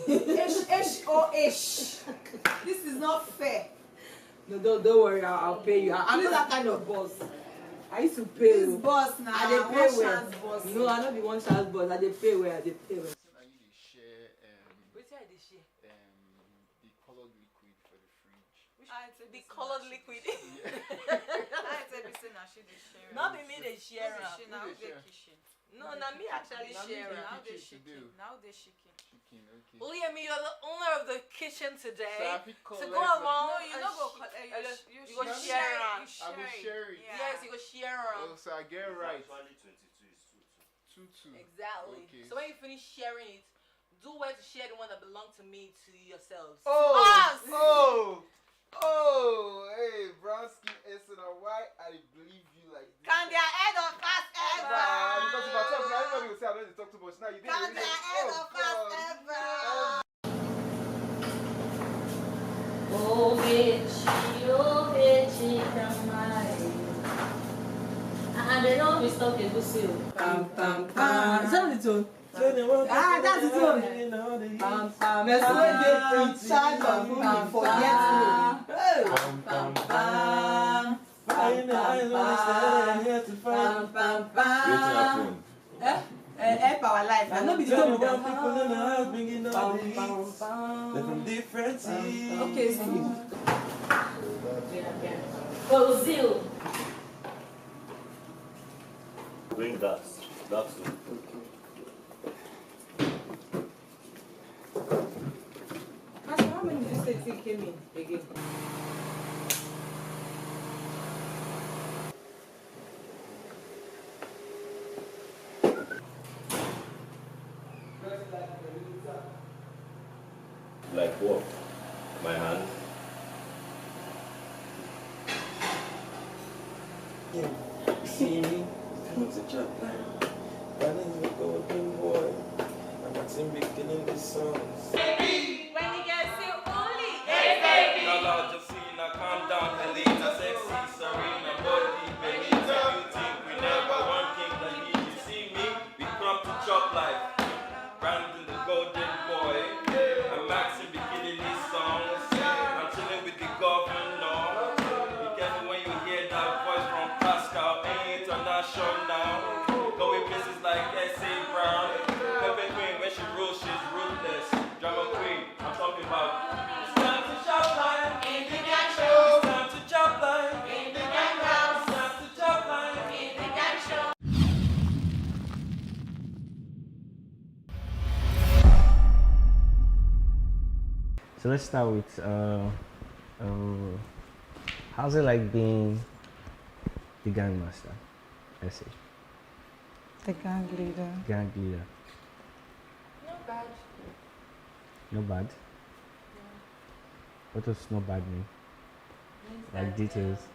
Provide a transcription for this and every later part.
H-O-H. This is not fair. No, don't worry, I'll pay you. I'm not that kind of boss. I used to pay. This boss now. I dey pay well. Boss. No, I not be one chance boss. I dey pay well. I dey pay well. Are you dey share Which I dey share? the colored liquid for the fridge? The colored liquid. Not be me dey share am. Now they kitchen. No, na me actually share am. Now they shaking. Chicken, okay. Liam, you're the owner of the kitchen today. So I fit So collect go along. No, you and don't go. you go share am. I will share it. Yeah. Yes, you go share am. Oh, so I get it right. Actually, 22 is 2-2. 2-2. Exactly. Okay. So when you finish sharing it, do well to share the one that belongs to me to yourselves. Oh! Us! Oh! Oh! Hey, brown skin Esther, why I believe you like this? Can their head of fast ever? Because if I talk, now everybody will say I don't need to talk too much. Now you didn't Can really their say, head oh, of fast God. ever? Oh, bitchy, come and they don't be stuck in Lucille. Pam pam pam. Is that the tone? That's the tone. Pam pam. There's no way in charge of who you forget who. Pam pam pam. Pam pam pam. Help our life. I know be the tone with them. Pam pam pam. from different teams. Okay, Steve. Lucille. Bring that. That's it. How many did you say it came in again? Like what? My hand? See me, it's a job line. Running the golden boy. I'm not in beginning the songs. When you get so only. Now, Josina, calm down, Helena, sexy, Serena, body, Benita. You think we never want king like you? You see me, we come to chop life. Brandon the golden boy. I'm Max in beginning these songs. I'm chilling with the governor. Be careful when you hear that voice from Pascal International. Going places like S.A. Brown. Pepe Queen, when she rules, she's ruthless. Drama queen, I'm talking about. It's time to chop line. In the gang show. It's time to chop line. In the gang house. It's time to chop line. In the gang show. So let's start with how's it like being the gang master? I say The gang leader. gang leader. Not bad. No bad. What does no bad mean? Means Like that, details. It's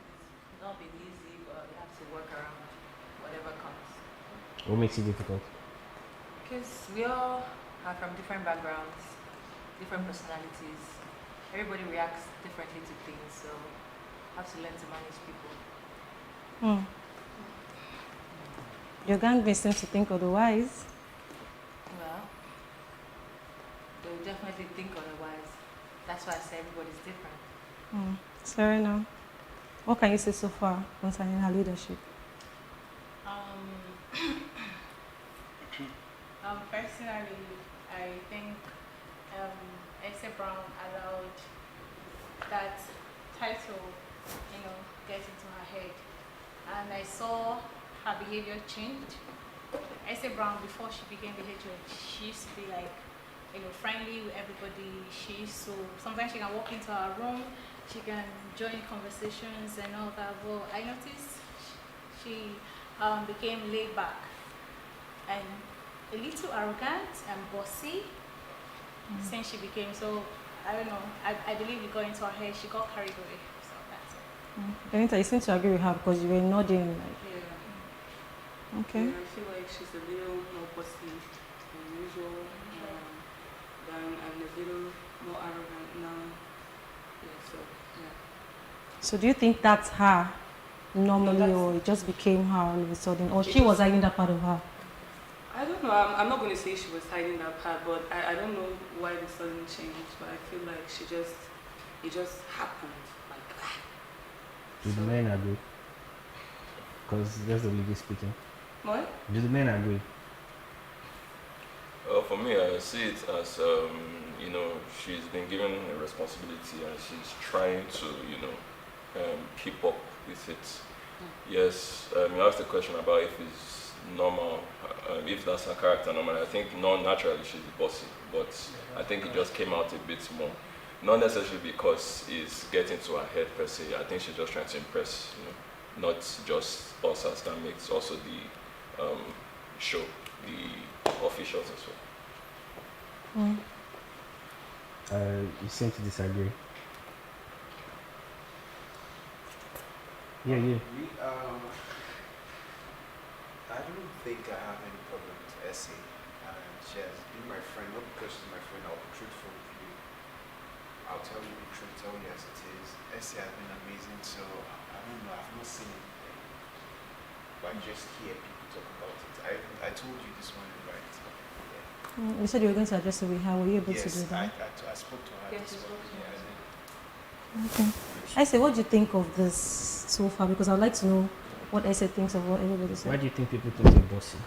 not been easy, but you have to work around whatever comes. What makes it difficult? Because we all are from different backgrounds, different personalities. Everybody reacts differently to things, so you have to learn to manage people. Your gang seems to think otherwise. Well, they'll definitely think otherwise. That's why I say everybody's different. Serena, what can you say so far concerning her leadership? Personally, I think Esther Brown allowed that title, get into her head, and I saw her behavior change. Esther Brown, before she became the HO, she used to be like, friendly with everybody. She used to, sometimes she can walk into her room, she can join conversations and all that. But I noticed she became laid back and a little arrogant and bossy since she became. So I don't know, I believe it got into her head, she got carried away. So that's it. Benita, you seem to agree with her because you were nodding. Like, Yeah. okay. Yeah, I feel like she's a little more bossy than usual, and a little more arrogant now. Yeah, so yeah. So do you think that's her normally, or it just became her all of a sudden, or she was hiding that part of her? I don't know. I'm not going to say she was hiding that part, but I don't know why the sudden change. But I feel like it just happened. Like, Do the men agree? Because that's the lady speaking. what? Do the men agree? For me, I see it as, she's been given a responsibility and she's trying to, keep up with it. Yes, you asked the question about if it's normal, if that's her character normal. I think naturally she's bossy, but I think it just came out a bit more. Not necessarily because it's getting to her head per se. I think she's just trying to impress, not just us as stammates, also the show, the officials as well. You seem to disagree. Yeah. I don't think I have any problem with Essie. She has been my friend, not because she's my friend. I'll be truthful with you. I'll tell you the truth, tell you as it is. Essie has been amazing, so I don't know, I've not seen anything. But I just hear people talk about it. I told you this morning, right? Yeah. You said you were going to address it with her. Were you able to do that? I spoke to her Yes, this you spoke to morning. her. Okay. I say, what do you think of this so far? Because I'd like to know what Ese thinks of what everybody said. Why do you think people think they're bossy?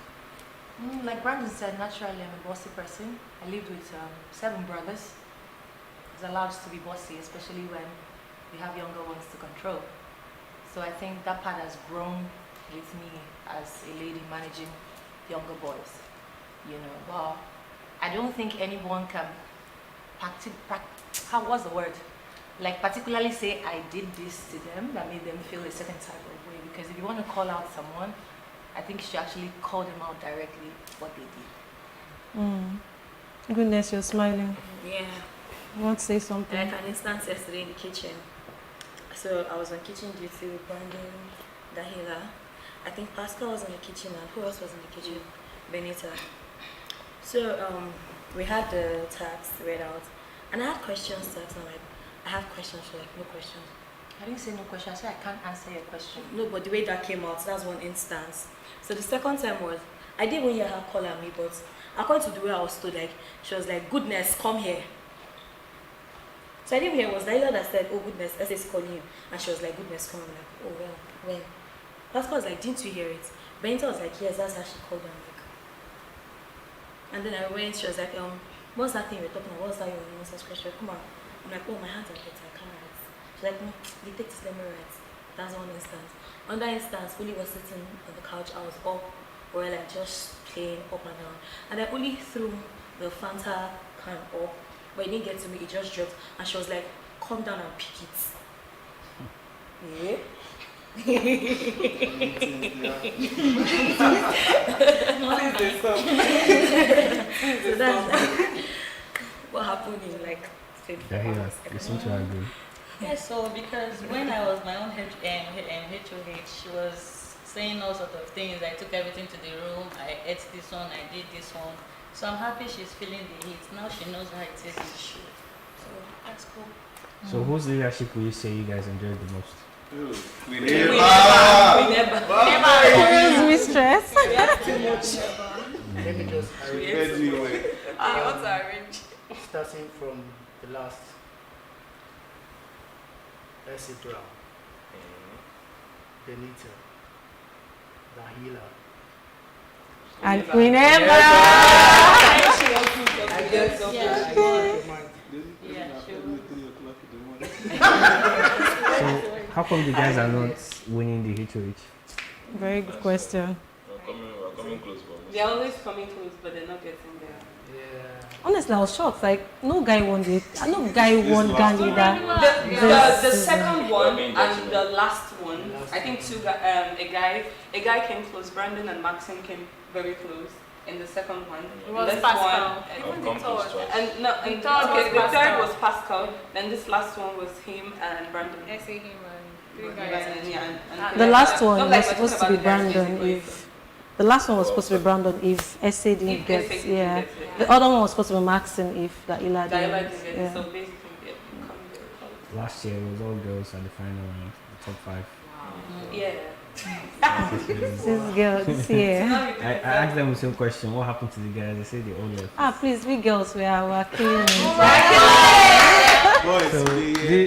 Like Brandon said, naturally I'm a bossy person. I lived with 7 brothers. It's allowed to be bossy, especially when you have younger ones to control. So I think that part has grown with me as a lady managing younger boys. But I don't think anyone can what's the word? Like particularly say I did this to them that made them feel a certain type of way. Because if you want to call out someone, I think you should actually call them out directly what they did. Goodness, you're smiling. Yeah. You want to say something? Like an instance yesterday in the kitchen. So I was on kitchen duty with Brandon, Dahila. I think Pascal was in the kitchen and who else was in the kitchen? Benita. So we had the tax read out and I had questions to ask them. Like, I have questions, so like no questions. I didn't say no question, I said I can't answer your question. No, but the way that came out, that's one instance. So the second time was, I didn't even hear her call at me, but according to the way I was told, like, she was like, goodness, come here. So I didn't hear, it was Laila that said, oh goodness, S is calling you. And she was like, goodness, come. I'm like, oh well, when? Pascal was like, didn't you hear it? Benita was like, yes, that's how she called me. Like, and then I went, she was like, what's that thing you're talking about? What's that your nonsense question? Come on. I'm like, oh, my hands are better, I can't write. She's like, no, you take this, let me write. That's one instance. On that instance, Willie was sitting on the couch, I was up, or like just playing up and down. And I only threw the Fanta can up, but it didn't get to me, it just dropped. And she was like, come down and pick it. Yeah. So that's what happened in like 24 hours. You seem to agree. Yeah, so because when I was my own HOH, she was saying all sorts of things. I took everything to the room, I ate this one, I did this one. So I'm happy she's feeling the heat. Now she knows how it is in the shoe. So that's cool. So whose leadership will you say you guys enjoyed the most? We never. Who's mistress? We have too much. Let me just arrange. you want to arrange? Starting from the last. Essie Brown, Benita, Dahila, And Queen Emma! So, how come the guys are not winning the HOH? Very good question. We're coming close, but They're always coming close, but they're not getting there. Honestly, I was shocked. Like, no guy won it. No guy won Gang Leader. The second one and the last one, I think a guy came close. Brandon and Maxine came very close in the second one. It was this Pascal. One, Even the third. and no, and the third was Pascal. Then this last one was him and Brandon. I say him and 3 guys. The last one was supposed to be Brandon the last one was supposed to be Brandon if Essay didn't get it. Yeah. The other one was supposed to be Maxine if Daila didn't. Yeah. So basically, they come very close. Last year it was all girls at the final round, the top 5. Yeah. This girl, this year. I asked them the same question. What happened to the guys? They said they all left. Please, we girls, we are killing it. So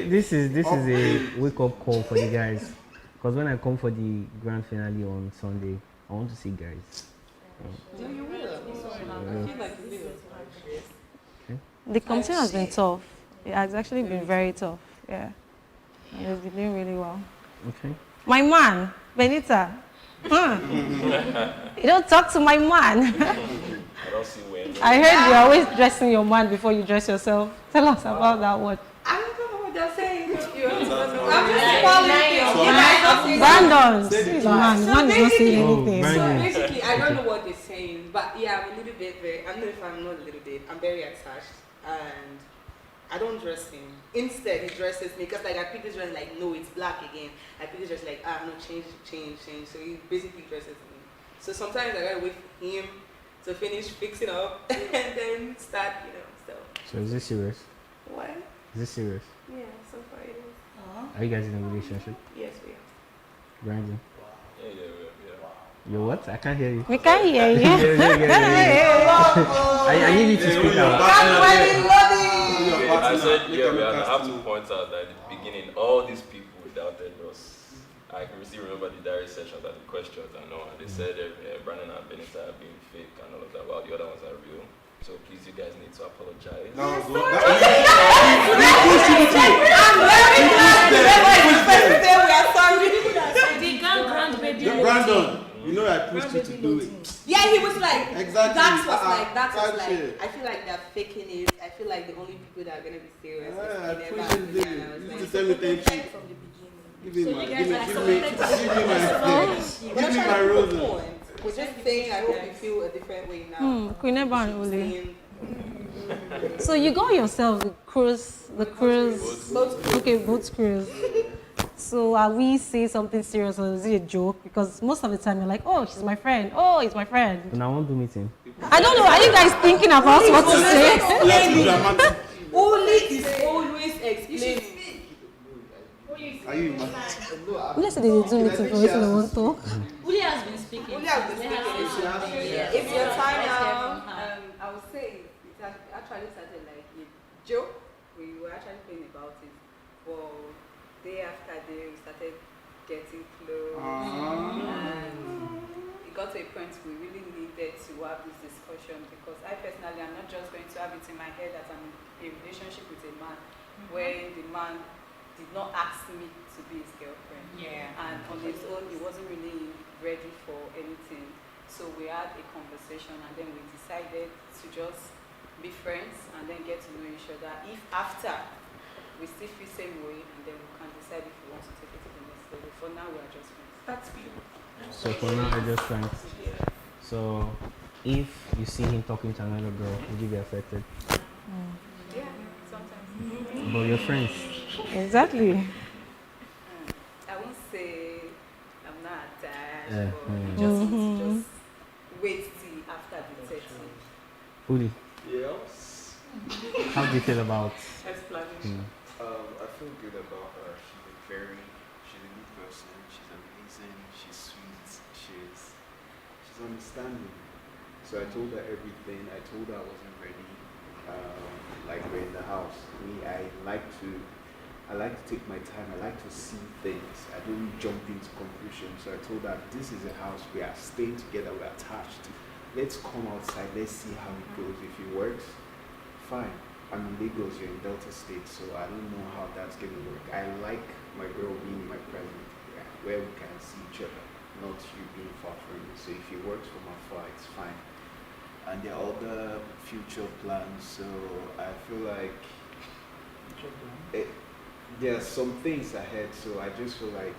this is a wake up call for the guys. Because when I come for the grand finale on Sunday, I want to see guys. No, you will. I feel like you will. The competition has been tough. It has actually been very tough. Yeah. And they've been doing really well. Okay. My man, Benita. You don't talk to my man. I don't see where. I heard you're always dressing your man before you dress yourself. Tell us about that one. I don't know what they're saying. Brandon, see the man. The man is not saying anything. So basically, I don't know what they're saying, but yeah, I'm a little bit very. I don't know if I'm not a little bit. I'm very attached, and I don't dress him. Instead, he dresses me because like I pick this dress like no, it's black again. I pick this dress like no, change. So he basically dresses me. So sometimes I gotta wait for him to finish fixing up and then start, So is this serious? What? Is this serious? Yeah, so far it is. Are you guys in a relationship? Yes, we are. Brandon? Yeah. You're what? I can't hear you. We can't hear you. I need you to speak out. I said, yeah, I have to point out that at the beginning, all these people doubted us. I can still remember the diary sessions and the questions and all, and they said Brandon and Benita are being fake and all of that, while the other ones are real. So please, you guys need to apologize. No, I'm very glad we are sorry. Brandon, you know I pushed you to do it. Yeah, he was like, exactly. That was like, I feel like they're faking it. I feel like the only people that are gonna be serious. I pushed you to do it. You used to tell me thank you. Give me my roses. We're just saying, I hope you feel a different way now. Queen Eba and Oli. So you go yourself, the cruise. Okay, boat cruise. So are we saying something serious or is it a joke? Because most of the time you're like, oh, she's my friend. Oh, he's my friend. And I won't do meeting. I don't know. Are you guys thinking about what to say? Oli is always explaining. Are you Let's say they do meeting for what they want to. Uli has been speaking. It's your time now. I would say it actually started like a joke. We were actually playing about it. But day after day, we started getting close. And it got to a point we really needed to have this discussion because I personally am not just going to have it in my head that I'm in a relationship with a man where the man did not ask me to be his girlfriend. Yeah. And on his own, he wasn't really ready for anything. So we had a conversation and then we decided to just be friends and then get to know each other. If after we still feel same way and then we can decide if we want to take it to the next level. For now, we are just friends. That's beautiful. So for now, we're just friends. So if you see him talking to another girl, would you be affected? Yeah, sometimes. But you're friends. Exactly. I won't say I'm not attached, Yeah. but just wait till after the 30. Uli, Yes. how do you feel about Explanation. I feel good about her. She's a good person. She's amazing. She's sweet. She's understanding. So I told her everything. I told her I wasn't ready. Like we're in the house. I like to take my time. I like to see things. I don't jump into conclusions. So I told her this is a house. We are staying together. We're attached. Let's come outside. Let's see how it goes. If it works, fine. I'm in Lagos, you're in Delta State, so I don't know how that's going to work. I like my girl being my present, where we can see each other, not you being far from me. So if it works from afar, it's fine. And there are other future plans, so I feel like there are some things ahead, so I just feel like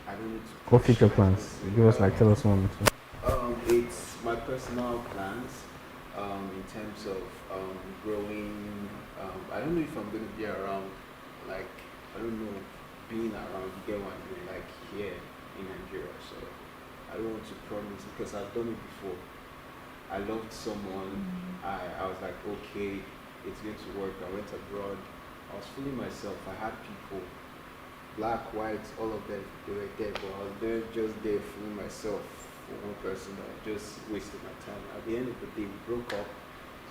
I don't need to. what future plans? Give us tell us one. It's my personal plans. In terms of growing, I don't know if I'm going to be around, like, I don't know, being around, you get what I mean, like here in Nigeria. So I don't want to promise because I've done it before. I loved someone, I was like, okay, it's going to work. I went abroad, I was fooling myself. I had people black, white, all of them, they were there, but I was there just there fooling myself for one person that just wasted my time. At the end of the day, we broke up.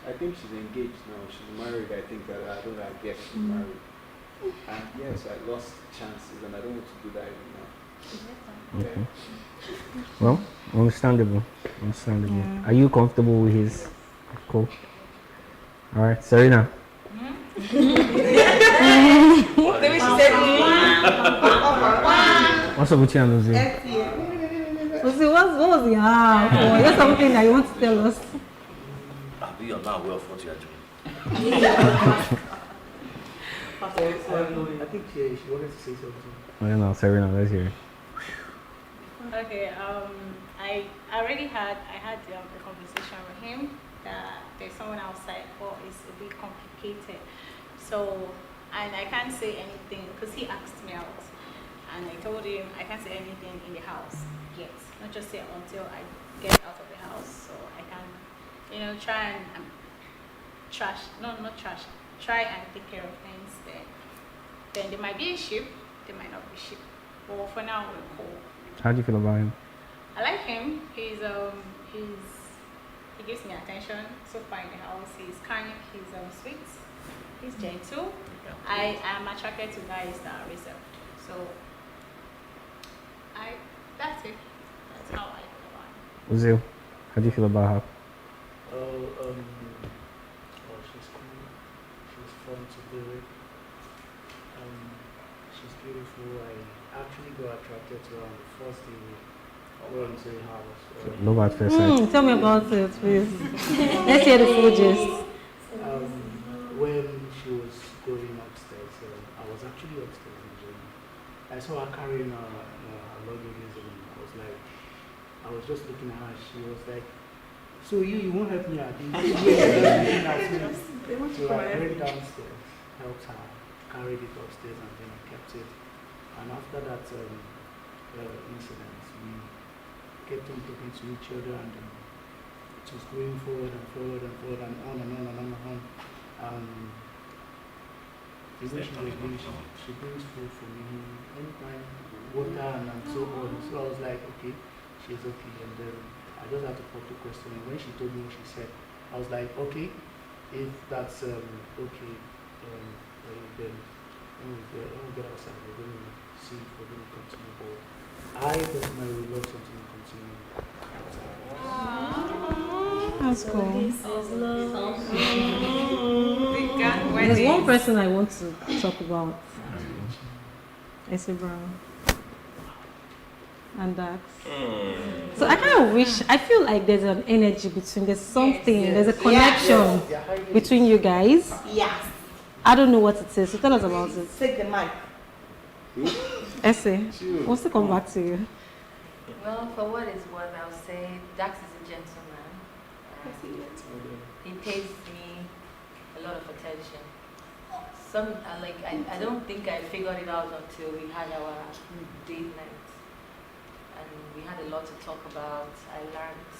I think she's engaged now. She's married. I think I don't know. I guess she's married. And yes, I lost chances, and I don't want to do that anymore. Okay. Well, understandable. Understandable. Yeah. Are you comfortable with his call? All right, Serena. What's up with you and Lucy? Lucy, what was the or is there something that you want to tell us? You are not aware of what you are doing. I think she wanted to say something. I don't know, Serena, let's hear it. Okay, I already had a conversation with him that there's someone outside, but it's a bit complicated. So, and I can't say anything because he asked me out, and I told him I can't say anything in the house yet, not just yet until I get out of the house, so I can, try and try and take care of things there. Then there might be a ship, there might not be a ship, but for now we're cool. How do you feel about him? I like him. He gives me attention so far in the house. He's kind, he's sweet, he's gentle. I am attracted to guys that are reserved. So that's it. That's how I feel about him. Uzil, how do you feel about her? She's cool. She's fun to be with. She's beautiful. I actually got attracted to her on the first day we went to the house. Love at first sight. Tell me about it, please. Let's hear the full gist. When she was going upstairs, I was actually upstairs in the gym. I saw her carrying her luggage, and I was just looking at her. She was like, "So you won't help me at this?" So I went downstairs, helped her, carried it upstairs, and then I kept it. And after that incident, we kept on talking to each other, and it was going forward and forward and forward and on and on and on and on. Even she brings food for me anytime, water and so on. So I was like, okay, she's okay. And then I just had to pop the question. And when she told me what she said, I was like, okay, if that's okay, then when we get outside, we're going to see if we're going to continue. But I personally would love something to continue outside. That's cool. There's There's one person I want to talk about. Essie Brown and Dax. So I kind of wish, I feel like there's an energy between, there's something, there's a connection between you guys. Yes. I don't know what it is, so tell us about it. Take the mic. Essie, wants to come back to you. Well, for what is what, I'll say Dax is a gentleman. He pays me a lot of attention. I don't think I figured it out until we had our date night. And we had a lot to talk about. I learned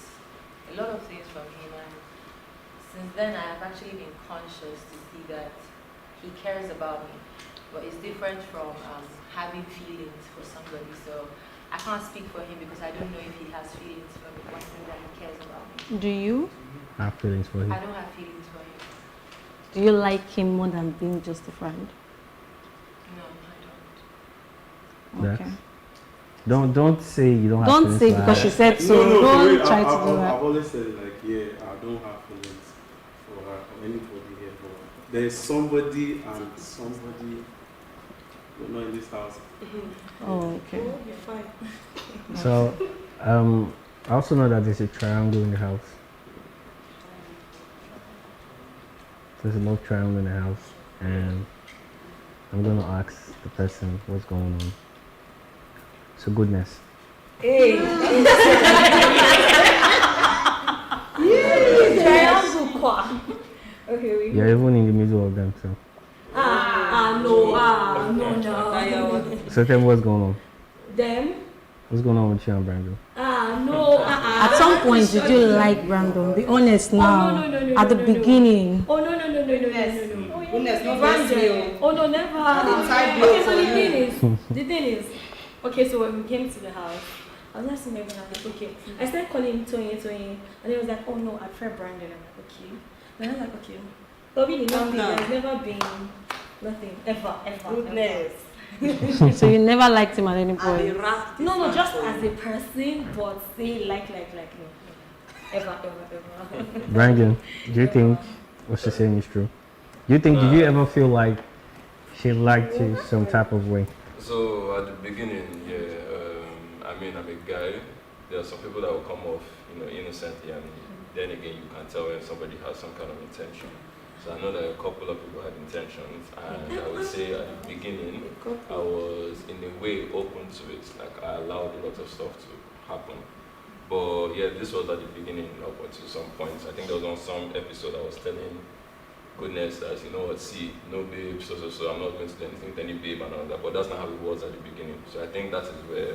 a lot of things from him, and since then I have actually been conscious to see that he cares about me. But it's different from having feelings for somebody. So I can't speak for him because I don't know if he has feelings for the person that he cares about me. Do you? I have feelings for him. I don't have feelings for him. Do you like him more than being just a friend? No, I don't. Okay. Don't say you don't have Don't feelings say for because her. she said so. No, Don't try to do I've that. always said it like, yeah, I don't have feelings for her or anybody here, but there's somebody and somebody, we're not in this house. Oh, okay. You're fine. So, I also know that there's a triangle in the house. There's a love triangle in the house, and I'm gonna ask the person what's going on. So, goodness. Hey! Okay, You're even in the middle of them, so. no. So, tell me what's going on. Them? What's going on with you and Brandon? No. At some point, did you like Brandon? Be honest now. No. At the beginning. Oh, no. Oh, Goodness, no best meal. Oh no, never. And the time Okay, bill so for you. the thing is, okay, so when we came to the house, I was not seeing everyone. I was like, okay. I started calling him Tony, and he was like, oh no, I prefer Brandon. I'm like, okay. And I'm like, okay. But really, nothing. There's never been nothing ever. Goodness. So you never liked him at any point? No, just as a person, but say like no. Ever. Brandon, do you think what she's saying is true? Do you think, did you ever feel like she liked you some type of way? So at the beginning, I mean, I'm a guy. There are some people that will come off, innocently, and then again, you can tell when somebody has some kind of intention. So I know that a couple of people had intentions, and I would say at the beginning, I was in a way open to it. Like I allowed a lot of stuff to happen. But yeah, this was at the beginning up until some points. I think there was on some episode I was telling Goodness that, see, no babe, so I'm not going to do anything with any babe and all that. But that's not how it was at the beginning. So I think that is where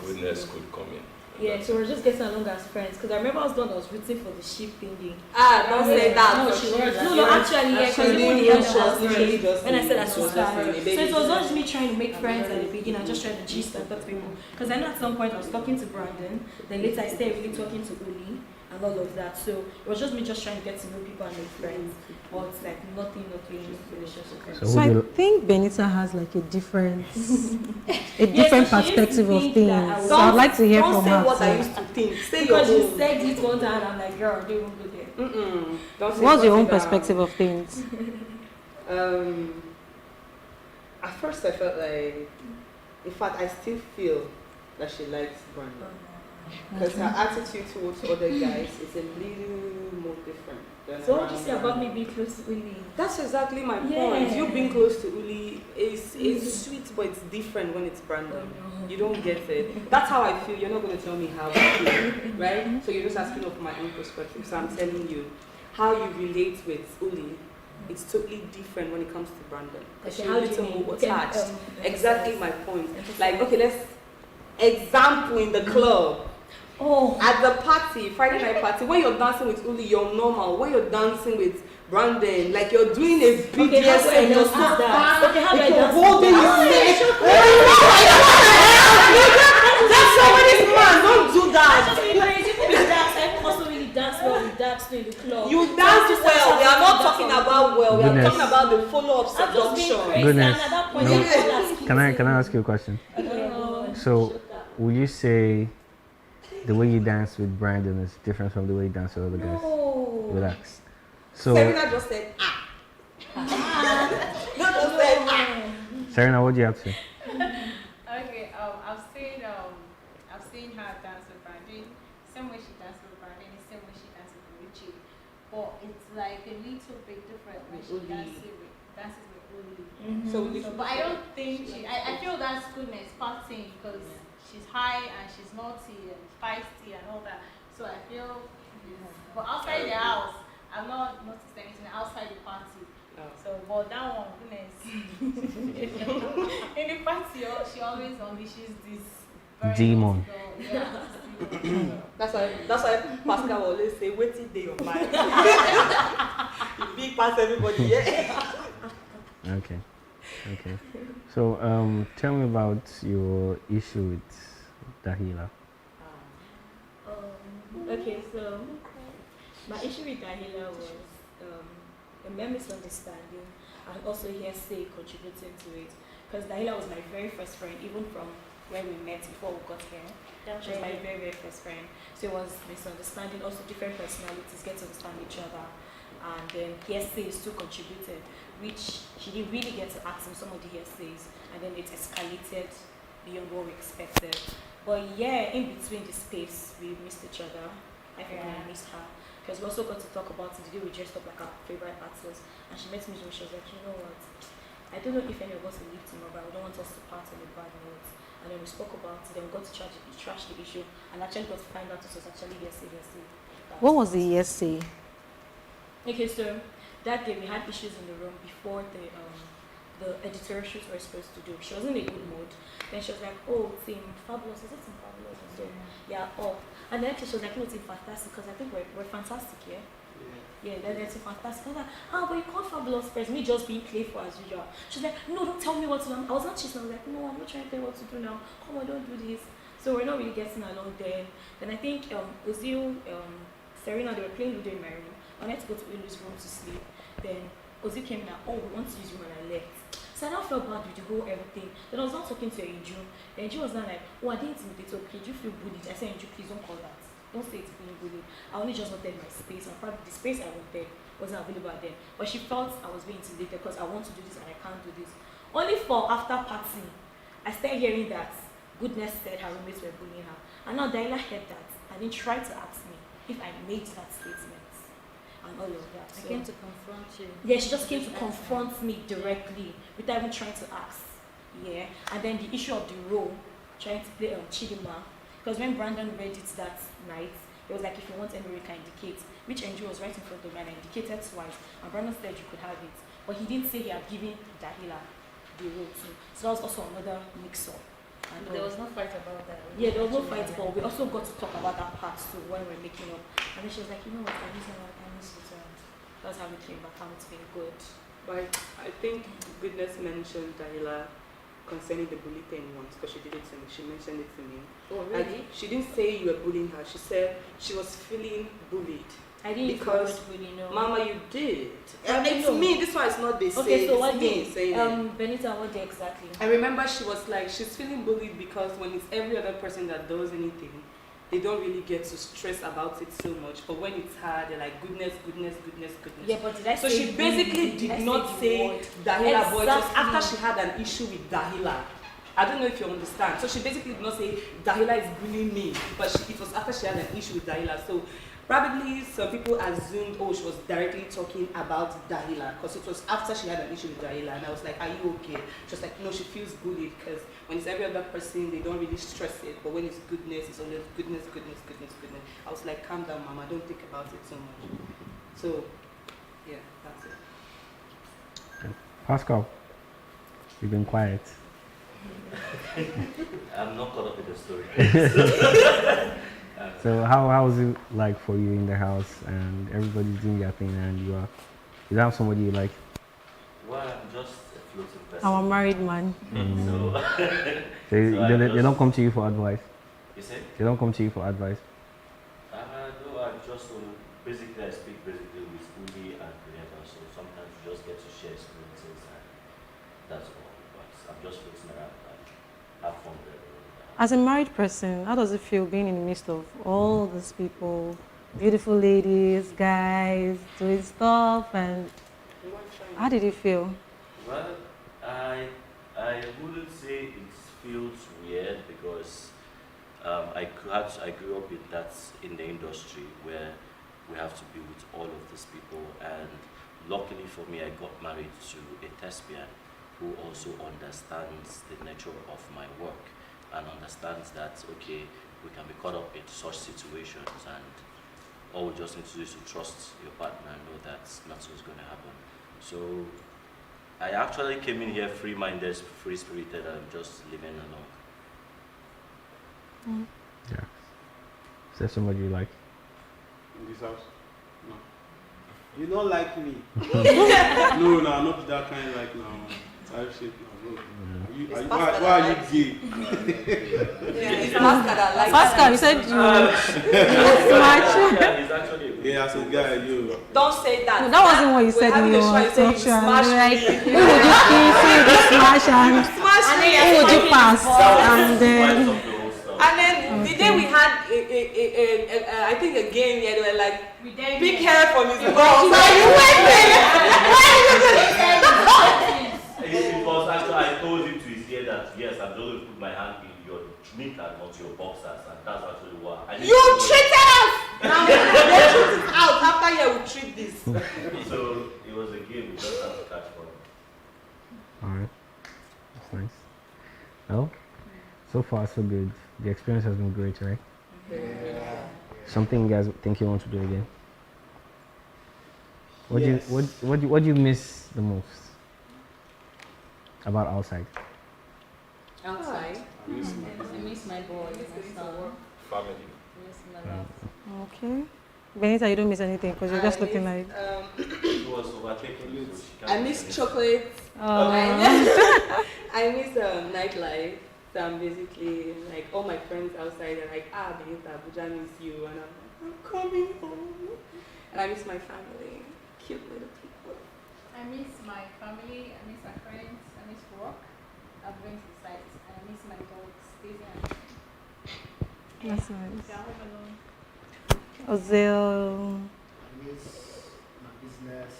Goodness could come in. Yeah, so we're just getting along as friends. Because I remember I was rooting for the sheep thingy. Don't say that. No, she was. No, actually, yeah, because when I said I should start. So it was not just me trying to make friends at the beginning. I just tried to gist and talk to people. Because I know at some point I was talking to Brandon. Then later I started really talking to Uli and all of that. So it was just me just trying to get to know people and make friends. But it's like nothing relationship. So I think Benita has like a different perspective of things. So I'd like to hear from her. Don't say what I used to think. Say because your you own. said it one time and I'm like, girl, they won't go there. Don't say What's your own down. perspective of things? At first I felt like, in fact, I still feel that she likes Brandon. Because her attitude towards other guys is a little more different. So what do you say about me being close to Uli? That's exactly my point. You being close to Uli is sweet, but it's different when it's Brandon. You don't get it. That's how I feel. You're not going to tell me how I feel, right? So you're just asking of my own perspective. So I'm telling you, how you relate with Uli, it's totally different when it comes to Brandon. Because she's a little more attached. Exactly my point. Like, okay, let's example in the club. At the party, Friday night party, when you're dancing with Uli, you're normal. When you're dancing with Brandon, like you're doing a BDSM, you're so fast, you're holding his neck. That's somebody's man, don't do that. You dance well, we are not talking about well, we are talking about the follow-up seduction. Goodness. No. Can I ask you a question? So, would you say the way you dance with Brandon is different from the way you dance with other guys? Relax. So Serena just said Not just said Serena, what do you have to say? Okay, I've seen her dance with Brandon. Same way she dances with Brandon, the same way she dances with Richie. But it's like a little bit different when she dances with Uli. So, but I don't think I feel that's Goodness partying because she's high and she's naughty and feisty and all that. So I feel, but outside the house, I'm not noticed anything outside the party. So, but that one, Goodness, in the party, she always unleashes this demon. That's why Pascal will always say, wait till day of mine. You big pass everybody, yeah. Okay. So, tell me about your issue with Dahila. Okay, so my issue with Dahila was a mere misunderstanding and also hearsay contributing to it. Because Dahila was my very first friend, even from where we met before we got here. She was my very, very first friend. So it was misunderstanding, also different personalities get to understand each other. And then hearsays too contributed, which she didn't really get to ask him some of the hearsays, and then it escalated beyond what we expected. But yeah, in between the space, we missed each other. I think I missed her. Because we also got to talk about it the day we dressed up like our favorite artists. And she met me and she was like, you know what? I don't know if any of us will live tomorrow, but I don't want us to part on a bad note. And then we spoke about it, then we got to trash the issue, and actually got to find out it was actually hearsay. What was the hearsay? Okay, so that day we had issues in the room before the editorial shoot we were supposed to do. She was in a good mood. Then she was like, oh, Team Fabulous, is it Team Fabulous? So, yeah, oh. And then actually she was like, no, Team Fantastic, because I think we're fantastic, yeah? Yeah, that's so fantastic. I was like, but you can't fabulous person. Me just being playful as usual. She's like, no, don't tell me what to do. I was not chasing. I was like, no, I'm not trying to tell you what to do now. Come on, don't do this. So we're not really getting along then. Then I think Ozil, Serena, they were playing Ludo in my room. I went to go to Ulu's room to sleep. Then Ozil came in and, we want to use your room, and I left. So I now felt bad with the whole everything. Then I was not talking to Enju. Then Enju was now like, I didn't intimidate. Okay, do you feel bullied? I said, Enju, please don't call that. Don't say it's being bullied. I only just wanted my space, and probably the space I wanted wasn't available then. But she felt I was being intimidated because I want to do this and I can't do this. Only for after partying, I started hearing that Goodness said her roommates were bullying her. And now Dahlia heard that and then tried to ask me if I made that statement and all of that. I came to confront you. Yeah, she just came to confront me directly without even trying to ask. Yeah, and then the issue of the role, trying to play Chidima. Because when Brandon read it that night, it was like, if you want any you can indicate, which Andrew was right in front of me and I indicated twice. And Brandon said you could have it. But he didn't say he had given Dahlia the role too. So that was also another mix-up. And there was no fight about that. Yeah, there was no fight, but we also got to talk about that part too when we were making up. And then she was like, you know what, I miss it. That's how we came back and it's been good. But I think Goodness mentioned Dahlia concerning the bully thing once, because she did it to me. She mentioned it to me. Oh, really? She didn't say you were bullying her. She said she was feeling bullied. I didn't because bully, no. Mama, you did. It's To me, this one is not the same. Okay, so what did Benita, what did exactly? I remember she was like, she's feeling bullied because when it's every other person that does anything, they don't really get to stress about it so much. But when it's her, they're like, goodness. Yeah, but did I so say she basically did not say Dahlia, but it was after she had an issue with Dahlia. I don't know if you understand. So she basically did not say Dahlia is bullying me, but it was after she had an issue with Dahlia. So probably some people assumed, she was directly talking about Dahlia because it was after she had an issue with Dahlia. And I was like, are you okay? She was like, no, she feels bullied because when it's every other person, they don't really stress it. But when it's goodness, it's always goodness. I was like, calm down, Mama. Don't think about it so much. So, yeah, that's it. Pascal, you've been quiet. I'm not caught up with the story. So how is it like for you in the house and everybody's doing their thing and you don't have somebody you like? Well, I'm just a floating person. Our married man. So they don't come to you for advice? You say? They don't come to you for advice? No, I just basically I speak with Uli and Benita, so sometimes you just get to share experiences and that's all. But I'm just floating around and have fun there. As a married person, how does it feel being in the midst of all these people, beautiful ladies, guys, doing stuff, and how did it feel? Well, I wouldn't say it feels weird because I grew up in the industry where we have to be with all of these people, and luckily for me, I got married to a thespian who also understands the nature of my work and understands that, okay, we can be caught up in such situations and all we just need to do is to trust your partner and know that that's what's going to happen. So I actually came in here free-minded, free-spirited, and just living along. Yeah. Is there somebody you like? In this house? No. You don't like me? No, I'm not that kind like now. Type shit, no. Why are you gay? It's Pascal that likes Pascal, you said you Yeah, as a guy, you. Don't say that. No, that wasn't what you said in your instruction. Like, who would you kiss, who would you smash, and who would you pass? And then the day we had I think a game here, they were like, big hair from his balls. It was actually, I told him to his ear that yes, I'm just going to put my hand in your knicker, not your boxers, and that's actually what I You treated us! Now the truth is out. After here, we treat this. So it was a game, we just had to catch fun. Alright. That's nice. Well, so far so good. The experience has been great, right? Yeah. Something you guys think you want to do again? What Yes. do you miss the most about outside? Outside. I miss my boy, my son. Family. Okay. Benita, you don't miss anything because you're just looking like. She was overtaken. I miss chocolate. Oh. I miss nightlife. So I'm basically like all my friends outside are like, Benita, Abuja miss you, and I'm coming home. And I miss my family, cute little people. I miss my family, I miss my friends, I miss work. I've been to the site, and I miss my dogs, Daisy and That's nice. They're home alone. Ozil. I miss my business,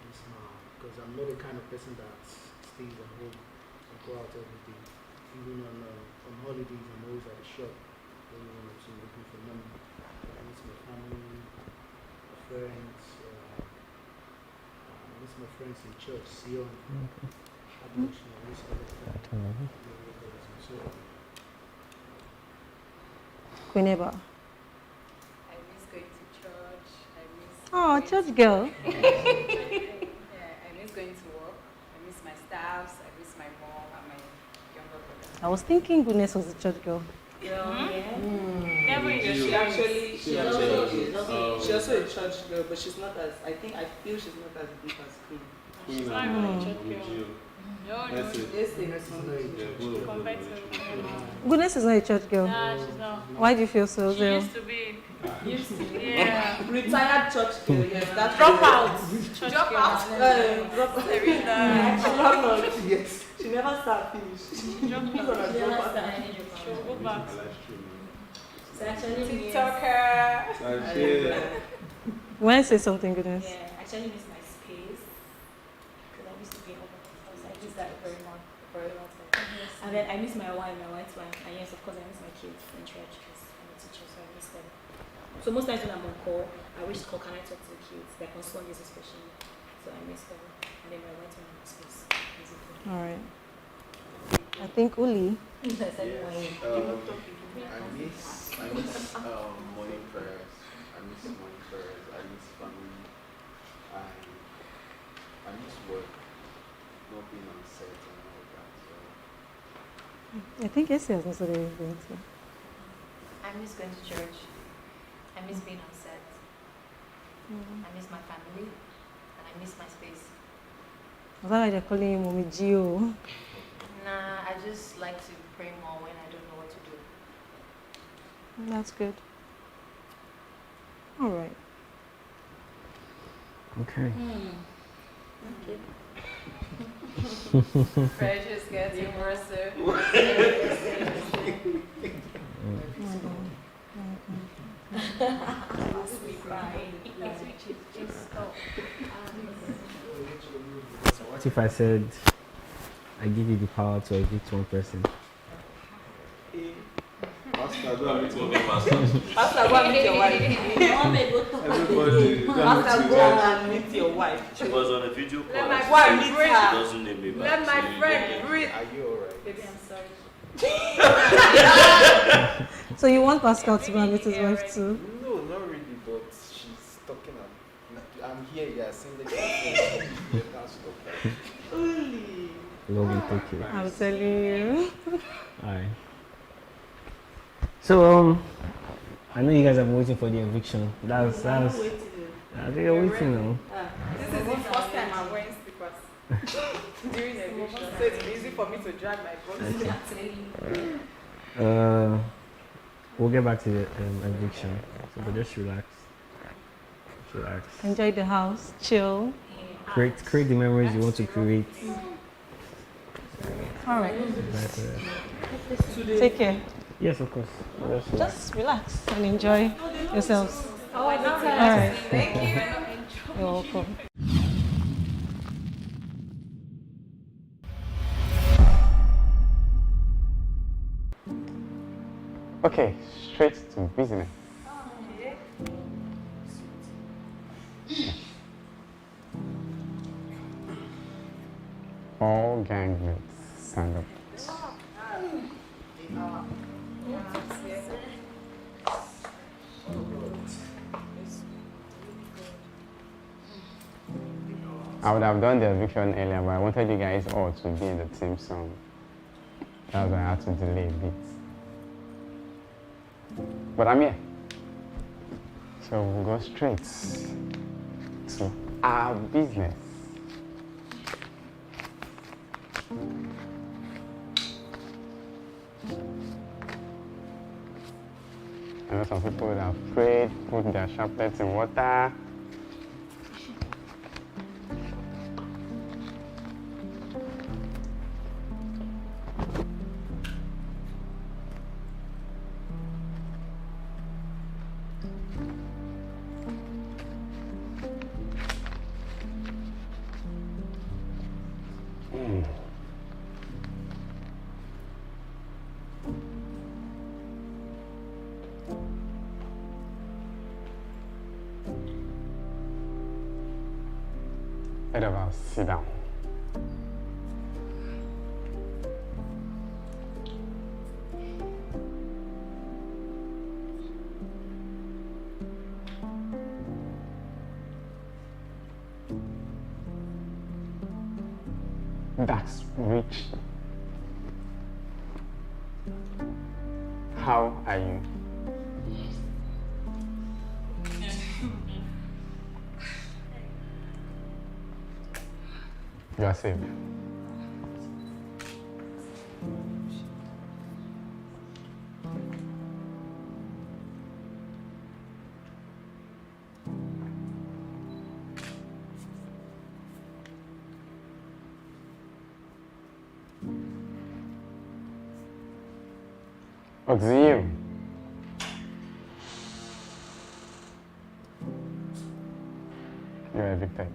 miss my, because I'm not the kind of person that stays at home and go out every day. Even on holidays, I'm always at the shop, going on to looking for money. I miss my family, my friends. I miss my friends in church, Sion. I miss all of them. So, Queeneba. I miss going to church. I miss. Oh, church girl. Yeah, I miss going to work. I miss my staffs. I miss my mom and my younger brother. I was thinking Goodness was a church girl. Never in your She actually, She's also a church girl, but she's not as. I feel she's not as deep as Queen. She's not even a church girl. No, no. That's it. Yes, Goodness is not a church girl. Nah, she's not. Why do you feel so, She Ozil? used to be. Yeah. Retired church girl, yes. That's Drop out. Church Drop girl. out. Drop out. Serena. Yes. She never started finish. Drop out. She'll go back. So actually TikToker. When I say something, Goodness. Yeah, I actually miss my space because I used to be home. I miss that very long time. And then I miss my wife, and yes, of course, I miss my kids in church because I'm a teacher, so I miss them. So most times when I'm on call, I wish to call, can I talk to the kids? Like on Sundays especially. So I miss them. And then my wife and my space, basically. All right. I think Uli. I miss morning prayers. I miss morning prayers. I miss family. I miss work. Not being on set and all that. So I think Essie has also been going to. I miss going to church. I miss being on set. I miss my family. And I miss my space. Is that why they're calling you Mommy Gio? Nah, I just like to pray more when I don't know what to do. That's good. All right. Okay. Pressure's getting worse. What if I said I give you the power to evict one person? Pastor, go and meet your Pastor, go and meet your wife. Everybody, Pastor, go and meet your wife. She was on a video call. Let my wife meet She her. doesn't name me back. Let my friend breathe. are you alright? Baby, I'm sorry. So you want Pascal to go and meet his wife too? No, not really, but she's talking. I'm here, yeah, seeing the can't stop that. Only. Love you, take care. I'm telling you. Alright. So I know you guys have been waiting for the eviction. That's I think you're waiting now. This is the first time I'm wearing slippers during the eviction, so it's easy for me to drag my body. We'll get back to the eviction. So but just relax. Just relax. Enjoy the house, chill. Create the memories you want to create. All right. But, Take care. yes, of course. Just relax and enjoy yourselves. Oh, All right. Thank you. You're welcome. Okay, straight to business. All gangmates stand up. I would have done the eviction earlier, but I wanted you guys all to be in the team song. That's why I had to delay a bit. But I'm here. So we'll go straight to our business. I know some people that have prayed, put their chaplets in water. Edaba, sit down. That's rich. How are you? You are safe. Oxio. You are evicted.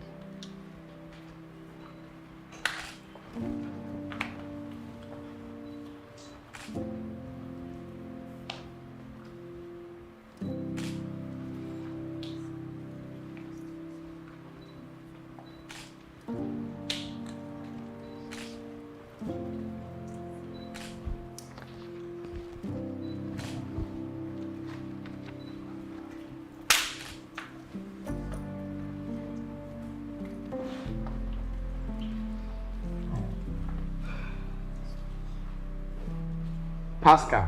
Pascal.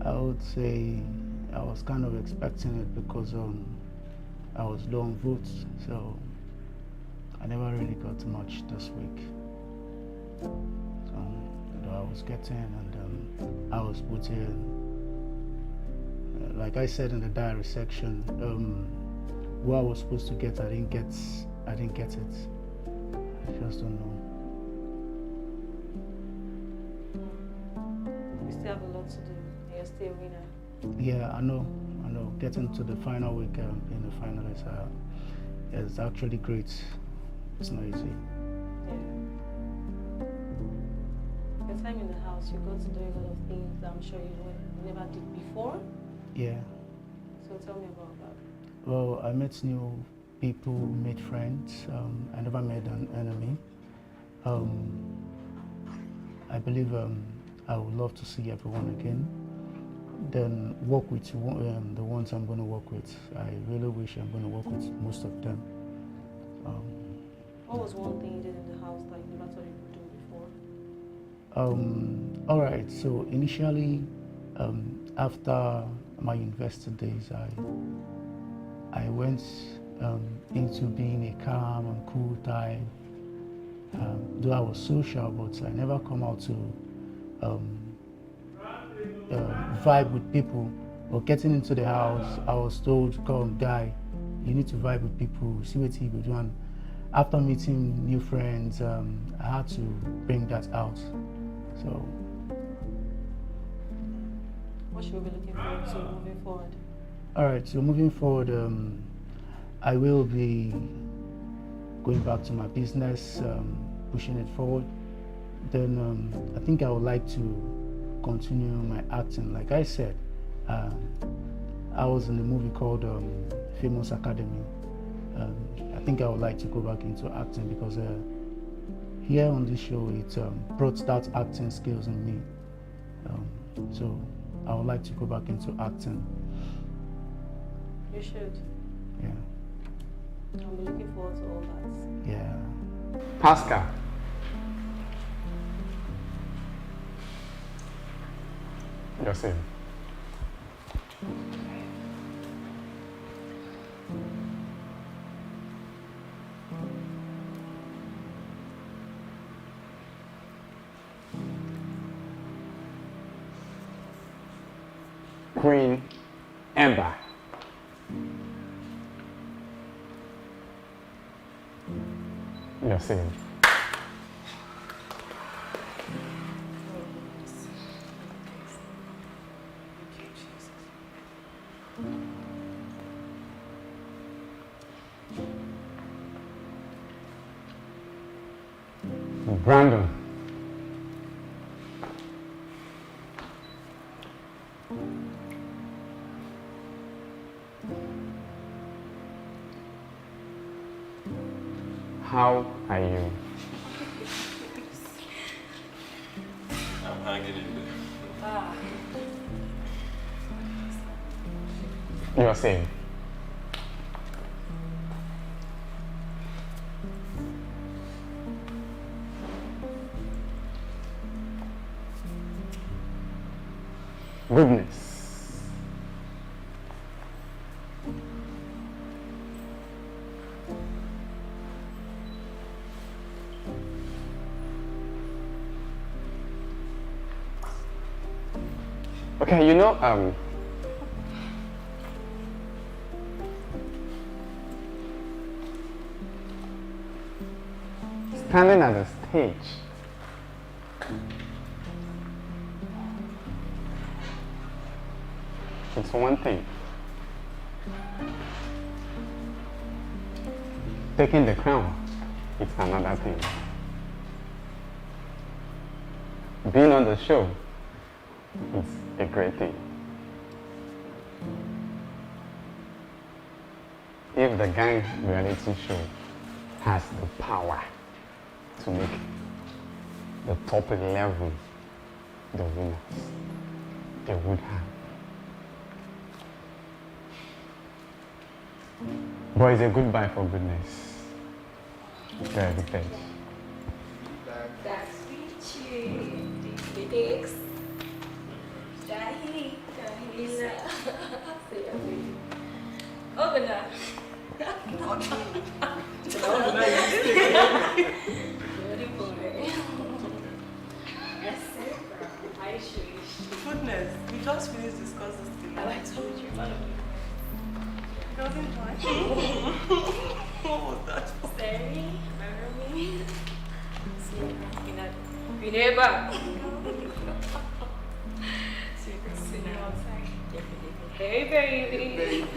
I would say I was kind of expecting it because I was low on votes, so I never really got much this week. I was getting and I was put in. Like I said in the diary section, what I was supposed to get, I didn't get it. I just don't know. You still have a lot to do, and you're still a winner. Yeah, I know. Getting to the final week in the final is actually great. It's not easy. Yeah. Your time in the house, you got to do a lot of things that I'm sure you never did before. Yeah. So tell me about that. Well, I met new people, made friends. I never made an enemy. I believe I would love to see everyone again. Then work with the ones I'm going to work with. I really wish I'm going to work with most of them. What was one thing you did in the house that you never thought you could do before? All right, so initially, after my university days, I went into being a calm and cool type. Though I was social, but I never come out to vibe with people. But getting into the house, I was told, "Come, guy, you need to vibe with people, see what you do." And after meeting new friends, I had to bring that out. So, what should we be looking forward to moving forward? All right, so moving forward, I will be going back to my business, pushing it forward. Then I think I would like to continue my acting. Like I said, I was in a movie called Famous Academy. I think I would like to go back into acting because here on this show it brought that acting skills in me. So I would like to go back into acting. You should. Yeah. I'll be looking forward to all that. Yeah. Pascal. You're safe. Queen Ember. You're saved. Brandon. How are you? I'm hanging in there. You're saved. Goodness. Okay, you know, standing at the stage, it's one thing. Taking the crown, it's another thing. Being on the show, it's a great thing. If the gang reality show has the power to make the top 11 the winners, they would have. But it's a goodbye for goodness. Very good page. That's Richie. The X. Jahi. Jahila. Open up. Goodness, we just finished discussing this thing. I told you, man. Doesn't mind. What was that? Sorry, remember me? See, we never. Hey, baby.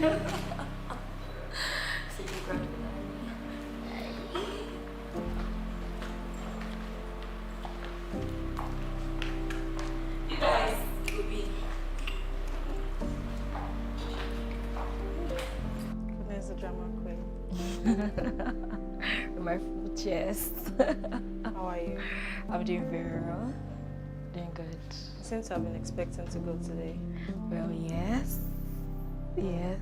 You guys, Goodness, the drama queen. my full chest. How are you? I'm doing very well. Doing good. Since I've been expecting to go today. Well, yes. Yes.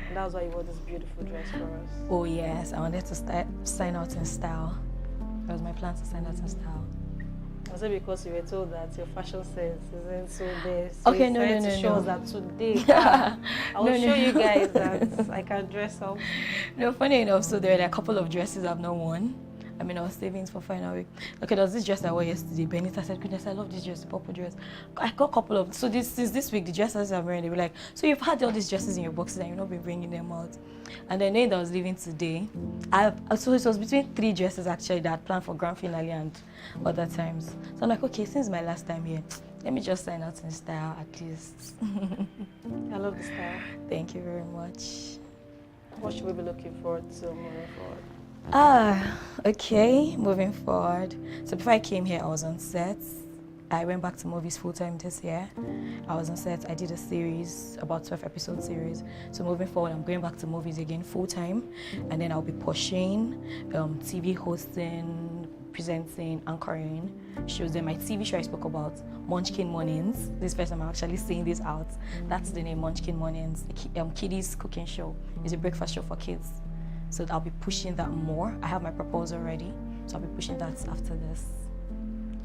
And that's why you wore this beautiful dress for us. Oh, yes. I wanted to sign out in style. It was my plan to sign out in style. Was it because you were told that your fashion sense isn't so there? So Okay, you no. to show us that today, I will show you guys that I can dress up. No, funny enough, so there are a couple of dresses I've not worn. I mean, I was saving for final week. Okay, there was this dress I wore yesterday. Benita said, goodness, I love this dress, the purple dress. I got a couple of, so since this week, the dresses I'm wearing, they were like, so you've had all these dresses in your boxes and you've not been bringing them out. And then knowing that I was leaving today, so it was between 3 dresses actually that I planned for grand finale and other times. So I'm like, okay, since my last time here, let me just sign out in style at least. I love the style. Thank you very much. What should we be looking forward to moving forward? Okay, moving forward. So before I came here, I was on set. I went back to movies full-time this year. I was on set. I did a series, about 12-episode series. So moving forward, I'm going back to movies again full-time. And then I'll be pushing, TV hosting, presenting, anchoring shows. Then my TV show I spoke about, Munchkin Mornings. This first time I'm actually saying this out. That's the name, Munchkin Mornings. Kiddies cooking show. It's a breakfast show for kids. So I'll be pushing that more. I have my proposal ready, so I'll be pushing that after this.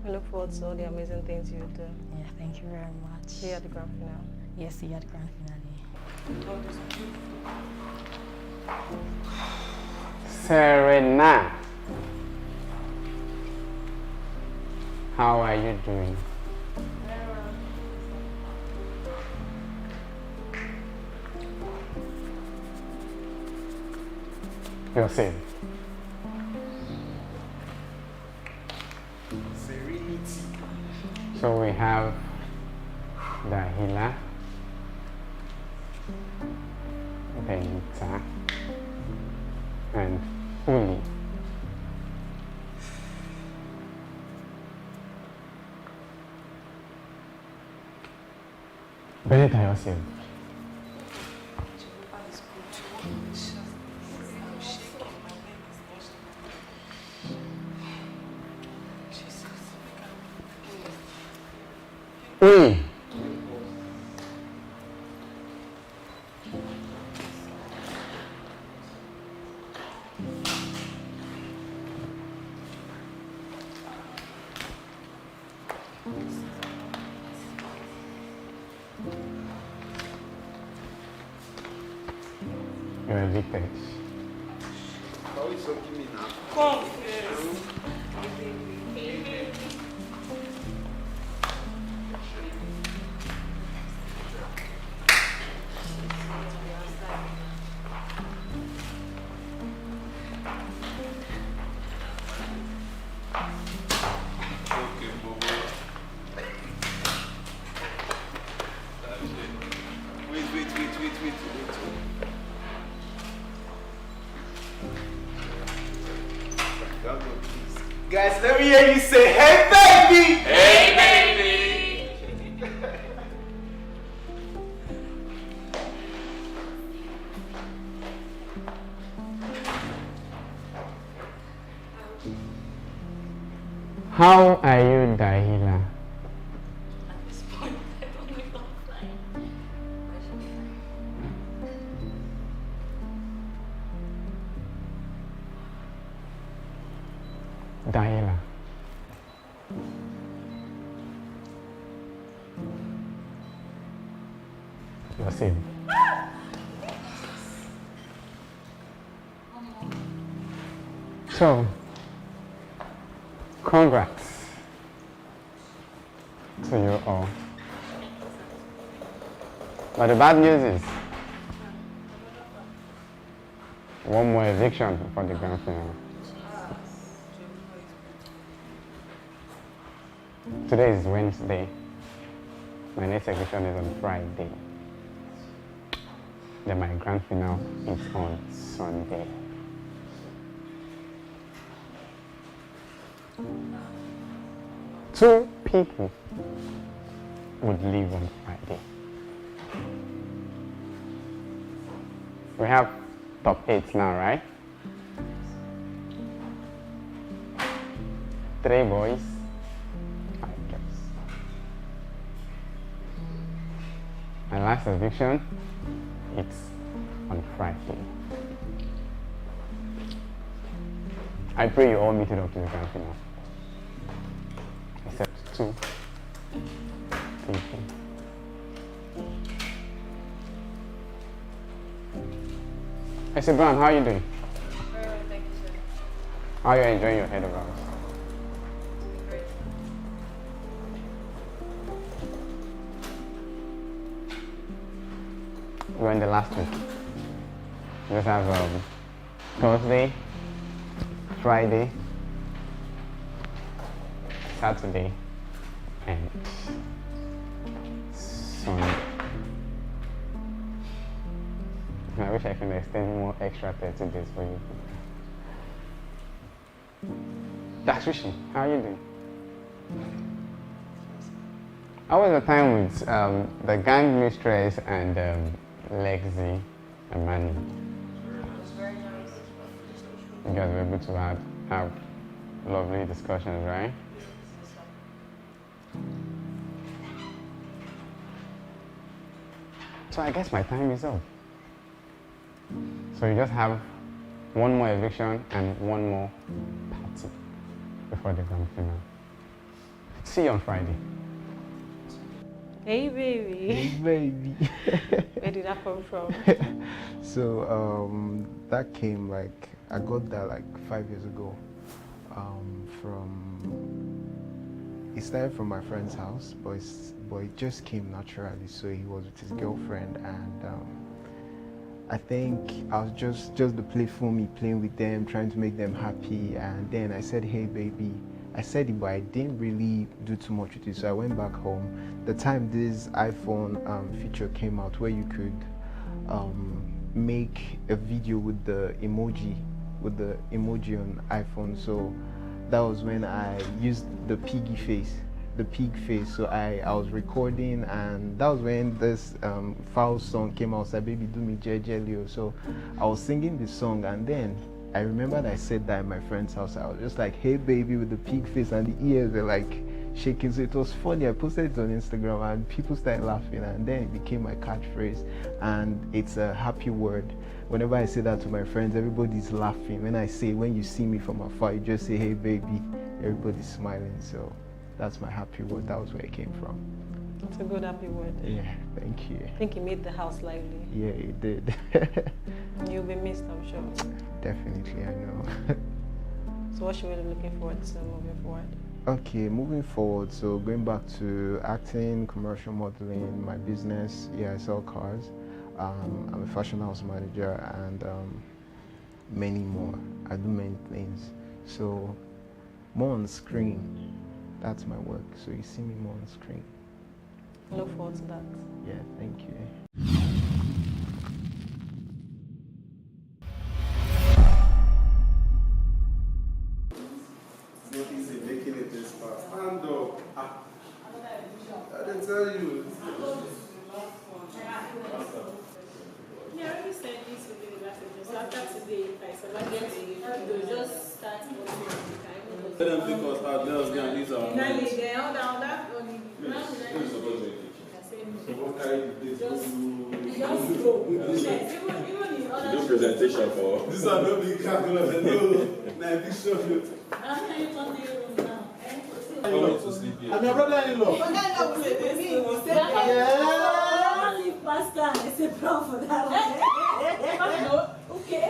I look forward to all the amazing things you do. Yeah, thank you very much. See you at the grand finale. Yes, see you at the grand finale. Serena, how are you doing? You're saved. Serenity. So we have Dahila, Benita, and Uli. Benita, you're saved. Uli. You're evicted. How is it me now? Come. Okay, Bobo. Wait. Guys, let me hear you say, hey baby! Hey, baby! How are you, Dahila? Dahila. You're saved. So, congrats to you all. But the bad news is one more eviction for the grand finale. Today is Wednesday. My next eviction is on Friday. Then my grand finale is on Sunday. Two people would leave on Friday. We have top 8 now, right? 3 boys, 5 girls. My last eviction, it's on Friday. I pray you all meet it up to the grand finale. Except 2 people. Hey, Sir Brown, how are you doing? Very well, thank you, sir. How are you enjoying your head of ours? Great. We're in the last week. We just have Thursday, Friday, Saturday, and Sunday. I wish I could extend more extra 30 days for you. Dakshishi, how are you doing? How was the time with the gang mistress and Lexi and Manny? It was very nice. You guys were able to have lovely discussions, right? So I guess my time is up. So you just have one more eviction and one more party before the grand finale. See you on Friday. Hey, baby. Hey baby. Where did that come from? So that came like, I got that like 5 years ago. It started from my friend's house, but it just came naturally. So he was with his girlfriend, and I think I was just the playful me playing with them, trying to make them happy. And then I said, hey baby. I said it, but I didn't really do too much with it. So I went back home. The time this iPhone feature came out, where you could make a video with the emoji on iPhone. So that was when I used the pig face. So I was recording, and that was when this foul song came out. Said, baby, do me jelly. So I was singing this song, and then I remembered I said that in my friend's house. I was just like, hey baby, with the pig face, and the ears were like shaking. So it was funny. I posted it on Instagram and people started laughing, and then it became my catchphrase, and it's a happy word. Whenever I say that to my friends, everybody's laughing. When you see me from afar, you just say, hey baby, everybody's smiling. So that's my happy word. That was where it came from. It's a good happy word. Yeah, thank you. I think it made the house lively. Yeah, it did. You'll be missed, I'm sure. Definitely, I know. So what should we be looking forward to moving forward? Okay, moving forward, so going back to acting, commercial modeling, my business, I sell cars. I'm a fashion house manager, and many more. I do many things. So more on screen, that's my work. So you see me more on screen. I look forward to that. Yeah, thank you. It's not easy making it this far. Stand up. I didn't tell you. Yeah, I already said this will be the last episode. So after today, if I select it, they'll just start working on the time. Let them pick us out. Let us get on these Now they down that only. Just go. Even in other Do presentation for. These are not big calculus. No, big show. After you come to your room now. I'm your brother-in-law. But then I will say this. Pastor, I say proud for that one. Okay.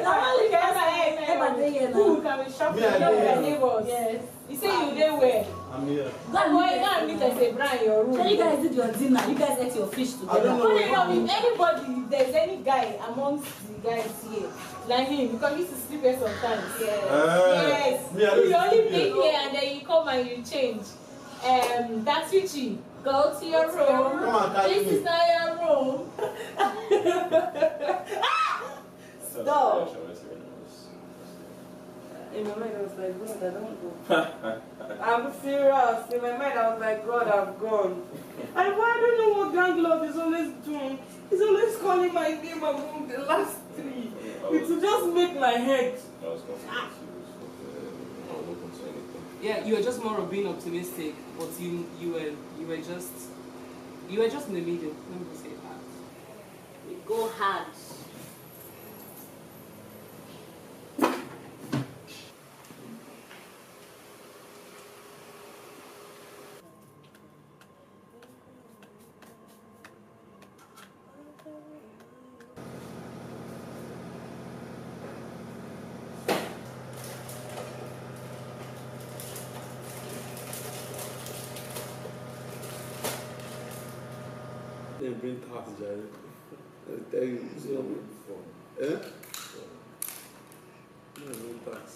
Who can we shop with your neighbors? Yes. You say you there where? I'm here. That boy, now meet us a Brian in your room. So you guys did your dinner. You guys ate your fish together. I don't know. If anybody, if there's any guy amongst the guys here, like him, because he used to sleep here sometimes. Yes. Yes. You only pick here and then you come and you change. That's Richie. Go to your room. Come on, This is not your room. Stop. In my mind, I was like, God, I don't go. I'm serious. In my mind, I was like, God, I've gone. And I don't know what gang love is always doing. He's always calling my name among the last three. It will just make my head. Yeah, you were just more of being optimistic, but you were just in the middle. Let me say that. We go hard. They bring tax, Jerry. I tell you, so eh? They bring tax.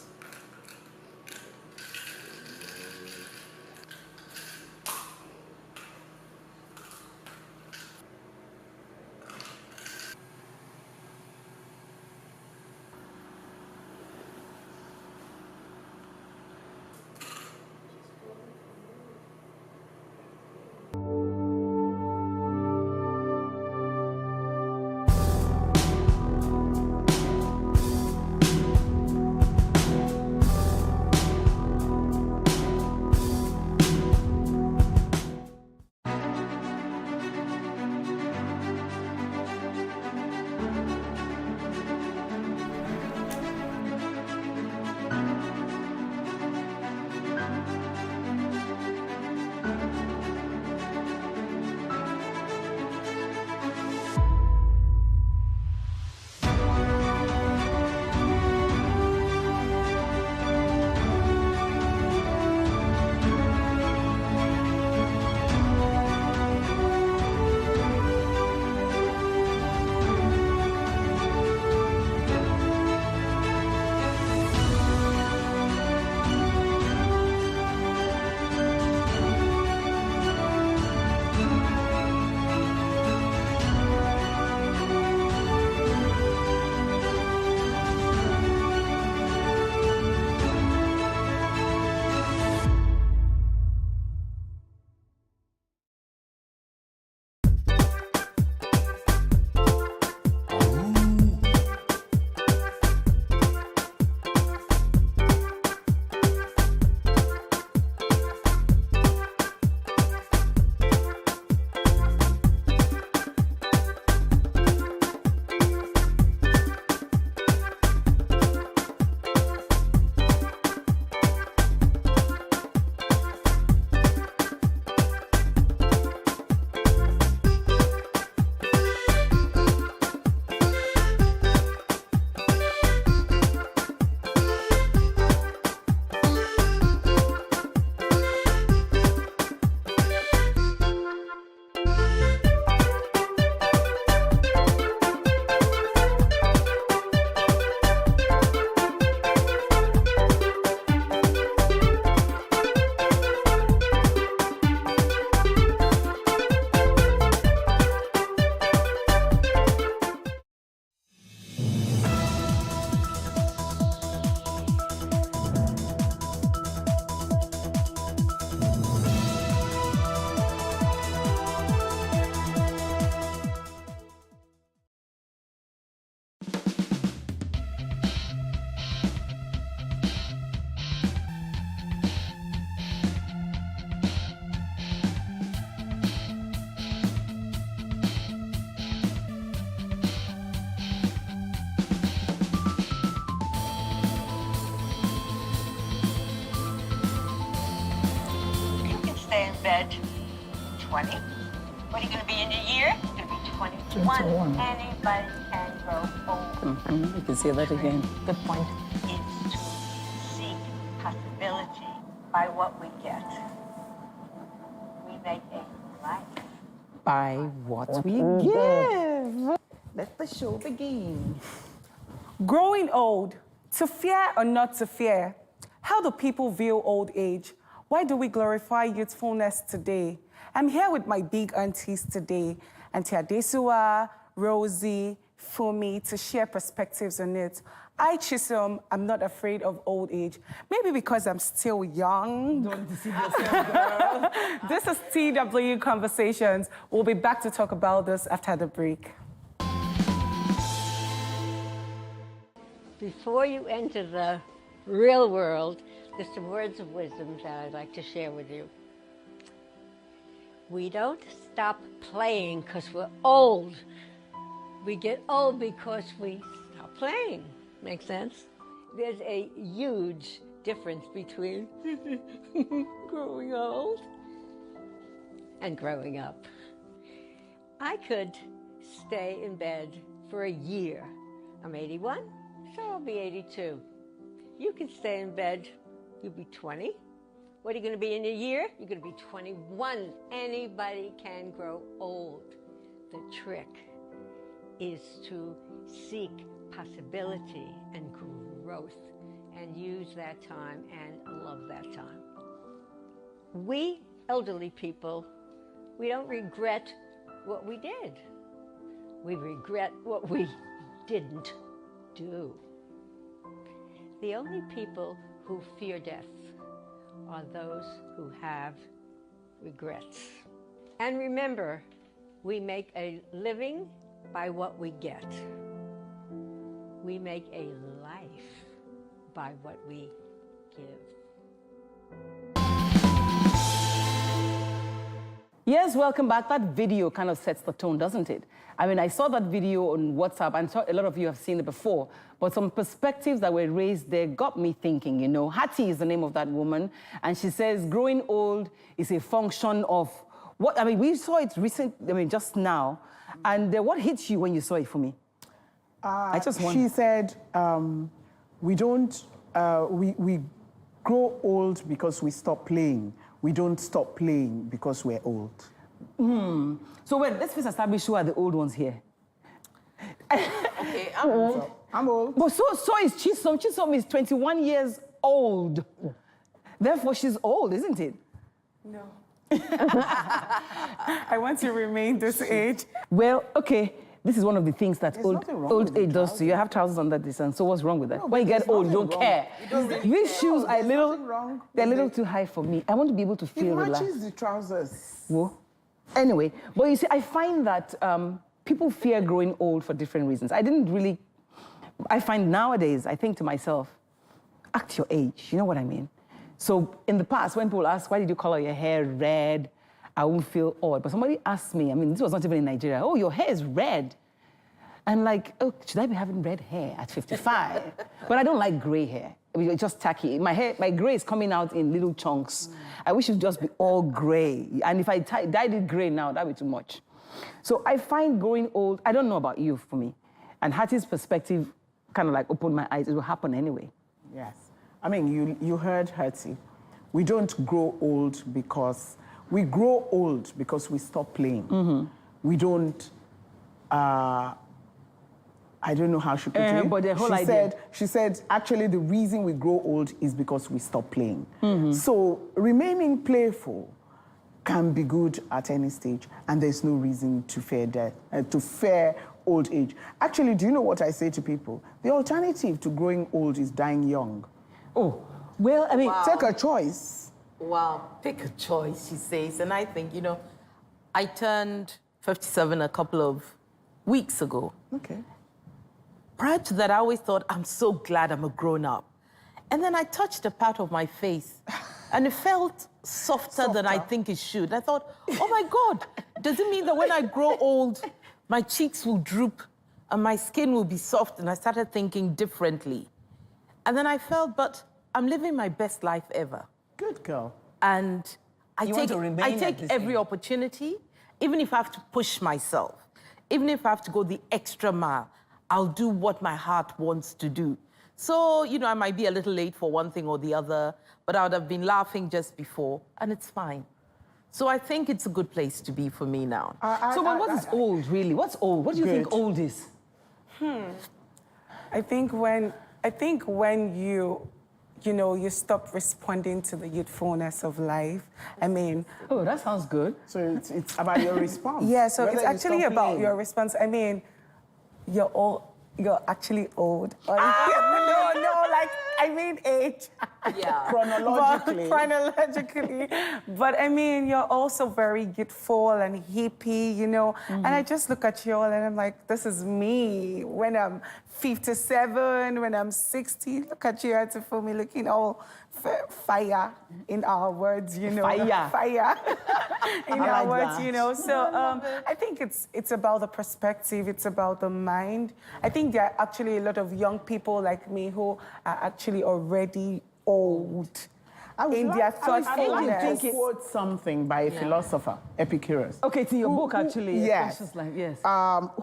stay in bed 20. What are you going to be in a year? You're going to be 21. Anybody can grow old. You can say that again. Good point. Is to seek possibility by what we get. We make a life. By what we give. Let the show begin. Growing old, to fear or not to fear? How do people view old age? Why do we glorify youthfulness today? I'm here with my big aunties today, Auntie Adesua, Rosie, Fumi, to share perspectives on it. I, Chisom, I'm not afraid of old age. Maybe because I'm still young. Don't deceive yourself, girl. This is TW Conversations. We'll be back to talk about this after the break. Before you enter the real world, there's some words of wisdom that I'd like to share with you. We don't stop playing because we're old. We get old because we stop playing. Make sense? There's a huge difference between growing old and growing up. I could stay in bed for a year. I'm 81, so I'll be 82. You can stay in bed, you'll be 20. What are you going to be in a year? You're going to be 21. Anybody can grow old. The trick is to seek possibility and growth and use that time and love that time. We elderly people, we don't regret what we did. We regret what we didn't do. The only people who fear death are those who have regrets. And remember, we make a living by what we get. We make a life by what we give. Yes, welcome back. That video kind of sets the tone, doesn't it? I mean, I saw that video on WhatsApp, and a lot of you have seen it before, but some perspectives that were raised there got me thinking, you know. Hattie is the name of that woman, and she says growing old is a function of what, I mean, we saw it just now, and what hit you when you saw it for me? I just wonder. She said, we don't, we grow old because we stop playing. We don't stop playing because we're old. So wait, let's first establish who are the old ones here. Okay, I'm old. I'm old. But so is Chisom. Chisom is 21 years old. Therefore, she's old, isn't it? No. I want to remain this age. Well, okay. This is one of the things that old age does to you. I have trousers under this, and so what's wrong with that? No, when you get old, you don't care. You don't really These shoes are wrong. They're a little too high for me. I want to be able to feel relaxed. It matches the trousers. Well, anyway, but you see, I find that people fear growing old for different reasons. I find nowadays, I think to myself, act your age, you know what I mean? So in the past, when people ask, why did you color your hair red? I won't feel odd. But somebody asked me, I mean, this was not even in Nigeria, oh, your hair is red. I'm like, oh, should I be having red hair at 55? But I don't like gray hair. I mean, it's just tacky. My gray is coming out in little chunks. I wish it would just be all gray. And if I dyed it gray now, that would be too much. So I find growing old, I don't know about you, for me. And Hattie's perspective kind of like opened my eyes. It will happen anyway. Yes. I mean, you heard Hattie. We don't grow old because... We grow old because we stop playing. We don't... I don't know how she put it. But the whole idea. She said, actually, the reason we grow old is because we stop playing. So remaining playful can be good at any stage, and there's no reason to fear death, to fear old age. Actually, do you know what I say to people? The alternative to growing old is dying young. Oh, well, I mean, take a choice. Wow, pick a choice, she says. And I think, you know, I turned 57 a couple of weeks ago. Okay. Prior to that, I always thought, I'm so glad I'm a grown-up. And then I touched a part of my face, and it felt softer than I think it should. I thought, oh my God, does it mean that when I grow old, my cheeks will droop and my skin will be soft? And I started thinking differently. And then I felt, but I'm living my best life ever. Good girl. And I You want to remain at take this every opportunity, even if I have to push myself, even if I have to go the extra mile, I'll do what my heart wants to do. So, you know, I might be a little late for one thing or the other, but I would have been laughing just before, and it's fine. So I think it's a good place to be for me now. What is old, really? What's old? What do you think old is? I think when you stop responding to the youthfulness of life. I mean... Oh, that sounds good. So it's about your response. Yeah, so Whether it's you actually stop about playing. your response. I mean, you're actually old. No, like, I mean age. Yeah. Chronologically. Chronologically. But I mean, you're also very youthful and hippie, you know. And I just look at you all and I'm like, this is me when I'm 57, when I'm 60. Look at you, Auntie, looking all fire in our words, you know. Fire. In I our like words, that. you know. So I think it's about the perspective, it's about the mind. I think there are actually a lot of young people like me who are actually already old in their thoughtfulness. to quote something by a philosopher, Epicurus. Okay, it's in your book, actually. Yes. Yes.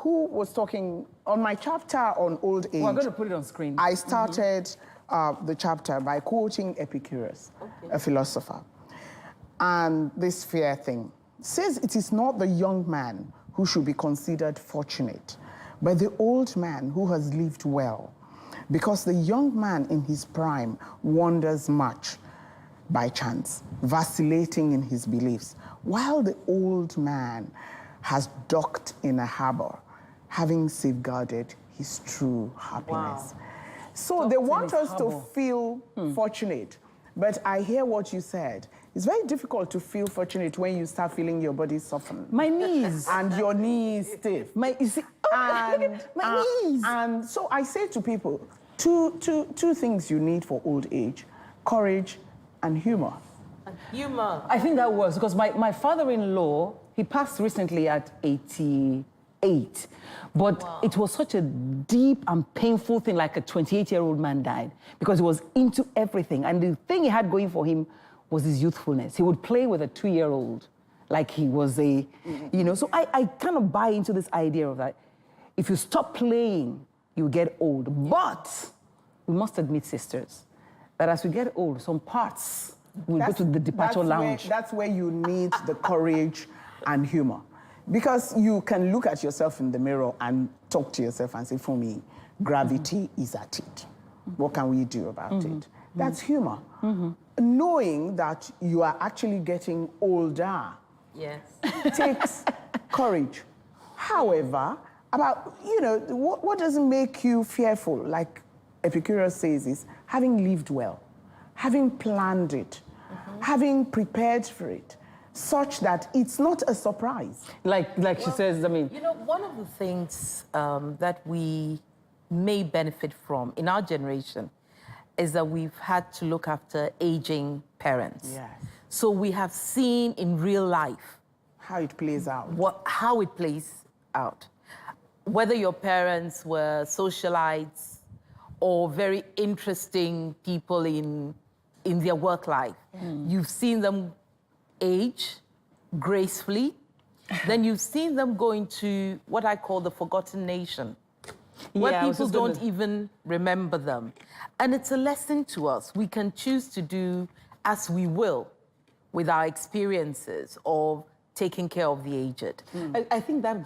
Who was talking on my chapter on old age. We're going to put it on screen. I started the chapter by quoting Epicurus, a philosopher. And this fear thing says it is not the young man who should be considered fortunate, but the old man who has lived well. Because the young man in his prime wanders much by chance, vacillating in his beliefs, while the old man has docked in a harbor, having safeguarded his true happiness. So they want us to feel fortunate, but I hear what you said. It's very difficult to feel fortunate when you start feeling your body soften. My knees. And your knees stiff. You see, my knees. And so I say to people, two things you need for old age: courage and humor. Humor. I think that was because my father-in-law, he passed recently at 88. But it was such a deep and painful thing, like a 28-year-old man died, because he was into everything. And the thing he had going for him was his youthfulness. He would play with a 2-year-old like he was a, you know. So I kind of buy into this idea of that. If you stop playing, you get old. But we must admit, sisters, that as we get old, some parts will go to the departure lounge. That's where you need the courage and humor. Because you can look at yourself in the mirror and talk to yourself and say, for me, gravity is at it. What can we do about it? That's humor. Knowing that you are actually getting older takes courage. However, what doesn't make you fearful, like Epicurus says, is having lived well, having planned it, having prepared for it, such that it's not a surprise. Like she says, I mean... You know, one of the things that we may benefit from in our generation is that we've had to look after aging parents. Yes. So we have seen in real life how it plays out. How it plays out. Whether your parents were socialites or very interesting people in their work life, you've seen them age gracefully, then you've seen them go into what I call the forgotten nation, where people don't even remember them. And it's a lesson to us. We can choose to do as we will with our experiences of taking care of the aged. I think that,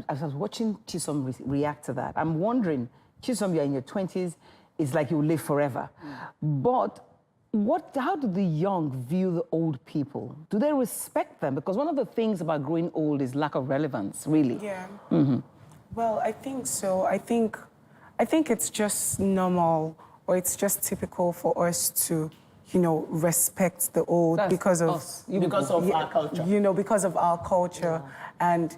as I was watching Chisom react to that, I'm wondering, Chisom, you're in your 20s, it's like you live forever. But how do the young view the old people? Do they respect them? Because one of the things about growing old is lack of relevance, really. Yeah. Well, I think so. I think it's just normal, or it's just typical for us to, respect the old because of our culture. Because of our culture. And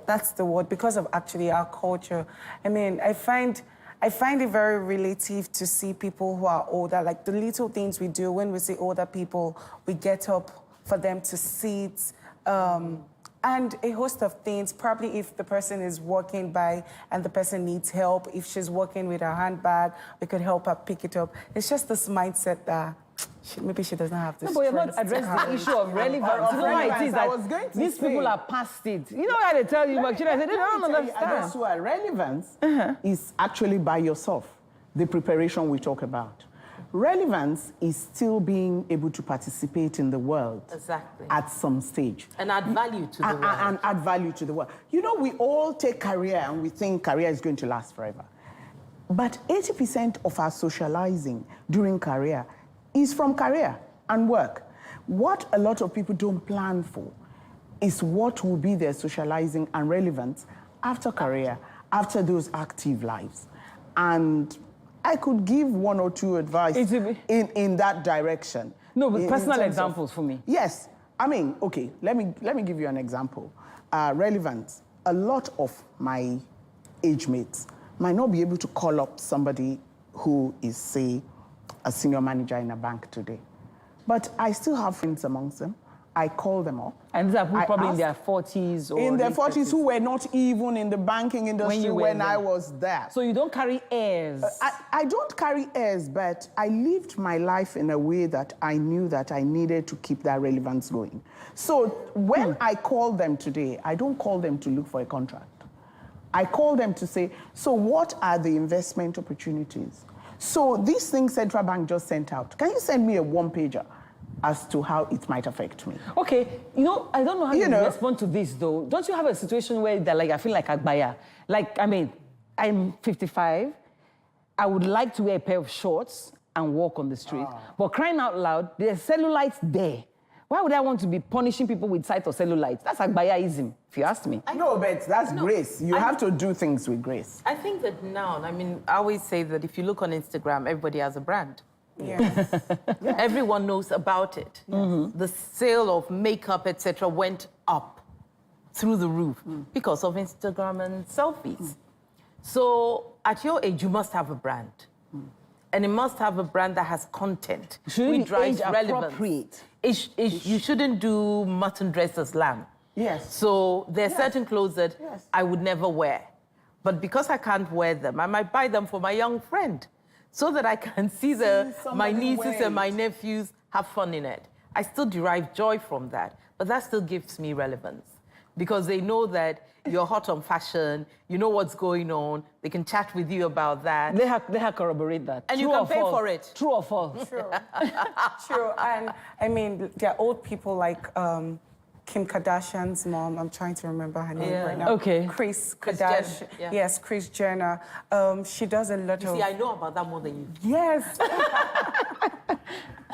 that's the word, because of actually our culture. I mean, I find it very relative to see people who are older, like the little things we do when we see older people, we get up for them to sit, and a host of things. Probably if the person is walking by and the person needs help, if she's walking with her handbag, we could help her pick it up. It's just this mindset that maybe she doesn't have this. No, but you're not addressing the issue of relevance. You know why it is I that was going to these say- people are past it. You know why they tell you, but they don't Let me tell you, and understand. that's why relevance is actually by yourself, the preparation we talk about. Relevance is still being able to participate in the world Exactly. at some stage. And add value to the world. And add value to the world. You know, we all take career and we think career is going to last forever. But 80% of our socializing during career is from career and work. What a lot of people don't plan for is what will be their socializing and relevance after career, after those active lives. And I could give one or two advice in that direction. No, but In personal terms of- examples for me. Yes. I mean, okay, let me give you an example. Relevance. A lot of my age mates might not be able to call up somebody who is, say, a senior manager in a bank today. But I still have friends amongst them. I call them up. And these are people I probably in ask- their 40s or in their late 40s 30s. who were not even in the banking industry when I was there. So you don't carry airs? I don't carry airs, but I lived my life in a way that I knew that I needed to keep that relevance going. So when I call them today, I don't call them to look for a contract. I call them to say, so what are the investment opportunities? So these things Central Bank just sent out, can you send me a one-pager as to how it might affect me? Okay, you know, I don't know how You you know- respond to this though. Don't you have a situation where that, like, I feel like Agbaya? Like, I mean, I'm 55. I would like to wear a pair of shorts and walk on the street. But crying out loud, there's cellulites there. Why would I want to be punishing people with sight or cellulites? That's Agbayaism, if you ask me. No, but that's grace. You have to do things with grace. I think that now, I mean, I always say that if you look on Instagram, everybody has a brand. Yes. Everyone knows about it. The sale of makeup, etc., went up through the roof because of Instagram and selfies. So at your age, you must have a brand. And it must have a brand that has content. Should it which be drives age relevance. appropriate? You shouldn't do mutton dress as lamb. Yes. So there are certain clothes that I would never wear. But because I can't wear them, I might buy them for my young friend so that I can see my somebody nieces wear and my it. nephews have fun in it. I still derive joy from that, but that still gives me relevance because they know that you're hot on fashion, you know what's going on, they can chat with you about that. They have corroborate that. And True you can or pay false? for it. True or false? True. And I mean, there are old people like Kim Kardashian's mom. I'm trying to remember her name Yeah. right now. Okay. Kris Kris Kardashian. Jenner, yeah. Yes, Kris Jenner. She does a lot You of. see, I know about that more than you. Yes.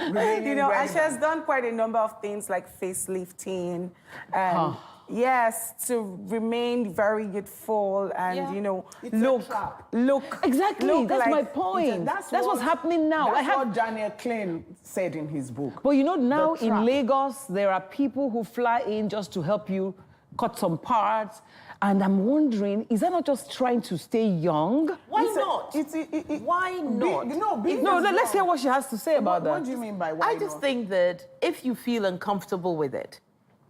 Remaining You know, and she relevant. has done quite a number of things like facelifting and yes, to remain very youthful and you know, It's a look. Exactly, look that's like- my point. That's what's what- happening now. That's I have what Daniel Klein said in his book. But you know, now The in trap. Lagos, there are people who fly in just to help you cut some parts. And I'm wondering, is that not just trying to stay young? Why It's a- not? it's- Why not? No, let's hear what she has to say about that. What do you mean by why I just not? think that if you feel uncomfortable with it,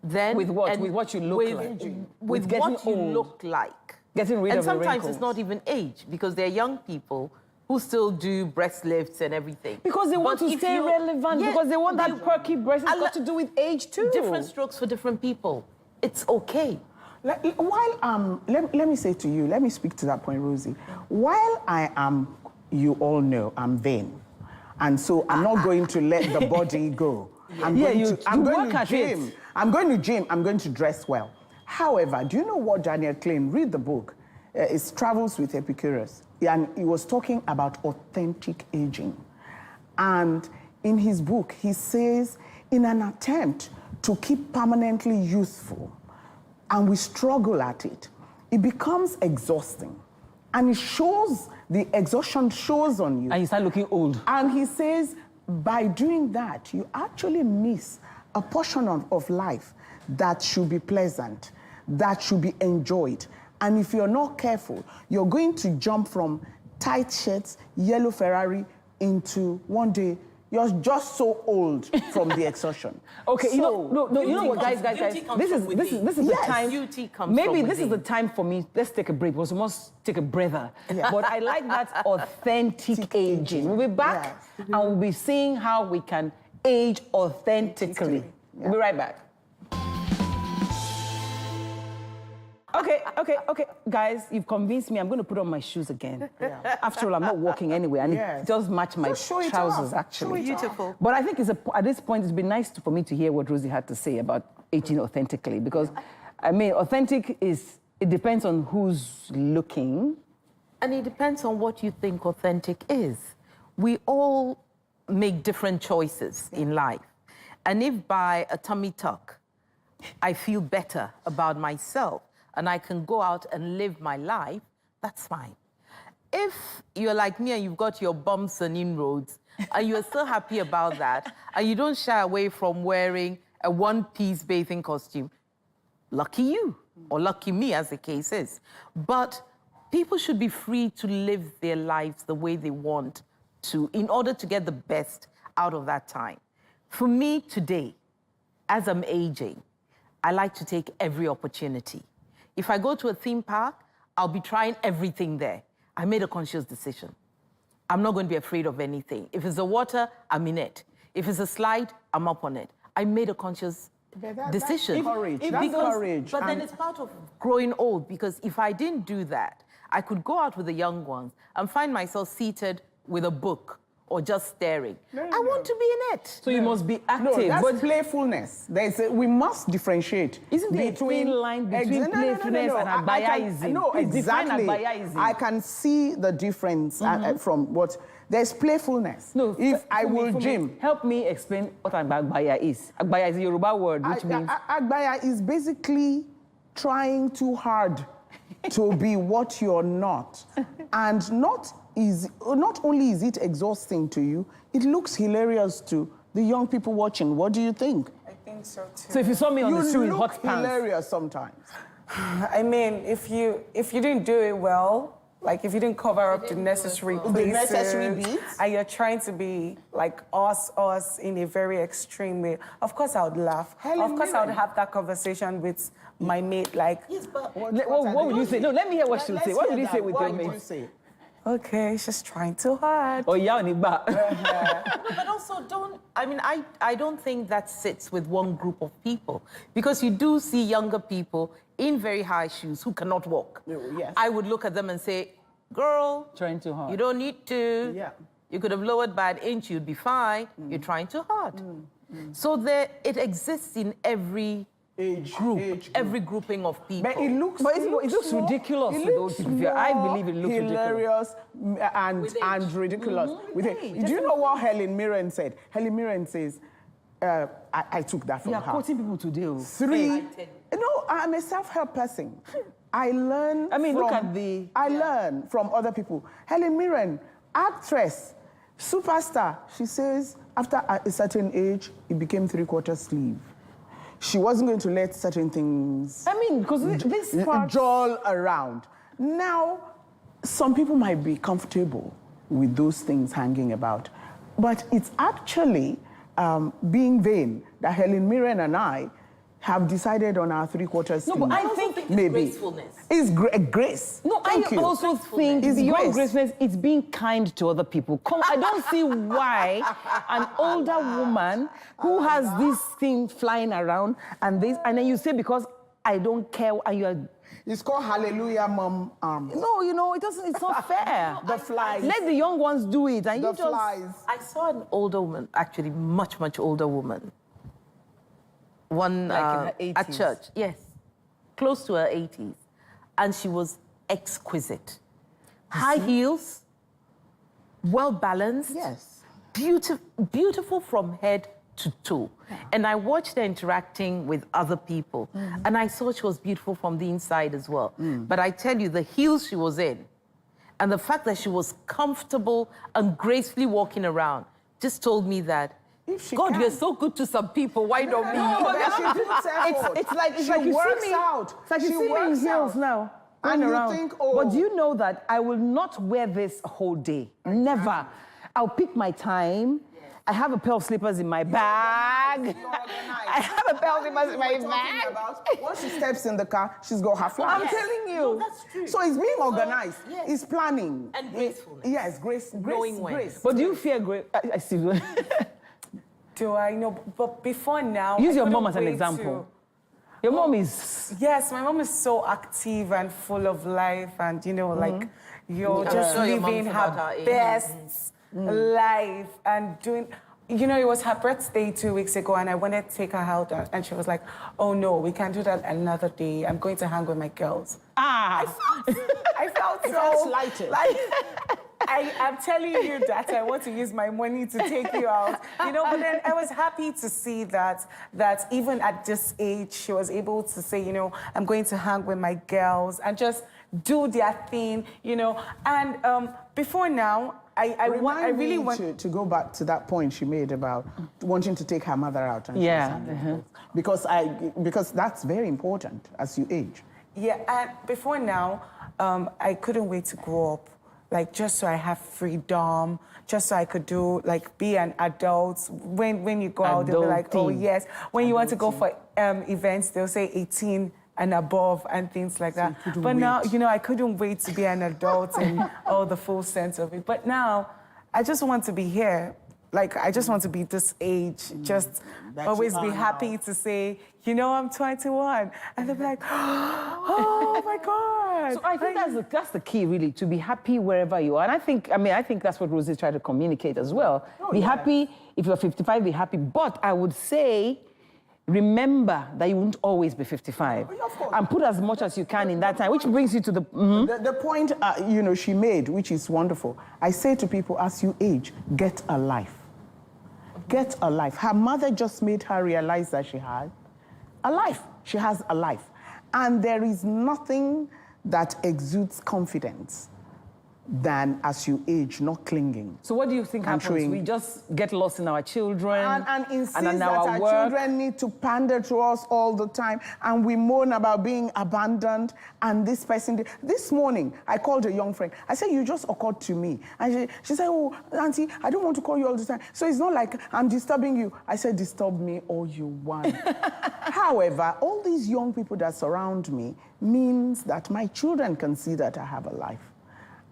then With what? and With what you look with, like? with With getting what you old? look like. Getting rid and of the sometimes it's wrinkles. not even age because there are young people who still do breast lifts and everything. Because they want But to if stay you- relevant, Yeah, because they want that they- perky breast. It's got to do with age too. Different strokes for different people. It's okay. While let me say to you, let me speak to that point, Rosie. While I am, you all know, I'm vain, and so I'm not going to let the body go. I'm Yeah, going you to, I'm going work to at gym. it. I'm going to gym. I'm going to dress well. However, do you know what Daniel Klein? Read the book. It's Travels with Epicurus, and he was talking about authentic aging. And in his book, he says, in an attempt to keep permanently youthful, and we struggle at it, it becomes exhausting. And it shows, the exhaustion shows on you. And you start looking old. And he says, by doing that, you actually miss a portion of life that should be pleasant, that should be enjoyed. And if you're not careful, you're going to jump from tight shirts, yellow Ferrari, into one day, you're just so old from the exhaustion. Okay, you know, So- you know what, guys, beauty comes this is from this is within. this is Yes. the time. Beauty comes Maybe from this is the within. time for me. Let's take a break because we must take a breather. But I like that authentic aging. We'll be back and we'll be seeing how we can age authentically. We'll be right back. Okay, guys, you've convinced me. I'm going to put on my shoes again. After all, I'm not walking anywhere, and it does match my trousers, actually. Beautiful. But I think at this point, it's been nice for me to hear what Rosie had to say about aging authentically, because, I mean, authentic it depends on who's looking. And it depends on what you think authentic is. We all make different choices in life. And if by a tummy tuck, I feel better about myself and I can go out and live my life, that's fine. If you're like me and you've got your bumps and inroads and you're so happy about that and you don't shy away from wearing a one-piece bathing costume, lucky you, or lucky me, as the case is. But people should be free to live their lives the way they want to in order to get the best out of that time. For me today, as I'm aging, I like to take every opportunity. If I go to a theme park, I'll be trying everything there. I made a conscious decision. I'm not going to be afraid of anything. If it's the water, I'm in it. If it's a slide, I'm up on it. I made a conscious decision. That's courage. But then it's part of growing old, because if I didn't do that, I could go out with the young ones and find myself seated with a book or just staring. I want to be in it. So you must be active. No, that's playfulness. We must differentiate. Isn't there a thin line between playfulness and agbayaism? No, exactly. I can see the difference from what... There's playfulness. No, if I will gym... Help me explain what agbaya is. Agbaya is a Yoruba word, which means... Agbaya is basically trying too hard to be what you're not. And not only is it exhausting to you, it looks hilarious to the young people watching. What do you think? I think so too. So if you saw me on the street with hot pants... hilarious sometimes. I mean, if you didn't do it well, like if you didn't cover up the necessary places, and you're trying to be like us in a very extreme way, of course I would laugh. Of course I would have that conversation with my mate, like... Yes, but what would you say? No, let me hear what she'll say. What would you say with your mate? Okay, she's trying too hard. Oh, yeah, but also I don't think that sits with one group of people, because you do see younger people in very high shoes who cannot walk. Yes. I would look at them and say, girl, trying too hard. You don't need to. Yeah. You could have lowered by an inch, you'd be fine. You're trying too hard. So it exists in every group, every grouping of people. But it looks ridiculous with old people. I believe it looks hilarious and ridiculous. Do you know what Helen Mirren said? Helen Mirren says, I took that from her. Quoting people today. No, I'm a self-help person. I learn. I learn from other people. Helen Mirren, actress, superstar. She says after a certain age, it became three-quarter sleeve. She wasn't going to let certain things... because this part... Joll around. Now, some people might be comfortable with those things hanging about, but it's actually being vain that Helen Mirren and I have decided on our three-quarter sleeve. No, but I think maybe. It's gracefulness. It's grace. No, I also think beyond gracefulness, it's being kind to other people. I don't see why an older woman who has this thing flying around and then you say, because I don't care, and you are... It's called Hallelujah Mom Arm. No, it's not fair. The flies. Let the young ones do it. And the flies. I saw an older woman, actually much, much older woman. One like in her 80s. At church, yes, close to her 80s, and she was exquisite. High heels, well balanced, yes, beautiful from head to toe. Yeah. And I watched her interacting with other people, and I saw she was beautiful from the inside as well. But I tell you, the heels she was in, and the fact that she was comfortable and gracefully walking around, just told me that. God, you're so good to some people. Why don't we? It's like you works see me out. It's like you see me in heels now. And you think, oh. But do you know that I will not wear this a whole day? Never. I'll pick my time. I have a pair of slippers in my bag. I have a pair of slippers in my bag. Once she steps in the car, she's got her flag. I'm telling you. No, that's true. So it's being organized. Yes. It's planning. And gracefulness. Yes, grace. Knowing when. Grace. But do you fear grace? I see. Do I know? But before now, Use I your mom couldn't as an wait example. Your mom is... Yes, my mom is so active and full of life, and like you're I'm just sure your living mom's about her our age. best life and doing. It was her birthday 2 weeks ago, and I wanted to take her out, and she was like, "Oh no, we can't do that another day. I'm going to hang with my girls." I felt so slighted. like. I'm telling you that I want to use my money to take you out, but then I was happy to see that even at this age, she was able to say, I'm going to hang with my girls and just do their thing, and before now, I really want to go back to that point she made about wanting to take her mother out. And Yeah. Because that's very important as you age. Yeah, and before now, I couldn't wait to grow up. Just so I have freedom, just so I could be an adult. When you go out, they'll be like, oh, yes. When you want to go for events, they'll say 18 and above and things like that. But now, I couldn't wait to be an adult in all the full sense of it. But now, I just want to be here. I just want to be this age, just always be happy to say, I'm 21. And they'll be like, oh my God. So I think that's the key, really, to be happy wherever you are. And I think that's what Rosie tried to communicate as well. Be happy. If you're 55, be happy. But I would say, remember that you won't always be 55. And put as much as you can in that time, which brings you to the... The point, she made, which is wonderful. I say to people, as you age, get a life. Get a life. Her mother just made her realize that she had a life. She has a life. And there is nothing that exudes confidence than as you age, not clinging. So what do you think happens? We just get lost in our children and insist in that our children need to pander to us all the time, and we moan about being abandoned, and this person did. This morning, I called a young friend. I said, you just occurred to me. And she said, oh, Auntie, I don't want to call you all the time. So it's not like I'm disturbing you. I said, disturb me all you want. However, all these young people that surround me means that my children can see that I have a life.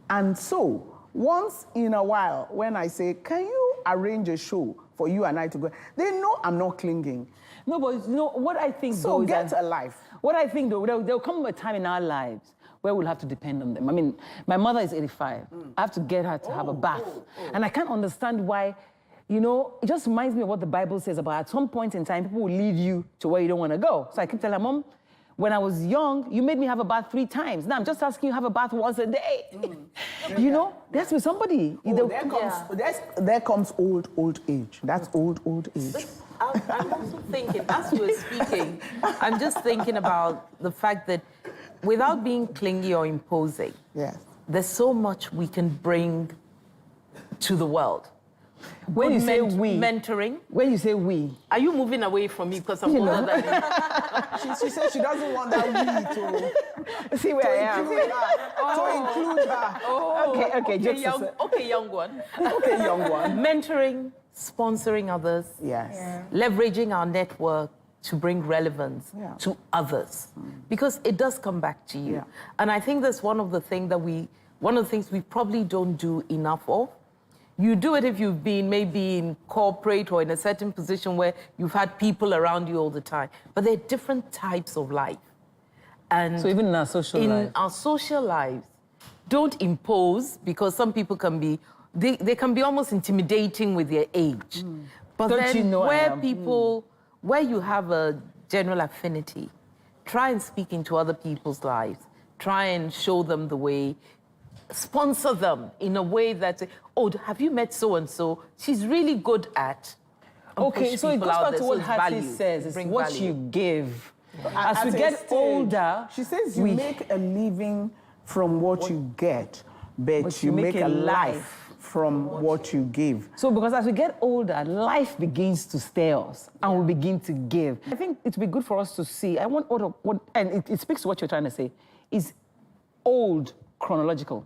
And so, once in a while, when I say, can you arrange a show for you and I to go, they know I'm not clinging. No, but what I think, so though, get a life. What I think, though, there'll come a time in our lives where we'll have to depend on them. I mean, my mother is 85. I have to get her to have a bath. And I can't understand why, it just reminds me of what the Bible says about at some point in time, people will lead you to where you don't want to go. So I keep telling her, Mom, when I was young, you made me have a bath 3 times. Now I'm just asking you to have a bath once a day. That's with somebody. There comes old age. That's old age. I'm also thinking, as you were speaking, I'm just thinking about the fact that without being clingy or imposing, there's so much we can bring to the world. When you say we. Mentoring. When you say we. Are you moving away from me because I'm older than you? She said she doesn't want that we to see where I am. To include her. Okay, young one. Okay, young one. Mentoring, sponsoring others. Yes. Yeah. Leveraging our network to bring relevance to others. Because it does come back to you. Yeah. And I think that's one of the things we probably don't do enough of. You do it if you've been maybe in corporate or in a certain position where you've had people around you all the time. But there are different types of life. And so even in our social lives, don't impose, because some people can be, they can be almost intimidating with their age. But don't then where you have a general affinity, try and speak into other people's lives. Try and show them the way. Sponsor them in a way that, oh, have you met so-and-so? She's really good at... Okay, so it goes back to what Hattie says, it's what you give. As we get older... She says you make a living from what you get, but you make a life from what you give. So because as we get older, life begins to stay us, and we begin to give. I think it would be good for us to see, and it speaks to what you're trying to say, is old chronological.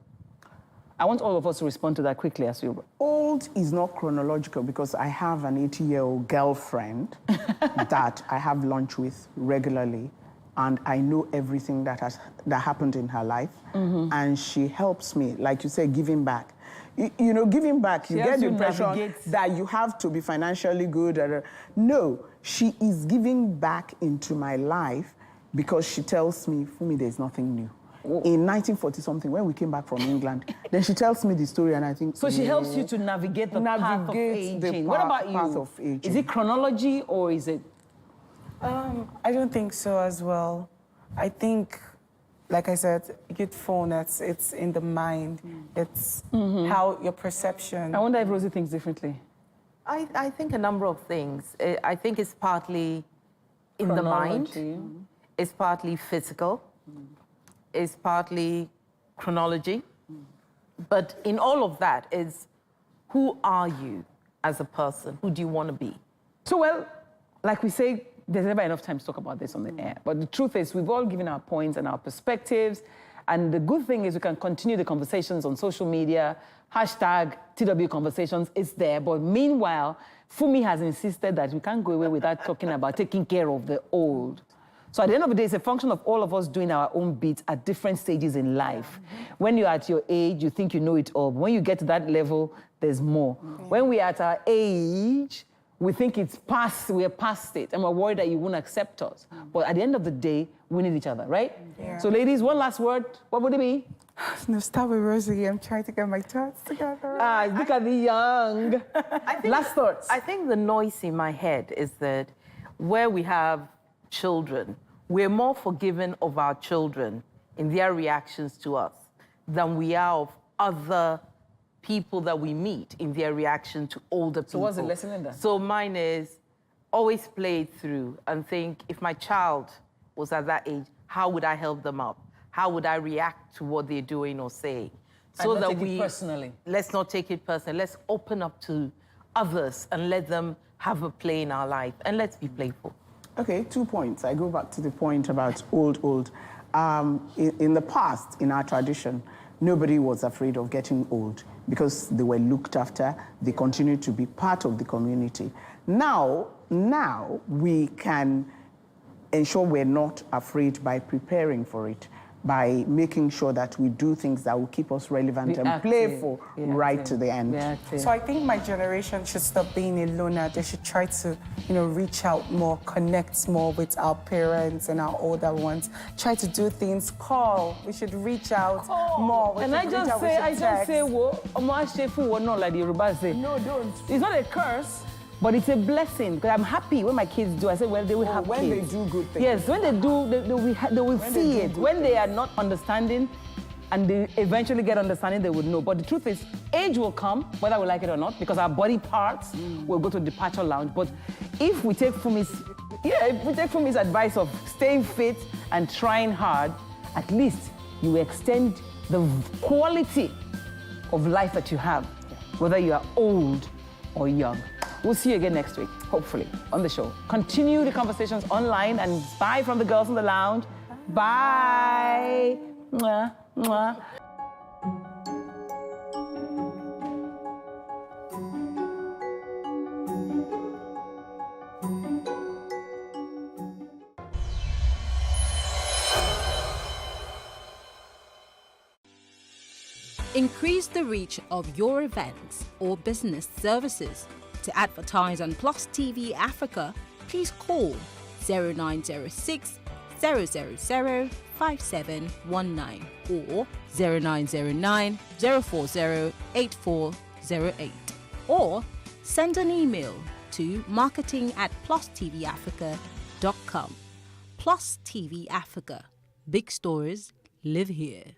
I want all of us to respond to that quickly as we... Old is not chronological because I have an 80-year-old girlfriend that I have lunch with regularly, and I know everything that happened in her life, and she helps me, like you say, giving back. you know, giving back, you She get helps the you impression navigate. that you have to be financially good. No, she is giving back into my life because she tells me, Fumi, there's nothing new. In 1940-something, when we came back from England, then she tells me the story, and I think... So she helps you to navigate the path of aging. What about path you? of aging. Is it chronology or is it... I don't think so as well. I think, like I said, youthfulness, it's in the mind. It's how your perception... I wonder if Rosie thinks differently. I think a number of things. I think it's partly in the mind. Chronology. It's partly physical. It's partly chronology. But in all of that is, who are you as a person? Who do you want to be? So, well, like we say, there's never enough time to talk about this on the air. But the truth is, we've all given our points and our perspectives. And the good thing is we can continue the conversations on social media. Hashtag TW Conversations is there. But meanwhile, Fumi has insisted that we can't go away without talking about taking care of the old. So at the end of the day, it's a function of all of us doing our own bits at different stages in life. When you're at your age, you think you know it all. But when you get to that level, there's more. When we're at our age, we think it's past, we're past it, and we're worried that you won't accept us. But at the end of the day, we need each other, right? Yeah. So ladies, one last word. What would it be? No, start with Rosie. I'm trying to get my thoughts together. Look at the young. Last thoughts. I think the noise in my head is that where we have children, we're more forgiving of our children in their reactions to us than we are of other people that we meet in their reaction to older people. So what's the lesson in that? So mine is always play it through and think, if my child was at that age, how would I help them up? How would I react to what they're doing or saying? And not take it personally. Let's not take it personally. Let's open up to others and let them have a play in our life. And let's be playful. Okay, 2 points. I go back to the point about old. In the past, in our tradition, nobody was afraid of getting old because they were looked after. They continued to be part of the community. Now we can ensure we're not afraid by preparing for it, by making sure that we do things that will keep us relevant and playful right to the end. So I think my generation should stop being a loner. They should try to, reach out more, connect more with our parents and our older ones. Try to do things. Call. We should reach out more. And I just say, wo, not like the Yoruba say. No, don't. It's not a curse, but it's a blessing. Because I'm happy when my kids do. I say, well, they will have when kids. they do good things. Yes, when they do, they will see it. When they are not understanding and they eventually get understanding, they would know. But the truth is, age will come, whether we like it or not, because our body parts will go to departure lounge. But if we take Fumi's advice of staying fit and trying hard, at least you extend the quality of life that you have, whether you are old or young. We'll see you again next week, hopefully, on the show. Continue the conversations online, and bye from the girls in the lounge. Bye. Mwah, mwah. Increase the reach of your events or business services. To advertise on Plus TV Africa, please call 0906 000 5719 or 0909 040 8408, or send an email to marketing@plustvafrica.com. Plus TV Africa. Big stories live here.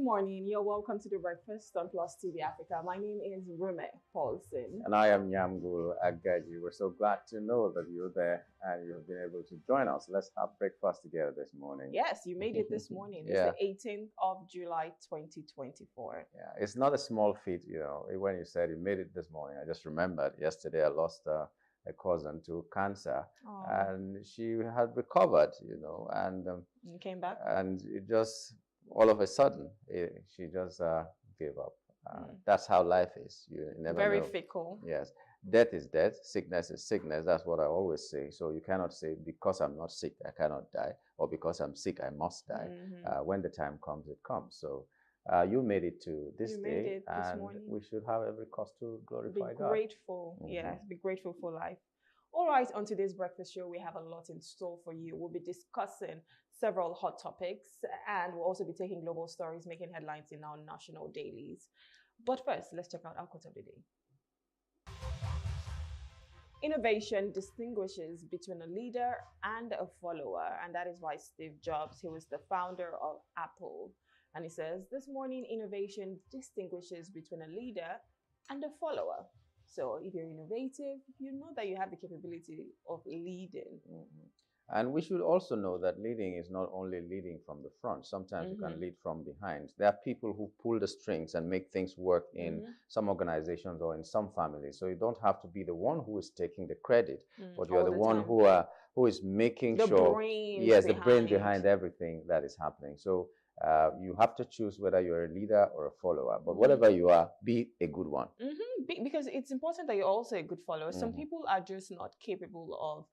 morning. You're welcome to the breakfast on Plus TV Africa. My name is Rume Paulson. And I am Nyamgul Agaji. We're so glad to know that you're there and you've been able to join us. Let's have breakfast together this morning. Yes, you made it this morning. Yeah. It's the 18th of July, 2024. Yeah, it's not a small feat, you know. When you said you made it this morning, I just remembered yesterday I lost a cousin to cancer, Oh. and she had recovered, you know, and You came back? and it just all of a sudden she just gave up. That's how life is. You never Very know. fickle. Yes, death is death, sickness is sickness. That's what I always say. So you cannot say because I'm not sick I cannot die, or because I'm sick I must die. Mhm. When the time comes, it comes. So you made it to this You day, made it this and morning. we should have every cause to Be glorify God. grateful. Mhm. Yes, be grateful for life. All right, on today's breakfast show, we have a lot in store for you. We'll be discussing several hot topics, and we'll also be taking global stories making headlines in our national dailies. But first, let's check out our quote of the day. Innovation distinguishes between a leader and a follower, and that is why Steve Jobs, he was the founder of Apple. And he says, this morning, innovation distinguishes between a leader and a follower. So if you're innovative, you know that you have the capability of leading. And we should also know that leading is not only leading from the front. Sometimes you can Mhm. lead from behind. There are people who pull the strings and make things work in Mhm. some organizations or in some families. So you don't have to be the one who is taking the credit, but you're all the the one time. who is making The sure, brains yes, the brain behind. behind everything that is happening. So you have to choose whether you're a leader or a follower. But whatever you are, be a good one. Because it's important that you're also a good follower. Some Mhm. people are just not capable of,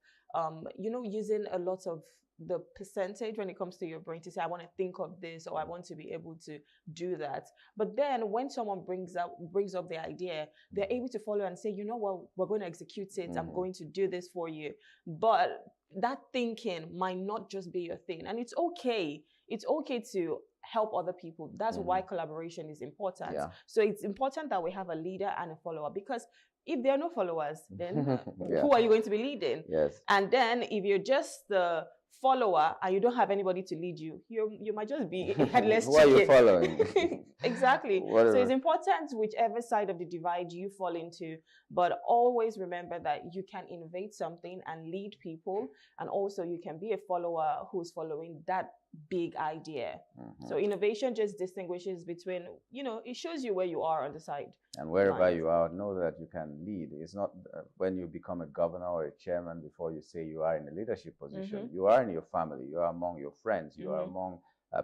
using a lot of the percentage when it comes to your brain to say, I want to think of this, or I want to be able to do that. But then when someone brings up the idea, they're able to follow and say, you know what, we're going to execute it. I'm Mhm. going to do this for you. But that thinking might not just be your thing. And it's okay. It's okay to help other people. That's why collaboration is important. Yeah. So it's important that we have a leader and a follower, because if there are no followers, then Yeah. who are you going to be leading? Yes. And then if you're just the follower and you don't have anybody to lead you, you might just be a headless Who are you chicken. following? Exactly. Whatever. So it's important whichever side of the divide you fall into, but always remember that you can innovate something and lead people, and also you can be a follower who's following that big idea. So innovation just distinguishes between, it shows you where you are on the side. And wherever lines. you are, know that you can lead. It's not when you become a governor or a chairman before you say you are in a leadership position. Mhm. You are in your family, you are among your friends, you are Mhm. among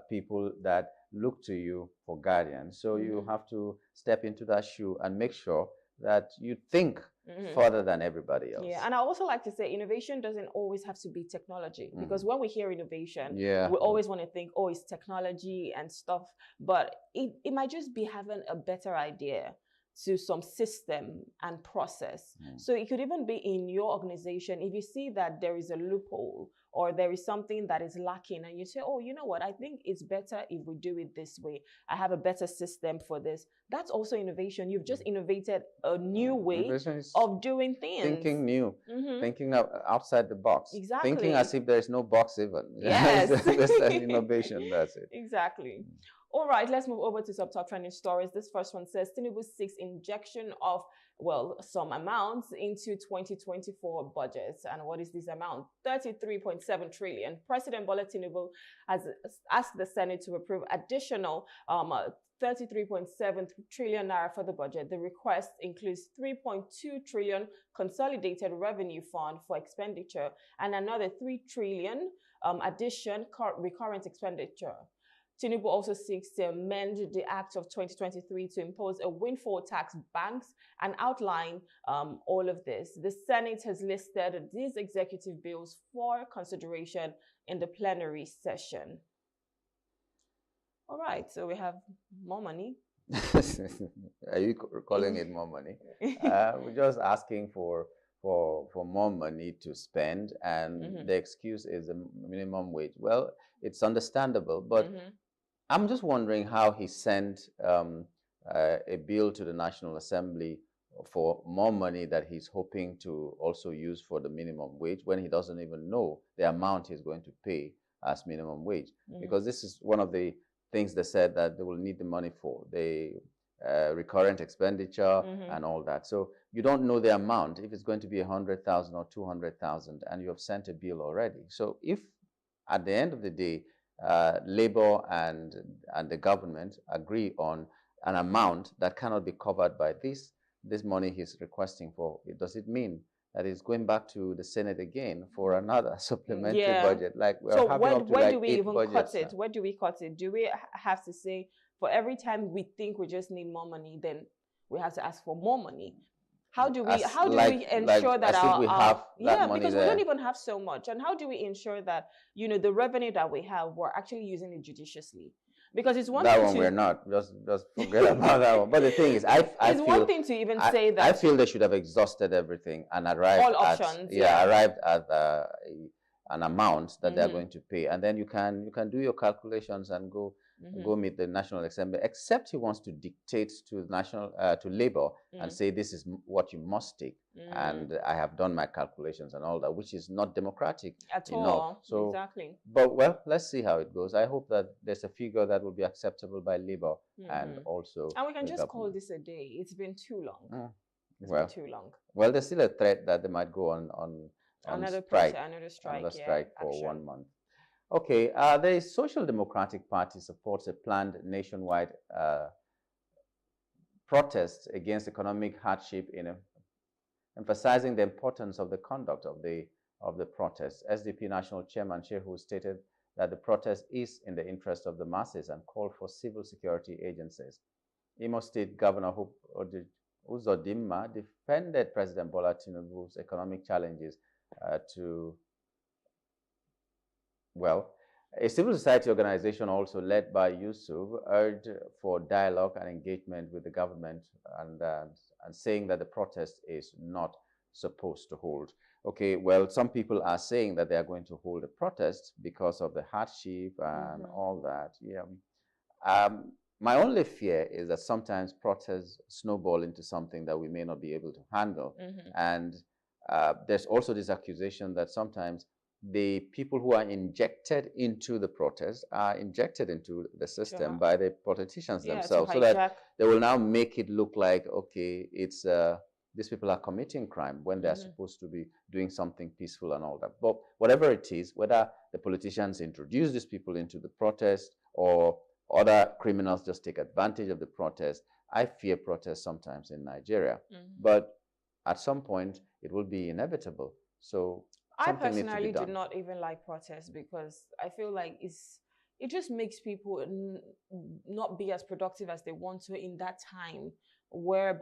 people that look to you for guidance. So you Mhm. have to step into that shoe and make sure that you think Mhm. further than everybody else. Yeah, and I also like to say innovation doesn't always have to be technology, because when we hear innovation, Yeah. we always want to think, oh, it's technology and stuff, but it might just be having a better idea to some system and process. So it could even be in your organization. If you see that there is a loophole or there is something that is lacking, and you say, oh, you know what, I think it's better if we do it this way. I have a better system for this. That's also innovation. You've just innovated a new way Innovation is of doing things. Thinking new, Mhm. thinking outside the box. Exactly. Thinking as if there is no box even. Yes. That's an innovation, that's it. Exactly. All right, let's move over to some top trending stories. This first one says Tinubu seeks injection of, some amounts into 2024 budget. And what is this amount? 33.7 trillion. President Bola Tinubu has asked the Senate to approve additional 33.7 trillion naira for the budget. The request includes 3.2 trillion consolidated revenue fund for expenditure and another 3 trillion addition recurrent expenditure. Tinubu also seeks to amend the Act of 2023 to impose a windfall tax banks and outline all of this. The Senate has listed these executive bills for consideration in the plenary session. All right, so we have more money. Are you calling it more money? We're just asking for more money to spend, and the excuse is the minimum wage. Well, it's understandable, but I'm just wondering how he sent a bill to the National Assembly for more money that he's hoping to also use for the minimum wage when he doesn't even know the amount he's going to pay as minimum wage. Because this is one of the things they said that they will need the money for, the recurrent expenditure and all that. So you don't know the amount, if it's going to be 100,000 or 200,000, and you have sent a bill already. So if at the end of the day, Labour and the government agree on an amount that cannot be covered by this money he's requesting for, does it mean that it's going back to the Senate again for another supplementary budget? Like we're so having up to where like do we 8 even budgets cut it? now. Where do we cut it? Do we have to say for every time we think we just need more money, then we have to ask for more money? How do we we ensure that we have that money because there. we don't even have so much, and how do we ensure that the revenue that we have, we're actually using it judiciously? Because it's one that thing one to, we're not. Just forget about that one. But the thing is, I it's feel, one thing to even say that I feel they should have exhausted everything and arrived all at options, arrived at an amount that they're going to pay, and then you can do your calculations and go meet the National Assembly. Except he wants to dictate to to Labour and say this is what you must take, and I have done my calculations and all that, which is not democratic at enough. all. So, Exactly. but well, let's see how it goes. I hope that there's a figure that will be acceptable by Labour and also. And we can the just call government. this a day. It's been too long. It's Well, been too long. Well, there's still a threat that they might go on Another strike, another strike, another yeah, strike for action. 1 month. Okay, the Social Democratic Party supports a planned nationwide protest against economic hardship, emphasizing the importance of the conduct of the protest. SDP National Chairman Shehu stated that the protest is in the interest of the masses and called for civil security agencies. Imo State Governor Hope Uzodimma defended President Bola Tinubu's economic challenges a civil society organization also led by Yusuf urged for dialogue and engagement with the government and saying that the protest is not supposed to hold. Okay, well, some people are saying that they are going to hold a protest because of the hardship and all that. Yeah. My only fear is that sometimes protests snowball into something that we may not be able to handle. And there's also this accusation that sometimes the people who are injected into the protest are injected into the system by the politicians themselves, so that they will now make it look like, okay, it's these people are committing crime when they're supposed to be doing something peaceful and all that. But whatever it is, whether the politicians introduce these people into the protest or other criminals just take advantage of the protest, I fear protest sometimes in Nigeria. But at some point, it will be inevitable. So I something needs to be personally do done. not even like protests because I feel like it just makes people not be as productive as they want to in that time where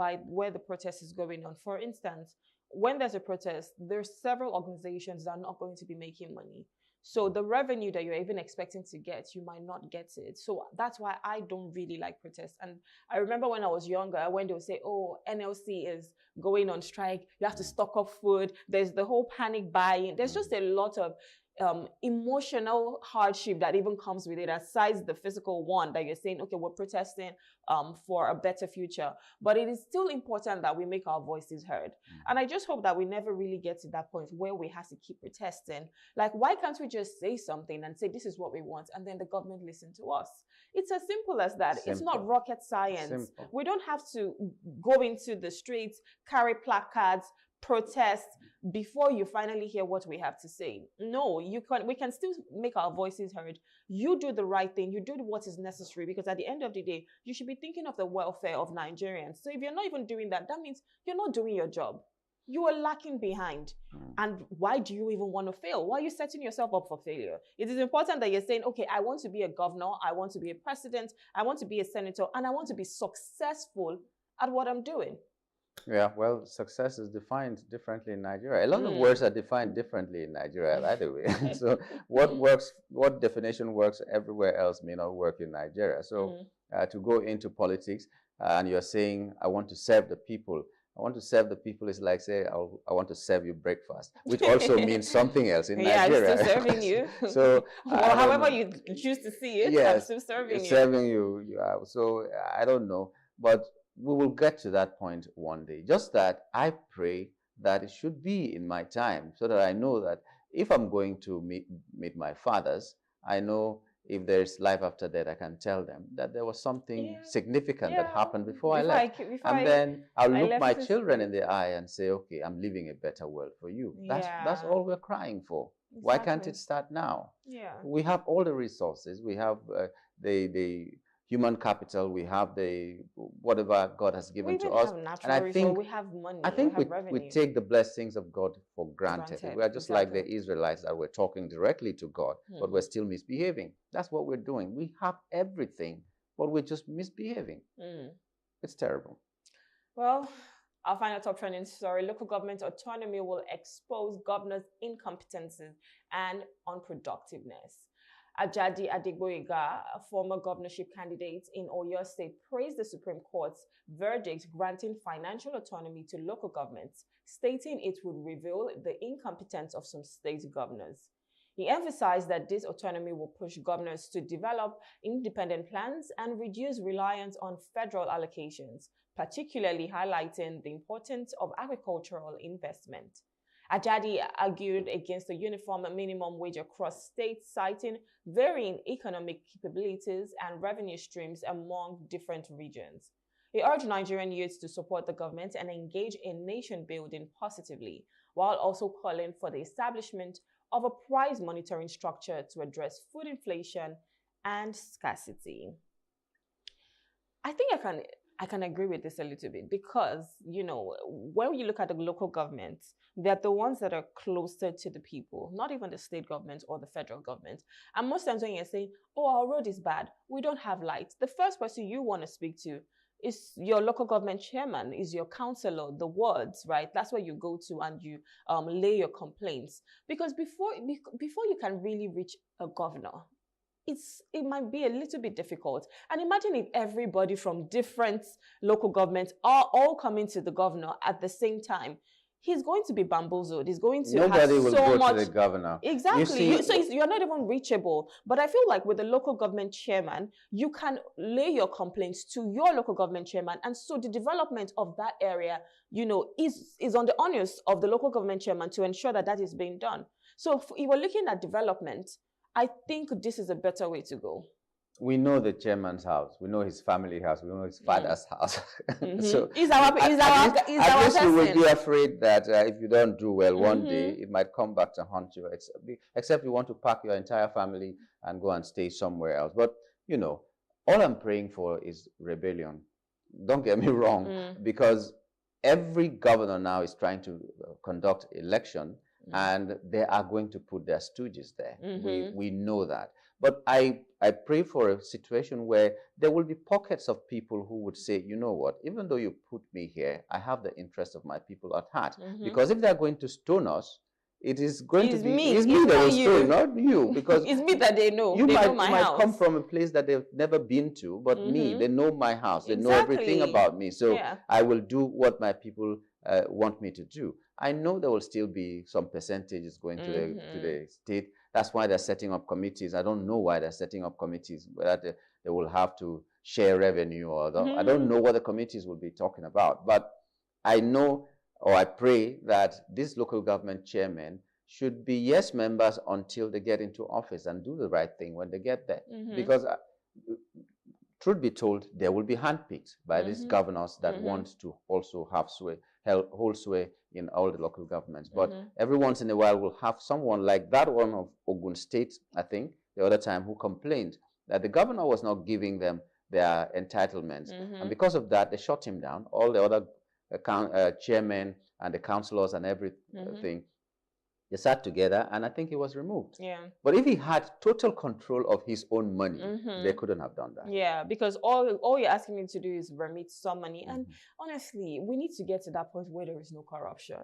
the protest is going on. For instance, when there's a protest, there's several organizations that are not going to be making money. So the revenue that you're even expecting to get, you might not get it. So that's why I don't really like protests. And I remember when I was younger, when they would say, oh, NLC is going on strike, you have to stock up food. There's the whole panic buying. There's just a lot of emotional hardship that even comes with it, aside the physical one that you're saying, okay, we're protesting for a better future. But it is still important that we make our voices heard. And I just hope that we never really get to that point where we have to keep protesting. Like, why can't we just say something and say, this is what we want, and then the government listen to us? It's as simple as that. It's not rocket science. We don't have to go into the streets, carry placards, protest before you finally hear what we have to say. No, we can still make our voices heard. You do the right thing. You do what is necessary, because at the end of the day, you should be thinking of the welfare of Nigerians. So if you're not even doing that, that means you're not doing your job. You are lacking behind. And why do you even want to fail? Why are you setting yourself up for failure? It is important that you're saying, okay, I want to be a governor, I want to be a president, I want to be a senator, and I want to be successful at what I'm doing. Yeah, well, success is defined differently in Nigeria. A lot of words are defined differently in Nigeria, by the way. So what definition works everywhere else may not work in Nigeria. So to go into politics and you're saying, I want to serve the people. I want to serve the people is like, say, I want to serve you breakfast, which also means something else in Nigeria. I'm still serving you. So, well, however you choose to see it, I'm still serving you. Serving you. So I don't know. But we will get to that point one day. Just that I pray that it should be in my time, so that I know that if I'm going to meet my fathers, I know if there's life after death, I can tell them that there was something significant that happened before I left. Then I'll look my children in the eye and say, okay, I'm leaving a better world for you. That's all we're crying for. Why can't it start now? Yeah. We have all the resources. We have the human capital. We have the whatever God has given to us. And I think we have money. I think we we take the blessings of God for granted. We are just like the Israelites that were talking directly to God, but we're still misbehaving. That's what we're doing. We have everything, but we're just misbehaving. It's terrible. Well, our final top trending story: local government autonomy will expose governors' incompetences and unproductiveness. Ajadi Adegboyega, a former governorship candidate in Oyo State, praised the Supreme Court's verdict granting financial autonomy to local governments, stating it would reveal the incompetence of some state governors. He emphasized that this autonomy will push governors to develop independent plans and reduce reliance on federal allocations, particularly highlighting the importance of agricultural investment. Ajadi argued against the uniform minimum wage across states, citing varying economic capabilities and revenue streams among different regions. He urged Nigerian youths to support the government and engage in nation building positively, while also calling for the establishment of a price monitoring structure to address food inflation and scarcity. I think I can agree with this a little bit because, you know, when you look at the local governments, they're the ones that are closer to the people, not even the state government or the federal government. And most times when you're saying, oh, our road is bad, we don't have lights, the first person you want to speak to is your local government chairman, is your councillor, the wards, right? That's where you go to and you lay your complaints. Because before you can really reach a governor, it might be a little bit difficult. And imagine if everybody from different local governments are all coming to the governor at the same time. He's going to be bamboozled. He's going to Nobody have will so go much to the governor. Exactly. So you're not even reachable. But I feel like with the local government chairman, you can lay your complaints to your local government chairman, and so the development of that area, you know, is on the onus of the local government chairman to ensure that that is being done. So if we're looking at development, I think this is a better way to go. We know the chairman's house. We know his family house. We know his father's house. So He's our at least you will person. be afraid that if you don't do well one day, it might come back to haunt you. Except you want to pack your entire family and go and stay somewhere else. But, you know, all I'm praying for is rebellion. Don't get me wrong, because every governor now is trying to conduct election, and they are going to put their stooges there. We know that. But I pray for a situation where there will be pockets of people who would say, you know what, even though you put me here, I have the interest of my people at heart. Because if they're going to stone us, it is going to be me that will stone, not you. Because it's me that they know. You they might, know my might house. come from a place that they've never been to, but me, they know my house. They know everything about me. So I will do what my people want me to do. I know there will still be some percentages going to the state. That's why they're setting up committees. I don't know why they're setting up committees, whether they will have to share revenue or I don't know what the committees will be talking about. But I know, or I pray, that these local government chairmen should be yes members until they get into office and do the right thing when they get there. Because truth be told, they will be handpicked by these governors that want to also have hold sway in all the local governments. But every once in a while, we'll have someone like that one of Ogun State, I think, the other time, who complained that the governor was not giving them their entitlements. And because of that, they shut him down. All the other chairmen and the councillors and everything, they sat together, and I think he was removed. But if he had total control of his own money, they couldn't have done that. Yeah, because all you're asking me to do is remit some money. And honestly, we need to get to that point where there is no corruption.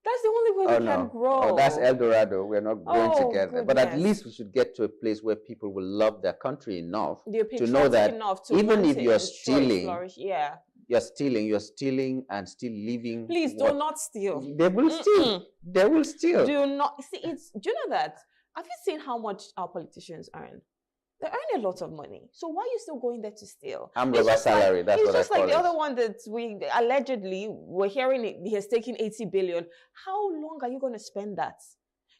That's the only way we can grow. Oh, that's El Dorado. We're not going together. Goodness. But at least we should get to a place where people will love their country enough to know that even if you're stealing, you're stealing and still living. Please do not steal. They will steal. They will steal. Do not see. Do you know that? Have you seen how much our politicians earn? They earn a lot of money. So why are you still going there to steal? Rubber salary. That's what I call it. It's just like the other one that we allegedly were hearing he has taken 80 billion. How long are you going to spend that?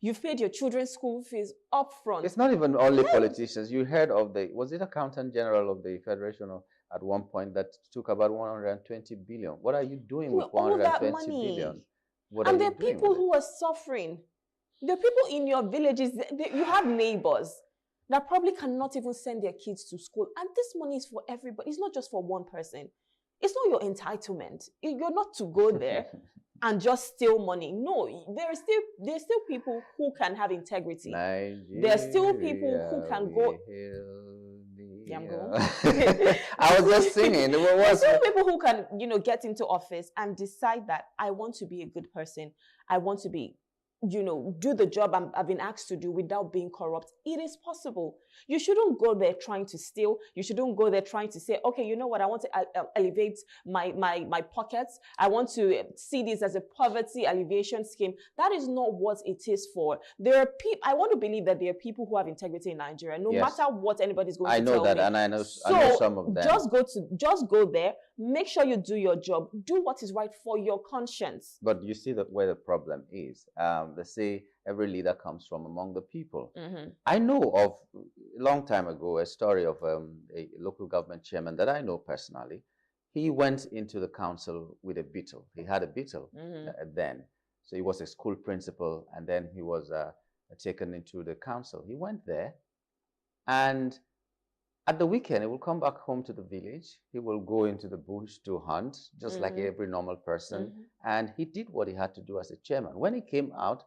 You've paid your children's school fees up front. It's not even only politicians. You heard of was it Accountant General of the Federation at one point that took about 120 billion. What are you doing with all that 120 money. billion? What And are there you are doing people with it? who are suffering. There are people in your villages, you have neighbors that probably cannot even send their kids to school. And this money is for everybody. It's not just for one person. It's not your entitlement. You're not to go there and just steal money. No, there's still people who can have integrity. There are still people who can go. Yeah, I'm going. I was just singing. There are still people who can, get into office and decide that I want to be a good person. I want to be, do the job I've been asked to do without being corrupt. It is possible. You shouldn't go there trying to steal. You shouldn't go there trying to say, okay, you know what? I want to elevate my pockets. I want to see this as a poverty alleviation scheme. That is not what it is for. There are people. I want to believe that there are people who have integrity in Nigeria, no matter what anybody's going to tell me. I know that, and I know some of them. Just go there. Make sure you do your job. Do what is right for your conscience. But you see where the problem is. They say every leader comes from among the people. I know of a long time ago a story of a local government chairman that I know personally. He went into the council with a beetle. He had a beetle then. So he was a school principal, and then he was taken into the council. He went there, and at the weekend, he will come back home to the village. He will go into the bush to hunt, just like every normal person. And he did what he had to do as a chairman. When he came out,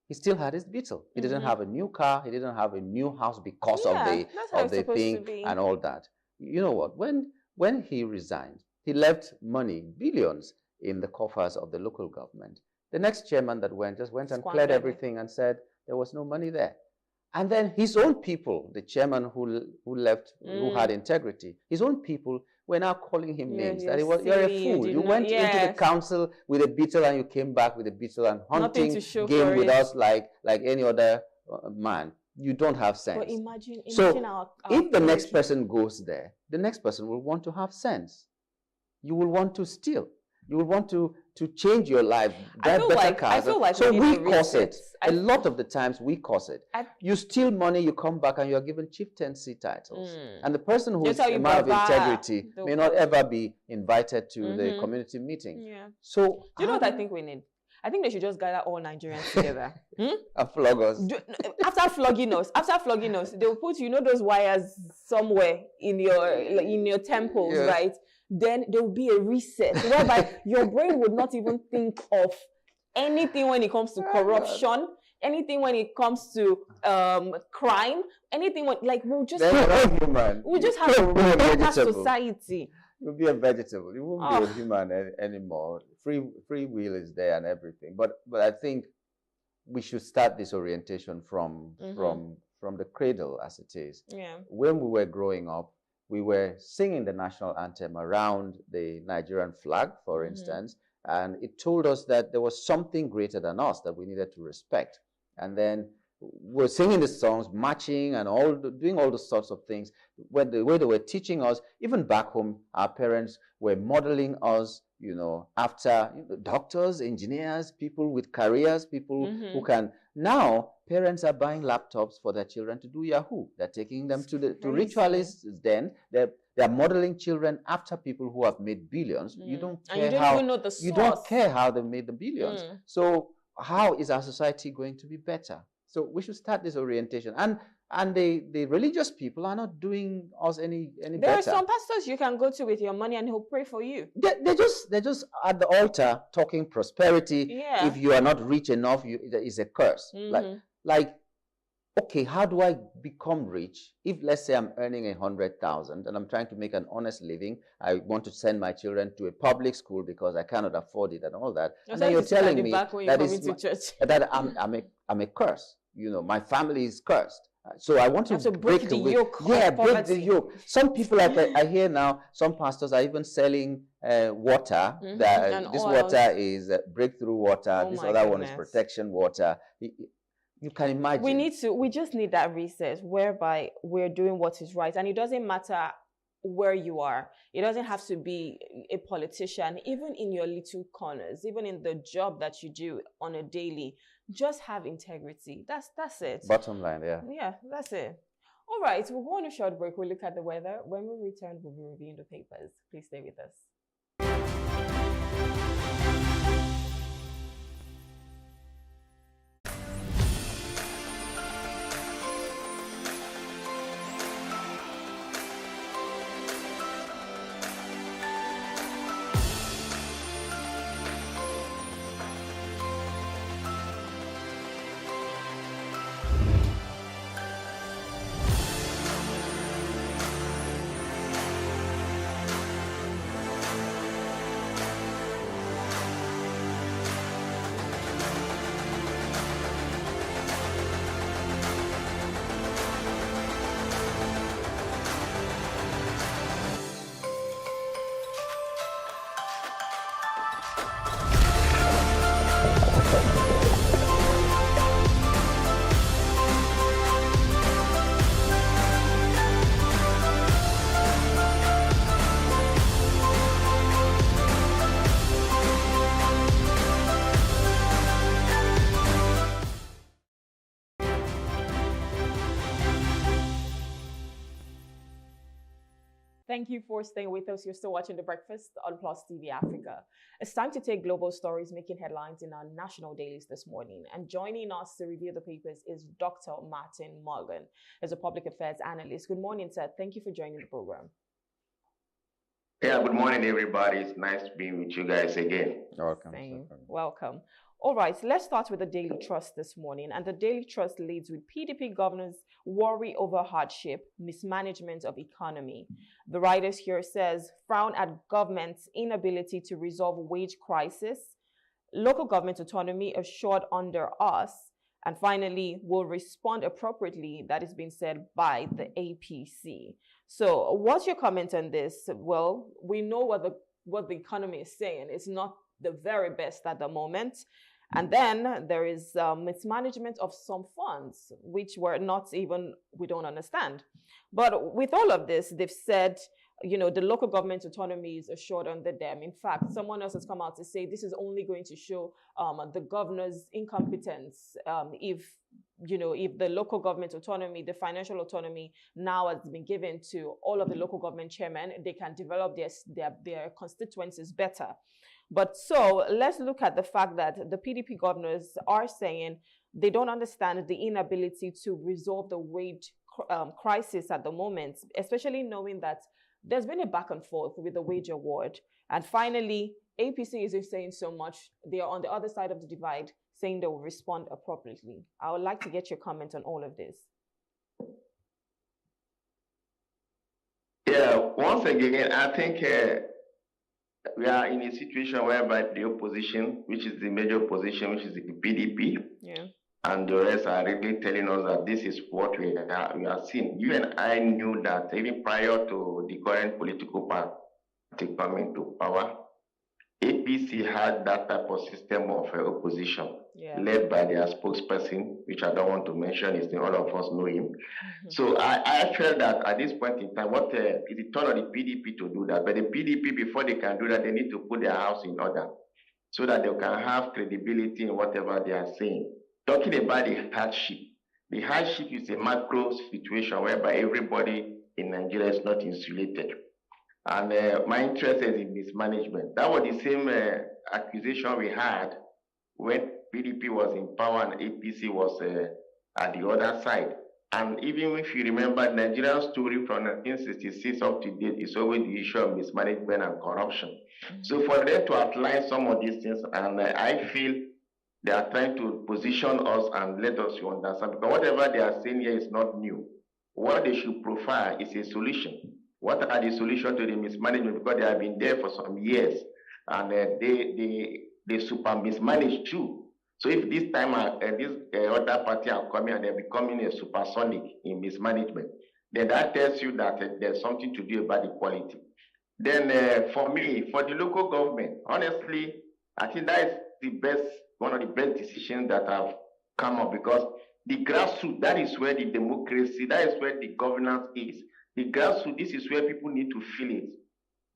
he still had his beetle. He didn't have a new car. He didn't have a new house because of the thing and all that. You know what? When he resigned, he left money, billions, in the coffers of the local government. The next chairman that went and cleared everything and said there was no money there. And then his own people, the chairman who left, who had integrity, his own people were now calling him names. That you're a fool. You went into the council with a beetle and you came back with a beetle and hunting game with us like any other man. You don't have sense. But imagine so if the next person goes there, the next person will want to have sense. You will want to steal. You will want to change your life. I feel like so we cause it. A lot of the times we cause it. You steal money, you come back and you are given chieftaincy titles. And the person who is a man of integrity may not ever be invited to the community meeting. Yeah. So do you know what I think we need? I think they should just gather all Nigerians together. And flog us. After flogging us, they will put those wires somewhere in your temples, right? Then there will be a reset whereby your brain would not even think of anything when it comes to corruption, anything when it comes to crime, anything we'll just have a better society. You'll be a vegetable. You won't be a human anymore. Free will is there and everything. But I think we should start this orientation from the cradle as it is. Yeah. When we were growing up, we were singing the national anthem around the Nigerian flag, for instance, and it told us that there was something greater than us that we needed to respect. And then we're singing the songs, marching, and doing all those sorts of things. When the way they were teaching us, even back home, our parents were modeling us, after doctors, engineers, people with careers, people who can. Now, parents are buying laptops for their children to do Yahoo. They're taking them to ritualists. Then they're modeling children after people who have made billions. You don't care you don't care how they made the billions. So how is our society going to be better? So we should start this orientation. And the religious people are not doing us any better. There are some pastors you can go to with your money and he'll pray for you. They're just at the altar talking prosperity. Yeah. If you are not rich enough, it's a curse. Like, okay, how do I become rich? If let's say I'm earning 100,000 and I'm trying to make an honest living, I want to send my children to a public school because I cannot afford it and all that. And then you're telling me that I'm a curse. My family is cursed. So I want to break the yoke. Yeah, break the yoke. Some people, I hear now, some pastors are even selling water. This water is breakthrough water. This other one is protection water. You can imagine. We just need that reset whereby we're doing what is right. And it doesn't matter where you are. It doesn't have to be a politician. Even in your little corners, even in the job that you do on a daily, just have integrity. That's it. Bottom line, yeah. Yeah, that's it. All right, we'll go on a short break. We'll look at the weather. When we return, we'll be reviewing the papers. Please stay with us. Thank you for staying with us. You're still watching The Breakfast on Plus TV Africa. It's time to take global stories making headlines in our national dailies this morning. And joining us to review the papers is Dr. Martin Morgan, as a public affairs analyst. Good morning, sir. Thank you for joining the program. Yeah, good morning, everybody. It's nice being with you guys again. Welcome. Welcome. All right, let's start with the Daily Trust this morning. And the Daily Trust leads with PDP governors worry over hardship, mismanagement of economy. The writers here says, frown at government's inability to resolve wage crisis, local government autonomy assured under us, and finally, will respond appropriately. That is being said by the APC. So what's your comment on this? Well, we know what the economy is saying. It's not the very best at the moment. And then there is mismanagement of some funds, which we don't understand. But with all of this, they've said, the local government autonomy is assured under them. In fact, someone else has come out to say this is only going to show the governor's incompetence if the local government autonomy, the financial autonomy now has been given to all of the local government chairmen, they can develop their constituencies better. But so let's look at the fact that the PDP governors are saying they don't understand the inability to resolve the wage crisis at the moment, especially knowing that there's been a back and forth with the wage award. And finally, APC isn't saying so much. They are on the other side of the divide, saying they will respond appropriately. I would like to get your comment on all of this. Yeah, once again, I think we are in a situation whereby the opposition, which is the major opposition, which is the PDP, and the rest are really telling us that this is what we are seeing. You and I knew that even prior to the current political party coming to power, APC had that type of system of opposition, led by their spokesperson, which I don't want to mention his name, all of us know him. So I felt that at this point in time, what is the turn of the PDP to do that? But the PDP, before they can do that, they need to put their house in order so that they can have credibility in whatever they are saying. Talking about the hardship is a macro situation whereby everybody in Nigeria is not insulated. And my interest is in mismanagement. That was the same accusation we had when PDP was in power and APC was at the other side. And even if you remember, Nigerian story from 1966 up to date is always the issue of mismanagement and corruption. So for them to outline some of these things, and I feel they are trying to position us and let us understand, because whatever they are saying here is not new. What they should profile is a solution. What are the solutions to the mismanagement? Because they have been there for some years, and they super mismanaged too. So if this time this other party are coming and they're becoming a supersonic in mismanagement, then that tells you that there's something to do about the quality. Then for me, for the local government, honestly, I think that is one of the best decisions that have come up, because the grassroots, that is where the democracy, that is where the governance is. The grassroots, this is where people need to feel it.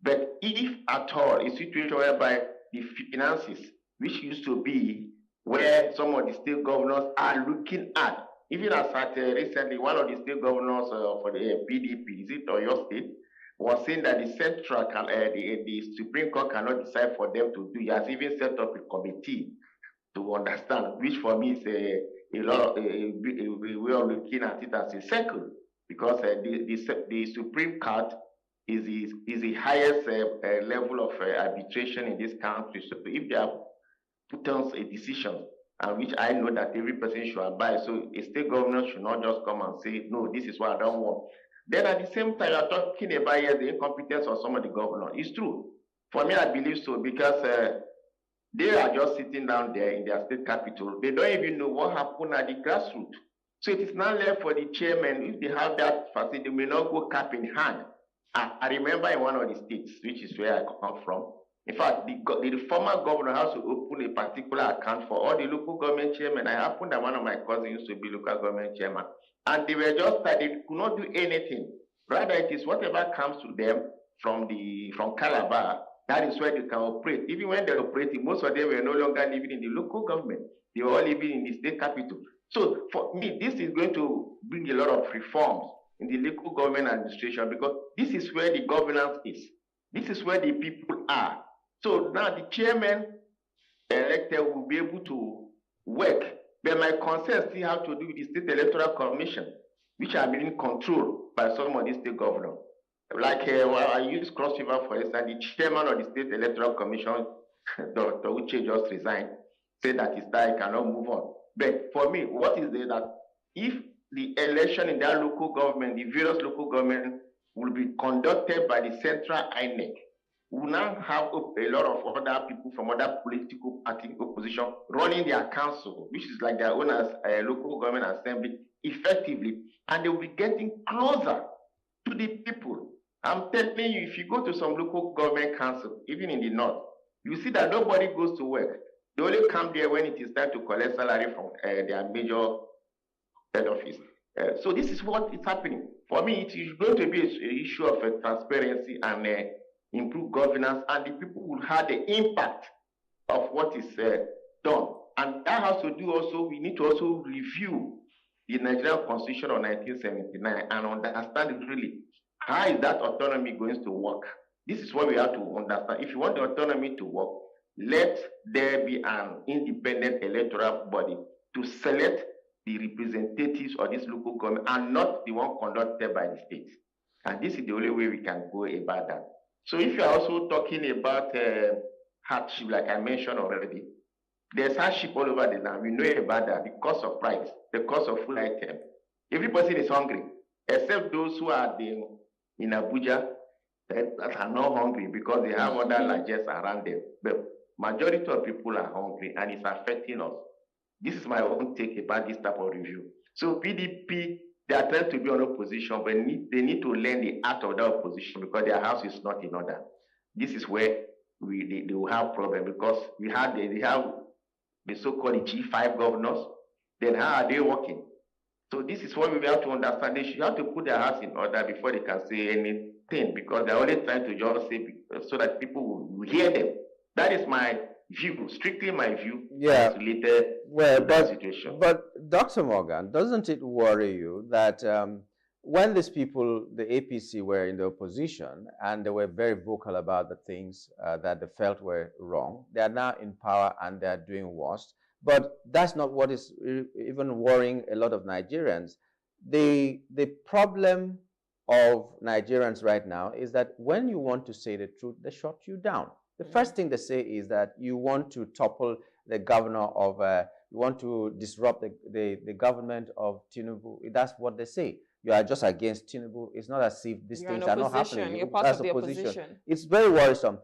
But if at all, a situation whereby the finances, which used to be where some of the state governors are looking at. Even as at recently, one of the state governors for the PDP, is it Oyo State, was saying that the central, the Supreme Court cannot decide for them to do. He has even set up a committee to understand, which for me is a way of looking at it as a circle, because the Supreme Court is the highest level of arbitration in this country. So if they have put on a decision, and which I know that every person should abide, so a state governor should not just come and say, no, this is what I don't want. Then at the same time, you're talking about the incompetence of some of the governors. It's true. For me, I believe so, because they are just sitting down there in their state capital. They don't even know what happened at the grassroots. So it is not left for the chairman. If they have that facility, they may not go cap in hand. I remember in one of the states, which is where I come from, in fact, the former governor has to open a particular account for all the local government chairmen. I happened that one of my cousins used to be local government chairman. And they were just that they could not do anything. Rather, it is whatever comes to them from Calabar, that is where they can operate. Even when they're operating, most of them were no longer living in the local government. They were all living in the state capital. So for me, this is going to bring a lot of reforms in the local government administration, because this is where the governance is. This is where the people are. So now the chairman elected will be able to work. But my concerns still have to do with the State Electoral Commission, which are being controlled by some of the state governors. Like I use Cross River for instance, the chairman of the State Electoral Commission, Dr. Uche, just resigned, said that his style cannot move on. But for me, what is there that if the election in that local government, the various local government, will be conducted by the central INEC, we will now have a lot of other people from other political party opposition running their council, which is like their own local government assembly, effectively, and they will be getting closer to the people. I'm telling you, if you go to some local government council, even in the north, you see that nobody goes to work. They only come there when it is time to collect salary from their major head office. So this is what is happening. For me, it is going to be an issue of transparency and improved governance, and the people will have the impact of what is done. And that has to do also, we need to also review the Nigerian Constitution of 1979 and understand really how is that autonomy going to work. This is what we have to understand. If you want the autonomy to work, let there be an independent electoral body to select the representatives of this local government and not the one conducted by the state. And this is the only way we can go about that. So if you are also talking about hardship, like I mentioned already, there's hardship all over the land. We know about that, the cost of price, the cost of food item. Every person is hungry, except those who are in Abuja that are not hungry because they have other largesse around them. But majority of people are hungry, and it's affecting us. This is my own take about this type of review. So PDP, they are trying to be on opposition, but they need to learn the art of that opposition because their house is not in order. This is where they will have problem, because they have the so-called G5 governors. Then how are they working? So this is what we have to understand. They should have to put their house in order before they can say anything, because they're only trying to just say so that people will hear them. That is my view, strictly my view. Yeah. Related Well, that situation. but Dr. Morgan, doesn't it worry you that when these people, the APC, were in the opposition and they were very vocal about the things that they felt were wrong, they are now in power and they are doing worse. But that's not what is even worrying a lot of Nigerians. The problem of Nigerians right now is that when you want to say the truth, they shut you down. The first thing they say is that you want to topple the governor of, you want to disrupt the government of Tinubu. That's what they say. You are just against Tinubu. It's not as if these things are not happening. You're part of the opposition. It's very worrisome.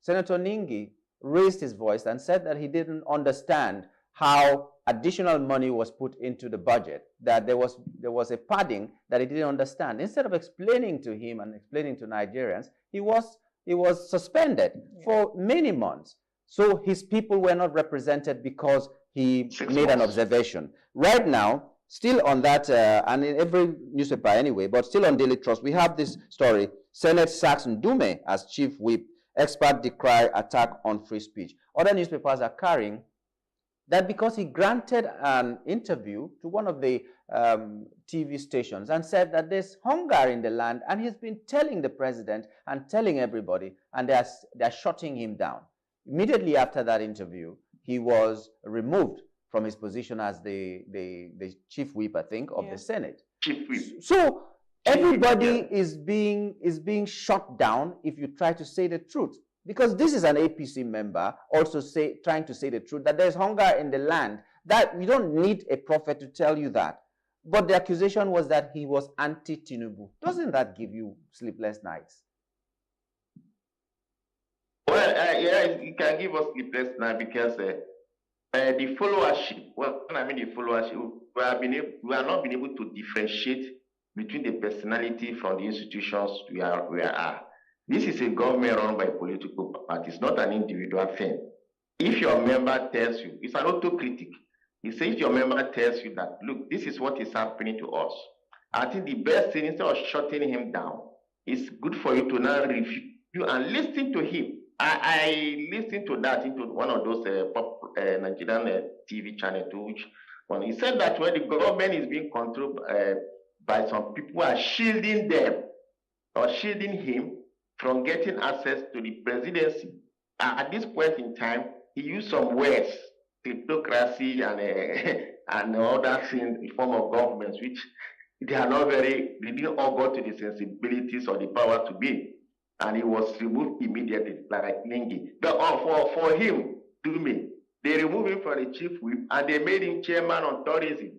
Senator Ningi raised his voice and said that he didn't understand how additional money was put into the budget, that there was a padding that he didn't understand. Instead of explaining to him and explaining to Nigerians, he was suspended for many months. So his people were not represented because he made an observation. Right now, still on that, and in every newspaper anyway, but still on Daily Trust, we have this story: Senate sacks Ndume as chief whip. Expert decry attack on free speech. Other newspapers are carrying that because he granted an interview to one of the TV stations and said that there's hunger in the land, and he's been telling the president and telling everybody, and they're shutting him down. Immediately after that interview, he was removed from his position as the chief whip, I think, of the Senate. Chief whip. So everybody is being shut down if you try to say the truth. Because this is an APC member also trying to say the truth, that there's hunger in the land, that you don't need a prophet to tell you that. But the accusation was that he was anti-Tinubu. Doesn't that give you sleepless nights? Well, yeah, it can give us sleepless nights because the followership, well, when I mean the followership, we have not been able to differentiate between the personality from the institutions we are. This is a government run by political parties, not an individual thing. If your member tells you, it's an autocritic. He says if your member tells you that, look, this is what is happening to us, I think the best thing, instead of shutting him down, it's good for you to now review and listen to him. I listened to that into one of those Nigerian TV channels, which when he said that when the government is being controlled by some people who are shielding them or shielding him from getting access to the presidency. At this point in time, he used some words, kleptocracy and other things in form of governments, which they didn't all go to the sensibilities or the power to be. And he was removed immediately, like Lingi. But for him, they removed him from the chief whip and they made him chairman on tourism,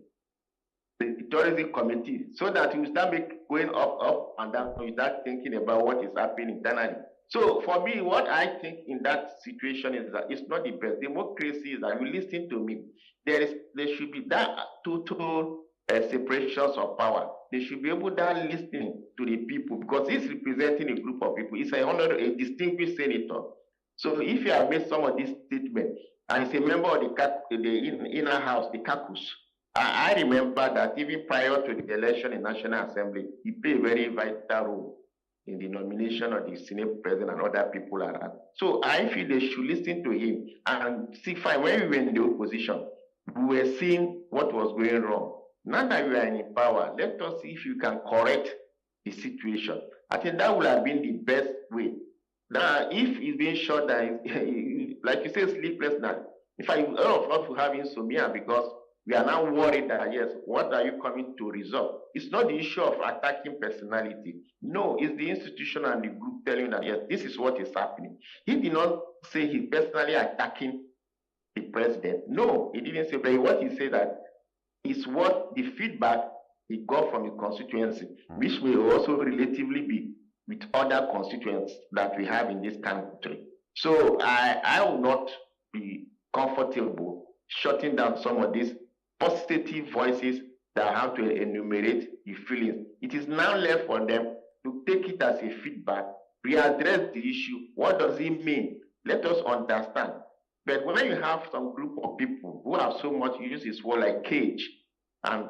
the tourism committee, so that he will start going up and down, he start thinking about what is happening internally. So for me, what I think in that situation is that it's not the best. Democracy is that you listen to me. There should be that total separations of power. They should be able to listen to the people because he's representing a group of people. He's a distinguished senator. So if you have made some of these statements, and he's a member of the inner house, the caucus, I remember that even prior to the election in National Assembly, he played a very vital role in the nomination of the Senate President and other people around. So I feel they should listen to him and see, fine, when we were in the opposition, we were seeing what was going wrong. Now that we are in power, let us see if you can correct the situation. I think that would have been the best way. Now, if he's being shot down, like you say, sleepless night. In fact, a lot of us will have insomnia because we are now worried that, yes, what are you coming to resolve? It's not the issue of attacking personality. No, it's the institution and the group telling that, yes, this is what is happening. He did not say he's personally attacking the president. No, he didn't say, but what he said that is what the feedback he got from the constituency, which may also relatively be with other constituents that we have in this country. So I will not be comfortable shutting down some of these positive voices that have to enumerate the feelings. It is now left for them to take it as a feedback, readdress the issue. What does it mean? Let us understand. But when you have some group of people who have so much, use this word like cage, and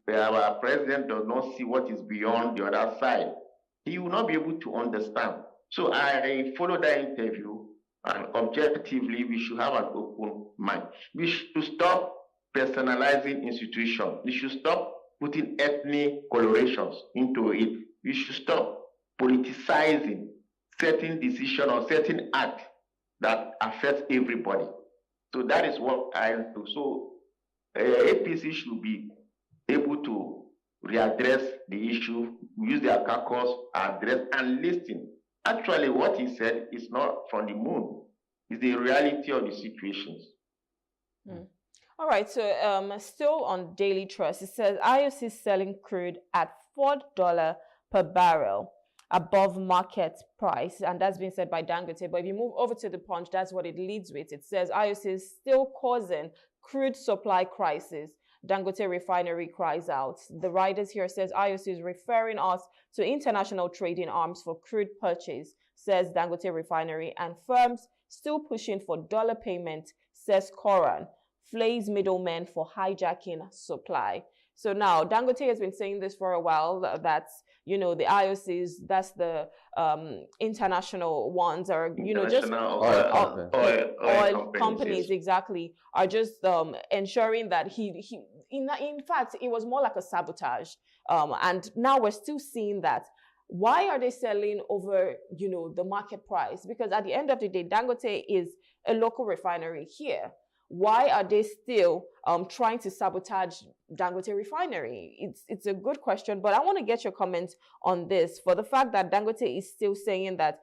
our president does not see what is beyond the other side, he will not be able to understand. So I follow that interview, and objectively, we should have an open mind. We should stop personalizing institutions. We should stop putting ethnic colorations into it. We should stop politicizing certain decisions or certain acts that affect everybody. So that is what I do. So APC should be able to readdress the issue, use their caucus, address and listen. Actually, what he said is not from the moon. It's the reality of the situations. All right, so still on Daily Trust, it says IOC is selling crude at $4 per barrel above market price, and that's been said by Dangote. But if you move over to the Punch, that's what it leads with. It says IOC is still causing crude supply crisis. Dangote refinery cries out. The writers here says IOC is referring us to international trading arms for crude purchase, says Dangote refinery, and firms still pushing for dollar payment, says Koran, flays middlemen for hijacking supply. So now Dangote has been saying this for a while, that you know, the IOCs, that's the international ones, are, you know, just oil companies, exactly, are just ensuring that he in fact, it was more like a sabotage. And now we're still seeing that. Why are they selling over, you know, the market price? Because at the end of the day, Dangote is a local refinery here. Why are they still trying to sabotage Dangote refinery? It's a good question, but I want to get your comments on this, for the fact that Dangote is still saying that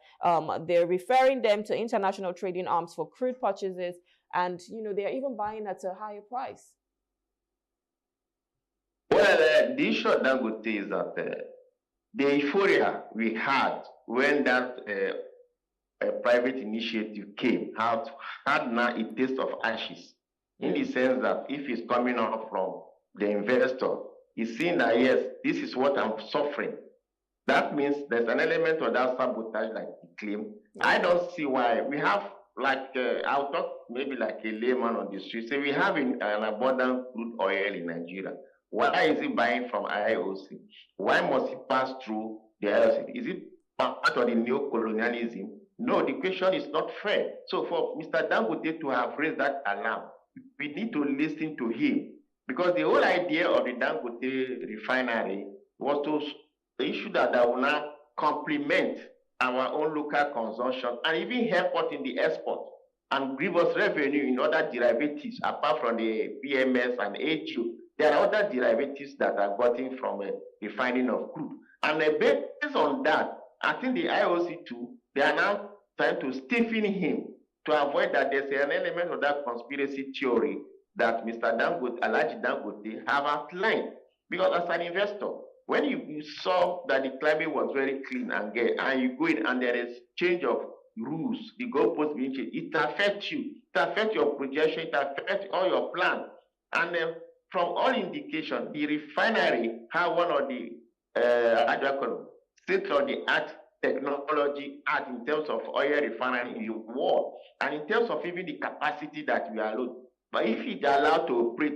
they're referring them to international trading arms for crude purchases, and you know, they're even buying at a higher price. Well, the issue of Dangote is that the euphoria we had when that private initiative came had now a taste of ashes, in the sense that if it's coming out from the investor, he's seeing that, yes, this is what I'm suffering. That means there's an element of that sabotage, like he claimed. I don't see why. We have, like, I'll talk maybe like a layman on the street. Say we have an abundant crude oil in Nigeria. Why is he buying from IOC? Why must he pass through the IOC? Is it part of the neo-colonialism? No, the question is not fair. So for Mr. Dangote to have raised that alarm, we need to listen to him, because the whole idea of the Dangote refinery was to issue that will now complement our own local consumption and even help us in the export and give us revenue in other derivatives apart from the PMS and AGO. There are other derivatives that are gotten from refining of crude. And based on that, I think the IOC too, they are now trying to stiffen him to avoid that there's an element of that conspiracy theory that Mr. Dangote, Alhaji Dangote, have outlined. Because as an investor, when you saw that the climate was very clean and good, and you go in and there is change of rules, the goalposts being changed, it affects you. It affects your projection, it affects all your plans. And from all indication, the refinery have one of the state-of-the-art technology in terms of oil refinery in the world, and in terms of even the capacity that we allowed. But if it's allowed to operate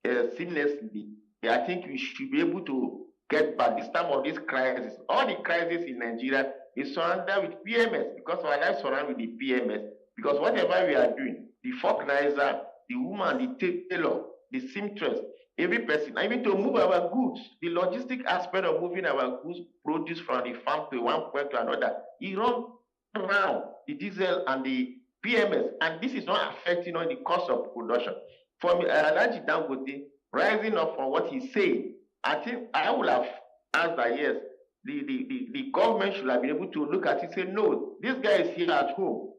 seamlessly, I think we should be able to get back this time of this crisis. All the crisis in Nigeria is surrounded with PMS, because our lives surrounded with the PMS. Because whatever we are doing, the vulcanizer, the woman, the tailor, the seamstress, every person, even to move our goods, the logistic aspect of moving our goods produce from the farm to one point to another, it runs around the diesel and the PMS, and this is not affecting on the cost of production. For me, Alhaji Dangote, rising up from what he said, I think I would have asked that, yes, the government should have been able to look at it and say, no, this guy is here at home.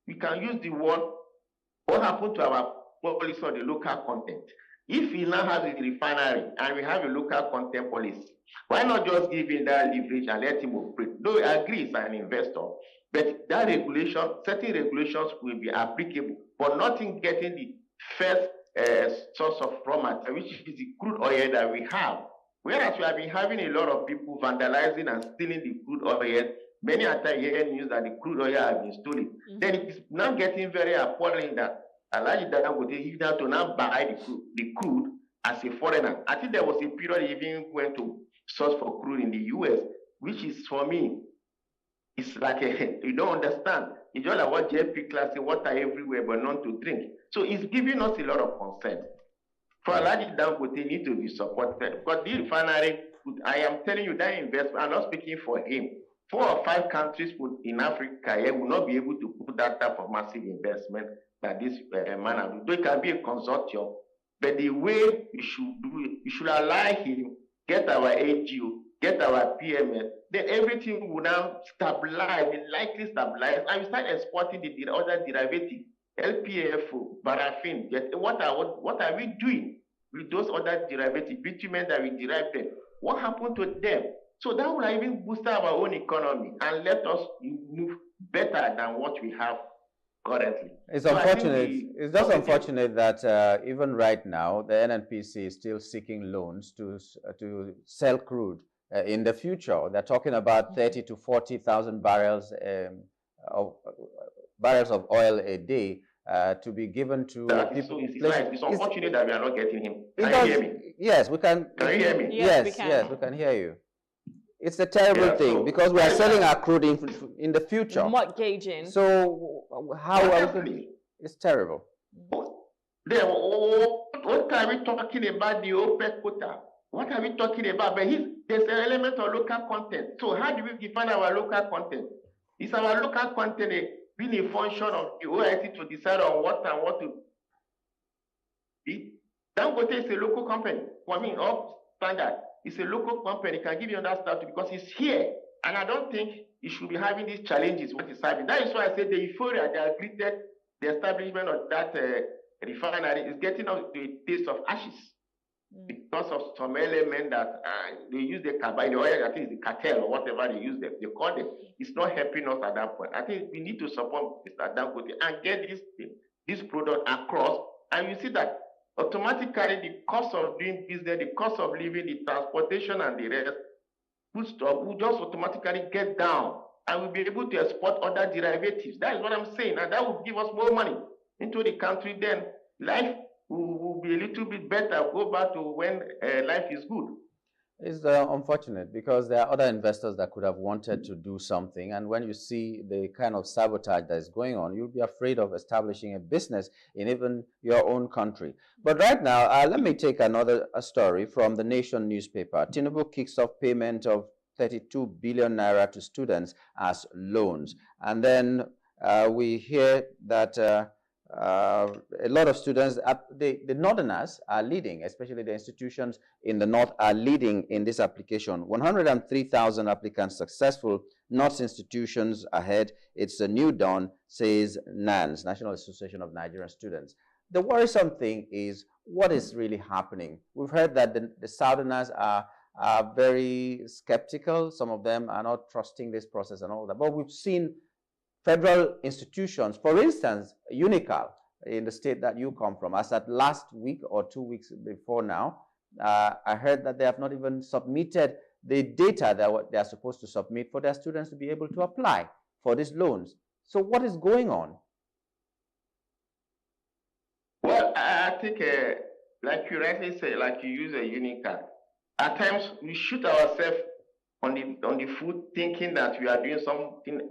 We can use the word, what happened to our policy on the local content? If he now has a refinery and we have a local content policy, why not just give him that leverage and let him operate? Though I agree he's an investor, but that regulation, certain regulations will be applicable, but nothing getting the first source of raw material, which is the crude oil that we have. Whereas we have been having a lot of people vandalizing and stealing the crude oil, many a time hear news that the crude oil has been stolen. Then it is now getting very appalling that Alhaji Dangote, he had to now buy the crude as a foreigner. I think there was a period he even went to source for crude in the US, which is, for me, it's like you don't understand. It's just like what JP Class say, water everywhere but none to drink. So it's giving us a lot of concern. For Alhaji Dangote, need to be supported. Because the refinery, I am telling you that investment, I'm not speaking for him. 4 or 5 countries in Africa here will not be able to put that type of massive investment that this man has. Though it can be a consortium, but the way you should do it, you should allow him, get our AGO, get our PMS, then everything will now stabilize, likely stabilize, and we start exporting the other derivatives, LPFO, paraffin. What are we doing with those other derivatives, bitumen that we derive them? What happened to them? So that will even boost our own economy and let us move better than what we have currently. It's So I think unfortunate. the It's just positive- unfortunate that even right now, the NNPC is still seeking loans to sell crude. In the future, they're talking about 30 to 40,000 barrels of oil a day. to be given to people. It's unfortunate that we are not getting him. Can Because, you hear me? yes, we can. Can you hear me? Yes, yes, we can hear you. It's a terrible thing because we are selling our crude in the future. Mortgaging. So how are we? It's terrible. Then what are we talking about the OPEC quota? What are we talking about? But there's an element of local content. So how do we define our local content? Is our local content being a function of the OIC to decide on what to be? Dangote is a local company. For me, up standard. It's a local company. It can give you that status because it's here. And I don't think it should be having these challenges what it's having. That is why I said the euphoria that greeted the establishment of that refinery is getting out to a taste of ashes because of some element that they use the carbide oil. I think it's the cartel or whatever they use. They call it. It's not helping us at that point. I think we need to support Mr. Dangote and get this product across. And you see that automatically the cost of doing business, the cost of living, the transportation and the rest, food stuff will just automatically get down and we'll be able to export other derivatives. That is what I'm saying. And that will give us more money into the country. Then life will be a little bit better. Go back to when life is good. It's unfortunate because there are other investors that could have wanted to do something. And when you see the kind of sabotage that is going on, you'll be afraid of establishing a business in even your own country. But right now, let me take another story from the Nation newspaper. Tinubu kicks off payment of 32 billion naira to students as loans. And then we hear that a lot of students, the northerners are leading, especially the institutions in the north are leading in this application. 103,000 applicants successful, North institutions ahead. It's a new dawn, says NANS, National Association of Nigerian Students. The worrisome thing is what is really happening. We've heard that the southerners are very skeptical. Some of them are not trusting this process and all that. But we've seen federal institutions, for instance, UNICAL in the state that you come from, as at last week or 2 weeks before now, I heard that they have not even submitted the data that they are supposed to submit for their students to be able to apply for these loans. So what is going on? Well, I think, like you rightly say, like you use a UNICAL, at times we shoot ourselves on the foot thinking that we are doing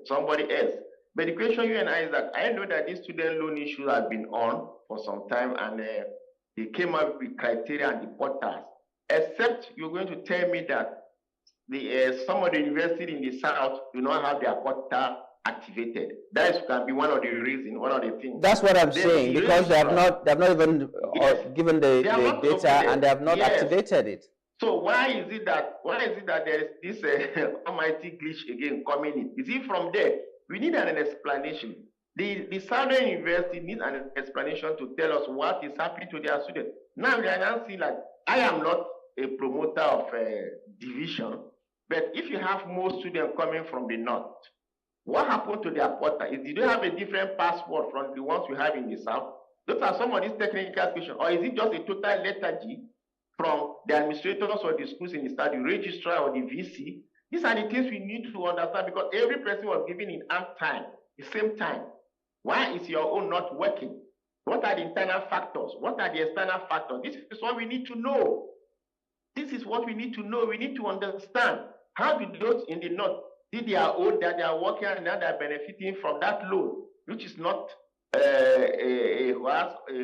somebody else. But the question you and I is that I know that this student loan issue has been on for some time and they came up with criteria and the portals. Except you're going to tell me that some of the universities in the south do not have their portal activated. That can be one of the reasons, one of the things. That's what I'm saying, because they have not even given the data and they have not activated it. So why is it that there is this almighty glitch again coming in? Is it from there? We need an explanation. The Southern University needs an explanation to tell us what is happening to their students. Now they are now seeing like, I am not a promoter of division, but if you have more students coming from the north, what happened to their portal? Did they have a different password from the ones we have in the south? Those are some of these technical questions. Or is it just a total lethargy from the administrators or the schools in the south, the registrar or the VC? These are the things we need to understand because every person was given in arm time, the same time. Why is your own not working? What are the internal factors? What are the external factors? This is what we need to know. This is what we need to know. We need to understand how do those in the north did their own that they are working and now they are benefiting from that loan, which is not a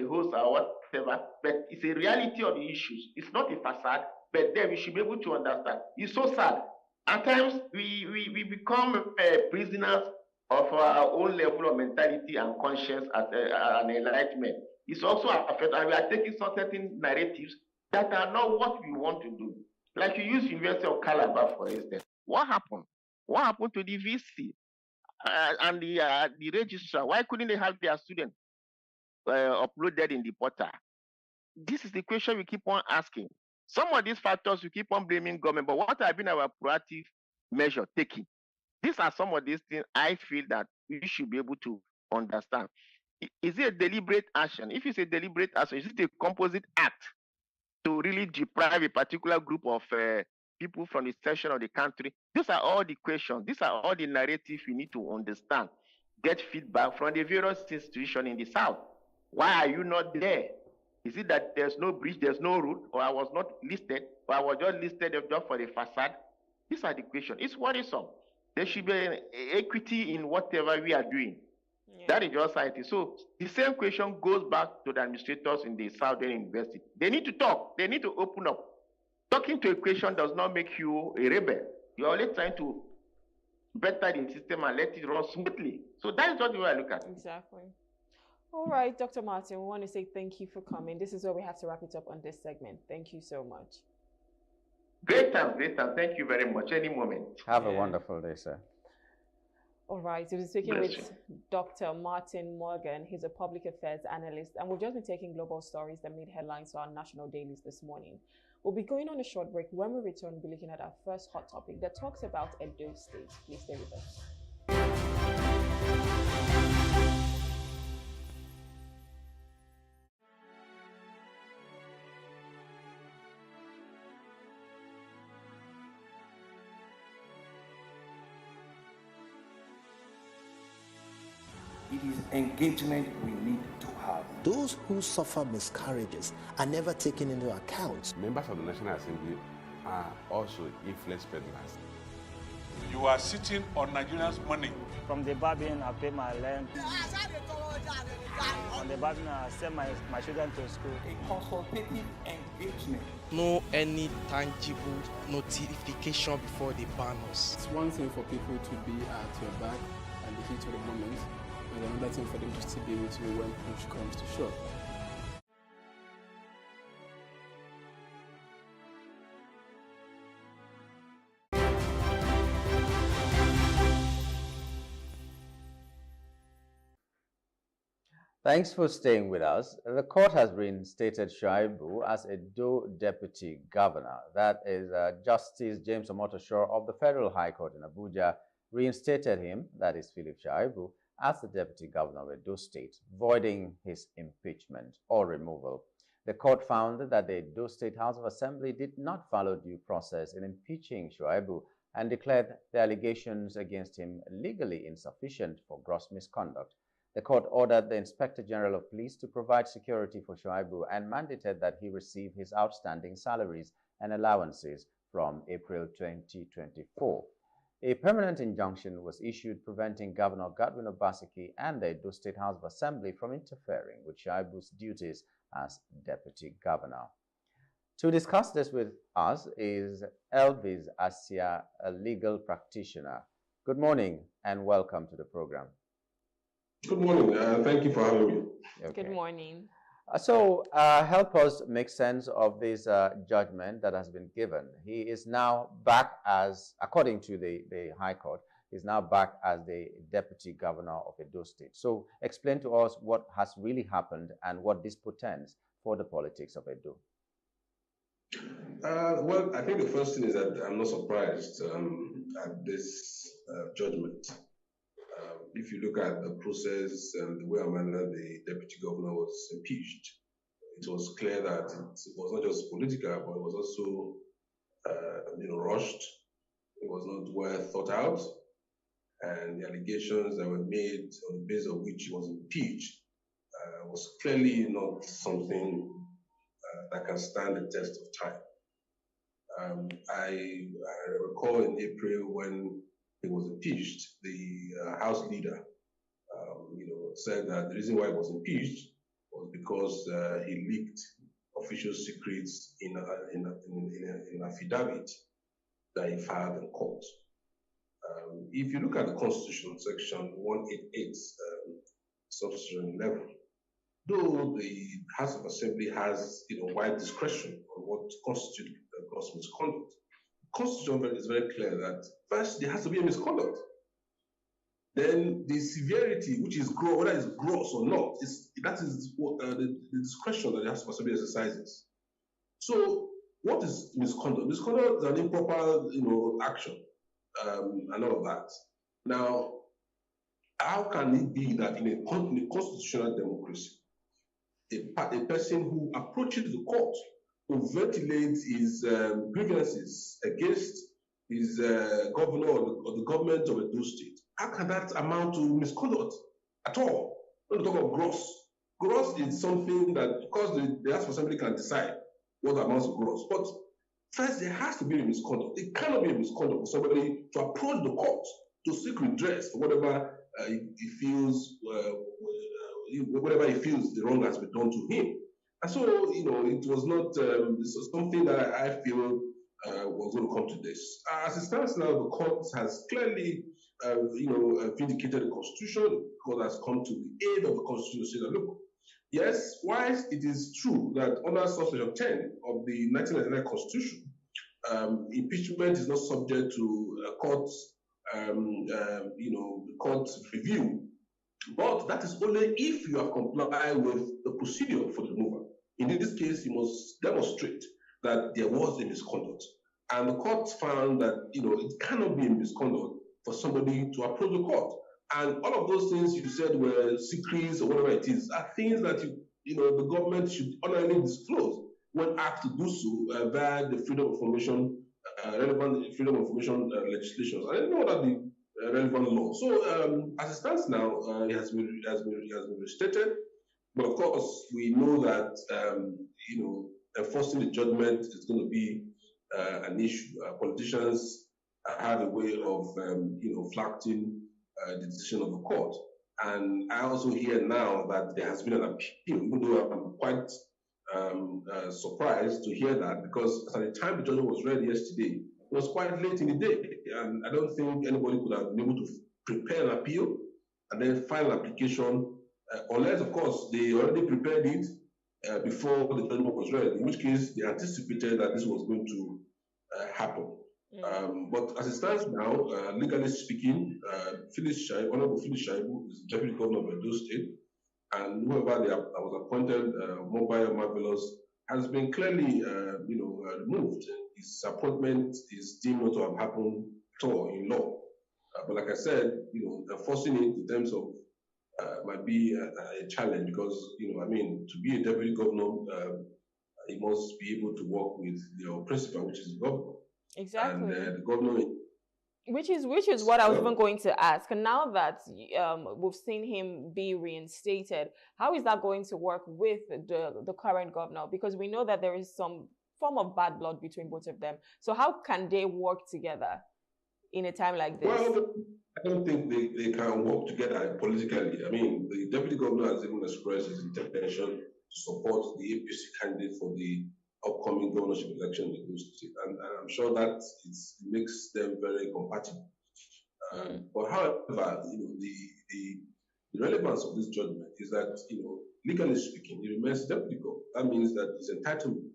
host or whatever, but it's a reality of the issues. It's not a facade, but then we should be able to understand. It's so sad. At times, we become prisoners of our own level of mentality and conscience and enlightenment. It's also affected, and we are taking certain narratives that are not what we want to do. Like you use University of Calabar, for instance. What happened? What happened to the VC and the registrar? Why couldn't they have their students uploaded in the portal? This is the question we keep on asking. Some of these factors we keep on blaming government, but what have been our proactive measure taking? These are some of these things I feel that we should be able to understand. Is it a deliberate action? If it's a deliberate action, is it a composite act to really deprive a particular group of people from the section of the country? These are all the questions. These are all the narratives we need to understand. get feedback from the various institutions in the South. Why are you not there? Is it that there's no bridge, there's no road, or I was not listed, or I was just listed just for the facade? These are the questions. It's worrisome. There should be equity in whatever we are doing. Yeah. That is your society. So the same question goes back to the administrators in the Southern University. They need to talk. They need to open up. Talking to a question does not make you a rebel. You're only trying to better the system and let it run smoothly. So that is what we look at. Exactly. All right, Dr. Martin, we want to say thank you for coming. This is where we have to wrap it up on this segment. Thank you so much. Great time, great time. Thank you very much. Any moment. Have a wonderful day, sir. All right, so we're speaking with Dr. Martin Morgan. He's a public affairs analyst, and we've just been taking global stories that made headlines to our national dailies this morning. We'll be going on a short break. When we return, we'll be looking at our first hot topic that talks about Edo State. Please stay with us. It is engagement we need to have. Those who suffer miscarriages are never taken into account. Members of the National Assembly are also influence peddlers. You are sitting on Nigerians' money. From the Babin, I pay my rent. On the Babin, I send my children to school. A consultative engagement. No any tangible notification before they ban us. It's one thing for people to be at your back and the heat of the moment, and another thing for them to still be with you when push comes to shove. Thanks for staying with us. The court has reinstated Shuaibu as Edo Deputy Governor. That is Justice James Omotosho of the Federal High Court in Abuja reinstated him, that is Philip Shuaibu, as the Deputy Governor of Edo State, voiding his impeachment or removal. The court found that the Edo State House of Assembly did not follow due process in impeaching Shuaibu and declared the allegations against him legally insufficient for gross misconduct. The court ordered the Inspector General of Police to provide security for Shuaibu and mandated that he receive his outstanding salaries and allowances from April 2024. A permanent injunction was issued preventing Governor Godwin Obaseki and the Edo State House of Assembly from interfering with Shuaibu's duties as Deputy Governor. To discuss this with us is Elvis Asia, a legal practitioner. Good morning and welcome to the program. Good morning. Thank you for having me. Okay. Good morning. Help us make sense of this judgment that has been given. He is now back as, according to the High Court, is now back as the Deputy Governor of Edo State. So explain to us what has really happened and what this portends for the politics of Edo. Well, I think the first thing is that I'm not surprised at this judgment. If you look at the process and the way Amanda, the Deputy Governor, was impeached, it was clear that it was not just political, but it was also, rushed. It was not well thought out, and the allegations that were made on the basis of which he was impeached was clearly not something that can stand the test of time. I recall in April when he was impeached, the House leader, said that the reason why he was impeached was because he leaked official secrets in an affidavit that he filed in court. If you look at the Constitution, Section 188, Subsection 11, though the House of Assembly has wide discretion on what constitutes gross misconduct, the Constitution is very clear that first there has to be a misconduct. Then the severity, which is whether it's gross or not, that is what the discretion that the House of Assembly exercises. So, what is misconduct? Misconduct is an improper, action, and all of that. Now, how can it be that in a constitutional democracy, a person who approaches the court to ventilate his grievances against his governor or the government of Edo State how can that amount to misconduct at all? When we talk of gross, gross is something that, of course, the House of Assembly can decide what amounts to gross. But first, there has to be a misconduct. It cannot be a misconduct for somebody to approach the court to seek redress for whatever he feels, whatever he feels the wrong has been done to him. And so, it was not something that I feel was going to come to this. As it stands now, the court has clearly, vindicated the Constitution. The court has come to the aid of the Constitution to say that, look, yes, whilst it is true that under subsection 10 of the 1999 Constitution, impeachment is not subject to court review, but that is only if you have complied with the procedure for the removal. In this case, you must demonstrate that there was a misconduct. And the court found that, it cannot be a misconduct for somebody to approach the court. And all of those things you said were secrets or whatever it is, are things that, the government should honorably disclose when asked to do so via the Freedom of Information, relevant Freedom of Information legislations. I didn't know that the relevant law. So as it stands now, it has been restated. But of course, we know that, enforcing the judgment is going to be an issue. Politicians have a way of, flaunting the decision of the court. And I also hear now that there has been an appeal, even though I'm quite surprised to hear that, because at the time the judgment was read yesterday, it was quite late in the day. And I don't think anybody could have been able to prepare an appeal and then file an application, unless, of course, they already prepared it before the judgment was read, in which case they anticipated that this was going to happen. But as it stands now, legally speaking, Honorable Phyllis Shaibu is Deputy Governor of Edo State, and whoever that was appointed, Mobile Marvelous, has been clearly, removed. His appointment is deemed not to have happened at all in law. But like I said, enforcing it in terms of might be a challenge because, to be a deputy governor, he must be able to work with your principal, which is the governor. Exactly. And the governor. Which is what I was even going to ask. And now that we've seen him be reinstated, how is that going to work with the current governor? Because we know that there is some form of bad blood between both of them. So how can they work together in a time like this? Well, I don't think they can work together politically. The deputy governor has even expressed his intention to support the APC candidate for the upcoming governorship election in the state, and I'm sure that it makes them very compatible. But however, the relevance of this judgment is that, legally speaking, he remains deputy governor. That means that his entitlement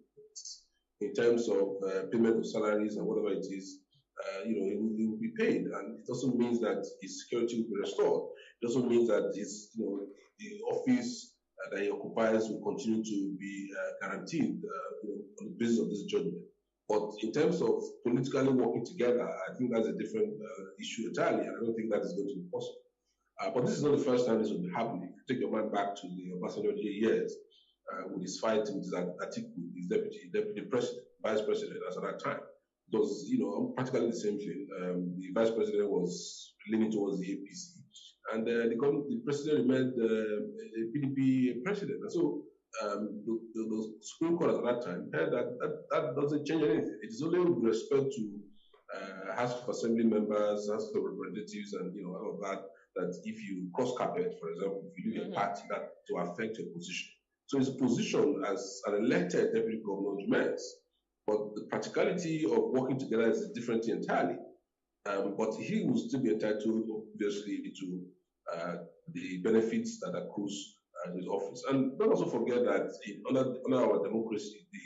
in terms of payment of salaries and whatever it is, he will be paid, and it also means that his security will be restored. It also means that his, the office that he occupies will continue to be guaranteed, on the basis of this judgment. But in terms of politically working together, I think that's a different issue entirely, and I don't think that is going to be possible. But this is not the first time this will be happening. If you take your mind back to the Obasanjo years, with his fight with Atiku, his deputy president, vice president, as at that time, it was, practically the same thing. The vice president was leaning towards the APC, and the president remained a PDP president. And so the Supreme Court at that time said that doesn't change anything. It is only with respect to House of Assembly members, House of Representatives, and all of that, that if you cross carpet, for example, if you leave a party, that to affect your position. So his position as an elected deputy governor remains, but the practicality of working together is a different thing entirely. But he will still be entitled, obviously, to the benefits that accrues his office. And don't also forget that under our democracy, the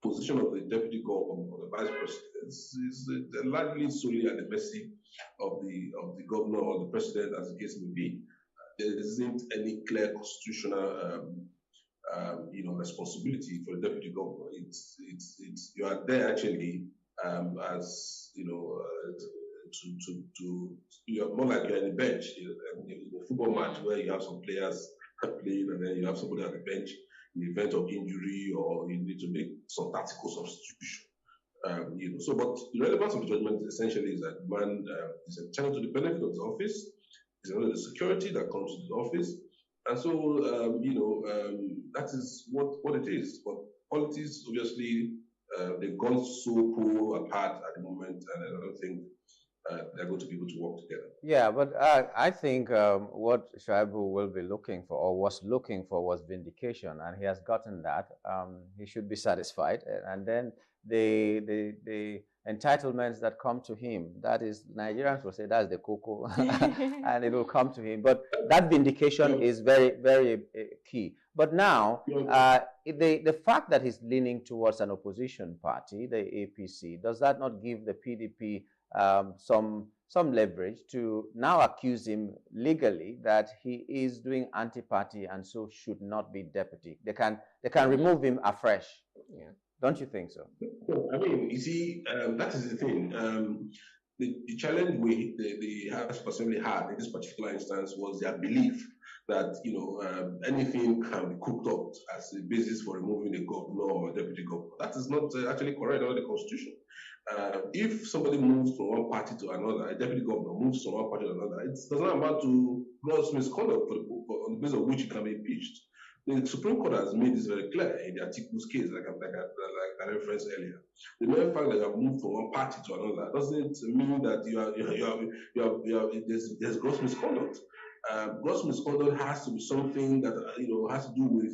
position of the deputy governor or the vice president is largely solely at the mercy of the governor or the president, as the case may be. There isn't any clear constitutional responsibility for the deputy governor. It's you are there actually as to you're more like you're on the bench in a football match where you have some players playing and then you have somebody at the bench in the event of injury or you need to make some tactical substitution. So, but the relevance of the judgment essentially is that man is entitled to the benefit of his office, only the security that comes to the office. And so, that is what it is. But politics, obviously, they've gone so poor apart at the moment, and I don't think they're going to be able to work together. Yeah, but I think what Shaibu will be looking for, or was looking for, was vindication, and he has gotten that. He should be satisfied, and then the entitlements that come to him, that is, Nigerians will say that's the cocoa, and it will come to him. But that vindication is very, very key. But now, the fact that he's leaning towards an opposition party, the APC, does that not give the PDP some leverage to now accuse him legally that he is doing anti-party and so should not be deputy? They can remove him afresh. Yeah. Don't you think so? I mean, you see, that is the thing. The challenge the House of Assembly had in this particular instance was their belief that anything can be cooked up as a basis for removing a governor or a deputy governor. That is not actually correct under the Constitution. If somebody moves from one party to another, a deputy governor moves from one party to another, it does not amount to gross misconduct on the basis of which he can be impeached. The Supreme Court has made this very clear in the Atiku's case, like I referenced earlier. The mere fact that you have moved from one party to another doesn't mean that there's gross misconduct. Gross misconduct has to be something that has to do with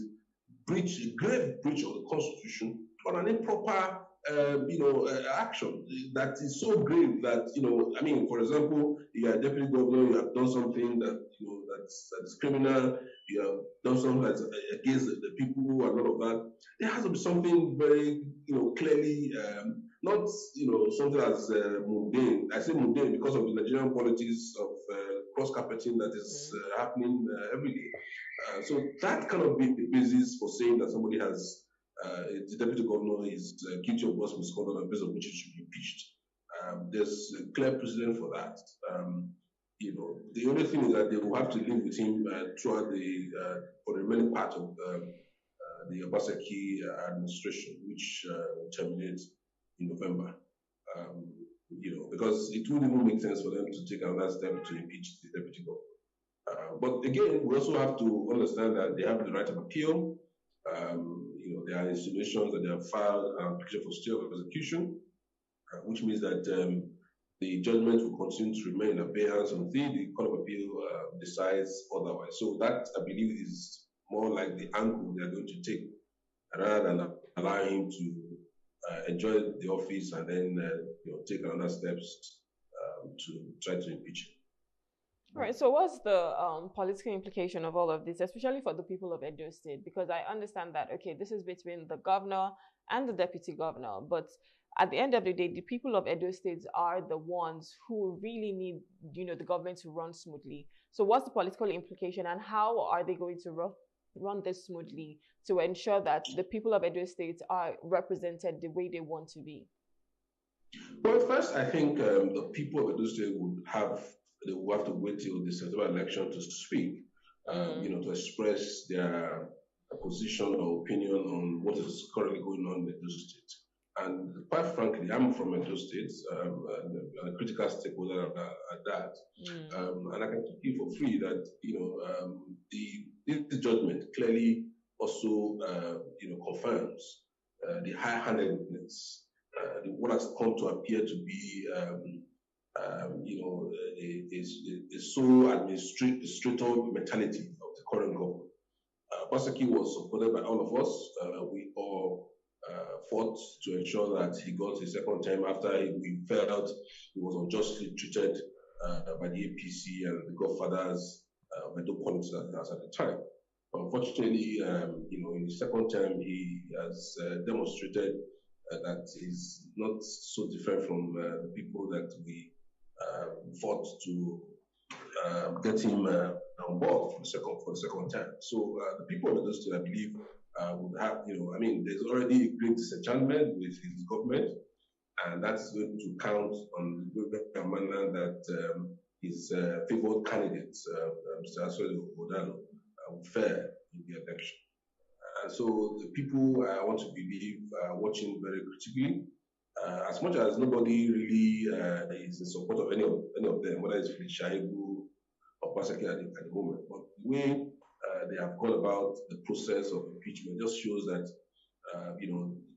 grave breach of the Constitution, or an improper action that is so grave that for example, you are a deputy governor, you have done something that that's criminal, you have done something that's against the people and all of that. There has to be something very clearly not something that's mundane. I say mundane because of the Nigerian politics of cross-carpeting that is happening every day. So that cannot be the basis for saying that somebody has the deputy governor is guilty of gross misconduct on the basis of which he should be impeached. There's a clear precedent for that. The only thing is that they will have to live with him throughout for the remaining part of the Obaseki administration, which will terminate in November. Because it wouldn't even make sense for them to take another step to impeach the deputy governor. But again, we also have to understand that they have the right of appeal. There are insinuations that they have filed an application for stay of execution, which means that the judgment will continue to remain in abeyance until the Court of Appeal decides otherwise. So that, I believe, is more like the angle they are going to take, rather than allow him to enjoy the office and then take another steps to try to impeach him. All right, so what's the political implication of all of this, especially for the people of Edo State? Because I understand that, okay, this is between the governor and the deputy governor, but at the end of the day, the people of Edo State are the ones who really need, the government to run smoothly. So what's the political implication, and how are they going to run this smoothly to ensure that the people of Edo State are represented the way they want to be? Well, first, I think the people of Edo State they will have to wait till the September election to speak, to express their position or opinion on what is currently going on in Edo State. And quite frankly, I'm from Edo State, and a critical stakeholder at that. And I can tell you for free that the judgment clearly also confirms the high-handedness, what has come to appear to be a sole administrator mentality of the current government. Obaseki was supported by all of us. We all fought to ensure that he got his second term after we felt he was unjustly treated by the APC and the godfathers of Edo politics at the time. Unfortunately, in his second term, he has demonstrated that he's not so different from the people that we fought to get him on board for the second time. So the people of Edo State, I believe, would have, there's already a great disenchantment with his government, and that's going to count on the manner that his favored candidate, Mr. Aswelu Odalo, will fare in the election. And so the people, I want to believe, are watching very critically. As much as nobody really is in support of any of them, whether it's Felix Shaibu or Obaseki at the moment. But the way they have gone about the process of impeachment just shows that,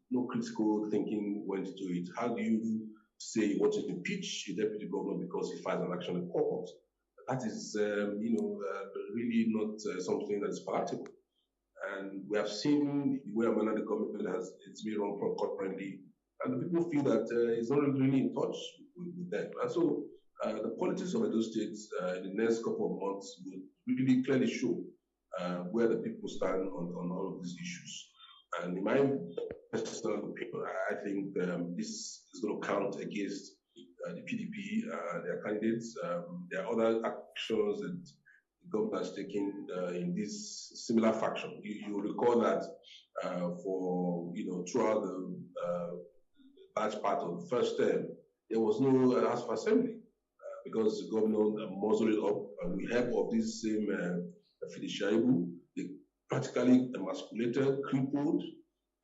no critical thinking went into it. How do you say you want to impeach a deputy governor because he files an action in court? That is, really not something that is palatable. And we have seen the way the government it's been run concurrently, and the people feel that it's not really in touch with them. And so the politics of Edo State in the next couple of months will really clearly show where the people stand on all of these issues. And in my personal opinion, I think this is going to count against the PDP, their candidates. There are other actions that the government has taken in this similar faction. You recall that throughout the large part of the first term, there was no House of Assembly because the governor muzzled it up. And we heard of this same Fidishaibu. They practically emasculated, crippled,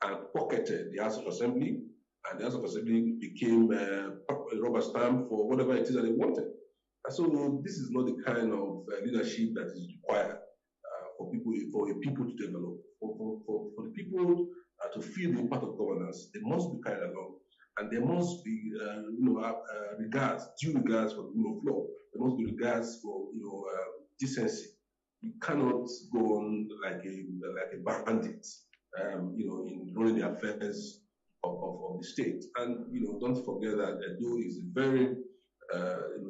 and pocketed the House of Assembly. And the House of Assembly became a rubber stamp for whatever it is that they wanted. And so this is not the kind of leadership that is required for a people to develop. For the people to feel the impact of governance, they must be carried along. And there must be, due regards for the rule of law. There must be regards for, decency. You cannot go on like a bandit, in running the affairs of the state. And don't forget that Edo is a very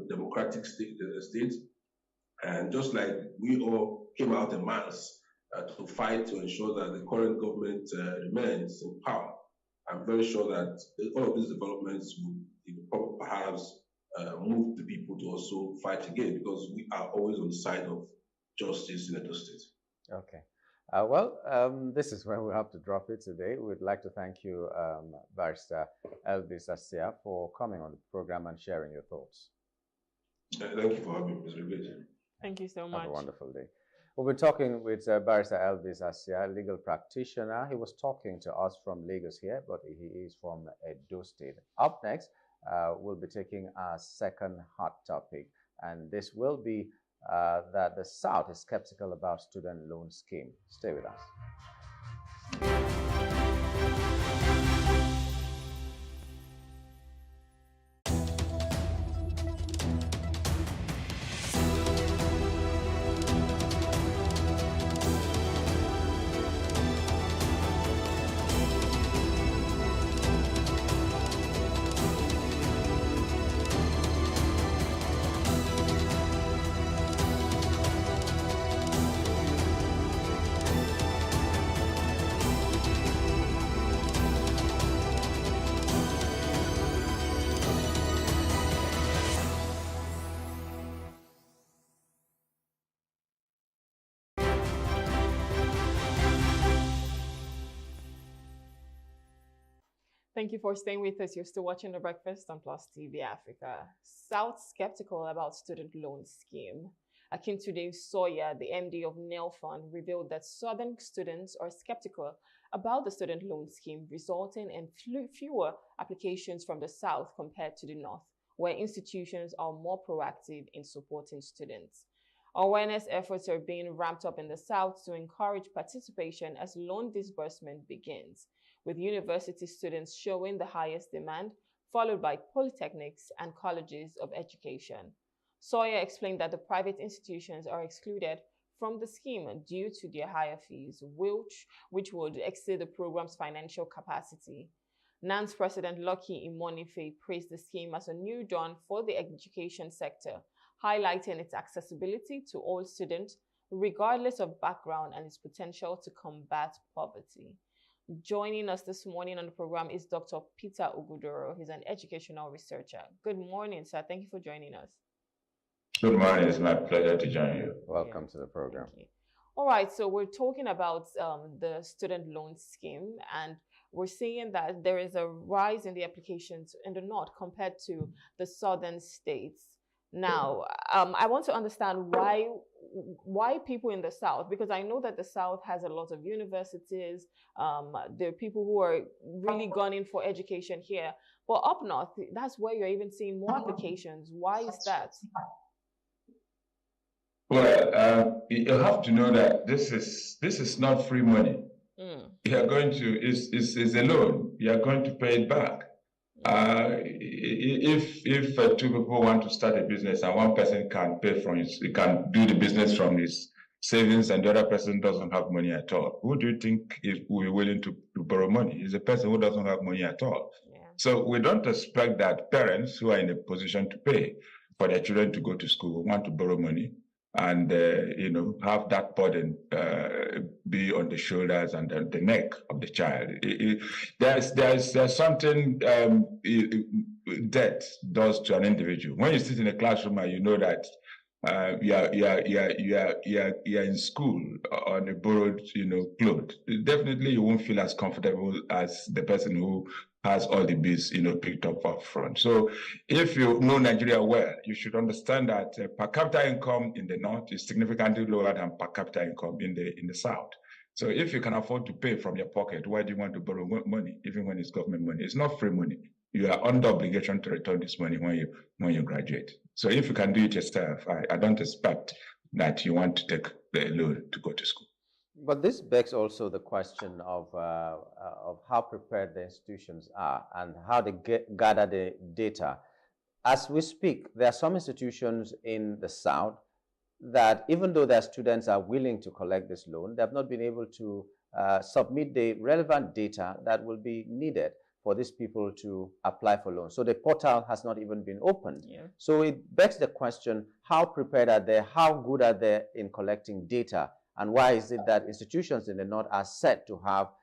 democratic state, and just like we all came out en masse to fight to ensure that the current government remains in power, I'm very sure that all of these developments will perhaps move the people to also fight again, because we are always on the side of justice in Edo State. Okay. This is where we have to drop it today. We'd like to thank you, Barrister Elvis Asia, for coming on the program and sharing your thoughts. Thank you for having me, Mr. Great. Thank you so much. Have a wonderful day. We'll be talking with Barrister Elvis Asia, legal practitioner. He was talking to us from Lagos here, but he is from Edo State. Up next, we'll be taking our second hot topic, and this will be that the South is skeptical about student loan scheme. Stay with us. Thank you for staying with us. You're still watching The Breakfast on Plus TV Africa. South skeptical about student loan scheme. Akintunde Sawyer, the MD of NEL Fund, revealed that Southern students are skeptical about the student loan scheme, resulting in fewer applications from the South compared to the North, where institutions are more proactive in supporting students. Awareness efforts are being ramped up in the South to encourage participation as loan disbursement begins, with university students showing the highest demand, followed by polytechnics and colleges of education. Sawyer explained that the private institutions are excluded from the scheme due to their higher fees, which would exceed the program's financial capacity. NANS President Lucky Imonife praised the scheme as a new dawn for the education sector, highlighting its accessibility to all students, regardless of background, and its potential to combat poverty. Joining us this morning on the program is Dr. Peter Ogudoro. He's an educational researcher. Good morning, sir. Thank you for joining us. Good morning. It's my pleasure to join you. Welcome to the program. All right, so we're talking about the student loan scheme, and we're seeing that there is a rise in the applications in the North compared to the southern states. Now, I want to understand why people in the South, because I know that the South has a lot of universities. There are people who are really gunning for education here. But up North, that's where you're even seeing more applications. Why is that? Well, you have to know that this is not free money. You are going to it's a loan. You are going to pay it back. If two people want to start a business and one person can pay from he can do the business from his savings and the other person doesn't have money at all, who do you think will be willing to borrow money? It's a person who doesn't have money at all. So we don't expect that parents who are in a position to pay for their children to go to school want to borrow money and have that burden be on the shoulders and the neck of the child. There's something debt does to an individual. When you sit in a classroom and you know that you're in school on a borrowed clothes, definitely you won't feel as comfortable as the person who has all the bills picked up front. So if you know Nigeria well, you should understand that per capita income in the north is significantly lower than per capita income in the south. So if you can afford to pay from your pocket, why do you want to borrow money, even when it's government money? It's not free money. You are under obligation to return this money when you graduate. So if you can do it yourself, I don't expect that you want to take the loan to go to school. But this begs also the question of how prepared the institutions are and how they gather the data. As we speak, there are some institutions in the South that even though their students are willing to collect this loan, they have not been able to submit the relevant data that will be needed for these people to apply for loans. So the portal has not even been opened. So it begs the question, how prepared are they? How good are they in collecting data? And why is it that institutions in the North are said to have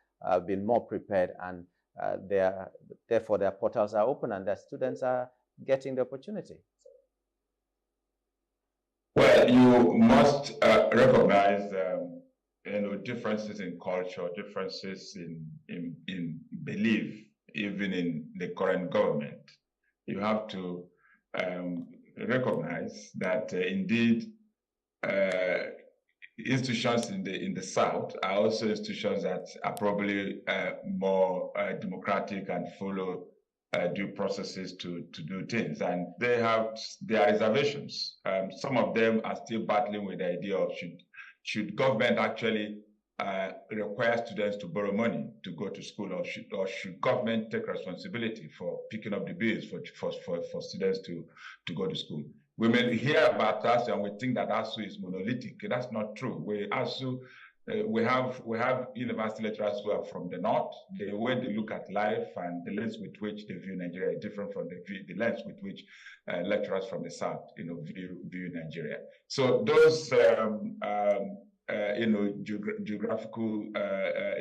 been more prepared and therefore their portals are open and their students are getting the opportunity? Well, you must recognize differences in culture, differences in belief, even in the current government. You have to recognize that indeed institutions in the South are also institutions that are probably more democratic and follow due processes to do things, and they have their reservations. Some of them are still battling with the idea of should government actually require students to borrow money to go to school, or should government take responsibility for picking up the bills for students to go to school. We may hear about ASU and we think that ASU is monolithic. That's not true. We have university lecturers who are from the North. The way they look at life and the lens with which they view Nigeria is different from the lens with which lecturers from the South view Nigeria. So those geographical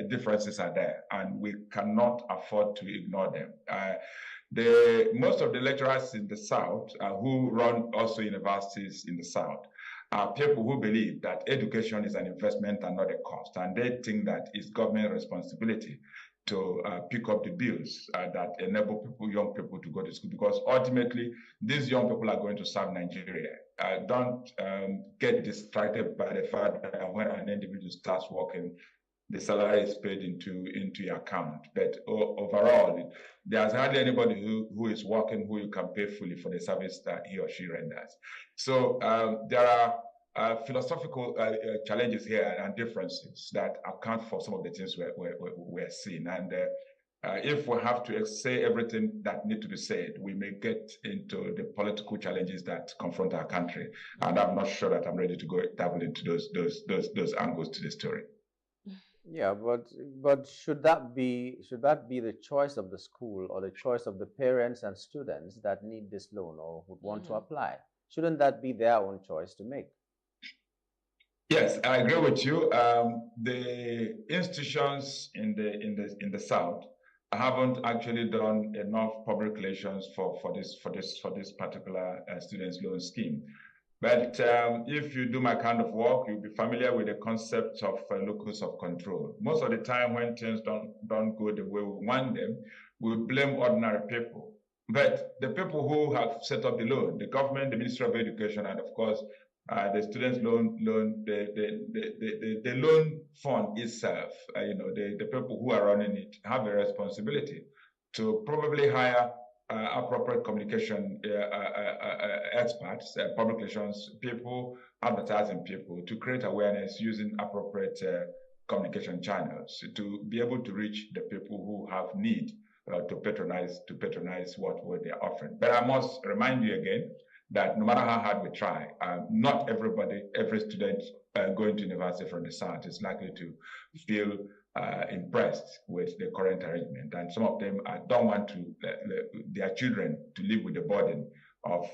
differences are there, and we cannot afford to ignore them. Most of the lecturers in the South who run also universities in the South are people who believe that education is an investment and not a cost, and they think that it's government responsibility to pick up the bills that enable young people to go to school, because ultimately these young people are going to serve Nigeria. Don't get distracted by the fact that when an individual starts working, the salary is paid into your account. But overall, there's hardly anybody who is working who you can pay fully for the service that he or she renders. So there are philosophical challenges here and differences that account for some of the things we're seeing. And if we have to say everything that needs to be said, we may get into the political challenges that confront our country. And I'm not sure that I'm ready to go dabble into those angles to the story. Yeah, but should that be the choice of the school or the choice of the parents and students that need this loan or would want to apply? Shouldn't that be their own choice to make? Yes, I agree with you. The institutions in the South haven't actually done enough public relations for this particular students' loan scheme. But if you do my kind of work, you'll be familiar with the concept of locus of control. Most of the time when things don't go the way we want them, we blame ordinary people. But the people who have set up the loan, the government, the Ministry of Education, and of course, the students' loan, the loan fund itself, the people who are running it have a responsibility to probably hire appropriate communication experts, public relations people, advertising people to create awareness using appropriate communication channels to be able to reach the people who have need to patronize what they're offering. But I must remind you again that no matter how hard we try, not every student going to university from the South is likely to feel impressed with the current arrangement. And some of them don't want their children to live with the burden of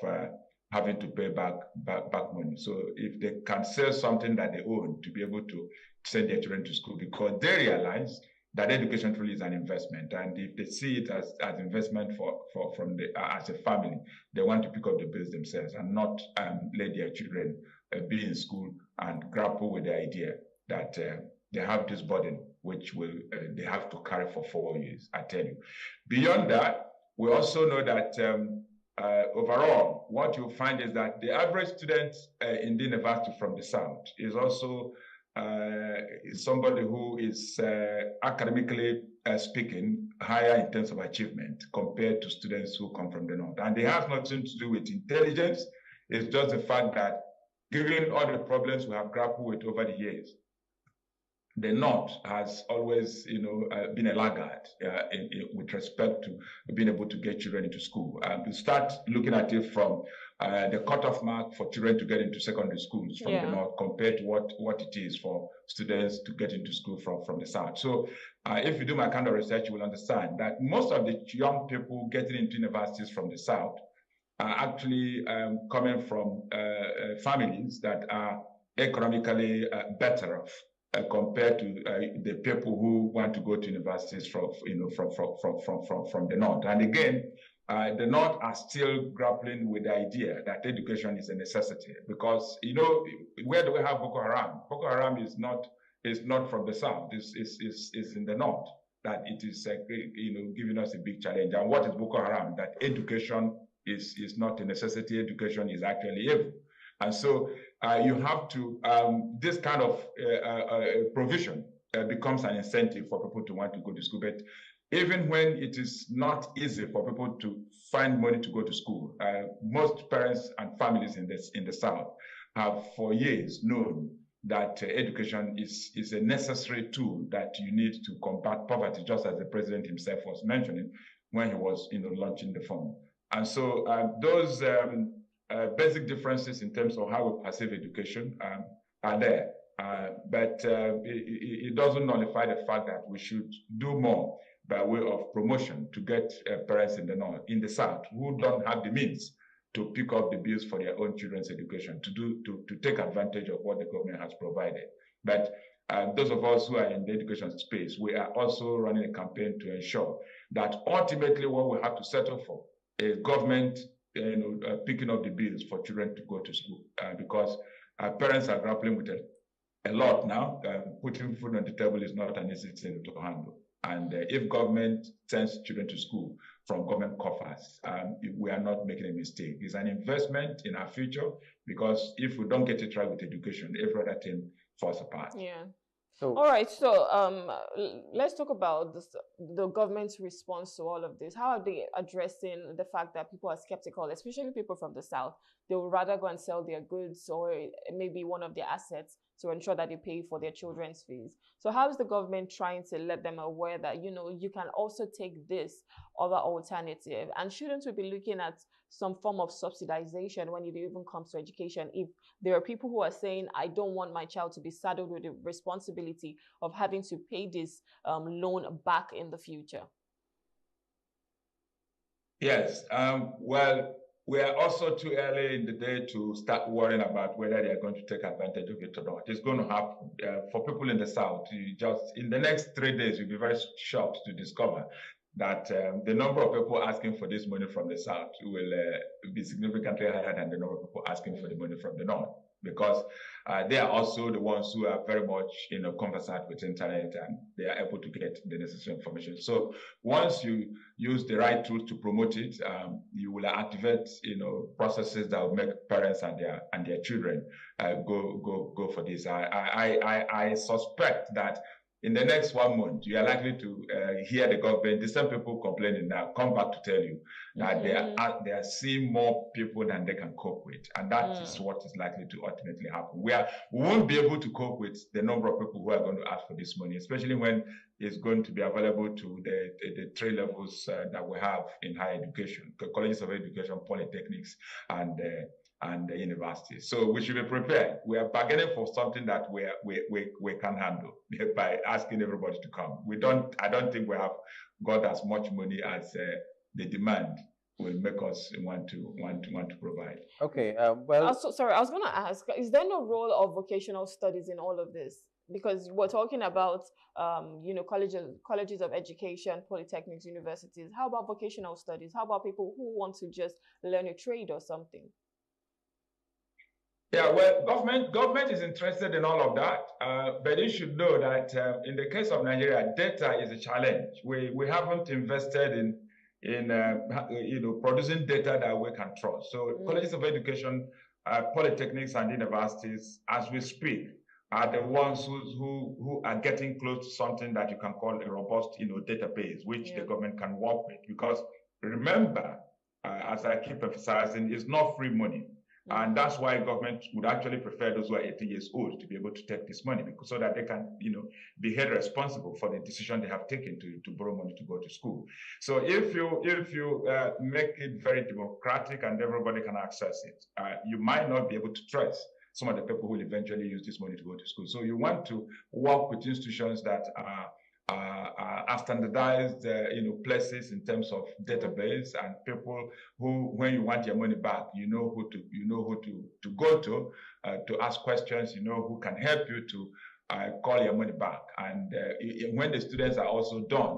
having to pay back money. So if they can sell something that they own to be able to send their children to school, because they realize that education truly is an investment, and if they see it as investment as a family, they want to pick up the bills themselves and not let their children be in school and grapple with the idea that they have this burden which they have to carry for 4 years. I tell you. Beyond that, we also know that overall, what you'll find is that the average student in the university from the South is also somebody who is academically speaking higher in terms of achievement compared to students who come from the North. And it has nothing to do with intelligence. It's just the fact that given all the problems we have grappled with over the years, the North has always, been a laggard with respect to being able to get children into school. You start looking at it from the cutoff mark for children to get into secondary schools from the North compared to what it is for students to get into school from the South. So if you do my kind of research, you will understand that most of the young people getting into universities from the South are actually coming from families that are economically better off compared to the people who want to go to universities from the North. And again, the North are still grappling with the idea that education is a necessity, because where do we have Boko Haram? Boko Haram is not from the South. Is in the North. That it is giving us a big challenge. And what is Boko Haram? That education is not a necessity. Education is actually evil. And so you have to, this kind of provision becomes an incentive for people to want to go to school. But even when it is not easy for people to find money to go to school, most parents and families in the South have for years known that education is a necessary tool that you need to combat poverty, just as the president himself was mentioning when he was launching the fund. And so those basic differences in terms of how we perceive education are there. But it doesn't nullify the fact that we should do more by way of promotion to get parents in the North, in the South, who don't have the means to pick up the bills for their own children's education, to take advantage of what the government has provided. But those of us who are in the education space, we are also running a campaign to ensure that ultimately what we have to settle for is government picking up the bills for children to go to school, because parents are grappling with a lot now. Putting food on the table is not an easy thing to handle. And if government sends children to school from government coffers, we are not making a mistake. It's an investment in our future, because if we don't get it right with education, every other thing falls apart. Yeah. So, all right. So let's talk about the government's response to all of this. How are they addressing the fact that people are skeptical, especially people from the South? They would rather go and sell their goods or maybe one of their assets to ensure that they pay for their children's fees. So how is the government trying to let them aware that, you can also take this other alternative? And shouldn't we be looking at some form of subsidization when it even comes to education? If there are people who are saying, I don't want my child to be saddled with the responsibility of having to pay this loan back in the future. Yes. Well, we are also too early in the day to start worrying about whether they are going to take advantage of it or not. It's going to happen. For people in the South, in the next 3 days, you'll be very shocked to discover that the number of people asking for this money from the South will be significantly higher than the number of people asking for the money from the North, because they are also the ones who are very much conversant with internet, and they are able to get the necessary information. So once you use the right tools to promote it, you will activate processes that will make parents and their children go for this. I suspect that in the next 1 month, you are likely to hear the government, the same people complaining now, come back to tell you that they are seeing more people than they can cope with. And that is what is likely to ultimately happen. We won't be able to cope with the number of people who are going to ask for this money, especially when it's going to be available to the 3 levels that we have in higher education, colleges of education, polytechnics, and the universities. So we should be prepared. We are bargaining for something that we can handle by asking everybody to come. I don't think we have got as much money as the demand will make us want to provide. Okay. Well, sorry, I was going to ask: is there no role of vocational studies in all of this? Because we're talking about, colleges of education, polytechnics, universities. How about vocational studies? How about people who want to just learn a trade or something? Yeah, well, government is interested in all of that, but you should know that in the case of Nigeria, data is a challenge. We haven't invested in producing data that we can trust. So colleges of education, polytechnics, and universities, as we speak, are the ones who are getting close to something that you can call a robust, database, which the government can work with. Because remember, as I keep emphasizing, it's not free money. And that's why government would actually prefer those who are 18 years old to be able to take this money, because so that they can, be held responsible for the decision they have taken to borrow money to go to school. So if you make it very democratic and everybody can access it, you might not be able to trace some of the people who will eventually use this money to go to school. So you want to work with institutions that are standardized, places in terms of database, and people who, when you want your money back, you know who to go to ask questions, who can help you to call your money back. And when the students are also done,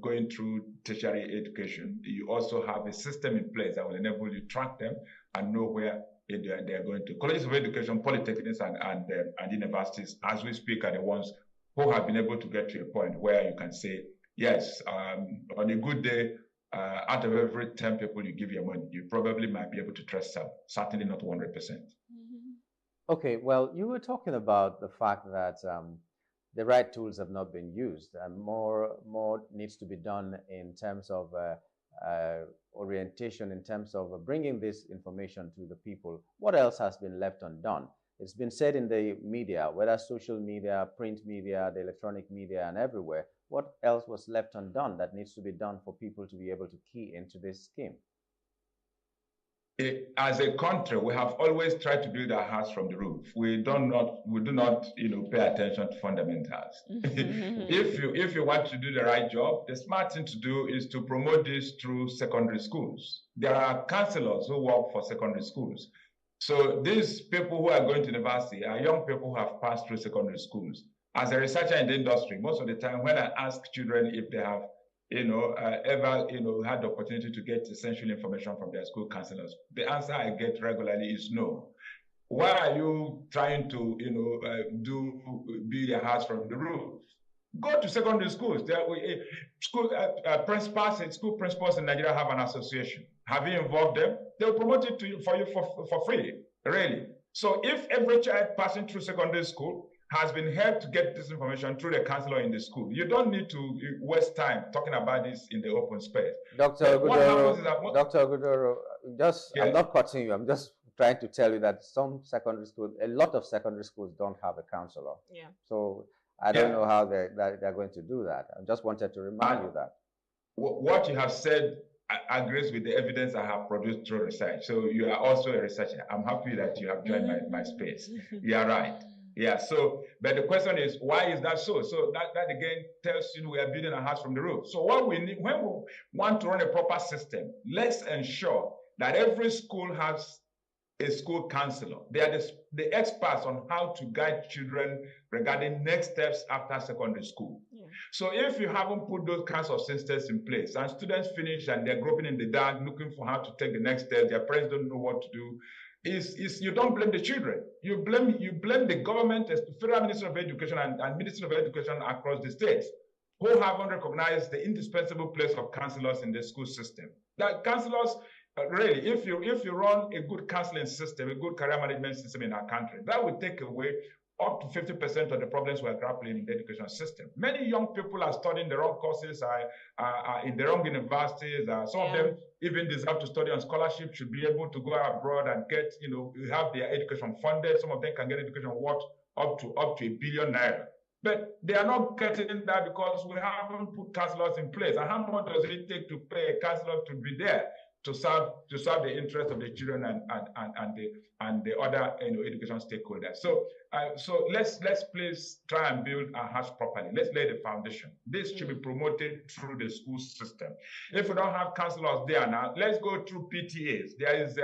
going through tertiary education, you also have a system in place that will enable you to track them and know where they are going to. Colleges of education, polytechnics, and universities, as we speak, are the ones who have been able to get to a point where you can say, yes, on a good day, out of every 10 people you give your money, you probably might be able to trust some, certainly not 100%. Okay, well, you were talking about the fact that the right tools have not been used, and more needs to be done in terms of orientation, in terms of bringing this information to the people. What else has been left undone? It's been said in the media, whether social media, print media, the electronic media, and everywhere. What else was left undone that needs to be done for people to be able to key into this scheme? As a country, we have always tried to build our house from the roof. We do not, pay attention to fundamentals. If you want to do the right job, the smart thing to do is to promote this through secondary schools. There are counselors who work for secondary schools. So these people who are going to university are young people who have passed through secondary schools. As a researcher in the industry, most of the time when I ask children if they have, ever, had the opportunity to get essential information from their school counselors, the answer I get regularly is no. Why are you trying to, build your house from the roof? Go to secondary schools. School principals in Nigeria have an association. Have you involved them? They'll promote it for you for free, really. So if every child passing through secondary school has been helped to get this information through the counselor in the school, you don't need to waste time talking about this in the open space. Dr. Ogudoro, I'm not cutting you. I'm just trying to tell you that a lot of secondary schools don't have a counselor. Yeah. So I don't know how they're going to do that. I just wanted to remind you that. What you have said agrees with the evidence I have produced through research. So you are also a researcher. I'm happy that you have joined my space. You are right. Yeah. So, but the question is, why is that so? So that again tells you we are building a house from the roof. So what we need, when we want to run a proper system, let's ensure that every school has a school counselor. They are the experts on how to guide children regarding next steps after secondary school. Yeah. So if you haven't put those kinds of systems in place and students finish and they're groping in the dark looking for how to take the next step, their parents don't know what to do, you don't blame the children. You blame the government, the Federal Ministry of Education and Ministry of Education across the states, who haven't recognized the indispensable place of counselors in the school system. That counselors, really, if you run a good counseling system, a good career management system in our country, that will take away up to 50% of the problems we're grappling in the education system. Many young people are studying the wrong courses, are in the wrong universities. Some of them even deserve to study on scholarship, should be able to go abroad and get, have their education funded. Some of them can get education worth up to $1 billion. But they are not getting that because we haven't put counselors in place. And how much does it take to pay a counselor to be there to serve the interest of the children and the other education stakeholders? So let's please try and build our house properly. Let's lay the foundation. This should be promoted through the school system. If we don't have counselors there now, let's go through PTAs. There's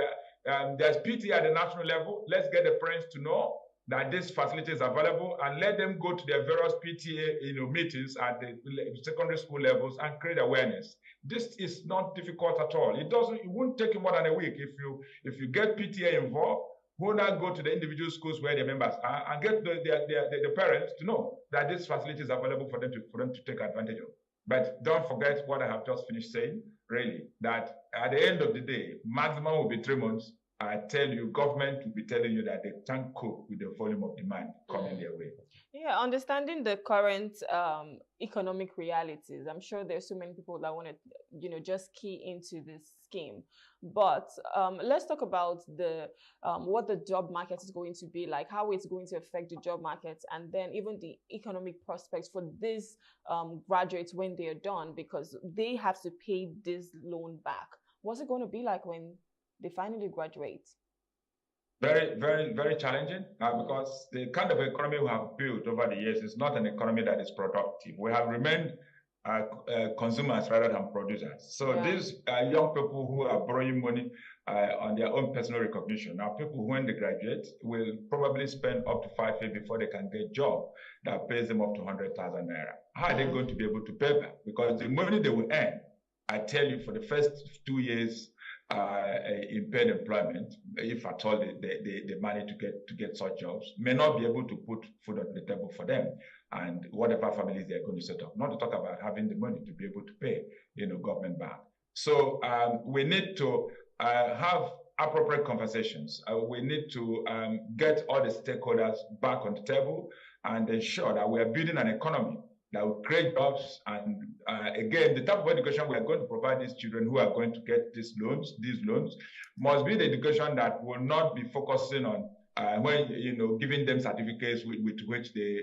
PTA at the national level. Let's get the parents to know that this facility is available and let them go to their various PTA meetings at the secondary school levels and create awareness. This is not difficult at all. It won't take you more than a week if you get PTA involved. Who now go to the individual schools where their members are and get the parents to know that this facility is available for them to take advantage of. But don't forget what I have just finished saying, really, that at the end of the day, maximum will be 3 months. I tell you, government will be telling you that they can't cope with the volume of demand coming their way. Yeah, understanding the current economic realities, I'm sure there's so many people that want to, just key into this scheme. But let's talk about the what the job market is going to be like, how it's going to affect the job market, and then even the economic prospects for these graduates when they are done, because they have to pay this loan back. What's it going to be like when they finally graduate? Very, very, very challenging because the kind of economy we have built over the years is not an economy that is productive. We have remained consumers rather than producers. So these young people who are borrowing money on their own personal recognition are people who, when they graduate, will probably spend up to 5 years before they can get a job that pays them up to 100,000 naira. How are they going to be able to pay back? Because the money they will earn, I tell you, for the first 2 years, in paid employment, if at all they manage to get such jobs, may not be able to put food on the table for them and whatever families they're going to set up. Not to talk about having the money to be able to pay, government back. So we need to have appropriate conversations. We need to get all the stakeholders back on the table and ensure that we are building an economy that will create jobs. And again, the type of education we are going to provide these children who are going to get these loans must be the education that will not be focusing on giving them certificates with which they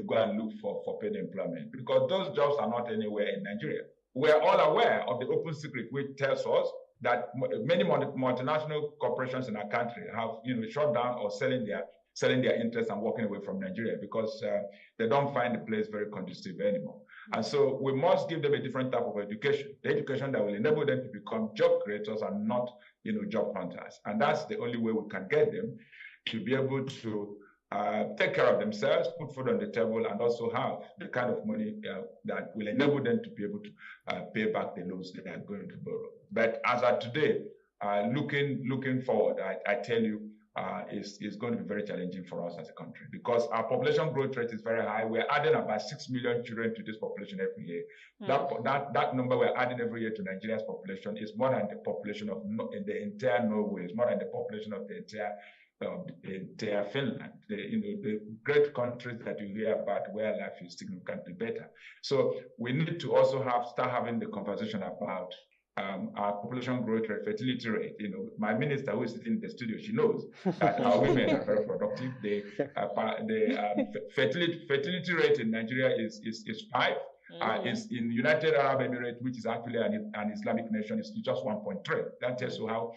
go and look for paid employment, because those jobs are not anywhere in Nigeria. We are all aware of the open secret which tells us that many multinational corporations in our country have shut down or selling their interests and walking away from Nigeria because they don't find the place very conducive anymore. And so we must give them a different type of education, the education that will enable them to become job creators and not, job hunters. And that's the only way we can get them to be able to take care of themselves, put food on the table, and also have the kind of money that will enable them to be able to pay back the loans that they are going to borrow. But as of today, looking forward, I tell you, is going to be very challenging for us as a country because our population growth rate is very high. We're adding about 6 million children to this population every year. That number we're adding every year to Nigeria's population is more than the population of the entire Norway. It's more than the population of the entire Finland. The great countries that you hear about where life is significantly better. So we need to also start having the conversation about our population growth rate, fertility rate. My minister who is sitting in the studio, she knows that our women are very productive. The fertility rate in Nigeria is 5. Is in United Arab Emirates, which is actually an Islamic nation, is just 1.3. That tells you how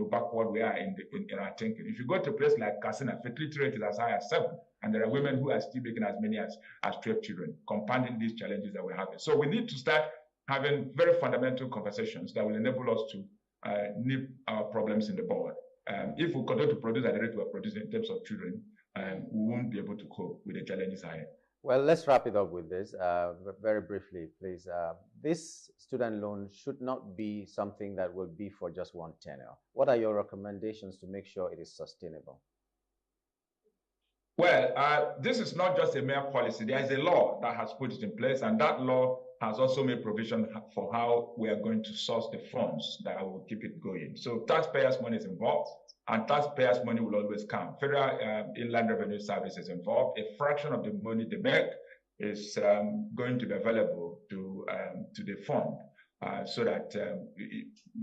backward we are in our thinking. If you go to a place like Katsina, fertility rate is as high as 7, and there are women who are still making as many as 12 children, compounding these challenges that we're having. So we need to start having very fundamental conversations that will enable us to nip our problems in the bud. If we continue to produce at the rate we're producing in terms of children, we won't be able to cope with the challenges ahead. Well, let's wrap it up with this very briefly, please. This student loan should not be something that will be for just one tenure. What are your recommendations to make sure it is sustainable? Well, this is not just a mere policy. There is a law that has put it in place, and that law has also made provision for how we are going to source the funds that will keep it going. So taxpayers' money is involved. and taxpayers' money will always count. Federal Inland Revenue Service is involved. A fraction of the money they make is going to be available to the fund. So that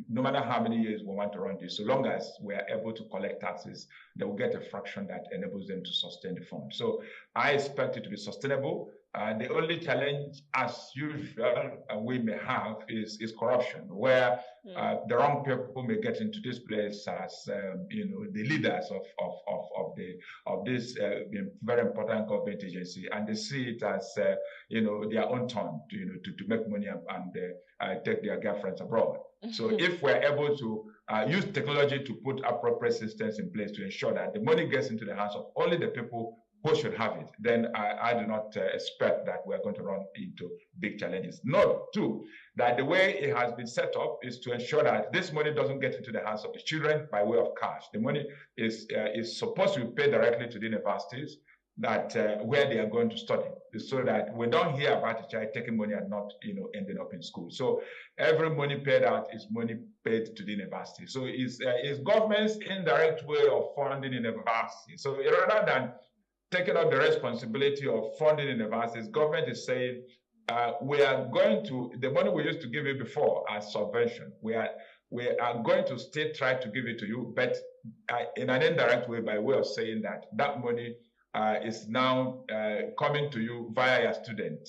no matter how many years we want to run this, so long as we are able to collect taxes, they will get a fraction that enables them to sustain the fund. So I expect it to be sustainable. The only challenge, as usual, we may have is corruption, where the wrong people may get into this place as the leaders of this very important government agency, and they see it as their own turn to make money and take their girlfriends abroad. So if we're able to use technology to put appropriate systems in place to ensure that the money gets into the hands of only the people who should have it, then I do not expect that we're going to run into big challenges. Note, too, that the way it has been set up is to ensure that this money doesn't get into the hands of the children by way of cash. The money is supposed to be paid directly to the universities that where they are going to study, so that we don't hear about a child taking money and not ending up in school. So every money paid out is money paid to the university. So it's government's indirect way of funding university. So rather than taking up the responsibility of funding universities, government is saying we are going to, the money we used to give you before as subvention, we are going to still try to give it to you, but in an indirect way, by way of saying that money is now coming to you via your student,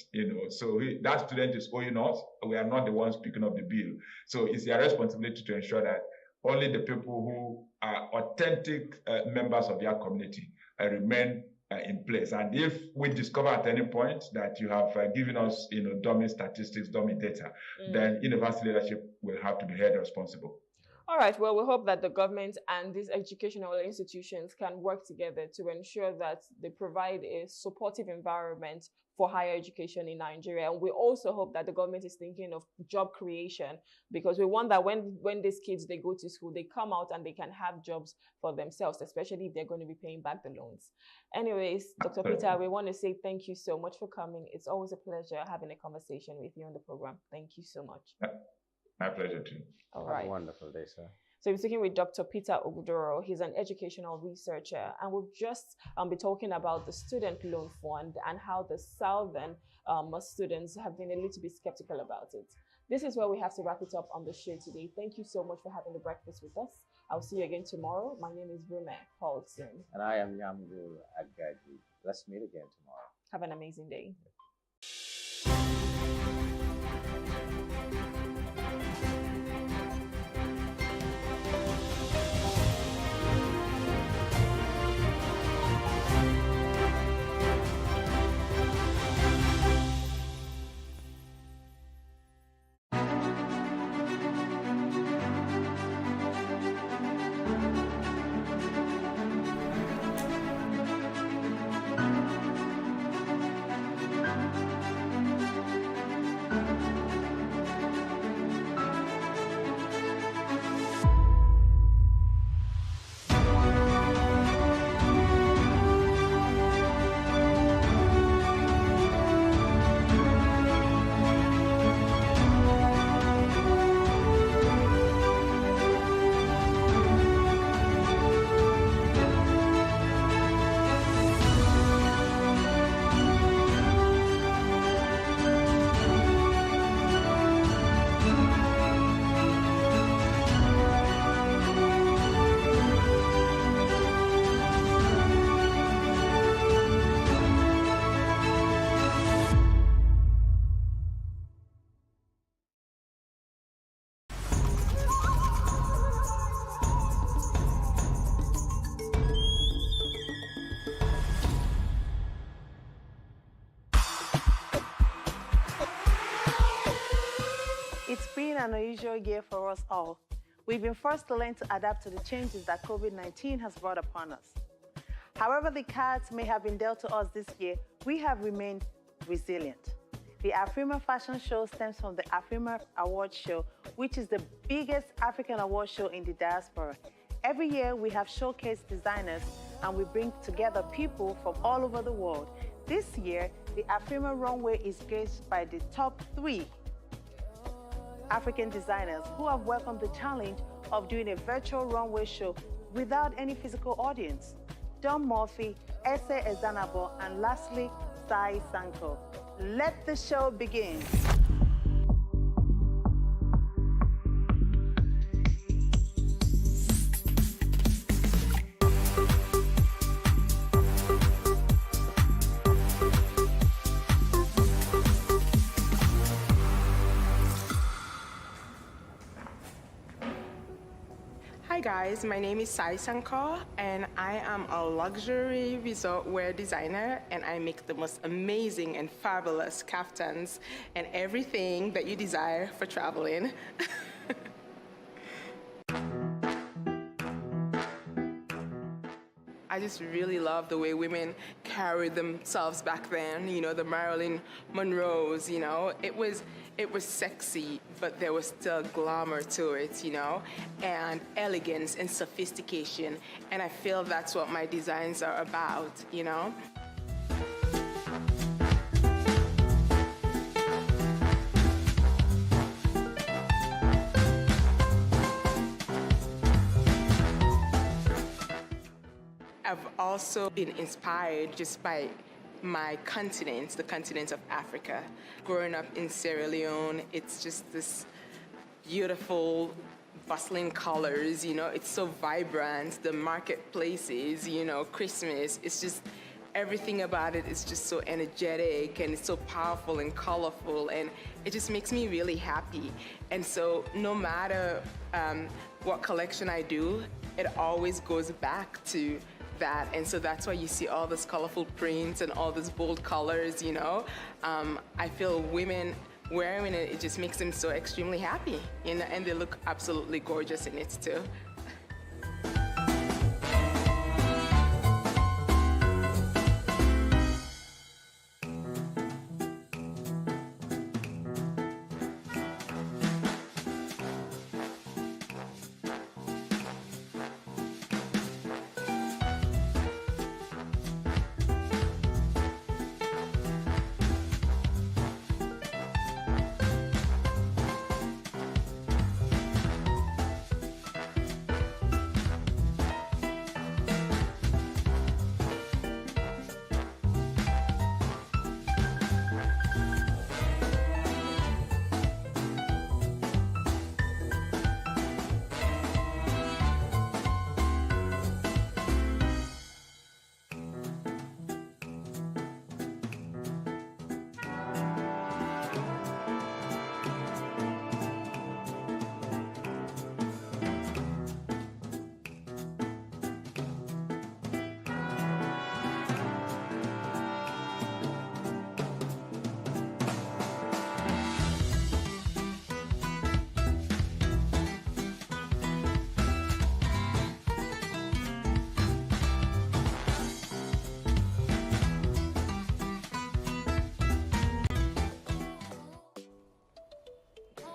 so that student is owing us. We are not the ones picking up the bill. So it's your responsibility to ensure that only the people who are authentic members of their community remain in place. And if we discover at any point that you have given us, dummy statistics, dummy data, then university leadership will have to be held responsible. All right, well, we hope that the government and these educational institutions can work together to ensure that they provide a supportive environment for higher education in Nigeria. And we also hope that the government is thinking of job creation, because we want that when these kids, they go to school, they come out and they can have jobs for themselves, especially if they're going to be paying back the loans. Anyways, Dr. Peter, we want to say thank you so much for coming. It's always a pleasure having a conversation with you on the program. Thank you so much. My pleasure too. All right. Have a wonderful day, sir. So we're speaking with Dr. Peter Ogudoro. He's an educational researcher, and we've just been talking about the student loan fund and how the Southern students have been a little bit skeptical about it. This is where we have to wrap it up on the show today. Thank you so much for having the breakfast with us. I'll see you again tomorrow. My name is Rume Paulson. And I am Yamgul Agaji. Let's meet again tomorrow. Have an amazing day. It's been an unusual year for us all. We've been forced to learn to adapt to the changes that COVID-19 has brought upon us. However the cards may have been dealt to us this year, we have remained resilient. The Afrima Fashion Show stems from the Afrima Award Show, which is the biggest African award show in the diaspora. Every year, we have showcased designers and we bring together people from all over the world. This year, the Afrima Runway is graced by the top 3 African designers who have welcomed the challenge of doing a virtual runway show without any physical audience. Don Murphy, Ese Ezanabo, and lastly, Sai Sanko. Let the show begin. Hi guys, my name is Sai Sankar and I am a luxury resort wear designer, and I make the most amazing and fabulous kaftans and everything that you desire for traveling. I just really love the way women carried themselves back then, you know, the Marilyn Monroes, you know. It was sexy, but there was still glamour to it, you know, and elegance and sophistication. And I feel that's what my designs are about, you know. I've also been inspired just by my continent, the continent of Africa. Growing up in Sierra Leone, it's just this beautiful, bustling colors, you know, it's so vibrant, the marketplaces, you know, Christmas, it's just, everything about it is just so energetic and it's so powerful and colorful, and it just makes me really happy. And so no matter what collection I do, it always goes back to that. And so that's why you see all this colorful prints and all these bold colors, you know. I feel women wearing it, it just makes them so extremely happy, you know, and they look absolutely gorgeous in it too.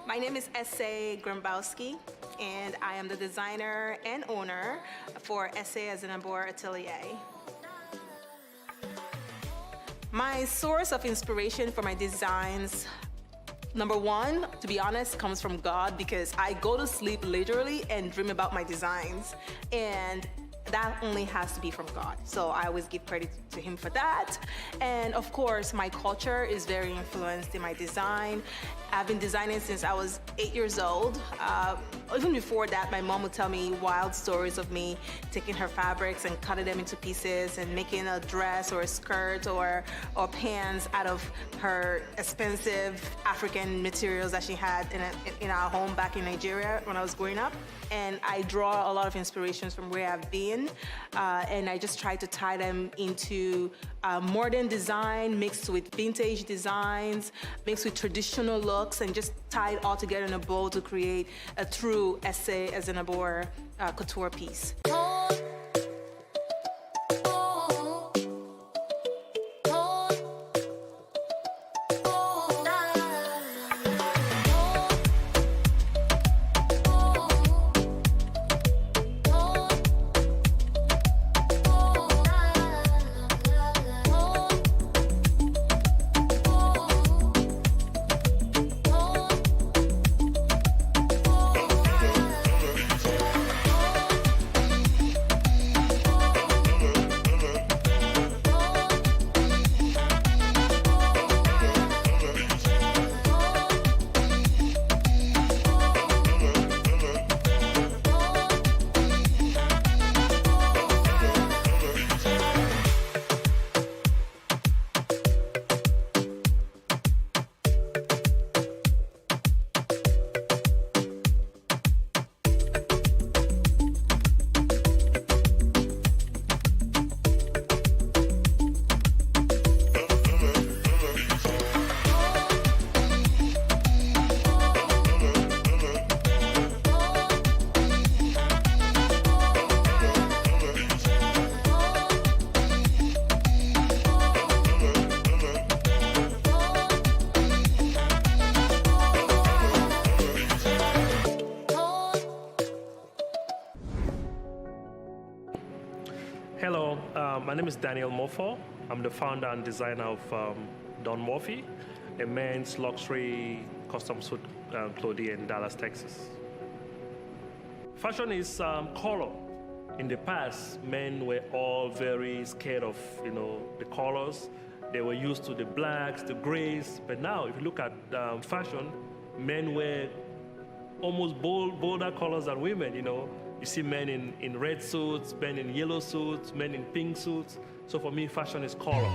My name is Ese Grambowski, and I am the designer and owner for Ese Ezanabo Atelier. My source of inspiration for my designs, number one, to be honest, comes from God, because I go to sleep literally and dream about my designs. And that only has to be from God. So I always give credit to Him for that. And of course, my culture is very influenced in my design. I've been designing since I was 8 years old. Even before that, my mom would tell me wild stories of me taking her fabrics and cutting them into pieces and making a dress or a skirt or pants out of her expensive African materials that she had in our home back in Nigeria when I was growing up. And I draw a lot of inspirations from where I've been, and I just try to tie them into modern design mixed with vintage designs, mixed with traditional looks, and just tie it all together in a bow to create a true Ese Ezanabo couture piece. Hello, my name is Daniel Mofo. I'm the founder and designer of Don Murphy, a men's luxury custom suit clothing in Dallas, Texas. Fashion is color. In the past, men were all very scared of, the colors. They were used to the blacks, the grays. But now, if you look at fashion, men wear almost bolder colors than women, You see men in red suits, men in yellow suits, men in pink suits. So for me, fashion is color.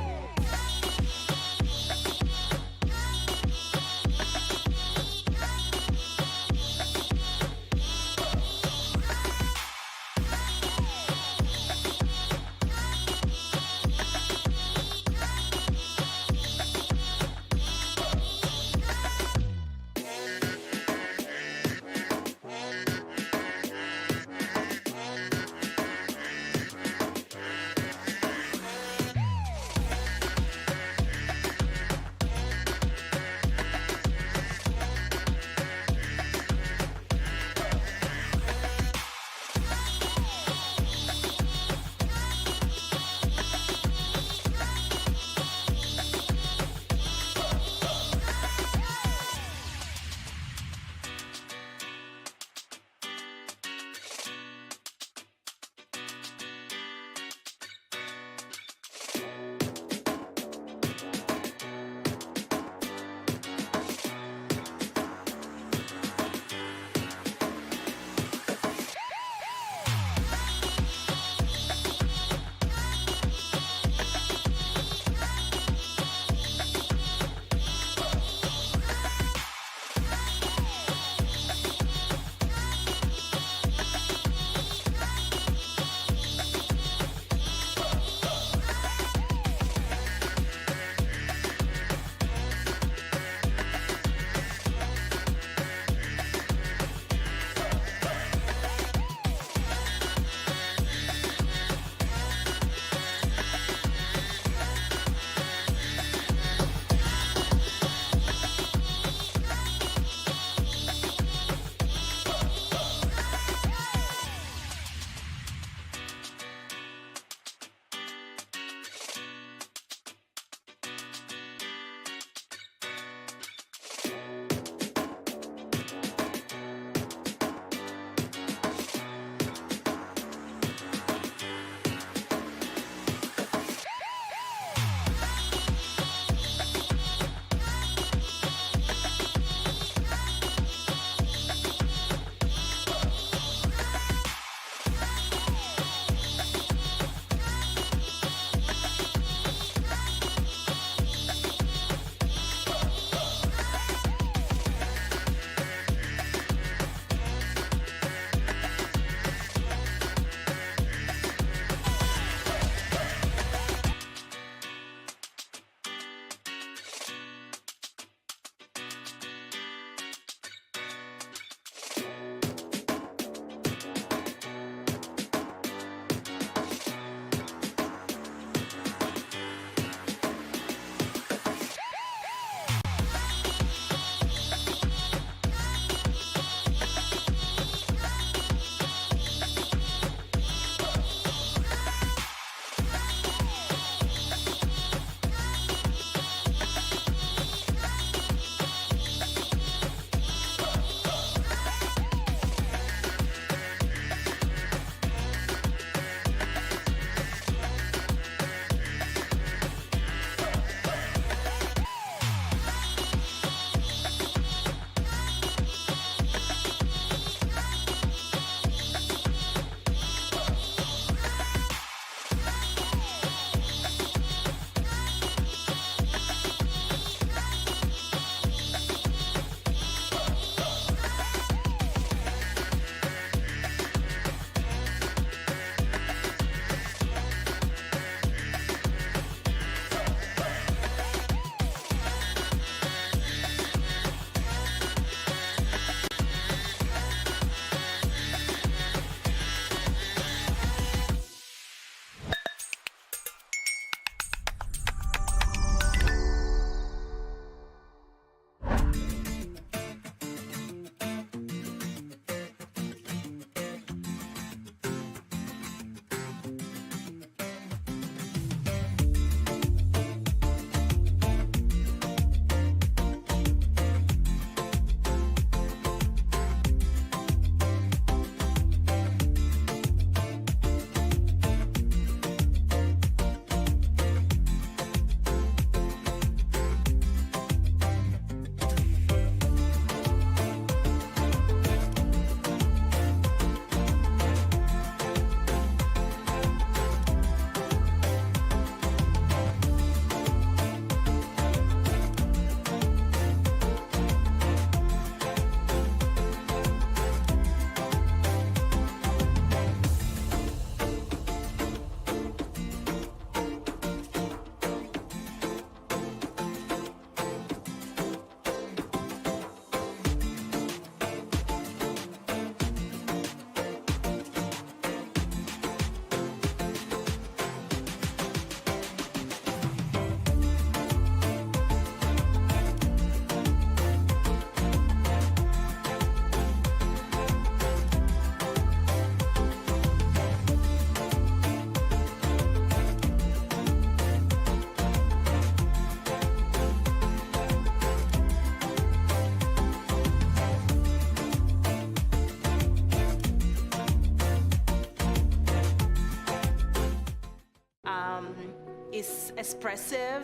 is expressive.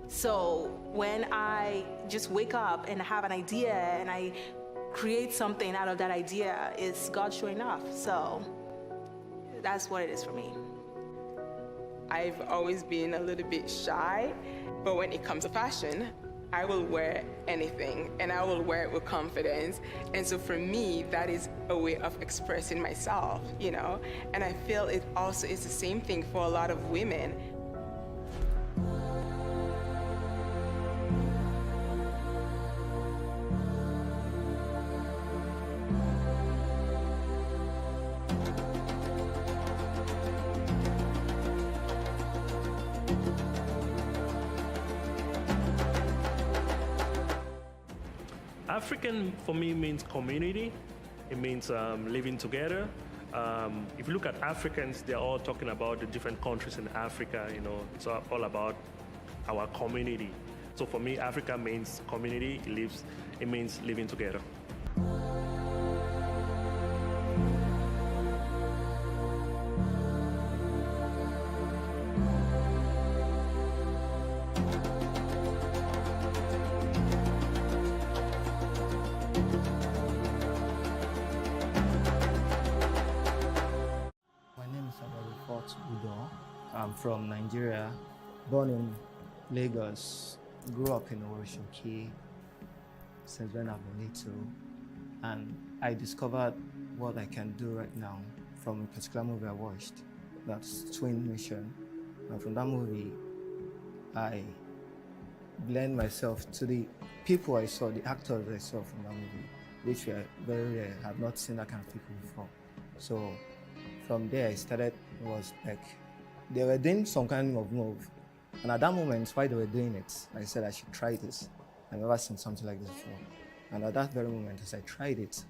So when I just wake up and have an idea and I create something out of that idea, it's God showing off. So that's what it is for me. I've always been a little bit shy, but when it comes to fashion, I will wear anything and I will wear it with confidence. And so for me, that is a way of expressing myself, you know? And I feel it also is the same thing for a lot of women. African for me means community. It means living together. If you look at Africans, they're all talking about the different countries in Africa. You know, it's all about our community. So for me, Africa means community. It means living together. I'm from Nigeria, born in Lagos, grew up in Oroshoki since when I've been little, and I discovered what I can do right now from a particular movie I watched, that's Twin Mission. And from that movie, I blend myself to the people I saw, the actors I saw from that movie, which were very rare. I've not seen that kind of people before. So from there, I started, it was like, they were doing some kind of move. And at that moment, while they were doing it, I said I should try this. I've never seen something like this before. And at that very moment, as I tried it,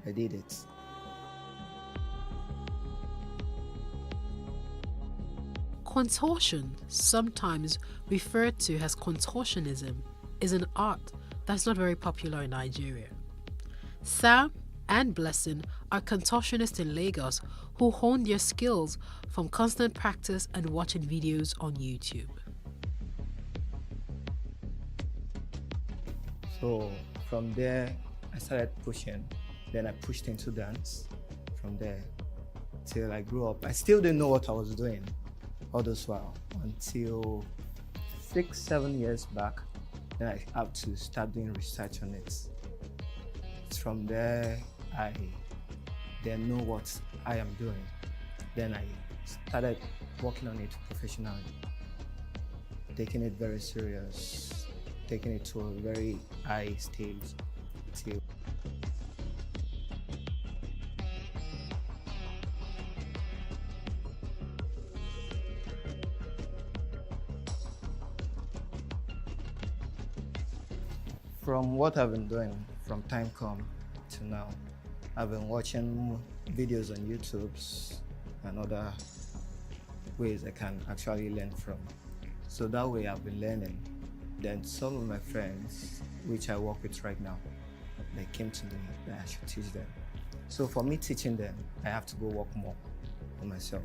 I did it. Contortion, sometimes referred to as contortionism, is an art that's not very popular in Nigeria. Sam and Blessing are contortionists in Lagos who hone their skills from constant practice and watching videos on YouTube. So from there, I started pushing. Then I pushed into dance from there till I grew up. I still didn't know what I was doing all this while until 6-7 years back. Then I had to start doing research on it. From there, I then know what I am doing. Then I started working on it professionally, taking it very serious, taking it to a very high stage till from what I've been doing from time come to now, I've been watching videos on YouTube and other ways I can actually learn from. So that way I've been learning. Then some of my friends, which I work with right now, they came to me that I should teach them. So for me teaching them, I have to go work more on myself.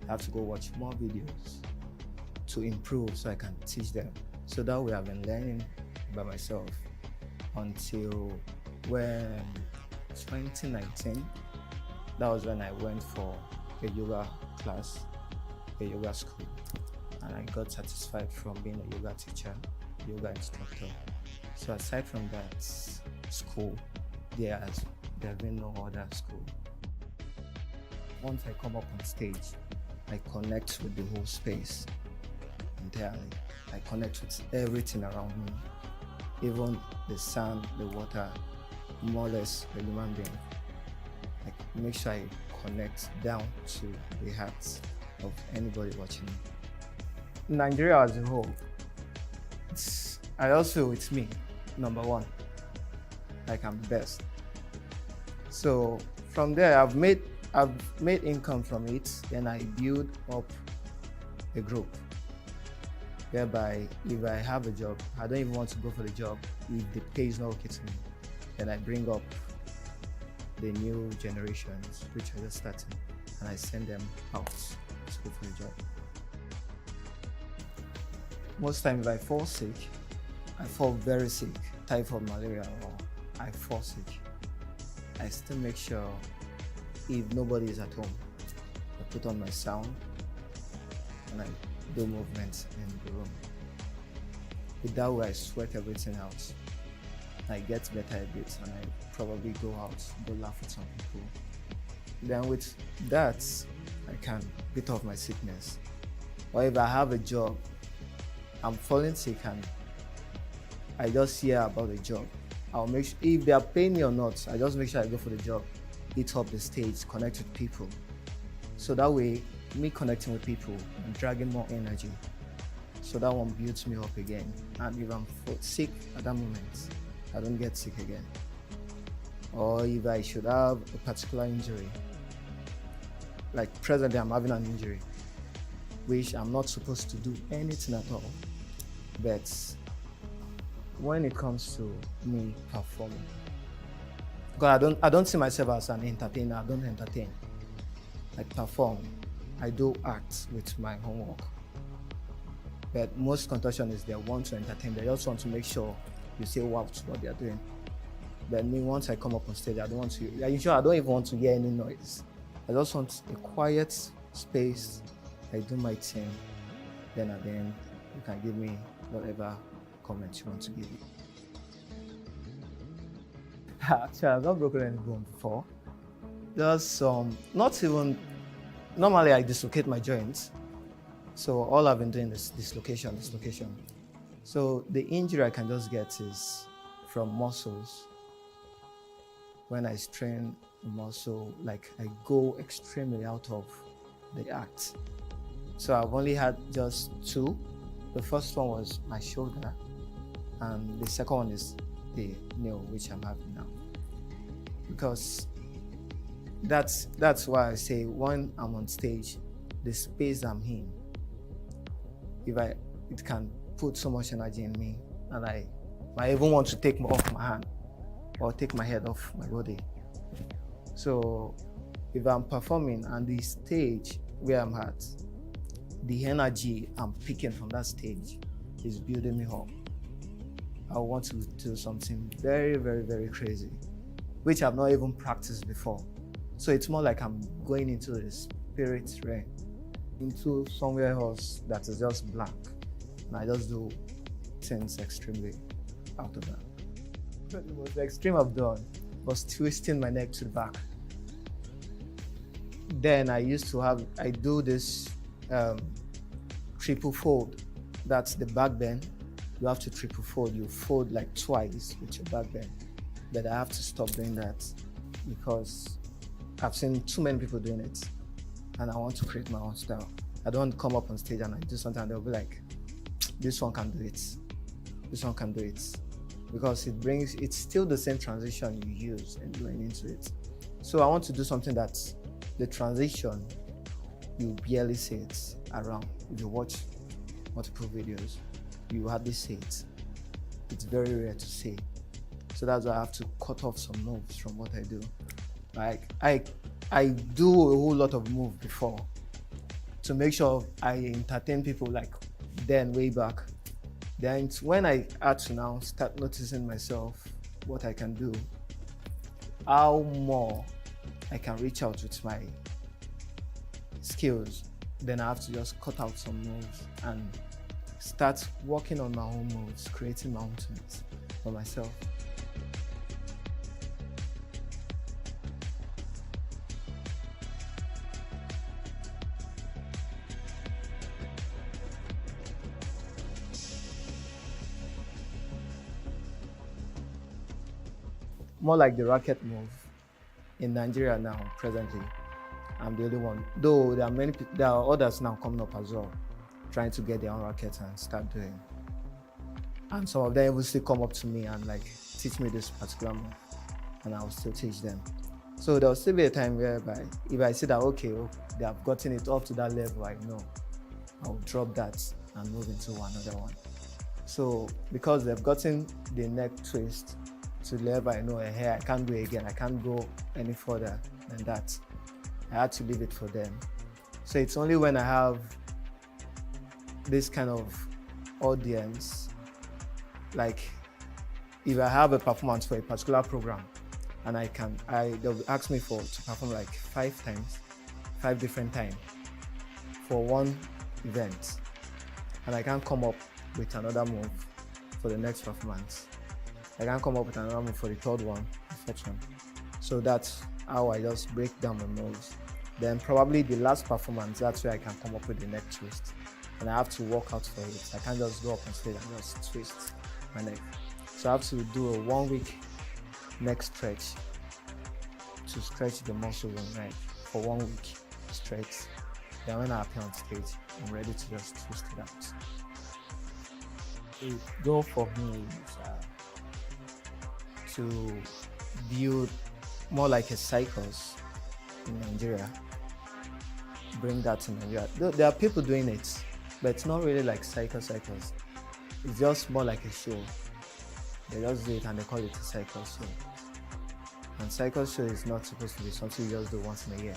I have to go watch more videos to improve so I can teach them. So that way I've been learning by myself until when 2019, that was when I went for a yoga class, a yoga school, and I got satisfied from being a yoga teacher, yoga instructor. So aside from that school, there has been no other school. Once I come up on stage, I connect with the whole space entirely. I connect with everything around me, even the sun, the water, more or less a human being. I make sure I connect down to the hearts of anybody watching me. Nigeria as a whole, I also, it's me, number one. Like I'm best. So from there, I've made income from it, then I build up a group whereby if I have a job, I don't even want to go for the job if the pay is not okay to me. Then I bring up the new generations, which are just starting, and I send them out to go for the job. most times if I fall sick, I fall very sick, typhoid, malaria, or I fall sick, I still make sure if nobody is at home, I put on my sound and I do movements in the room. With that way, I sweat everything out. I get better a bit and I probably go out, go laugh with some people. Then with that, I can beat off my sickness. Or if I have a job, I'm falling sick and I just hear about the job. I'll make sure, if they are paying me or not, I just make sure I go for the job, eat up the stage, connect with people. So that way, me connecting with people, I'm dragging more energy. So that one builds me up again. And if I'm sick at that moment, I don't get sick again. Or if I should have a particular injury, like presently I'm having an injury, which I'm not supposed to do anything at all. But when it comes to me performing, because I don't see myself as an entertainer, I don't entertain. I perform, I do act with my homework. But most contortionists, they want to entertain, they just want to make sure you say wow to what they're doing. But me, once I come up on stage, I don't want to, I don't even want to hear any noise. I just want a quiet space. I do my thing, then at the end, you can give me whatever comments you want to give me. Actually, I've not broken any bone before. Just some, not even, normally I dislocate my joints. So all I've been doing is dislocation. So the injury I can just get is from muscles. When I strain a muscle, like I go extremely out of the act. So I've only had just two. The first one was my shoulder, and the second one is the knee, which I'm having now. Because that's why I say when I'm on stage, the space I'm in, it can put so much energy in me, and I even want to take off my hand or take my head off my body. So if I'm performing and the stage where I'm at, the energy I'm picking from that stage is building me up, I want to do something very, very, very crazy, which I've not even practiced before. So it's more like I'm going into the spirit realm, into somewhere else that is just blank. And I just do things extremely out of that. The most extreme I've done was twisting my neck to the back. Then I do this triple fold. That's the back bend. You have to triple fold. You fold like twice with your back bend. But I have to stop doing that because I've seen too many people doing it, and I want to create my own style. I don't want to come up on stage and I do something and they'll be like, this one can do it. This one can do it. Because it's still the same transition you use and going into it. So I want to do something that the transition, you barely see it around. If you watch multiple videos, you hardly see it. It's very rare to see. So that's why I have to cut off some moves from what I do. Like I do a whole lot of moves before to make sure I entertain people, like then way back. Then when I had to now start noticing myself, what I can do, how more I can reach out with my skills, then I have to just cut out some moves and start working on my own moves, creating my own things for myself. More like the racket move. In Nigeria now, presently, I'm the only one. Though there are others now coming up as well, trying to get their own rackets and start doing. And some of them will still come up to me and like teach me this particular move, and I will still teach them. So there will still be a time whereby if I see that okay, they have gotten it up to that level, I know, I'll drop that and move into another one. So because they've gotten the neck twist to the level I know, hey, I can't do it again, I can't go any further than that. I had to leave it for them. So it's only when I have this kind of audience, like if I have a performance for a particular program, and they'll ask me to perform like 5 times, 5 different times for one event, and I can't come up with another move for the next performance. I can't come up with another move for the third one, the fourth one. So that's how I just break down my moves. Then probably the last performance, that's where I can come up with the neck twist. And I have to work out for it. I can't just go up on stage and just twist my neck. So I have to do a 1-week neck stretch to stretch the muscle in my neck for 1 week straight. Then when I appear on stage, I'm ready to just twist it out. The goal for me is to build more like a circus in Nigeria. Bring that to Nigeria. There are people doing it, but it's not really like circus. It's just more like a show. They just do it and they call it a circus show. And circus show is not supposed to be something you just do once in a year.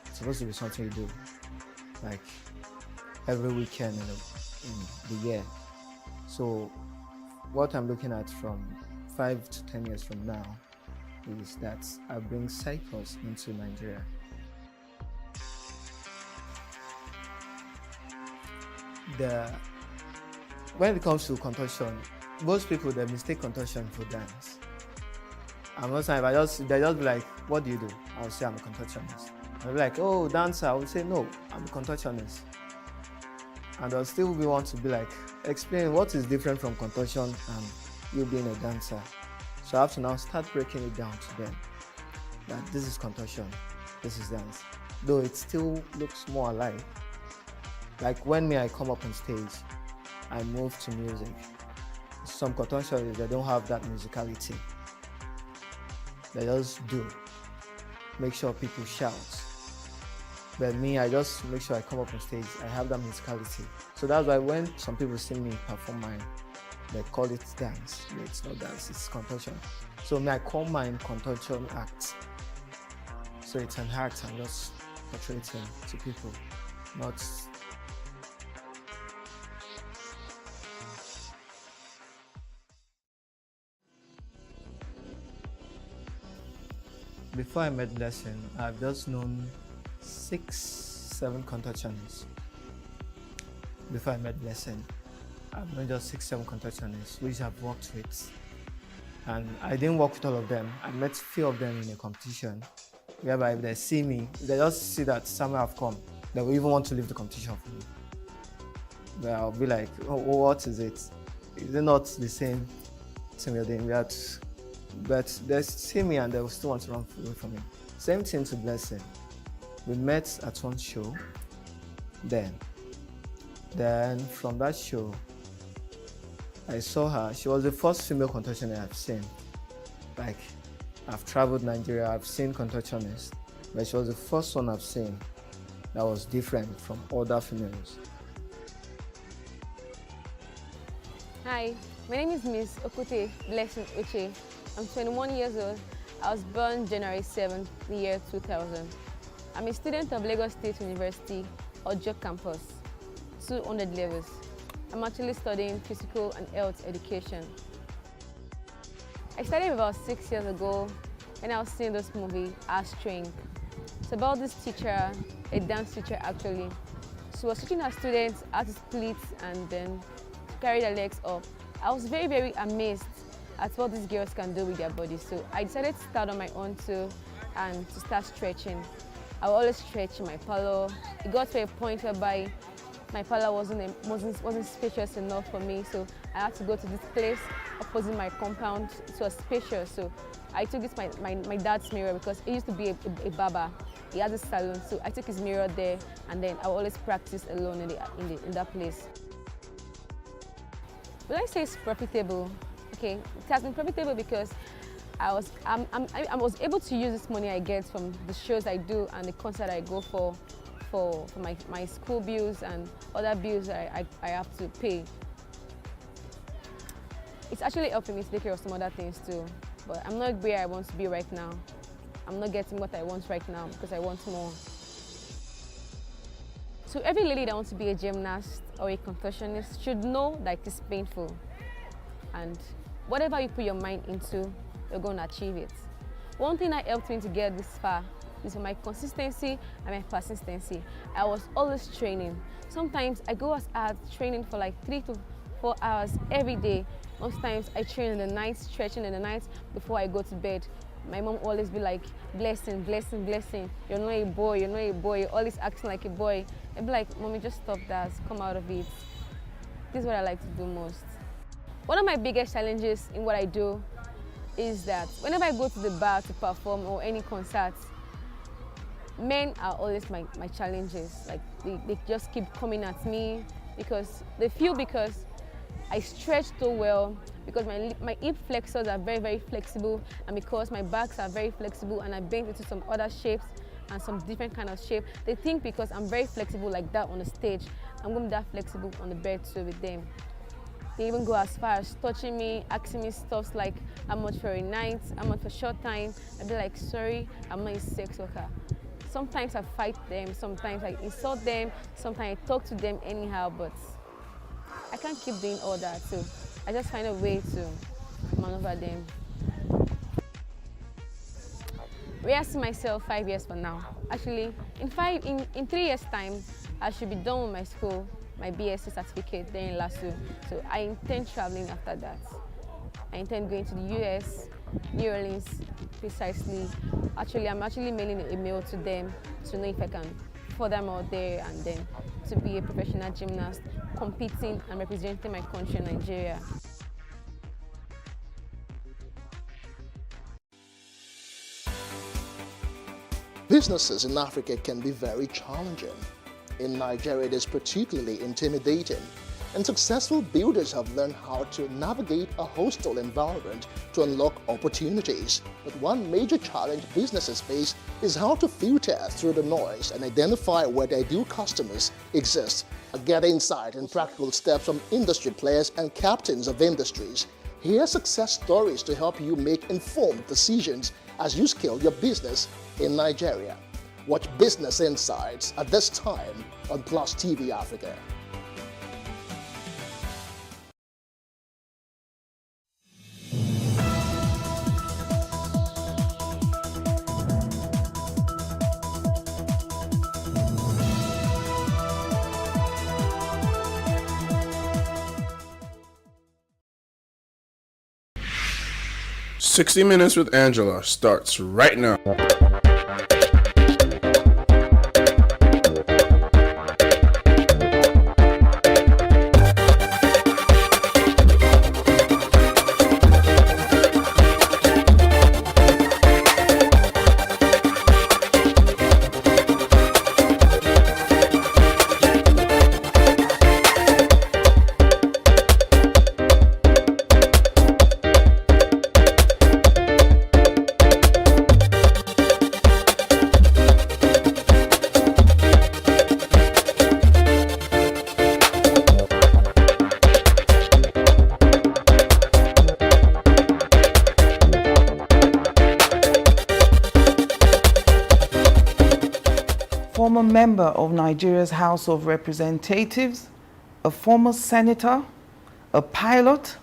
It's supposed to be something you do like every weekend in the year. So what I'm looking at from 5 to 10 years from now is that I bring circus into Nigeria. When it comes to contortion, most people they mistake contortion for dance. And most times they just be like, "What do you do?" I'll say I'm a contortionist. They'll be like, "Oh, dancer." I will say, "No, I'm a contortionist." And they'll still want to be like, explain what is different from contortion and you being a dancer. So I have to now start breaking it down to them that this is contortion, this is dance. Though it still looks more alike. Like when I come up on stage, I move to music. Some contortionists, they don't have that musicality. They just do. Make sure people shout. But me, I just make sure I come up on stage, I have that musicality. So that's why when some people see me perform mine, they call it dance. No, it's not dance, it's contortion. So I call mine contortion act. So it's an act I'm just portraying to people, not. Before I met Blessing, I've just known 6-7 contortionists. Before I met Blessing, I've known just 6-7 contortionists, which I've worked with. And I didn't work with all of them. I met a few of them in a competition, whereby if they see me, they just see that somewhere I've come, they will even want to leave the competition for me. But I'll be like, "Oh, what is it? Is it not the same thing we're doing?" But they see me and they will still want to run away from me. Same thing to Blessing. We met at one show. Then from that show, I saw her. She was the first female contortionist I've seen. Like, I've traveled Nigeria, I've seen contortionists, but she was the first one I've seen that was different from other females. Hi, my name is Miss Okute Blessing Uche. I'm 21 years old. I was born January 7th, the year 2000. I'm a student of Lagos State University, Ojo campus, 200 levels. I'm actually studying physical and health education. I started about 6 years ago when I was seeing this movie, Strength. It's about this teacher, a dance teacher actually. She was teaching her students how to split and then carry their legs up. I was very, very amazed at what these girls can do with their bodies. So I decided to start on my own too and to start stretching. I would always stretch in my parlor. It got to a point whereby my parlor wasn't spacious enough for me, so I had to go to this place opposite my compound. It was spacious, so I took this my dad's mirror because he used to be a barber. He had a salon, so I took his mirror there, and then I would always practice alone in that place. Will I say it's profitable? Okay, it has been profitable because I was able to use this money I get from the shows I do and the concert I go for my school bills and other bills I have to pay. It's actually helping me to take care of some other things too, but I'm not where I want to be right now. I'm not getting what I want right now because I want more. So every lady that wants to be a gymnast or a contortionist should know that it is painful. And whatever you put your mind into, you're going to achieve it. One thing that helped me to get this far is my consistency and my persistency. I was always training. Sometimes I go as hard training for like 3 to 4 hours every day. Most times I train in the night, stretching in the night before I go to bed. My mom always be like, blessing, blessing, blessing. You're not a boy, you're not a boy. You're always acting like a boy. I'd be like, mommy, just stop that, come out of it. This is what I like to do most. One of my biggest challenges in what I do is that whenever I go to the bar to perform or any concerts, men are always my challenges. Like they just keep coming at me because they feel because I stretch so well, because my hip flexors are very, very flexible, and because my backs are very flexible and I bend into some other shapes and some different kind of shape, they think because I'm very flexible like that on the stage, I'm going to be that flexible on the bed too with them. They even go as far as touching me, asking me stuff like, how much for a night, how much for a short time. I'd be like, sorry, I'm not a sex worker. Sometimes I fight them, sometimes I insult them, sometimes I talk to them anyhow, but I can't keep doing all that, so I just find a way to maneuver them. Where I see myself 5 years from now. Actually, in 3 years' time, I should be done with my school, my BSc certificate there in LASU. So I intend traveling after that. I intend going to the US, New Orleans, precisely. Actually, I'm actually mailing a mail to them to know if I can further more there and then to be a professional gymnast, competing and representing my country, Nigeria. Businesses in Africa can be very challenging. In Nigeria, it is particularly intimidating, and successful builders have learned how to navigate a hostile environment to unlock opportunities. But one major challenge businesses face is how to filter through the noise and identify where their ideal customers exist. Get insight and practical steps from industry players and captains of industries. Hear success stories to help you make informed decisions as you scale your business in Nigeria. Watch Business Insights at this time on Plus TV Africa. "60 Minutes with Angela" starts right now. Former member of Nigeria's House of Representatives, a former senator, a pilot,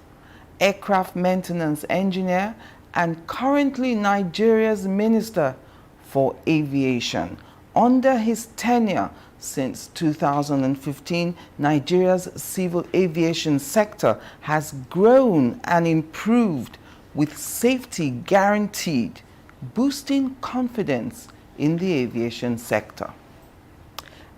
aircraft maintenance engineer, and currently Nigeria's Minister for Aviation. Under his tenure since 2015, Nigeria's civil aviation sector has grown and improved with safety guaranteed, boosting confidence in the aviation sector.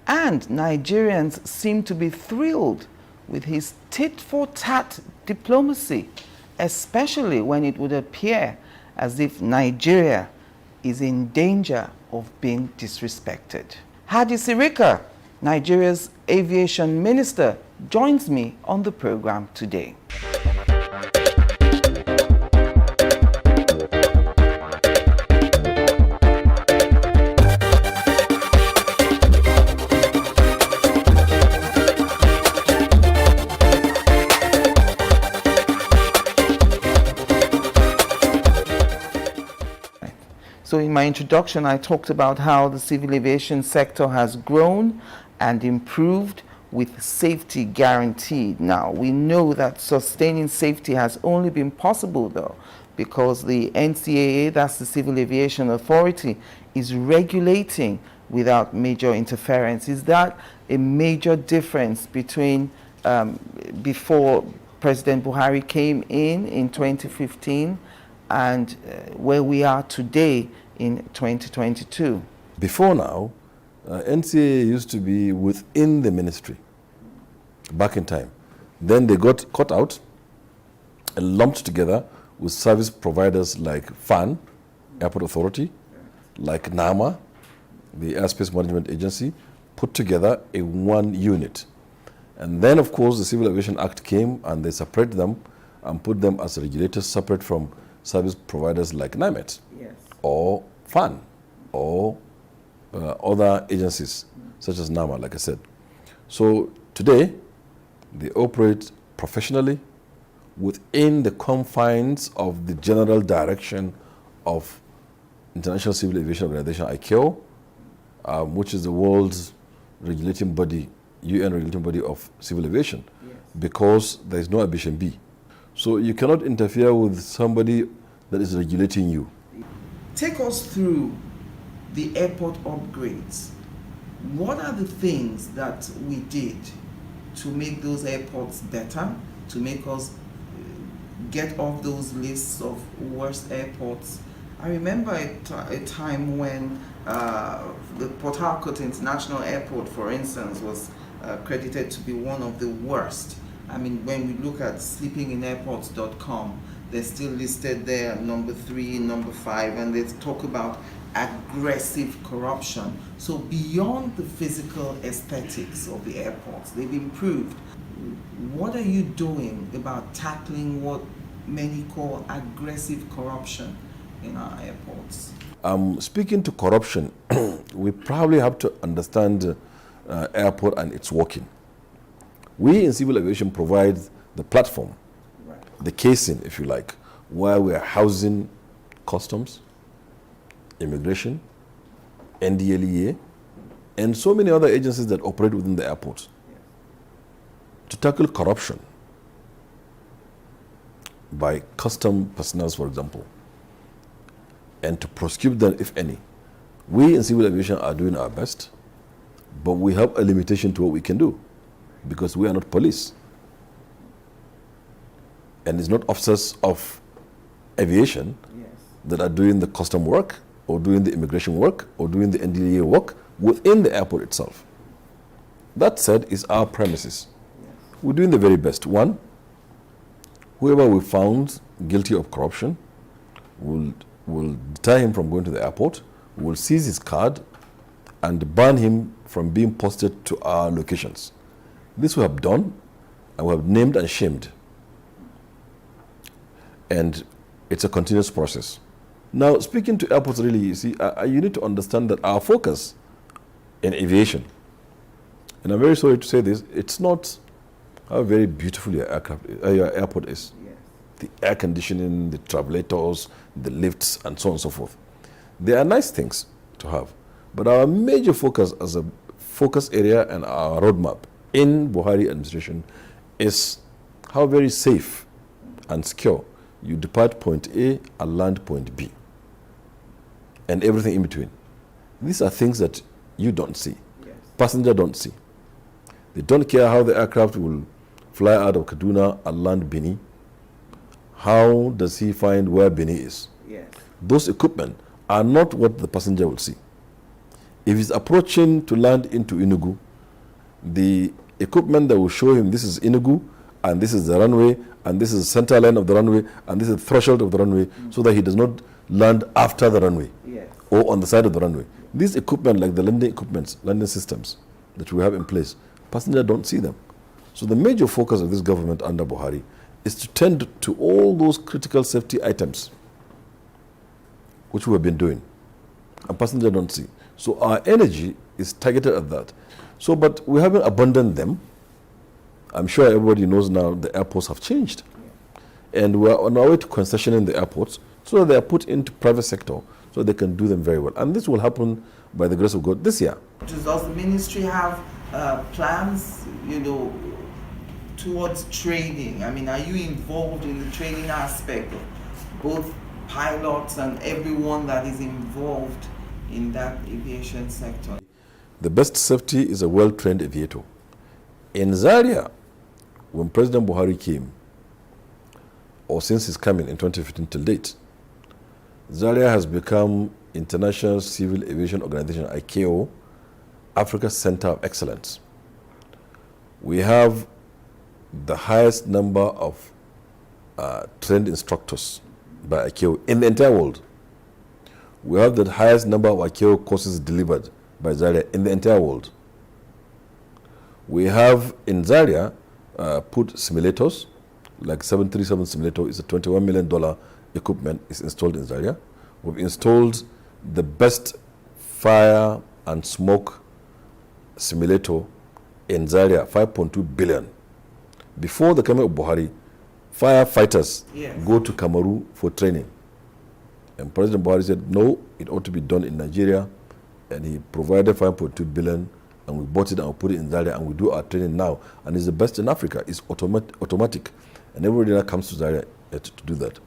And Nigerians seem to be thrilled with his tit-for-tat diplomacy, especially when it would appear as if Nigeria is in danger of being disrespected. Hadi Sirika, Nigeria's aviation minister, joins me on the program today. So in my introduction, I talked about how the civil aviation sector has grown and improved with safety guaranteed. Now, we know that sustaining safety has only been possible, though, because the NCAA, that's the Civil Aviation Authority, is regulating without major interference. Is that a major difference between before President Buhari came in 2015 and where we are today in 2022? Before now, NCAA used to be within the ministry back in time. Then they got cut out and lumped together with service providers like FAN, Airport Authority, like NAMA, the Airspace Management Agency, put together in one unit. And then, of course, the Civil Aviation Act came and they separated them and put them as regulators separate from service providers like NIMET or FAN or other agencies such as NAMA, like I said. So today, they operate professionally within the confines of the general direction of International Civil Aviation Organization, ICAO, which is the world's regulating body, UN regulating body of civil aviation, because there is no aviation B. So you cannot interfere with somebody that is regulating you. Take us through the airport upgrades. What are the things that we did to make those airports better, to make us get off those lists of worst airports? I remember a time when the Port Harcourt International Airport, for instance, was credited to be one of the worst. I mean, when we look at sleepinginairports.com, they're still listed there, number 3, number 5, and they talk about aggressive corruption. So beyond the physical aesthetics of the airports, they've improved. What are you doing about tackling what many call aggressive corruption in our airports? Speaking to corruption, we probably have to understand airport and its working. We in civil aviation provide the platform, the casing, if you like, where we are housing customs, immigration, NDLEA, and so many other agencies that operate within the airport. To tackle corruption by custom personnel, for example, and to prosecute them, if any. We in civil aviation are doing our best, but we have a limitation to what we can do because we are not police. And it's not officers of aviation that are doing the custom work or doing the immigration work or doing the NDLEA work within the airport itself. That said, is our premises. We're doing the very best. One, whoever we found guilty of corruption will deter him from going to the airport, will seize his card, and ban him from being posted to our locations. This we have done, and we have named and shamed. And it's a continuous process. Now, speaking to airports, really, you see, you need to understand that our focus in aviation, and I'm very sorry to say this, it's not how very beautiful your airport is. The air conditioning, the travelators, the lifts, and so on and so forth. They are nice things to have. But our major focus as a focus area and our roadmap in Buhari administration is how very safe and secure you depart point A and land point B, and everything in between. These are things that you don't see. Passenger don't see. They don't care how the aircraft will fly out of Kaduna and land Benin. How does he find where Benin is? Those equipment are not what the passenger will see. If he's approaching to land into Enugu, the equipment that will show him this is Enugu, and this is the runway, and this is the center line of the runway, and this is the threshold of the runway, so that he does not land after the runway or on the side of the runway. These equipment, like the landing equipments, landing systems that we have in place, passengers don't see them. So the major focus of this government under Buhari is to tend to all those critical safety items, which we have been doing, and passengers don't see. So our energy is targeted at that. So, but we haven't abandoned them. I'm sure everybody knows now the airports have changed. And we're on our way to concessioning the airports so that they are put into private sector so they can do them very well. And this will happen by the grace of God this year. Does the ministry have plans, towards training? I mean, are you involved in the training aspect of both pilots and everyone that is involved in that aviation sector? The best safety is a well-trained aviator. In Zaria, when President Buhari came, or since his coming in 2015 till date, Zaria has become International Civil Aviation Organization, ICAO, Africa's Center of Excellence. We have the highest number of trained instructors by ICAO in the entire world. We have the highest number of ICAO courses delivered by Zaria in the entire world. We have in Zaria put simulators, like 737 simulator is a $21 million equipment is installed in Zaria. We've installed the best fire and smoke simulator in Zaria, 5.2 billion. Before the coming of Buhari, firefighters go to Cameroon for training. And President Buhari said, no, it ought to be done in Nigeria. And he provided 5.2 billion, and we bought it and we put it in Zaria, and we do our training now. And it's the best in Africa. It's automatic. And everybody that comes to Zaria to do that.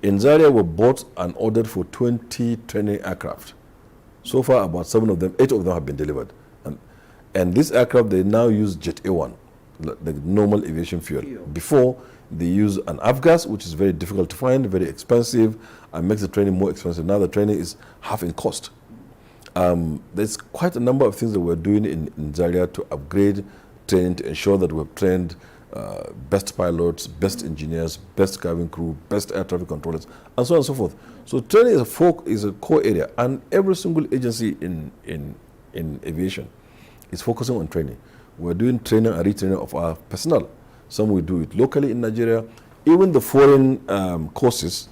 In Zaria, we bought and ordered for 20 training aircraft. So far, about 8 of them have been delivered. And these aircraft, they now use Jet A1, the normal aviation fuel. Before, they use an avgas, which is very difficult to find, very expensive, and makes the training more expensive. Now the training is half in cost. There's quite a number of things that we're doing in Zaria to upgrade training, to ensure that we've trained best pilots, best engineers, best cabin crew, best air traffic controllers, and so on and so forth. So training is a core area, and every single agency in aviation is focusing on training. We're doing training and retraining of our personnel. Some we do it locally in Nigeria. Even the foreign courses,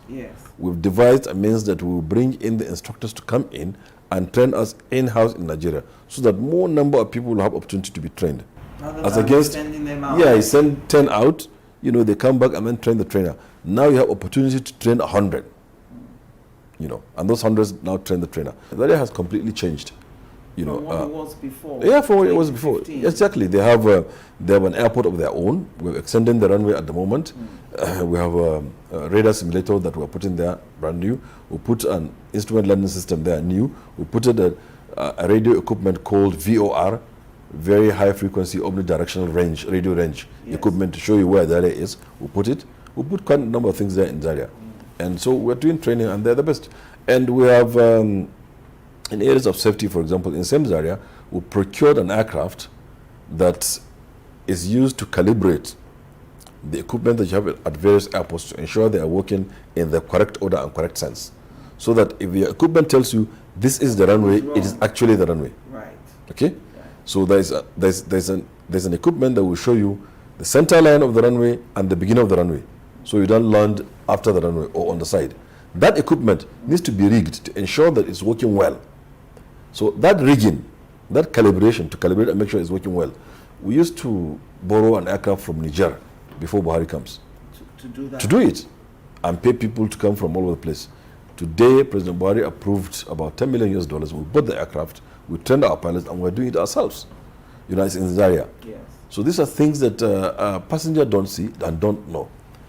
we've devised a means that we will bring in the instructors to come in and train us in-house in Nigeria, so that more number of people will have opportunity to be trained. As against, you send 10 out, they come back and then train the trainer. Now you have opportunity to train 100, and those 100 now train the trainer. That has completely changed. From what it was before. Yeah, from what it was before. Exactly. They have an airport of their own. We're extending the runway at the moment. We have a radar simulator that we're putting there, brand new. We put an instrument landing system there, new. We put a radio equipment called VOR, very high frequency omnidirectional range, radio range equipment to show you where the area is. We put it. We put quite a number of things there in Zaria. And so we're doing training, and they're the best. And we have, in areas of safety, for example, in same Zaria, we procured an aircraft that is used to calibrate the equipment that you have at various airports to ensure they are working in the correct order and correct sense. So that if the equipment tells you this is the runway, it is actually the runway. Right. Okay? So there's an equipment that will show you the center line of the runway and the beginning of the runway. So you don't land after the runway or on the side. That equipment needs to be rigged to ensure that it's working well. So that rigging, that calibration, to calibrate and make sure it's working well. We used to borrow an aircraft from Niger before Buhari comes. To do that? To do it. And pay people to come from all over the place. Today, President Buhari approved about $10 million. We bought the aircraft, we trained our pilots, and we're doing it ourselves. It's in Zaria. Yes. So these are things that passengers don't see and don't know.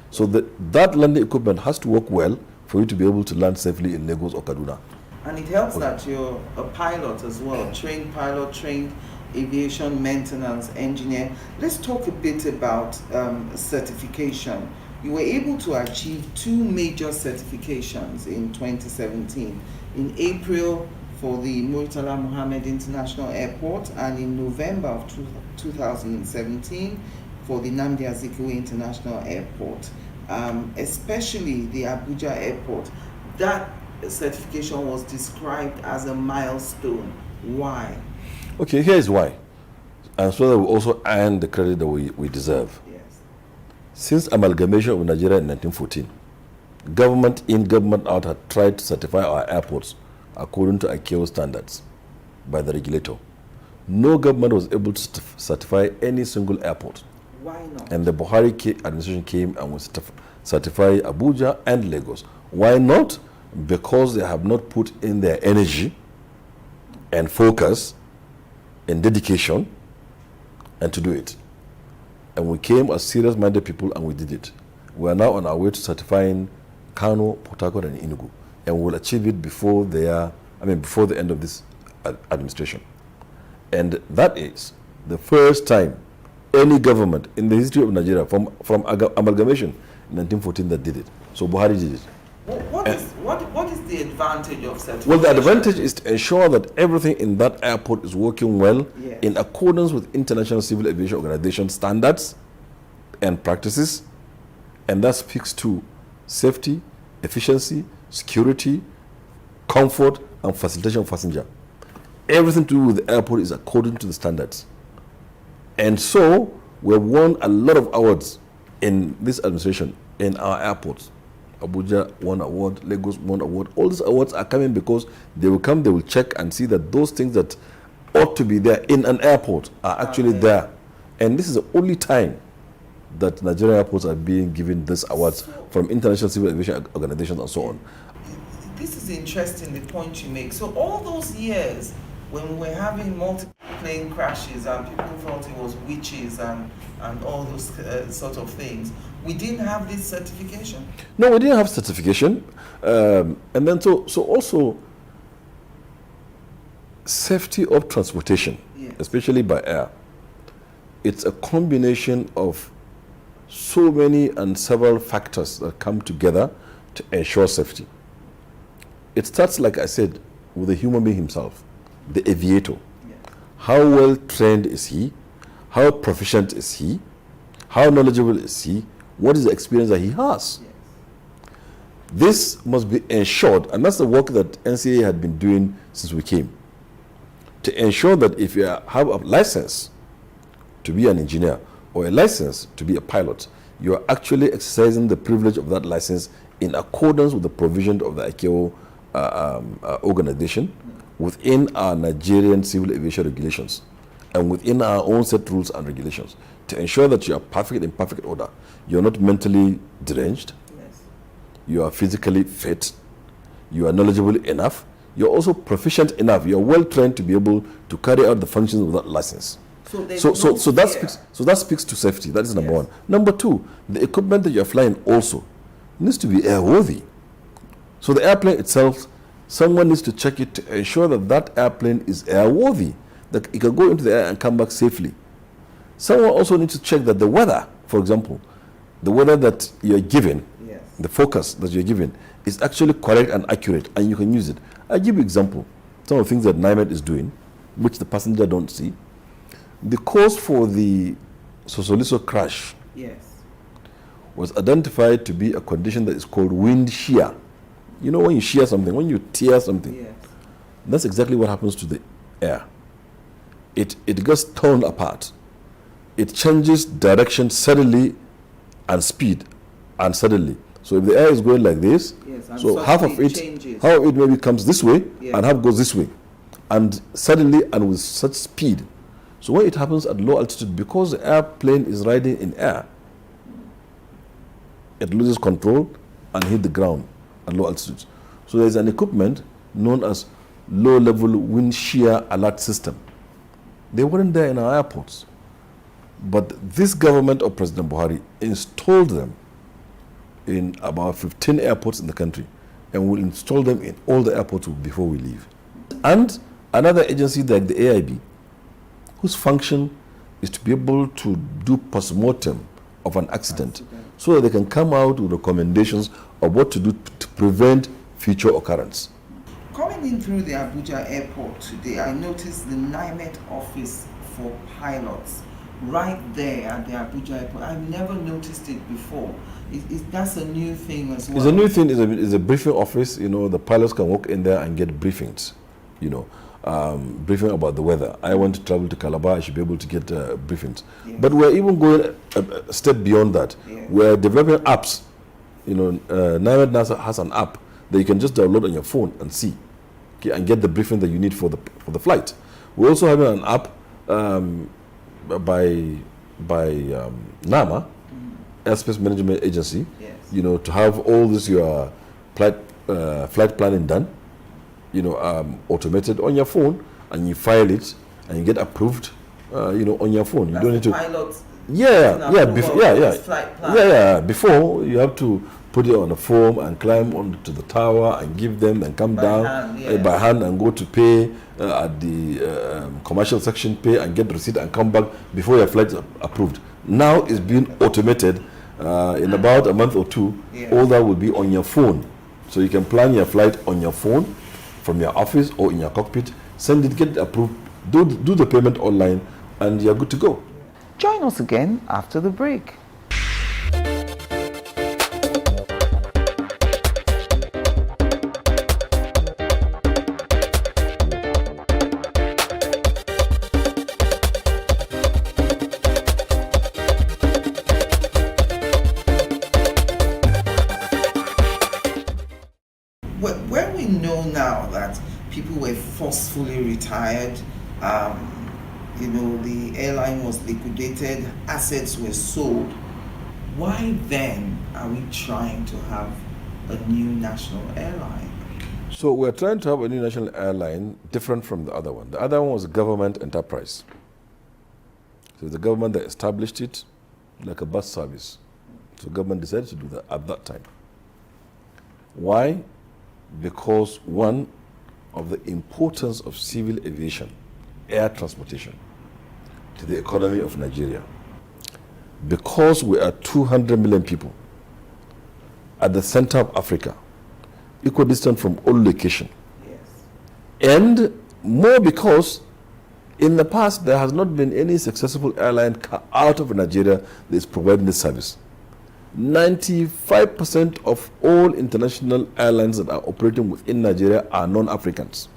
So that landing equipment has to work well for you to be able to land safely in Lagos or Kaduna. And it helps that you're a pilot as well, trained pilot, trained aviation maintenance engineer. Let's talk a bit about certification. You were able to achieve 2 major certifications in 2017. In April for the Murtala Mohammed International Airport, and in November of 2017 for the Nnamdi Azikiwe International Airport, especially the Abuja Airport. That certification was described as a milestone. Why? Okay, here's why. And so that we also earn the credit that we deserve. Yes. Since amalgamation of Nigeria in 1914, government in, government out had tried to certify our airports according to ICAO standards by the regulator. No government was able to certify any single airport. Why not? And the Buhari administration came and was certify Abuja and Lagos. Why not? Because they have not put in their energy and focus and dedication and to do it. And we came as serious-minded people and we did it. We are now on our way to certifying Kano, Port Harcourt, and Enugu, and we will achieve it before the end of this administration. And that is the first time any government in the history of Nigeria from amalgamation in 1914 that did it. So Buhari did it. What is the advantage of certification? Well, the advantage is to ensure that everything in that airport is working well in accordance with International Civil Aviation Organization standards and practices, and that speaks to safety, efficiency, security, comfort, and facilitation of passenger. Everything to do with the airport is according to the standards. And so we have won a lot of awards in this administration in our airports. Abuja won award, Lagos won award. All these awards are coming because they will come, they will check and see that those things that ought to be there in an airport are actually there. And this is the only time that Nigerian airports are being given these awards from International Civil Aviation Organizations and so on. This is interesting, the point you make. So all those years when we were having multiple plane crashes and people thought it was witches and all those sort of things, we didn't have this certification? No, we didn't have certification. And then so also safety of transportation, especially by air. It's a combination of so many and several factors that come together to ensure safety. It starts, like I said, with the human being himself, the aviator. How well trained is he? How proficient is he? How knowledgeable is he? What is the experience that he has? This must be ensured, and that's the work that NCA had been doing since we came, to ensure that if you have a license to be an engineer or a license to be a pilot, you are actually exercising the privilege of that license in accordance with the provision of the ICAO organization within our Nigerian civil aviation regulations and within our own set rules and regulations to ensure that you are in perfect order. You're not mentally deranged. You are physically fit. You are knowledgeable enough. You're also proficient enough. You're well trained to be able to carry out the functions of that license. So that speaks to safety. That is number one. Number two, the equipment that you're flying also needs to be airworthy. So the airplane itself, someone needs to check it to ensure that that airplane is airworthy, that it can go into the air and come back safely. Someone also needs to check that the weather, for example, the weather that you're given, the focus that you're given, is actually correct and accurate, and you can use it. I'll give you an example. Some of the things that NIMET is doing, which the passenger don't see. The cause for the Sosoliso crash was identified to be a condition that is called wind shear. You know, when you shear something, when you tear something, that's exactly what happens to the air. It gets torn apart. It changes direction suddenly and speed and suddenly. So if the air is going like this, so half of it maybe comes this way and half goes this way. And suddenly and with such speed. So when it happens at low altitude, because the airplane is riding in air, it loses control and hit the ground at low altitudes. So there's an equipment known as low-level wind shear alert system. They weren't there in our airports. But this government of President Buhari installed them in about 15 airports in the country, and will install them in all the airports before we leave. And another agency like the AIB, whose function is to be able to do postmortem of an accident so that they can come out with recommendations of what to do to prevent future occurrence. Coming in through the Abuja airport today, I noticed the NIMET office for pilots right there at the Abuja airport. I've never noticed it before. That's a new thing as well. It's a new thing. It's a briefing office. You know, the pilots can walk in there and get briefings. You know, briefing about the weather. I want to travel to Calabar. I should be able to get briefings. But we're even going a step beyond that. We're developing apps. You know, NIMET NASA has an app that you can just download on your phone and see, okay, and get the briefing that you need for the flight. We're also having an app by NAMA, Airspace Management Agency, you know, to have all this your flight planning done, you know, automated on your phone, and you file it, and you get approved, on your phone. You don't need to. Pilot. Before you have to put it on a form and climb onto the tower and give them and come down by hand and go to pay at the commercial section, pay and get receipt and come back before your flight is approved. Now it's being automated. In about a month or two, all that will be on your phone. So you can plan your flight on your phone from your office or in your cockpit, send it, get it approved, do the payment online, and you're good to go. Join us again after the break. When we know now that people were forcefully retired, the airline was liquidated, assets were sold, why then are we trying to have a new national airline? So we're trying to have a new national airline different from the other one. The other one was a government enterprise. So the government that established it like a bus service. So government decided to do that at that time. Why? Because one of the importance of civil aviation, air transportation, to the economy of Nigeria. Because we are 200 million people at the center of Africa, equidistant from all location. Yes. And more because in the past there has not been any successful airline out of Nigeria that is providing this service. 95% of all international airlines that are operating within Nigeria are non-Africans.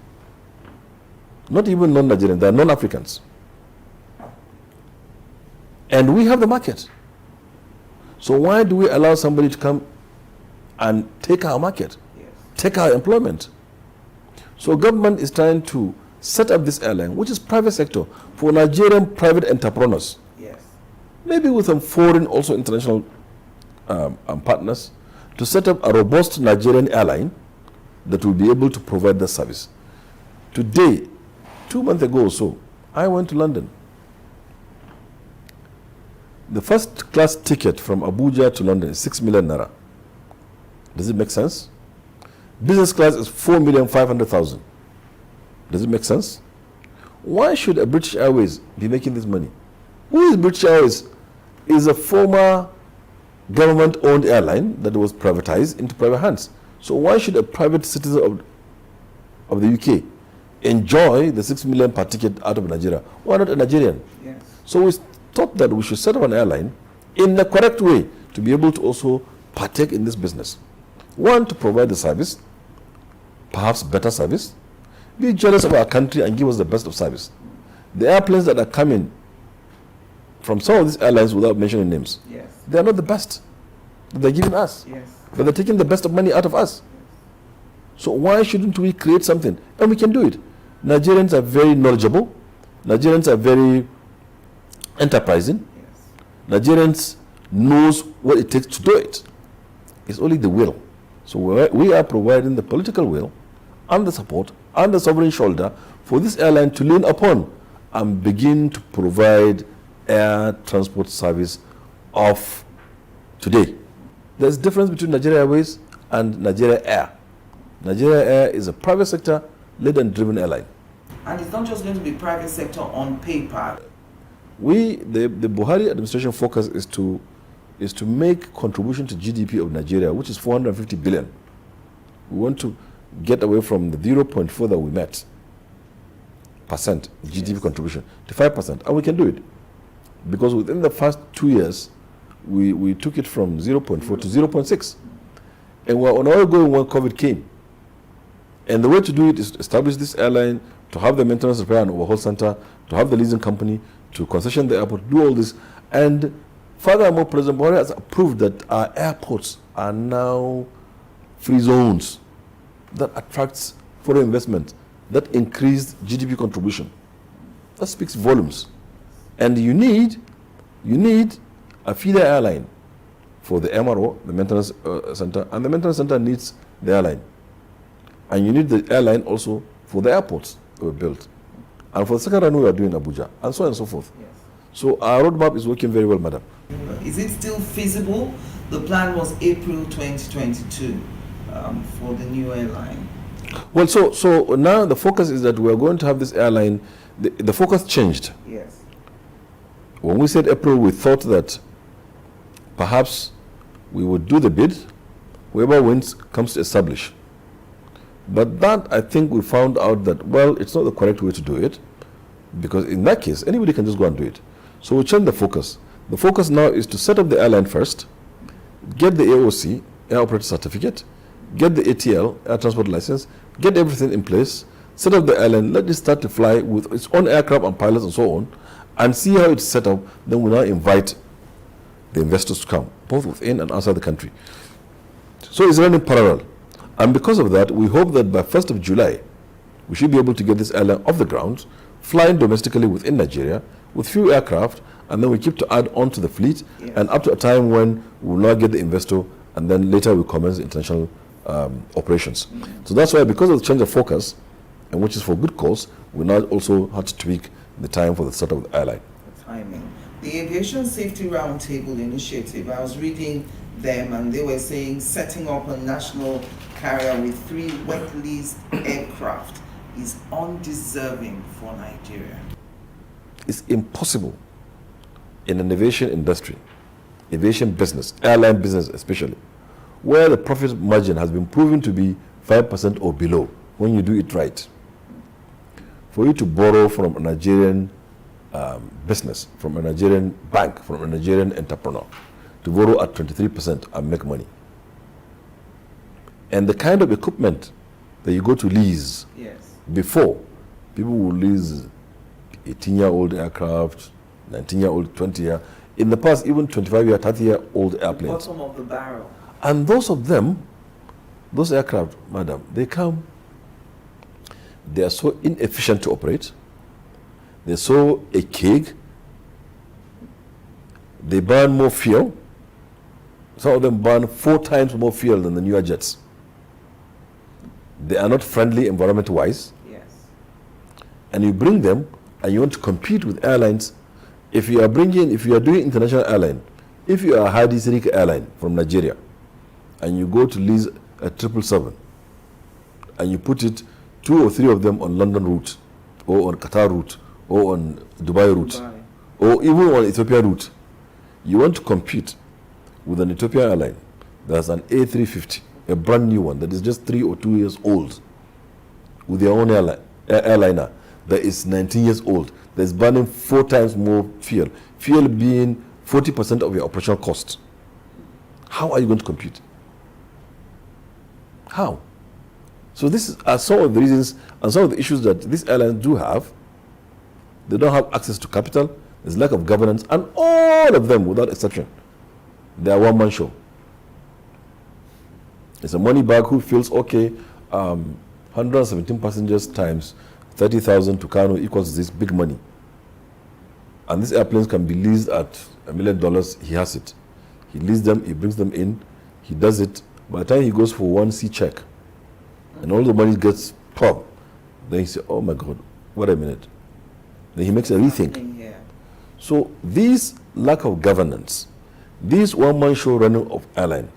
Not even non-Nigerian, they are non-Africans. And we have the market. So why do we allow somebody to come and take our market, take our employment? So government is trying to set up this airline, which is private sector, for Nigerian private entrepreneurs. Yes. Maybe with some foreign, also international partners, to set up a robust Nigerian airline that will be able to provide the service. Today, 2 months ago or so, I went to London. The first class ticket from Abuja to London is 6 million naira. Does it make sense? Business class is 4,500,000. Does it make sense? Why should a British Airways be making this money? Who is British Airways? Is a former government-owned airline that was privatized into private hands. So why should a private citizen of the UK enjoy the 6 million per ticket out of Nigeria? Why not a Nigerian? Yes. So we thought that we should set up an airline in the correct way to be able to also partake in this business. One, to provide the service, perhaps better service. Be jealous of our country and give us the best of service. The airplanes that are coming from some of these airlines, without mentioning names, yes, they are not the best that they're giving us. Yes. But they're taking the best of money out of us. So why shouldn't we create something? And we can do it. Nigerians are very knowledgeable. Nigerians are very enterprising. Yes. Nigerians knows what it takes to do it. It's only the will. So we are providing the political will and the support and the sovereign shoulder for this airline to lean upon and begin to provide air transport service of today. There's a difference between Nigeria Airways and Nigeria Air. Nigeria Air is a private sector led and driven airline. And it's not just going to be private sector on paper. The Buhari administration focus is to make contribution to GDP of Nigeria, which is 450 billion. We want to get away from the 0.4 that we met percent GDP yes, contribution to 5%, and we can do it because within the first 2 years we took it from 0.4 to 0.6, and we're on our going when COVID came. And the way to do it is to establish this airline, to have the maintenance, repair and overhaul center, to have the leasing company, to concession the airport, do all this. And furthermore, President Buhari has approved that our airports are now free zones that attracts foreign investment, that increased GDP contribution. That speaks volumes. And you need a feeder airline for the MRO, the maintenance center, and the maintenance center needs the airline. And you need the airline also for the airports that were built. And for the second run, we are doing Abuja, and so on and so forth. Yes. So our roadmap is working very well, madam. Is it still feasible? The plan was April 2022 for the new airline. Well, so now the focus is that we are going to have this airline. The focus changed. Yes. When we said April, we thought that perhaps we would do the bid, whoever wins comes to establish. But that, I think we found out that, well, it's not the correct way to do it, because in that case, anybody can just go and do it. So we changed the focus. The focus now is to set up the airline first, get the AOC, Air Operator Certificate, get the ATL, Air Transport License, get everything in place, set up the airline, let it start to fly with its own aircraft and pilots and so on, and see how it's set up. Then we now invite the investors to come, both within and outside the country. So it's running parallel. And because of that, we hope that by 1st of July, we should be able to get this airline off the ground, flying domestically within Nigeria, with few aircraft, and then we keep to add on to the fleet, and up to a time when we will not get the investor, and then later we commence international operations. So that's why, because of the change of focus, and which is for good cause, we now also had to tweak the time for the start of the airline. The timing. The Aviation Safety Roundtable Initiative, I was reading them and they were saying setting up a national carrier with 3 wet-leased aircraft is undeserving for Nigeria. It's impossible in an aviation industry, aviation business, airline business especially, where the profit margin has been proven to be 5% or below when you do it right. For you to borrow from a Nigerian business, from a Nigerian bank, from a Nigerian entrepreneur, to borrow at 23% and make money. And the kind of equipment that you go to lease, before, people will lease 18-year-old aircraft, 19-year-old, 20-year. In the past, even 25-year, 30-year-old airplanes. Bottom of the barrel. And those of them, those aircraft, madam, they are so inefficient to operate. They're so archaic. They burn more fuel. Some of them burn 4 times more fuel than the newer jets. They are not friendly environment-wise. Yes. And you bring them, and you want to compete with airlines. If you are doing international airline, if you are a Hadi Sirika airline from Nigeria, and you go to lease a 777, and you put it 2 or 3 of them on London route, or on Qatar route, or on Dubai route, or even on Ethiopia route, you want to compete with an Ethiopian airline that's an A350, a brand new one that is just 3 or 2 years old, with their own airliner that is 19 years old, that is burning 4 times more fuel, fuel being 40% of your operational cost. How are you going to compete? How? So these are some of the reasons and some of the issues that these airlines do have. They don't have access to capital, there's lack of governance, and all of them, without exception, they are one-man show. It's a money bag who feels, okay, 117 passengers times 30,000 to Kano equals this big money. And these airplanes can be leased at $1 million, he has it. He leases them, he brings them in, he does it. By the time he goes for 1 C check, and all the money gets pumped, then he says, oh my God, wait a minute. Then he makes a rethink. So this lack of governance, this one-man show running of airline,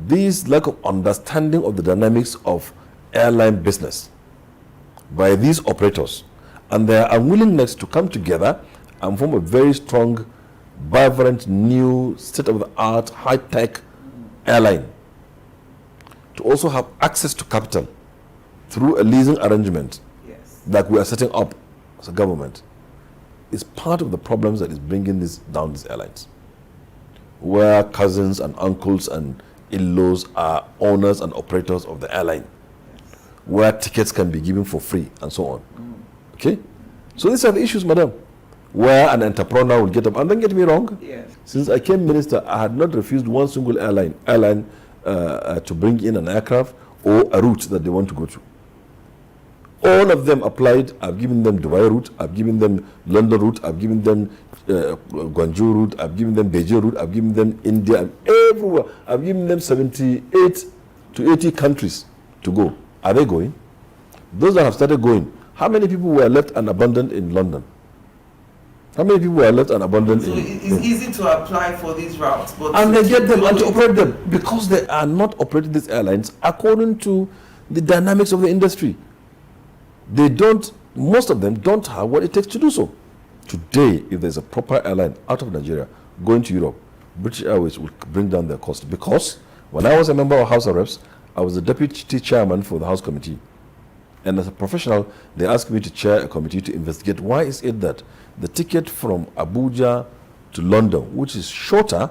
this lack of understanding of the dynamics of airline business by these operators, and their unwillingness to come together and form a very strong, vibrant, new, state-of-the-art, high-tech airline, to also have access to capital through a leasing arrangement that we are setting up as a government, is part of the problems that is bringing this down these airlines, where cousins and uncles and in-laws are owners and operators of the airline, where tickets can be given for free and so on. Okay? So these are the issues, madam, where an entrepreneur will get up. And don't get me wrong, since I came minister, I had not refused one single airline to bring in an aircraft or a route that they want to go to. All of them applied. I've given them Dubai route, I've given them London route, I've given them Guangzhou route, I've given them Beijing route, I've given them India, everywhere. I've given them 78 to 80 countries to go. Are they going? Those that have started going, How many people were left and abandoned in London? How many people were left and abandoned So in... it's easy to apply for these routes, but... And they get them and to operate them because they are not operating these airlines according to the dynamics of the industry. They don't, most of them don't have what it takes to do so. Today, if there's a proper airline out of Nigeria going to Europe, British Airways will bring down their cost. Because when I was a member of House of Reps, I was the deputy chairman for the House Committee. And as a professional, they asked me to chair a committee to investigate why is it that the ticket from Abuja to London, which is shorter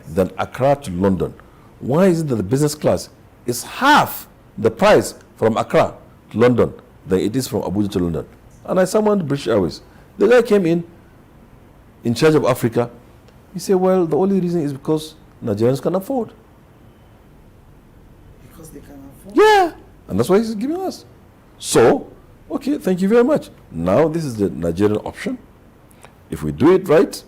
than Accra to London, why is it that the business class is half the price from Accra to London than it is from Abuja to London? And I summoned British Airways. The guy came in charge of Africa. He said, well, the only reason is because Nigerians can afford. Because they can afford? Yeah. And that's why he's giving us. So, okay, thank you very much. Now this is the Nigerian option. If we do it right,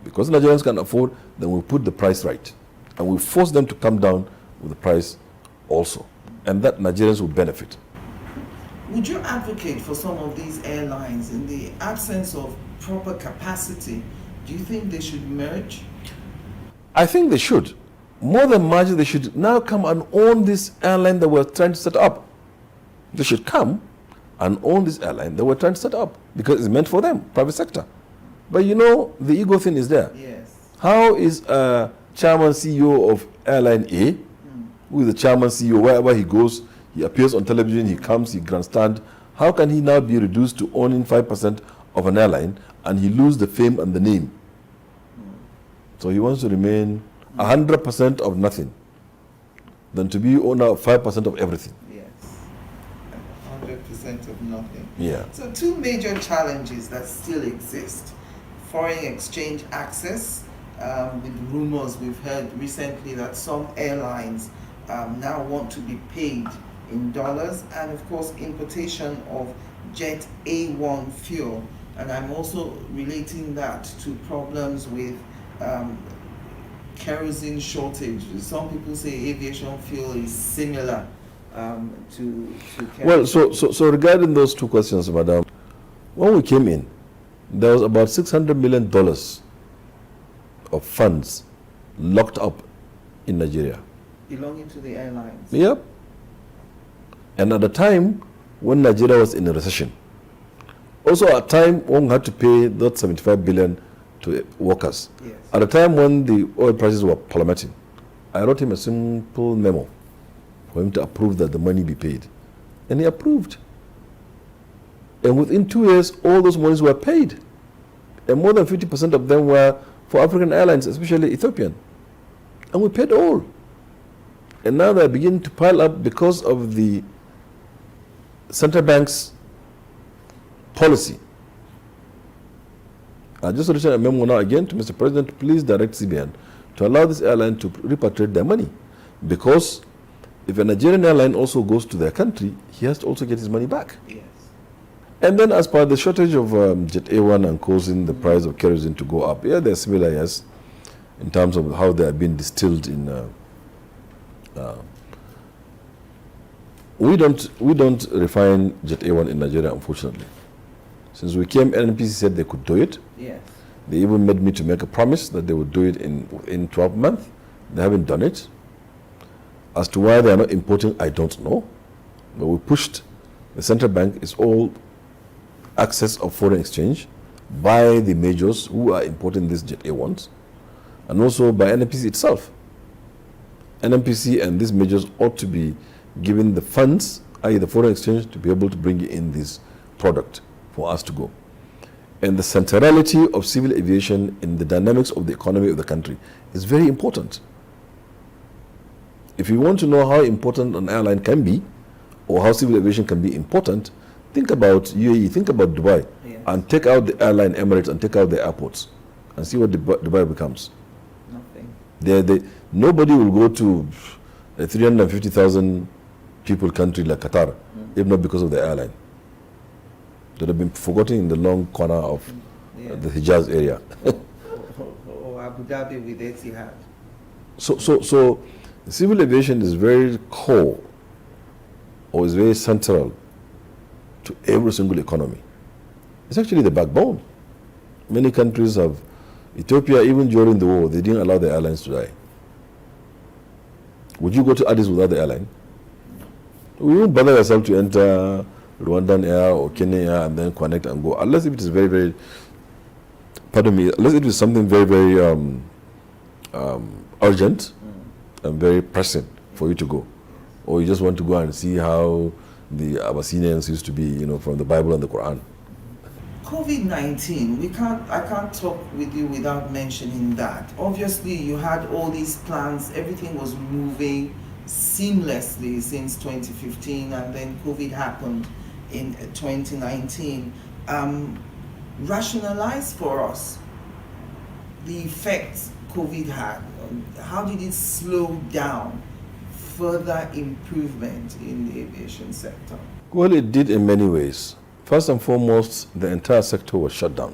because Nigerians can afford, then we'll put the price right. And we'll force them to come down with the price also. And that Nigerians will benefit. Would you advocate for some of these airlines in the absence of proper capacity? Do you think they should merge? I think they should. More than merge, they should now come and own this airline that we're trying to set up. They should come and own this airline that we're trying to set up because it's meant for them, private sector. But you know, the ego thing is there. Yes. How is a chairman CEO of airline A, who is the chairman CEO, wherever he goes, he appears on television, he comes, he grandstand. How can he now be reduced to owning 5% of an airline and he lose the fame and the name? So he wants to remain 100% of nothing than to be owner of 5% of everything. Yes. 100% of nothing. Yeah. So two major challenges that still exist. Foreign exchange access, with rumors we've heard recently that some airlines now want to be paid in dollars, and of course importation of Jet A1 fuel. And I'm also relating that to problems with kerosene shortage. Some people say aviation fuel is similar to kerosene. Well, so regarding those two questions, Madam, when we came in, there was about $600 million of funds locked up in Nigeria. Belonging to the airlines. Yep. And at the time when Nigeria was in a recession, also at a time when we had to pay that 75 billion to workers. Yes. At a time when the oil prices were plummeting, I wrote him a simple memo for him to approve that the money be paid. And he approved. And within 2 years, all those monies were paid. And more than 50% of them were for African airlines, especially Ethiopian. And we paid all. And now they're beginning to pile up because of the central bank's policy. I just written a memo now again to Mr. President, please direct CBN to allow this airline to repatriate their money. Because if a Nigerian airline also goes to their country, he has to also get his money back. Yes. And then as per the shortage of Jet A1 and causing the price of kerosene to go up, yeah, they're similar, yes, in terms of how they are being distilled in... we don't refine Jet A1 in Nigeria, unfortunately. Since we came, NNPC said they could do it. Yes. They even made me to make a promise that they would do it in 12 months. They haven't done it. As to why they are not importing, I don't know. But we pushed. The central bank is all access of foreign exchange by the majors who are importing these Jet A1s, and also by NNPC itself. NNPC and these majors ought to be given the funds, i.e. the foreign exchange, to be able to bring in this product for us to go. And the centrality of civil aviation in the dynamics of the economy of the country is very important. If you want to know how important an airline can be, or how civil aviation can be important, think about UAE, think about Dubai, yes, and take out the airline Emirates and take out the airports, and see what Dubai becomes. Nothing. Nobody will go to a 350,000 people country like Qatar, if not because of the airline. That have been forgotten in the long corner of the Hijaz area. or Abu Dhabi with Etihad. So civil aviation is very core, or is very central to every single economy. It's actually the backbone. Many countries have, Ethiopia, even during the war, they didn't allow the airlines to die. Would you go to Addis without the airline? You won't bother yourself to enter Rwandan Air or Kenya Air and then connect and go, unless if it is very, very, pardon me, unless it is something very, very urgent and very pressing for you to go. Or you just want to go and see how the Abyssinians used to be, you know, from the Bible and the Quran. COVID-19, I can't talk with you without mentioning that. Obviously, you had all these plans, everything was moving seamlessly since 2015, and then COVID happened in 2019. Rationalize for us the effects COVID had. How did it slow down further improvement in the aviation sector? Well, it did in many ways. First and foremost, the entire sector was shut down.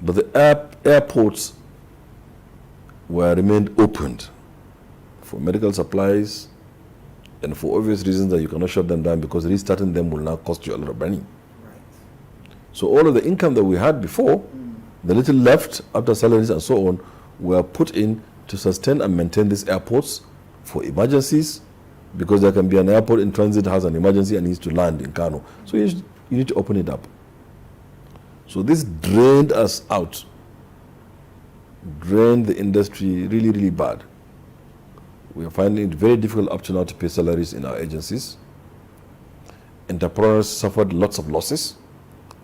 But the airports remained opened for medical supplies and for obvious reasons that you cannot shut them down, because restarting them will now cost you a lot of money. Right. So all of the income that we had before, the little left after salaries and so on, were put in to sustain and maintain these airports for emergencies, because there can be an airport in transit has an emergency and needs to land in Kano. So you need to open it up. So this drained us out, drained the industry really, really bad. We are finding it very difficult up to now to pay salaries in our agencies. Entrepreneurs suffered lots of losses.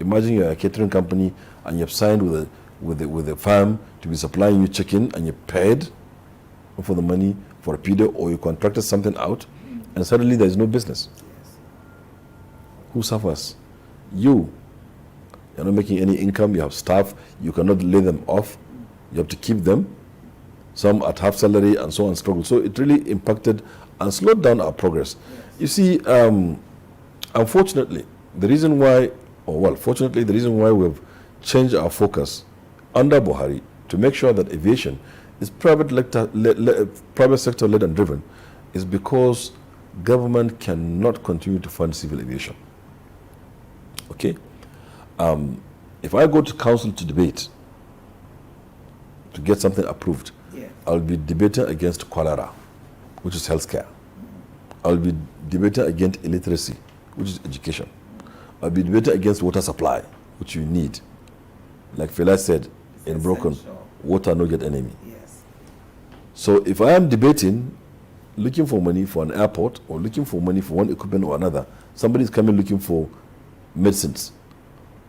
Imagine you're a catering company and you've signed with a firm to be supplying you chicken, and you paid for the money for a period, or you contracted something out, and suddenly there is no business. Who suffers? You. You're not making any income, you have staff, you cannot lay them off, you have to keep them, some at half salary and so on, struggle. So it really impacted and slowed down our progress. You see, unfortunately, the reason why, fortunately, the reason why we've changed our focus under Buhari to make sure that aviation is private sector led and driven is because government cannot continue to fund civil aviation. Okay? If I go to council to debate, to get something approved, I'll be debating against cholera, which is healthcare. I'll be debating against illiteracy, which is education. I'll be debating against water supply, which you need. Like Fela said, in Broken, water no get enemy. So if I am debating, looking for money for an airport, or looking for money for one equipment or another, somebody is coming looking for medicines,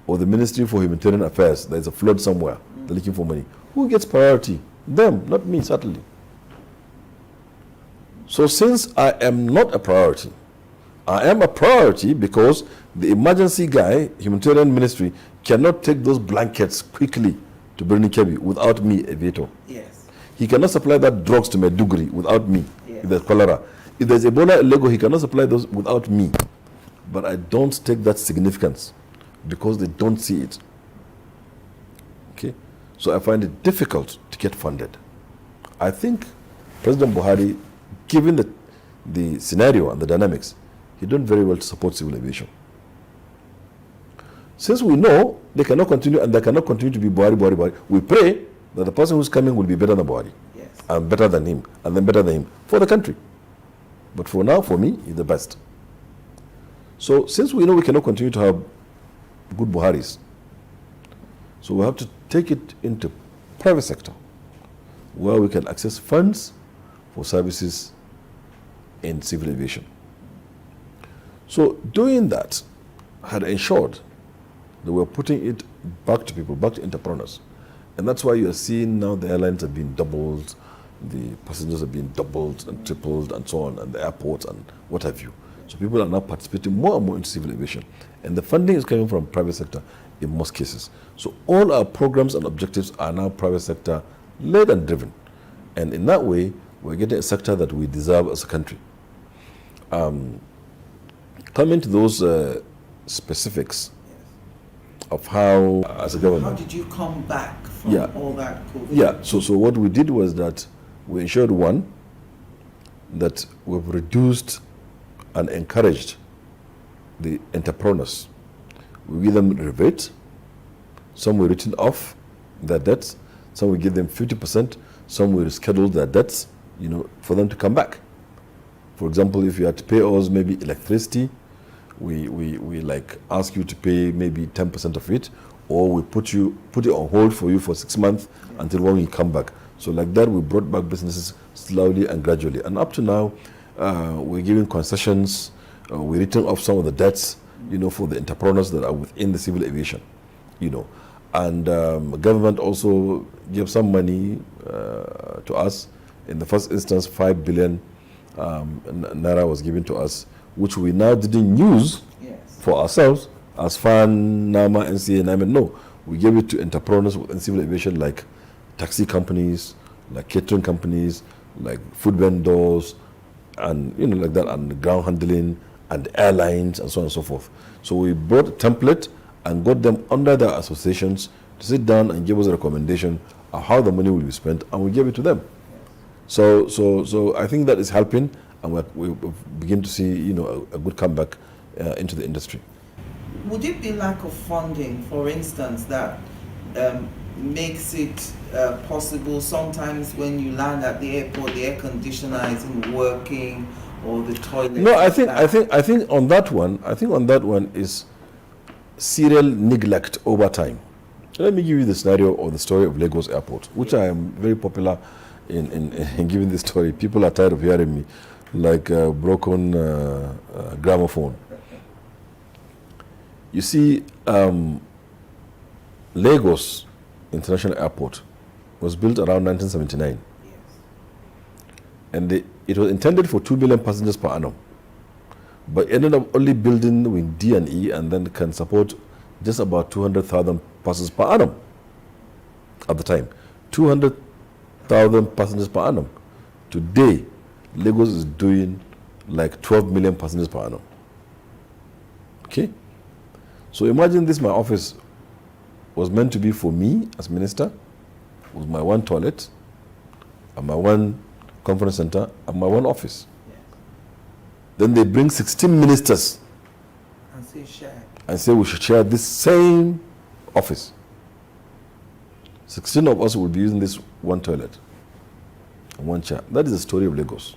or the Ministry for Humanitarian Affairs, there's a flood somewhere, they're looking for money. Who gets priority? Them, not me, certainly. So since I am not a priority, I am a priority because the emergency guy, humanitarian ministry, cannot take those blankets quickly to Birni Kebbi without me, a veto. Yes. He cannot supply that drugs to Maiduguri without me, if there's cholera. If there's Ebola in Lagos, he cannot supply those without me. But I don't take that significance because they don't see it. Okay? So I find it difficult to get funded. I think President Buhari, given the scenario and the dynamics, he done very well to support civil aviation. Since we know they cannot continue, and they cannot continue to be Buhari, we pray that the person who's coming will be better than Buhari, and better than him, and then better than him for the country. But for now, for me, he's the best. So since we know we cannot continue to have good Buharis, so we have to take it into private sector, where we can access funds for services in civil aviation. So doing that had ensured that we're putting it back to people, back to entrepreneurs. And that's why you are seeing now the airlines have been doubled, the passengers have been doubled and tripled and so on, and the airports and what have you. So people are now participating more and more in civil aviation. And the funding is coming from private sector in most cases. So all our programs and objectives are now private sector led and driven. And in that way, we're getting a sector that we deserve as a country. Coming to those specifics of how, as a government... How did you come back from all that COVID? Yeah, so what we did was that we ensured, one, that we've reduced and encouraged the entrepreneurs. We give them rebate. Some will written off their debts. Some will give them 50%. Some will schedule their debts, for them to come back. For example, if you had to pay us maybe electricity, we like ask you to pay maybe 10% of it, or we put it on hold for you for 6 months until when we come back. So like that, we brought back businesses slowly and gradually. And up to now, we're giving concessions. We're written off some of the debts, for the entrepreneurs that are within the civil aviation, And government also gave some money to us. In the first instance, 5 billion naira was given to us, which we now didn't use for ourselves as FAN, NAMA, NCA, NAMA. No, we gave it to entrepreneurs within civil aviation, like taxi companies, like catering companies, like food vendors, and like that, and ground handling, and airlines, and so on and so forth. So we brought a template and got them under their associations to sit down and give us a recommendation of how the money will be spent, and we gave it to them. So I think that is helping, and we begin to see a good comeback into the industry. Would it be lack of funding, for instance, that makes it possible sometimes when you land at the airport, the air conditioner isn't working, or the toilet? No, I think on that one is serial neglect over time. Let me give you the scenario or the story of Lagos Airport, which I am very popular in giving this story. People are tired of hearing me, like a broken gramophone. You see, Lagos International Airport was built around 1979. And it was intended for 2 million passengers per annum, but ended up only building with D&E, and then can support just about 200,000 passengers per annum at the time. 200,000 passengers per annum. Today, Lagos is doing like 12 million passengers per annum. Okay? So imagine this, my office was meant to be for me as minister, with my one toilet, and my one conference center, and my one office. Then they bring 16 ministers and say we should share this same office. 16 of us will be using this one toilet and one chair. That is the story of Lagos.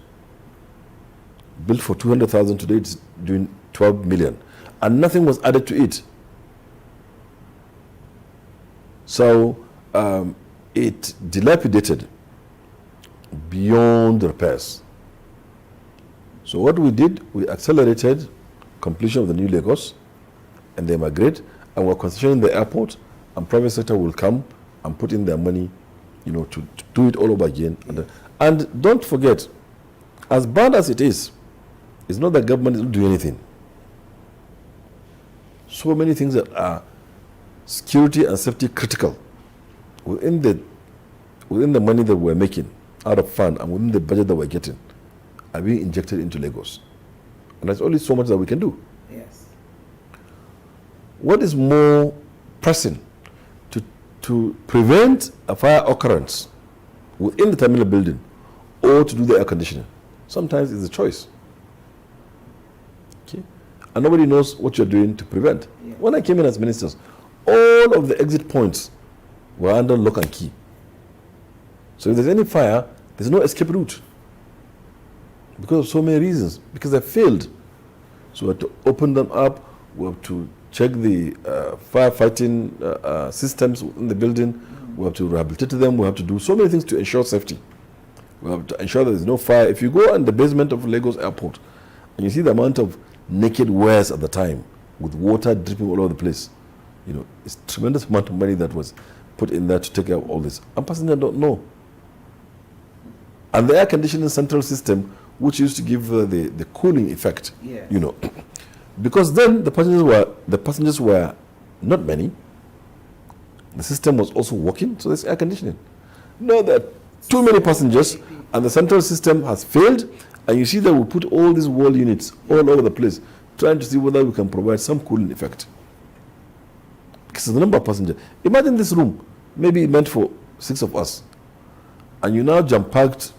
Built for 200,000, today it's doing 12 million. And nothing was added to it. So it dilapidated beyond repairs. So what we did, we accelerated completion of the new Lagos, and they migrate, and we're concessioning the airport, and private sector will come and put in their money, to do it all over again. And don't forget, as bad as it is, it's not that government is not doing anything. So many things that are security and safety critical within the money that we're making out of fund and within the budget that we're getting are being injected into Lagos. And there's only so much that we can do. Yes. What is more pressing to prevent a fire occurrence within the terminal building or to do the air conditioning? Sometimes it's a choice. Okay? And nobody knows what you're doing to prevent. Yeah. When I came in as ministers, all of the exit points were under lock and key. So if there's any fire, there's no escape route. Because of so many reasons. Because they failed. So we have to open them up. We have to check the firefighting systems in the building. We have to rehabilitate them. We have to do so many things to ensure safety. We have to ensure that there's no fire. If you go in the basement of Lagos Airport and you see the amount of naked wares at the time with water dripping all over the place, it's a tremendous amount of money that was put in there to take care of all this. And passengers don't know. And the air conditioning central system, which used to give the cooling effect, because then the passengers were not many. The system was also working, so there's air conditioning. No, there are too many passengers, and the central system has failed, and you see that we put all these wall units all over the place, trying to see whether we can provide some cooling effect. Because the number of passengers. Imagine this room, maybe meant for 6 of us, and you now jump-packed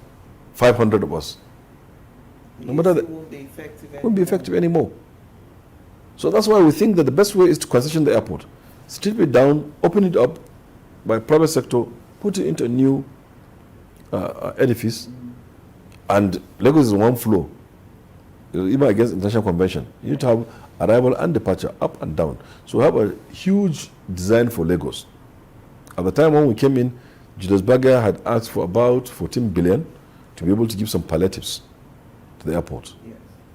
500 of us. No matter that, won't be effective anymore. So that's why we think that the best way is to concession the airport. Strip it down, open it up by private sector, put it into a new edifice, and Lagos is one floor. Even against international convention, you need to have arrival and departure, up and down. So we have a huge design for Lagos. At the time when we came in, Julius Berger had asked for about 14 billion to be able to give some palliatives to the airport,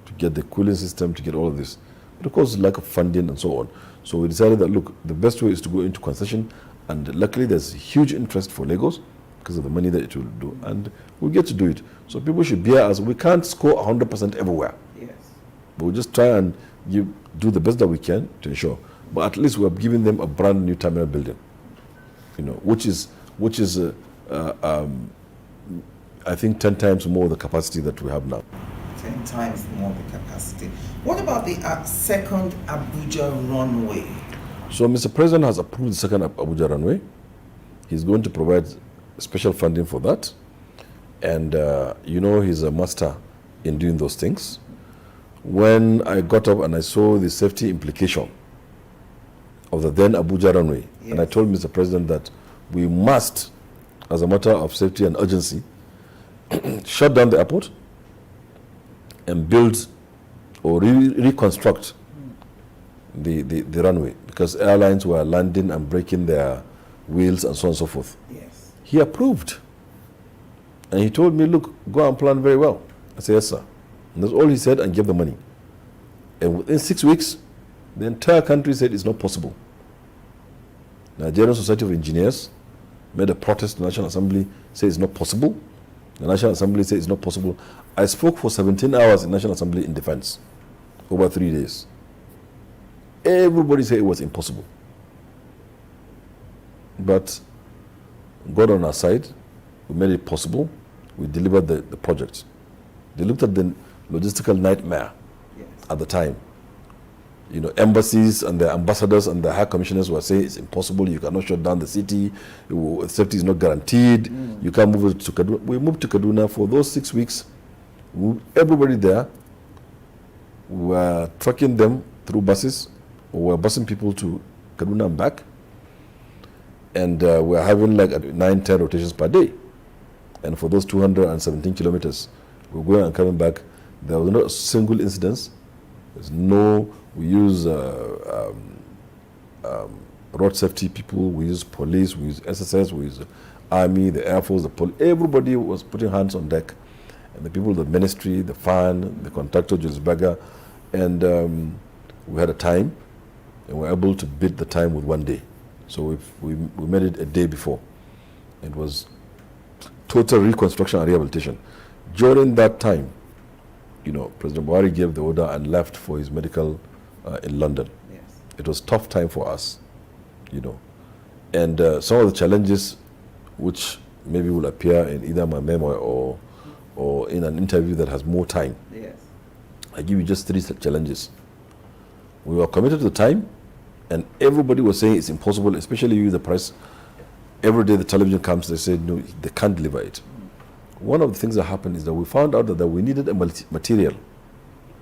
to get the cooling system, to get all of this. But of course, lack of funding and so on. So we decided that, look, the best way is to go into concession, and luckily there's huge interest for Lagos because of the money that it will do, and we'll get to do it. So people should bear us. We can't score 100% everywhere. Yes. But we'll just try and do the best that we can to ensure. But at least we are giving them a brand new terminal building, which is I think 10 times more the capacity that we have now. 10 times more the capacity. What about the second Abuja runway? So Mr. President has approved the second Abuja runway. He's going to provide special funding for that. And he's a master in doing those things. When I got up and I saw the safety implication of the then Abuja runway, and I told Mr. President that we must, as a matter of safety and urgency, shut down the airport and build or reconstruct the runway, because airlines were landing and breaking their wheels and so on and so forth. Yes. He approved. And he told me, look, go and plan very well. I said, yes, sir. And that's all he said, and gave the money. And within 6 weeks, the entire country said it's not possible. Nigerian Society of Engineers made a protest to the National Assembly, said it's not possible. The National Assembly said it's not possible. I spoke for 17 hours in National Assembly in defense, over 3 days. Everybody said it was impossible. But God on our side, we made it possible. We delivered the project. They looked at the logistical nightmare at the time. Embassies and the ambassadors and the high commissioners were saying it's impossible, you cannot shut down the city, safety is not guaranteed, you can't move it to Kaduna. We moved to Kaduna for those 6 weeks. Everybody there, we were trucking them through buses, or we were busing people to Kaduna and back. And we were having like 9-10 rotations per day. And for those 217 kilometers, we were going and coming back. There was not a single incident. We use road safety people, we use police, we use SSS, we use Army, the Air Force, the police. Everybody was putting hands on deck. And the people of the ministry, the FAN, the contractor, Julius Berger. And we had a time, and we were able to beat the time with 1 day. So we made it a day before. It was total reconstruction and rehabilitation. During that time, President Buhari gave the order and left for his medical in London. Yes. It was a tough time for us, And some of the challenges, which maybe will appear in either my memoir or in an interview that has more time. Yes. I give you just 3 challenges. We were committed to the time, and everybody was saying it's impossible, especially you, the press. Every day the television comes, they say, no, they can't deliver it. One of the things that happened is that we found out that we needed a material,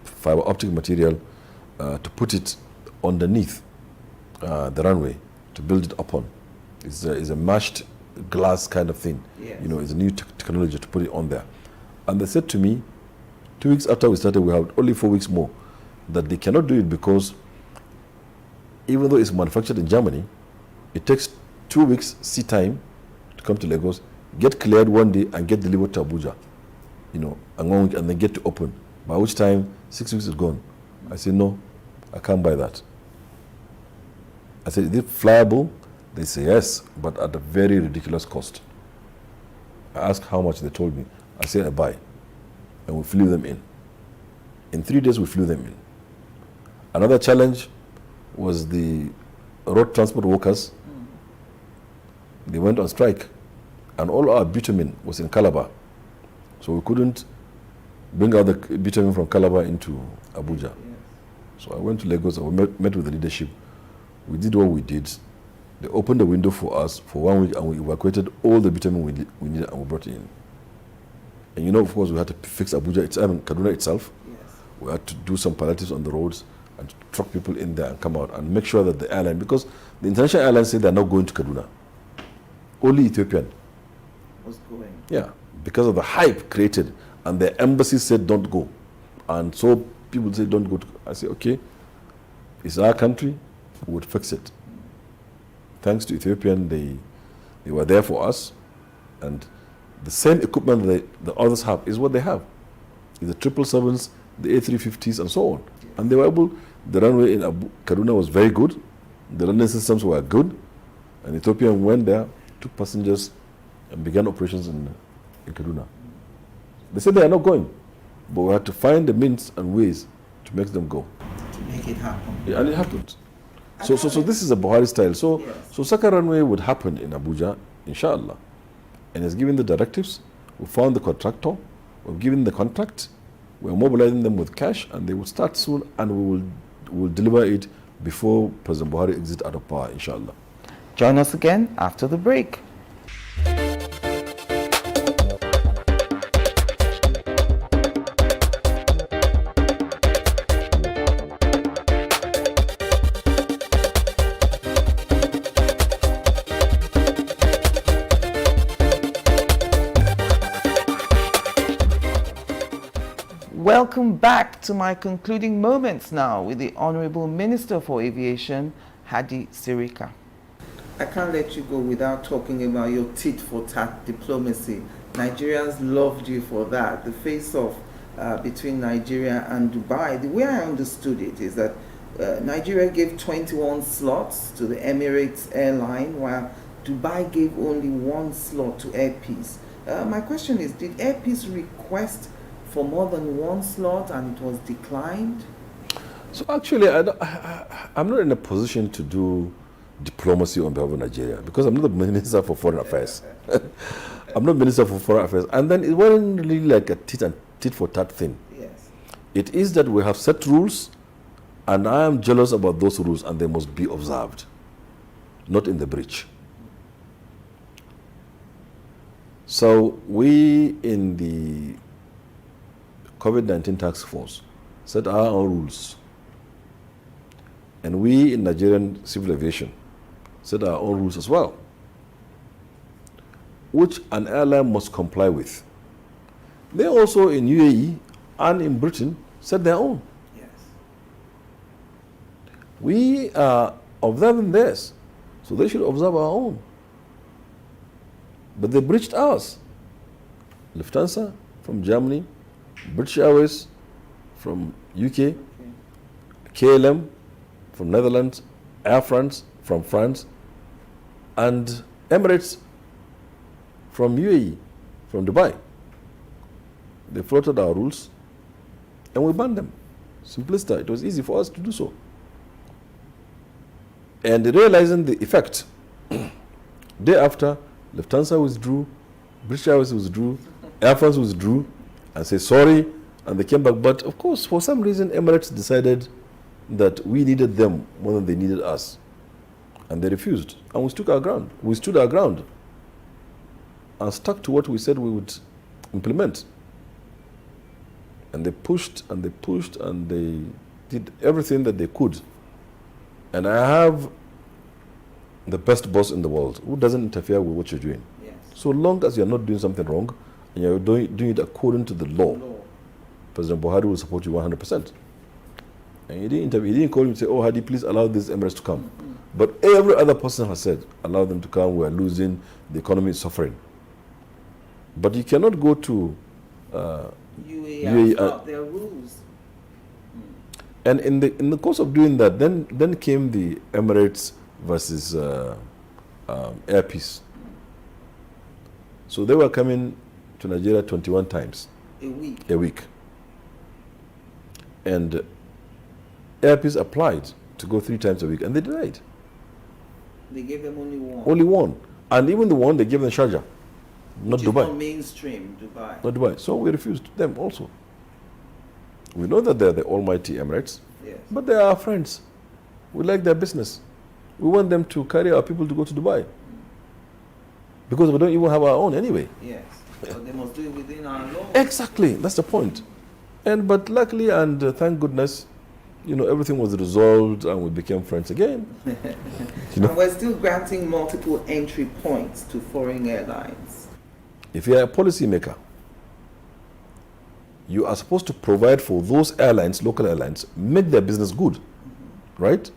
fiber optic material, to put it underneath the runway, to build it upon. It's a mashed glass kind of thing. Yes. It's a new technology to put it on there. And they said to me, 2 weeks after we started, we have only 4 weeks more, that they cannot do it because even though it's manufactured in Germany, it takes 2 weeks sea time to come to Lagos, get cleared 1 day and get delivered to Abuja, and 1 week, and then get to open, by which time 6 weeks is gone. I said, no, I can't buy that. I said, is it flyable? They say yes, but at a very ridiculous cost. I asked how much, they told me. I said, I buy. And we flew them in. In 3 days, we flew them in. Another challenge was the road transport workers. They went on strike, and all our bitumen was in Calabar. So we couldn't bring out the bitumen from Calabar into Abuja. Yes. So I went to Lagos, I met with the leadership. We did what we did. They opened the window for us for 1 week, and we evacuated all the bitumen we needed, and we brought it in. And of course, we had to fix Abuja, Kaduna itself. Yes. We had to do some palliatives on the roads. and truck people in there and come out and make sure that the airline, because the international airlines say they're not going to Kaduna. Only Ethiopian. Was going. Yeah, because of the hype created, and the embassy said don't go. And so people say don't go to, I say, okay, it's our country, we would fix it. Thanks to Ethiopian, they were there for us, and the same equipment that the others have is what they have. The 777s, the A350s, and so on. And they were able, the runway in Kaduna was very good, the landing systems were good, and Ethiopian went there, took passengers, and began operations in Kaduna. They said they are not going, but we had to find the means and ways to make them go. To make it happen. Yeah, and it happened. So this is a Buhari style. So second runway would happen in Abuja, inshallah. And he's given the directives. We found the contractor. We've given the contract. We're mobilizing them with cash, and they will start soon, and we will deliver it before President Buhari exits out of power, inshallah. Join us again after the break. Welcome back to my concluding moments now with the Honorable Minister for Aviation, Hadi Sirika. I can't let you go without talking about your tit-for-tat diplomacy. Nigerians loved you for that. The face-off between Nigeria and Dubai. The way I understood it is that Nigeria gave 21 slots to the Emirates airline, while Dubai gave only 1 slot to Air Peace. My question is, did Air Peace request for more than 1 slot and it was declined? So actually, I'm not in a position to do diplomacy on behalf of Nigeria, because I'm not the Minister for Foreign Affairs. I'm not Minister for Foreign Affairs. And then it wasn't really like a tit-for-tat thing. Yes. It is that we have set rules, and I am jealous about those rules, and they must be observed, not in the breach. So we in the COVID-19 task force set our own rules. And we in Nigerian civil aviation set our own rules as well, which an airline must comply with. They also in UAE and in Britain set their own. Yes. We are observing theirs, so they should observe our own. But they breached ours. Lufthansa from Germany, British Airways from UK, KLM from Netherlands, Air France from France, and Emirates from UAE, from Dubai. They floated our rules, and we banned them. Simpliciter. It was easy for us to do so. And realizing the effect, day after, Lufthansa withdrew, British Airways withdrew, Air France withdrew, and said sorry, and they came back. But of course, for some reason, Emirates decided that we needed them more than they needed us, and they refused. And we stood our ground. We stood our ground and stuck to what we said we would implement. And they pushed and they pushed and they did everything that they could. And I have the best boss in the world who doesn't interfere with what you're doing. Yes. So long as you're not doing something wrong and you're doing it according to the law, President Buhari will support you 100%. And he didn't interview. He didn't call him and say, oh, Hadi, please allow these Emirates to come. But every other person has said, allow them to come, we're losing, the economy is suffering. But you cannot go to UAE and their rules. And in the course of doing that, then came the Emirates versus Air Peace. So they were coming to Nigeria 21 times. A week. And Air Peace applied to go 3 times a week, and they denied. They gave them only 1. Only 1. And even the one they gave them Sharjah, not Which Dubai. Is not mainstream, Dubai. Not Dubai. So we refused them also. We know that they're the almighty Emirates, yes, but they are our friends. We like their business. We want them to carry our people to go to Dubai. Because we don't even have our own anyway. Yes, but they must do it within our law. Exactly, that's the point. But luckily and thank goodness, everything was resolved and we became friends again. And we're still granting multiple entry points to foreign airlines. If you're a policymaker, you are supposed to provide for those airlines, local airlines, make their business good, right?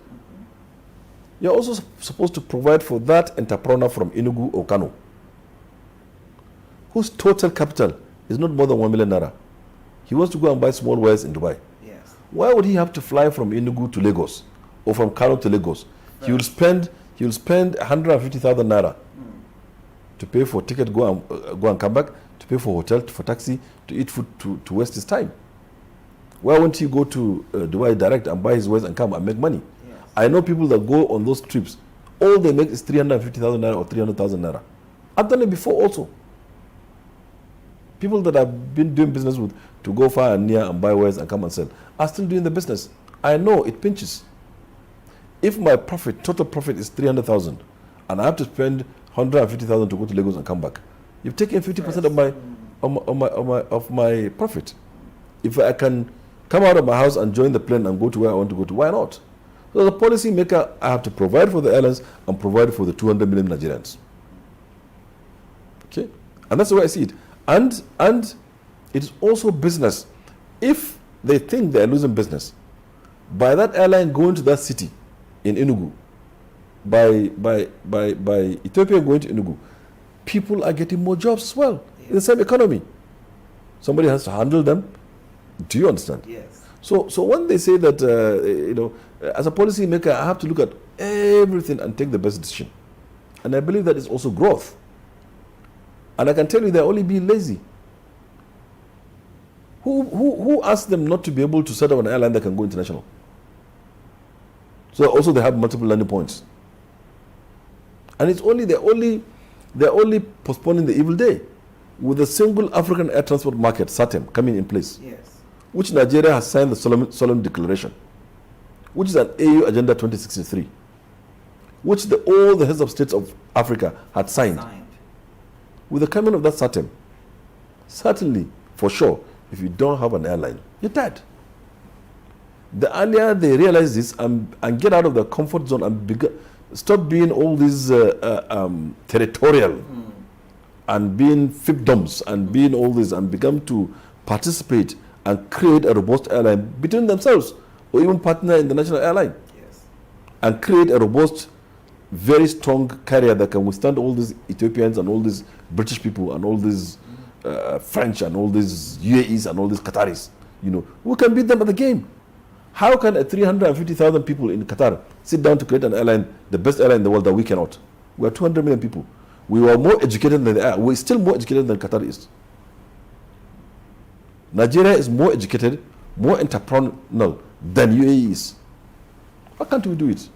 You're also supposed to provide for that entrepreneur from Enugu or Kano, whose total capital is not more than 1 million naira. He wants to go and buy small wares in Dubai. Yes. Why would he have to fly from Enugu to Lagos or from Kano to Lagos? Right. He will spend 150,000 naira to pay for ticket, go and come back, to pay for hotel, for taxi, to eat food, to waste his time. Why won't he go to Dubai direct and buy his wares and come and make money? Yes. I know people that go on those trips, all they make is 350,000 naira or 300,000 naira. I've done it before also. People that I've been doing business with to go far and near and buy wares and come and sell are still doing the business. I know it pinches. If my profit, total profit is 300,000 and I have to spend 150,000 to go to Lagos and come back, you've taken 50% of my profit. If I can come out of my house and join the plane and go to where I want to go to, why not? So as a policy maker, I have to provide for the airlines and provide for the 200 million Nigerians. Okay? And that's the way I see it. And it's also business. If they think they're losing business, by that airline going to that city in Enugu, by Ethiopia going to Enugu, people are getting more jobs as well in the same economy. Somebody has to handle them. Do you understand? Yes. So when they say that, as a policy maker, I have to look at everything and take the best decision. And I believe that is also growth. And I can tell you they're only being lazy. Who asked them not to be able to set up an airline that can go international? So also they have multiple landing points. And it's only they're only postponing the evil day with the single African air transport market, SATEM, coming in place. Yes. Which Nigeria has signed the solemn declaration, which is an AU Agenda 2063, which all the heads of states of Africa had signed. With the coming of that SATEM, certainly, for sure, if you don't have an airline, you're dead. The earlier they realize this and get out of the comfort zone and stop being all these territorial and being fiefdoms and being all this and become to participate and create a robust airline between themselves or even partner in the national airline. Yes. And create a robust, very strong carrier that can withstand all these Ethiopians and all these British people and all these French and all these UAEs and all these Qataris. We can beat them at the game. How can 350,000 people in Qatar sit down to create an airline, the best airline in the world, that we cannot? We are 200 million people. We were more educated than they are. We're still more educated than Qatar is. Nigeria is more educated, more entrepreneurial than UAE is. Why can't we do it?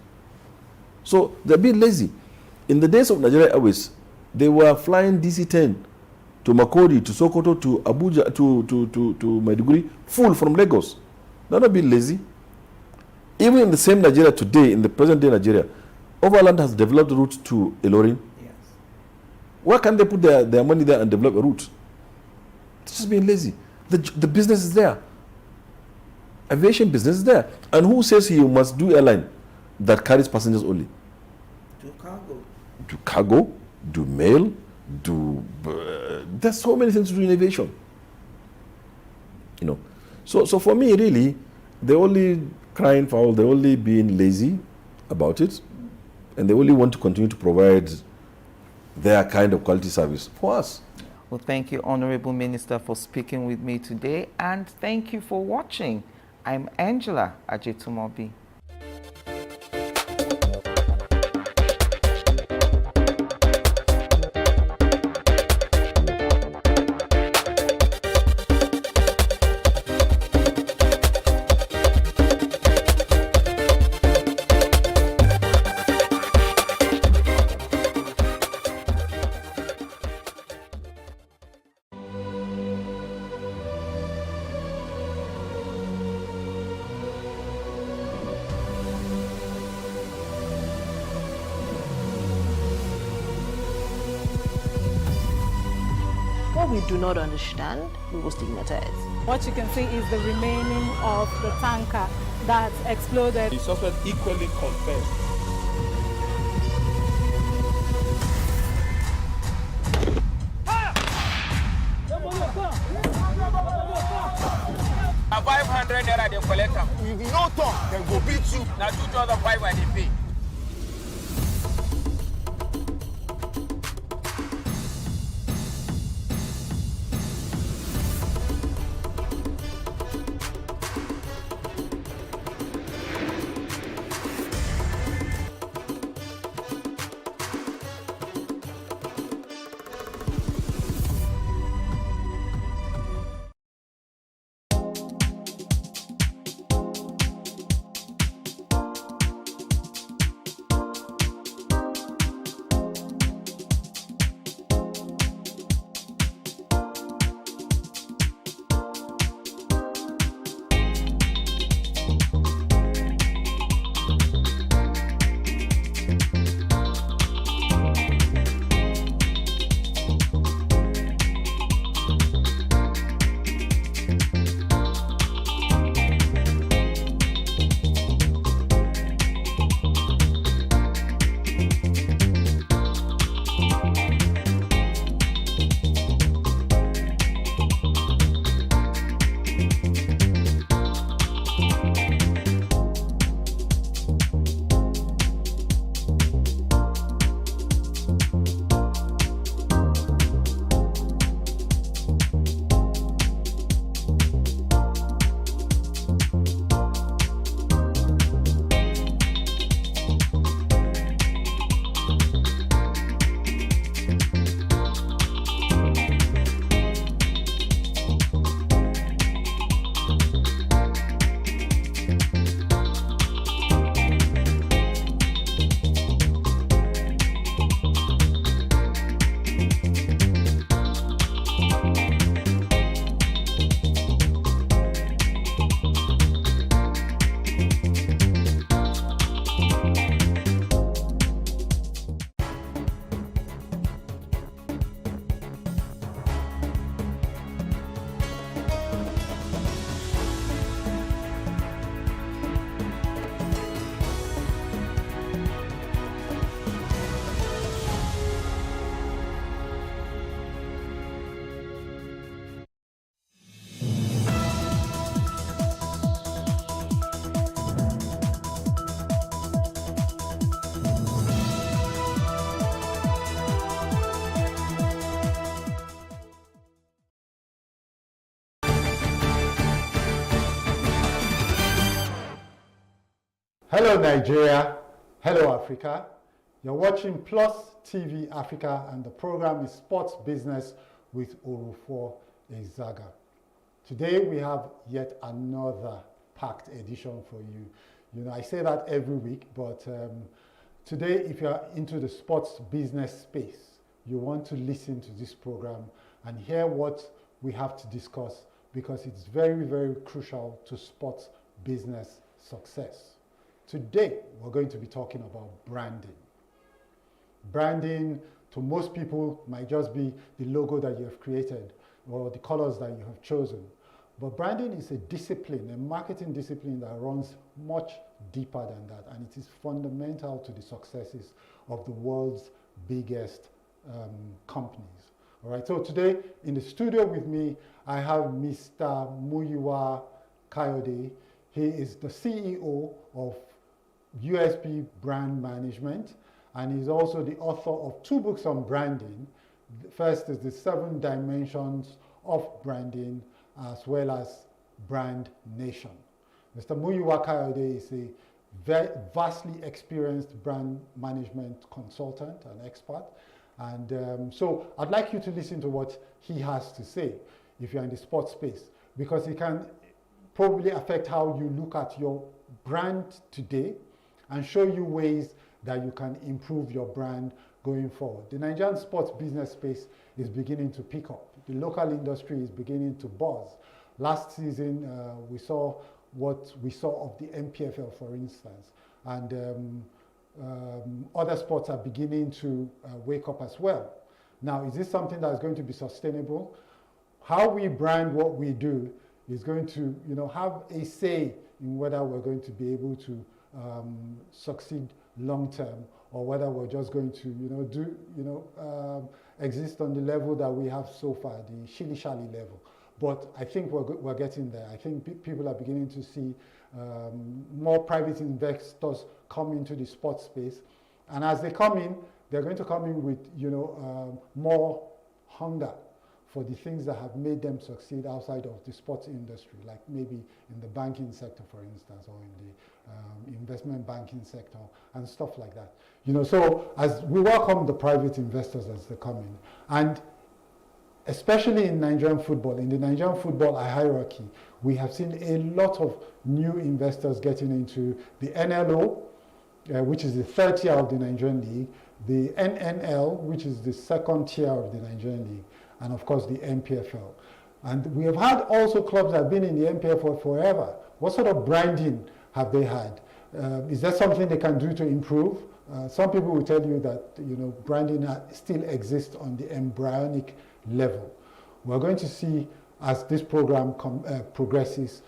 So they're being lazy. In the days of Nigeria Airways, they were flying DC-10 to Makodi, to Sokoto, to Abuja, to Maiduguri, full from Lagos. They're not being lazy. Even in the same Nigeria today, in the present day Nigeria, Overland has developed a route to Ilorin. Yes. Why can't they put their money there and develop a route? It's just being lazy. The business is there. Aviation business is there. And who says he must do airline that carries passengers only? Do cargo. Do cargo, do mail, there's so many things to do in aviation. So for me, really, they're only crying foul, they're only being lazy about it, and they only want to continue to provide their kind of quality service for us. Well, thank you, Honorable Minister, for speaking with me today, and thank you for watching. I'm Angela Ajetumobi. we do not understand, we will stigmatize. What you can see is the remaining of the tanker that exploded. The suspect equally confessed. Now 500 naira they collect them. If you no talk, then go beat you. Now 2,500 they pay. Hello Nigeria, hello Africa. You're watching Plus TV Africa and the program is Sports Business with Orufo Ezaga. Today we have yet another packed edition for you. You know, I say that every week, but today if you're into the sports business space, you want to listen to this program and hear what we have to discuss because it's very, very crucial to sports business success. Today, we're going to be talking about branding. Branding, to most people, might just be the logo that you have created or the colors that you have chosen. But branding is a discipline, a marketing discipline that runs much deeper than that, and it is fundamental to the successes of the world's biggest companies. All right, so today in the studio with me, I have Mr. Muyiwa Kayode. He is the CEO of USP Brand Management, and he's also the author of 2 books on branding. The first is The 7 Dimensions of Branding, as well as Brand Nation. Mr. Muyiwa Kayode is a very vastly experienced brand management consultant and expert. And so I'd like you to listen to what he has to say if you're in the sports space, because it can probably affect how you look at your brand today and show you ways that you can improve your brand going forward. The Nigerian sports business space is beginning to pick up. The local industry is beginning to buzz. Last season, we saw what we saw of the MPFL, for instance, and other sports are beginning to wake up as well. Now, is this something that's going to be sustainable? How we brand what we do is going to, have a say in whether we're going to be able to succeed long term, or whether we're just going to, exist on the level that we have so far, the shilly-shally level. But I think we're getting there. I think people are beginning to see more private investors come into the sports space. And as they come in, they're going to come in with, more hunger for the things that have made them succeed outside of the sports industry, like maybe in the banking sector, for instance, or in the investment banking sector and stuff like that. So as we welcome the private investors as they come in, and especially in Nigerian football, in the Nigerian football hierarchy, we have seen a lot of new investors getting into the NLO, which is the third tier of the Nigerian league, the NNL, which is the second tier of the Nigerian league, and of course the NPFL. And we have had also clubs that have been in the NPFL for forever. What sort of branding have they had? Is there something they can do to improve? Some people will tell you that branding still exists on the embryonic level. We're going to see as this program progresses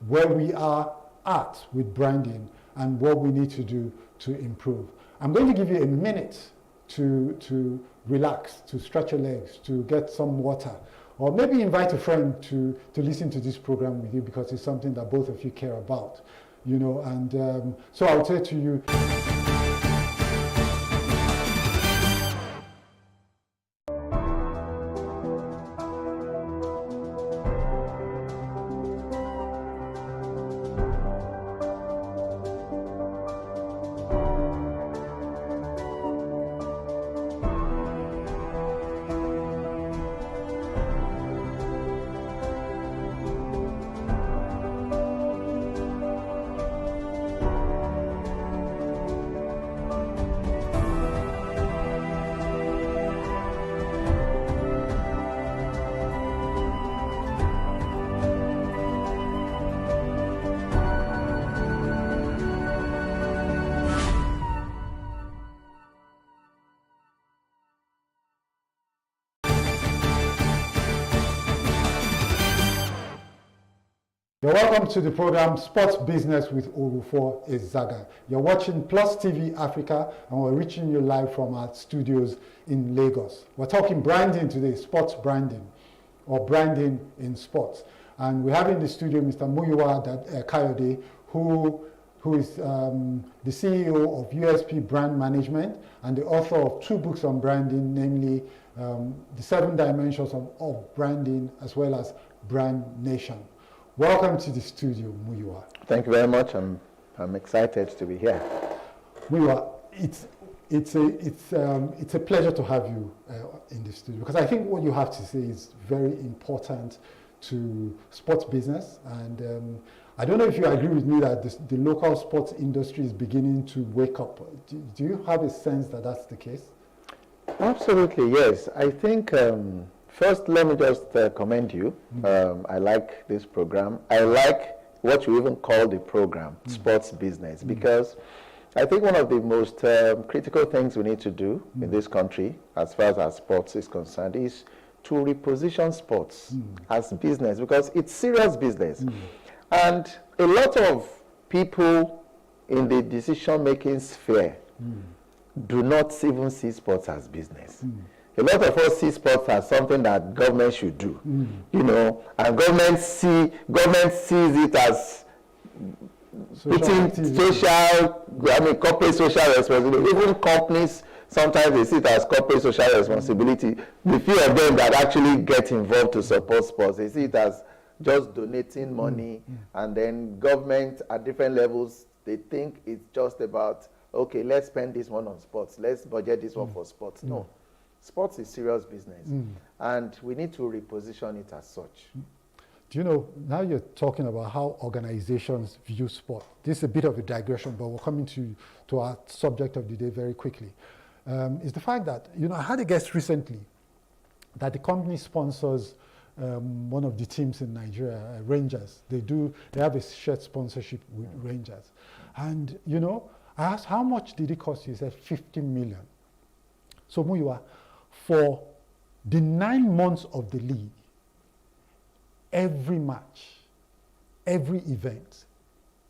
where we are at with branding and what we need to do to improve. I'm going to give you a minute to relax, to stretch your legs, to get some water, or maybe invite a friend to listen to this program with you, because it's something that both of you care about, and so I would say to you, you're welcome to the program Sports Business with Orufo Ezaga. You're watching Plus TV Africa, and we're reaching you live from our studios in Lagos. We're talking branding today, sports branding, or branding in sports. And we have in the studio Mr. Muyiwa Kayode, who is the CEO of USP Brand Management and the author of 2 books on branding, namely The 7 Dimensions of Branding, as well as Brand Nation. Welcome to the studio, Muyiwa. Thank you very much. I'm excited to be here. Muyiwa, it's a pleasure to have you in the studio, because I think what you have to say is very important to sports business, and I don't know if you agree with me that the local sports industry is beginning to wake up. Do you have a sense that that's the case? Absolutely, yes. I think first, let me just commend you. I like this program. I like what you even call the program, Sports Business, because I think one of the most critical things we need to do in this country, as far as our sports is concerned, is to reposition sports as business, because it's serious business. And a lot of people in the decision-making sphere do not even see sports as business. A lot of us see sports as something that government should do, and government sees it as putting corporate social responsibility. Even companies, sometimes they see it as corporate social responsibility. The few of them that actually get involved to support sports, they see it as just donating money, and then government at different levels, they think it's just about, okay, let's spend this one on sports, let's budget this one for sports. No. Sports is serious business, and we need to reposition it as such. Do you know, now you're talking about how organizations view sport. This is a bit of a digression, but we're coming to our subject of the day very quickly. Is the fact that, I had a guest recently that the company sponsors one of the teams in Nigeria, Rangers. They have a shared sponsorship with Rangers. And, I asked, how much did it cost you? He said 50 million. So Muyiwa, for The 9 months of the league, every match, every event,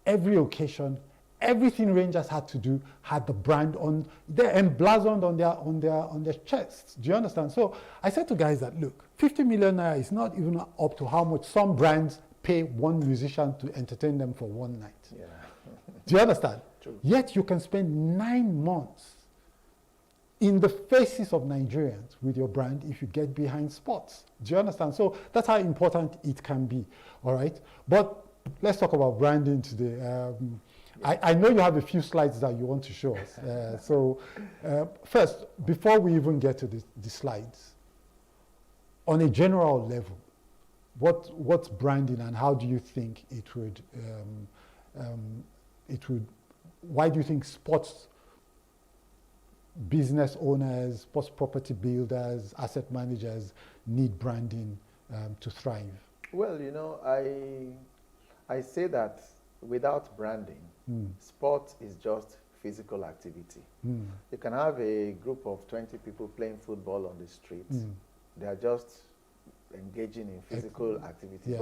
every occasion, everything Rangers had to do had the brand on, they're emblazoned on their chests. Do you understand? So I said to guys that, look, 50 million naira is not even up to how much some brands pay one musician to entertain them for one night. Yeah. Do you understand? True. Yet you can spend 9 months in the faces of Nigerians with your brand if you get behind sports. Do you understand? So that's how important it can be, all right? But let's talk about branding today. I know you have a few slides that you want to show us. First, before we even get to the slides, on a general level, what's branding and how do you think it would, why do you think sports business owners, sports property builders, asset managers need branding to thrive? Well, you know, I say that without branding, sport is just physical activity. You can have a group of 20 people playing football on the streets. They are just engaging in physical activity. Yeah,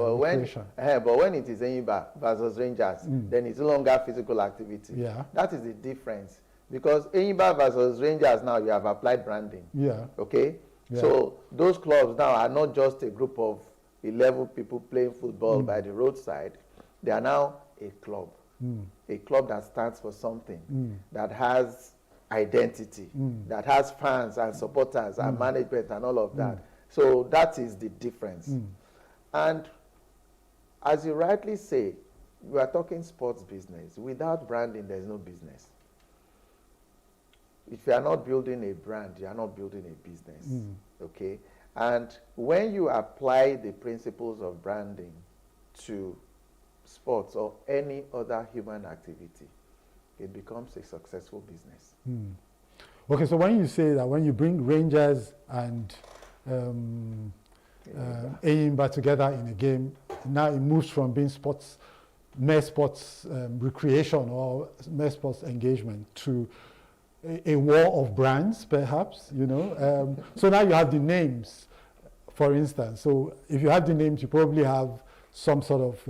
but when it is Enyimba versus Rangers, then it's no longer physical activity. Yeah. That is the difference. Because Enyimba versus Rangers now, you have applied branding. Yeah. Okay? Yeah. So those clubs now are not just a group of 11 people playing football by the roadside. They are now a club. A club that stands for something, that has identity, that has fans and supporters and management and all of that. So that is the difference. And as you rightly say, we are talking sports business. Without branding, there's no business. If you are not building a brand, you are not building a business. Okay? And when you apply the principles of branding to sports or any other human activity, it becomes a successful business. Okay, so when you say that, when you bring Rangers and Enyimba together in a game, now it moves from being mere sports recreation or mere sports engagement to a war of brands, perhaps, you know. So now you have the names, for instance. So if you have the names, you probably have some sort of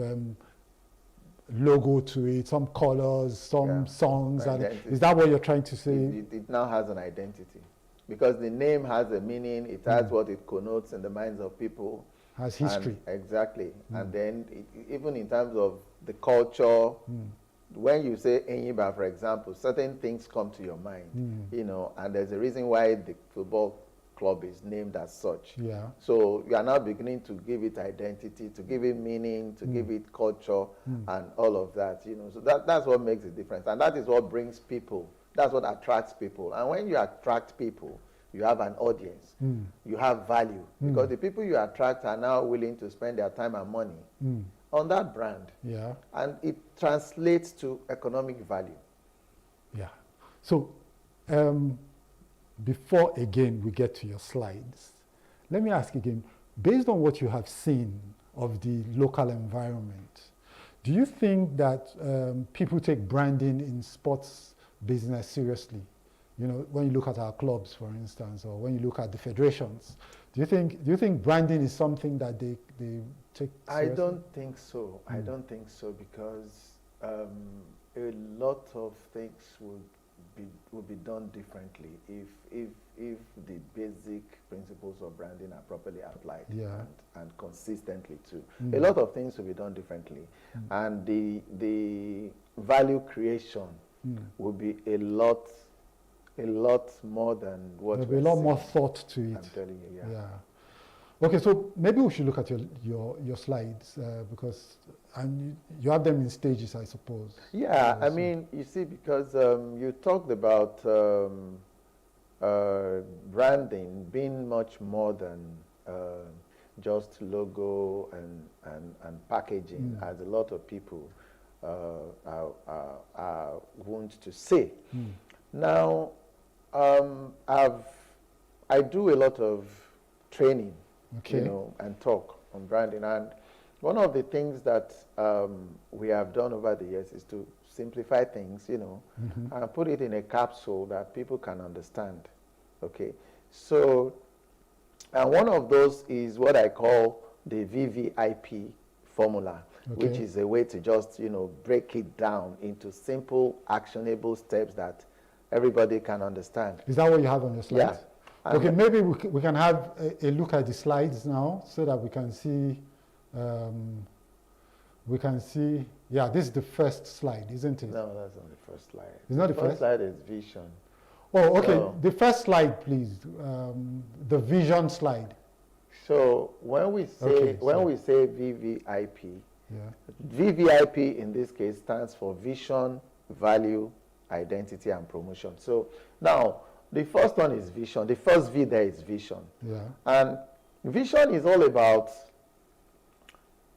logo to it, some colors, some songs. And is that what you're trying to say? It now has an identity. Because the name has a meaning, it has what it connotes in the minds of people. Has history. Exactly. And then even in terms of the culture, when you say Enyimba, for example, certain things come to your mind, you know, and there's a reason why the football club is named as such. Yeah. So you are now beginning to give it identity, to give it meaning, to give it culture, and all of that, you know. So that's what makes a difference, and that is what brings people. That's what attracts people. And when you attract people, you have an audience. You have value, because the people you attract are now willing to spend their time and money on that brand. Yeah. And it translates to economic value. Yeah. So before again we get to your slides, let me ask again, based on what you have seen of the local environment, do you think that people take branding in sports business seriously? You know, when you look at our clubs, for instance, or when you look at the federations, do you think branding is something that they take seriously? I don't think so. I don't think so, because a lot of things would be done differently if the basic principles of branding are properly applied and consistently too. A lot of things will be done differently, and the value creation will be a lot more than what there'll be a lot more thought to it. I'm telling you, yeah. Okay, so maybe we should look at your slides, because you have them in stages, I suppose. Yeah, I mean, you see, because you talked about branding being much more than just logo and packaging, as a lot of people are want to say. Now, I do a lot of training, you know, and talk on branding, and one of the things that we have done over the years is to simplify things, you know, and put it in a capsule that people can understand. Okay, so And one of those is what I call the VVIP formula, Okay. which is a way to just, break it down into simple, actionable steps that everybody can understand. Is that what you have on your slides? Yeah. Okay, maybe we can have a look at the slides now so that we can see, yeah, this is the first slide, isn't it? No, that's not the first slide. It's not the first first? slide is vision. Oh, okay. So, The first slide, please. The vision slide. so when we say Okay, we say VVIP, Yeah. VVIP in this case stands for vision, value, identity, and promotion. So now the first one is vision. The first V there is vision. Yeah. And vision is all about,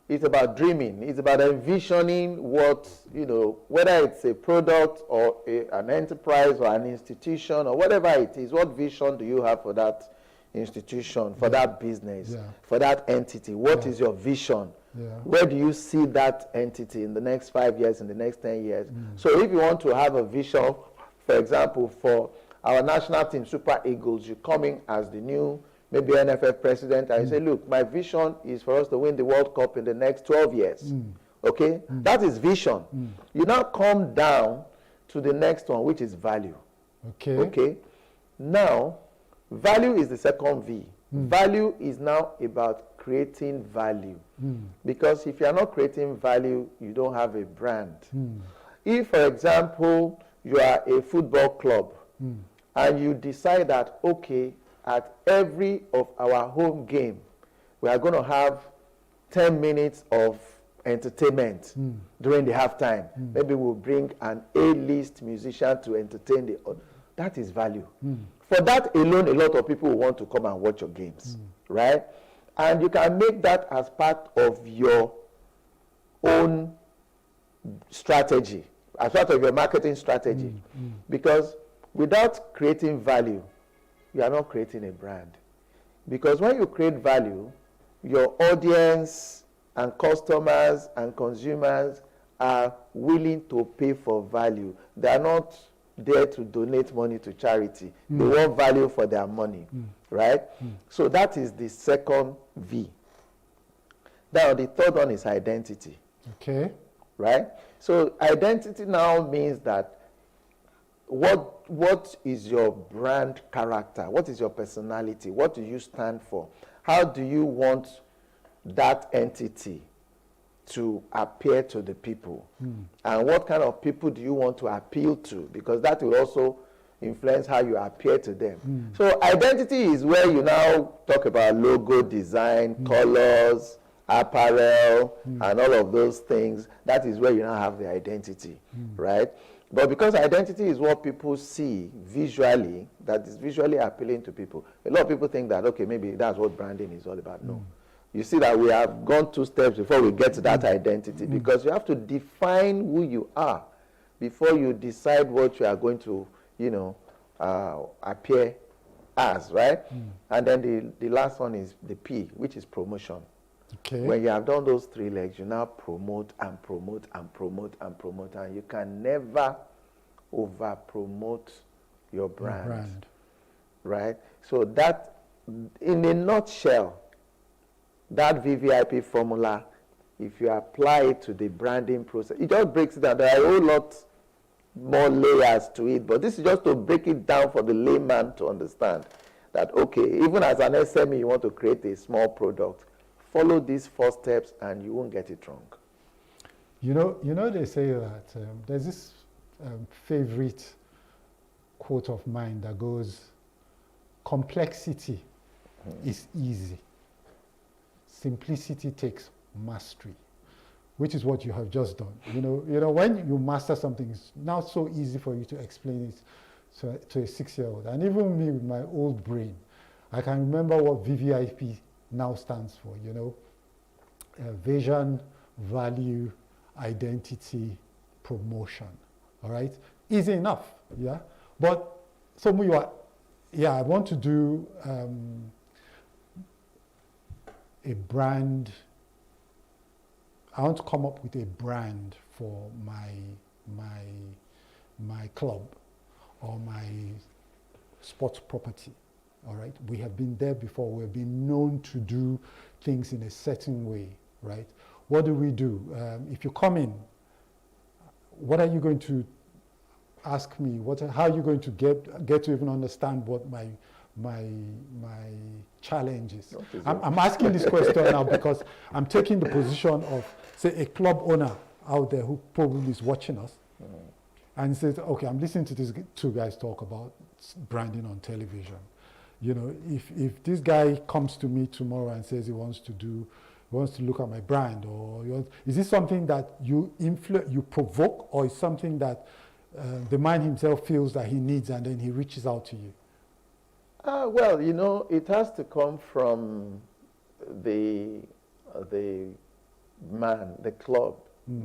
it's about dreaming. It's about envisioning what, whether it's a product or an enterprise or an institution or whatever it is, what vision do you have for that institution, for that business, Yeah. for that entity? What is your vision? Yeah. Where do you see that entity in the next 5 years, in the next 10 years? So if you want to have a vision, for example, for our national team, Super Eagles, you come in as the new, maybe NFF president, and you say, look, my vision is for us to win the World Cup in the next 12 years. Okay? That is vision. You now come down to the next one, which is value. Okay. Okay? Now, value is the second V. Value is now about creating value. Because if you are not creating value, you don't have a brand. If, for example, you are a football club and you decide that, okay, at every of our home game, we are going to have 10 minutes of entertainment during the halftime. Maybe we'll bring an A-list musician to entertain the. That is value. For that alone, a lot of people will want to come and watch your games, right? And you can make that as part of your own strategy, as part of your marketing strategy. Because without creating value, you are not creating a brand. Because when you create value, your audience and customers and consumers are willing to pay for value. They are not there to donate money to charity. They want value for their money, right? So that is the second V. Now the third one is identity. Okay. Right? So identity now means that what is your brand character? What is your personality? What do you stand for? How do you want that entity to appear to the people? And what kind of people do you want to appeal to? Because that will also influence how you appear to them. So identity is where you now talk about logo design, colors, apparel, and all of those things. That is where you now have the identity, right? But because identity is what people see visually, that is visually appealing to people, a lot of people think that, okay, maybe that's what branding is all about. No. You see that we have gone 2 steps before we get to that identity, because you have to define who you are before you decide what you are going to, appear as, right? And then the last one is the P, which is promotion. Okay. When you have done those 3 legs, you now promote and promote and promote and promote, and you can never over promote your brand. Right? So that, in a nutshell, that VVIP formula, if you apply it to the branding process, it just breaks it down. There are a whole lot more layers to it, but this is just to break it down for the layman to understand that, okay, even as an SME, you want to create a small product, follow these 4 steps and you won't get it wrong. You know, they say that there's this favorite quote of mine that goes, complexity is easy. Simplicity takes mastery, which is what you have just done. You know, when you master something, it's now so easy for you to explain it to a 6-year-old. And even me with my old brain, I can remember what VVIP now stands for, vision, value, identity, promotion. All right? Easy enough, yeah? But some of you are, I want to do a brand. I want to come up with a brand for my club or my sports property. all right? We have been there before. We've been known to do things in a certain way, right? What do we do? If you come in, what are you going to ask me? How are you going to get to even understand what my challenge is? I'm asking this question now because I'm taking the position of, say, a club owner out there who probably is watching us and says, okay, I'm listening to these two guys talk about branding on television. You know, if this guy comes to me tomorrow and says he wants to look at my brand, or is this something that you provoke, or is something that the man himself feels that he needs and then he reaches out to you? Well, you know, it has to come from the man, the club,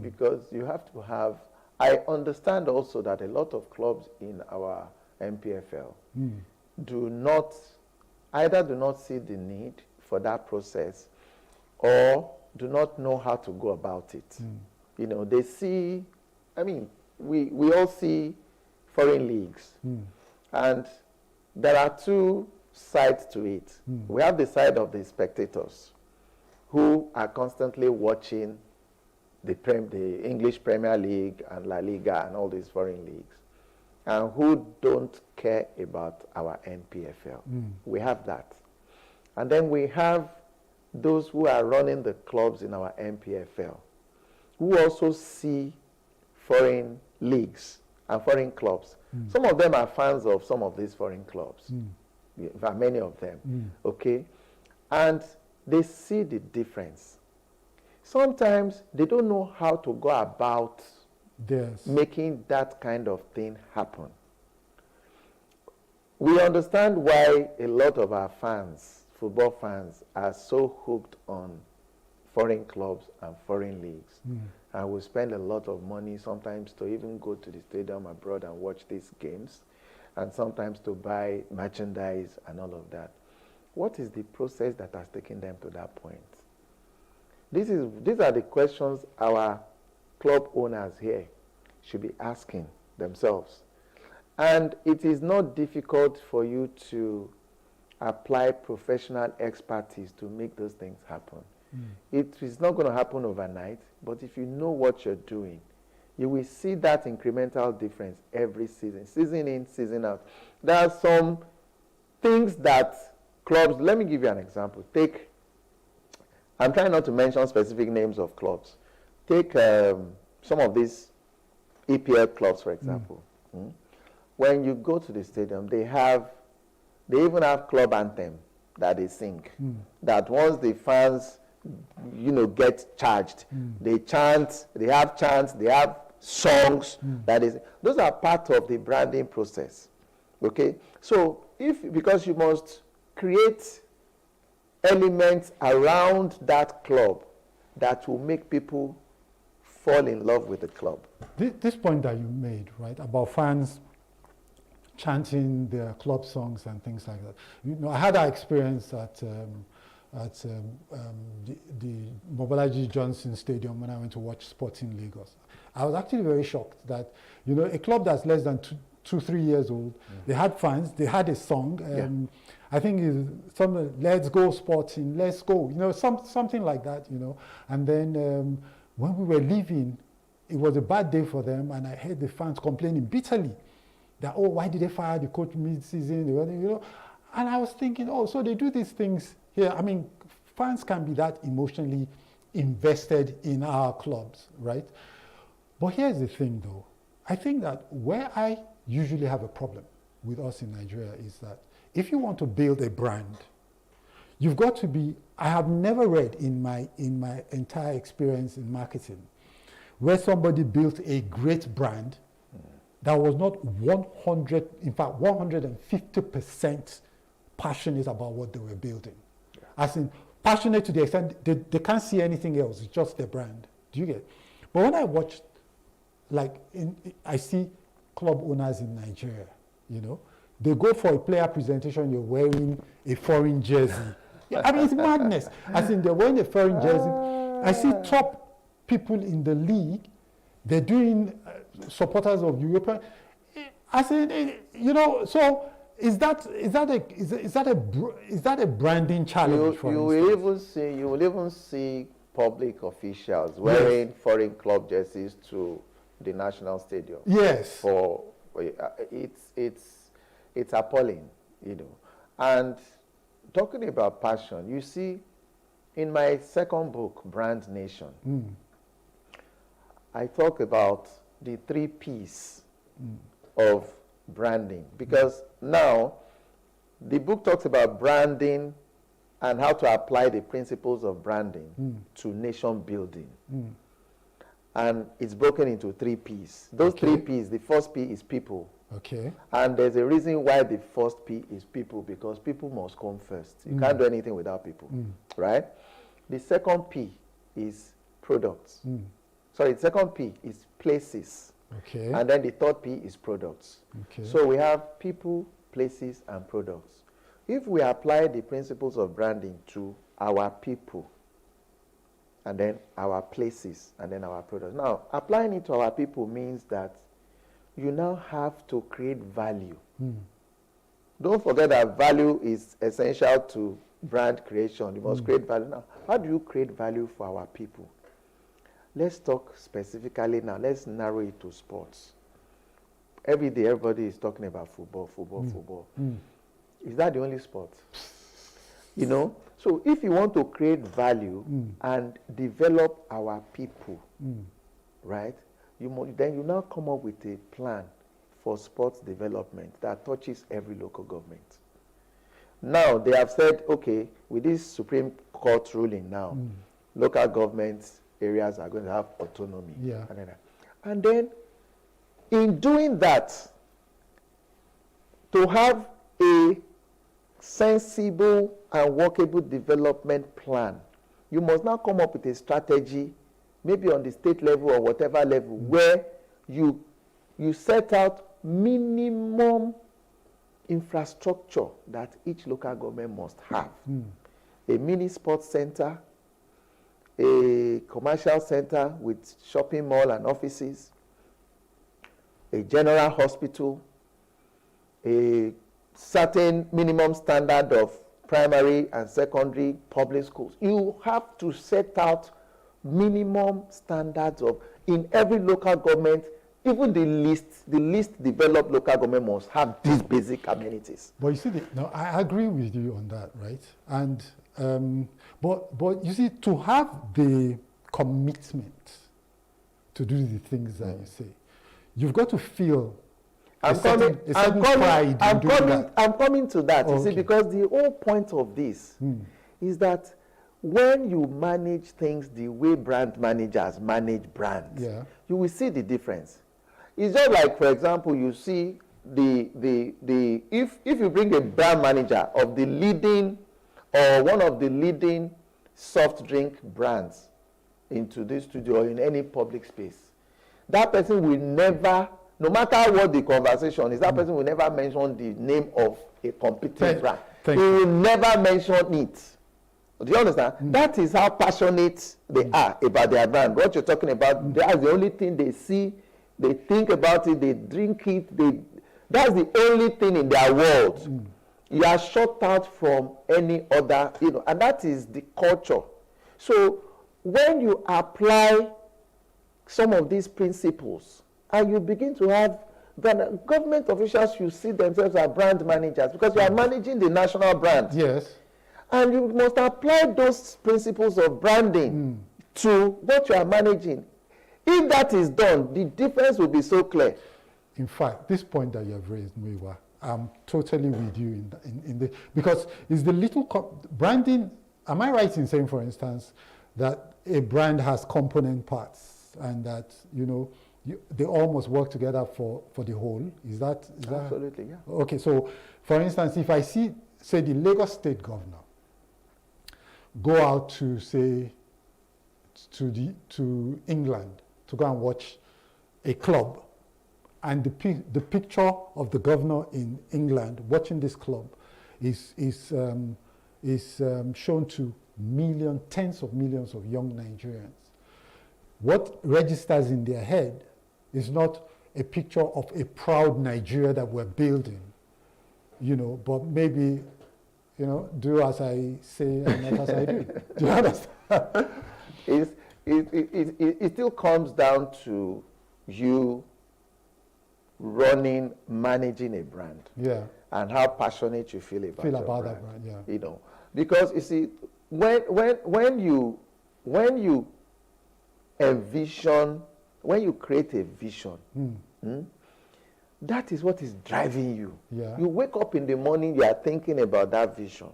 because you have to have. I understand also that a lot of clubs in our MPFL do not see the need for that process, or do not know how to go about it. You know, they see, I mean, we all see foreign leagues, and there are two sides to it. We have the side of the spectators who are constantly watching the English Premier League and La Liga and all these foreign leagues, and who don't care about our NPFL. We have that. And then we have those who are running the clubs in our NPFL, who also see foreign leagues and foreign clubs. Some of them are fans of some of these foreign clubs. In fact, many of them, okay? And they see the difference. Sometimes they don't know how to go about making that kind of thing happen. We understand why a lot of our fans, football fans, are so hooked on foreign clubs and foreign leagues. And we spend a lot of money sometimes to even go to the stadium abroad and watch these games, and sometimes to buy merchandise and all of that. What is the process that has taken them to that point? These are the questions our club owners here should be asking themselves. And it is not difficult for you to apply professional expertise to make those things happen. It is not going to happen overnight, but if you know what you're doing, you will see that incremental difference every season, season in, season out. There are some things that clubs, let me give you an example. I'm trying not to mention specific names of clubs. Take some of these EPL clubs, for example. When you go to the stadium, they even have club anthem that they sing. That once the fans, get charged, they chant, they have chants, they have songs. Those are part of the branding process. Okay, so because you must create elements around that club that will make people fall in love with the club. This point that you made, right, about fans chanting their club songs and things like that. I had that experience at the Mobolaji Johnson Stadium when I went to watch Sporting Lagos. I was actually very shocked that, a club that's less than 2-3 years old, they had fans, they had a song. I think it's something, let's go Sporting, let's go, something like that, And then when we were leaving, it was a bad day for them, and I heard the fans complaining bitterly that, why did they fire the coach mid-season? And I was thinking, so they do these things here. I mean, fans can be that emotionally invested in our clubs, right? But here's the thing, though. I think that where I usually have a problem with us in Nigeria is that if you want to build a brand, you've got to be, I have never read in my entire experience in marketing where somebody built a great brand that was not 150% passionate about what they were building. As in, passionate to the extent they can't see anything else, it's just their brand. Do you get it? But when I watch, I see club owners in Nigeria, they go for a player presentation, you're wearing a foreign jersey. I mean, it's madness. As in, they're wearing a foreign jersey. I see top people in the league, they're doing supporters of Europe. I said, so Is that a branding challenge? You will even see public officials wearing foreign club jerseys to the national stadium. Yes. It's appalling, you know. And talking about passion, you see, in my second book, Brand Nation, I talk about the 3 P's of branding, because now the book talks about branding and how to apply the principles of branding to nation building. And it's broken into 3 P's. Those 3 P's, the first P is people. Okay. And there's a reason why the first P is people, because people must come first. You can't do anything without people, right? The second P is products. Sorry, the second P is places. Okay. And then the third P is products. Okay. So we have people, places, and products. If we apply the principles of branding to our people, and then our places, and then our products. Now, applying it to our people means that you now have to create value. Don't forget that value is essential to brand creation. You must create value. Now, how do you create value for our people? Let's talk specifically now. Let's narrow it to sports. Every day, everybody is talking about football, football. Is that the only sport? You know? So if you want to create value and develop our people, right? Then you now come up with a plan for sports development that touches every local government. Now, they have said, okay, with this Supreme Court ruling now, local governments areas are going to have autonomy. Yeah. And then, in doing that, to have a sensible and workable development plan, you must now come up with a strategy, maybe on the state level or whatever level, where you set out minimum infrastructure that each local government must have. A mini sports center, a commercial center with shopping mall and offices, a general hospital, a certain minimum standard of primary and secondary public schools. You have to set out minimum standards of, in every local government, even the least developed local government must have these basic amenities. But you see, no, I agree with you on that, right? And but you see, to have the commitment to do the things that you say, you've got to feel I'm coming to that, you see, because the whole point of this is that when you manage things the way brand managers manage brands, you will see the difference. It's just like, for example, you see if you bring a brand manager of the leading or one of the leading soft drink brands into this studio or in any public space, that person will never, no matter what the conversation is, that person will never mention the name of a competing brand. He will never mention it. Do you understand? That is how passionate they are about their brand. What you're talking about, that's the only thing they see, they think about it, they drink it, that's the only thing in their world. You are shut out from any other, and that is the culture. So when you apply some of these principles, and you begin to have, then government officials, you see themselves as brand managers because you are managing the national brand. Yes. And you must apply those principles of branding to what you are managing. If that is done, the difference will be so clear. In fact, this point that you have raised, Muyiwa, I'm totally with you in the, because it's the little branding. Am I right in saying, for instance, that a brand has component parts and that, they all must work together for the whole? Is that absolutely, yeah. Okay, so for instance, if I say the Lagos State governor go out to to England to go and watch a club, and the picture of the governor in England watching this club is shown to tens of millions of young Nigerians. What registers in their head is not a picture of a proud Nigeria that we're building. you know, but maybe, you know, do as I say and not as I do. Do you understand? It still comes down to you managing a brand. Yeah. And how passionate you feel about your brand. That brand, yeah. You know, because you see, when you envision, when you create a vision, that is what is driving you. Yeah. You wake up in the morning, you are thinking about that vision.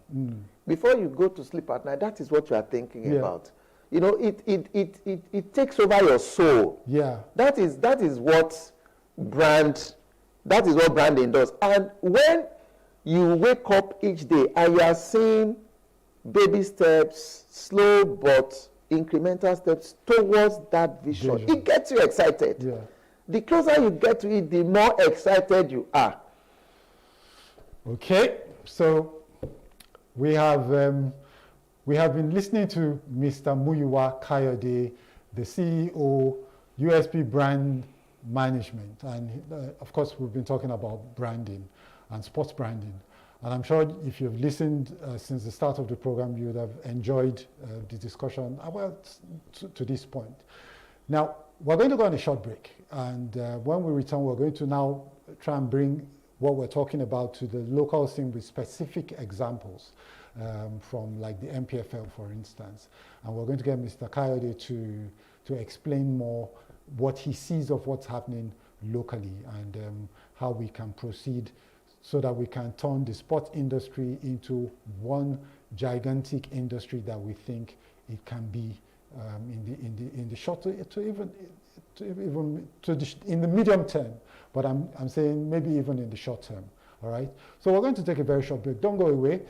Before you go to sleep at night, that is what you are thinking about. You know, it takes over your soul. Yeah. That is what branding does. And when you wake up each day and you are seeing baby steps, slow but incremental steps towards that vision, it gets you excited. Yeah. The closer you get to it, the more excited you are. Okay, so we have been listening to Mr. Muyiwa Kayode, the CEO, USP Brand Management, and of course we've been talking about branding and sports branding. And I'm sure if you've listened since the start of the program, you would have enjoyed the discussion to this point. Now, we're going to go on a short break, and when we return, we're going to now try and bring what we're talking about to the local scene with specific examples from like the MPFL, for instance. And we're going to get Mr. Kayode to explain more what he sees of what's happening locally and how we can proceed so that we can turn the sports industry into one gigantic industry that we think it can be in the short in the medium term, but I'm saying maybe even in the short term. All right. So we're going to take a very short break. Don't go away.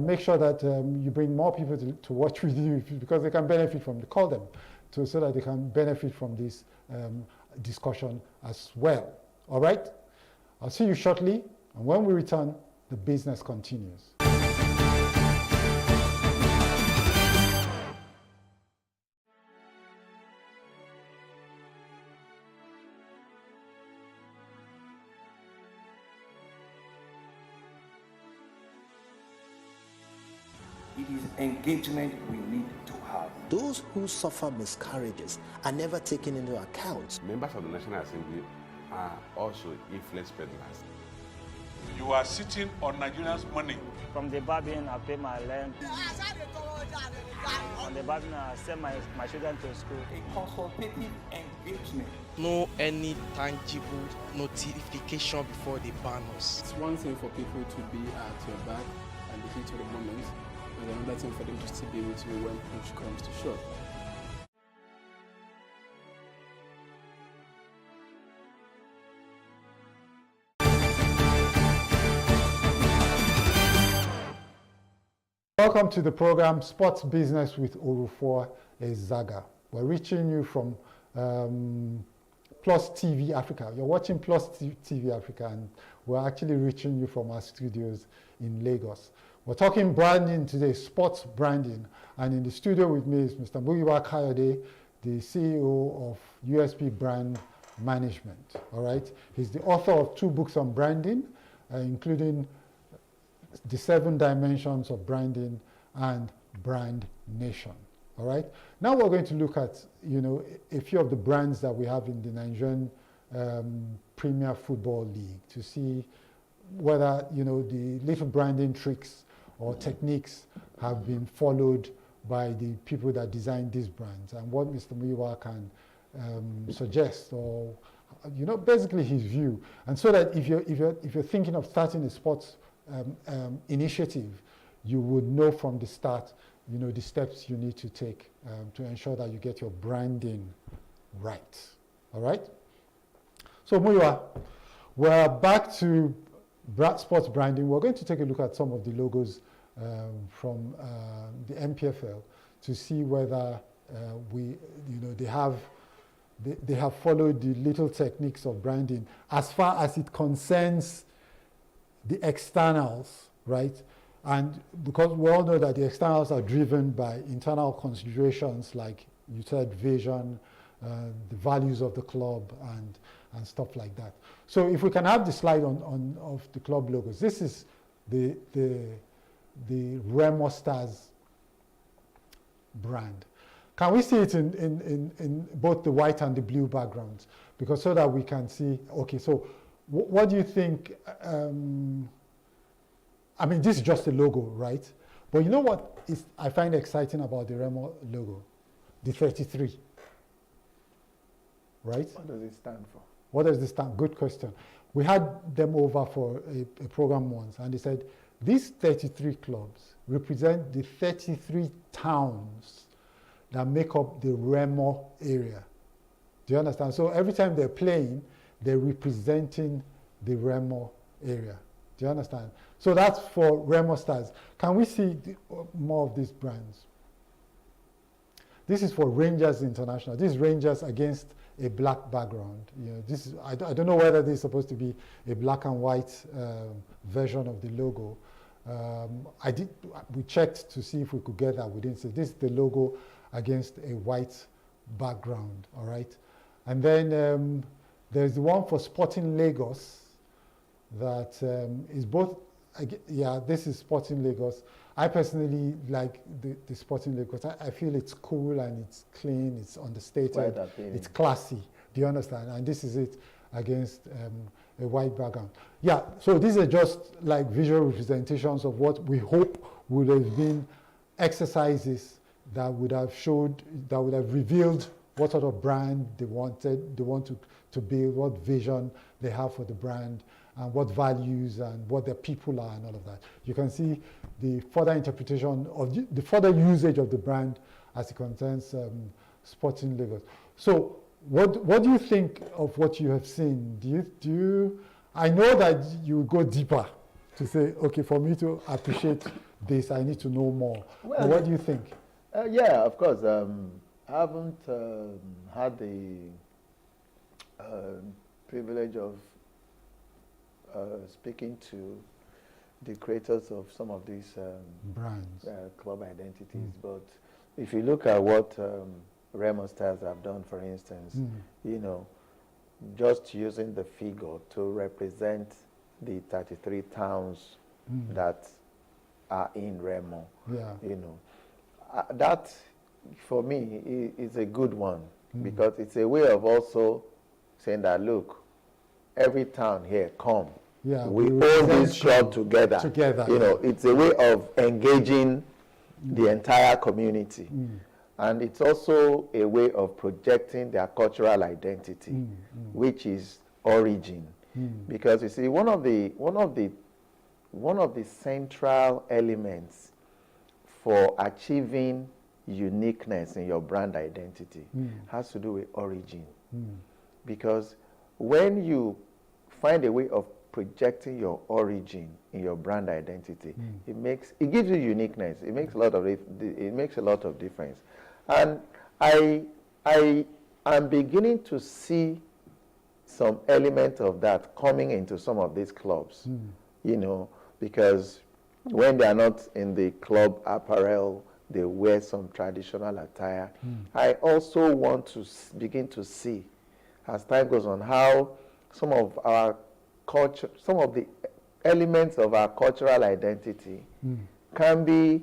Make sure that you bring more people to watch with you because they can benefit from the call them so that they can benefit from this discussion as well. All right. I'll see you shortly, and when we return, the business continues. It is engagement we need to have. Those who suffer miscarriages are never taken into account. Members of the National Assembly are also influence peddlers. You are sitting on Nigerians' money. From the Babin, I pay my rent. On the Babin, I send my children to school. A consultative engagement. No any tangible notification before they ban us. It's one thing for people to be at your back and the heat of the moment, and another thing for them to still be with you when push comes to shove. Welcome to the program Sports Business with Orufour Ezaga. We're reaching you from Plus TV Africa. You're watching Plus TV Africa, and we're actually reaching you from our studios in Lagos. We're talking branding today, sports branding, and in the studio with me is Mr. Muyiwa Kayode, the CEO of USP Brand Management. All right, he's the author of 2 books on branding, including The 7 Dimensions of Branding and Brand Nation. All right. Now we're going to look at, you know, a few of the brands that we have in the Nigerian Premier Football League to see whether, you know, the little branding tricks or techniques have been followed by the people that designed these brands, and what Mr. Muyiwa can suggest, or, you know, basically his view. And so that if you're thinking of starting a sports initiative, you would know from the start, you know, the steps you need to take to ensure that you get your branding right. All right? So Muyiwa, we're back to sports branding. We're going to take a look at some of the logos from the MPFL to see whether they have followed the little techniques of branding as far as it concerns the externals, right? And because we all know that the externals are driven by internal considerations like you said, vision, the values of the club, and stuff like that. So if we can have the slide of the club logos, this is the Remo Stars brand. Can we see it in both the white and the blue backgrounds? Because so that we can see, okay, so what do you think? I mean, this is just a logo, right? But you know what I find exciting about the Remo logo? The 33, right? What does it stand for? What does it stand? Good question. We had them over for a program once, and they said, these 33 clubs represent the 33 towns that make up the Remo area. Do you understand? So every time they're playing, they're representing the Remo area. Do you understand? So that's for Remo Stars. Can we see more of these brands? This is for Rangers International. This is Rangers against a black background. You know, this is, I don't know whether this is supposed to be a black and white version of the logo. We checked to see if we could get that. We didn't see. This is the logo against a white background, all right? And then there's the one for Sporting Lagos that is both, yeah, this is Sporting Lagos. I personally like the Sporting Lagos. I feel it's cool and it's clean, it's understated, it's classy. Do you understand? And this is it against a white background. Yeah, so these are just like visual representations of what we hope would have been exercises that would have showed, that would have revealed what sort of brand they want to build, what vision they have for the brand, and what values and what their people are and all of that. You can see the further interpretation of the further usage of the brand as it concerns Sporting Lagos. So what do you think of what you have seen? Do you I know that you go deeper to say, okay, for me to appreciate this, I need to know more. Well, but what do you think? Yeah, of course. I haven't had the privilege of speaking to the creators of some of these brands, club identities. But if you look at what Remo Stars have done, for instance, you know, just using the figure to represent the 33 towns that are in Remo, you know, that for me is a good one because it's a way of also saying that, look, every town here, come. Yeah, we own this club together. You know, it's a way of engaging the entire community. And it's also a way of projecting their cultural identity, which is origin. Because you see, one of the central elements for achieving uniqueness in your brand identity has to do with origin. Because when you find a way of projecting your origin in your brand identity, it gives you uniqueness. It makes a lot of difference. And I am beginning to see some element of that coming into some of these clubs, you know, because when they are not in the club apparel, they wear some traditional attire. I also want to begin to see, as time goes on, how some of our culture, some of the elements of our cultural identity can be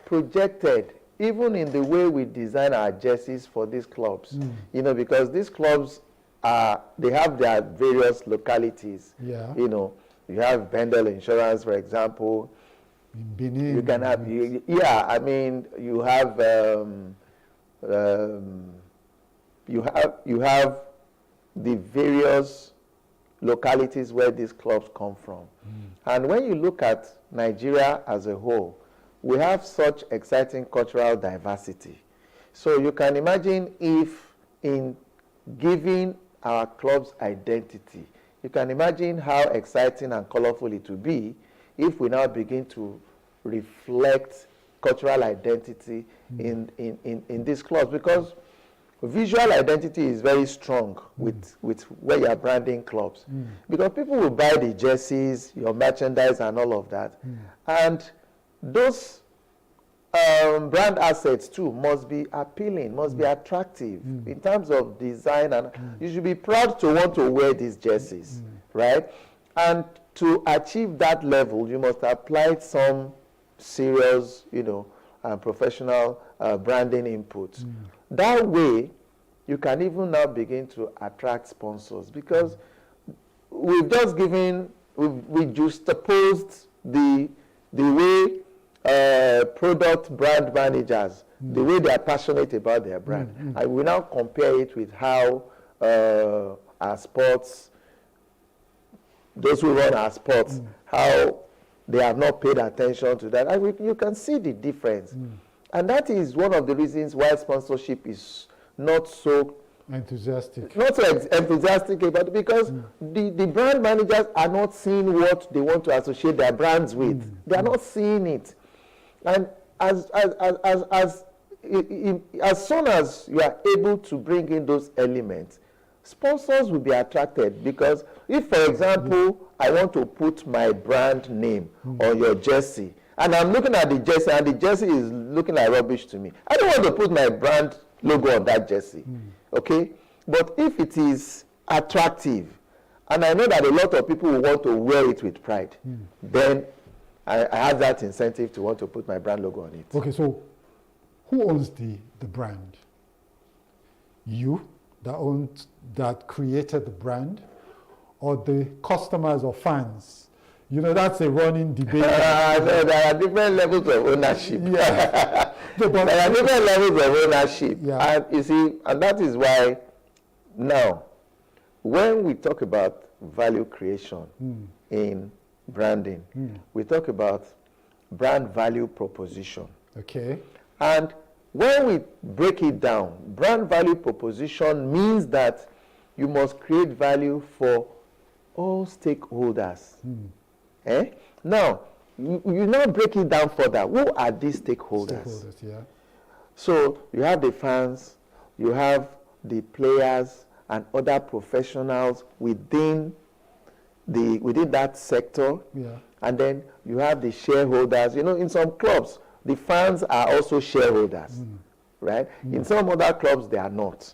projected even in the way we design our jerseys for these clubs. You know, because these clubs they have their various localities. You know, you have Bendel Insurance, for example. Benin. You can have, I mean, you have the various localities where these clubs come from. And when you look at Nigeria as a whole, we have such exciting cultural diversity. So you can imagine if in giving our clubs identity, you can imagine how exciting and colorful it would be if we now begin to reflect cultural identity in these clubs, because visual identity is very strong with where you are branding clubs, because people will buy the jerseys, your merchandise and all of that, and those brand assets too must be appealing, must be attractive in terms of design, and you should be proud to want to wear these jerseys, right? And to achieve that level, you must apply some serious, professional branding inputs. That way, you can even now begin to attract sponsors, because we've just we juxtaposed the way product brand managers, the way they are passionate about their brand. And we now compare it with how our sports, those who run our sports, how they have not paid attention to that. And you can see the difference. And that is one of the reasons why sponsorship is not so enthusiastic. Not so enthusiastic about it, because the brand managers are not seeing what they want to associate their brands with. They are not seeing it. And as soon as you are able to bring in those elements, sponsors will be attracted. Because if, for example, I want to put my brand name on your jersey, and I'm looking at the jersey, and the jersey is looking like rubbish to me, I don't want to put my brand logo on that jersey, okay? But if it is attractive, and I know that a lot of people will want to wear it with pride, then I have that incentive to want to put my brand logo on it. Okay, so who owns the brand? You, that created the brand, or the customers or fans? That's a running debate. There are different levels of ownership. Yeah. There are different levels of ownership. Yeah. And you see, and that is why now, when we talk about value creation in branding, we talk about brand value proposition. Okay. And when we break it down, brand value proposition means that you must create value for all stakeholders. Now, you now break it down further. Who are these stakeholders? Stakeholders, yeah. So you have the fans, you have the players and other professionals within that sector. Yeah. And then you have the shareholders. In some clubs, the fans are also shareholders, right? In some other clubs, they are not.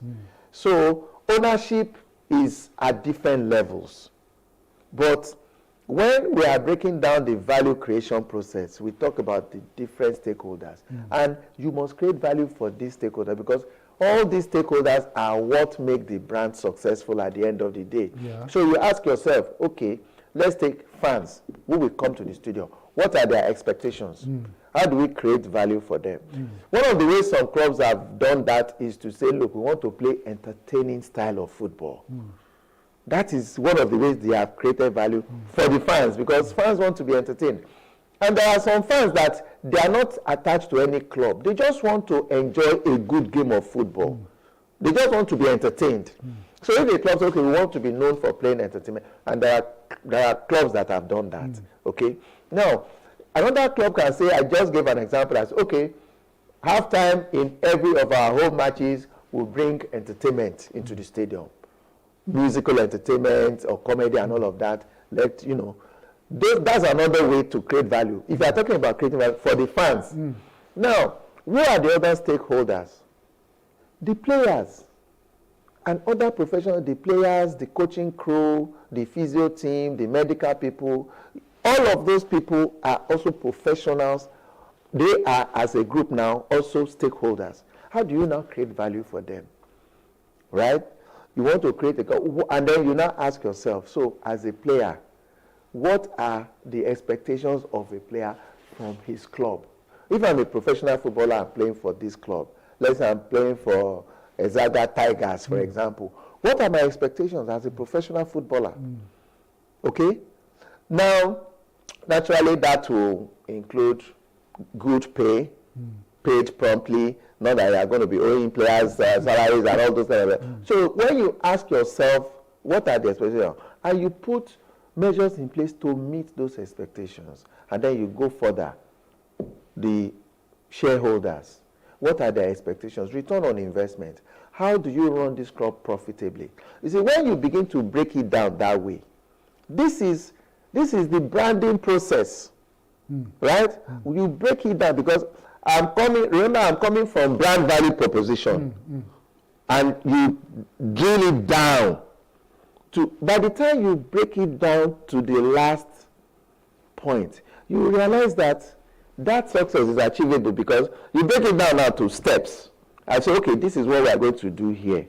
So ownership is at different levels. But when we are breaking down the value creation process, we talk about the different stakeholders. And you must create value for these stakeholders, because all these stakeholders are what make the brand successful at the end of the day. Yeah. So you ask yourself, okay, let's take fans who will come to the stadium. What are their expectations? How do we create value for them? One of the ways some clubs have done that is to say, look, we want to play entertaining style of football. That is one of the ways they have created value for the fans, because fans want to be entertained. And there are some fans that they are not attached to any club. They just want to enjoy a good game of football. They just want to be entertained. So if the club says, okay, we want to be known for playing entertainment, and there are clubs that have done that, okay? Now, another club can say, I just gave an example as, okay, halftime in every of our home matches will bring entertainment into the stadium. Musical entertainment or comedy and all of that. That's another way to create value. If you are talking about creating value for the fans. Now, who are the other stakeholders? The players and other professionals, the players, the coaching crew, the physio team, the medical people. All of those people are also professionals. They are, as a group now, also stakeholders. How do you now create value for them? Right? You want to create and then you now ask yourself, so as a player, what are the expectations of a player from his club? If I'm a professional footballer, I'm playing for this club. Let's say I'm playing for Ezaga Tigers, for example. What are my expectations as a professional footballer? Okay? Now, naturally, that will include good pay, paid promptly, not that you are going to be owing players salaries and all those kind of things. So when you ask yourself, what are the expectations? And you put measures in place to meet those expectations. And then you go further. The shareholders, what are their expectations? Return on investment. How do you run this club profitably? You see, when you begin to break it down that way, this is the branding process, right? You break it down, because I'm coming from brand value proposition. And you drill it down to, by the time you break it down to the last point, you realize that success is achievable because you break it down now to steps. I say, okay, this is what we are going to do here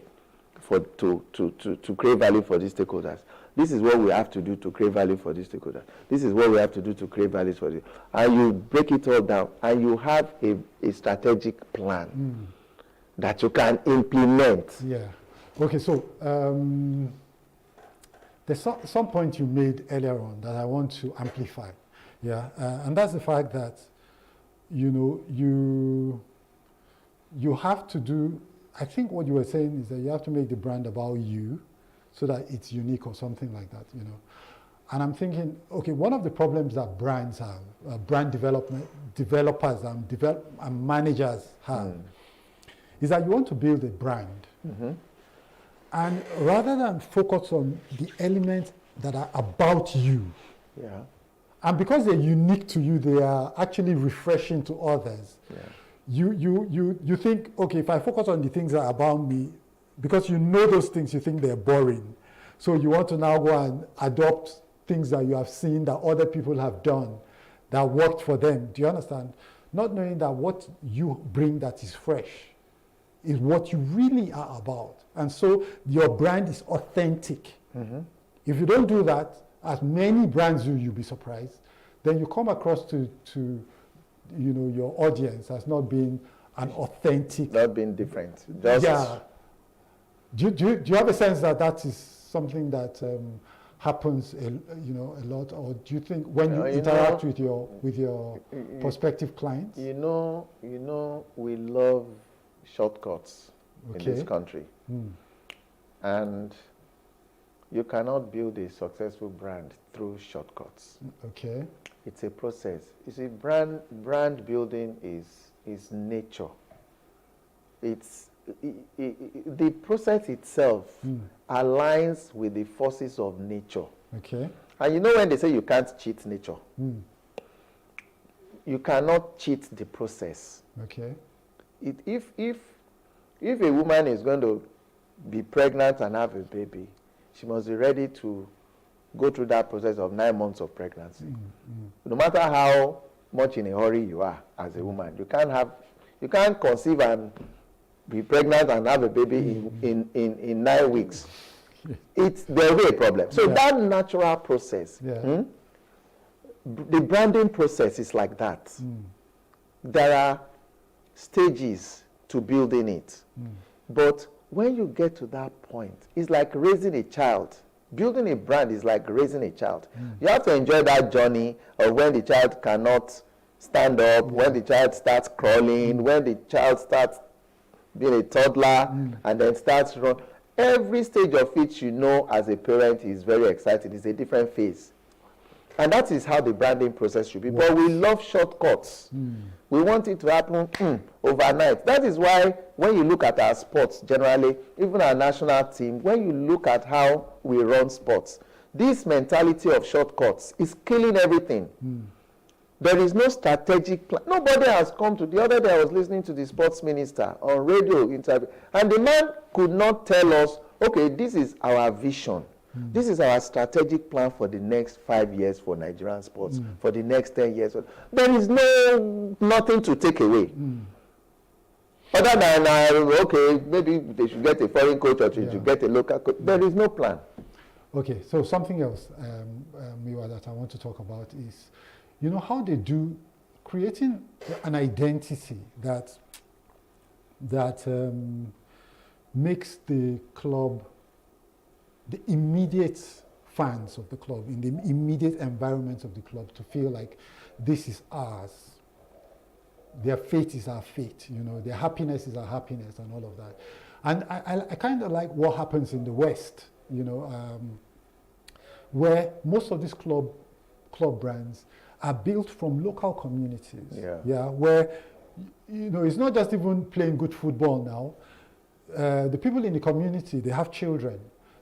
to create value for these stakeholders. This is what we have to do to create value for these stakeholders. This is what we have to do to create value for this. And you break it all down and you have a strategic plan that you can implement. Yeah. Okay, so there's some point you made earlier on that I want to amplify. Yeah, and that's the fact that, you know, you have to do, I think what you were saying is that you have to make the brand about you so that it's unique or something like that, you know. And I'm thinking, okay, one of the problems that brands have, brand developers and managers have, is that you want to build a brand. And rather than focus on the elements that are about you, and because they're unique to you, they are actually refreshing to others. You think, okay, if I focus on the things that are about me, because you know those things, you think they're boring. So you want to now go and adopt things that you have seen that other people have done that worked for them. Do you understand? Not knowing that what you bring that is fresh is what you really are about. And so your brand is authentic. If you don't do that, as many brands do, you'll be surprised, then you come across to you know, your audience as not being an authentic. Not being different. Just yeah. Do you have a sense that that is something that happens, you know, a lot, or do you think when you interact with your prospective clients? You know, we love shortcuts in this country, and you cannot build a successful brand through shortcuts. Okay. It's a process. You see, brand building is nature. It's the process itself aligns with the forces of nature. Okay. And you know when they say you can't cheat nature, you cannot cheat the process. Okay. If a woman is going to be pregnant and have a baby, she must be ready to go through that process of 9 months of pregnancy. No matter how much in a hurry you are as a woman, you can't conceive and be pregnant and have a baby in 9 weeks. There will be a problem. So that natural process, the branding process is like that. There are stages to building it. But when you get to that point, it's like raising a child. Building a brand is like raising a child. You have to enjoy that journey of when the child cannot stand up, when the child starts crawling, when the child starts being a toddler, and then starts to run. Every stage of it, you know, as a parent is very exciting. It's a different phase. And that is how the branding process should be. But we love shortcuts. We want it to happen overnight. That is why when you look at our sports generally, even our national team, when you look at how we run sports, this mentality of shortcuts is killing everything. There is no strategic plan. Nobody has come to, the other day I was listening to the sports minister on radio interview, and the man could not tell us, okay, this is our vision. This is our strategic plan for the next 5 years for Nigerian sports, for the next 10 years. There is nothing to take away. Other than, okay, maybe they should get a foreign coach or they should get a local coach. There is no plan. Okay, so something else, Miwa, that I want to talk about is, you know, how they do creating an identity that makes the club, the immediate fans of the club, in the immediate environment of the club, to feel like this is ours. Their fate is our fate, you know, their happiness is our happiness and all of that. And I kind of like what happens in the West, you know, where most of these club brands are built from local communities. Where, you know, it's not just even playing good football now. The people in the community, they have children.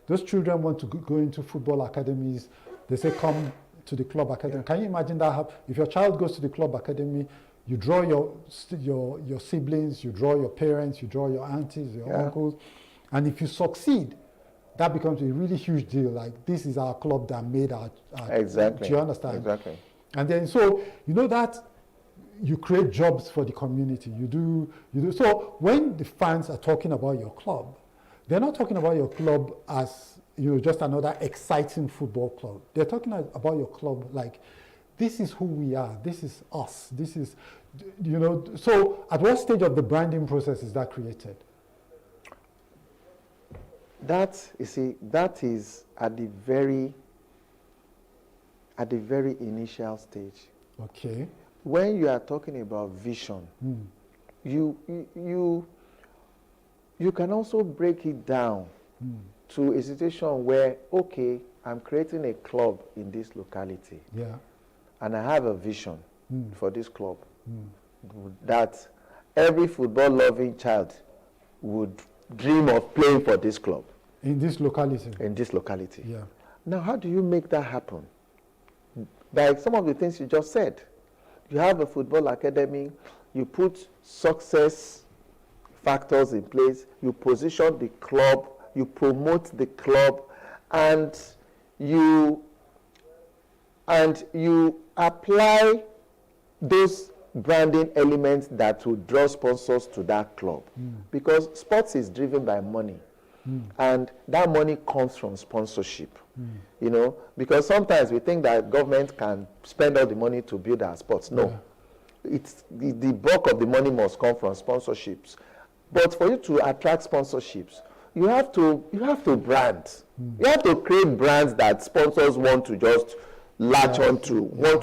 Those children want to go into football academies. They say, come to the club academy. Can you imagine that? If your child goes to the club academy, You draw your siblings, you draw your parents, you draw your aunties, your uncles, and if you succeed, that becomes a really huge deal. Like, this is our club that made our exactly. Do you understand? Exactly. And then, so that you create jobs for the community. You do. So when the fans are talking about your club, they're not talking about your club as just another exciting football club. They're talking about your club like, this is who we are. This is us. This is, So at what stage of the branding process is that created? That is at the very initial stage. Okay. When you are talking about vision, you can also break it down to a situation where, okay, I'm creating a club in this locality. Yeah. And I have a vision for this club that every football-loving child would dream of playing for this club. In this locality? In this locality. Yeah. Now, how do you make that happen? Like some of the things you just said. You have a football academy, you put success factors in place, you position the club, you promote the club, and you apply those branding elements that will draw sponsors to that club. Because sports is driven by money. And that money comes from sponsorship, because sometimes we think that government can spend all the money to build our sports. No, it's the bulk of the money must come from sponsorships. But for you to attract sponsorships, you have to brand. You have to create brands that sponsors want to just latch onto, want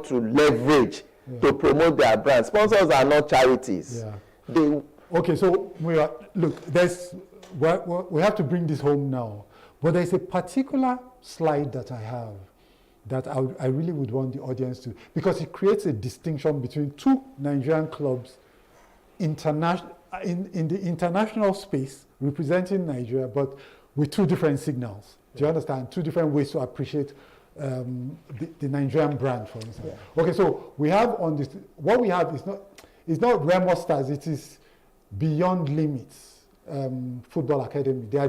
to leverage to promote their brand. Sponsors are not charities. Okay, so we have to bring this home now. But there's a particular slide that I have that I really would want the audience to, because it creates a distinction between two Nigerian clubs in the international space representing Nigeria, but with two different signals. Do you understand? Two different ways to appreciate the Nigerian brand, for instance. Okay, so we have on this, what we have is not Remo Stars, it is Beyond Limits Football Academy. They are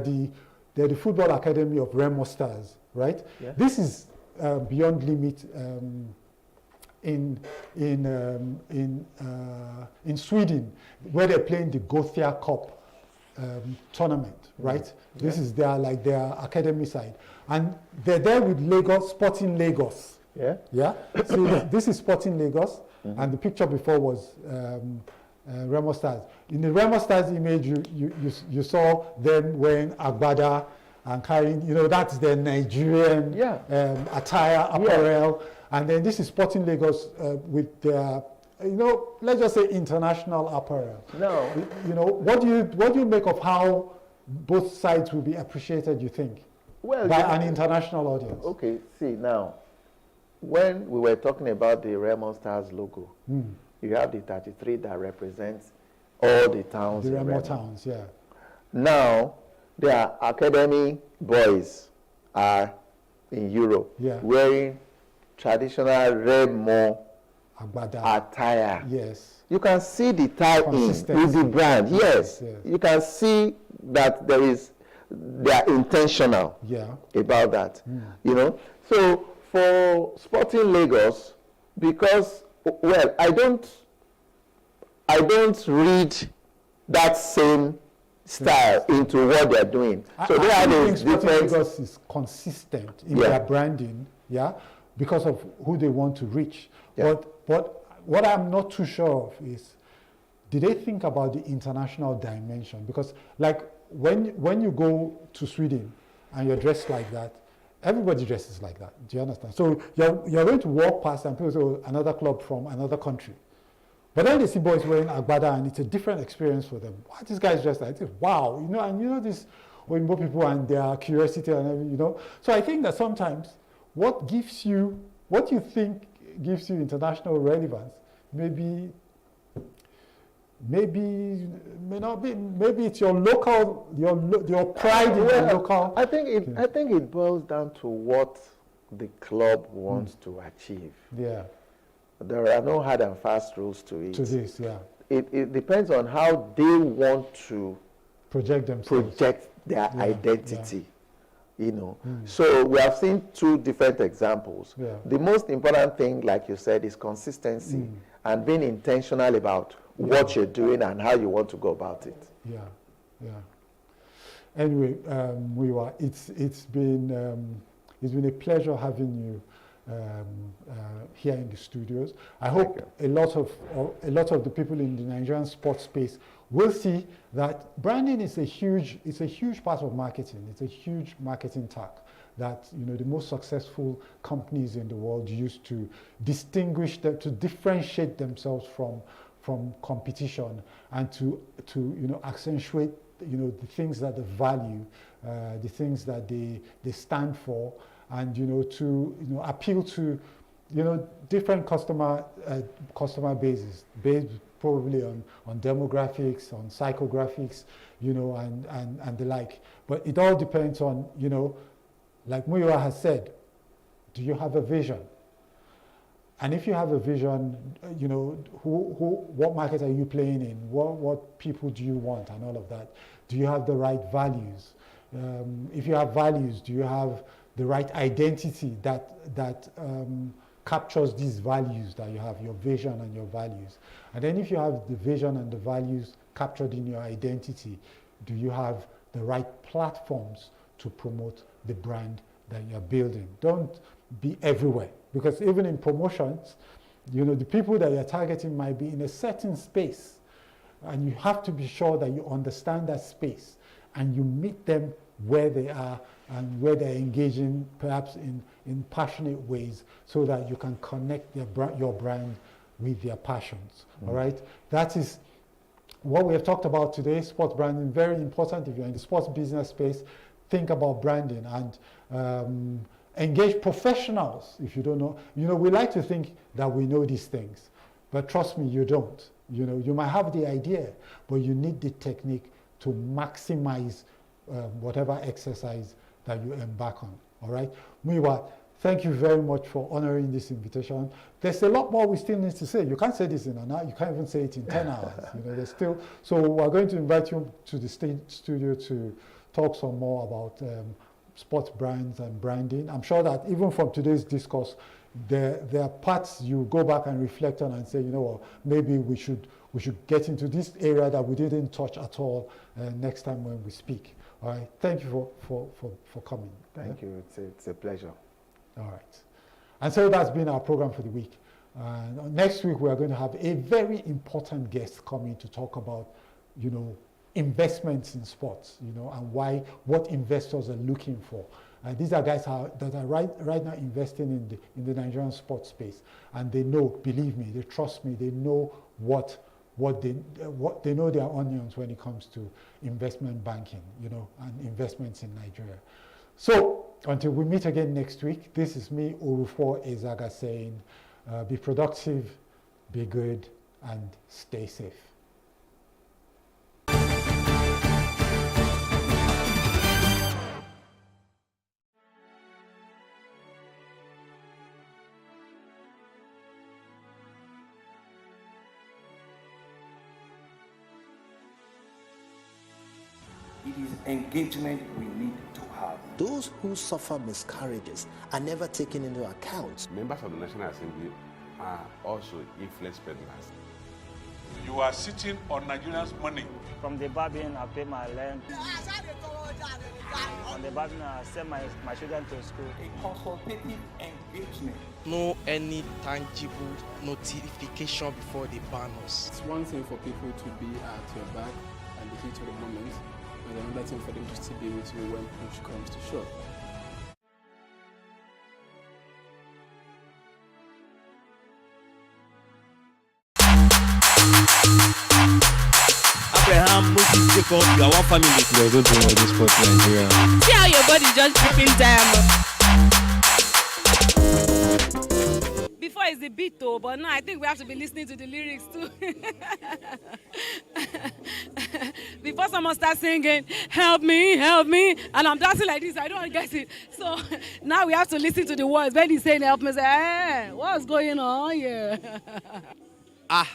the Football Academy of Remo Stars, right? Yeah. This is Beyond Limit in Sweden, where they're playing the Gothia Cup tournament, right? Yeah. This is their academy side, and they're there with Lagos, Sporting Lagos. Yeah. Yeah. So this is Sporting Lagos, and the picture before was Remo Stars. In the Remo Stars image, you saw them wearing agbada and carrying, that's their Nigerian attire, apparel. And then this is Sporting Lagos with their, let's just say international apparel. No. What do you make of how both sides will be appreciated, you think, by an international audience? Okay, see now, when we were talking about the Remo Stars logo, you have the 33 that represents all the towns. The Remo towns, yeah. Now, their academy boys are in Europe wearing traditional Remo attire. Yes. You can see the tie-in with the brand. Yes. You can see that they are intentional about that. So for Sporting Lagos, because I don't read that same style into what they're doing. So they have a different. Lagos is consistent in their branding, because of who they want to reach. But what I'm not too sure of is, did they think about the international dimension? Because when you go to Sweden and you're dressed like that, everybody dresses like that. Do you understand? So you're going to walk past and people say, oh, another club from another country. But then they see boys wearing agbada and it's a different experience for them. Why these guys dressed like this? Wow, and this Oyinbo people and their curiosity and everything, So I think that sometimes what you think gives you international relevance, maybe may not be. Maybe it's your local, your pride in your local. I think it boils down to what the club wants to achieve. Yeah. There are no hard and fast rules to it. To this, yeah. It depends on how they want to project themselves, project their identity. You know, so we have seen two different examples. The most important thing, like you said, is consistency and being intentional about what you're doing and how you want to go about it. Anyway, it's been a pleasure having you here in the studios. I hope a lot of the people in the Nigerian sports space will see that branding is a huge part of marketing. It's a huge marketing task that the most successful companies in the world use to distinguish them, to differentiate themselves from competition, and to accentuate the things that they value, the things that they stand for, and to appeal to different customer bases, based probably on demographics, on psychographics, and the like. But it all depends on, like Muyiwa has said, do you have a vision? And if you have a vision, what market are you playing in? What people do you want, and all of that? Do you have the right values? If you have values, do you have the right identity that captures these values that you have, your vision and your values? And then if you have the vision and the values captured in your identity, do you have the right platforms to promote the brand that you're building? Don't be everywhere, because even in promotions, the people that you're targeting might be in a certain space, and you have to be sure that you understand that space and you meet them where they are and where they're engaging, perhaps in passionate ways, so that you can connect your brand with their passions. All right? That is what we have talked about today. Sports branding, very important. If you're in the sports business space, think about branding and engage professionals. If you don't know, we like to think that we know these things, but trust me, you don't. You might have the idea, but you need the technique to maximize whatever exercise that you embark on. All right, Muyiwa, thank you very much for honoring this invitation. There's a lot more we still need to say. You can't say this in an hour. You can't even say it in 10 hours. There's still. So we're going to invite you to the studio to talk some more about sports brands and branding. I'm sure that even from today's discourse, there are parts you go back and reflect on and say, maybe we should get into this area that we didn't touch at all next time when we speak. All right. Thank you for coming. Thank you. It's a pleasure. All right. And so that's been our program for the week. Next week, we are going to have a very important guest coming to talk about, investments in sports, and what investors are looking for. These are guys that are right now investing in the Nigerian sports space, and they know, believe me, they trust me, they know they know their onions when it comes to investment banking, and investments in Nigeria. So until we meet again next week, this is me, Orufo Ezaga, saying, be productive, be good, and stay safe. It is engagement we need to have. Those who suffer miscarriages are never taken into account. Members of the National Assembly are also influence peddlers. You are sitting on Nigerians' money. From the barbing, I pay my rent. On the barbing, I send my children to school. A consultative engagement. No any tangible notification before they ban us. It's one thing for people to be at your back and the heat of the moment, and another thing for them to still be with you when push comes to shove. Abraham, Moses, Jacob, you are one family. They're good to know this sport in Nigeria. See how your body just dripping diamond. Before it's the beat though, but now I think we have to be listening to the lyrics too. Before before someone starts singing, help me, and I'm dancing like this, I don't get it. So now we have to listen to the words. When he's saying help me, say, hey, what's going on here?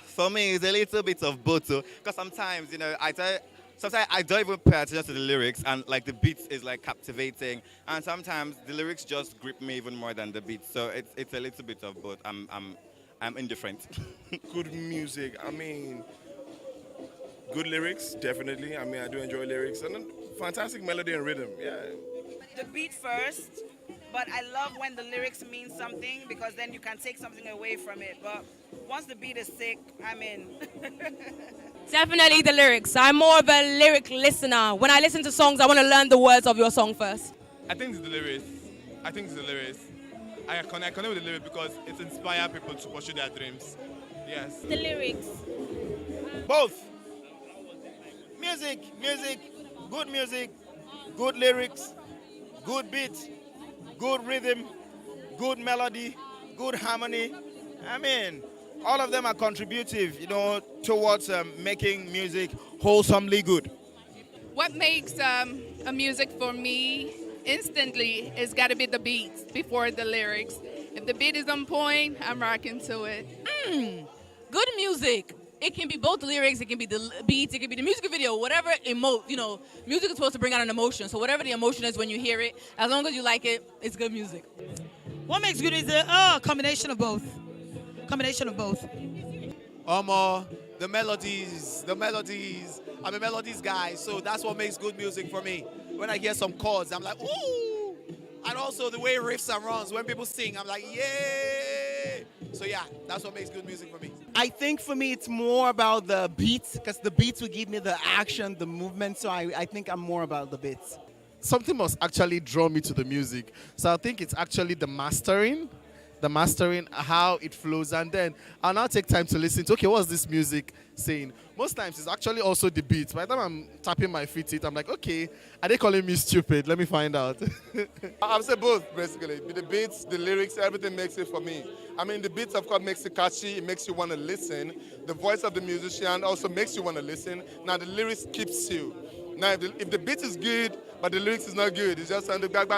For me, it's a little bit of both, because sometimes, sometimes I don't even pay attention to the lyrics, and like the beat is like captivating, and sometimes the lyrics just grip me even more than the beat. So it's a little bit of both. I'm indifferent. Good music. I mean, good lyrics, definitely. I mean, I do enjoy lyrics, and then fantastic melody and rhythm. Yeah. The beat first, but I love when the lyrics mean something, because then you can take something away from it. But once the beat is sick, I'm in. Definitely the lyrics. I'm more of a lyric listener. When I listen to songs, I want to learn the words of your song first. I think it's the lyrics. I connect with the lyrics because it inspires people to pursue their dreams. Yes. The lyrics. Both. Music, good lyrics, good beat, good rhythm, good melody, good harmony. I mean, all of them are contributive, towards making music wholesomely good. What makes a music for me instantly is got to be the beats before the lyrics. If the beat is on point, I'm rocking to it. Good music. It can be both the lyrics, it can be the beats, it can be the music video, whatever music is supposed to bring out an emotion. So whatever the emotion is when you hear it, as long as you like it, it's good music. What makes good is a combination of both. The melodies. I'm a melodies guy, so that's what makes good music for me. When I hear some chords, I'm like, ooh! And also the way riffs and runs, when people sing, I'm like, yay! So yeah, that's what makes good music for me. I think for me it's more about the beats, because the beats will give me the action, the movement, so I think I'm more about the beats. Something must actually draw me to the music. So I think it's actually the mastering, how it flows, and then I'll now take time to listen to, okay, what's this music saying? Most times it's actually also the beat. By the time I'm tapping my feet, I'm like, okay, are they calling me stupid? Let me find out. I'll say both, basically. The beats, the lyrics, everything makes it for me. I mean, the beats, of course, makes it catchy. It makes you want to listen. The voice of the musician also makes you want to listen. Now, the lyrics keeps you. Now, if the beat is good, but the lyrics is not good, it's just sounding back,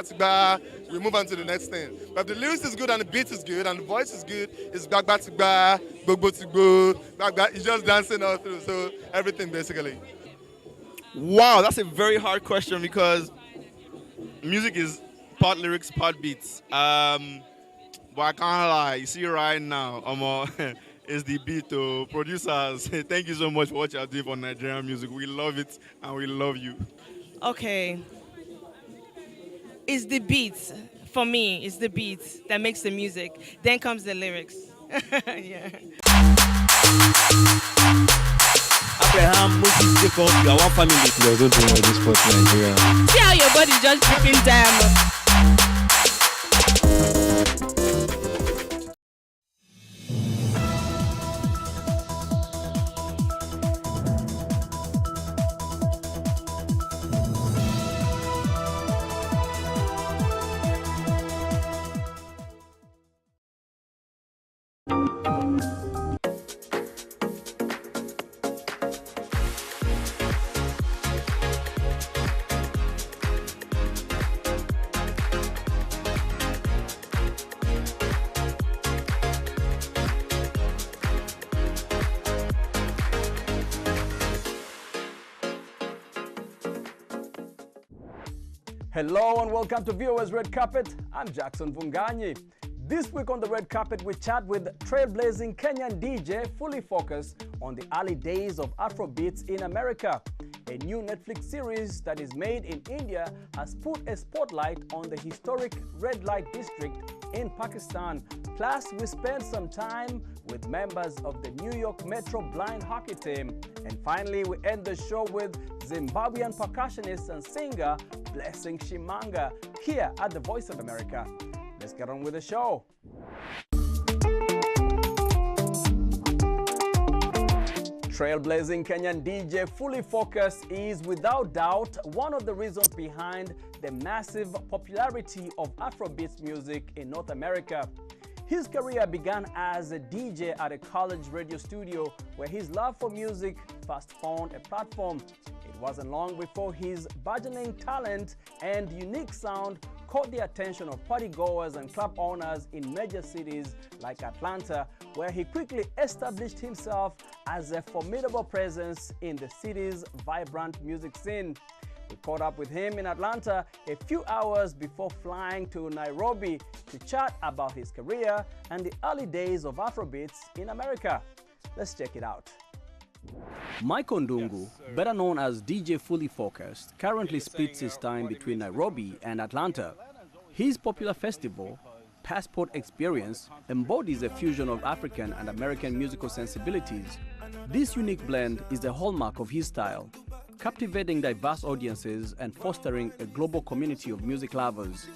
we move on to the next thing. But if the lyrics is good and the beat is good and the voice is good, it's back, it's just dancing all through. So everything basically. Wow, that's a very hard question because music is part lyrics, part beats. But I can't lie, you see right now, it's the beat. Producers, thank you so much for what you are doing for Nigerian music. We love it and we love you. Okay. It's the beats. For me, it's the beats that makes the music. Then comes the lyrics. Yeah. Abraham, Moses, Jacob, you are one family. There's no thing like this sport in Nigeria. See how your body just dripping diamond. Hello and welcome to VOS Red Carpet. I'm Jackson Vunganyi. This week on the Red Carpet, we chat with trailblazing Kenyan DJ Fully Focused on the early days of Afrobeats in America. A new Netflix series that is made in India has put a spotlight on the historic Red Light District in Pakistan. Plus, we spent some time with members of the New York Metro Blind Hockey Team. And finally, we end the show with Zimbabwean percussionist and singer Blessing Shimanga here at the Voice of America. Let's get on with the show. Trailblazing Kenyan DJ Fully Focused is without doubt one of the reasons behind the massive popularity of Afrobeats music in North America. His career began as a DJ at a college radio studio where his love for music first found a platform. It It wasn't long before his burgeoning talent and unique sound caught the attention of partygoers and club owners in major cities like Atlanta, where he quickly established himself as a formidable presence in the city's vibrant music scene. We caught up with him in Atlanta a few hours before flying to Nairobi to chat about his career and the early days of Afrobeats in America. Let's check it out. Mike Ondungu, better known as DJ Fully Focused, currently splits his time between Nairobi and Atlanta. His popular festival, Passport Experience, embodies a fusion of African and American musical sensibilities. This unique blend is the hallmark of his style, captivating diverse audiences and fostering a global community of music lovers.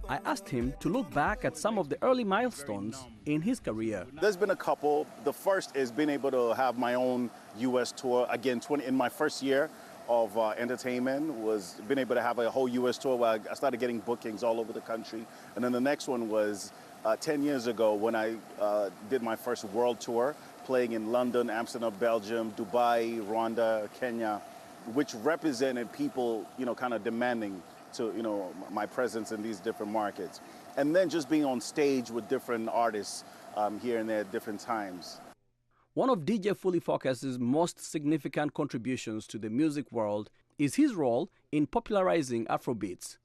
I asked him to look back at some of the early milestones in his career. There's been a couple. The first is being able to have my own U.S. tour. Again, in my first year of entertainment, was being able to have a whole U.S. tour where I started getting bookings all over the country. And then the next one was 10 years ago when I did my first world tour, playing in London, Amsterdam, Belgium, Dubai, Rwanda, Kenya, which represented people, kind of demanding to, my presence in these different markets. And then just being on stage with different artists here and there at different times. One of DJ Fully Focused's most significant contributions to the music world is his role in popularizing Afrobeats.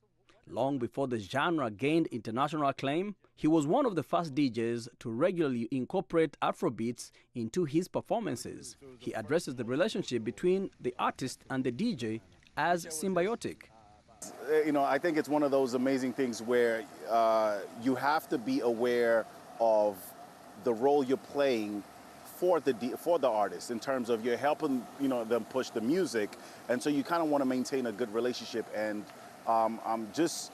Long before the genre gained international acclaim, he was one of the first DJs to regularly incorporate Afrobeats into his performances. He addresses the relationship between the artist and the DJ as symbiotic. I think it's one of those amazing things where you have to be aware of the role you're playing for the artist in terms of you're helping them push the music, and so you kind of want to maintain a good relationship and just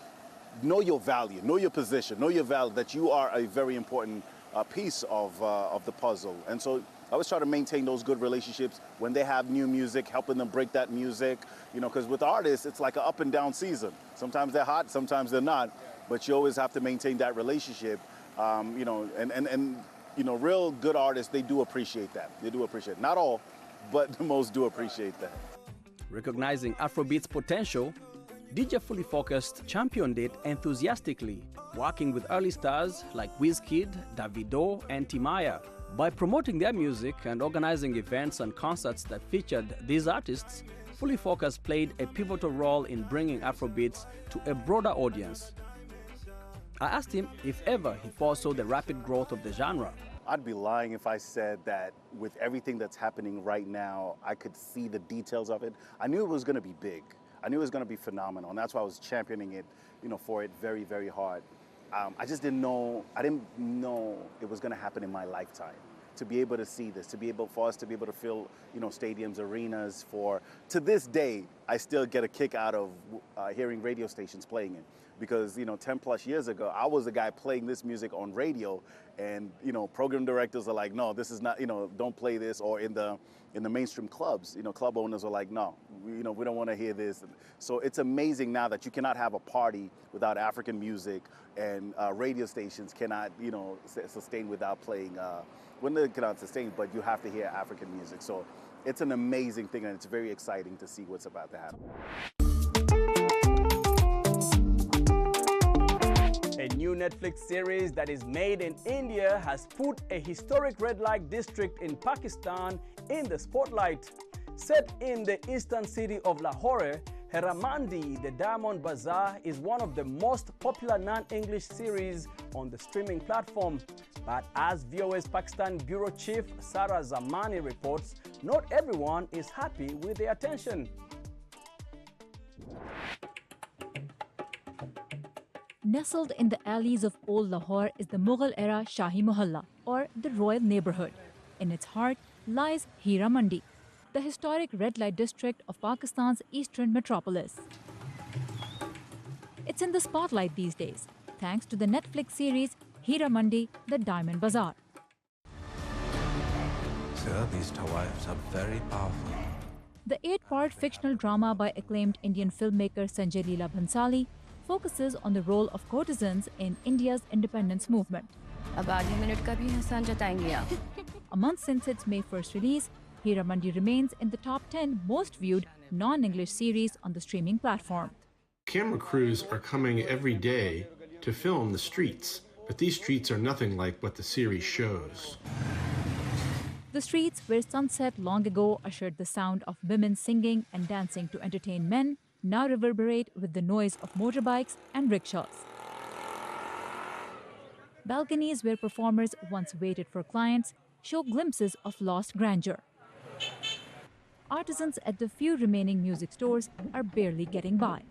know your value, know your position, know your value, that you are a very important piece of the puzzle. And so I always try to maintain those good relationships when they have new music, helping them break that music, because with artists, it's like an up and down season. Sometimes they're hot, sometimes they're not, but you always have to maintain that relationship, real good artists, they do appreciate that. They do appreciate it. Not all, but the most do appreciate that. Recognizing Afrobeats' potential, DJ Fully Focused championed it enthusiastically, working with early stars like Wizkid, Davido, and Timaya. By promoting their music and organizing events and concerts that featured these artists, Fully Focused played a pivotal role in bringing Afrobeats to a broader audience. I asked him if ever he foresaw the rapid growth of the genre. I'd be lying if I said that with everything that's happening right now, I could see the details of it. I knew it was going to be big. I knew it was going to be phenomenal, and that's why I was championing it, for it very, very hard. I just didn't know it was going to happen in my lifetime. To be able to see this, for us to be able to fill, stadiums, arenas. To this day, I still get a kick out of hearing radio stations playing it. Because 10 plus years ago, I was the guy playing this music on radio, and program directors are like, no, this is not, don't play this. Or in the mainstream clubs, club owners are like, no, we don't want to hear this. So it's amazing now that you cannot have a party without African music, and radio stations cannot, sustain without playing. When they cannot sustain, but you have to hear African music. So it's an amazing thing, and it's very exciting to see what's about to happen. A new Netflix series that is made in India has put a historic red light district in Pakistan in the spotlight. Set in the eastern city of Lahore, Heramandi, the Diamond Bazaar is one of the most popular non-English series on the streaming platform. But as VOA's Pakistan Bureau Chief Sarah Zamani reports, not everyone is happy with the attention. Nestled in the alleys of Old Lahore is the Mughal-era Shahi Mohalla, or the Royal Neighborhood. In its heart lies Hira Mandi, the historic red light district of Pakistan's eastern metropolis. It's in the spotlight these days, thanks to the Netflix series Hira Mandi, the Diamond Bazaar. Sir, these tawafs are very powerful. The 8-part fictional drama by acclaimed Indian filmmaker Sanjay Leela Bhansali focuses on the role of courtesans in India's independence movement. A month since its May 1st release, Hira Mandi remains in the top 10 most viewed non-English series on the streaming platform. Camera crews are coming every day to film the streets, but these streets are nothing like what the series shows. The streets where sunset long ago ushered the sound of women singing and dancing to entertain men now reverberate with the noise of motorbikes and rickshaws. Balconies where performers once waited for clients show glimpses of lost grandeur. Artisans at the few remaining music stores are barely getting by.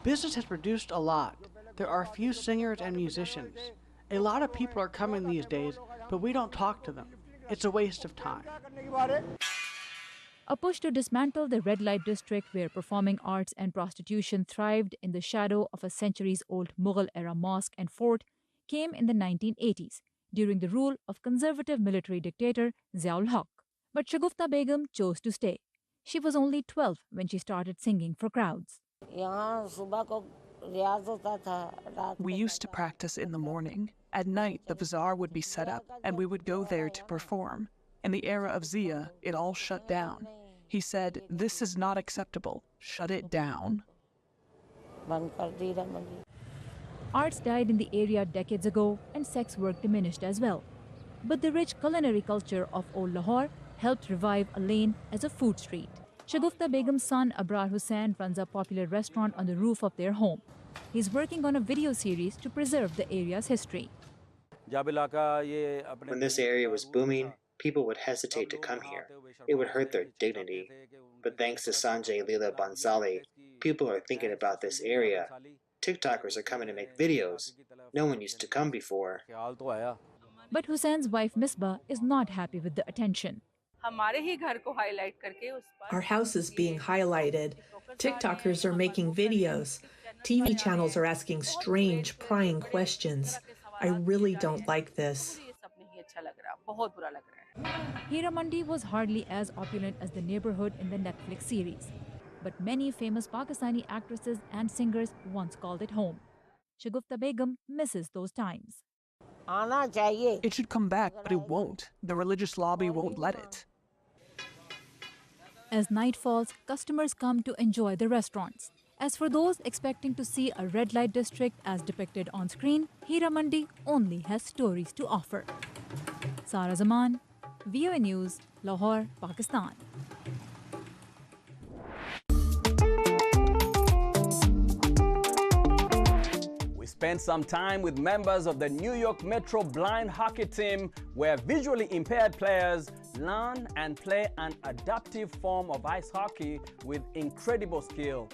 Business has reduced a lot. There are few singers and musicians. A lot of people are coming these days, but we don't talk to them. It's a waste of time. A push to dismantle the red light district where performing arts and prostitution thrived in the shadow of a centuries-old Mughal-era mosque and fort came in the 1980s during the rule of conservative military dictator Zia-ul Haq. But Shagufta Begum chose to stay. She was only 12 when she started singing for crowds. We used to practice in the morning. At night, the bazaar would be set up, and we would go there to perform. In the era of Zia, it all shut down. He said, "This is not acceptable. Shut it down." Arts died in the area decades ago, and sex work diminished as well. But the rich culinary culture of Old Lahore helped revive a lane as a food street. Shagufta Begum's son Abrar Hussain runs a popular restaurant on the roof of their home. He's working on a video series to preserve the area's history. When this area was booming, people would hesitate to come here. It would hurt their dignity. But thanks to Sanjay Leela Bansali, people are thinking about this area. TikTokers are coming to make videos. No one used to come before. But Hussein's wife Misbah is not happy with the attention. Our house is being highlighted. TikTokers are making videos. TV channels are asking strange, prying questions. I really don't like this. Hira Mandi was hardly as opulent as the neighborhood in the Netflix series. But many famous Pakistani actresses and singers once called it home. Shagufta Begum misses those times. It should come back, but it won't. The religious lobby won't let it. As night falls, customers come to enjoy the restaurants. As for those expecting to see a red light district as depicted on screen, Hira Mandi only has stories to offer. Sara Zaman, VOA News, Lahore, Pakistan. We spent some time with members of the New York Metro blind hockey team where visually impaired players learn and play an adaptive form of ice hockey with incredible skill.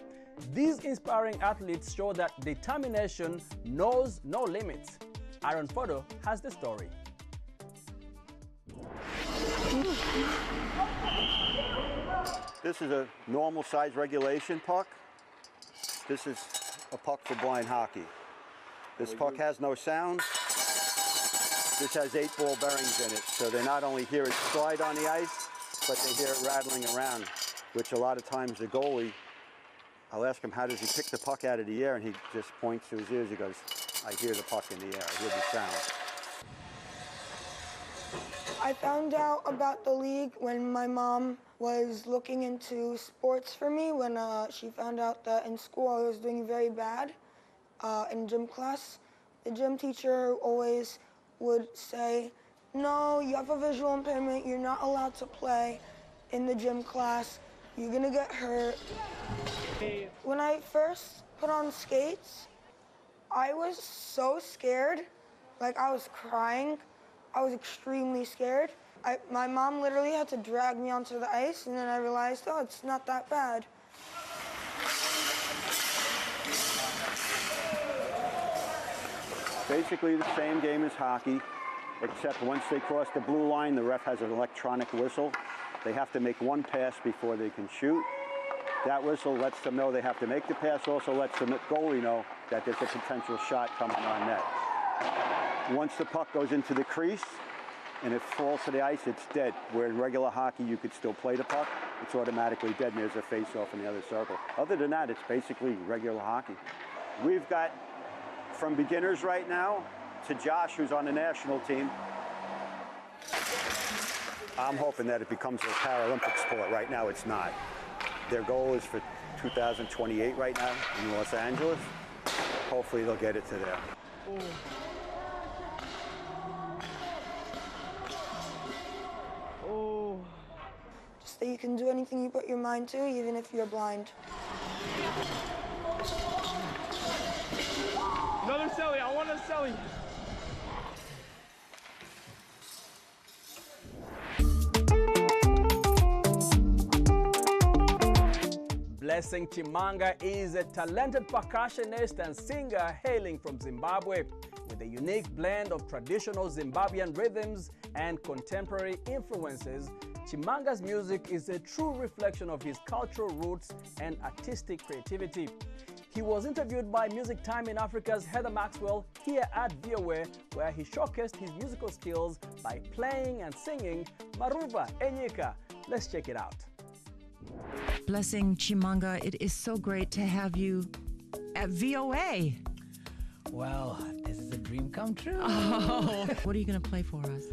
These inspiring athletes show that determination knows no limits. Aaron Fodo has the story. This is a normal size regulation puck. This is a puck for blind hockey. This puck has no sound. This has 8 ball bearings in it, so they not only hear it slide on the ice, but they hear it rattling around, which a lot of times the goalie, I'll ask him, how does he pick the puck out of the air? And he just points to his ears. He goes, I hear the puck in the air. I hear the sound. I found out about the league when my mom was looking into sports for me, when she found out that in school I was doing very bad in gym class. The gym teacher always would say, no, you have a visual impairment, you're not allowed to play in the gym class, you're gonna get hurt. When I first put on skates, I was so scared, like I was crying. I was extremely scared. My mom literally had to drag me onto the ice, and then I realized, oh, it's not that bad. Basically the same game as hockey, except once they cross the blue line, the ref has an electronic whistle. They have to make one pass before they can shoot. That whistle lets them know they have to make the pass, also lets the goalie know that there's a potential shot coming on net. Once the puck goes into the crease and it falls to the ice, it's dead. Where in regular hockey, you could still play the puck. It's automatically dead, and there's a face-off in the other circle. Other than that, it's basically regular hockey. We've got from beginners right now to Josh, who's on the national team. I'm hoping that it becomes a Paralympic sport. Right now, it's not. Their goal is for 2028 right now in Los Angeles. Hopefully, they'll get it to there. Just that you can do anything you put your mind to, even if you're blind. Another celly, I want a celly. Blessing Chimanga is a talented percussionist and singer hailing from Zimbabwe. With a unique blend of traditional Zimbabwean rhythms and contemporary influences, Chimanga's music is a true reflection of his cultural roots and artistic creativity. He was interviewed by Music Time in Africa's Heather Maxwell here at VOA, where he showcased his musical skills by playing and singing Maruva Enyika. Let's check it out. Blessing Chimanga, it is so great to have you at VOA. Well, this is a dream come true. Oh. What are you going to play for us?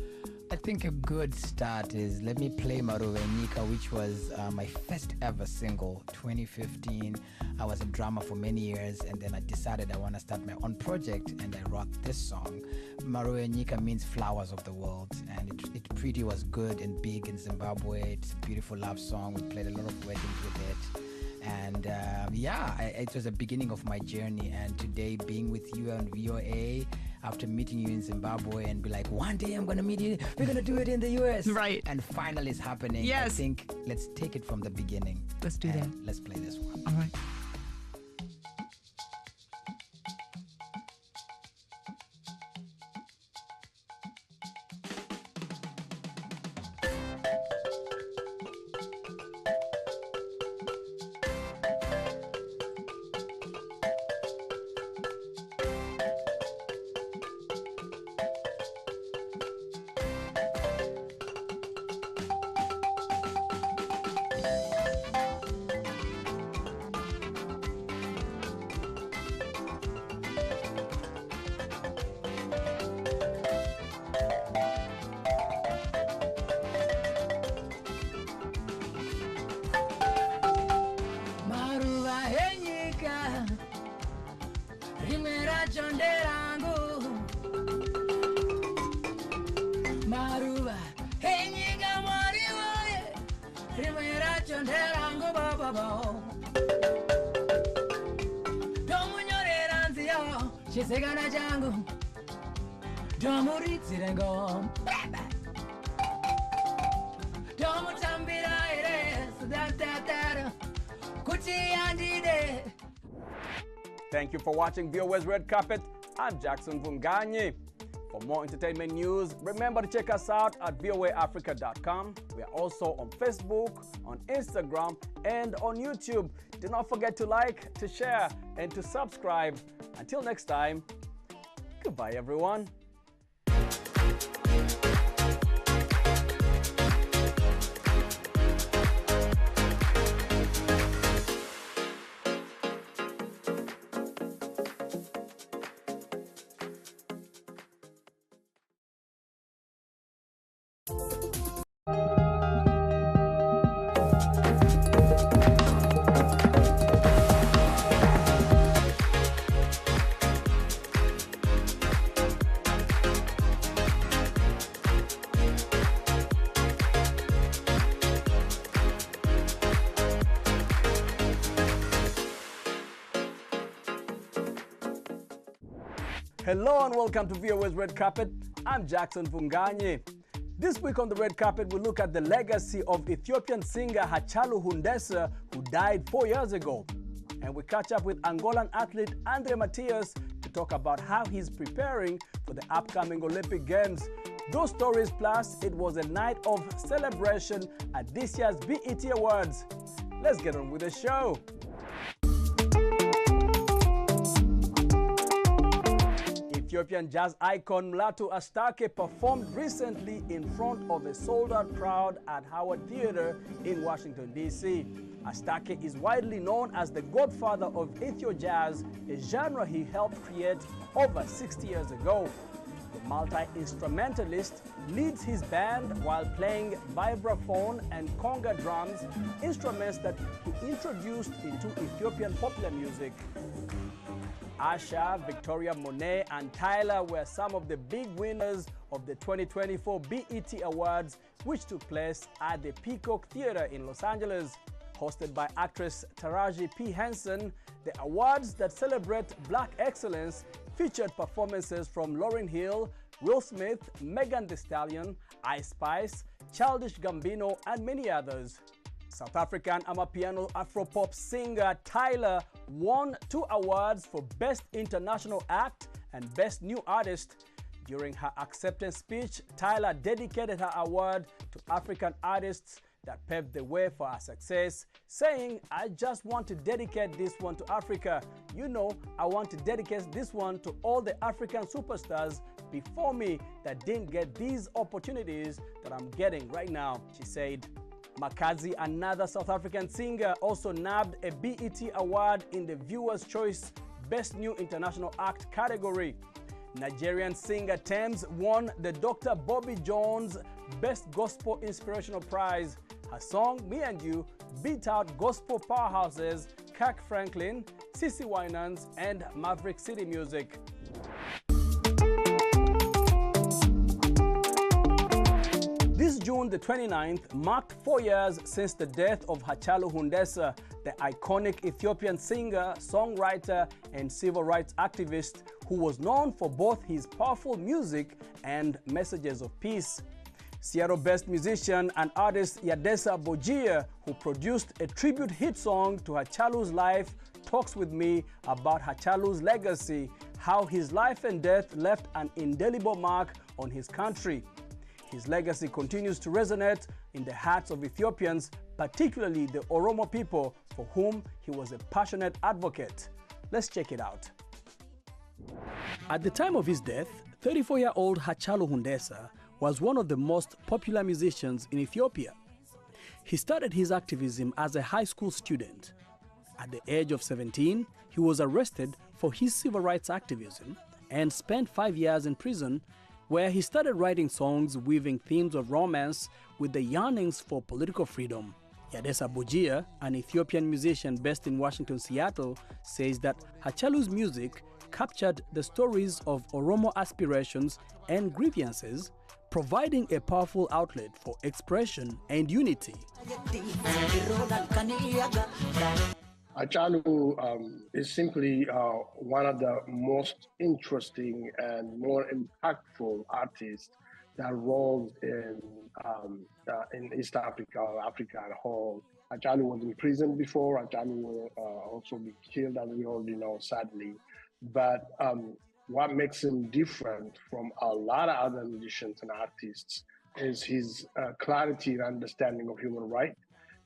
I think a good start is let me play Maruva Enyika, which was my first ever single, 2015. I was a drummer for many years, and then I decided I want to start my own project, and I wrote this song. Maruva Enyika means flowers of the world, and it pretty was good and big in Zimbabwe. It's a beautiful love song. We played a lot of weddings with it. And it was the beginning of my journey, and today being with you on VOA, after meeting you in Zimbabwe and be like, one day I'm going to meet you, we're going to do it in the US. Right. And finally it's happening. Yes. I think let's take it from the beginning. Let's do that. Let's play this one. All right. Chisegana jangu Domuritzire ngom Domutambira ire Sudatara Kuti andide. Thank you for watching VOA's Red Carpet. I'm Jackson Vunganyi. For more entertainment news, remember to check us out at voaafrica.com. We are also on Facebook, on Instagram, and on YouTube. Do not forget to like, to share, and to subscribe. Until next time, goodbye everyone. Hello and welcome to VOA's Red Carpet. I'm Jackson Vunganyi. This week on the Red Carpet, we look at the legacy of Ethiopian singer Hachalu Hundessa, who died 4 years ago. And we catch up with Angolan athlete Andre Matias to talk about how he's preparing for the upcoming Olympic Games. Those stories plus, it was a night of celebration at this year's BET Awards. Let's get on with the show. Ethiopian jazz icon Mulatu Astake performed recently in front of a sold-out crowd at Howard Theater in Washington, D.C. Astake is widely known as the godfather of Ethio jazz, a genre he helped create over 60 years ago. The multi-instrumentalist leads his band while playing vibraphone and conga drums, instruments that he introduced into Ethiopian popular music. Asha, Victoria Monet, and Tyler were some of the big winners of the 2024 BET Awards, which took place at the Peacock Theater in Los Angeles. Hosted by actress Taraji P. Henson, the awards that celebrate Black excellence featured performances from Lauryn Hill, Will Smith, Megan Thee Stallion, Ice Spice, Childish Gambino, and many others. South African Amapiano Afropop singer Tyler won 2 awards for Best International Act and Best New Artist. During her acceptance speech, Tyler dedicated her award to African artists that paved the way for her success, saying, "I just want to dedicate this one to Africa. You know, I want to dedicate this one to all the African superstars before me that didn't get these opportunities that I'm getting right now," she said. Makazi, another South African singer, also nabbed a BET award in the Viewer's Choice Best New International Act category. Nigerian singer Thames won the Dr. Bobby Jones Best Gospel Inspirational Prize. Her song, Me and You, beat out gospel powerhouses Kirk Franklin, CeCe Winans, and Maverick City Music. This June the 29th marked 4 years since the death of Hachalu Hundessa, the iconic Ethiopian singer, songwriter, and civil rights activist who was known for both his powerful music and messages of peace. Seattle-based musician and artist Yadesa Bojia, who produced a tribute hit song to Hachalu's life, talks with me about Hachalu's legacy, how his life and death left an indelible mark on his country. His legacy continues to resonate in the hearts of Ethiopians, particularly the Oromo people, for whom he was a passionate advocate. Let's check it out. At the time of his death, 34-year-old Hachalu Hundessa was one of the most popular musicians in Ethiopia. He started his activism as a high school student. At the age of 17, he was arrested for his civil rights activism and spent 5 years in prison, where he started writing songs weaving themes of romance with the yearnings for political freedom. Yadesa Bojia, an Ethiopian musician based in Washington, Seattle, says that Hachalu's music captured the stories of Oromo aspirations and grievances, providing a powerful outlet for expression and unity. Hachalu is simply one of the most interesting and more impactful artists that rolls in East Africa, or Africa as a whole. Hachalu was in prison before. Hachalu will also be killed, as we already know, sadly. But what makes him different from a lot of other musicians and artists is his clarity and understanding of human rights,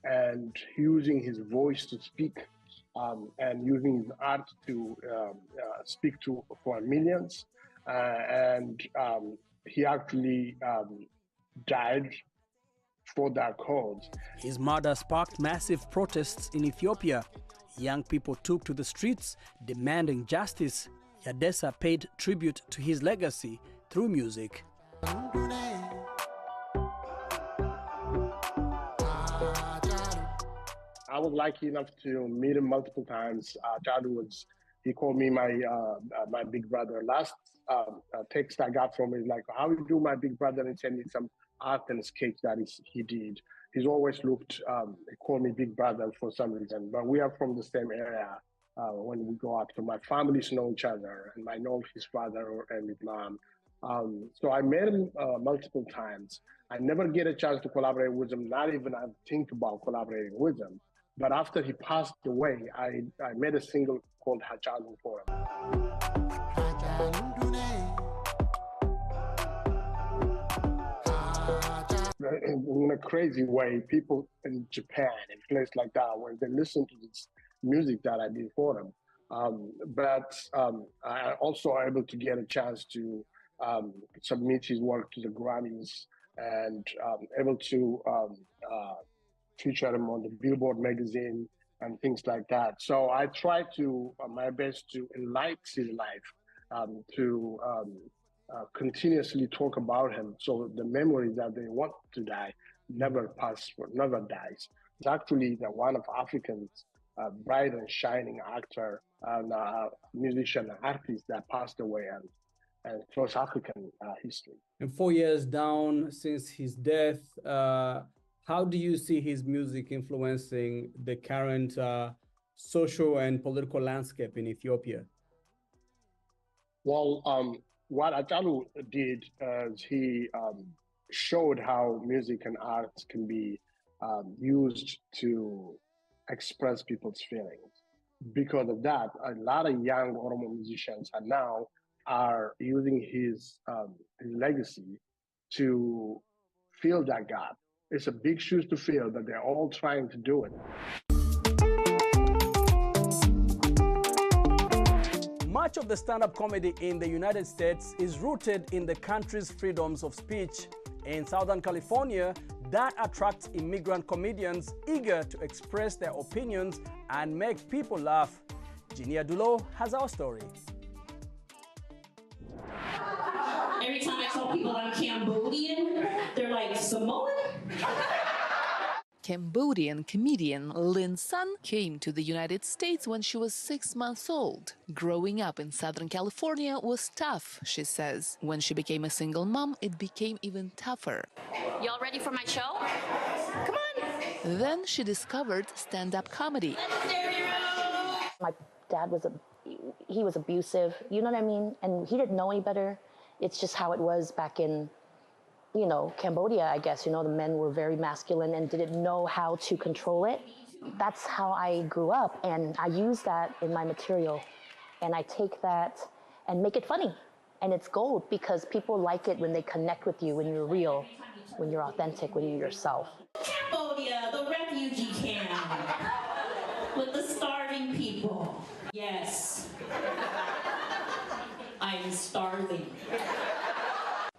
and using his voice to speak, and using his art to speak for millions. He actually died for that cause. His murder sparked massive protests in Ethiopia. Young people took to the streets demanding justice. Yadesa paid tribute to his legacy through music. I was lucky enough to meet him multiple times. He called me my big brother. Last text I got from him is like, "How you do, my big brother?" and send me some art and sketch that he did. He's always he called me big brother for some reason, but we are from the same area. When we go out, so my families know each other, and I know his father and his mom. So I met him multiple times. I never get a chance to collaborate with him, not even I think about collaborating with him. But after he passed away, I made a single called Hachalu for him. In a crazy way, people in Japan and places like that, when they listen to this music that I did for them, I also able to get a chance to submit his work to the Grammys, and able to feature him on the Billboard magazine and things like that. So I try to my best to enlighten his life, to continuously talk about him. So the memory that they want to die never dies. It's actually one of Africa's bright and shining actor and musician and artist that passed away and across African history. And 4 years down since his death, how do you see his music influencing the current social and political landscape in Ethiopia? Well, what Atalu did is he showed how music and art can be used to express people's feelings. Because of that, a lot of young Oromo musicians are using his legacy to fill that gap. It's a big shoes to fill, but they're all trying to do it. Much of the stand-up comedy in the United States is rooted in the country's freedoms of speech. In Southern California, that attracts immigrant comedians eager to express their opinions and make people laugh. Jinia Dulo has our story. Every time I tell people I'm Cambodian, they're like, Samoan? Cambodian comedian Lin Sun came to the United States when she was 6 months old. Growing up in Southern California was tough, she says. When she became a single mom, it became even tougher. Y'all ready for my show? Come on. Then she discovered stand-up comedy. My dad was abusive, you know what I mean? And he didn't know any better. It's just how it was back in Cambodia, I guess. The men were very masculine and didn't know how to control it. That's how I grew up, and I use that in my material. And I take that and make it funny. And it's gold because people like it when they connect with you, when you're real, when you're authentic, when you're yourself. Cambodia, the refugee camp with the starving people. Yes, I'm starving.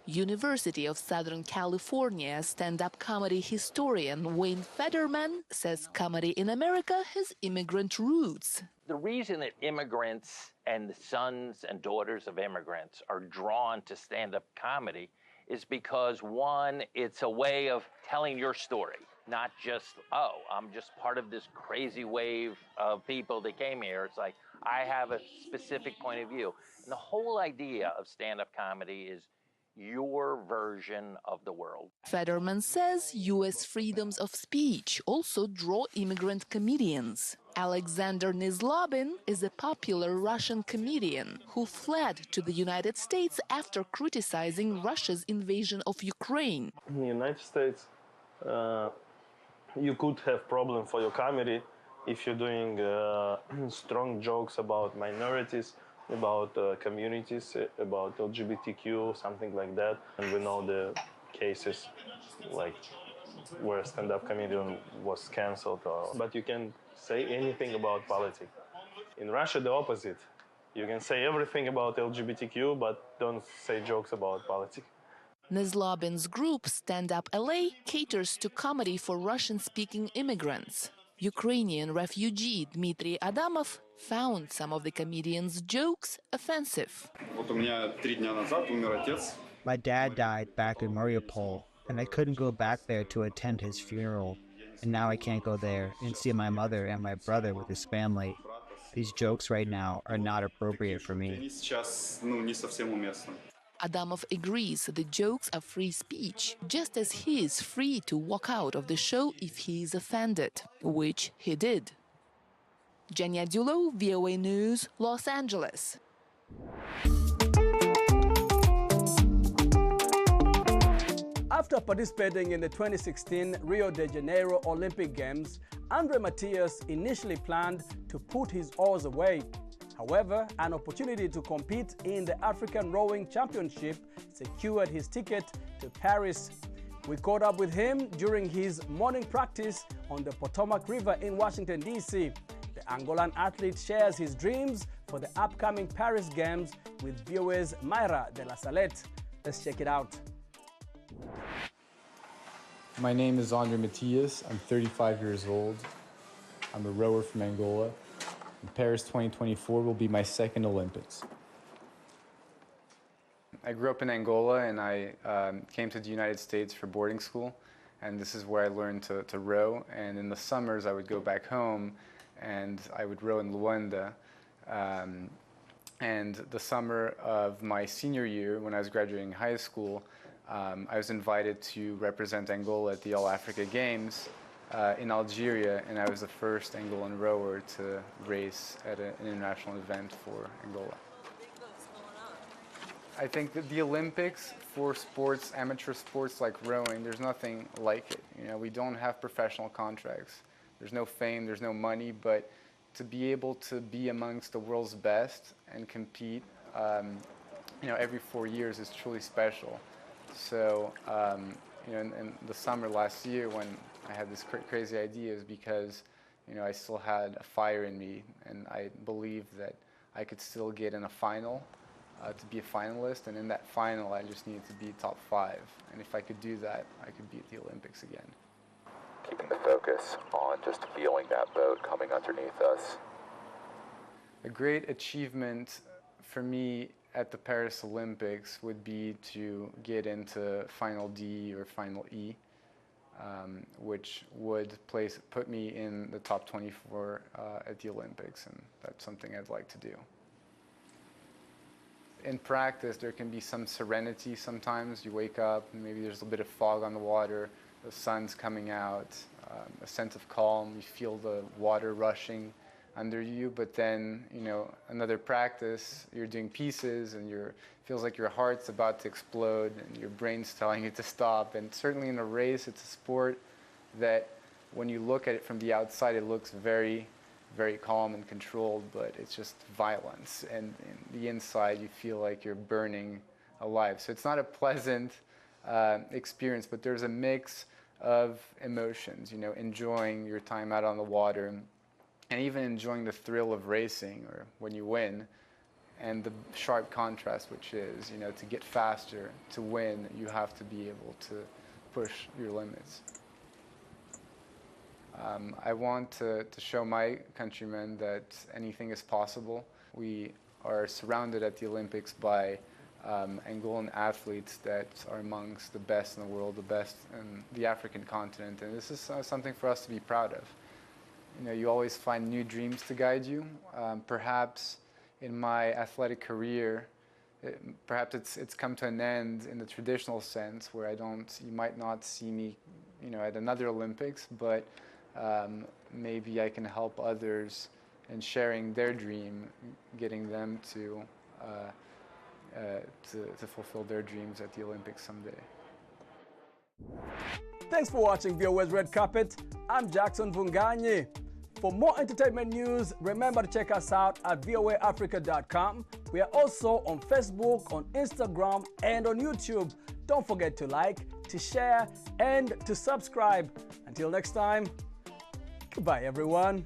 University of Southern California stand-up comedy historian Wayne Federman says comedy in America has immigrant roots. The reason that immigrants and the sons and daughters of immigrants are drawn to stand-up comedy is because, one, it's a way of telling your story, not just, oh, I'm just part of this crazy wave of people that came here. It's like, I have a specific point of view. And the whole idea of stand-up comedy is your version of the world. Federman says U.S. freedoms of speech also draw immigrant comedians. Alexander Nizlobin is a popular Russian comedian who fled to the United States after criticizing Russia's invasion of Ukraine. In the United States, you could have problem for your comedy if you're doing strong jokes about minorities, about communities, about LGBTQ, something like that. And we know the cases like where stand-up comedian was canceled. But you can say anything about politics. In Russia, the opposite. You can say everything about LGBTQ, but don't say jokes about politics. Nizlobin's group Stand Up LA caters to comedy for Russian-speaking immigrants. Ukrainian refugee Dmitry Adamov found some of the comedian's jokes offensive. My dad died back in Mariupol, and I couldn't go back there to attend his funeral. And now I can't go there and see my mother and my brother with his family. These jokes right now are not appropriate for me. Adamov agrees the jokes are free speech, just as he is free to walk out of the show if he is offended, which he did. Jenya Dulo, VOA News, Los Angeles. After participating in the 2016 Rio de Janeiro Olympic Games, Andre Matias initially planned to put his oars away. However, an opportunity to compete in the African Rowing Championship secured his ticket to Paris. We caught up with him during his morning practice on the Potomac River in Washington, D.C. The Angolan athlete shares his dreams for the upcoming Paris Games with VOA's Mayra de la Salette. Let's check it out. My name is Andre Matias. I'm 35 years old. I'm a rower from Angola. Paris 2024 will be my second Olympics. I grew up in Angola, and I came to the United States for boarding school, and this is where I learned to row. And in the summers, I would go back home, and I would row in Luanda. And the summer of my senior year, when I was graduating high school, I was invited to represent Angola at the All Africa Games in Algeria, and I was the first Angolan rower to race at an international event for Angola. I think that the Olympics for sports, amateur sports like rowing, there's nothing like it. You know, we don't have professional contracts. There's no fame, there's no money, but to be able to be amongst the world's best and compete, you know, every 4 years is truly special. So, you know, in the summer last year when I had this crazy idea is because, you know, I still had a fire in me, and I believed that I could still get in a final to be a finalist, and in that final I just needed to be top 5. And if I could do that, I could be at the Olympics again. Keeping the focus on just feeling that boat coming underneath us. A great achievement for me at the Paris Olympics would be to get into Final D or Final E, which would put me in the top 24 at the Olympics, and that's something I'd like to do. In practice, there can be some serenity sometimes. You wake up and maybe there's a bit of fog on the water, the sun's coming out, a sense of calm, you feel the water rushing under you, but then, you know, another practice, you're doing pieces and feels like your heart's about to explode and your brain's telling you to stop. And certainly in a race, it's a sport that when you look at it from the outside, it looks very, very calm and controlled, but it's just violence. And in the inside, you feel like you're burning alive. So it's not a pleasant experience, but there's a mix of emotions, you know, enjoying your time out on the water and even enjoying the thrill of racing or when you win, and the sharp contrast, which is, you know, to get faster, to win, you have to be able to push your limits. I want to show my countrymen that anything is possible. We are surrounded at the Olympics by Angolan athletes that are amongst the best in the world, the best in the African continent, and this is something for us to be proud of. You know, you always find new dreams to guide you. Perhaps in my athletic career, perhaps it's come to an end in the traditional sense where you might not see me, you know, at another Olympics, but maybe I can help others in sharing their dream, getting them to fulfill their dreams at the Olympics someday. Thanks for watching VOA's Red Carpet. I'm Jackson Vunganyi. For more entertainment news, remember to check us out at voaafrica.com. We are also on Facebook, on Instagram, and on YouTube. Don't forget to like, to share, and to subscribe. Until next time, goodbye, everyone.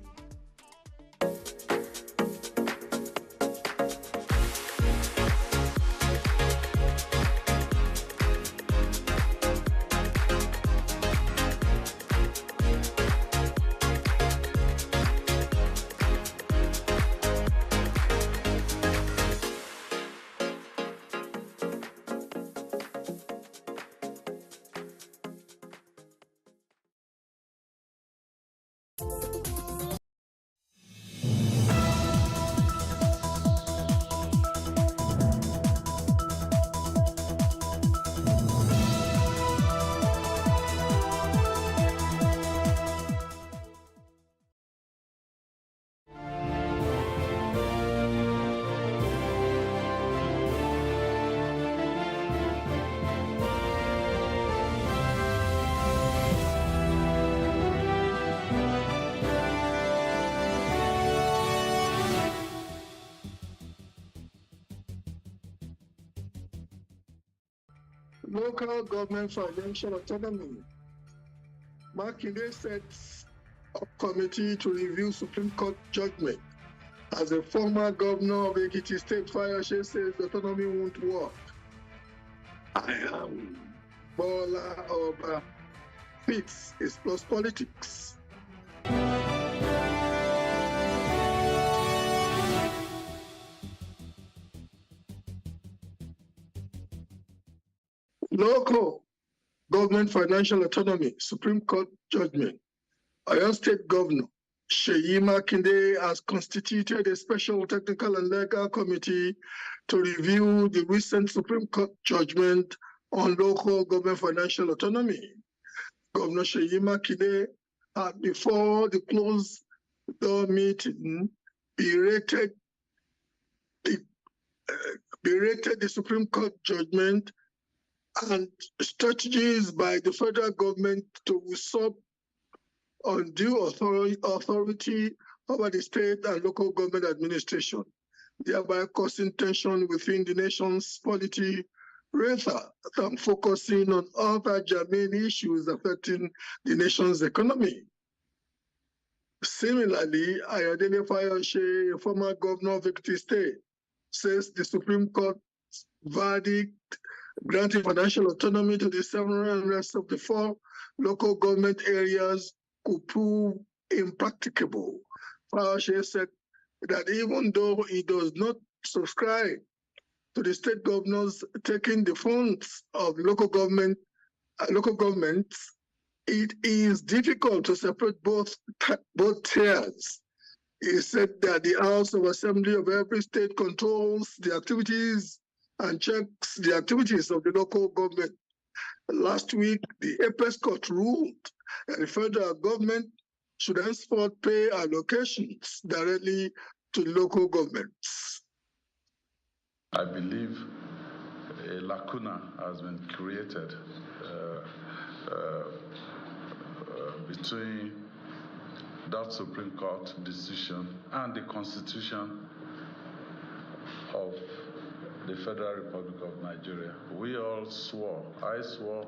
Local government financial autonomy. Makinde sets a committee to review Supreme Court judgment. As a former governor of Ekiti State, Fayose says autonomy won't work. I am Bola Oba. Peace is plus politics. Local government financial autonomy, Supreme Court judgment. Oyo State Governor Seyi Makinde has constituted a special technical and legal committee to review the recent Supreme Court judgment on local government financial autonomy. Governor Seyi Makinde had, before the closed door meeting, berated the Supreme Court judgment and strategies by the federal government to usurp undue authority over the state and local government administration, thereby causing tension within the nation's polity, rather than focusing on other germane issues affecting the nation's economy. Similarly, Ayodele Fayose, a former governor of Ekiti State, says the Supreme Court verdict granting financial autonomy to the 7 rest of the 4 local government areas could prove impracticable. Fayose said that even though he does not subscribe to the state governors taking the funds of local governments, it is difficult to separate both tiers. He said that the House of Assembly of every state controls the activities and checks the activities of the local government. Last week, the Apex Court ruled that the federal government should henceforth pay allocations directly to local governments. I believe a lacuna has been created between that Supreme Court decision and the Constitution of the Federal Republic of Nigeria. We all swore, I swore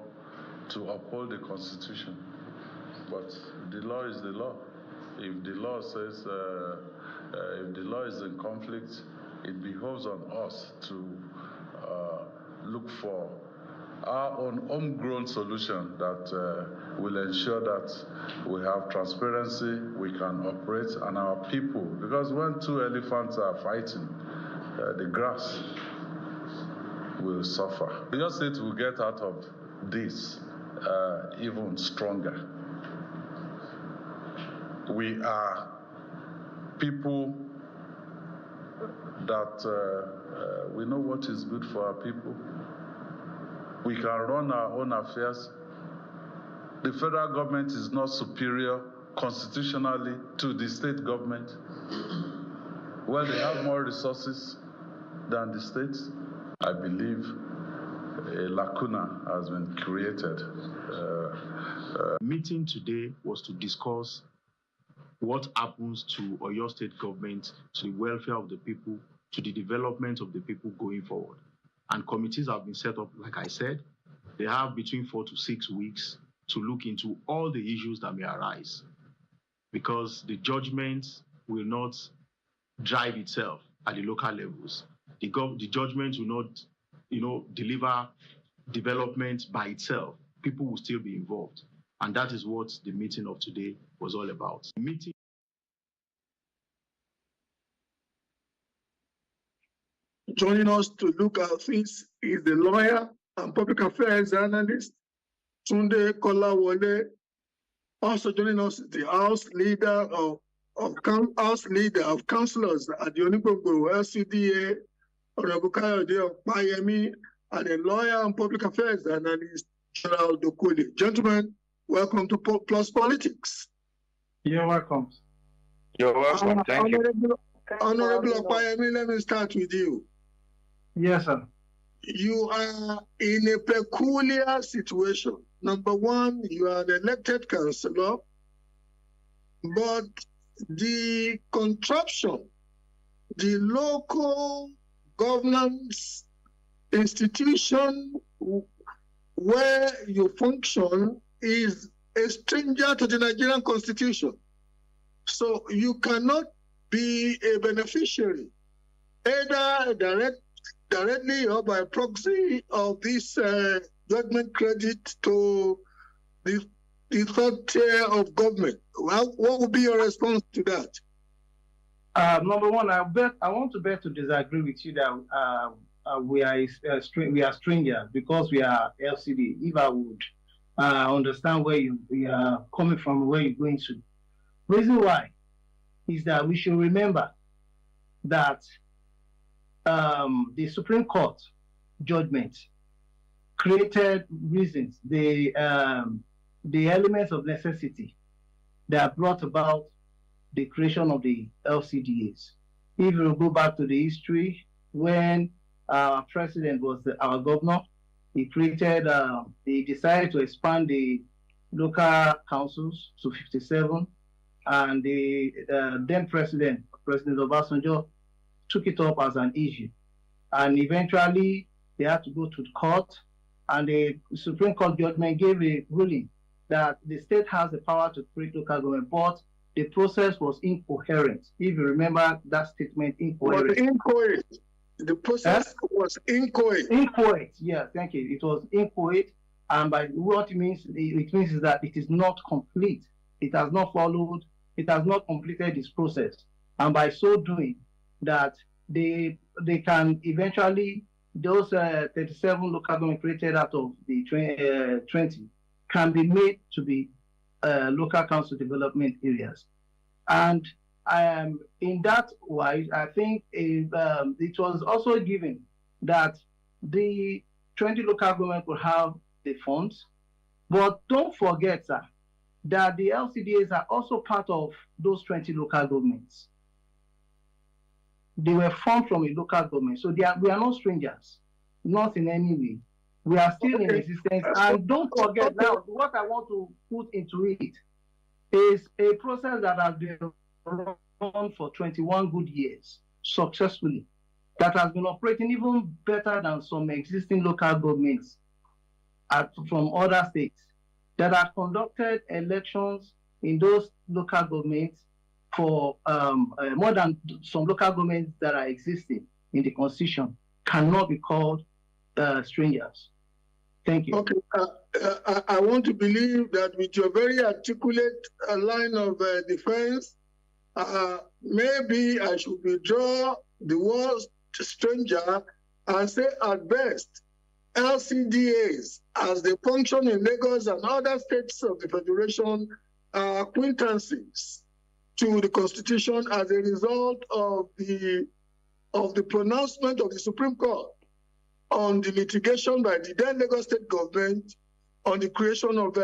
to uphold the Constitution, but the law is the law. If the law says, if the law is in conflict, it behoves on us to look for our own homegrown solution that will ensure that we have transparency, we can operate, and our people, because when 2 elephants are fighting, the grass will suffer. Your state will get out of this even stronger. We are people that we know what is good for our people. We can run our own affairs. The federal government is not superior constitutionally to the state government. Well, they have more resources than the states. I believe a lacuna has been created. Meeting today was to discuss what happens to Oyo State government, to the welfare of the people, to the development of the people going forward. And committees have been set up, like I said. They have between 4 to 6 weeks to look into all the issues that may arise, because the judgment will not drive itself at the local levels. The judgment will not, deliver development by itself. People will still be involved. And that is what the meeting of today was all about. Joining us to look at things is the lawyer and public affairs analyst, Tunde Kolawole. Also joining us is the House Leader of Councillors at the Onigbogbo LCDA, Honorable Kayode Opayemi, and a lawyer and public affairs analyst, General Dokoli. Gentlemen, welcome to Plus Politics. You're welcome. You're welcome. Thank you. Honorable Opayemi, let me start with you. Yes, sir. You are in a peculiar situation. Number one, you are an elected councillor, but the contraption, the local governance institution where you function is a stranger to the Nigerian Constitution. So you cannot be a beneficiary, either directly or by proxy of this judgment credit to the third tier of government. Well, what would be your response to that? Number one, I want to disagree with you that we are strangers because we are LCD. If I would understand where you are coming from, where you're going to. Reason why is that we should remember that the Supreme Court judgment created reasons, the elements of necessity that brought about the creation of the LCDAs. If you go back to the history, when our president was our governor, he decided to expand the local councils to 57, and the then President Obasanjo, took it up as an issue. And eventually, they had to go to the court, and the Supreme Court judgment gave a ruling that the state has the power to create local government, but the process was incoherent. If you remember that statement, incoherent. Incoherent. The process was incoherent. Incoherent, yeah, thank you. It was incoherent, and by what it means is that it is not complete. It has not followed, it has not completed this process. And by so doing, that they can eventually, those 37 local government created out of the 20 can be made to be local council development areas. And in that wise, I think it was also given that the 20 local government will have the funds, but don't forget, sir, that the LCDAs are also part of those 20 local governments. They were formed from a local government, so we are not strangers, not in any way. We are still in existence. And don't forget now, what I want to put into it is a process that has been run for 21 good years successfully, that has been operating even better than some existing local governments from other states that have conducted elections in those local governments for more than some local governments that are existing in the constitution cannot be called strangers. Thank you. Okay, I want to believe that with your very articulate line of defense, maybe I should withdraw the word stranger and say at best, LCDAs, as they function in Lagos and other states of the Federation, are acquaintances to the Constitution as a result of the pronouncement of the Supreme Court on the litigation by the then Lagos State government on the creation of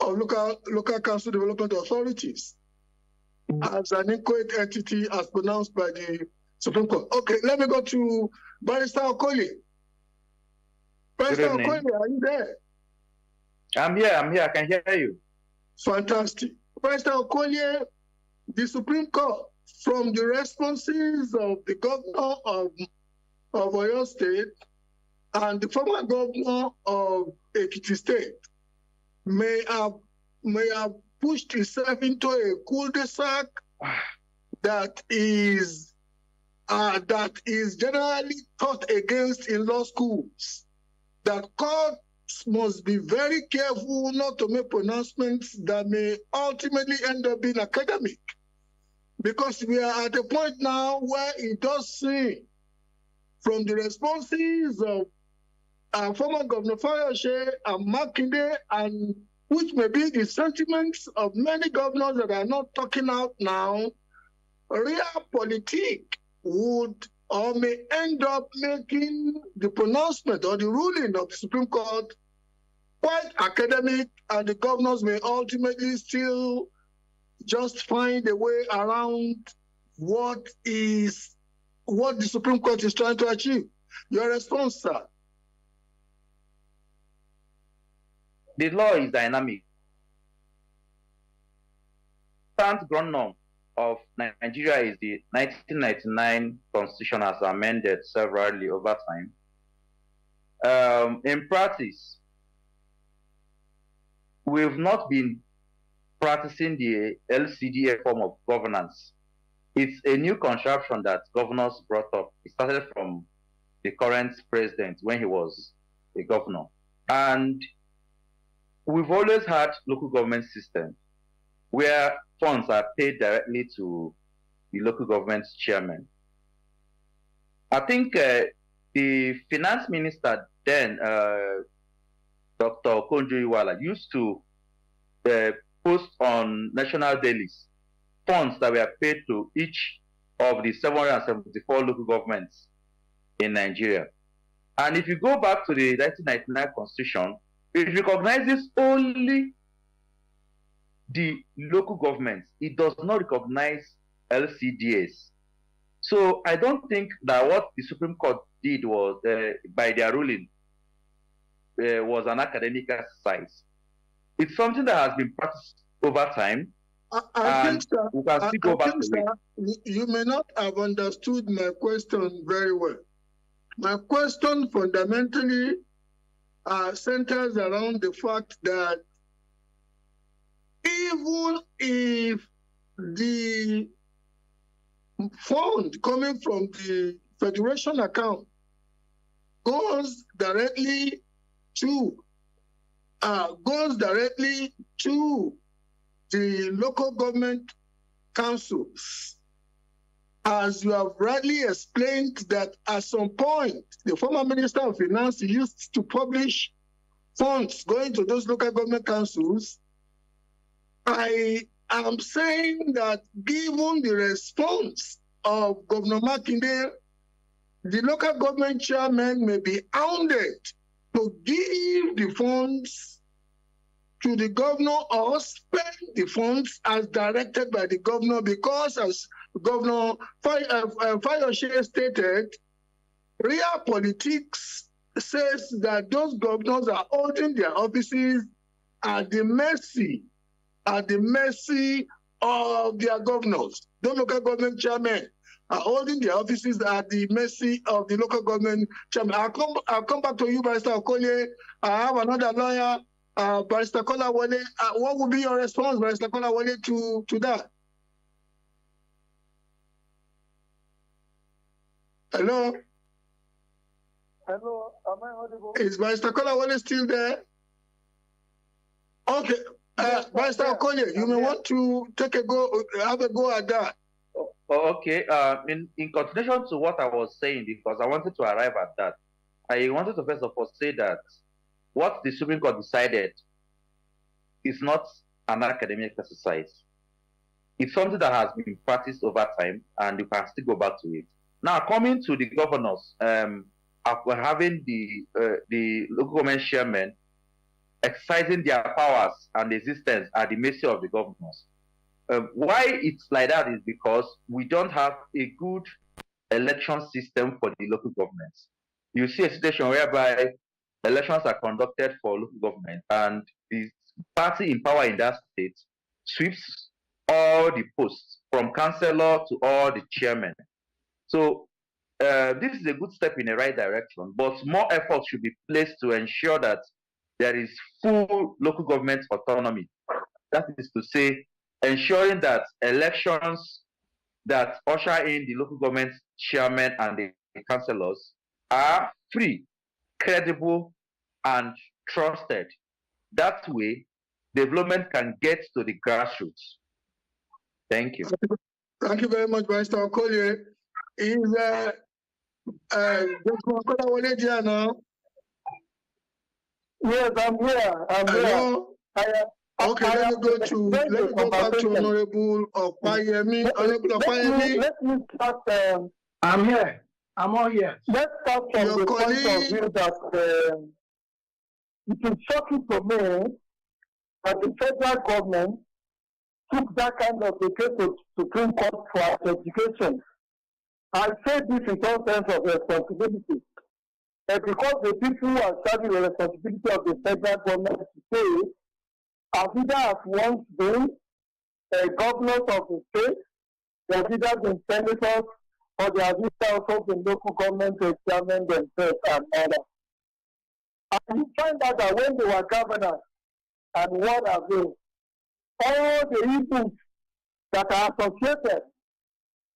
local council development authorities as an inchoate entity as pronounced by the Supreme Court. Okay, let me go to Barrister Okolie. Barrister Okolie, are you there? I'm here, I can hear you. Fantastic. Barrister Okolie, the Supreme Court, from the responses of the governor of Oyo State and the former governor of Ekiti State, may have pushed itself into a cul-de-sac that is generally taught against in law schools. That courts must be very careful not to make pronouncements that may ultimately end up being academic, because we are at a point now where it does seem, from the responses of former Governor Fayose and Makinde, and which may be the sentiments of many governors that are not talking out now, realpolitik would or may end up making the pronouncement or the ruling of the Supreme Court quite academic, and the governors may ultimately still just find a way around what the Supreme Court is trying to achieve. Your response, sir? The law is dynamic. Current ground norm of Nigeria is the 1999 Constitution as amended severally over time. In practice, we've not been practicing the LCDA form of governance. It's a new contraption that governors brought up. It started from the current president when he was a governor. And we've always had local government system where funds are paid directly to the local government chairman. I think the finance minister then, Dr. Okonjo-Iweala, used to post on national dailies funds that were paid to each of the 774 local governments in Nigeria. And if you go back to the 1999 Constitution, it recognizes only the local governments. It does not recognize LCDAs. So I don't think that what the Supreme Court did was, by their ruling, was an academic exercise. It's something that has been practiced over time. I think, sir, we can still go back to it. You may not have understood my question very well. My question fundamentally centers around the fact that even if the fund coming from the Federation account goes directly to the local government councils, as you have rightly explained that at some point, the former Minister of Finance used to publish funds going to those local government councils. I am saying that given the response of Governor Makinde, the local government chairman may be hounded to give the funds to the governor or spend the funds as directed by the governor, because as Governor Fayose stated, real politics says that those governors are holding their offices at the mercy of their governors. Those local government chairmen are holding their offices at the mercy of the local government chairman. I'll come back to you, Barrister Okolie. I have another lawyer, Barrister Kolawole. What would be your response, Barrister Kolawole, to that? Hello? Hello, am I audible? Is Barrister Kolawole still there? Okay. Barrister Okolie, you may want to have a go at that. Okay. In continuation to what I was saying, because I wanted to arrive at that, I wanted to first of all say that what the Supreme Court decided is not an academic exercise. It's something that has been practiced over time, and you can still go back to it. Now, coming to the governors, having the local government chairmen exercising their powers and existence at the mercy of the governors. Why it's like that is because we don't have a good election system for the local governments. You see a situation whereby elections are conducted for local government, and the party in power in that state sweeps all the posts from councillor to all the chairmen. So this is a good step in the right direction, but more effort should be placed to ensure that there is full local government autonomy. That is to say, ensuring that elections that usher in the local government chairman and the councillors are free, credible, and trusted. That way, development can get to the grassroots. Thank you. Thank you very much, Barrister Okolie. Is Dr. Kolawole there now? Yes, I'm here. Hello? Okay, let me go back to Honorable Opayemi. Honorable Opayemi. Let me start. I'm here. I'm all here. Let's start from the point of view that it is shocking to me that the federal government took that kind of a case to Supreme Court for education. I say this in all sense of responsibility. Because the people who are serving the responsibility of the federal government today have either have once been governors of the state, they have either been senators, or they have either also been local government chairmen themselves and others. And you find out that when they were governors and what have they, all the issues that are associated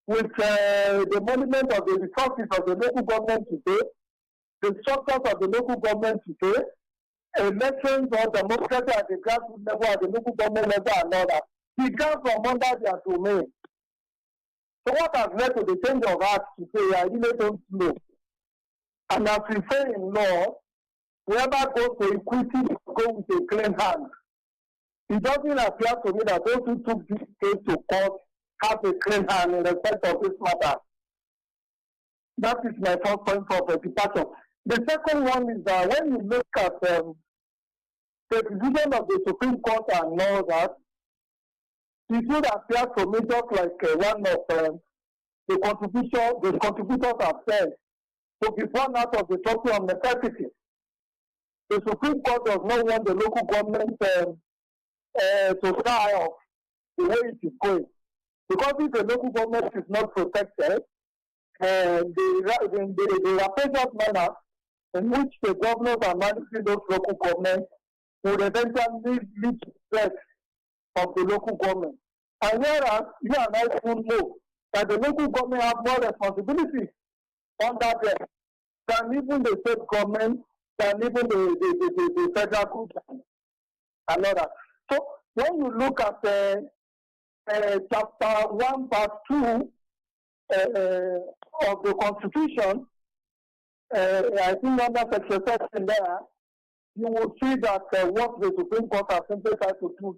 with the management of the resources of the local government today, the structures of the local government today, elections or democracy at the grassroots level, at the local government level, and all that, began from under their domain. So what has led to the change of heart today, I really don't know. And as we say in law, whoever goes for equity go with a clean hand. It doesn't appear to me that those who took this case to court have a clean hand in respect of this matter. That is my first point of departure. The second one is that when you look at the decision of the Supreme Court and all that, it would appear to me just like one of the contributors have said, to be born out of the doctrine of necessity. The Supreme Court does not want the local government to shy off the way it is going. Because if the local government is not protected, the rapacious manner in which the governors are managing those local governments would eventually lead to threat of the local government. And whereas you and I should know that the local government have more responsibilities under them than even the state government, than even the federal government and all that. So when you look at chapter 1, part 2 of the Constitution, I think under section 7 there, you will see that what the Supreme Court has simply tried to do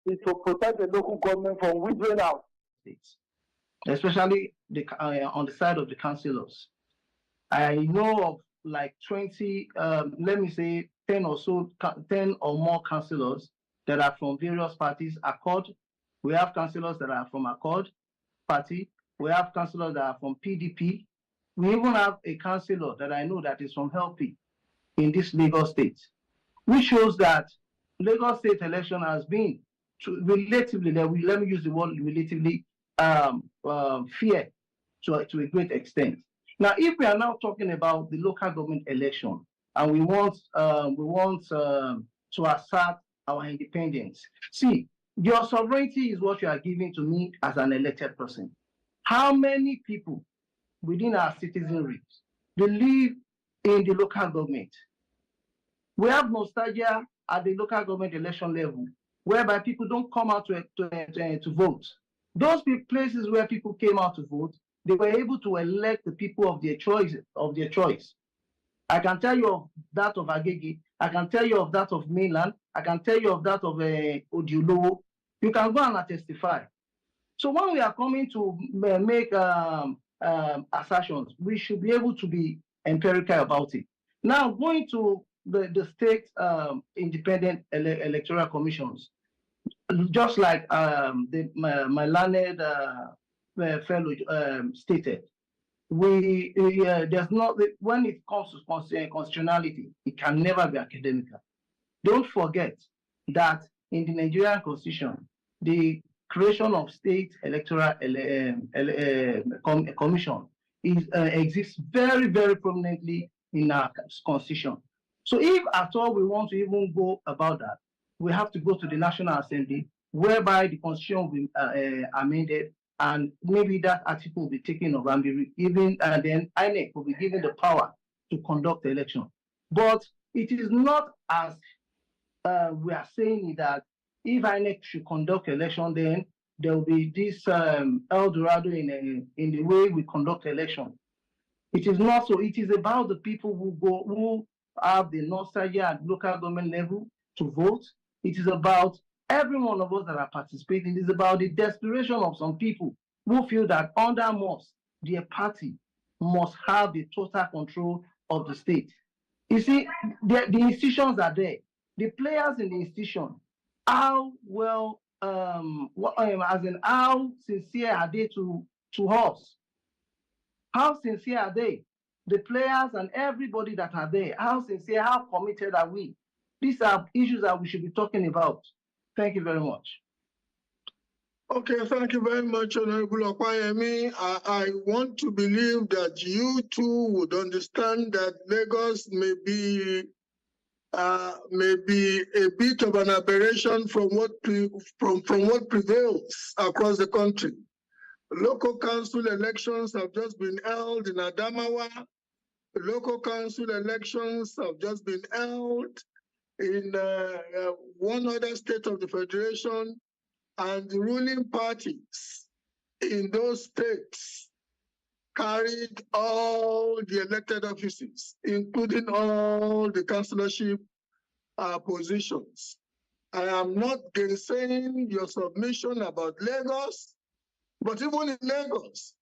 is to protect the local government from withering out. Especially on the side of the councillors. I know of like 20, let me say 10 or more councillors that are from various parties. Accord, we have councillors that are from Accord party. We have councillors that are from PDP. We even have a councillor that I know that is from HELP in this Lagos state, which shows that Lagos state election has been relatively, let me use the word relatively, fair to a great extent. Now, if we are now talking about the local government election and we want to assert our independence, see, your sovereignty is what you are giving to me as an elected person. How many people within our citizenry they live in the local government? We have nostalgia at the local government election level, whereby people don't come out to vote. Those places where people came out to vote, they were able to elect the people of their choice. I can tell you of that of Agege. I can tell you of that of Mainland. I can tell you of that of Odiolo. You can go and testify. So when we are coming to make assertions, we should be able to be empirical about it. Now, going to the state independent electoral commissions, just like my learned fellow stated, there's not, when it comes to constitutionality, it can never be academical. Don't forget that in the Nigerian constitution, the creation of state electoral commission exists very, very prominently in our constitution. So if at all we want to even go about that, we have to go to the National Assembly, whereby the constitution will be amended, and maybe that article will be taken over and be given, and then INEC will be given the power to conduct the election. But it is not as we are saying that if INEC should conduct election, then there will be this El Dorado in the way we conduct election. It is not so. It is about the people who have the nostalgia at local government level to vote. It is about every one of us that are participating. It is about the desperation of some people who feel that under most, their party must have the total control of the state. You see, the institutions are there. The players in the institution, how well, as in how sincere are they to us? How sincere are they? The players and everybody that are there, how sincere, how committed are we? These are issues that we should be talking about. Thank you very much. Okay, thank you very much, Honorable Okwayemi. I want to believe that you too would understand that Lagos may be a bit of an aberration from what prevails across the country. Local council elections have just been held in Adamawa. Local council elections have just been held in one other state of the Federation, and the ruling parties in those states carried all the elected offices, including all the councillorship positions. I am not gainsaying your submission about Lagos, but even in Lagos,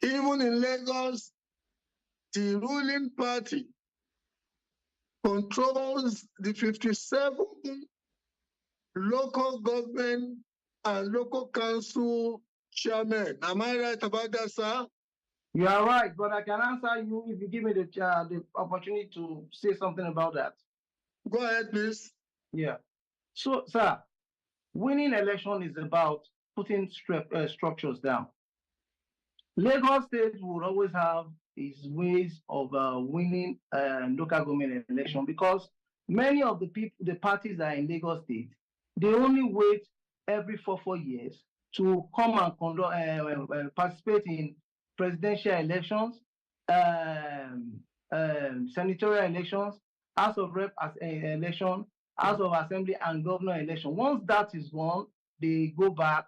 the ruling party controls the 57 local government and local council chairmen. Am I right about that, sir? You are right, but I can answer you if you give me the opportunity to say something about that. Go ahead, please. Yeah. So, sir, winning election is about putting structures down. Lagos State will always have its ways of winning local government election because many of the parties that are in Lagos State, they only wait every 4 years to come and conduct, participate in presidential elections, senatorial elections, House of Rep election, House of Assembly, and governor election. Once that is won, they go back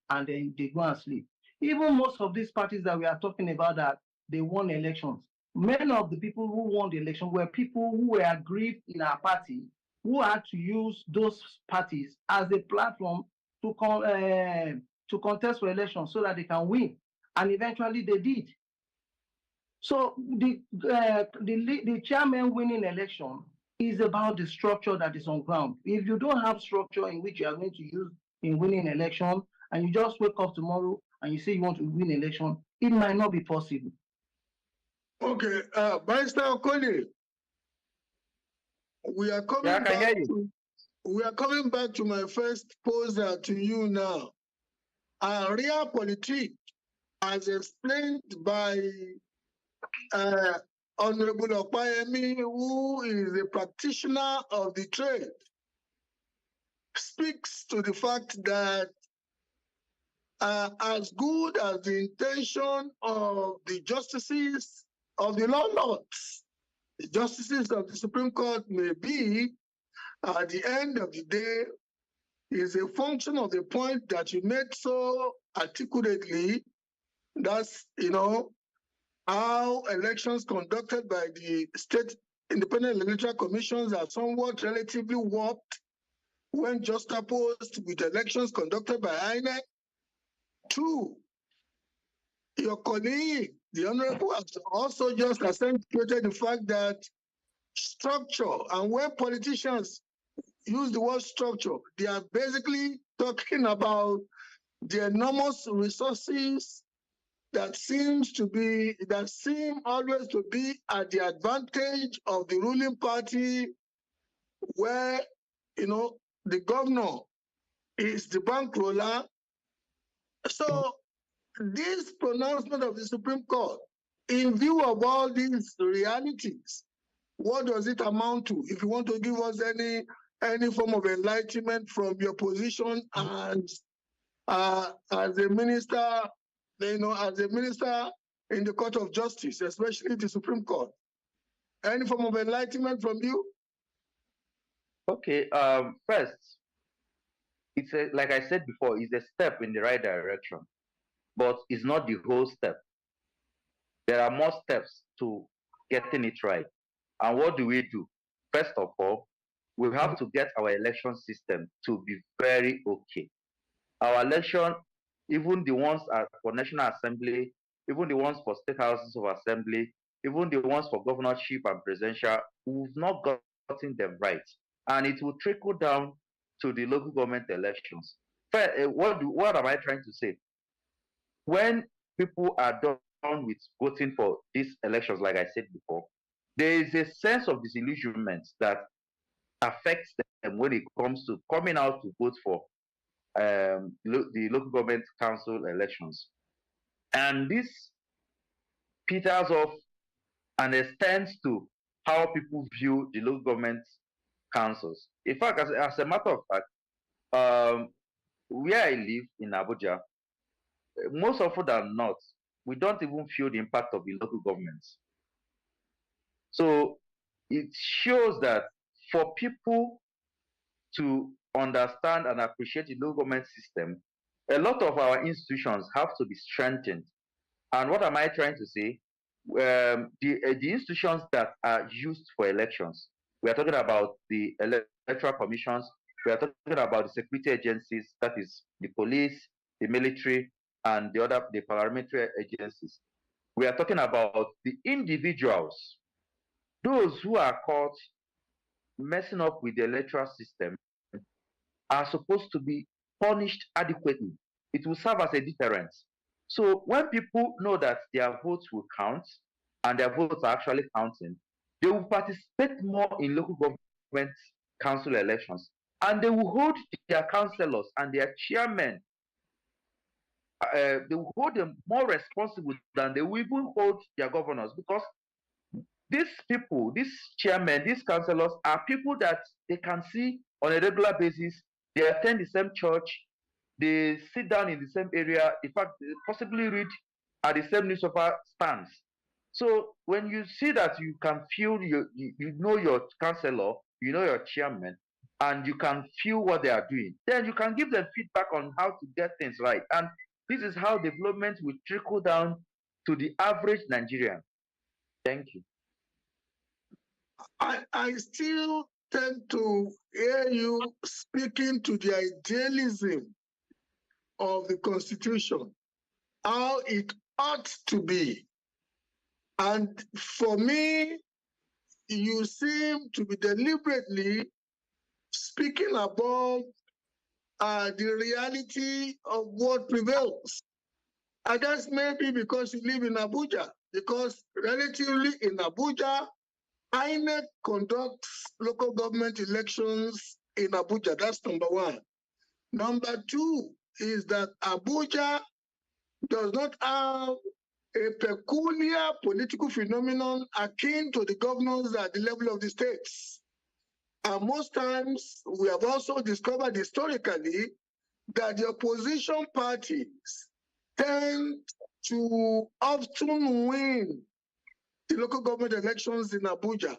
and then they go and sleep. Even most of these parties that we are talking about that they won elections, many of the people who won the election were people who were aggrieved in our party, who had to use those parties as a platform to contest for elections so that they can win, and eventually they did. So the chairman winning election is about the structure that is on ground. If you don't have structure in which you are going to use in winning election, and you just wake up tomorrow and you say you want to win election, it might not be possible. Okay, Barrister Okoli, we are coming back to my first poser to you now. Realpolitik, as explained by Honorable Opayemi, who is a practitioner of the trade, speaks to the fact that as good as the intention of the justices of the law lords, the justices of the Supreme Court may be, at the end of the day, is a function of the point that you made so articulately. That's, how elections conducted by the state independent electoral commissions are somewhat relatively warped when juxtaposed with elections conducted by INEC. Two, your colleague, the Honorable, has also just accentuated the fact that structure, and when politicians use the word structure, they are basically talking about the enormous resources that seem always to be at the advantage of the ruling party, where the governor is the bankroller. So this pronouncement of the Supreme Court, in view of all these realities, what does it amount to? If you want to give us any form of enlightenment from your position as a minister, as a minister in the Court of Justice, especially the Supreme Court, any form of enlightenment from you? Okay. First, it's like I said before, it's a step in the right direction, but it's not the whole step. There are more steps to getting it right. And what do we do? First of all, we have to get our election system to be very okay. Our election, even the ones for National Assembly, even the ones for State Houses of Assembly, even the ones for governorship and presidential, we've not gotten them right. And it will trickle down to the local government elections. What am I trying to say? When people are done with voting for these elections, like I said before, there is a sense of disillusionment that affects them when it comes to coming out to vote for the local government council elections. And this peters off and extends to how people view the local government councils. In fact, as a matter of fact, where I live in Abuja, most often than not, we don't even feel the impact of the local governments. So it shows that for people to understand and appreciate the local government system, a lot of our institutions have to be strengthened. And what am I trying to say? The institutions that are used for elections, we are talking about the electoral commissions, we are talking about the security agencies, that is the police, the military, and the paramilitary agencies. We are talking about the individuals, those who are caught messing up with the electoral system are supposed to be punished adequately. It will serve as a deterrent. So when people know that their votes will count and their votes are actually counting, they will participate more in local government council elections, and they will hold their councillors and their chairmen, they will hold them more responsible than they will even hold their governors, because these people, these chairmen, these councillors are people that they can see on a regular basis. They attend the same church, they sit down in the same area, in fact, they possibly read at the same newspaper stands. So when you see that you can feel, you know your councillor, you know your chairman, and you can feel what they are doing, then you can give them feedback on how to get things right. And this is how development will trickle down to the average Nigerian. Thank you. I still tend to hear you speaking to the idealism of the Constitution, how it ought to be. And for me, you seem to be deliberately speaking about the reality of what prevails. I guess maybe because you live in Abuja, because relatively in Abuja, INEC conducts local government elections in Abuja. That's number one. Number two is that Abuja does not have a peculiar political phenomenon akin to the governors at the level of the states. And most times, we have also discovered historically that the opposition parties tend to often win the local government elections in Abuja.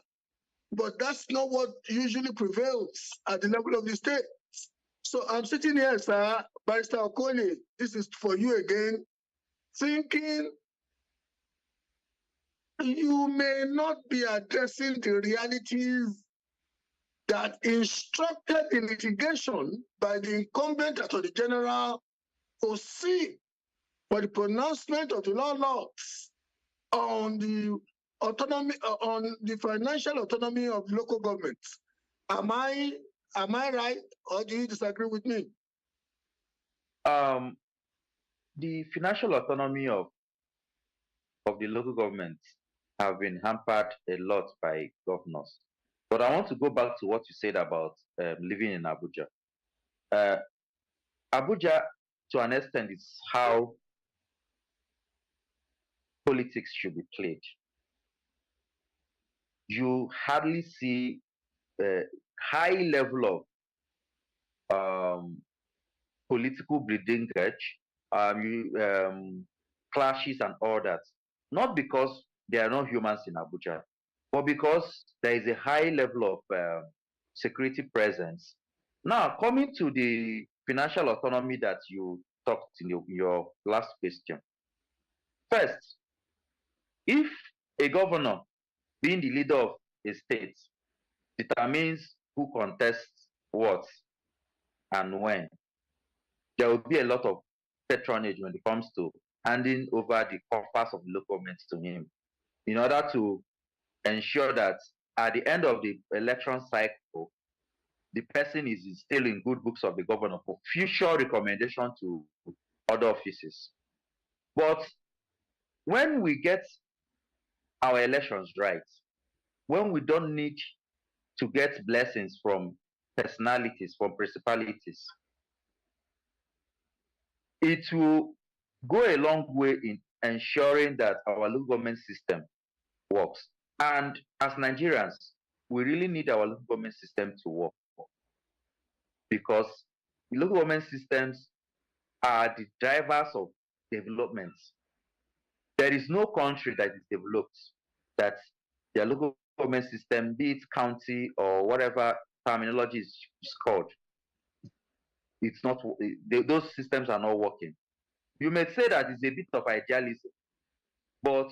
But that's not what usually prevails at the level of the state. So I'm sitting here, sir, Barrister Okoli, this is for you again, thinking you may not be addressing the realities that instructed the litigation by the incumbent Attorney General to see for the pronouncement of the laws on the autonomy, on the financial autonomy of local governments. Am I right, or do you disagree with me? The financial autonomy of the local governments have been hampered a lot by governors. But I want to go back to what you said about living in Abuja. Abuja, to an extent, is how politics should be played. You hardly see a high level of political breedingage, clashes and all that. Not because there are no humans in Abuja, but because there is a high level of security presence. Now, coming to the financial autonomy that you talked in your last question. First, if a governor, being the leader of a state, determines who contests what and when, there will be a lot of patronage when it comes to handing over the coffers of the local government to him, in order to ensure that at the end of the election cycle, the person is still in good books of the governor for future recommendation to other offices. But when we get our elections right, when we don't need to get blessings from personalities, from principalities, it will go a long way in ensuring that our local government system works. And as Nigerians, we really need our local government system to work, because the local government systems are the drivers of development. There is no country that is developed that their local government system, be it county or whatever terminology is called, it's not, those systems are not working. You may say that it's a bit of idealism, but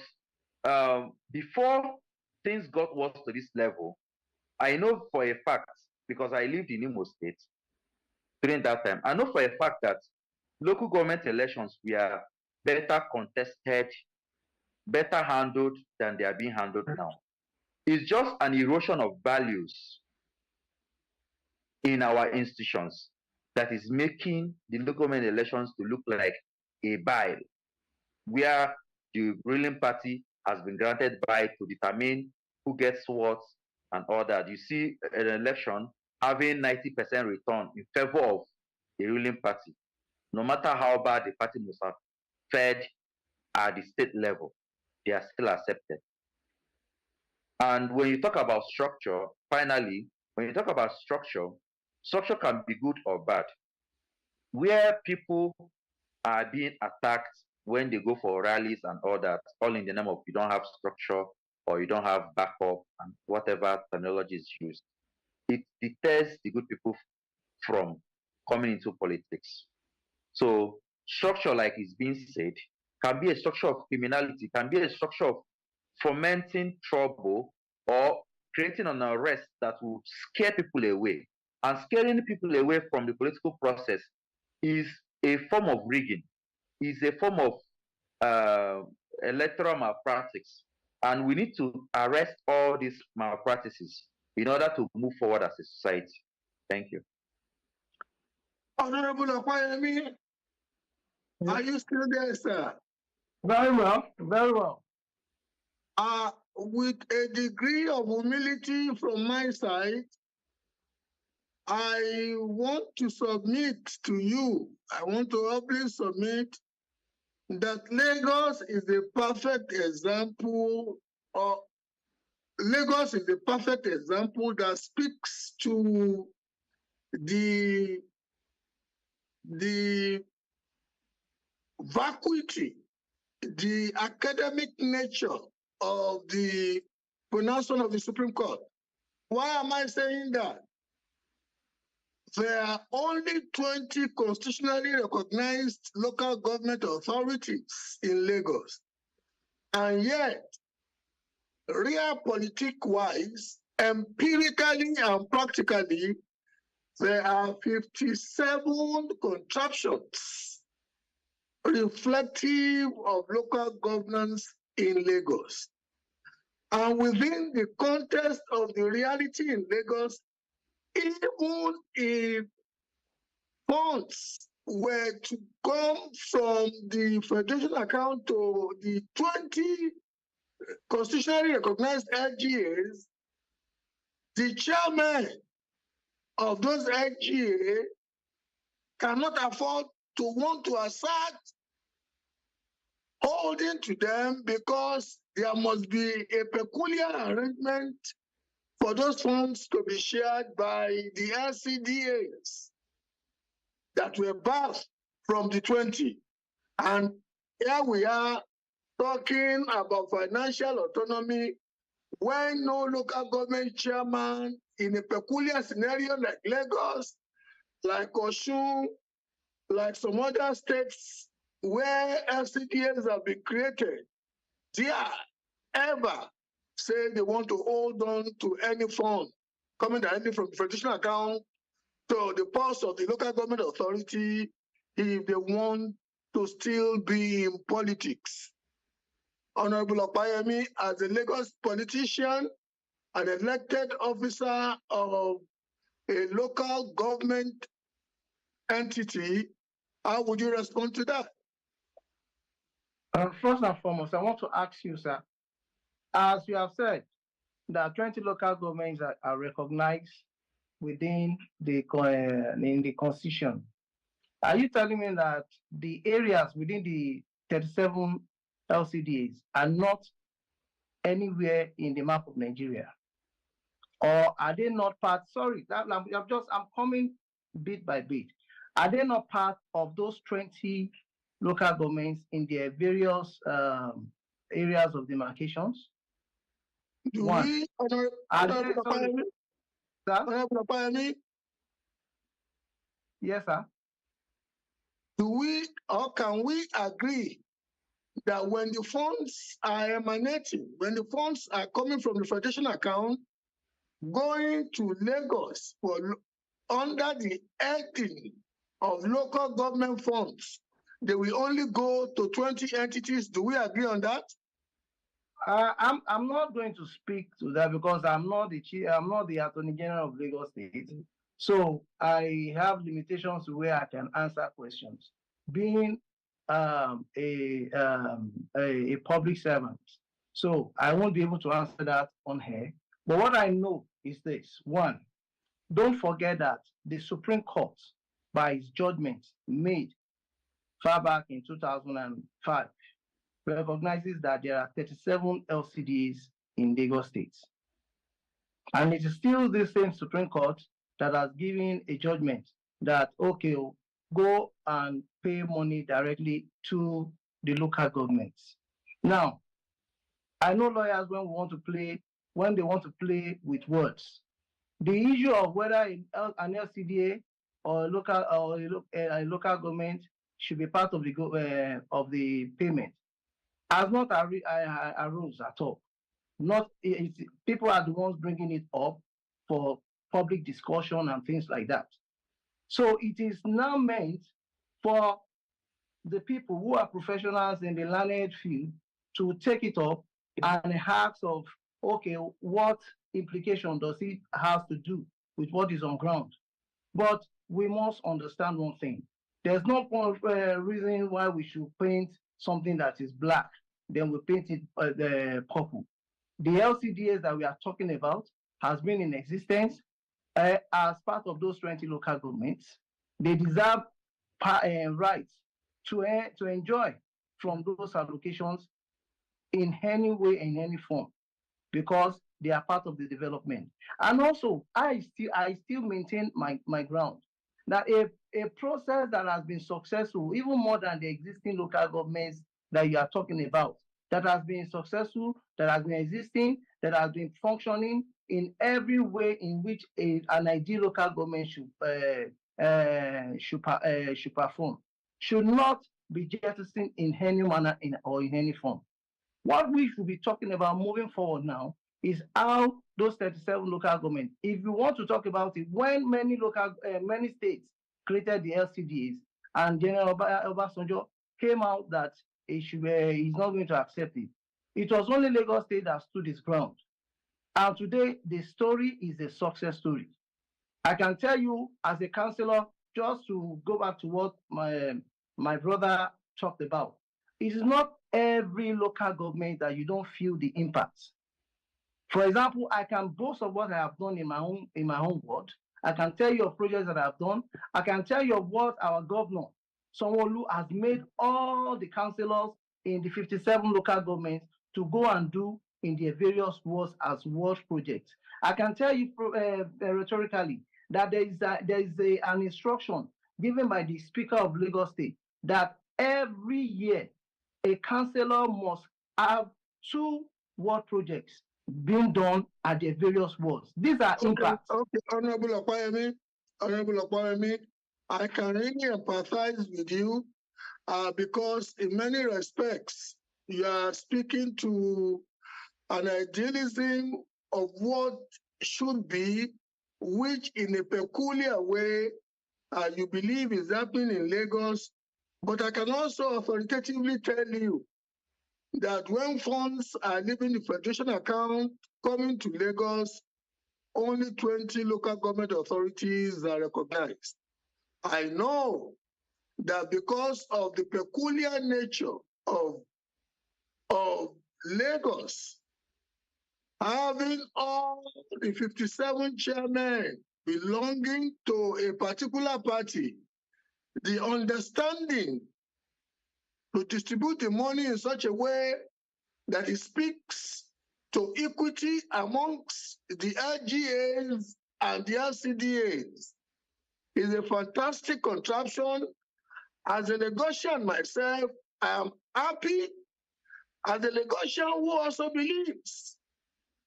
before things got worse to this level, I know for a fact, because I lived in Imo State during that time, I know for a fact that local government elections were better contested, better handled than they are being handled now. It's just an erosion of values in our institutions that is making the local government elections to look like a bile, where the ruling party has been granted bile to determine who gets what and all that. You see an election having 90% return in favor of the ruling party, no matter how bad the party must have fared at the state level, they are still accepted. And when you talk about structure, finally, when you talk about structure, structure can be good or bad. Where people are being attacked when they go for rallies and all that, all in the name of you don't have structure or you don't have backup and whatever terminology is used, it deters the good people from coming into politics. So structure, like is being said, can be a structure of criminality, can be a structure of fomenting trouble or creating an arrest that will scare people away. And scaring people away from the political process is a form of rigging, is a form of electoral malpractice. And we need to arrest all these malpractices in order to move forward as a society. Thank you. Honorable Okwayemi, are you still there, sir? Very well, very well. With a degree of humility from my side, I want to submit to you, I want to humbly submit that Lagos is the perfect example, or Lagos is the perfect example that speaks to the vacuity, the academic nature of the pronouncement of the Supreme Court. Why am I saying that? There are only 20 constitutionally recognized local government authorities in Lagos. And yet, realpolitik-wise, empirically and practically, there are 57 contraptions reflective of local governance in Lagos. And within the context of the reality in Lagos, even if funds were to come from the federation account to the 20 constitutionally recognized LGAs, the chairman of those LGA cannot afford to want to assert holding to them because there must be a peculiar arrangement for those funds to be shared by the LCDAs that were birthed from the 20. And here we are talking about financial autonomy when no local government chairman in a peculiar scenario like Lagos, like Osun, like some other states where LCDAs have been created, they are ever say they want to hold on to any fund coming directly from the federation account to the purse of the local government authority if they want to still be in politics. Honorable Okwayemi, as a Lagos politician, an elected officer of a local government entity, how would you respond to that? First and foremost, I want to ask you, sir, as you have said, that 20 local governments are recognized within the constitution. Are you telling me that the areas within the 37 LCDAs are not anywhere in the map of Nigeria? Or are they not part, sorry, I'm coming bit by bit. Are they not part of those 20 local governments in their various areas of demarcations? Honorable Yes, sir. can we agree that when the funds are emanating, when the funds are coming from the Federation account, going to Lagos under the heading of local government funds, they will only go to 20 entities? Do we agree on that? I'm not going to speak to that because I'm not the Attorney General of Lagos State. So I have limitations where I can answer questions. Being a public servant, so I won't be able to answer that on here. But what I know is this: one, don't forget that the Supreme Court, by its judgment made far back in 2005, recognizes that there are 37 LCDs in Lagos State. And it is still the same Supreme Court that has given a judgment that, okay, go and pay money directly to the local governments. Now, I know lawyers when they want to play with words. The issue of whether an LCDA or a local government should be part of the payment has not arose at all. People are the ones bringing it up for public discussion and things like that. So it is now meant for the people who are professionals in the learned field to take it up and ask of, okay, what implication does it have to do with what is on ground? But we must understand one thing. There's no reason why we should paint something that is black, then we paint it purple. The LCDs that we are talking about has been in existence as part of those 20 local governments. They deserve rights to enjoy from those allocations in any way, in any form, because they are part of the development. And also, I still maintain my ground that a process that has been successful, even more than the existing local governments that you are talking about, that has been successful, that has been existing, that has been functioning in every way in which an ideal local government should perform, should not be jettisoned in any manner or in any form. What we should be talking about moving forward now is how those 37 local governments, if you want to talk about it, when many states created the LCDs and General Obasanjo came out that he's not going to accept it. It was only Lagos State that stood its ground. And today, the story is a success story. I can tell you as a councillor, just to go back to what my brother talked about, it is not every local government that you don't feel the impact. For example, I can boast of what I have done in my own ward. I can tell you of projects that I have done. I can tell you of what our governor, Sanwo-Olu, has made all the councillors in the 57 local governments to go and do in their various wards as ward projects. I can tell you rhetorically that there is an instruction given by the Speaker of Lagos State that every year a councillor must have 2 ward projects being done at their various wards. These are impacts. Okay, Honorable Okwayemi, I can really empathize with you because in many respects, you are speaking to an idealism of what should be, which in a peculiar way you believe is happening in Lagos. But I can also authoritatively tell you that when funds are leaving the Federation account coming to Lagos, only 20 local government authorities are recognized. I know that because of the peculiar nature of Lagos, having all the 57 chairmen belonging to a particular party, the understanding to distribute the money in such a way that it speaks to equity amongst the LGAs and the LCDAs is a fantastic contraption. As a Lagosian myself, I am happy as a Lagosian who also believes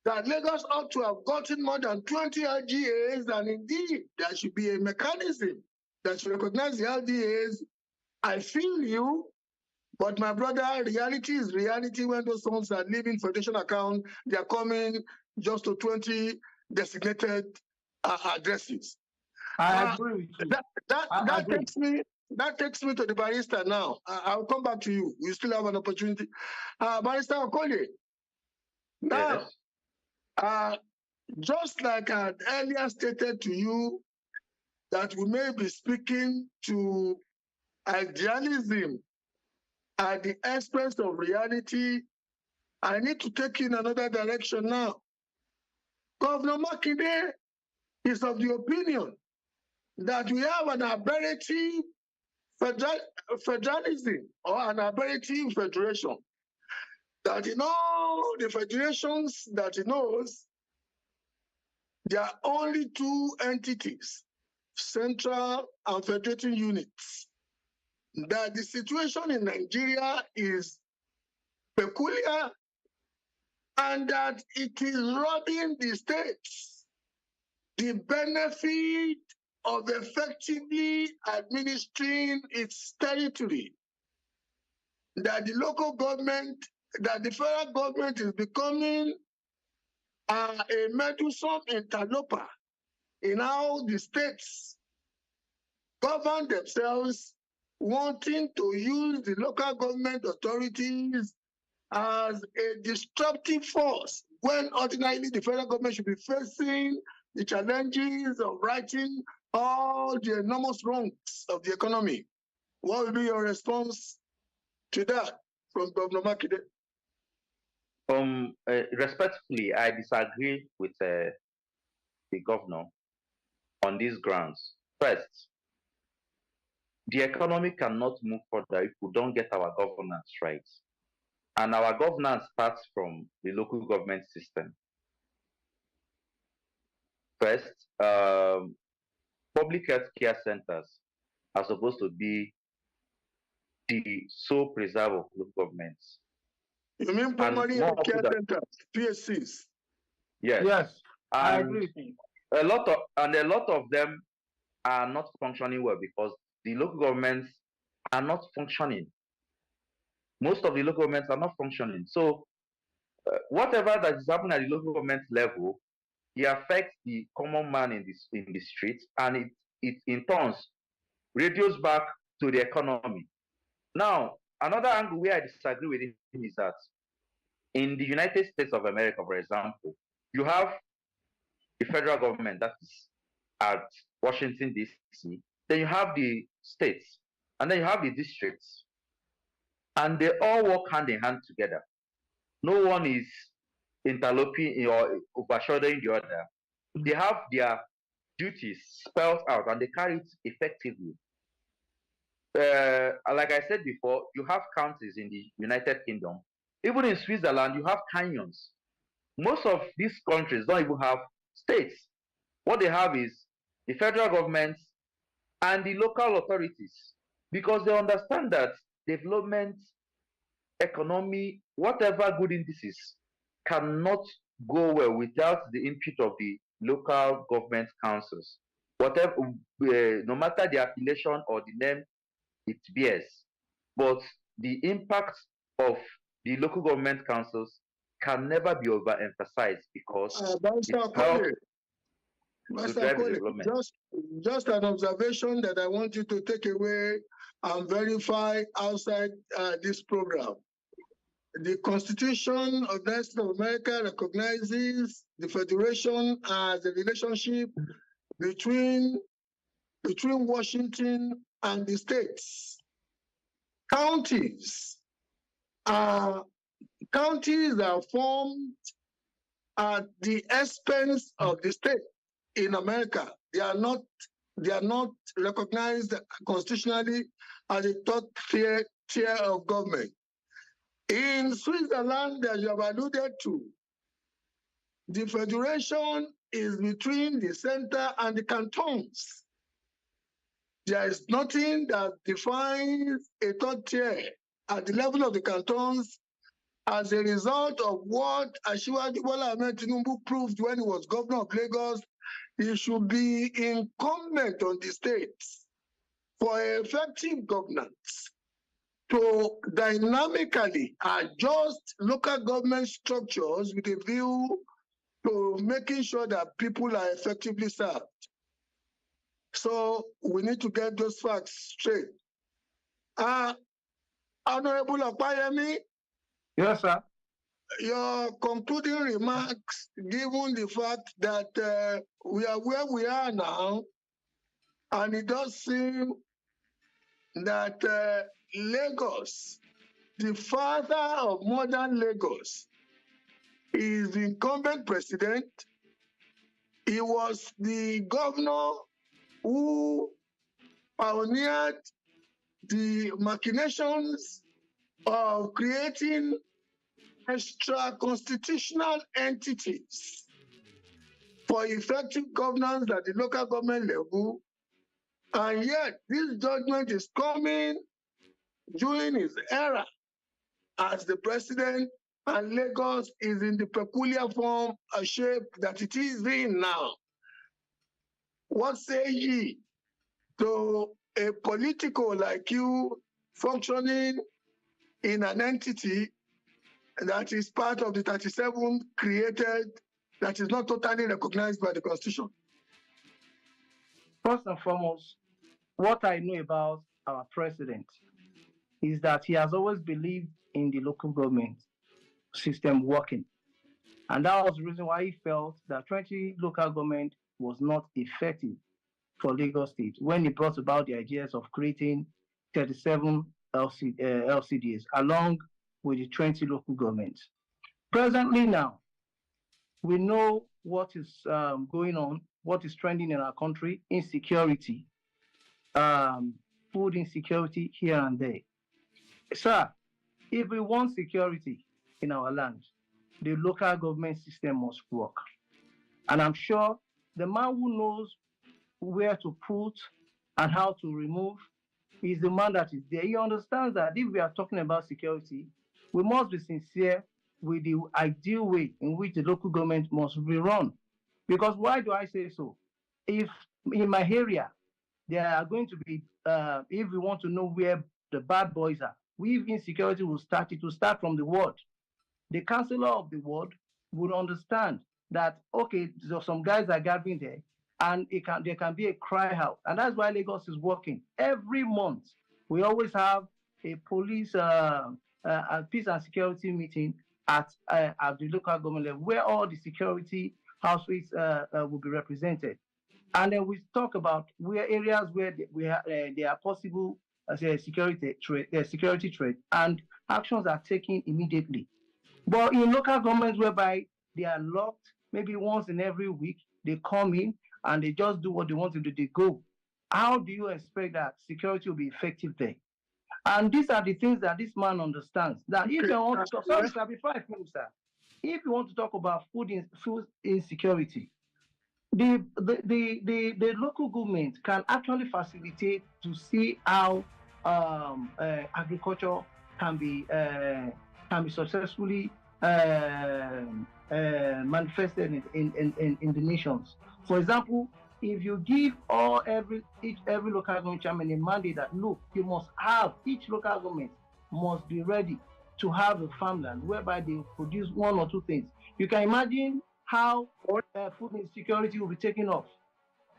that Lagos ought to have gotten more than 20 LGAs, and indeed there should be a mechanism that should recognize the LDAs I feel you, but my brother, reality is reality. When those funds are leaving Federation account, they are coming just to 20 designated addresses. I agree with you. That takes me to the barrister now. I'll come back to you. We still have an opportunity. Barrister Okolie. Now, just like I had earlier stated to you, that we may be speaking to idealism at the expense of reality, I need to take in another direction now. Governor Makinde is of the opinion that we have an aberrative federalism or an aberrative federation. That in all the federations that he knows, there are only two entities, central and federating units. That the situation in Nigeria is peculiar and that it is robbing the states the benefit of effectively administering its territory. That the local government, that the federal government is becoming a meddlesome interloper in how the states govern themselves, wanting to use the local government authorities as a disruptive force when ordinarily the federal government should be facing the challenges of righting all the enormous wrongs of the economy. What will be your response to that from Governor Makinde? Respectfully, I disagree with the governor on these grounds. First, the economy cannot move further if we don't get our governance right. And our governance starts from the local government system. First, public health care centers are supposed to be the sole preserve of local governments. You mean primary health care centers, PSCs? Yes. Yes, I And agree with you. a lot of them are not functioning well because the local governments are not functioning. Most of the local governments are not functioning. So whatever that is happening at the local government level, it affects the common man in the streets, and it in turn radios back to the economy. Now, another angle where I disagree with him is that in the United States of America, for example, you have the federal government that is at Washington, D.C., then you have the states, and then you have the districts. And they all work hand in hand together. No one is interloping or overshadowing the other. They have their duties spelled out and they carry it effectively. Like I said before, you have counties in the United Kingdom. Even in Switzerland, you have canyons. Most of these countries don't even have states. What they have is the federal government and the local authorities, because they understand that development, economy, whatever good indices cannot go well without the input of the local government councils. Whatever, no matter the affiliation or the name it bears, but the impact of the local government councils can never be overemphasized because it helps to drive development. Just an observation that I want you to take away and verify outside this program. The Constitution of the United States of America recognizes the Federation as a relationship between Washington and the states. Counties are formed at the expense of the state in America. They are not recognized constitutionally as a third tier of government. In Switzerland, as you have alluded to, the federation is between the center and the cantons. There is nothing that defines a third tier at the level of the cantons as a result of what Asiwaju Bola Ahmed Tinubu proved when he was governor of Lagos. It should be incumbent on the states for effective governance to dynamically adjust local government structures with a view to making sure that people are effectively served. So we need to get those facts straight. Honorable Opayemi. Yes, sir. Your concluding remarks, given the fact that we are where we are now, and it does seem that Lagos, the father of modern Lagos, is the incumbent president. He was the governor who pioneered the machinations of creating extra constitutional entities for effective governance at the local government level. And yet, this judgment is coming during his era as the president, and Lagos is in the peculiar form or shape that it is in now. What say ye to a political like you functioning in an entity that is part of the 37 created, that is not totally recognized by the Constitution? First and foremost, what I know about our president is that he has always believed in the local government system working. And that was the reason why he felt that 20 local government was not effective for Lagos State when he brought about the ideas of creating 37 LCDs along with the 20 local governments. Presently now, we know what is going on, what is trending in our country: insecurity, food insecurity here and there. Sir, if we want security in our land, the local government system must work. And I'm sure the man who knows where to put and how to remove is the man that is there. He understands that if we are talking about security, we must be sincere with the ideal way in which the local government must be run. Because why do I say so? If in my area, there are going to be, if we want to know where the bad boys are, if insecurity will start, it will start from the ward. The councillor of the ward would understand that, okay, so some guys are gathering there, and there can be a cry out. And that's why Lagos is working. Every month, we always have a police peace and security meeting at the local government level, where all the security households will be represented. And then we talk about where areas where there are possible security threat, and actions are taken immediately. But in local governments whereby they are locked, maybe once in every week, they come in and they just do what they want to do, they go. How do you expect that security will be effective there? And these are the things that this man understands. That if you want to talk, sorry, sir, before I finish, sir, if you want to talk about food insecurity, the local government can actually facilitate to see how agriculture can be successfully manifested in the nations. For example, if you give every local government chairman a mandate that, look, you must have, each local government must be ready to have a farmland whereby they produce one or two things, you can imagine how food insecurity will be taken off.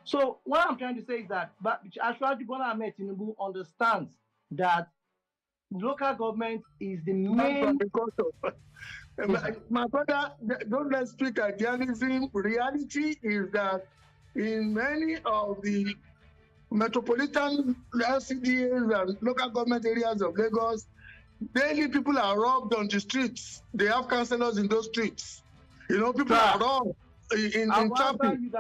So what I'm trying to say is that, but Ashwaji Bola Ahmed Tinubu understands that local government is the main. My brother, don't let's speak idealism. Reality is that in many of the metropolitan LCDs and local government areas of Lagos, daily people are robbed on the streets. They have councillors in those streets. You know, people are robbed in traffic. And you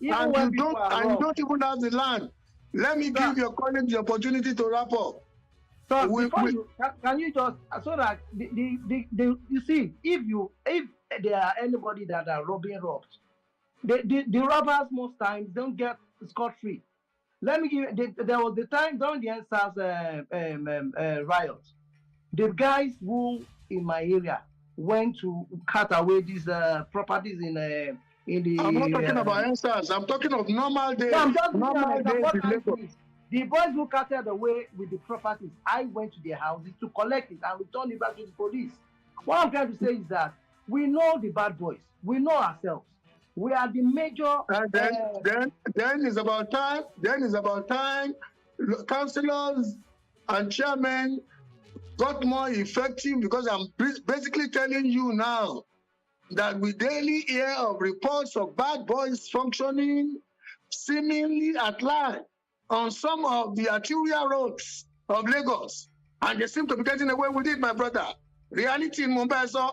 don't even have the land. Let me give your colleagues the opportunity to wrap up. So can you just, so that you see, if there are anybody that are robbed, the robbers most times don't get scot-free. Let me give you, there was the time during the NSAS riots, the guys who in my area went to cut away these properties in the. I'm not talking about NSAS. I'm talking of normal days. No, I'm just normal days in Lagos. The boys who carted away with the properties, I went to their houses to collect it and return it back to the police. What I'm trying to say is that we know the bad boys. We know ourselves. We are the major. And then it's about time. Then it's about time. Councillors and chairmen got more effective, because I'm basically telling you now that we daily hear of reports of bad boys functioning seemingly at large on some of the arterial roads of Lagos, and they seem to be getting away with it, my brother. Reality in Mombasa.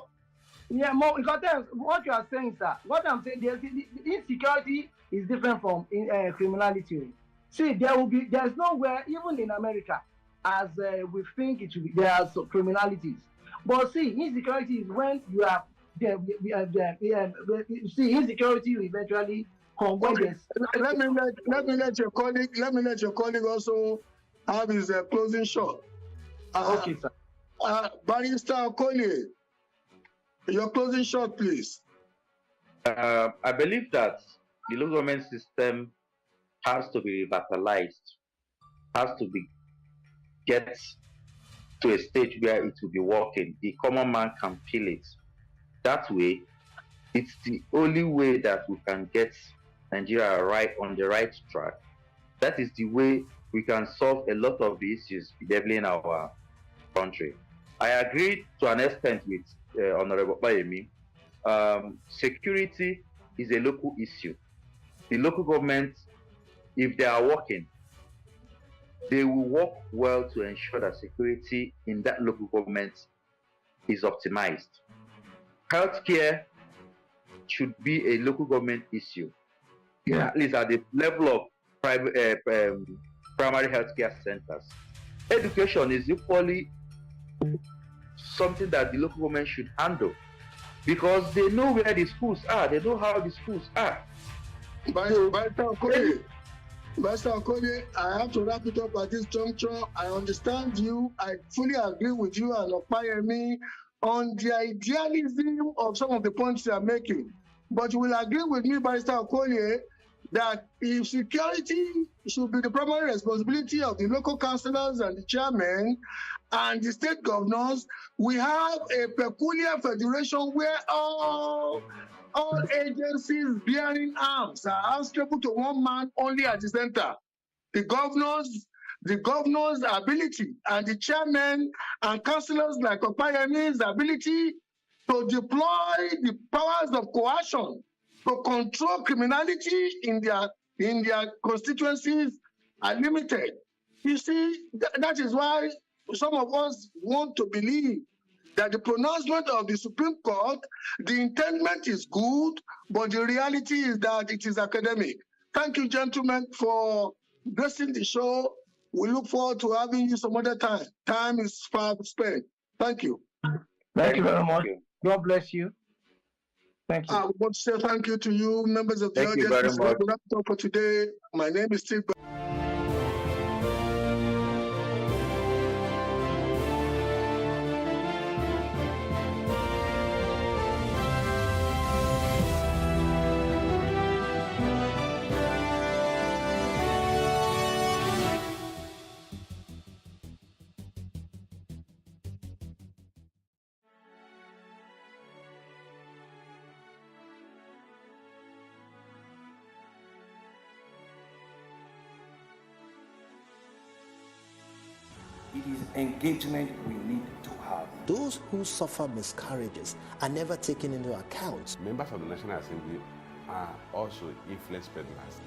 Yeah, because what you are saying, sir, what I'm saying, the insecurity is different from criminality. See, there's nowhere, even in America, as we think it should be, there are some criminalities. But see, insecurity is when you have, see, insecurity will eventually come when okay. Let me let your colleague also have his closing shot. Okay, sir. Barrister Okolie, your closing shot, please. I believe that the local government system has to be revitalized, has to be get to a stage where it will be working. The common man can feel it. That way, it's the only way that we can get Nigeria right on the right track. That is the way we can solve a lot of the issues bedeviling our country. I agree to an extent with Honorable Bayemi. Security is a local issue. The local government, if they are working, they will work well to ensure that security in that local government is optimized. Healthcare should be a local government issue, at least at the level of private, primary healthcare centers. Education is equally something that the local government should handle, because they know where the schools are, they know how the schools are. Master Okolie, I have to wrap it up at this juncture. I understand you. I fully agree with you and Opayemi on the idealism of some of the points you are making. But you will agree with me, Barrister Okolie, that if security should be the primary responsibility of the local councillors and the chairmen and the state governors, we have a peculiar federation where all agencies bearing arms are answerable to one man only at the center. The governor's ability and the chairmen and councillors like Opayemi's ability to deploy the powers of coercion to control criminality in their constituencies are limited. You see, that is why some of us want to believe that the pronouncement of the Supreme Court, the intendment is good, but the reality is that it is academic. Thank you, gentlemen, for gracing the show. We look forward to having you some other time. Time is far spent. Thank you. Thank you very much. God bless you. Thank you. I want to say thank you to you, members of the audience. Thank you very much. For today. My name is Steve. It is engagement we need to have. Those who suffer miscarriages are never taken into account. Members of the National Assembly are also influence peddlers.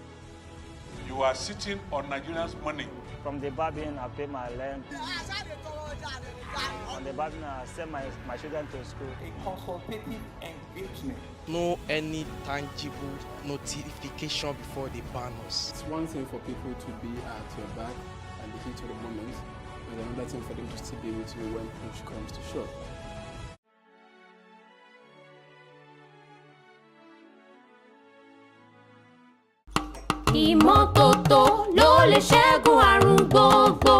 You are sitting on Nigerians' money. From the Babin, I pay my rent. From the Babin, I send my children to school. A consultative engagement. No any tangible notification before they ban us. It's one thing for people to be at your back and the heat of the moment, and another thing for them to still be with you when push comes to shove. Ìmọ́tótó ló lè ṣẹ́gun àrùn gbogbo.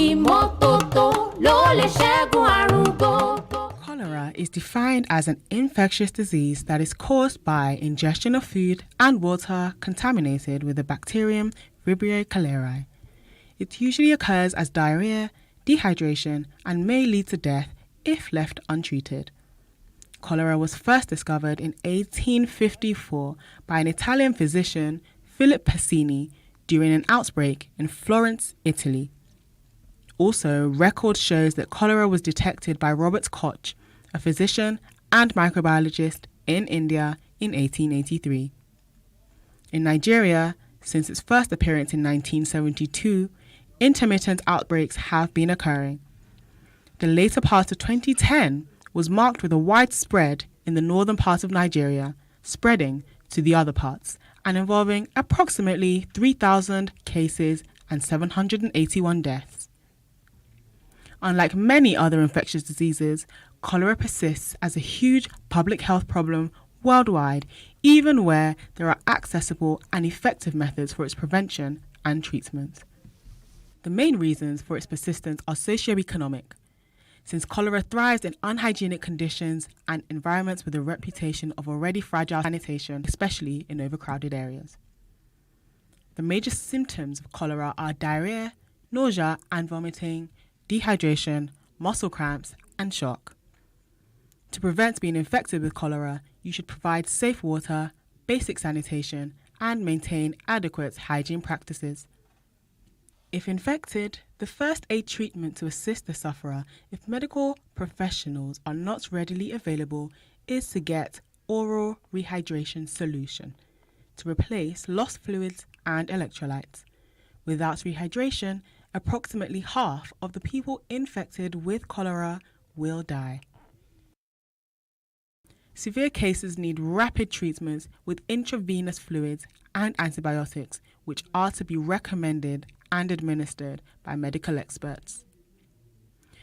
Ìmọ́tótó ló lè ṣẹ́gun àrùn gbogbo. Cholera is defined as an infectious disease that is caused by ingestion of food and water contaminated with the bacterium Vibrio cholerae. It usually occurs as diarrhea, dehydration, and may lead to death if left untreated. Cholera was first discovered in 1854 by an Italian physician, Philip Pacini, during an outbreak in Florence, Italy. Also, record shows that cholera was detected by Robert Koch, a physician and microbiologist in India in 1883. In Nigeria, since its first appearance in 1972, intermittent outbreaks have been occurring. The later part of 2010 was marked with a widespread in the northern part of Nigeria, spreading to the other parts, and involving approximately 3,000 cases and 781 deaths. Unlike many other infectious diseases, cholera persists as a huge public health problem worldwide, even where there are accessible and effective methods for its prevention and treatment. The main reasons for its persistence are socioeconomic, since cholera thrives in unhygienic conditions and environments with a reputation of already fragile sanitation, especially in overcrowded areas. The major symptoms of cholera are diarrhea, nausea and vomiting, dehydration, muscle cramps, and shock. To prevent being infected with cholera, you should provide safe water, basic sanitation, and maintain adequate hygiene practices. If infected, the first aid treatment to assist the sufferer, if medical professionals are not readily available, is to get oral rehydration solution to replace lost fluids and electrolytes. Without rehydration, approximately half of the people infected with cholera will die. Severe cases need rapid treatments with intravenous fluids and antibiotics, which are to be recommended and administered by medical experts.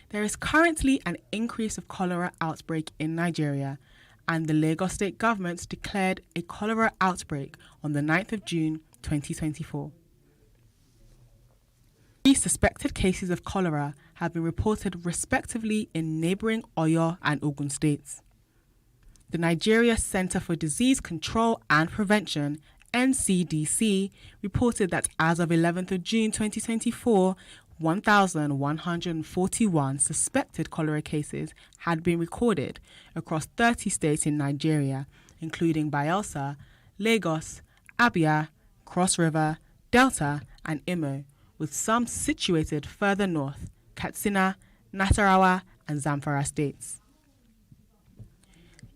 There is currently an increase of cholera outbreak in Nigeria, and the Lagos State government declared a cholera outbreak on the 9th of June 2024. 3 suspected cases of cholera have been reported respectively in neighbouring Oyo and Ogun states. The Nigeria Center for Disease Control and Prevention, NCDC, reported that as of 11th of June 2024, 1,141 suspected cholera cases had been recorded across 30 states in Nigeria, including Bayelsa, Lagos, Abia, Cross River, Delta, and Imo, with some situated further north, Katsina, Nasarawa, and Zamfara states.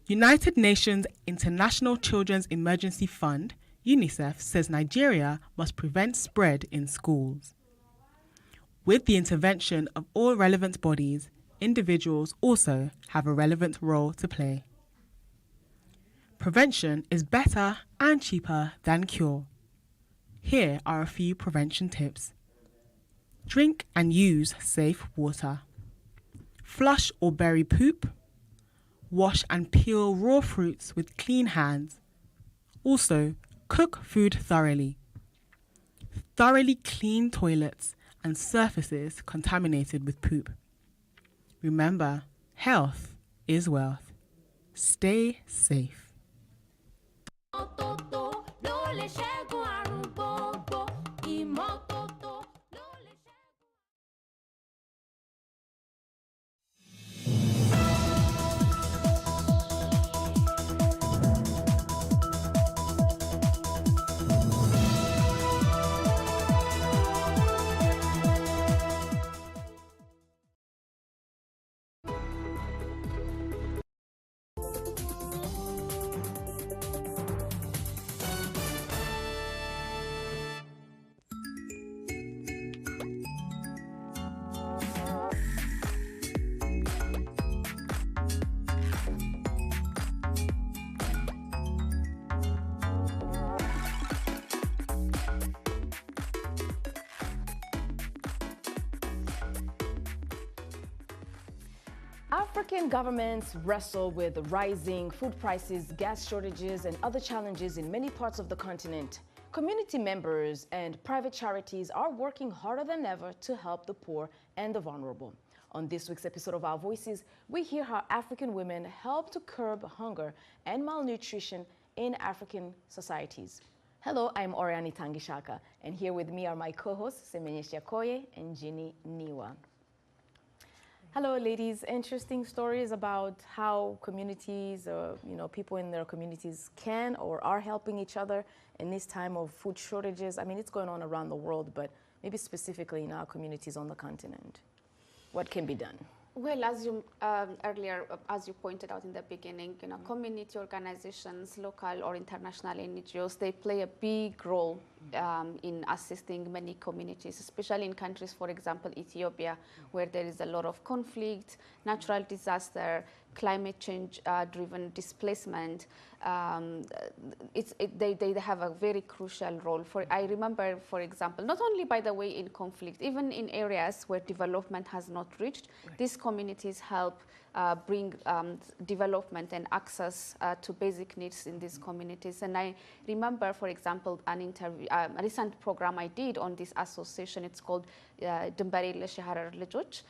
United Nations International Children's Emergency Fund, UNICEF, says Nigeria must prevent spread in schools. With the intervention of all relevant bodies, individuals also have a relevant role to play. Prevention is better and cheaper than cure. Here are a few prevention tips. Drink and use safe water. Flush or bury poop. Wash and peel raw fruits with clean hands. Also, cook food thoroughly. Thoroughly clean toilets and surfaces contaminated with poop. Remember, health is wealth. Stay safe. African governments wrestle with rising food prices, gas shortages, and other challenges in many parts of the continent. Community members and private charities are working harder than ever to help the poor and the vulnerable. On this week's episode of Our Voices, we hear how African women help to curb hunger and malnutrition in African societies. Hello, I'm Oriani Tangishaka, and here with me are my co-hosts, Semenyesha Koye and Ginny Niwa. Hello, ladies. Interesting stories about how communities, people in their communities can or are helping each other in this time of food shortages. I mean, it's going on around the world, but maybe specifically in our communities on the continent. What can be done? Well, as you earlier, as you pointed out in the beginning, community organizations, local or international NGOs, they play a big role in assisting many communities, especially in countries, for example, Ethiopia, where there is a lot of conflict, natural disaster, climate change-driven displacement. They have a very crucial role. I remember, for example, not only, by the way, in conflict, even in areas where development has not reached, these communities help bring development and access to basic needs in these communities. And I remember, for example, a recent program I did on this association. It's called Dembari Leshaharar Lejoch.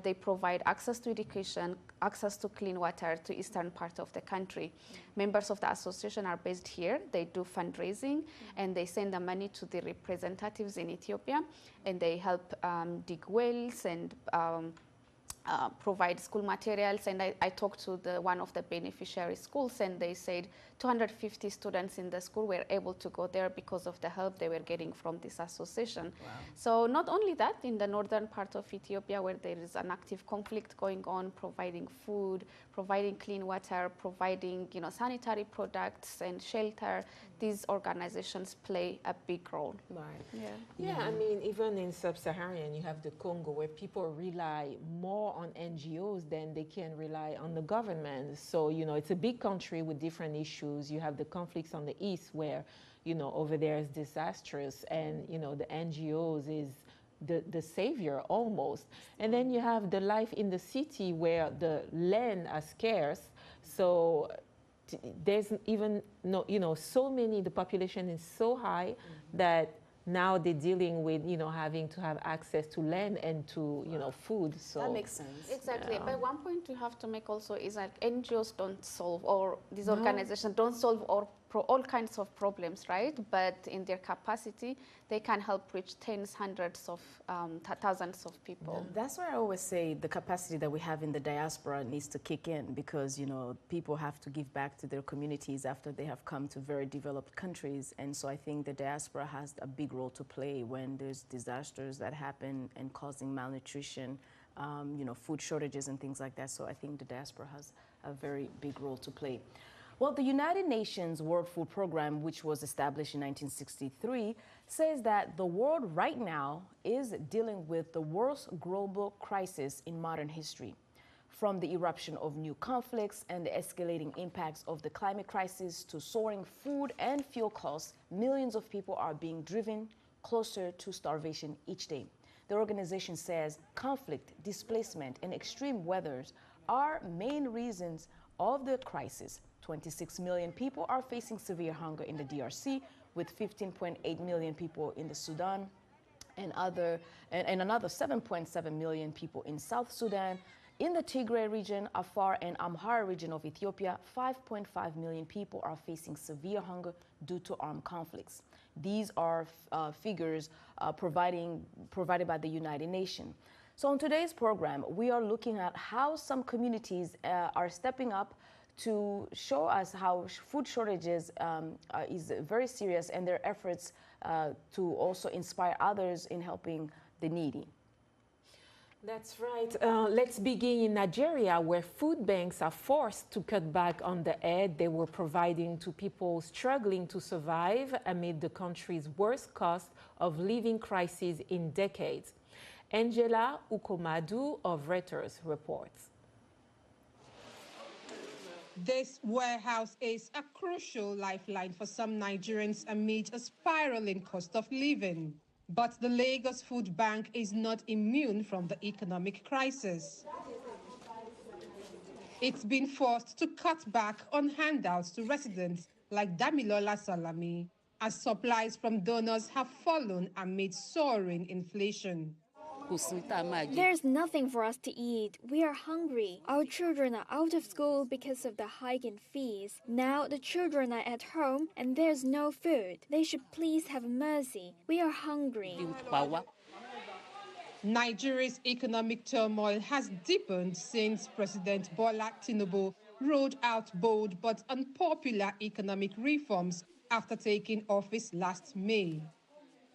They provide access to education, access to clean water to eastern part of the country. Members of the association are based here. They do fundraising, and they send the money to the representatives in Ethiopia, and they help dig wells and provide school materials. And I talked to one of the beneficiary schools, and they said 250 students in the school were able to go there because of the help they were getting from this association. Wow. So not only that, in the northern part of Ethiopia, where there is an active conflict going on, providing food, providing clean water, providing sanitary products and shelter, these organizations play a big role. Right. Yeah. I mean, even in sub-Saharan, you have the Congo, where people rely more on NGOs than they can rely on the government. So, it's a big country with different issues. You have the conflicts on the east, where, over there is disastrous, and, the NGOs is the savior almost. And then you have the life in the city, where the land are scarce. So there's even so many, the population is so high that now they're dealing with, having to have access to land and to, food. So that makes sense. Exactly. Yeah. But one point you have to make also is that NGOs don't solve, or these organizations don't solve all kinds of problems, right? But in their capacity, they can help reach tens, hundreds of thousands of people. That's why I always say the capacity that we have in the diaspora needs to kick in, because, people have to give back to their communities after they have come to very developed countries. And so I think the diaspora has a big role to play when there's disasters that happen and causing malnutrition, food shortages and things like that. So I think the diaspora has a very big role to play. Well, the United Nations World Food Program, which was established in 1963, says that the world right now is dealing with the worst global crisis in modern history. From the eruption of new conflicts and the escalating impacts of the climate crisis to soaring food and fuel costs, millions of people are being driven closer to starvation each day. The organization says conflict, displacement, and extreme weathers are main reasons of the crisis. 26 million people are facing severe hunger in the DRC, with 15.8 million people in the Sudan, and another 7.7 million people in South Sudan. In the Tigray region, Afar and Amhara region of Ethiopia, 5.5 million people are facing severe hunger due to armed conflicts. These are figures provided by the United Nations. So on today's program, we are looking at how some communities are stepping up to show us how food shortages is very serious, and their efforts to also inspire others in helping the needy. That's right. Let's begin in Nigeria, where food banks are forced to cut back on the aid they were providing to people struggling to survive amid the country's worst cost of living crisis in decades. Angela Ukomadu of Reuters reports. This warehouse is a crucial lifeline for some Nigerians amid a spiraling cost of living. But the Lagos Food Bank is not immune from the economic crisis. It's been forced to cut back on handouts to residents like Damilola Salami, as supplies from donors have fallen amid soaring inflation. There's nothing for us to eat. We are hungry. Our children are out of school because of the hike in fees. Now the children are at home and there's no food. They should please have mercy. We are hungry. Nigeria's economic turmoil has deepened since President Bola Tinubu rolled out bold but unpopular economic reforms after taking office last May.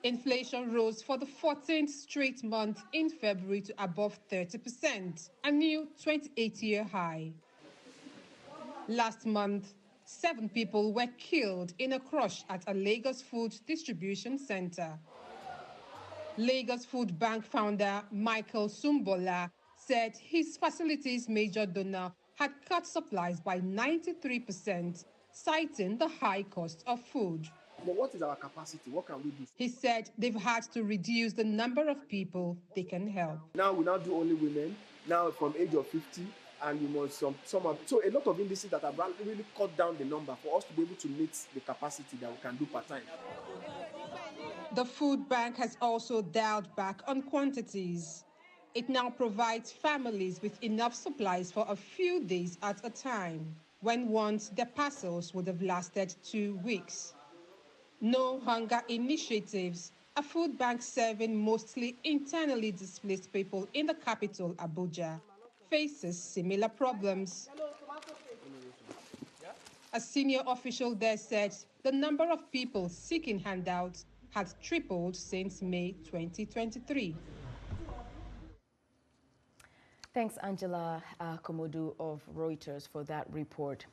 Inflation rose for the 14th straight month in February to above 30%, a new 28-year high. Last month, 7 people were killed in a crush at a Lagos food distribution center. Lagos Food Bank founder Michael Sumbola said his facility's major donor had cut supplies by 93%, citing the high cost of food. But what is our capacity? What can we do? He said they've had to reduce the number of people they can help. Now we now do only women, now from age of 50, and we must so a lot of industries that have really cut down the number for us to be able to meet the capacity that we can do part-time. The food bank has also dialed back on quantities. It now provides families with enough supplies for a few days at a time, when once their parcels would have lasted 2 weeks. No Hunger Initiatives, a food bank serving mostly internally displaced people in the capital, Abuja, faces similar problems. A senior official there said the number of people seeking handouts had tripled since May 2023. Thanks, Angela Komodu of Reuters, for that report.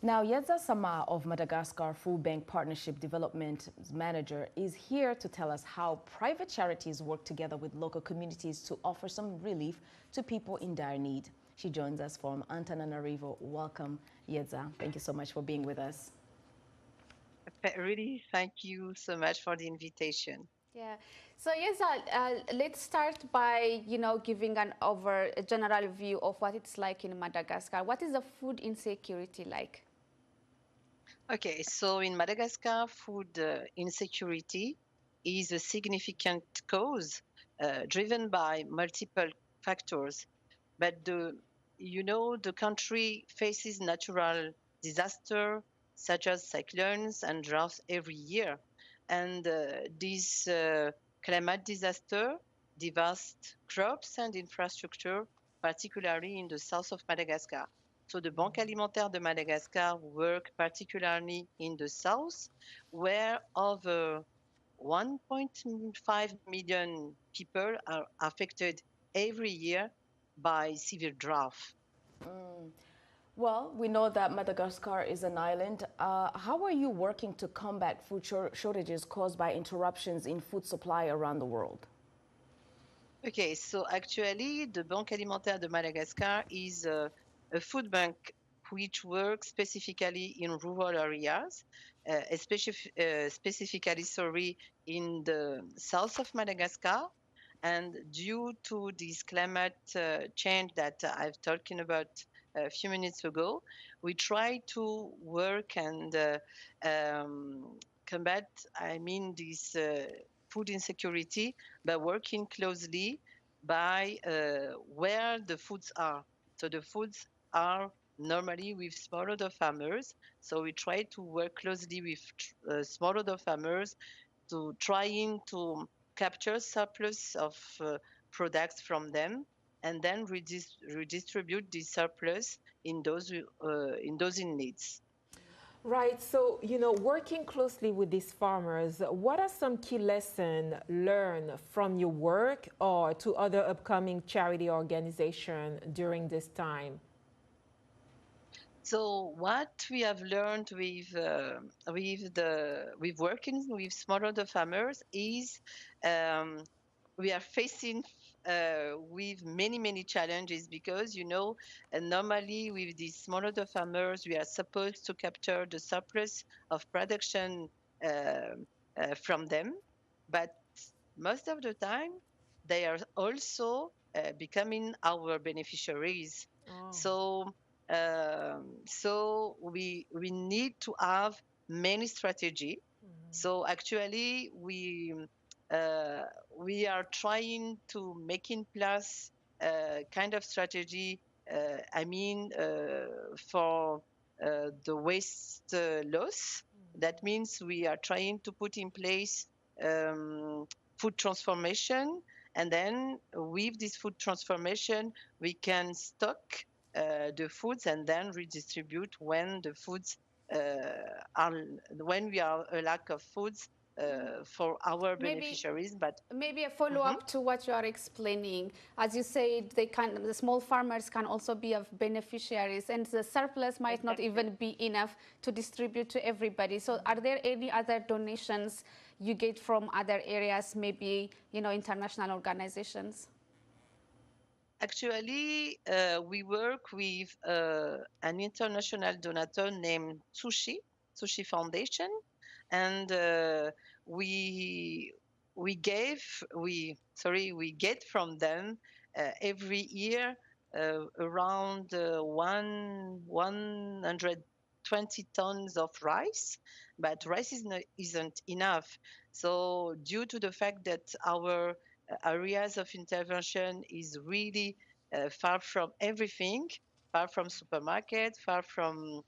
Now, Yedza Sama of Madagascar Food Bank Partnership Development Manager is here to tell us how private charities work together with local communities to offer some relief to people in dire need. She joins us from Antananarivo. Welcome, Yedza. Thank you so much for being with us. Really, thank you so much for the invitation. Yeah. So yes, let's start by giving a general view of what it's like in Madagascar. What is the food insecurity like? Okay, so in Madagascar, food insecurity is a significant cause driven by multiple factors. But the country faces natural disaster such as cyclones and droughts every year. And this climate disaster devastates crops and infrastructure, particularly in the south of Madagascar. So the Banque Alimentaire de Madagascar work particularly in the south, where over 1.5 million people are affected every year by severe drought. Well, we know that Madagascar is an island. How are you working to combat food shortages caused by interruptions in food supply around the world? Okay, so actually the Banque Alimentaire de Madagascar is a food bank which works specifically in rural areas, specifically in the south of Madagascar. And due to this climate change that I've talking about a few minutes ago, we try to work and combat, this food insecurity by working closely by where the foods are. So the foods are normally with smallholder farmers. So we try to work closely with smallholder farmers to trying to capture surplus of products from them and then redistribute the surplus in those in needs. Right. So, working closely with these farmers, what are some key lessons learned from your work or to other upcoming charity organizations during this time? So what we have learned with working with smallholder farmers is we are facing with many challenges because normally with these smallholder farmers we are supposed to capture the surplus of production from them, but most of the time they are also becoming our beneficiaries. So we need to have many strategy. So actually we we are trying to make in place kind of strategy, for the waste loss. That means we are trying to put in place food transformation, and then with this food transformation, we can stock the foods and then redistribute when the foods when we are a lack of foods for our beneficiaries. But maybe a follow-up to what you are explaining. As you said, the small farmers can also be of beneficiaries, and the surplus might not even be enough to distribute to everybody. So are there any other donations you get from other areas, maybe, international organizations? Actually, we work with an international donator named Sushi Foundation, and we get from them every year around 120 tons of rice, but rice isn't enough. So due to the fact that our areas of intervention is really far from everything, far from supermarket, far from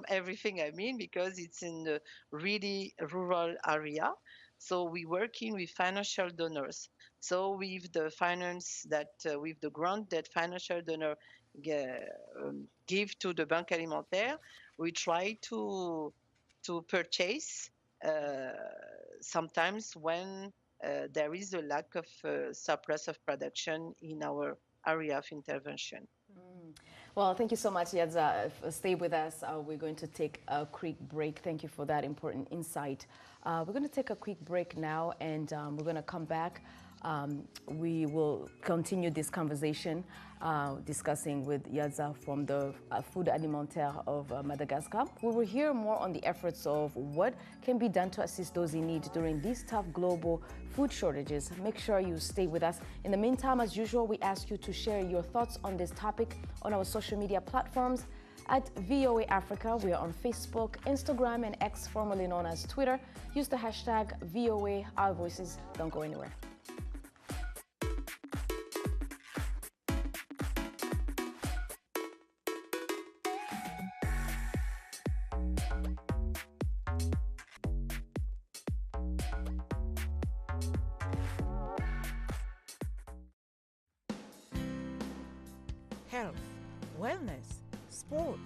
everything, because it's in the really rural area. So we're working with financial donors. So with the finance that, with the grant that financial donor give to the Banque Alimentaire, we try to purchase sometimes when there is a lack of surplus of production in our area of intervention. Well, thank you so much, Yadza. Stay with us. We're going to take a quick break. Thank you for that important insight. We're going to take a quick break now, and we're going to come back. We will continue this conversation discussing with Yadza from the Food Alimentaire of Madagascar. We will hear more on the efforts of what can be done to assist those in need during these tough global food shortages. Make sure you stay with us. In the meantime, as usual, we ask you to share your thoughts on this topic on our social media platforms. At VOA Africa, we are on Facebook, Instagram, and X, formerly known as Twitter. Use the hashtag VOA Our Voices. Don't go anywhere. Health, wellness, sport,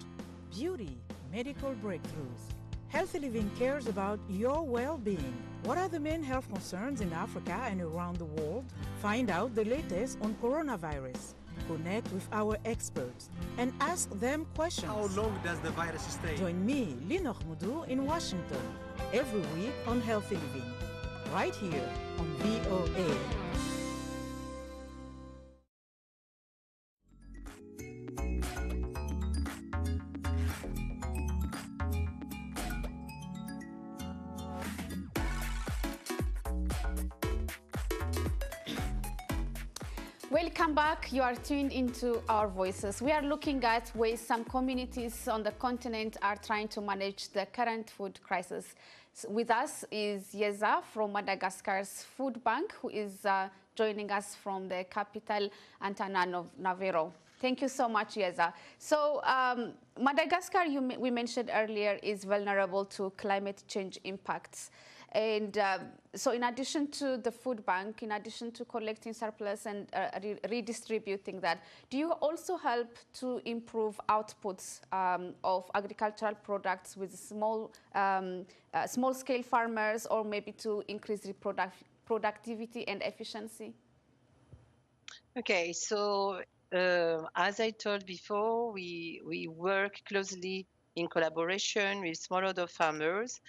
beauty, medical breakthroughs. Healthy Living cares about your well-being. What are the main health concerns in Africa and around the world? Find out the latest on coronavirus. Connect with our experts and ask them questions. How long does the virus stay? Join me, Linor Moudou, in Washington, every week on Healthy Living, right here on VOA. Welcome back. You are tuned into Our Voices. We are looking at ways some communities on the continent are trying to manage the current food crisis. With us is Yeza from Madagascar's Food Bank, who is joining us from the capital, Antananarivo. Thank you so much, Yeza. So Madagascar, we mentioned earlier, is vulnerable to climate change impacts. And so in addition to the food bank, in addition to collecting surplus and redistributing that, do you also help to improve outputs of agricultural products with small-scale farmers, or maybe to increase the productivity and efficiency? Okay, so as I told before, we work closely in collaboration with smallholder farmers,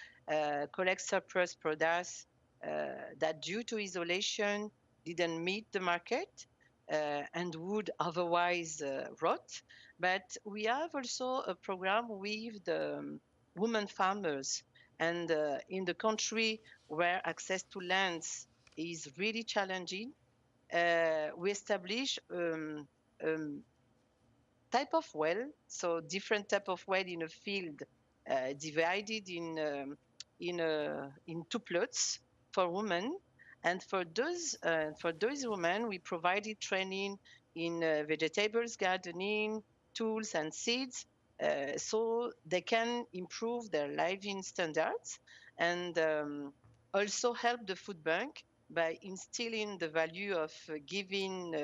collect surplus products that due to isolation didn't meet the market and would otherwise rot. But we have also a program with the women farmers, and in the country where access to lands is really challenging, we establish type of well, so different type of well in a field, divided in two plots for women, And for those women, we provided training in vegetables gardening, tools and seeds, so they can improve their living standards and also help the food bank by instilling the value of giving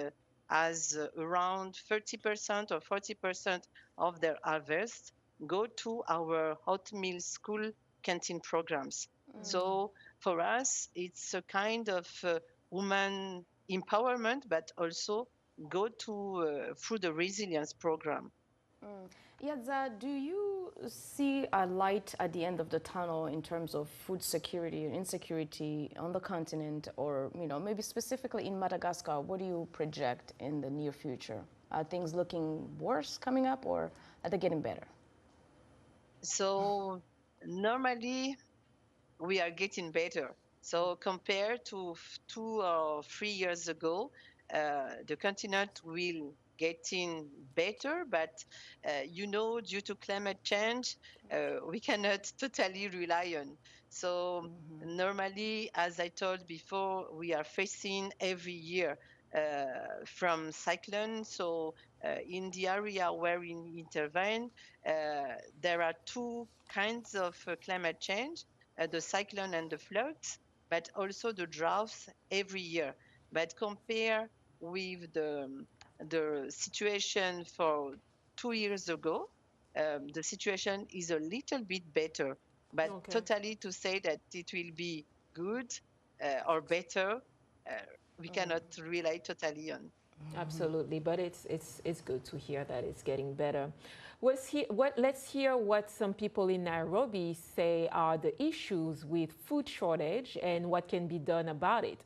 as around 30% or 40% of their harvest go to our hot meal school canteen programs. So for us, it's a kind of woman empowerment, but also go to through the resilience program. Yadza, do you see a light at the end of the tunnel in terms of food security and insecurity on the continent, or maybe specifically in Madagascar? What do you project in the near future? Are things looking worse coming up, or are they getting better? So normally we are getting better. So compared to 2 or 3 years ago, the continent will getting better, but due to climate change, we cannot totally rely on. So normally, as I told before, we are facing every year from cyclone. So in the area where we intervene, there are two kinds of climate change, the cyclone and the floods, but also the droughts every year. But compare with the situation for 2 years ago, the situation is a little bit better, but totally to say that it will be good or better, we cannot rely totally on. Absolutely, but it's good to hear that it's getting better. Let's hear what some people in Nairobi say are the issues with food shortage and what can be done about it.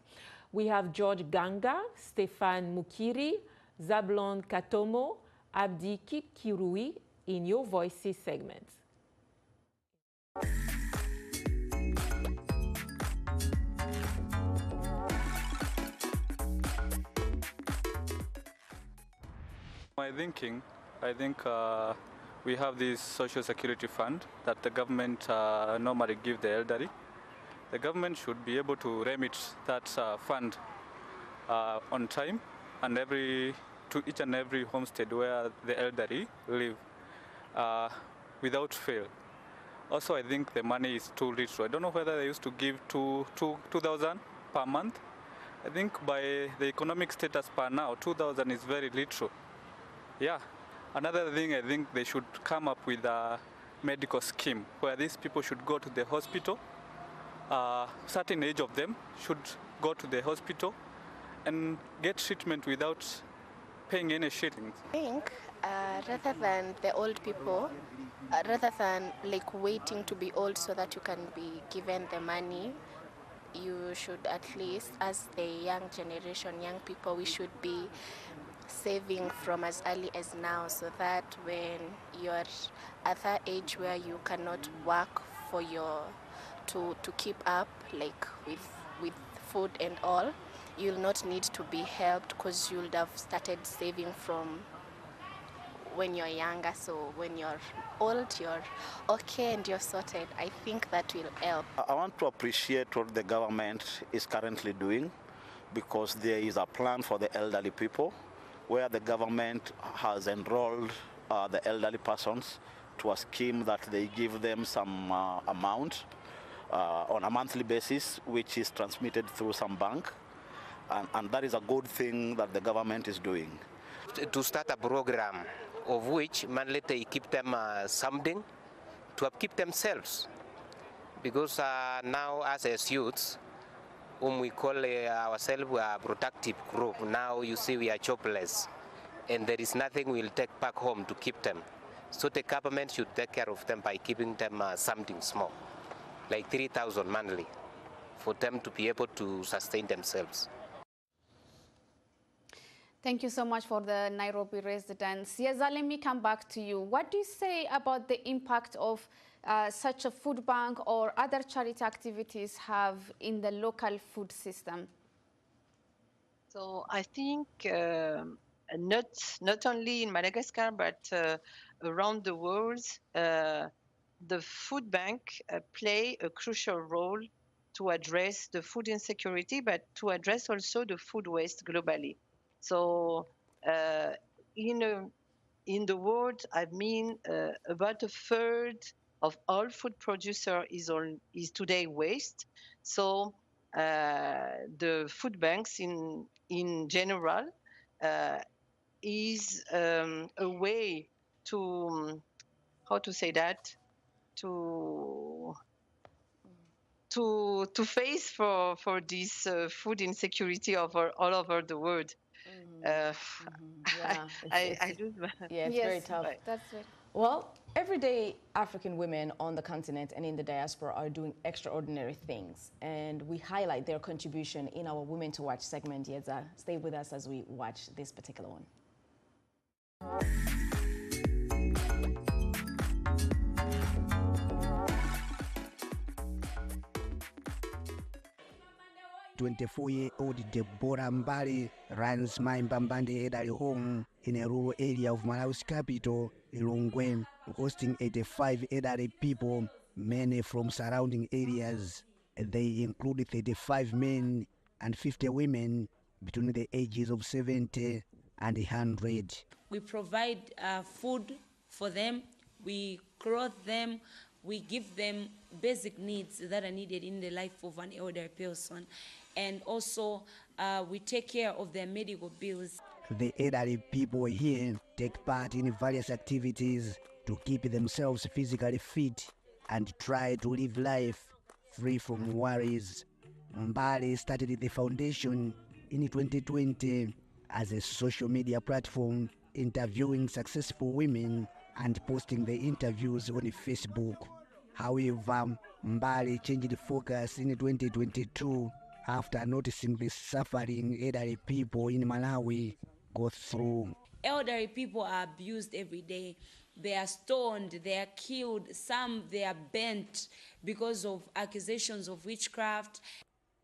We have George Ganga, Stefan Mukiri, Zablon Katomo, Abdi Kipkirui in Your Voices segment. My thinking, I think we have this social security fund that the government normally give the elderly. The government should be able to remit that fund on time and to each and every homestead where the elderly live without fail. Also, I think the money is too little. I don't know whether they used to give 2,000 per month. I think by the economic status per now, 2,000 is very little. Yeah. Another thing, I think they should come up with a medical scheme where these people should go to the hospital. Certain age of them should go to the hospital and get treatment without paying any shillings. I think rather than the old people, rather than like waiting to be old so that you can be given the money, you should at least, as the young generation, young people, we should be saving from as early as now, so that when you're at that age where you cannot work for to keep up like with food and all, you'll not need to be helped because you'll have started saving from when you're younger. So when you're old, you're okay and you're sorted. I think that will help. I want to appreciate what the government is currently doing, because there is a plan for the elderly people where the government has enrolled the elderly persons to a scheme that they give them some amount on a monthly basis, which is transmitted through some bank. And that is a good thing that the government is doing. To start a program of which monthly they keep them something to upkeep themselves. Because now as youths, whom we call ourselves a productive group, now you see we are jobless and there is nothing we'll take back home to keep them. So the government should take care of them by giving them something small, like 3,000 monthly, for them to be able to sustain themselves. Thank you so much for the Nairobi residents. Yeza, let me come back to you. What do you say about the impact of such a food bank or other charity activities have in the local food system? So I think not only in Madagascar, but around the world, the food bank play a crucial role to address the food insecurity, but to address also the food waste globally. So in the world, I mean, about a third of all food producer is today waste. So the food banks in general is a way to how to say that to face for this food insecurity all over the world. Yeah, I lose my yeah, it's very tough. That's very. Well, everyday African women on the continent and in the diaspora are doing extraordinary things, and we highlight their contribution in our Women to Watch segment. Yedza, stay with us as we watch this particular one. 24-year-old Deborah Mbali runs My Mbambande Elderly Home in a rural area of Malawi's capital, Lilongwe, hosting 85 elderly people, many from surrounding areas. They include 35 men and 50 women between the ages of 70 and 100. We provide food for them, we clothe them, we give them basic needs that are needed in the life of an elderly person. And also, we take care of their medical bills. The elderly people here take part in various activities to keep themselves physically fit and try to live life free from worries. Mbali started the foundation in 2020 as a social media platform, interviewing successful women and posting the interviews on Facebook. However, Mbali changed focus in 2022 after noticing the suffering elderly people in Malawi go through. Elderly people are abused every day. They are stoned, they are killed, some they are burnt because of accusations of witchcraft.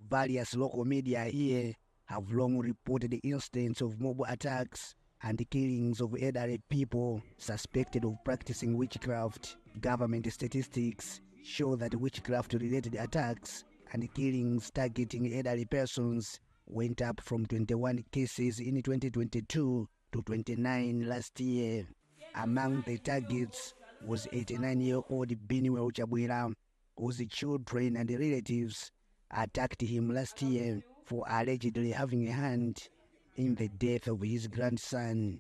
Various local media here have long reported incidents of mob attacks and killings of elderly people suspected of practicing witchcraft. Government statistics show that witchcraft-related attacks and killings targeting elderly persons went up from 21 cases in 2022 to 29 last year. Among the targets was 89-year-old Biniwe Chabwira, whose children and relatives attacked him last year for allegedly having a hand in the death of his grandson.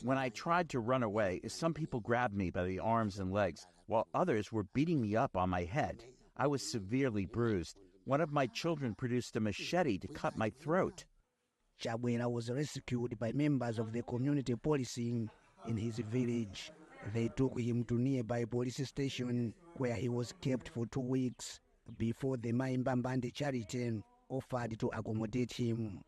When I tried to run away, some people grabbed me by the arms and legs, while others were beating me up on my head. I was severely bruised. One of my children produced a machete to cut my throat. Chabwera was rescued by members of the community policing in his village. They took him to nearby police station where he was kept for 2 weeks before the My Mbambande charity offered to accommodate him.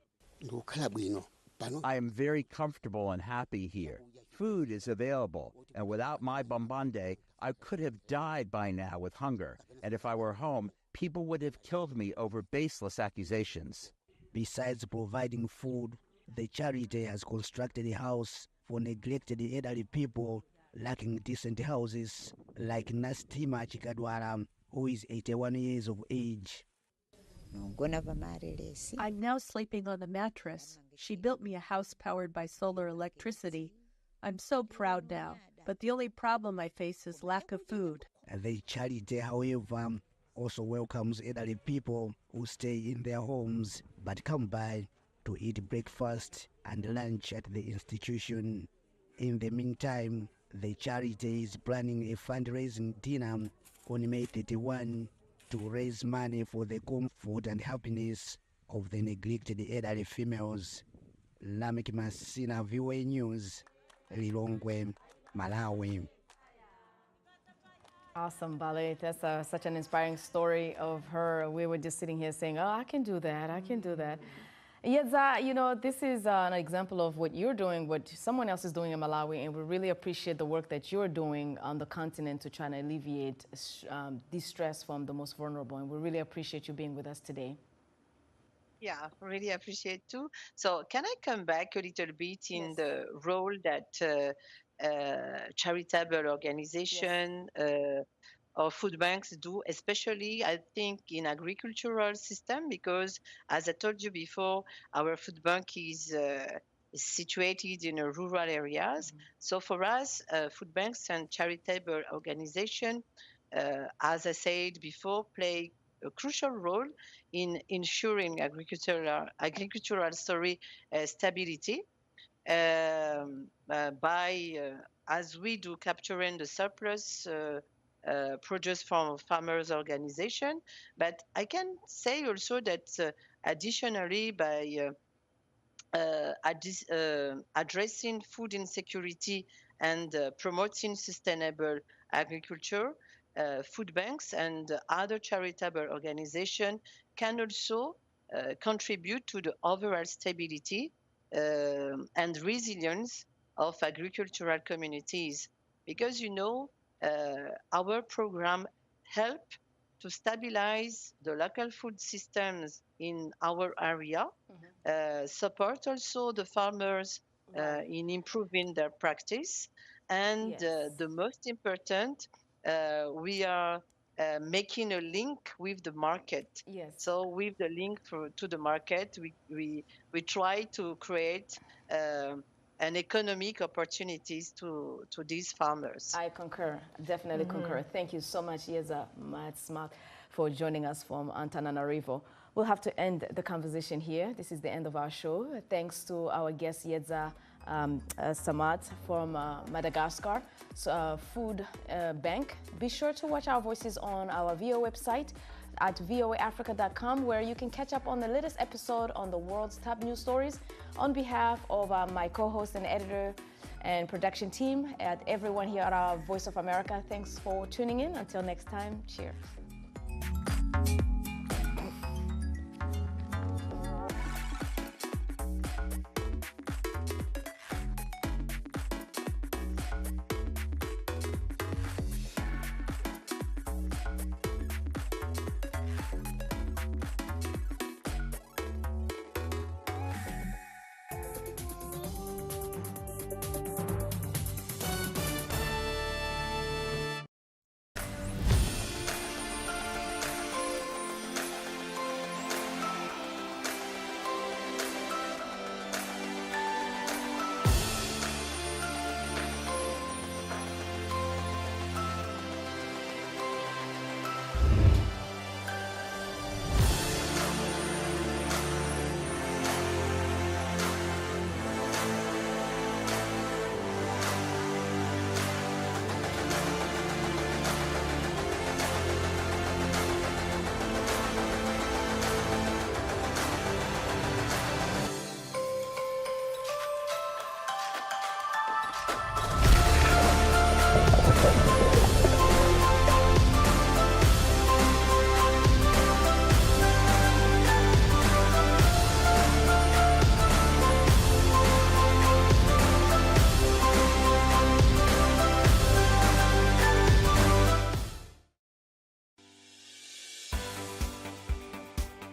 I am very comfortable and happy here. Food is available, and without My Mbambande, I could have died by now with hunger. And if I were home, people would have killed me over baseless accusations. Besides providing food, the charity has constructed a house for neglected elderly people lacking decent houses, like Nastima Chikadwara, who is 81 years of age. I'm now sleeping on a mattress. She built me a house powered by solar electricity. I'm so proud now, but the only problem I face is lack of food. The charity, however, also welcomes elderly people who stay in their homes but come by to eat breakfast and lunch at the institution. In the meantime, the charity is planning a fundraising dinner on May 31 to raise money for the comfort and happiness of the neglected elderly females. Lamek Masina, VOA News, Lilongwe, Malawi. Awesome, Bale. That's such an inspiring story of her. We were just sitting here saying, oh, I can do that, I can do that. Yedza, you know, this is an example of what you're doing, what someone else is doing in Malawi, and we really appreciate the work that you're doing on the continent to try to alleviate distress from the most vulnerable, and we really appreciate you being with us today. Yeah, really appreciate too. So can I come back a little bit in the role that charitable organization our food banks do, especially I think in agricultural system, because as I told you before, our food bank is situated in rural areas. So for us, food banks and charitable organizations, as I said before, play a crucial role in ensuring agricultural stability by, as we do, capturing the surplus produce from farmers' organization. But I can say also that additionally, by addressing food insecurity and promoting sustainable agriculture, food banks and other charitable organizations can also contribute to the overall stability and resilience of agricultural communities. Because, our program help to stabilize the local food systems in our area, support also the farmers in improving their practice. And the most important, we are making a link with the market. Yes. So with the link to the market, we try to create an economic opportunities to these farmers. I concur, definitely concur. Thank you so much, Yeza Matsmak, for joining us from Antananarivo. We'll have to end the conversation here. This is the end of our show. Thanks to our guest, Yeza Samat from Madagascar Food Bank. Be sure to watch our voices on our VOA website at voaafrica.com, where you can catch up on the latest episode on the world's top news stories. On behalf of my co-host and editor and production team, and everyone here at our Voice of America, thanks for tuning in. Until next time, cheers.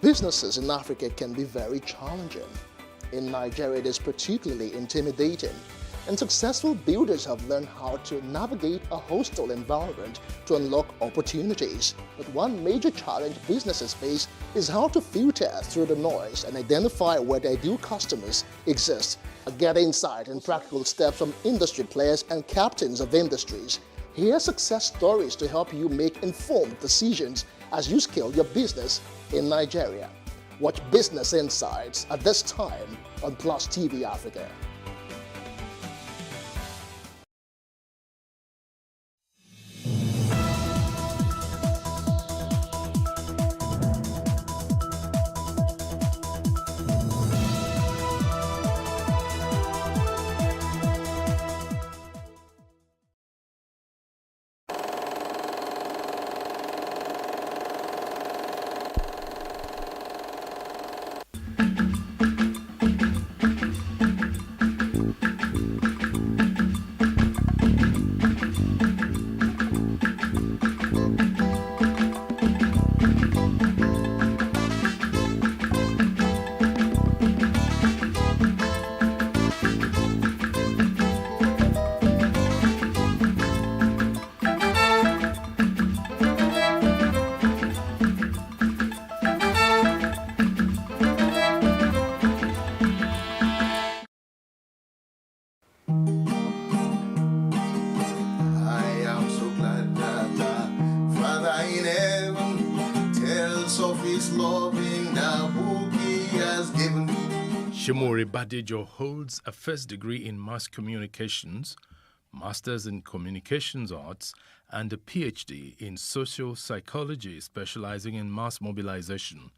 Businesses in Africa can be very challenging. In Nigeria, it is particularly intimidating, and successful builders have learned how to navigate a hostile environment to unlock opportunities. But one major challenge businesses face is how to filter through the noise and identify where their ideal customers exist. Get insight and practical steps from industry players and captains of industries. Hear success stories to help you make informed decisions as you scale your business in Nigeria. Watch Business Insights at this time on Plus TV Africa. Shemore Badejo holds a first degree in mass communications, master's in communications arts, and a PhD in social psychology, specializing in mass mobilization.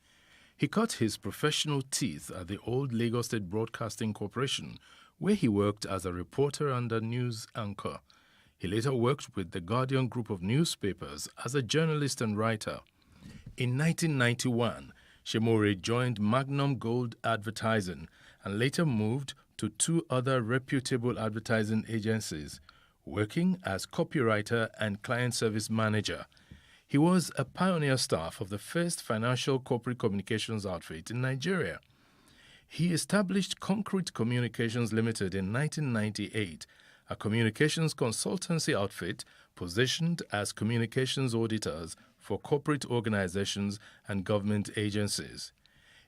He cut his professional teeth at the old Lagos State Broadcasting Corporation, where he worked as a reporter and a news anchor. He later worked with the Guardian Group of newspapers as a journalist and writer. In 1991, Shemore joined Magnum Gold Advertising and later moved to two other reputable advertising agencies, working as copywriter and client service manager. He was a pioneer staff of the first financial corporate communications outfit in Nigeria. He established Concrete Communications Limited in 1998, a communications consultancy outfit positioned as communications auditors for corporate organizations and government agencies.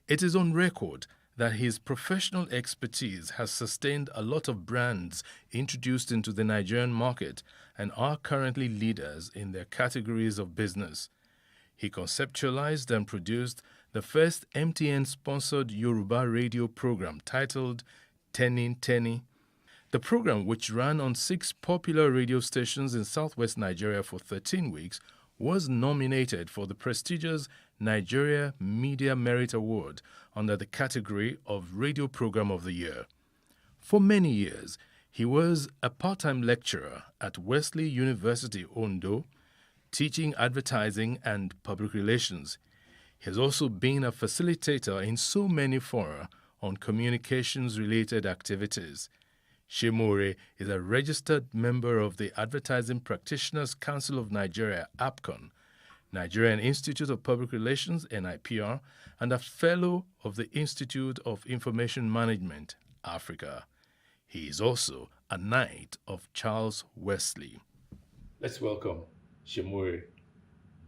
It is on record that his professional expertise has sustained a lot of brands introduced into the Nigerian market and are currently leaders in their categories of business. He conceptualized and produced the first MTN-sponsored Yoruba radio program titled Tenin Teni. The program, which ran on 6 popular radio stations in southwest Nigeria for 13 weeks, was nominated for the prestigious Nigeria Media Merit Award under the category of Radio Program of the Year. For many years, he was a part-time lecturer at Wesley University, Ondo, teaching advertising and public relations. He has also been a facilitator in so many fora on communications-related activities. Shemore is a registered member of the Advertising Practitioners Council of Nigeria, APCON, Nigerian Institute of Public Relations, NIPR, and a fellow of the Institute of Information Management, Africa. He is also a Knight of Charles Wesley. Let's welcome Shemore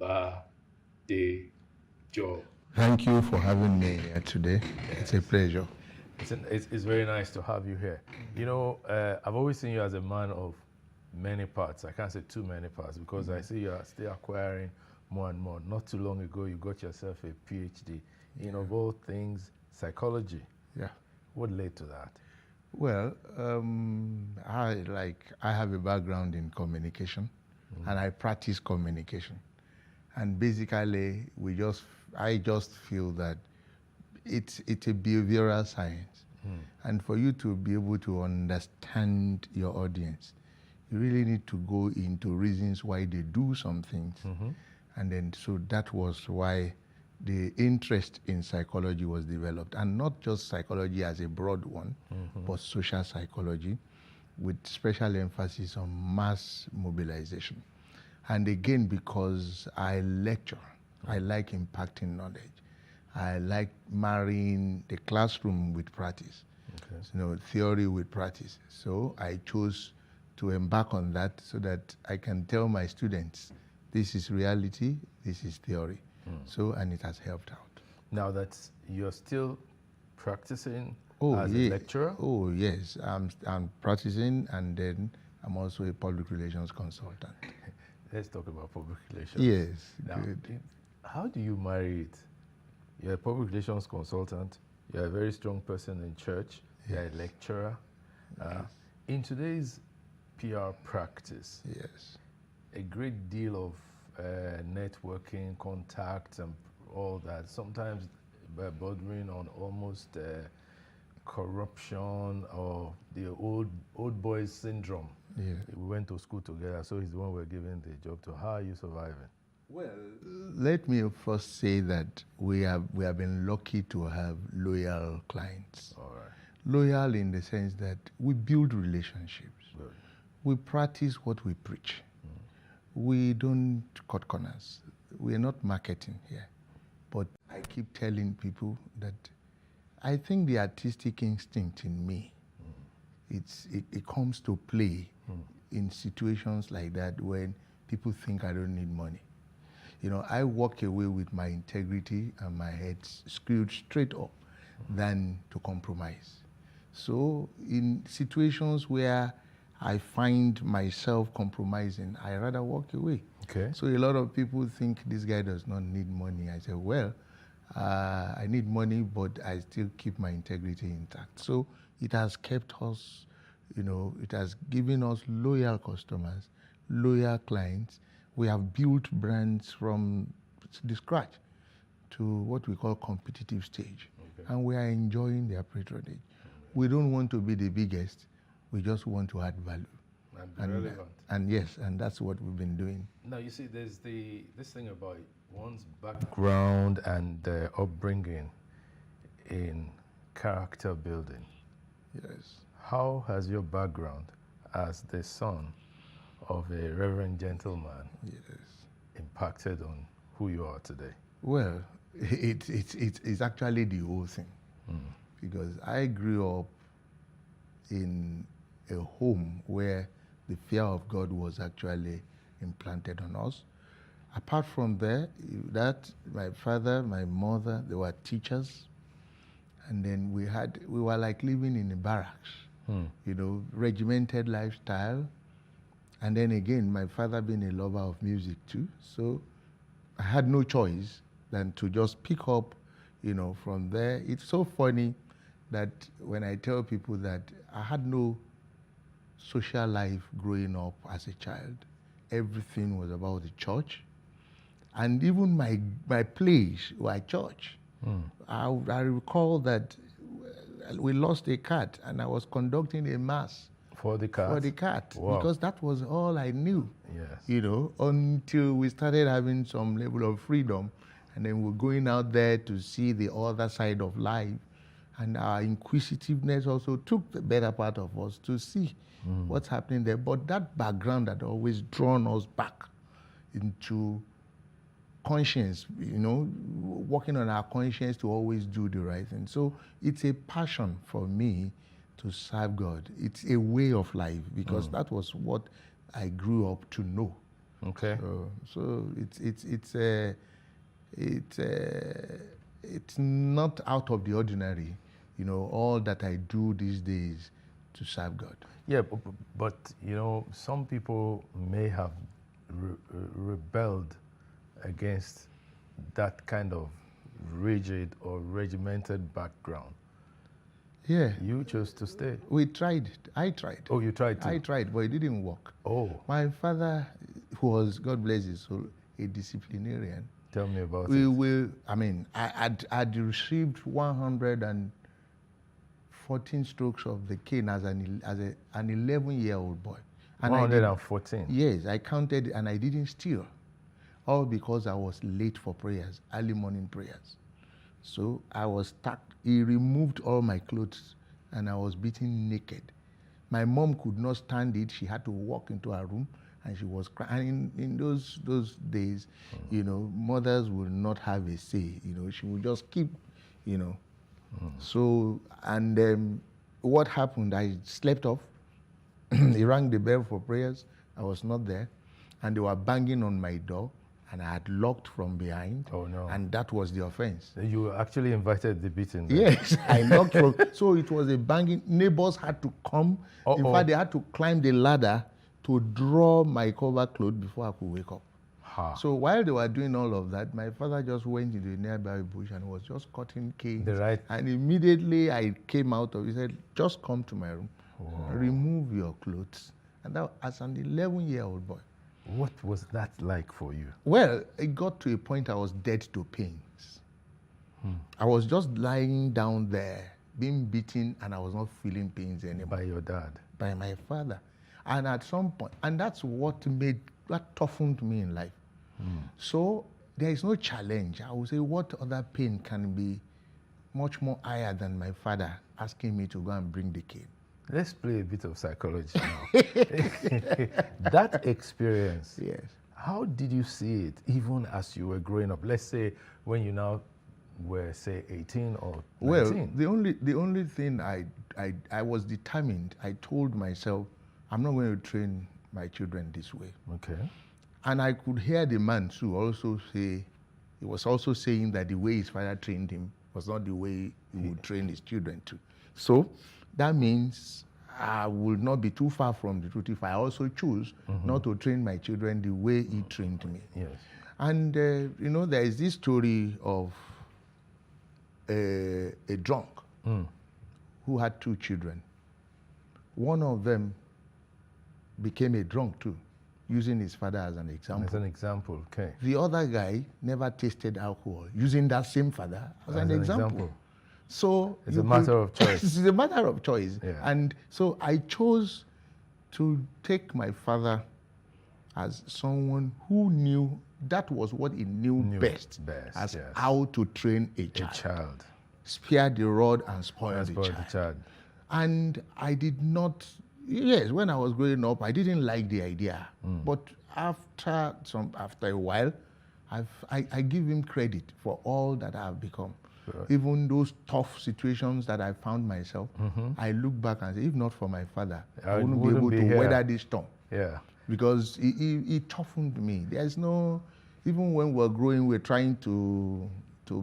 Badejo. Thank you for having me here today. It's a pleasure. It's very nice to have you here. You know, I've always seen you as a man of many parts. I can't say too many parts because I see you are still acquiring more and more. Not too long ago, you got yourself a PhD in, of all things, psychology. Yeah. What led to that? Well, I have a background in communication, and I practice communication. And basically, I just feel that it's a behavioral science. And for you to be able to understand your audience, you really need to go into reasons why they do some things. And then, so that was why the interest in psychology was developed. And not just psychology as a broad one, but social psychology with special emphasis on mass mobilization. And again, because I lecture, I like impacting knowledge. I like marrying the classroom with practice, theory with practice. So I chose to embark on that so that I can tell my students, this is reality, this is theory. And it has helped out. Now that you're still practicing as a lecturer? Oh, yes. I'm practicing, and then I'm also a public relations consultant. Let's talk about public relations. Yes, now, good. How do you marry it? You're a public relations consultant. You're a very strong person in church. Yes. You're a lecturer. In today's PR practice, yes, a great deal of networking, contacts, and all that, sometimes bordering on almost corruption or the old boys syndrome. Yeah. We went to school together, so he's the one we're giving the job to. How are you surviving? Well, let me first say that we have been lucky to have loyal clients. All right. Loyal in the sense that we build relationships. Good. We practice what we preach. We don't cut corners. We are not marketing here. But I keep telling people that I think the artistic instinct in me, it comes to play in situations like that when people think I don't need money. You know, I walk away with my integrity and my head screwed straight up than to compromise. So in situations where I find myself compromising, I rather walk away. Okay. So a lot of people think this guy does not need money. I say, well, I need money, but I still keep my integrity intact. So it has kept us, it has given us loyal customers, loyal clients. We have built brands from the scratch to what we call competitive stage. Okay. And we are enjoying their patronage. Okay. We don't want to be the biggest. We just want to add value. And relevant. And yes, and that's what we've been doing. Now, you see, there's this thing about one's background and upbringing in character building. Yes. How has your background as the son of a reverend gentleman impacted on who you are today? Well, it's actually the whole thing. Because I grew up in a home where the fear of God was actually implanted on us. Apart from that, my father, my mother, they were teachers. And then we were like living in a barracks, regimented lifestyle. And then again, my father being a lover of music too. So I had no choice than to just pick up, from there. It's so funny that when I tell people that I had no social life growing up as a child, everything was about the church. And even my plays were church. I recall that we lost a cat and I was conducting a mass. For the cat? For the cat. Wow. Because that was all I knew. Yes. Until we started having some level of freedom. And then we're going out there to see the other side of life. And our inquisitiveness also took the better part of us to see what's happening there. But that background had always drawn us back into conscience, working on our conscience to always do the right thing. So it's a passion for me to serve God. It's a way of life because that was what I grew up to know. Okay. So it's not out of the ordinary, all that I do these days to serve God. Yeah, but some people may have rebelled against that kind of rigid or regimented background. Yeah. You chose to stay. We tried. I tried. Oh, you tried too? I tried, but it didn't work. Oh. My father was, God bless his soul, a disciplinarian. Tell me about it. I'd received 114 strokes of the cane as an 11-year-old boy. And 114? Yes, I counted and I didn't steal. All because I was late for prayers, early morning prayers. So I was stuck. He removed all my clothes and I was beaten naked. My mom could not stand it. She had to walk into her room and she was crying. In those days, mothers would not have a say. She would just keep, So, and what happened, I slept off. He rang the bell for prayers. I was not there. And they were banging on my door. And I had locked from behind. Oh, no. And that was the offense. You actually invited the beating? Yes, I locked from. So it was a banging. Neighbors had to come. In fact, they had to climb the ladder to draw my cover cloth before I could wake up. So while they were doing all of that, my father just went into the nearby bush and was just cutting canes. And immediately I came out of it. He said, just come to my room, remove your clothes. And that, as an 11-year-old boy. What was that like for you? Well, it got to a point I was dead to pains. I was just lying down there, being beaten, and I was not feeling pains anymore. By your dad? By my father. And at some point, and that's what toughened me in life. So there is no challenge. I would say, what other pain can be much more higher than my father asking me to go and bring the cane? Let's play a bit of psychology now. That experience, yes. How did you see it, even as you were growing up? Let's say when you now were, say, 18 or 19. Well, the only thing I was determined. I told myself, I'm not going to train my children this way. Okay. And I could hear the man too also say, he was also saying that the way his father trained him was not the way he would train his children too. So that means I will not be too far from the truth if I also choose not to train my children the way he trained me. Yes. And, there is this story of a drunk who had 2 children. One of them became a drunk too, using his father as an example. As an example, okay. The other guy never tasted alcohol, using that same father as an example. So it's a matter of choice. It's a matter of choice. Yeah. And so I chose to take my father as someone who knew that was what he knew best as how to train a child. Spare the rod and spoil the child. And I did not, yes, when I was growing up, I didn't like the idea. But after a while, I give him credit for all that I've become. Sure. Even those tough situations that I found myself, I look back and say, if not for my father, I wouldn't be able to weather this storm. Yeah. Because he toughened me. There's no, even when we're growing, we're trying to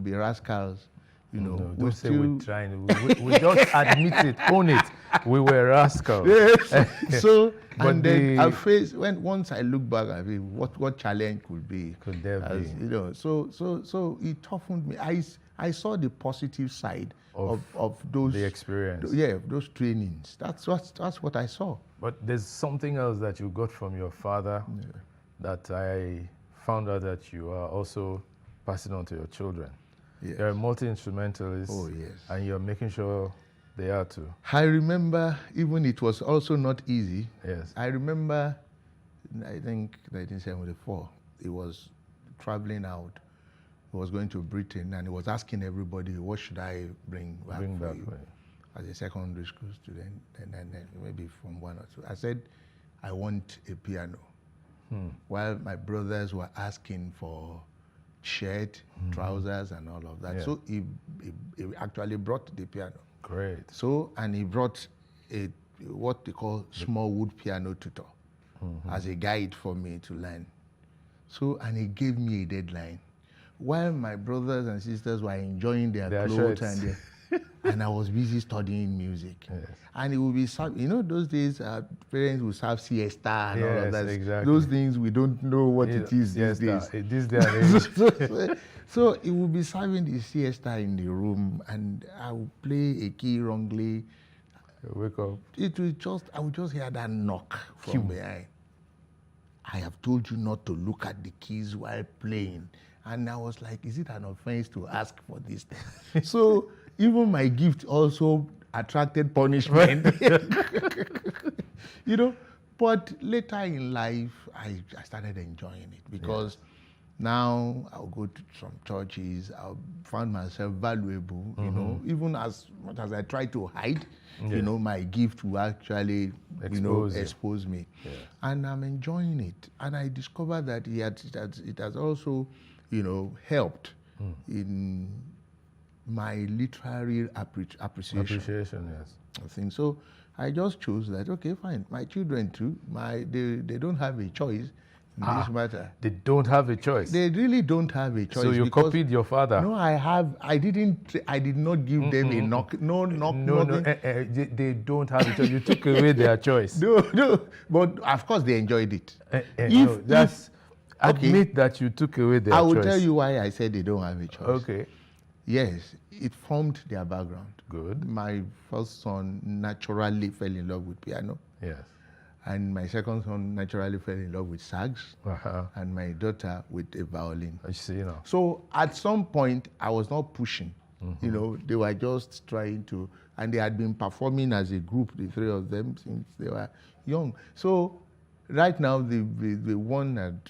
be rascals. You know, no, don't say we're trying. We just admit it, own it. We were rascals. Yes. So, and then I face once I look back, I mean, what challenge could there be? You know, so it toughened me. I saw the positive side of those the experience. Yeah, those trainings. That's what I saw. But there's something else that you got from your father that I found out that you are also passing on to your children. Yes. You're a multi-instrumentalist. Oh, yes. And you're making sure they are too. I remember, even it was also not easy. Yes. I remember, I think 1974, he was traveling out. He was going to Britain and he was asking everybody, what should I bring back for you? As a secondary school student, and then maybe from 1 or 2. I said, I want a piano. While my brothers were asking for shirt, trousers, and all of that. Yeah. So he actually brought the piano. Great. So, and he brought what they call small wood piano tutor as a guide for me to learn. So, and he gave me a deadline. While my brothers and sisters were enjoying their clothes and I was busy studying music. Yes. And it would be, you know, those days parents would serve siesta and all of that. Exactly. Those things we don't know what it is these days. This day and age. So it would be serving the siesta in the room and I would play a key wrongly. Wake up. I would just hear that knock from behind. I have told you not to look at the keys while playing. And I was like, is it an offense to ask for this? So even my gift also attracted punishment. You know, but later in life, I started enjoying it because now I'll go to some churches, I found myself valuable, you know, even as much as I try to hide, you know, my gift will actually, expose me. Yeah. And I'm enjoying it. And I discovered that it has also, you know, helped in my literary appreciation. Appreciation, yes. I think so. I just chose that, okay, fine. My children too, they don't have a choice in this matter. They don't have a choice? They really don't have a choice. So you copied your father? No, I did not give them a knock. No, they don't have a choice. You took away their choice. No, but of course they enjoyed it. Admit that you took away their choice. I will tell you why I said they don't have a choice. Okay. Yes, it formed their background. Good. My first son naturally fell in love with piano. Yes. And my second son naturally fell in love with sax. And my daughter with a violin. I see now. So at some point, I was not pushing. You know, they were just trying to, and they had been performing as a group, the three of them, since they were young. So right now, the one that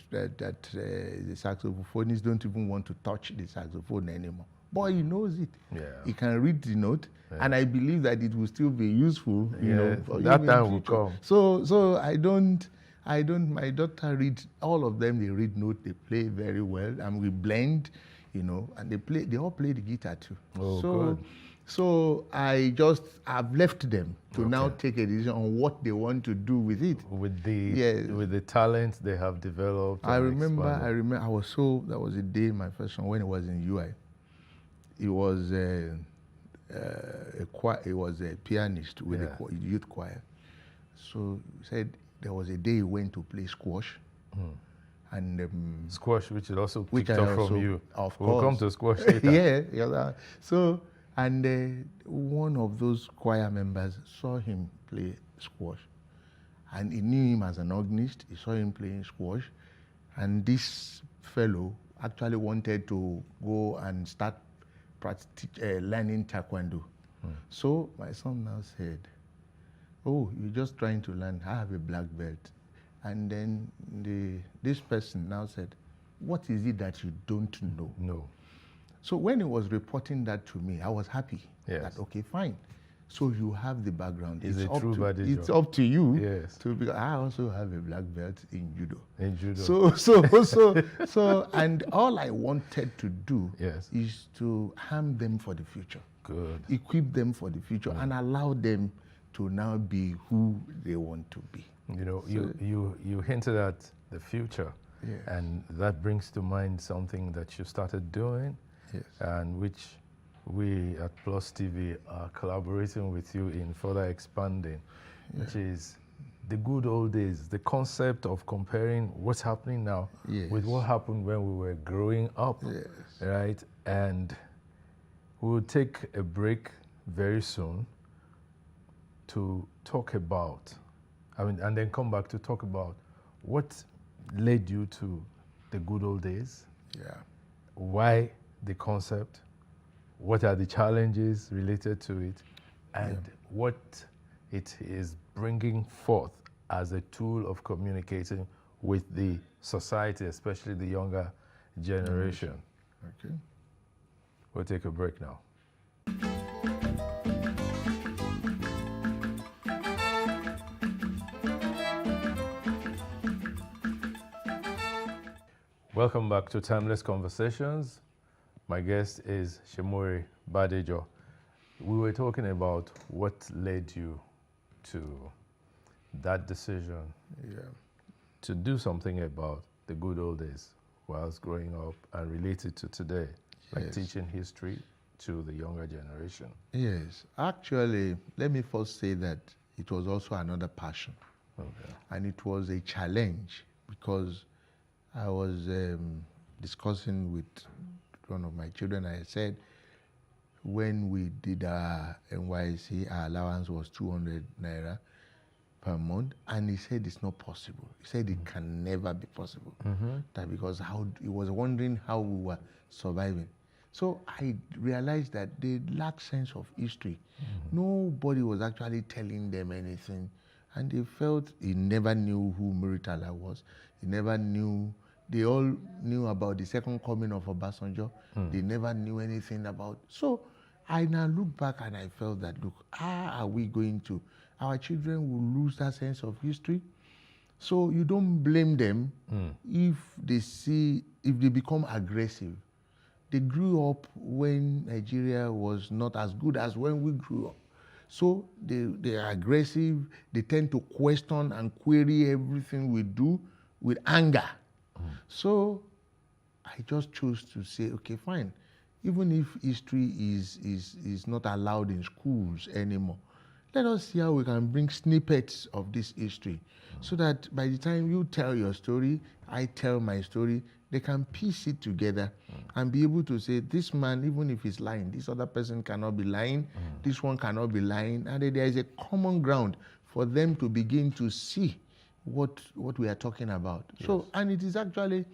the saxophonists don't even want to touch the saxophone anymore. Boy, he knows it. Yeah. He can read the note, and I believe that it will still be useful. You know, for that time will come. So I don't. My daughter reads all of them. They read note. They play very well, and we blend. You know, and they all play the guitar too. Oh, good. So I've left them to now take a decision on what they want to do with it. With the talent they have developed. I remember. That was a day my first son when he was in UI. He was a pianist with a youth choir. So he said there was a day he went to play squash, and squash, which is also which picked I up also, from you. Of We'll course. come to squash later. yeah. So, and one of those choir members saw him play squash, and he knew him as an organist. He saw him playing squash, and this fellow actually wanted to go and start learning taekwondo. So my son now said, "Oh, you're just trying to learn. I have a black belt." And then this person now said, "What is it that you don't know?" No. So when he was reporting that to me, I was happy. Yes. That, okay, fine. So you have the background. It's a up true to, Badejo. It's up to you. Yes. Because I also have a black belt in judo. In judo. So, and all I wanted to do yes. is to harm them for the future. Good. Equip them for the future and allow them to now be who they want to be. You know, So, you hinted at the future, Yes. and that brings to mind something that you started doing, yes. and which we at Plus TV are collaborating with you in further expanding, which is the good old days, the concept of comparing what's happening now Yes. with what happened when we were growing up, right? And we'll take a break very soon to talk about, and then come back to talk about what led you to the good old days, why the concept, what are the challenges related to it, and what it is bringing forth as a tool of communicating with the society, especially the younger generation. Okay. We'll take a break now. Welcome back to Timeless Conversations. My guest is Shemori Badejo. We were talking about what led you to that decision to do something about the good old days whilst growing up and related to today, like Yes. teaching history to the younger generation. Yes, actually, let me first say that it was also another passion. Okay. And it was a challenge because I was discussing with one of my children. I said, when we did our NYC, our allowance was 200 naira per month. And he said it's not possible. He said it can never be possible. That because he was wondering how we were surviving. So I realized that they lack sense of history. Nobody was actually telling them anything. And they felt he never knew who Muritala was. He never knew. They all knew about the second coming of Obasanjo. They never knew anything about. So I now look back and I felt that, look, how are we going to? Our children will lose that sense of history. So you don't blame them if they become aggressive. They grew up when Nigeria was not as good as when we grew up. So they are aggressive. They tend to question and query everything we do with anger. So I just chose to say, okay, fine. Even if history is not allowed in schools anymore, let us see how we can bring snippets of this history so that by the time you tell your story, I tell my story, they can piece it together and be able to say, this man, even if he's lying, this other person cannot be lying, this one cannot be lying, and there is a common ground for them to begin to see what we are talking about. Yes. So, and it is actually,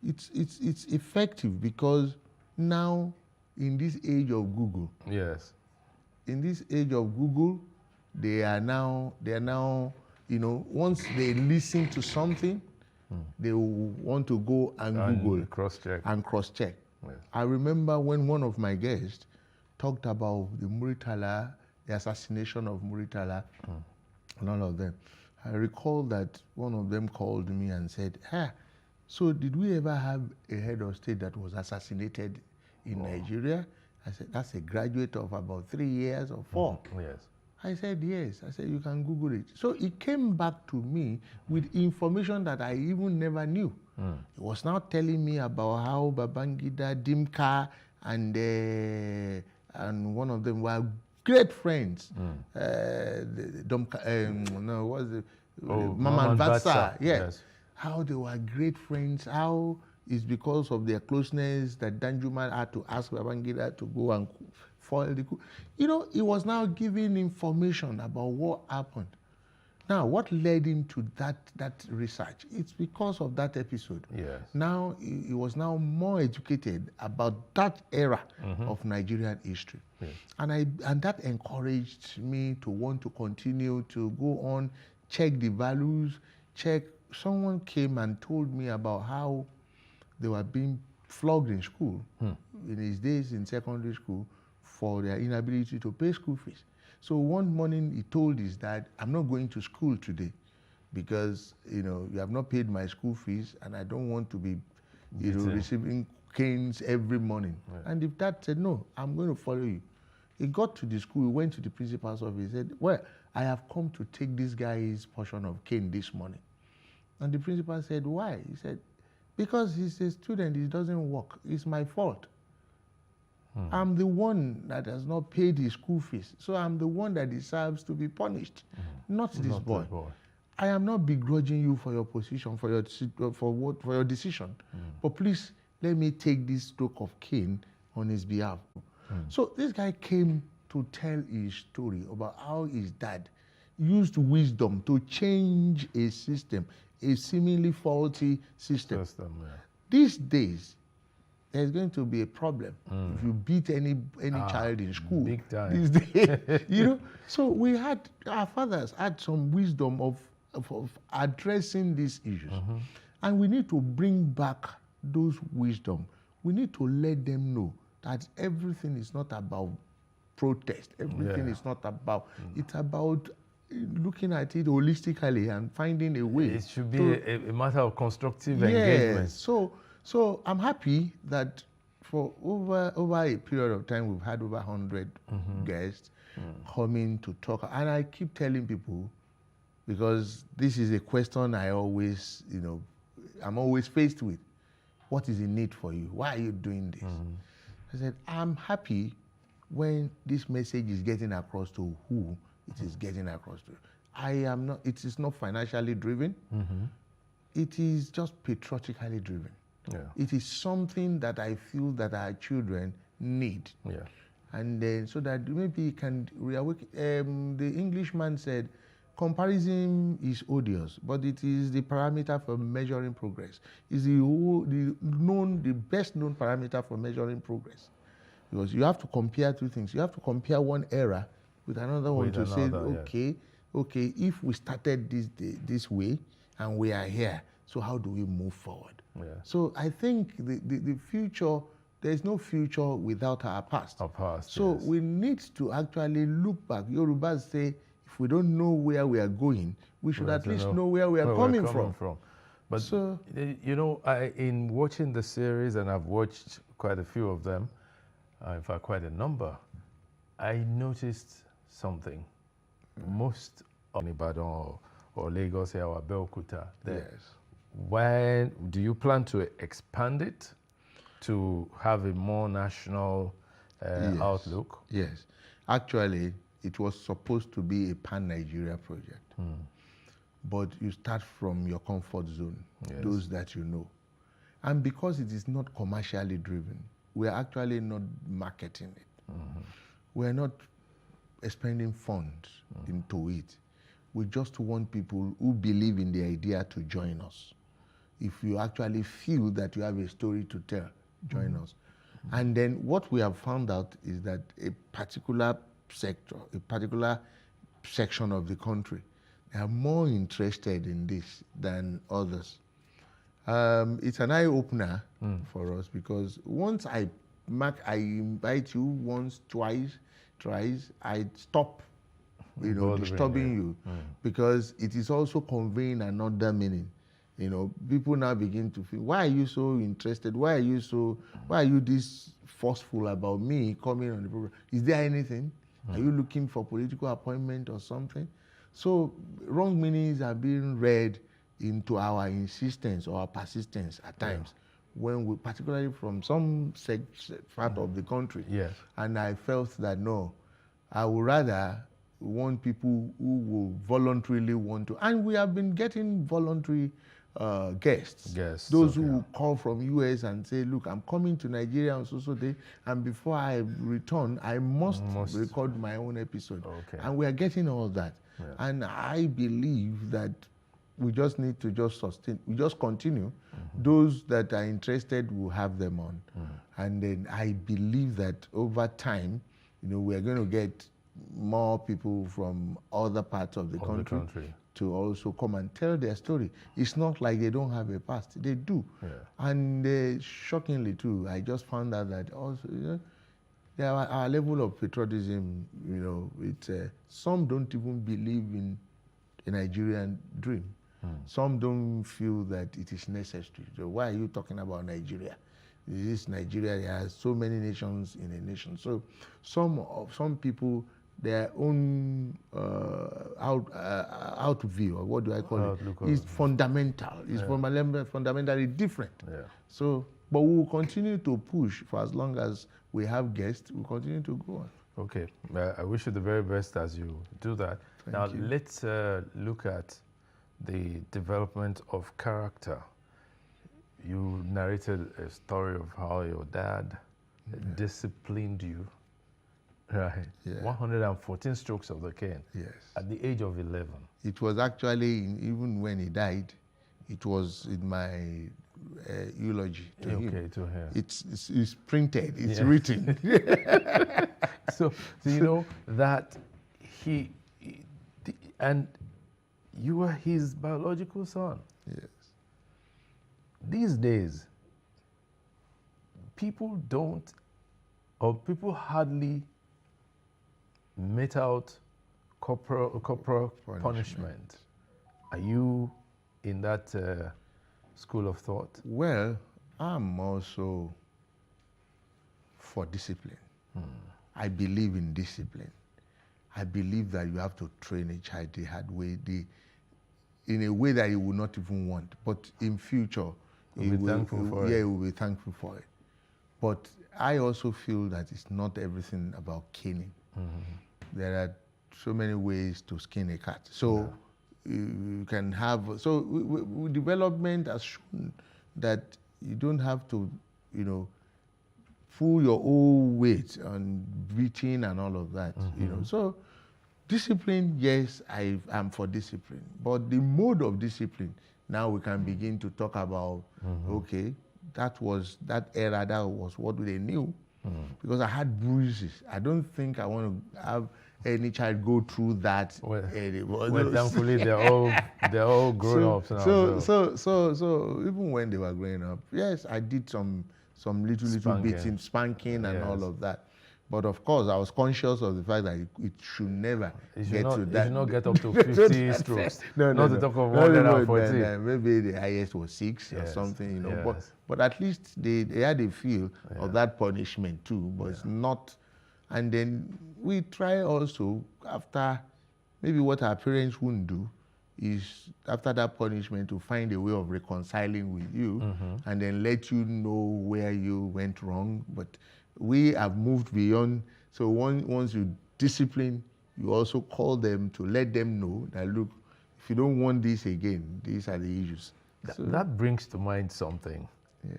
it's effective because now in this age of Google, in this age of Google, they are now, once they listen to something, they will want to go and Google cross-check. Yes. I remember when one of my guests talked about the Muritala, the assassination of Muritala, and all of them. I recall that one of them called me and said, so did we ever have a head of state that was assassinated in Nigeria? I said, that's a graduate of about 3 years or 4. Yes. I said, yes. I said, you can Google it. So it came back to me with information that I even never knew. He was now telling me about how Babangida, Dimka, and one of them were great friends. Maman Vatsa, yes. how they were great friends, how it's because of their closeness that Danjuma had to ask Babangida to go and foil the coup. You know, he was now giving information about what happened. Now, what led him to that research? It's because of that episode. Yes. Now, he was now more educated about that era of Nigerian history. Yes. And that encouraged me to want to continue to go on, check the values, check. Someone came and told me about how they were being flogged in school in his days in secondary school for their inability to pay school fees. So one morning he told his dad, I'm not going to school today because, you know, you have not paid my school fees and I don't want to be, you know, receiving canes every morning. Right. And the dad said, no, I'm going to follow you. He got to the school, he went to the principal's office, he said, well, I have come to take this guy's portion of cane this morning. And the principal said, why? He said, because he's a student, he doesn't work. It's my fault. I'm the one that has not paid his school fees. So I'm the one that deserves to be punished, not this boy. I am not begrudging you for your position, for your decision. But please, let me take this stroke of cane on his behalf. So this guy came to tell his story about how his dad used wisdom to change a system, a seemingly faulty system. These days, there's going to be a problem if you beat any child in school. Big time. These days, you know. So our fathers had some wisdom of addressing these issues, and we need to bring back those wisdom. We need to let them know that everything is not about protest. Everything is not about. It's about looking at it holistically and finding a way. It should be a matter of constructive engagement. So I'm happy that for over a period of time, we've had over 100 guests coming to talk. And I keep telling people, because this is a question I always, you know, I'm always faced with. What is the need for you? Why are you doing this? I said, I'm happy when this message is getting across to who it is getting across to. It is not financially driven. It is just patriotically driven. Yeah. It is something that I feel that our children need. Yeah. And then so that maybe it can reawaken. The Englishman said, comparison is odious, but it is the parameter for measuring progress. It's the best known parameter for measuring progress. Because you have to compare two things. You have to compare one era with another one to say, okay, if we started this way and we are here, so how do we move forward? Yeah. So I think the future, there is no future without our past. Our past, so yes. we need to actually look back. Yorubas say, if we don't know where we are going, we should at least know where we are coming from. But, so, you know, in watching the series, and I've watched quite a few of them, in fact, quite a number, I noticed something. Most of Ibadan or Lagos here or Abeokuta, yes. When do you plan to expand it to have a more national outlook? Yes. Actually, it was supposed to be a pan-Nigeria project. But you start from your comfort zone, those that you know. And because it is not commercially driven, we're actually not marketing it. We're not expending funds into it. We just want people who believe in the idea to join us. If you actually feel that you have a story to tell, join us. And then what we have found out is that a particular sector, a particular section of the country, they are more interested in this than others. It's an eye-opener for us, because once I invite you once, twice, thrice, I stop disturbing you, because it is also conveying another meaning. You know, people now begin to feel, why are you so interested? Why are you this forceful about me coming on the program? Is there anything? Are you looking for political appointment or something? So wrong meanings are being read into our insistence or our persistence at times, when we, particularly from some part of the country. Yes. And I felt that no, I would rather want people who will voluntarily want to, and we have been getting voluntary guests. okay. Those who call from US and say, look, I'm coming to Nigeria on so day, and before I return, I must record my own episode. Okay. And we are getting all that. Yeah. And I believe that we just need to just sustain, we just continue. Those that are interested will have them on. And then I believe that over time, we are going to get more people from other parts of the country to also come and tell their story. It's not like they don't have a past, they do. Yeah. And shockingly too, I just found out that also, our level of patriotism, some don't even believe in a Nigerian dream. Some don't feel that it is necessary. So why are you talking about Nigeria? This Nigeria, there are so many nations in a nation. So some people, their own out view, or what do I call it, is fundamental. It's fundamentally different. Yeah. So, but we will continue to push for as long as we have guests. We'll continue to go on. Okay, I wish you the very best as you do that. Thank you. Let's look at the development of character. You narrated a story of how your dad disciplined you, right? Yeah. 114 strokes of the cane. Yes. At the age of 11. It was actually, even when he died, it was in my eulogy to him. Okay, to him. It's printed, it's written. So you know that and you were his biological son. Yes. These days, people hardly mete out corporal punishment. Are you in that school of thought? Well, I'm also for discipline. I believe in discipline. I believe that you have to train a child the hard way, in a way that he will not even want. But in future, he will be thankful for it. But I also feel that it's not everything about caning. There are so many ways to skin a cat. So you can have, development has shown that you don't have to, pull your own weight on beating and all of that. So discipline, yes, I am for discipline. But the mode of discipline, now we can begin to talk about, okay, that era, that was what they knew. Because I had bruises. I don't think I want to have any child go through that. Well, thankfully they're all grown ups now. So even when they were growing up, yes, I did some little beating, spanking and all of that. But of course, I was conscious of the fact that it should never get to that. It should not get up to 50 strokes. Not to talk of 140. Maybe the highest was 6 or something, But at least they had a feel of that punishment too. But it's not. And then we try also, after maybe what our parents wouldn't do, is after that punishment to find a way of reconciling with you and then let you know where you went wrong. But we have moved beyond. So once you discipline, you also call them to let them know that, look, if you don't want this again, these are the issues. That brings to mind something. Yeah.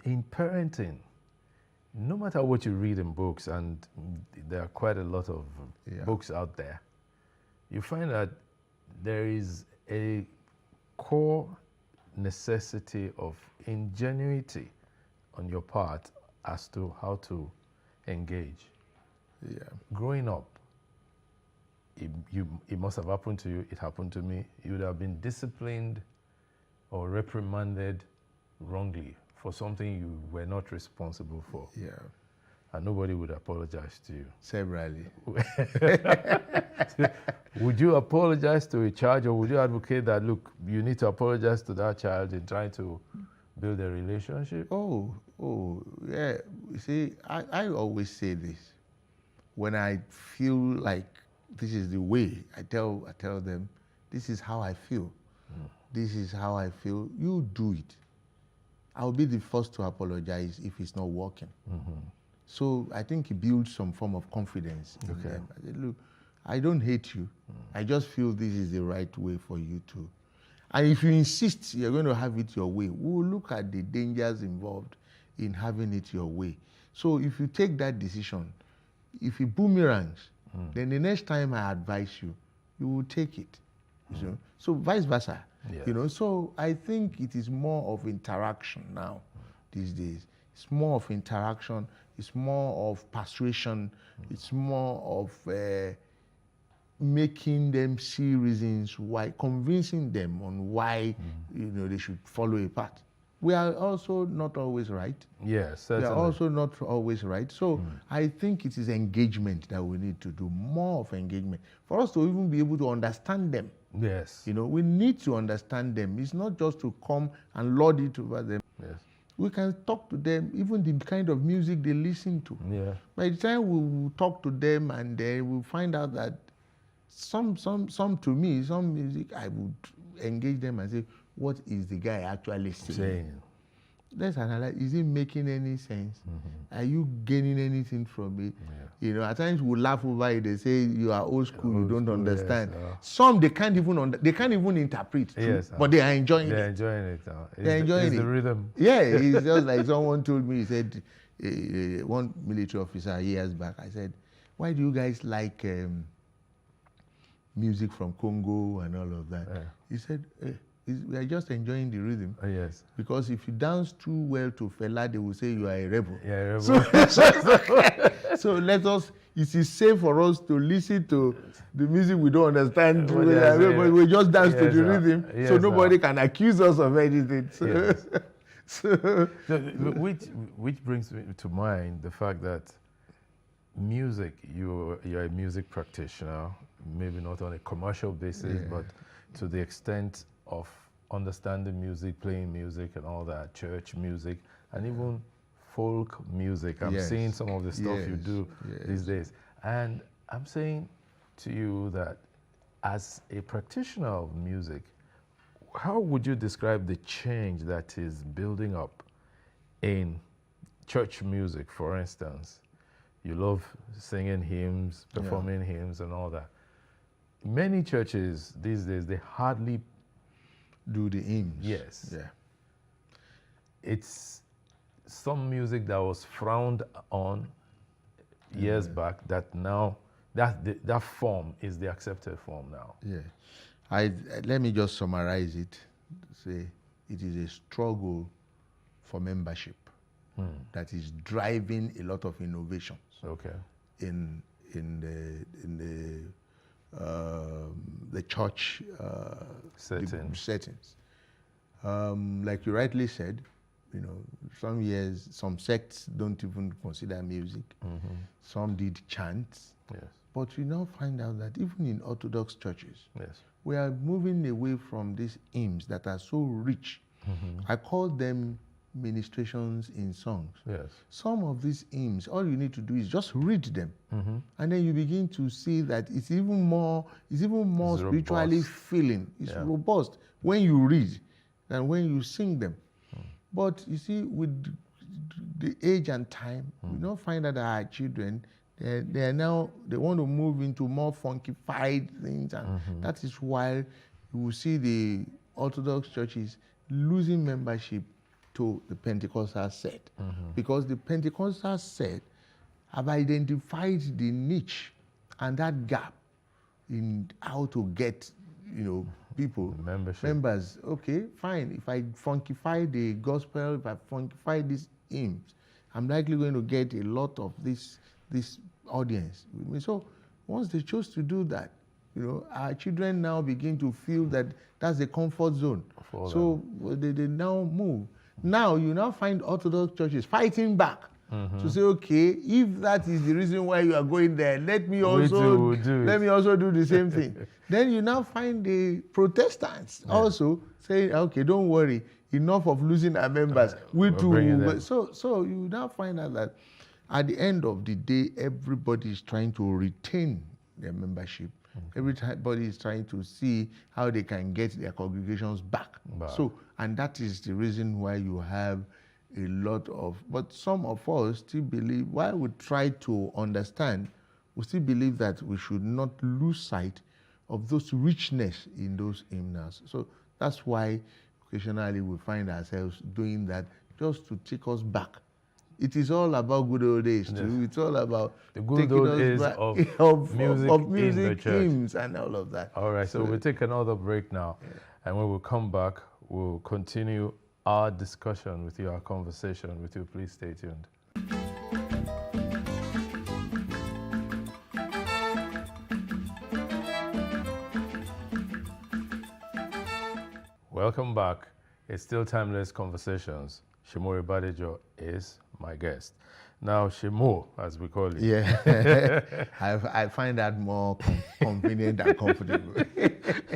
In parenting, no matter what you read in books, and there are quite a lot of books out there, you find that there is a core necessity of ingenuity on your part as to how to engage. Yeah. Growing up, it must have happened to you, it happened to me. You would have been disciplined or reprimanded wrongly for something you were not responsible for. Yeah. And nobody would apologize to you. Severally. Would you apologize to a child, or would you advocate that, look, you need to apologize to that child in trying to build a relationship? Oh, yeah. You see, I always say this. When I feel like this is the way, I tell them, this is how I feel. This is how I feel. You do it. I'll be the first to apologize if it's not working. So I think it builds some form of confidence in them. I say, look, I don't hate you. I just feel this is the right way for you to. And if you insist you're going to have it your way, we will look at the dangers involved in having it your way. So if you take that decision, if it boomerangs, then the next time I advise you, you will take it. You know? So vice versa. Yes. You know, so I think it is more of interaction now these days. It's more of interaction. It's more of persuasion. It's more of making them see reasons why, convincing them on why you know they should follow a path. We are also not always right. Yes, certainly. We are also not always right. So I think it is engagement that we need to do, more of engagement, for us to even be able to understand them. Yes. You know, we need to understand them. It's not just to come and lord it over them. Yes. We can talk to them, even the kind of music they listen to. Yeah. By the time we will talk to them and we'll find out that some to me, some music, I would engage them and say, what is the guy actually saying? Let's analyze, is it making any sense? Are you gaining anything from it? You know, at times we laugh over it, they say you are old school, you don't understand. Yes, Some they can't even interpret, yes, but they are enjoying they're it. enjoying it. They're enjoying it. The rhythm. Yeah, it's just like someone told me, he said, one military officer years back, I said, why do you guys like music from Congo and all of that? He said, we are just enjoying the rhythm. Yes. Because if you dance too well to Fela, they will say you are a rebel. Yeah, a rebel. So let us, it is safe for us to listen to the music we don't understand. We just dance to the rhythm, so nobody can accuse us of anything. So, which brings me to mind the fact that music, you're a music practitioner, maybe not on a commercial basis, but to the extent of understanding music, playing music and all that, church music, and even folk music. I'm seeing some of the stuff you do these days. And I'm saying to you that as a practitioner of music, how would you describe the change that is building up in church music, for instance? You love singing hymns, performing hymns and all that. Many churches these days, they hardly do the hymns. Yes. Yeah. It's some music that was frowned on years back that now, that form is the accepted form now. Yeah. Let me just summarize it. Say it is a struggle for membership that is driving a lot of innovations. In the church settings. Like you rightly said, you know, some years, some sects don't even consider music. Some did chants. But we now find out that even in Orthodox churches, we are moving away from these hymns that are so rich. I call them ministrations in songs. Some of these hymns, all you need to do is just read them, and then you begin to see that it's even more spiritually filling. It's robust when you read than when you sing them. But you see, with the age and time, we now find that our children, they want to move into more funkified things, and that is why you will see the Orthodox churches losing membership to the Pentecostal set, because the Pentecostal set have identified the niche and that gap in how to get, you know, people, members. Okay, fine. If I funkify the gospel, if I funkify these hymns, I'm likely going to get a lot of this audience. So once they chose to do that, you know, our children now begin to feel that that's the comfort zone. So they now move. Now you now find Orthodox churches fighting back to say, okay, if that is the reason why you are going there, let me also do the same thing. Then you now find the Protestants also saying, okay, don't worry, enough of losing our members. We too. So you now find out that at the end of the day, everybody is trying to retain their membership. Everybody is trying to see how they can get their congregations back. So, and that is the reason why you have a lot of, but some of us still believe, while we try to understand, we still believe that we should not lose sight of those richness in those hymnals. So That's why occasionally we find ourselves doing that just to take us back. It is all about good old days too. It's all about the good old days of music in the church. Hymns and all of that. All right, so we'll take another break now. And when we come back, we'll continue our discussion with you, our conversation with you. Please stay tuned. Welcome back. It's still Timeless Conversations. Shemo Ibadejo is my guest. Now, Shemo, as we call it. Yeah, I find that more convenient and comfortable.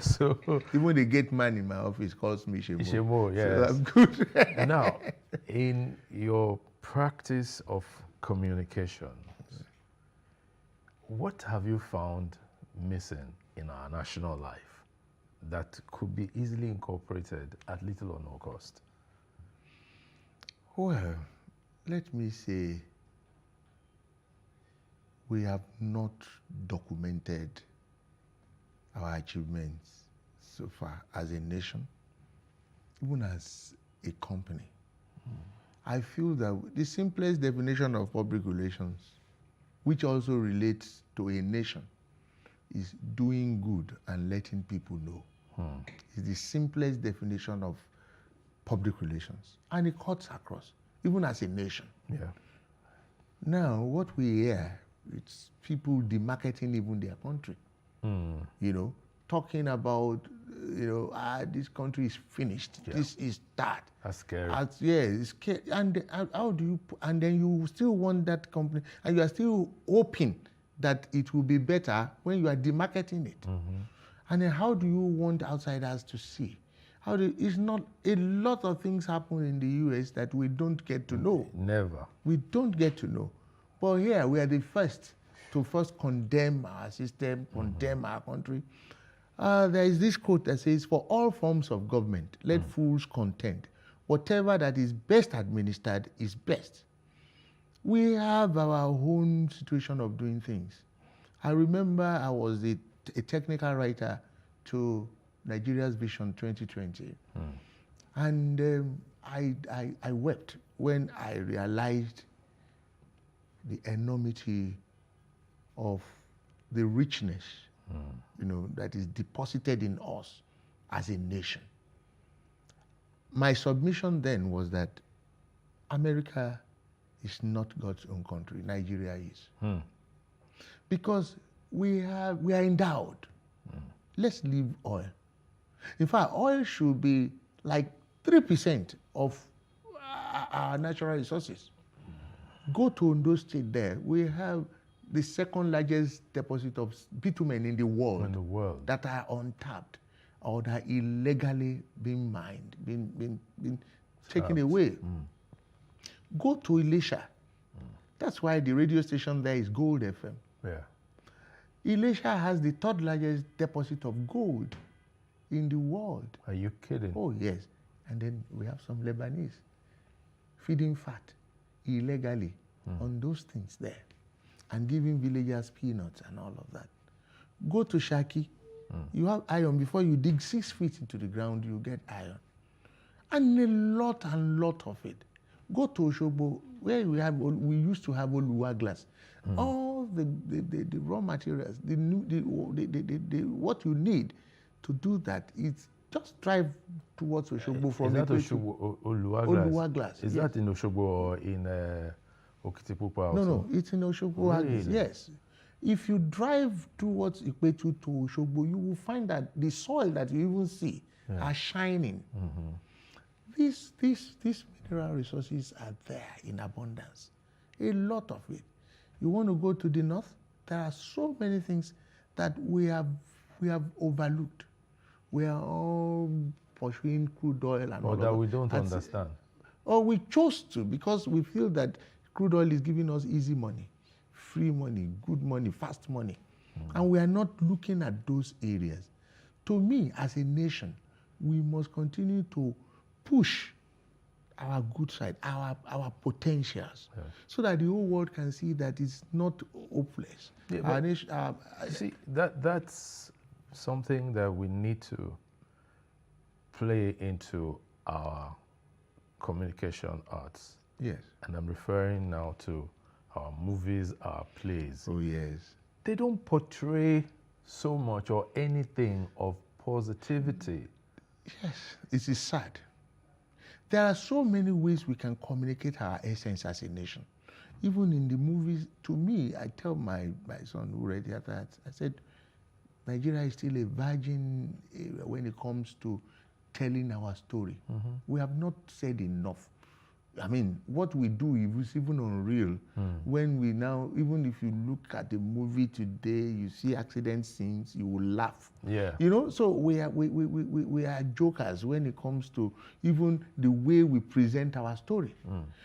So even the gate man in my office calls me Shemo. Shemo, yes. So that's good. Now, in your practice of communication, what have you found missing in our national life that could be easily incorporated at little or no cost? Well, let me say, we have not documented our achievements so far as a nation, even as a company. I feel that the simplest definition of public relations, which also relates to a nation, is doing good and letting people know. It's the simplest definition of public relations. And it cuts across, even as a nation. Yeah. Now, what we hear, it's people demarketing even their country. You know, talking about, this country is finished. Yeah. This is that. That's scary. It's scary. And how do you, and then you still want that company, and you are still hoping that it will be better when you are demarketing it. And then how do you want outsiders to see? It's not, a lot of things happen in the US that we don't get to know. Never. We don't get to know. But here, we are the first to condemn our system, condemn our country. There is this quote that says, "For all forms of government, let fools contend. Whatever that is best administered is best." We have our own situation of doing things. I remember I was a technical writer to Nigeria's Vision 2020. And I wept when I realized the enormity of the richness, that is deposited in us as a nation. My submission then was that America is not God's own country. Nigeria is. Because we are endowed. Let's leave oil. In fact, oil should be like 3% of our natural resources. Go to Ondo State there. We have the second largest deposit of bitumen in the world, that are untapped or that are illegally being mined, being taken away. Go to Elisha. That's why the radio station there is Gold FM. Yeah. Elisha has the third largest deposit of gold in the world. Are you kidding? Oh, yes. And then we have some Lebanese feeding fat illegally on those things there and giving villagers peanuts and all of that. Go to Shaki. You have iron. Before you dig 6 feet into the ground, you get iron. And a lot of it. Go to Oshobo, where we used to have Oluwa glass. All the raw materials, what you need to do that is just drive towards Oshobo from Is that Oshobo, Oluwa glass. Is that in Oshobo or in Okitipupa also? No, it's in Oshobo. Really? Yes. If you drive towards Ikpetu to Oshobo, you will find that the soil that you even see are shining. These mineral resources are there in abundance, a lot of it. You want to go to the north? There are so many things that we have overlooked. We are all pursuing crude oil and all that. We don't understand. Or we chose to, because we feel that crude oil is giving us easy money, free money, good money, fast money. And we are not looking at those areas. To me, as a nation, we must continue to push our good side, our potentials, so that the whole world can see that it's not hopeless. Yeah, see, that's something that we need to play into our communication arts. Yes. And I'm referring now to our movies, our plays. Oh, yes. They don't portray so much or anything of positivity. Yes, it is sad. There are so many ways we can communicate our essence as a nation. Even in the movies, to me, I tell my son who read that, I said, Nigeria is still a virgin when it comes to telling our story. Mm-hmm. We have not said enough. I mean, what we do is even unreal. When we now, even if you look at the movie today, you see accident scenes, you will laugh. Yeah. You know, so we are jokers when it comes to even the way we present our story.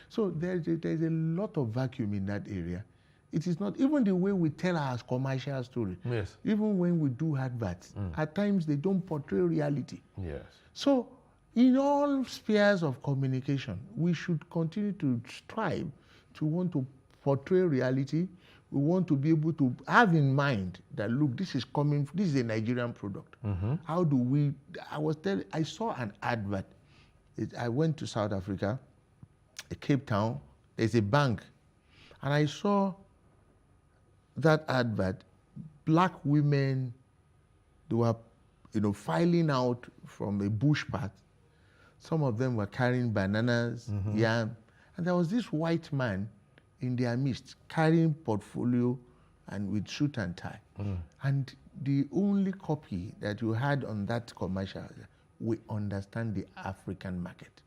So there's a lot of vacuum in that area. It is not even the way we tell our commercial story. Yes. Even when we do adverts, at times they don't portray reality. Yes. So in all spheres of communication, we should continue to strive to want to portray reality. We want to be able to have in mind that, look, this is a Nigerian product. How do we, I saw an advert. I went to South Africa, Cape Town, there's a bank, and I saw that advert, black women, they were, filing out from a bush path. Some of them were carrying bananas, yam, and there was this white man in their midst carrying portfolio and with suit and tie. And the only copy that you had on that commercial, we understand the African market.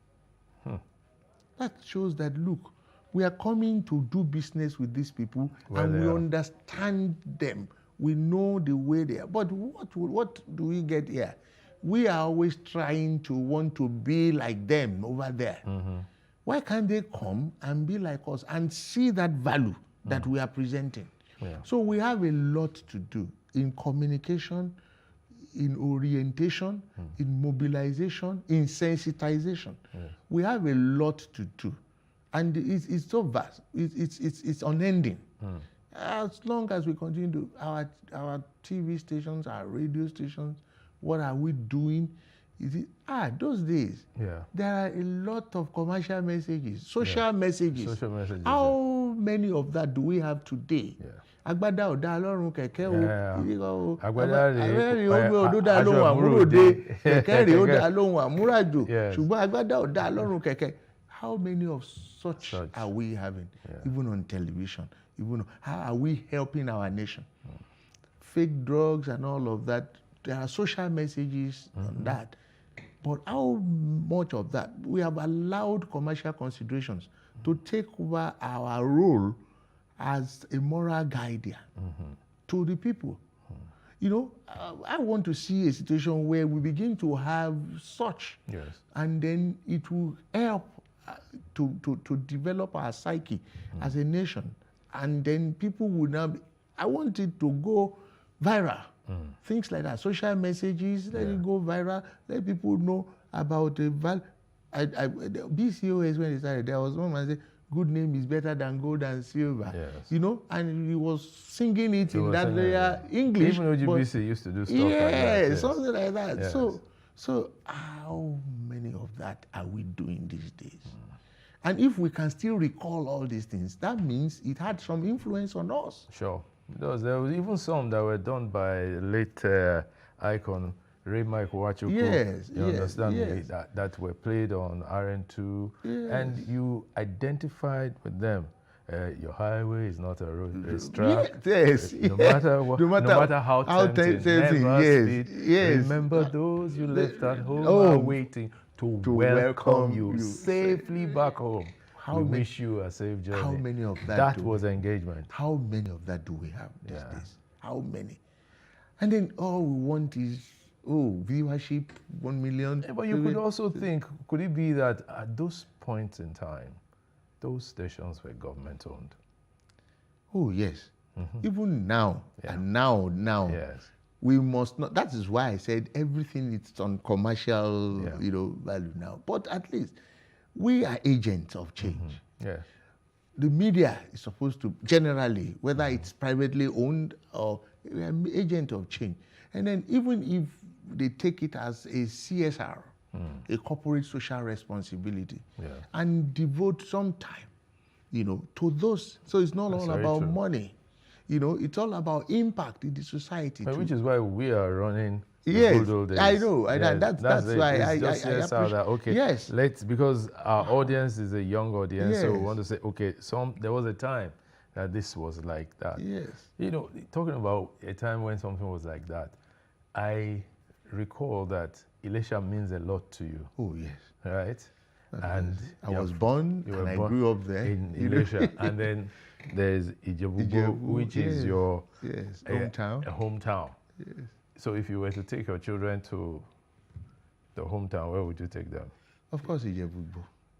That shows that, look, we are coming to do business with these people, and we understand them. We know the way they are. But what do we get here? We are always trying to want to be like them over there. Why can't they come and be like us and see that value that we are presenting? Yeah. So we have a lot to do in communication, in orientation, in mobilization, in sensitization. We have a lot to do. And it's so vast. It's unending. As long as we continue to, our TV stations, our radio stations, what are we doing? Those days, there are a lot of commercial messages, social messages. Social messages. How many of that do we have today? Agbada ọ̀dà lọ́rùn kẹ̀kẹ́ o. Agbada rèé omi ọ̀dà lóhùn àmúròde. Kẹ̀kẹ́ rèé ọ̀dà lóhùn àmúràjò. Ṣùgbọ́n agbada ọ̀dà lọ́rùn kẹ̀kẹ́. How many of such are we having? Even on television. Even how are we helping our nation? Fake drugs and all of that. There are social messages on that. But how much of that? We have allowed commercial considerations to take over our role as a moral guardian to the people. I want to see a situation where we begin to have such, and then it will help to develop our psyche as a nation. And then people will now I want it to go viral. Things like that, social messages, let it go viral, let people know about the value. BCOS, when they started, there was one man said, good name is better than gold and silver. And he was singing it in that area, English. Even OGBC used to do stuff like that. Yes, something like that. Yes. So how many of that are we doing these days? And if we can still recall all these things, that means it had some influence on us. Sure. There was even some that were done by late icon Ray Mike Wachuku. Yes, you understand me? That were played on RN2, and you identified with them. Your highway is not a road racetrack. Yes. No matter how tempting, never speed. Remember those you left at home are waiting to welcome you safely back home. We wish you a safe journey. How many of that? That was engagement. How many of that do we have these days? How many? And then all we want is, viewership, 1 million. Yeah, but you could also think, could it be that at those points in time, those stations were government owned? Oh, yes. Even now, and now, we must not. That is why I said everything is on commercial, value now. But at least we are agents of change. The media is supposed to, generally, whether it's privately owned or we are agent of change. And then even if they take it as a CSR a corporate social responsibility, Yeah. and devote some time, to those. So it's not That's all very about true. money. It's all about impact in the society. But too. which is why we are running the Yes, good old days. I know, and Yes, that's it. why It's I just yes, how appreciate. that, okay, Yes, because our audience is a young audience, so we Yes. want to say, okay, there was a time that this was like that. Yes. Talking about a time when something was like that, I recall that Elisha means a lot to you. Oh, yes. Right? And I was born you and were I born grew up there. in Elisha. And then there's Ijebu, which is yes, your hometown. A hometown. Yes. So if you were to take your children to the hometown, where would you take them? Of course, Ijebu,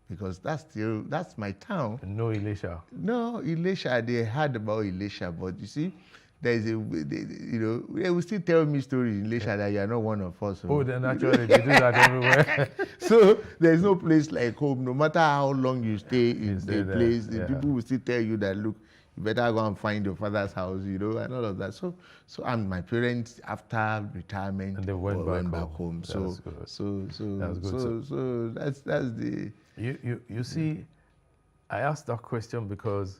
because that's my town. No Elisha. No, Elisha, they heard about Elisha, but you see, they will still tell me stories in Elisha that you are not one of us. Oh, then actually they do that everywhere. So there's no place like home. No matter how long you stay in stay a there, place, the yeah. people will still tell you that, look, you better go and find your father's house, and all of that. So and my parents, after retirement, And they went back home. That's So good. That's good. so that's the. You see, I asked that question because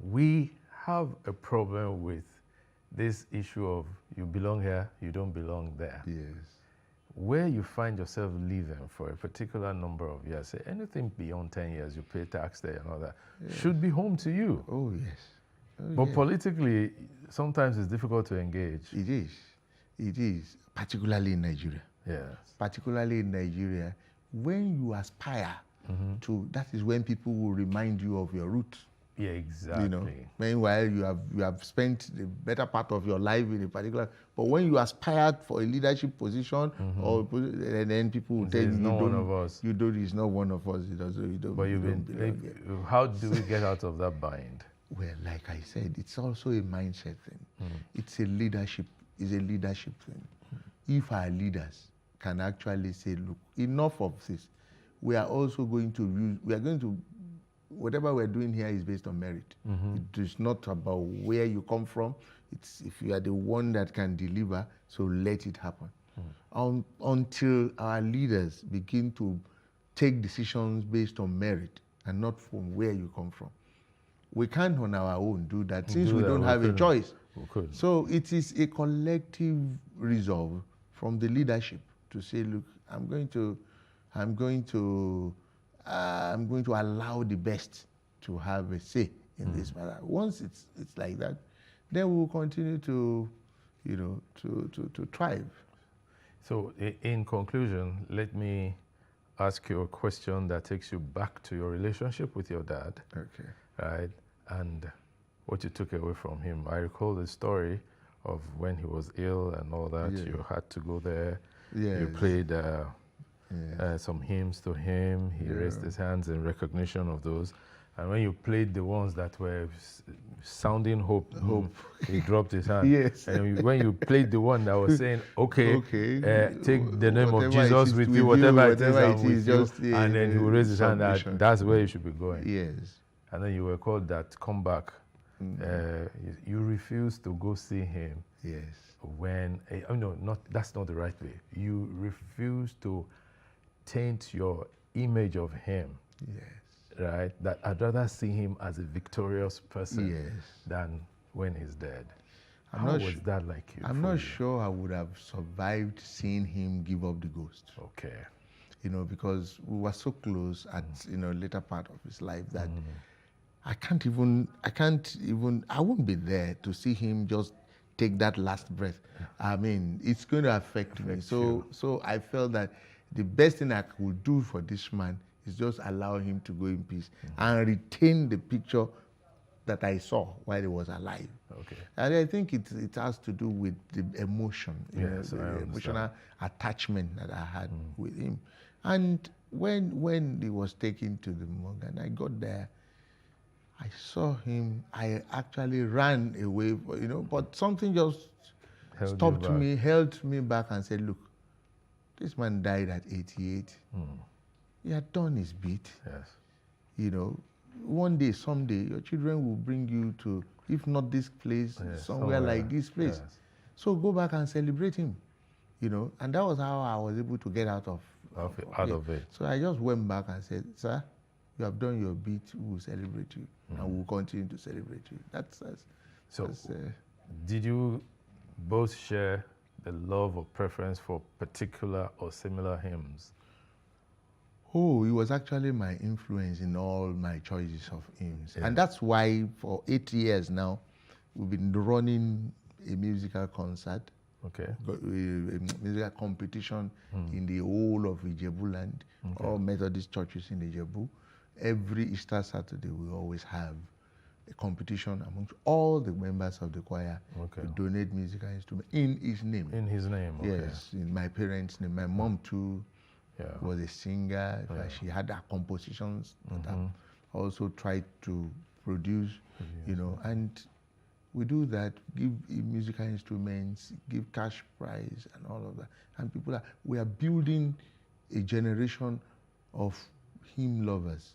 we have a problem with this issue of you belong here, you don't belong there. Yes. Where you find yourself living for a particular number of years, say anything beyond 10 years, you pay tax there and all that, should be home to you. Oh, yes. But politically, sometimes it's difficult to engage. It is. It is, particularly in Nigeria. Yes. Particularly in Nigeria, when you aspire to, that is when people will remind you of your roots. Yeah, exactly. Meanwhile, you have spent the better part of your life in a particular. But when you aspired for a leadership position, and then people will tell you, It's not one of us. You don't. It's not one of us. You don't. But you don't belong here. How do we get out of that bind? Well, like I said, it's also a mindset thing. It's a leadership. It's a leadership thing. If our leaders can actually say, look, enough of this. We are also going to use. We are going to. Whatever we're doing here is based on merit. It is not about where you come from. It's if you are the one that can deliver, so let it happen. Until our leaders begin to take decisions based on merit and not from where you come from. We can't on our own do that since we don't have a choice. So it is a collective resolve from the leadership to say, look, I'm going to allow the best to have a say in this matter. Once it's like that, then we will continue to thrive. So in conclusion, let me ask you a question that takes you back to your relationship with your dad. Okay. Right? And what you took away from him. I recall the story of when he was ill and all that. Yeah. You had to go there. Yes. You played some hymns to him. He raised his hands in recognition of those. And when you played the ones that were sounding hope, he dropped his hand. Yes. And when you played the one that was saying, okay, take the name of Whatever Jesus with you, whatever it is, I'm with you. just, And then he will raise his hand, that's where you should be going. Yes. And then you were called that, come back. You refused to go see him. Yes. When, that's not the right way. You refused to taint your image of him. Yes. Right? That I'd rather see him as a victorious person than when he's dead. How was that like you? I'm not sure I would have survived seeing him give up the ghost. Okay. Because we were so close at later part of his life that I won't be there to see him just take that last breath. I mean, it's going to affect me. So I felt that the best thing I could do for this man is just allow him to go in peace and retain the picture that I saw while he was alive. Okay. And I think it has to do with the emotion, the emotional attachment that I had with him. And when he was taken to the morgue and I got there, I saw him, I actually ran away, but something just held me back and said, look, this man died at 88. He had done his bit. Yes. One day, someday, your children will bring you to, if not this place, somewhere like this place. Yes. So go back and celebrate him, And that was how I was able to get out of out of it. So I just went back and said, sir, you have done your bit, we will celebrate you, and we will continue to celebrate you. Did you both share the love or preference for particular or similar hymns? Oh, he was actually my influence in all my choices of hymns. Yeah. And that's why for 8 years now, we've been running a musical concert, a musical competition in the whole of Ijebu land, all Methodist churches in Ijebu. Every Easter Saturday, we always have a competition amongst all the members of the choir to donate musical instruments in his name. In his name, Yes, in my parents' name. My mom too was a singer. She had her compositions that I also tried to produce, and we do that, give musical instruments, give cash prize and all of that. And we are building a generation of hymn lovers,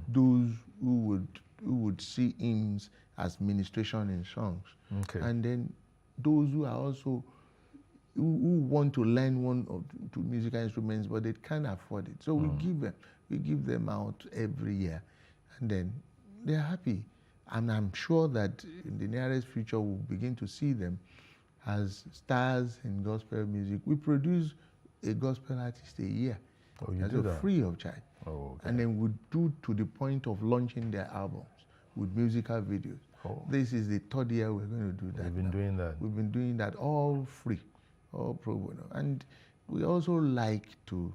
those who would see hymns as ministration in songs. And then those who are also, who want to learn one or two musical instruments, but they can't afford it. So we give them out every year, and then they're happy. And I'm sure that in the nearest future, we'll begin to see them as stars in gospel music. We produce a gospel artist a year. Oh, you do that? Free of charge. Oh, okay. And then we do to the point of launching their albums with musical videos. Oh. This is the 3rd year we're going to do that. We've been doing that. We've been doing that all free, all pro bono. And we also like to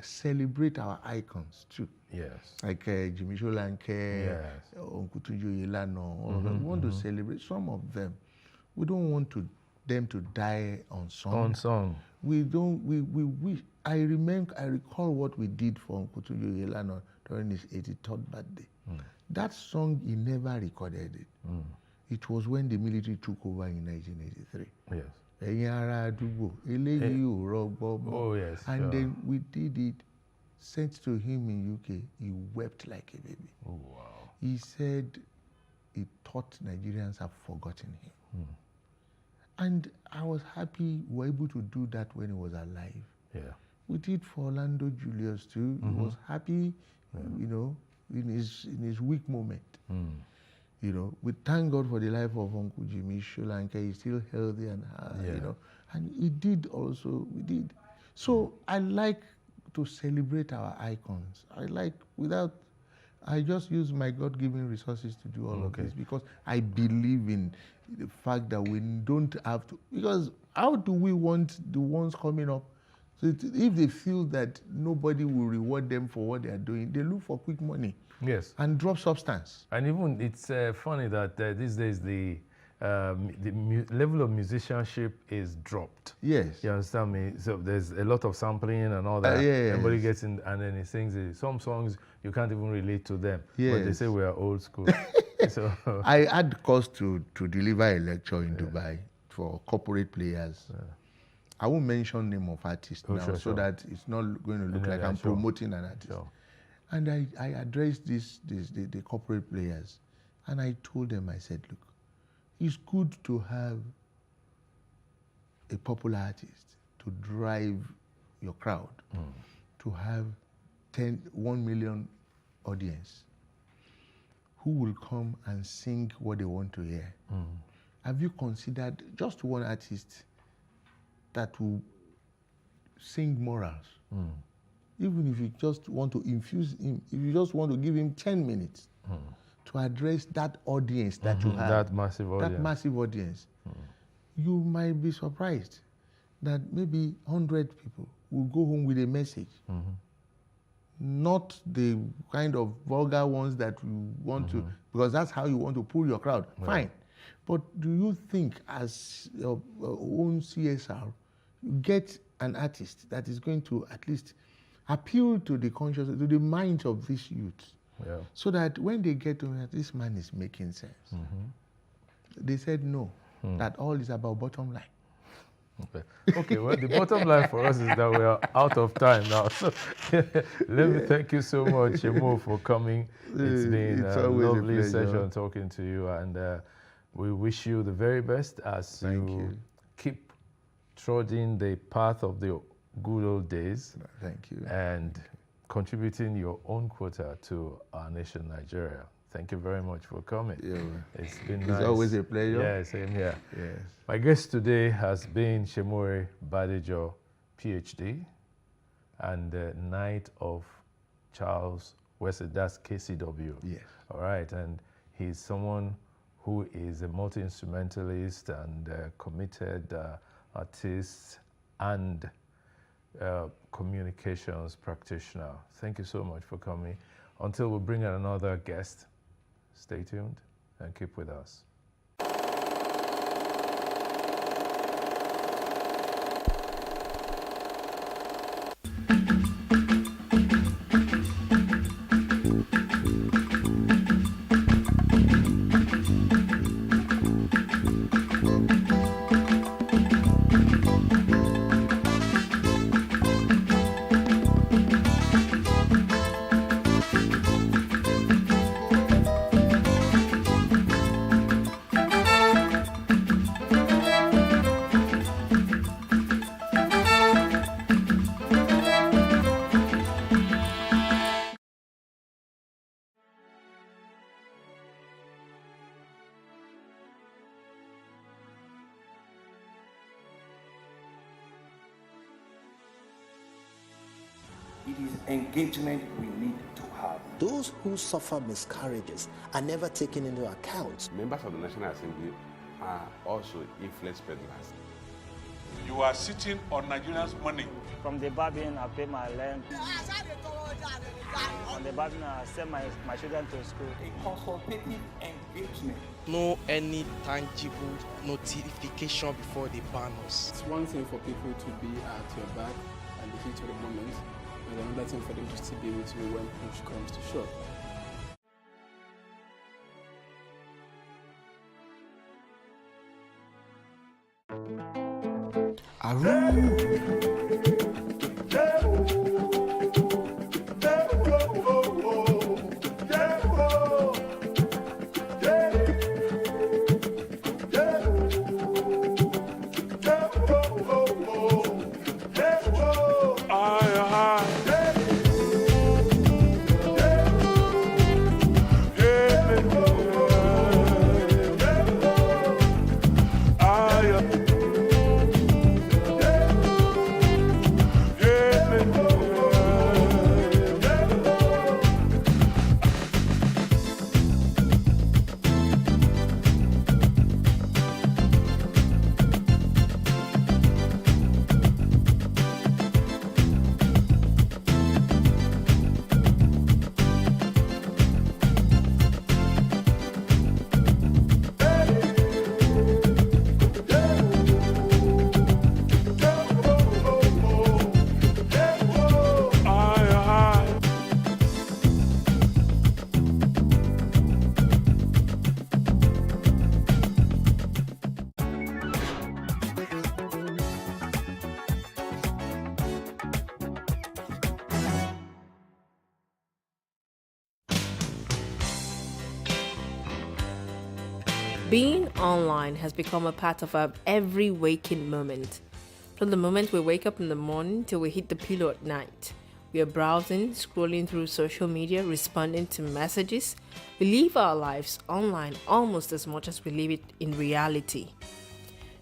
celebrate our icons too. Yes. Like Jimmy Sholanke, Uncle Tuju Yelano, all of them. We want to celebrate some of them. We don't want them to die on song. We wish. I recall what we did for Uncle Tuju Yelano during his 83rd birthday. That song, he never recorded it. It was when the military took over in 1983. Yes. Oh, yes. And then we did it, sent to him in UK. He wept like a baby. Oh, wow. He said he thought Nigerians have forgotten him. And I was happy we were able to do that when he was alive. Yeah. We did for Orlando Julius too. He was happy, in his weak moment. We thank God for the life of Uncle Jimmy Sholanke. He's still healthy and and we did. So I like to celebrate our icons. I just use my God-given resources to do all of this because I believe in the fact that we don't have to, because how do we want the ones coming up? So if they feel that nobody will reward them for what they are doing, they look for quick money. Yes. And drop substance. And even it's funny that these days the level of musicianship is dropped. Yes. You understand me? So there's a lot of sampling and all that. Everybody gets in and then he sings it. Some songs you can't even relate to them. But they say we are old school. So I had the course to deliver a lecture in Dubai for corporate players. I won't mention name of artists now so that it's not going to look like I'm promoting an artist. And I addressed the corporate players, and I told them, I said, look, it's good to have a popular artist to drive your crowd, to have 1 million audience who will come and sing what they want to hear. Have you considered just one artist that will sing morals? Even if you just want to infuse him, if you just want to give him 10 minutes to address that audience that you have, that massive audience, you might be surprised that maybe 100 people will go home with a message. Not the kind of vulgar ones that you want to, because that's how you want to pull your crowd. Fine. But do you think as your own CSR, you get an artist that is going to at least appeal to the consciousness, to the minds of these youths, so that when they get to that, this man is making sense. They said no, that all is about bottom line. Okay, well, the bottom line for us is that we are out of time now. So let me thank you so much, Emo, for coming. It's been a lovely session talking to you, and we wish you the very best as you keep trudging the path of the good old days. Thank you. And contributing your own quota to our nation, Nigeria. Thank you very much for coming. Yeah. It's been It's nice. always a pleasure. Yeah, same here. Yes. My guest today has been Shemore Badejo, PhD, and Knight of Charles Wesley. That's KCW. Yes. All right, and he's someone who is a multi-instrumentalist and committed artist and communications practitioner. Thank you so much for coming. Until we bring in another guest, stay tuned and keep with us. It is engagement we need to have. Those who suffer miscarriages are never taken into account. Members of the National Assembly are also influence peddlers. You are sitting on Nigerians' money. From the Babin, I pay my rent. On the Babin, I send my children to school. A consultative engagement. No any tangible notification before they ban us. It's one thing for people to be at your back and the heat of the moment, and another thing for them to still be with you when push comes to shove. Being online has become a part of our every waking moment. From the moment we wake up in the morning till we hit the pillow at night, we are browsing, scrolling through social media, responding to messages. We live our lives online almost as much as we live it in reality.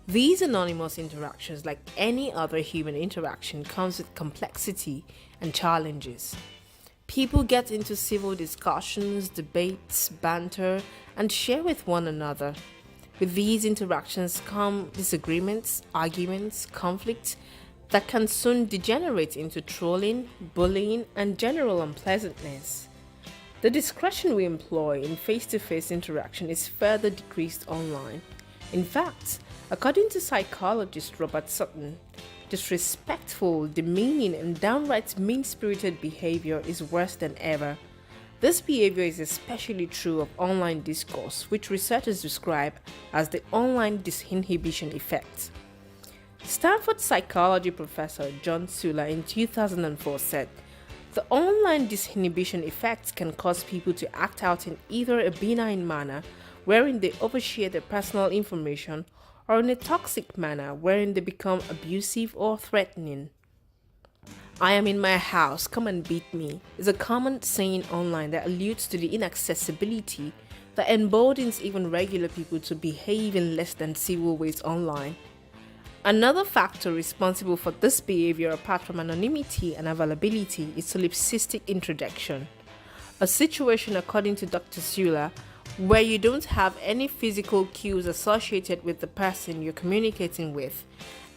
These anonymous interactions, like any other human interaction, comes with complexity and challenges. People get into civil discussions, debates, banter, and share with one another. With these interactions come disagreements, arguments, conflicts that can soon degenerate into trolling, bullying, and general unpleasantness. The discretion we employ in face-to-face interaction is further decreased online. In fact, according to psychologist Robert Sutton, disrespectful, demeaning, and downright mean-spirited behavior is worse than ever. This behavior is especially true of online discourse, which researchers describe as the online disinhibition effect. Stanford psychology professor John Sula in 2004 said, "The online disinhibition effect can cause people to act out in either a benign manner, wherein they overshare their personal information, or in a toxic manner wherein they become abusive or threatening." "I am in my house, come and beat me," is a common saying online that alludes to the inaccessibility that emboldens even regular people to behave in less than civil ways online. Another factor responsible for this behavior, apart from anonymity and availability, is solipsistic introduction. A situation, according to Dr. Sula, where you don't have any physical cues associated with the person you're communicating with,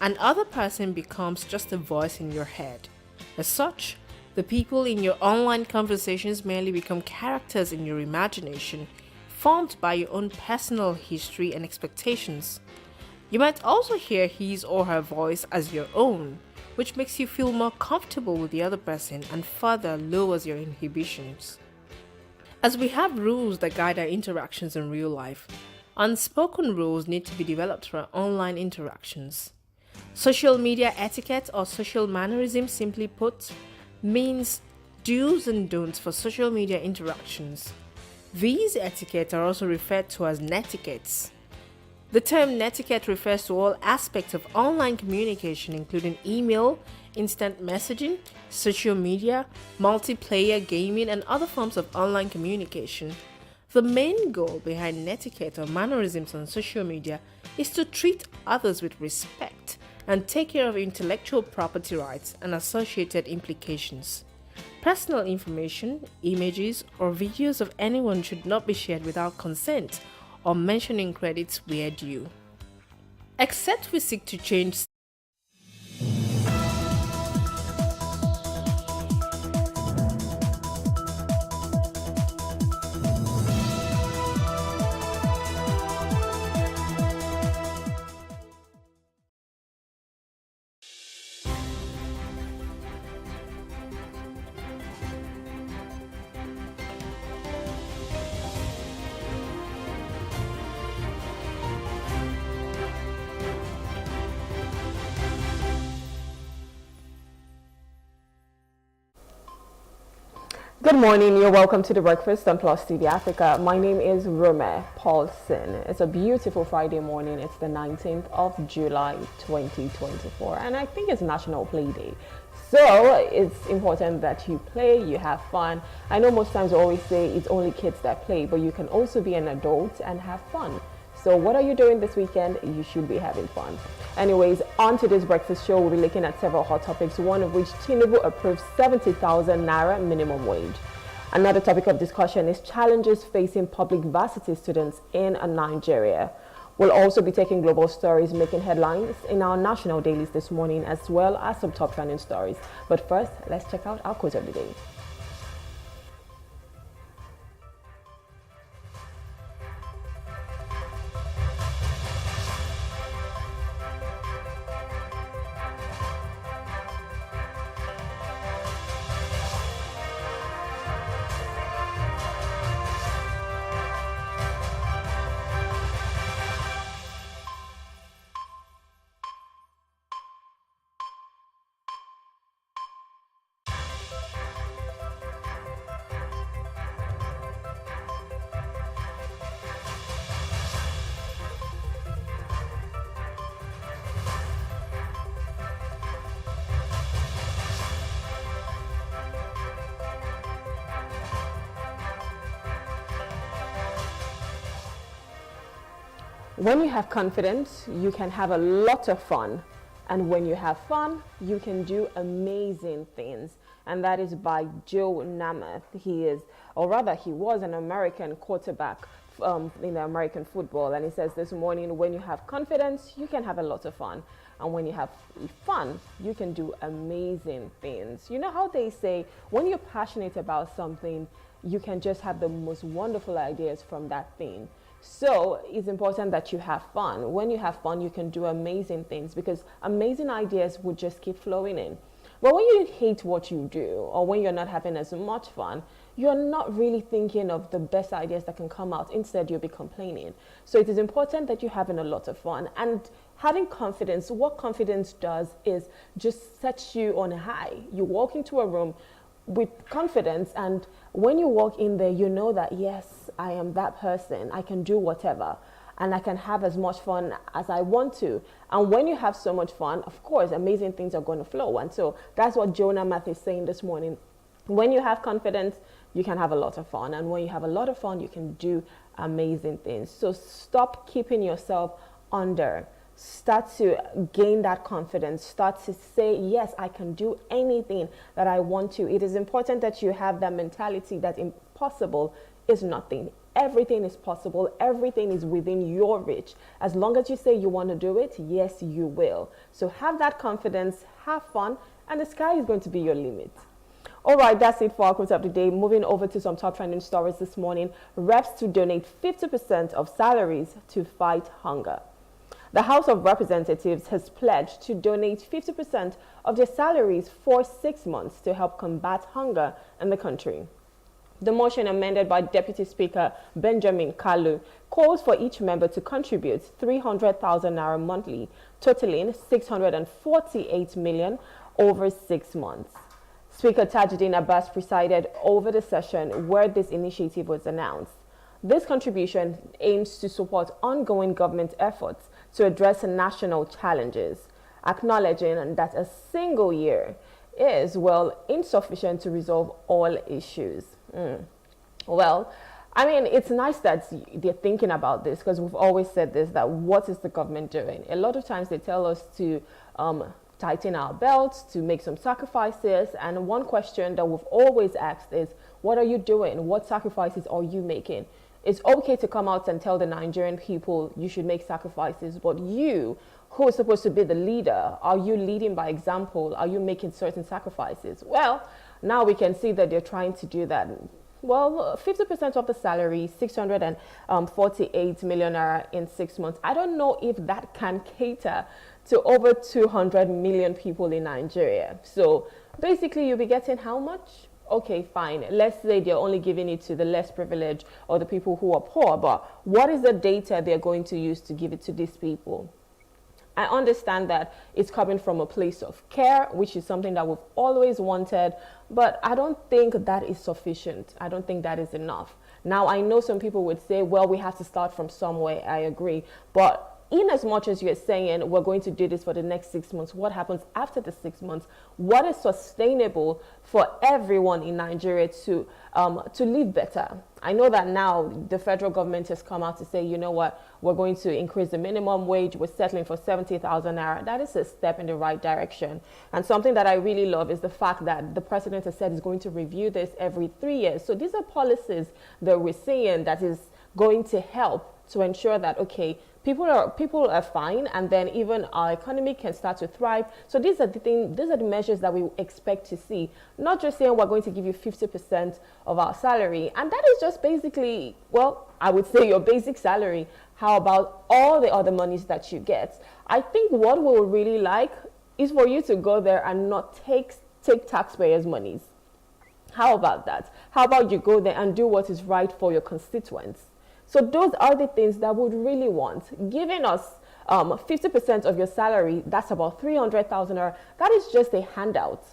and other person becomes just a voice in your head. As such, the people in your online conversations merely become characters in your imagination, formed by your own personal history and expectations. You might also hear his or her voice as your own, which makes you feel more comfortable with the other person and further lowers your inhibitions. As we have rules that guide our interactions in real life, unspoken rules need to be developed for online interactions. Social media etiquette, or social mannerism simply put, means do's and don'ts for social media interactions. These etiquettes are also referred to as netiquettes. The term netiquette refers to all aspects of online communication, including email, instant messaging, social media, multiplayer gaming, and other forms of online communication. The main goal behind netiquette or mannerisms on social media is to treat others with respect and take care of intellectual property rights and associated implications. Personal information, images, or videos of anyone should not be shared without consent or mentioning credits where due. Except we seek to change Good morning, you're welcome to The Breakfast on Plus TV Africa. My name is Rome Paulson. It's a beautiful Friday morning. It's the 19th of July 2024, and I think it's National Play Day. So it's important that you play, you have fun. I know most times we always say it's only kids that play, but you can also be an adult and have fun. So what are you doing this weekend? You should be having fun. Anyways, on today's breakfast show, we'll be looking at several hot topics, one of which Tinubu approves 70,000 naira minimum wage. Another topic of discussion is challenges facing public varsity students in Nigeria. We'll also be taking global stories making headlines in our national dailies this morning, as well as some top trending stories. But first, let's check out our quote of the day. When you have confidence, you can have a lot of fun. And when you have fun, you can do amazing things. And that is by Joe Namath. He was an American quarterback in the American football. And he says this morning, when you have confidence, you can have a lot of fun. And when you have fun, you can do amazing things. You know how they say, when you're passionate about something, you can just have the most wonderful ideas from that thing. So it's important that you have fun. When you have fun, you can do amazing things, because amazing ideas would just keep flowing in. But when you hate what you do, or when you're not having as much fun, you're not really thinking of the best ideas that can come out. Instead, you'll be complaining. So it is important that you're having a lot of fun. And having confidence, what confidence does is just sets you on high. You walk into a room with confidence, and when you walk in there, you know that, yes, I am that person. I can do whatever. and I can have as much fun as I want to. And when you have so much fun, of course, amazing things are going to flow. And so that's what Joe Namath is saying this morning. When you have confidence, you can have a lot of fun. And when you have a lot of fun, you can do amazing things. So stop keeping yourself under. Start to gain that confidence. Start to say, yes, I can do anything that I want to. It is important that you have that mentality that impossible is nothing. Everything is possible. Everything is within your reach. As long as you say you want to do it, yes, you will. So have that confidence, have fun, and the sky is going to be your limit. All right, that's it for our quote of the day. Moving over to some top trending stories this morning. Reps to donate 50% of salaries to fight hunger. The House of Representatives has pledged to donate 50% of their salaries for 6 months to help combat hunger in the country. The motion, amended by Deputy Speaker Benjamin Kalu, calls for each member to contribute 300,000 naira monthly, totaling 648 million over 6 months. Speaker Tajuddin Abbas presided over the session where this initiative was announced. This contribution aims to support ongoing government efforts to address national challenges, acknowledging that a single year is, well, insufficient to resolve all issues. Well, I mean, it's nice that they're thinking about this, because we've always said this, that what is the government doing? A lot of times they tell us to tighten our belts, to make some sacrifices. And one question that we've always asked is, what are you doing? What sacrifices are you making? It's okay to come out and tell the Nigerian people you should make sacrifices, but you, who is supposed to be the leader, are you leading by example? Are you making certain sacrifices? Well, now we can see that they're trying to do that. Well, 50% of the salary, 648 million naira in 6 months. I don't know if that can cater to over 200 million people in Nigeria. So basically, you'll be getting how much? Okay, fine. Let's say they're only giving it to the less privileged or the people who are poor. But what is the data they're going to use to give it to these people? I understand that it's coming from a place of care, which is something that we've always wanted, but I don't think that is sufficient. I don't think that is enough. Now, I know some people would say, well, we have to start from somewhere. I agree. But in as much as you're saying we're going to do this for the next 6 months, what happens after the 6 months? What is sustainable for everyone in Nigeria to live better? I know that now the federal government has come out to say, you know what, we're going to increase the minimum wage. We're settling for 70,000 naira. That is a step in the right direction. And something that I really love is the fact that the president has said he's going to review this every 3 years. So these are policies that we're seeing that is going to help to ensure that, okay, people are fine, and then even our economy can start to thrive. So these are the measures that we expect to see. Not just saying we're going to give you 50% of our salary, and that is just basically, well, I would say your basic salary. How about all the other monies that you get? I think what we would really like is for you to go there and not take taxpayers' monies. How about that? How about you go there and do what is right for your constituents? So those are the things that we would really want. Giving us 50% of your salary, that's about 300,000 naira. That is just a handout.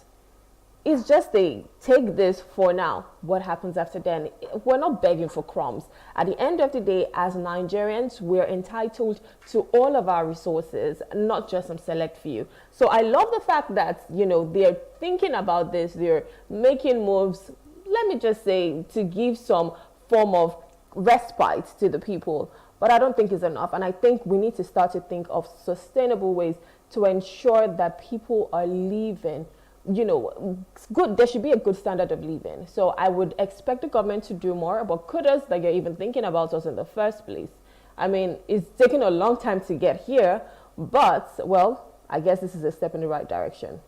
It's just a take this for now. What happens after then? We're not begging for crumbs. At the end of the day, as Nigerians, we're entitled to all of our resources, not just some select few. So I love the fact that, you know, they're thinking about this. They're making moves, let me just say, to give some form of respite to the people, but I don't think it's enough. And I think we need to start to think of sustainable ways to ensure that people are living, you know, good. There should be a good standard of living. So I would expect the government to do more, but kudos that you're even thinking about us in the first place. I mean, it's taken a long time to get here, but, well, I guess this is a step in the right direction.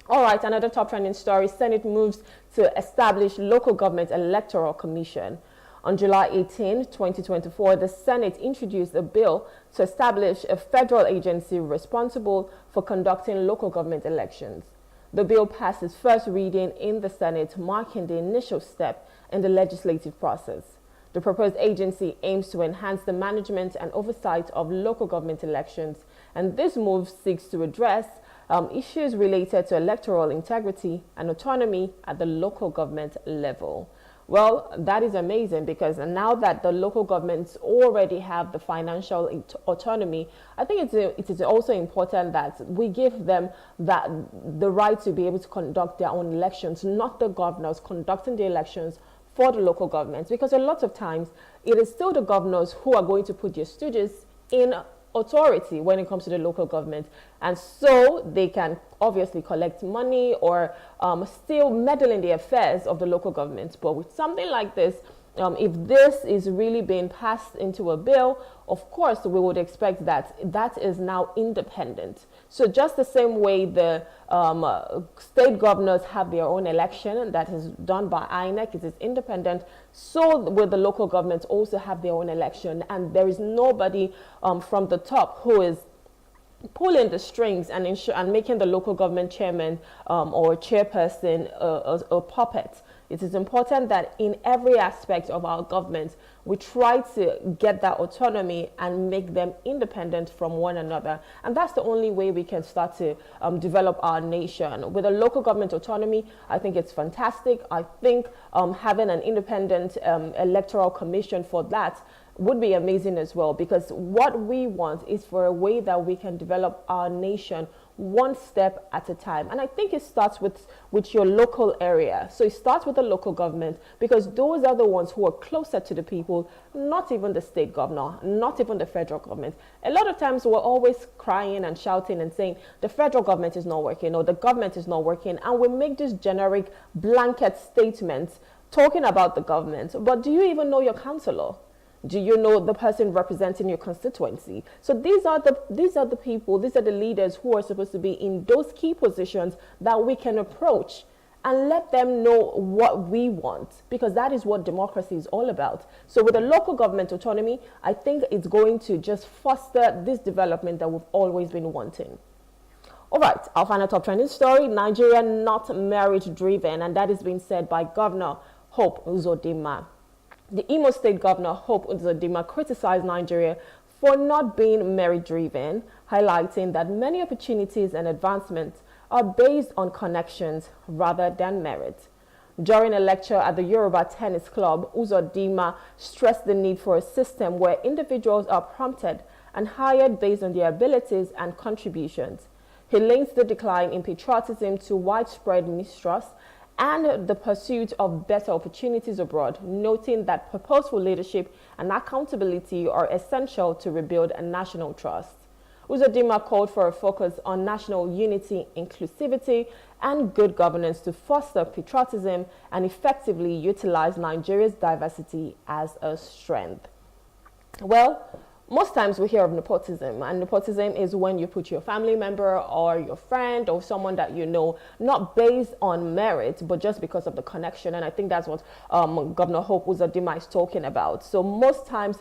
All right, another top trending story. Senate moves to establish local government electoral commission. On July 18, 2024, the Senate introduced a bill to establish a federal agency responsible for conducting local government elections. The bill passed its first reading in the Senate, marking the initial step in the legislative process. The proposed agency aims to enhance the management and oversight of local government elections, and this move seeks to address issues related to electoral integrity and autonomy at the local government level. Well, that is amazing, because now that the local governments already have the financial autonomy, I think it is also important that we give them the right to be able to conduct their own elections, not the governors conducting the elections for the local governments, because a lot of times it is still the governors who are going to put their stooges in authority when it comes to the local government, and so they can obviously collect money or still meddle in the affairs of the local government. But with something like this, if this is really being passed into a bill, of course we would expect that that is now independent. So just the same way the state governors have their own election that is done by INEC, it is independent, so will the local governments also have their own election, and there is nobody from the top who is pulling the strings and making the local government chairman or chairperson a puppet. It is important that in every aspect of our government, we try to get that autonomy and make them independent from one another. And that's the only way we can start to develop our nation. With a local government autonomy, I think it's fantastic. I think having an independent electoral commission for that would be amazing as well, because what we want is for a way that we can develop our nation one step at a time. And I think it starts with your local area. So it starts with the local government, because those are the ones who are closer to the people, not even the state governor, not even the federal government. A lot of times we're always crying and shouting and saying the federal government is not working or the government is not working, and we make these generic blanket statements talking about the government. But do you even know your councillor? Do you know the person representing your constituency? So these are the people, these are the leaders who are supposed to be in those key positions that we can approach and let them know what we want, because that is what democracy is all about. So with the local government autonomy, I think it's going to just foster this development that we've always been wanting. All right, our final top trending story: Nigeria not marriage driven, and that is being said by Governor Hope Uzodinma. The Imo State Governor, Hope Uzodinma, criticized Nigeria for not being merit-driven, highlighting that many opportunities and advancements are based on connections rather than merit. During a lecture at the Yoruba Tennis Club, Uzodinma stressed the need for a system where individuals are prompted and hired based on their abilities and contributions. He links the decline in patriotism to widespread mistrust and the pursuit of better opportunities abroad, noting that purposeful leadership and accountability are essential to rebuild a national trust. Uzodinma called for a focus on national unity, inclusivity, and good governance to foster patriotism and effectively utilize Nigeria's diversity as a strength. Well, most times we hear of nepotism, and nepotism is when you put your family member or your friend or someone that you know, not based on merit, but just because of the connection. And I think that's what Governor Hope Uzodinma is talking about. So most times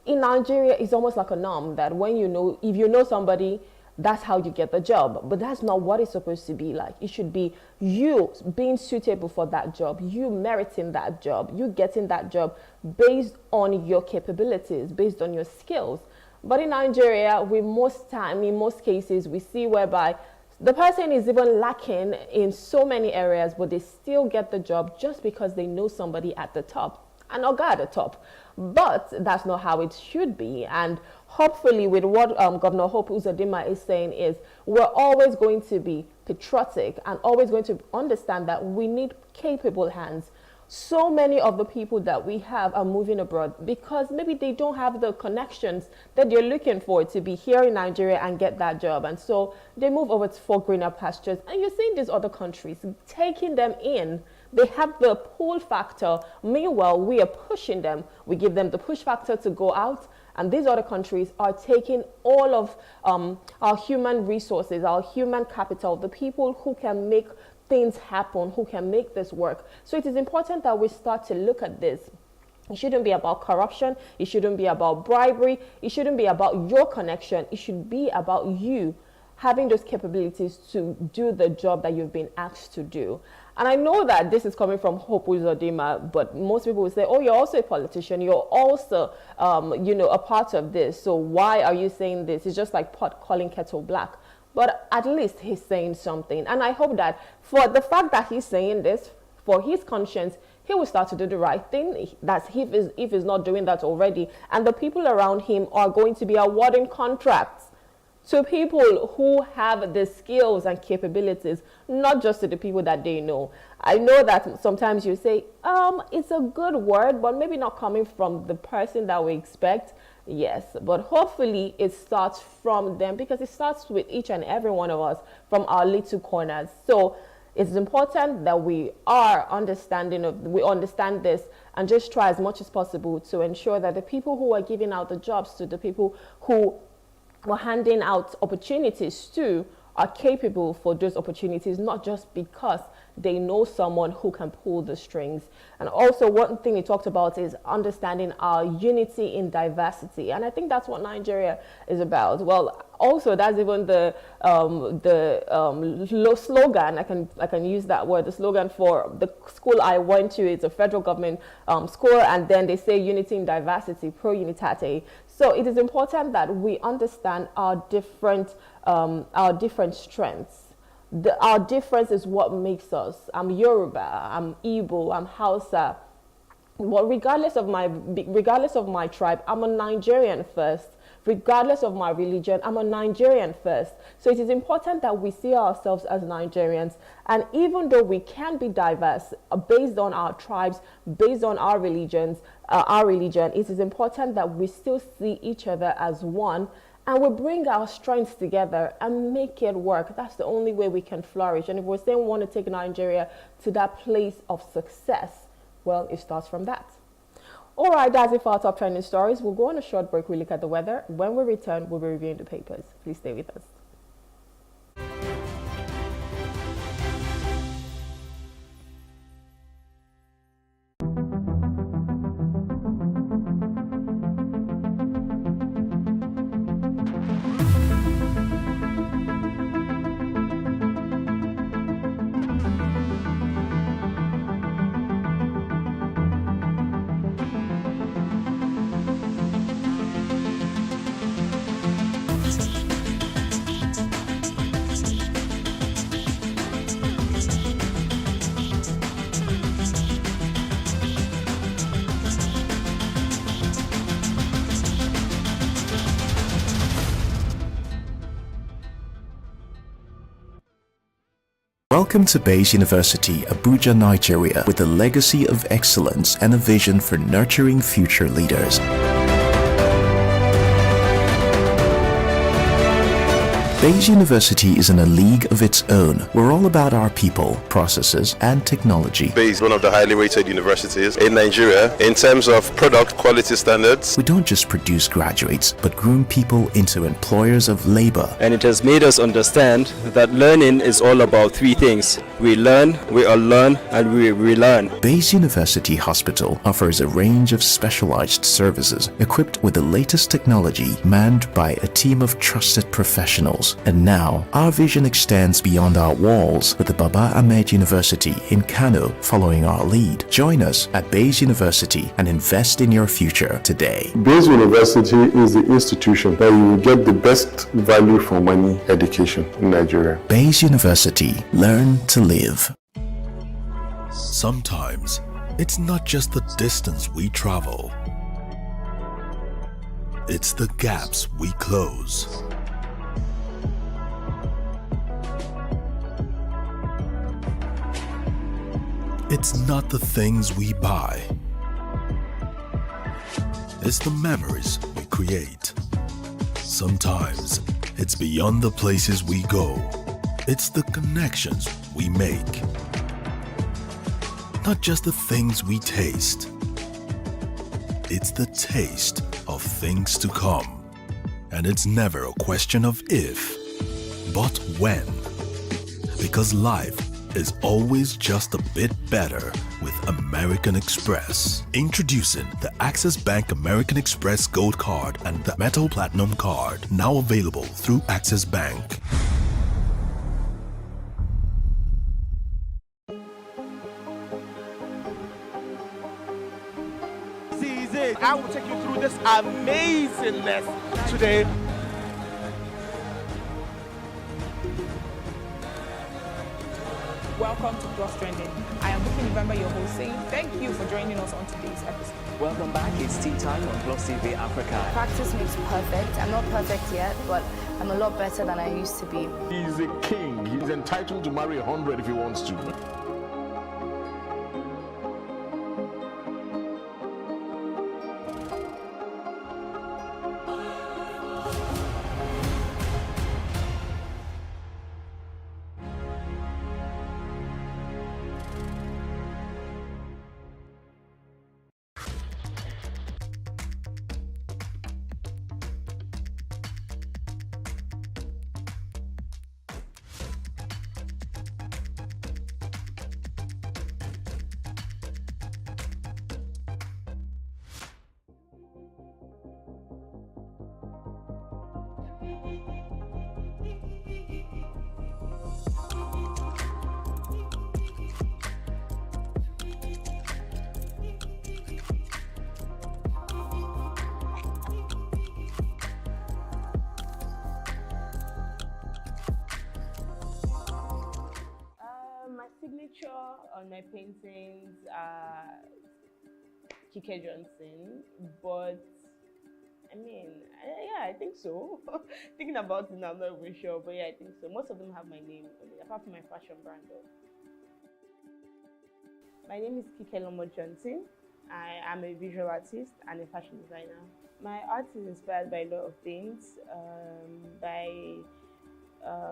in Nigeria, it's almost like a norm that when if you know somebody, that's how you get the job. But that's not what it's supposed to be like. It should be you being suitable for that job, you meriting that job, you getting that job based on your capabilities, based on your skills. But in Nigeria, in most cases, we see whereby the person is even lacking in so many areas, but they still get the job just because they know somebody at the top, an oga at the top. But that's not how it should be. And hopefully with what Governor Hope Uzodinma is saying is we're always going to be patriotic and always going to understand that we need capable hands. So many of the people that we have are moving abroad because maybe they don't have the connections that they're looking for to be here in Nigeria and get that job. And so they move over for greener pastures. And you're seeing these other countries taking them in. They have the pull factor. Meanwhile, we are pushing them. We give them the push factor to go out. And these other countries are taking all of our human resources, our human capital, the people who can make things happen, who can make this work. So it is important that we start to look at this. It shouldn't be about corruption. It shouldn't be about bribery. It shouldn't be about your connection. It should be about you having those capabilities to do the job that you've been asked to do. And I know that this is coming from Hope Uzodinma, but most people will say, oh, you're also a politician. You're also, a part of this. So why are you saying this? It's just like pot calling kettle black. But at least he's saying something. And I hope that for the fact that he's saying this, for his conscience, he will start to do the right thing. That's if he's not doing that already. And the people around him are going to be awarding contracts to people who have the skills and capabilities, not just to the people that they know. I know that sometimes you say, it's a good word, but maybe not coming from the person that we expect. Yes, but hopefully it starts from them, because it starts with each and every one of us from our little corners. So it's important that we understand this and just try as much as possible to ensure that the people who are giving out the jobs to the people who we're handing out opportunities to are capable for those opportunities, not just because they know someone who can pull the strings. And also, one thing we talked about is understanding our unity in diversity, and I think that's what Nigeria is about. Well, also that's even the slogan. I can use that word. The slogan for the school I went to, it's a federal government school, and then they say unity in diversity, pro unitate. So it is important that we understand our different strengths. Our difference is what makes us. I'm Yoruba, I'm Igbo, I'm Hausa. Well, regardless of my tribe, I'm a Nigerian first. Regardless of my religion, I'm a Nigerian first. So it is important that we see ourselves as Nigerians. And even though we can be diverse based on our tribes, based on our religion, it is important that we still see each other as one, and we bring our strengths together and make it work. That's the only way we can flourish. And if we're saying we want to take Nigeria to that place of success, well, it starts from that. All right, that's it for our top trending stories. We'll go on a short break. We'll look at the weather. When we return, we'll be reviewing the papers. Please stay with us. Welcome to Bayes University, Abuja, Nigeria, with a legacy of excellence and a vision for nurturing future leaders. Bayes University is in a league of its own. We're all about our people, processes, and technology. Bayes is one of the highly rated universities in Nigeria in terms of product quality standards. We don't just produce graduates, but groom people into employers of labor. And it has made us understand that learning is all about three things. We learn, we unlearn, and we relearn. Bayes University Hospital offers a range of specialized services equipped with the latest technology, manned by a team of trusted professionals. And now, our vision extends beyond our walls with the Baba Ahmed University in Kano following our lead. Join us at Bayes University and invest in your future today. Bayes University is the institution that you will get the best value for money education in Nigeria. Bayes University. Learn to live. Sometimes, it's not just the distance we travel. It's the gaps we close. It's not the things we buy. It's the memories we create. Sometimes it's beyond the places we go. It's the connections we make. Not just the things we taste. It's the taste of things to come. And it's never a question of if, but when. Because life is always just a bit better with American Express. Introducing the Access Bank American Express Gold Card and the Metal Platinum Card, now available through Access Bank. I will take you through this amazing lesson today. Welcome Welcome to Plus Trending. I am Buki November, your host, saying thank you for joining us on today's episode. Welcome back. It's tea time on Plus TV Africa. Practice makes perfect. I'm not perfect yet, but I'm a lot better than I used to be. He's a king. He's entitled to marry 100 if he wants to. On my paintings Kike Johnson, but I mean, yeah, I think so. Thinking about it now, I'm not even sure, but yeah, I think so. Most of them have my name on it, apart from my fashion brand though. My name is Kike Lomo Johnson. I am a visual artist and a fashion designer. My art is inspired by a lot of things, by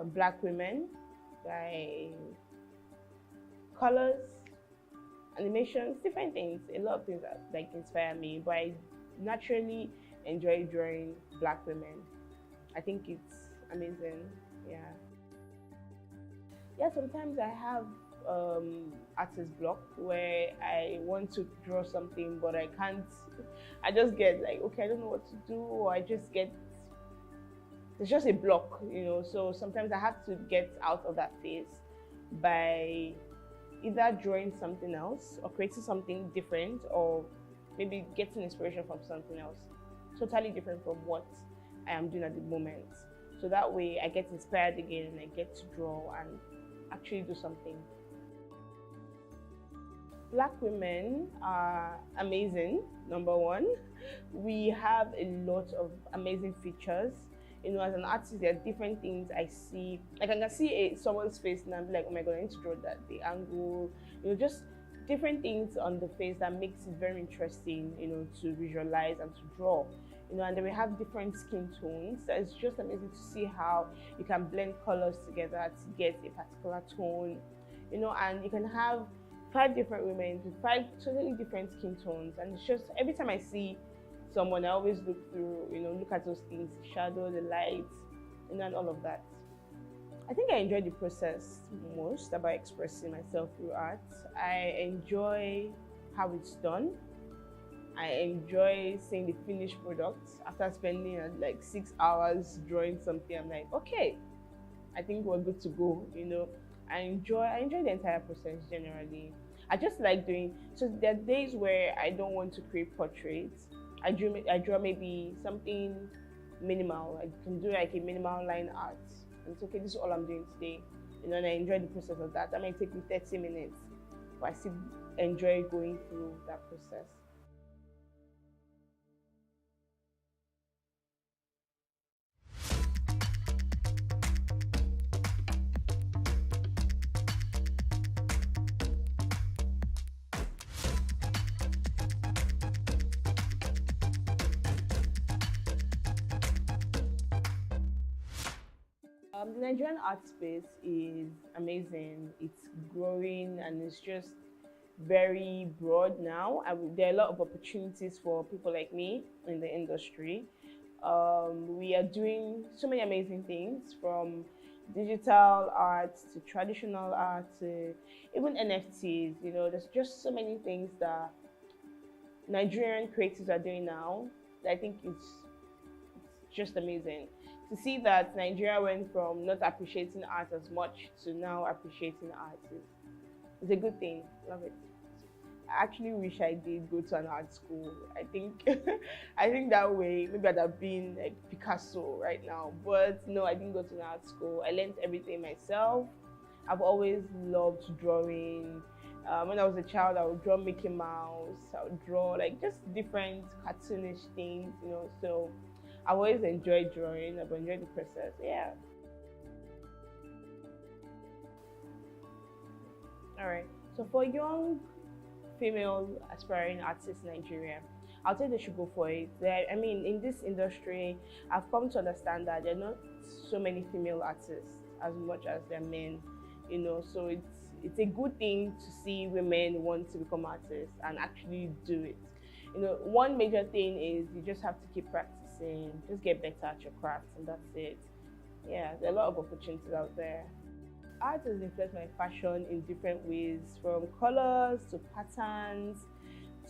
Black women, by colors, animations, different things. A lot of things that like inspire me, but I naturally enjoy drawing Black women. I think it's amazing. Yeah, sometimes I have artist block where I want to draw something but I can't. I just get like, okay, I don't know what to do, or I just get, it's just a block, you know. So sometimes I have to get out of that phase by either drawing something else or creating something different, or maybe getting inspiration from something else totally different from what I am doing at the moment. So that way I get inspired again and I get to draw and actually do something. Black women are amazing, number one. We have a lot of amazing features. You know, as an artist, there are different things I see. Like I can see someone's face and I'm like, oh my God, I need to draw that, the angle, you know, just different things on the face that makes it very interesting, you know, to visualize and to draw. You know, and then we have different skin tones. So it's just amazing to see how you can blend colors together to get a particular tone, you know, and you can have 5 different women with 5 totally different skin tones. And it's just, every time I see someone, I always look through, you know, look at those things, the shadow, the light, you know, and all of that. I think I enjoy the process most about expressing myself through art. I enjoy how it's done. I enjoy seeing the finished product. After spending like 6 hours drawing something, I'm like, okay, I think we're good to go, you know. I enjoy the entire process generally. I just like doing, so there are days where I don't want to create portraits. I draw maybe something minimal. I can do like a minimal line art. And it's okay, this is all I'm doing today. You know, and I enjoy the process of that. That might take me 30 minutes, but I still enjoy going through that process. The Nigerian art space is amazing. It's growing and it's just very broad now. There are a lot of opportunities for people like me in the industry. We are doing so many amazing things, from digital art to traditional art to even NFTs. You know, there's just so many things that Nigerian creatives are doing now that I think it's just amazing. To see that Nigeria went from not appreciating art as much to now appreciating art is a good thing. Love it. I actually wish I did go to an art school. I think that way maybe I'd have been like Picasso right now. But no, I didn't go to an art school. I learned everything myself. I've always loved drawing. When I was a child, I would draw Mickey Mouse. I would draw like just different cartoonish things, you know. So I've always enjoyed drawing. I've enjoyed the process. Yeah. All right. So for young female aspiring artists in Nigeria, I'll say they should go for it. I mean, in this industry, I've come to understand that there are not so many female artists as much as there are men, you know. So it's a good thing to see women want to become artists and actually do it. You know, one major thing is you just have to keep practicing, just get better at your craft, and that's it. Yeah, there are a lot of opportunities out there. Art has influenced my fashion in different ways, from colors to patterns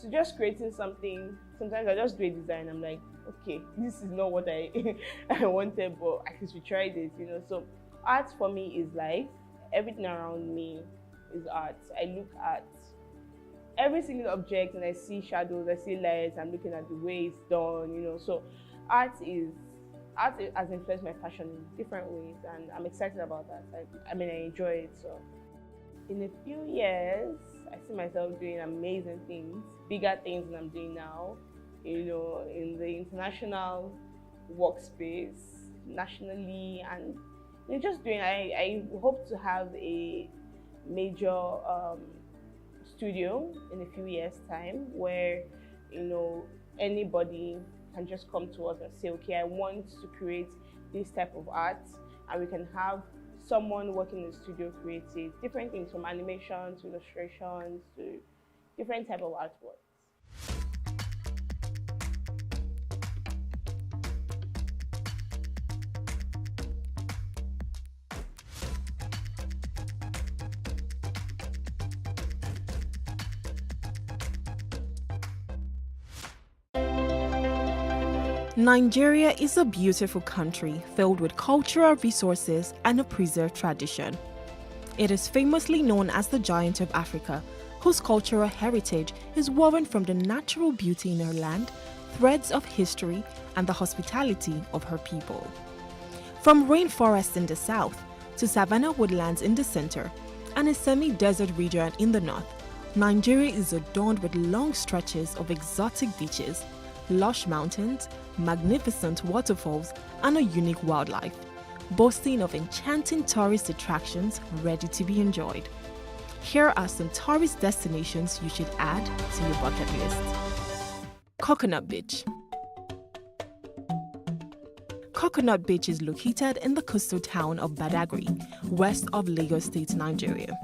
to just creating something. Sometimes I just do a design, I'm like, okay, this is not what I wanted, but at least we tried it, you know. So art for me is life. Everything around me is art. I look at every single object and I see shadows, I see lights, I'm looking at the way it's done, you know. So art has influenced my fashion in different ways, and I'm excited about that. I mean, I enjoy it. So in a few years, I see myself doing amazing things, bigger things than I'm doing now, you know, in the international workspace, nationally, and you know, just doing, I hope to have a major studio in a few years' time where, you know, anybody can just come to us and say, okay, I want to create this type of art, and we can have someone working in the studio create it. Different things, from animation to illustrations to different type of artwork. Nigeria is a beautiful country filled with cultural resources and a preserved tradition. It is famously known as the Giant of Africa, whose cultural heritage is woven from the natural beauty in her land, threads of history, and the hospitality of her people. From rainforests in the south to savanna woodlands in the center and a semi-desert region in the north, Nigeria is adorned with long stretches of exotic beaches, lush mountains, magnificent waterfalls, and a unique wildlife, boasting of enchanting tourist attractions ready to be enjoyed. Here are some tourist destinations you should add to your bucket list. Coconut Beach. Coconut Beach is located in the coastal town of Badagry, west of Lagos State, Nigeria.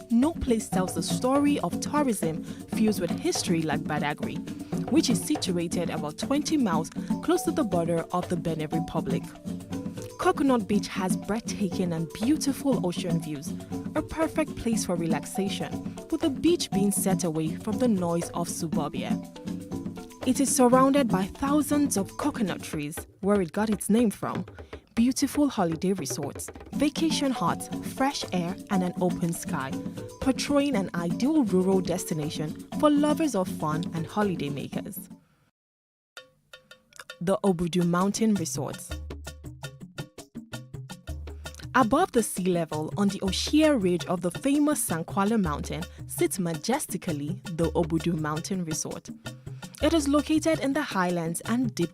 No place tells the story of tourism fused with history like Badagry, which is situated about 20 miles close to the border of the Benin Republic. Coconut Beach has breathtaking and beautiful ocean views, a perfect place for relaxation, with the beach being set away from the noise of suburbia. It is surrounded by thousands of coconut trees, where it got its name from, beautiful holiday resorts, vacation huts, fresh air, and an open sky, portraying an ideal rural destination for lovers of fun and holiday makers. The Obudu Mountain Resorts. Above the sea level, on the Oshia ridge of the famous Sankwala Mountain, sits majestically the Obudu Mountain Resort. It is located in the highlands and deep.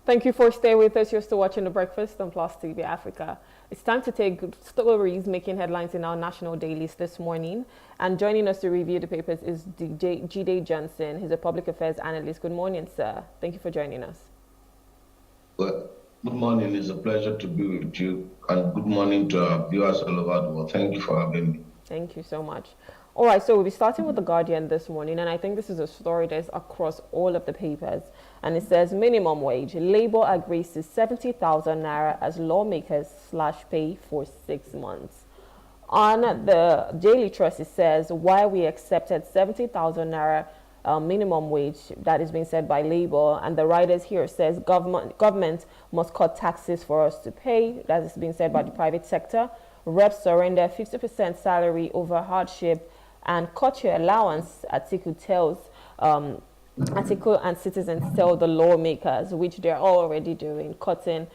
Thank you for staying with us. You're still watching The Breakfast on Plus TV Africa. It's time to take stories making headlines in our national dailies this morning. And joining us to review the papers is Jide Johnson. He's a public affairs analyst. Good morning, sir. Thank you for joining us. Well, good morning. It's a pleasure to be with you. And good morning to our viewers all over the world. Thank you for having me. Thank you so much. All right, so we'll be starting with The Guardian this morning, and I think this is a story that's across all of the papers. And it says, minimum wage. Labour agrees to 70,000 naira as lawmakers slash pay for 6 months. On the Daily Trust, it says, while we accepted 70,000 naira minimum wage that is being set by Labour, and the writers here says government must cut taxes for us to pay. That is being said by the private sector. Reps surrender 50% salary over hardship and cut your allowance, Article and Citizens tell the lawmakers, which they're already doing, cutting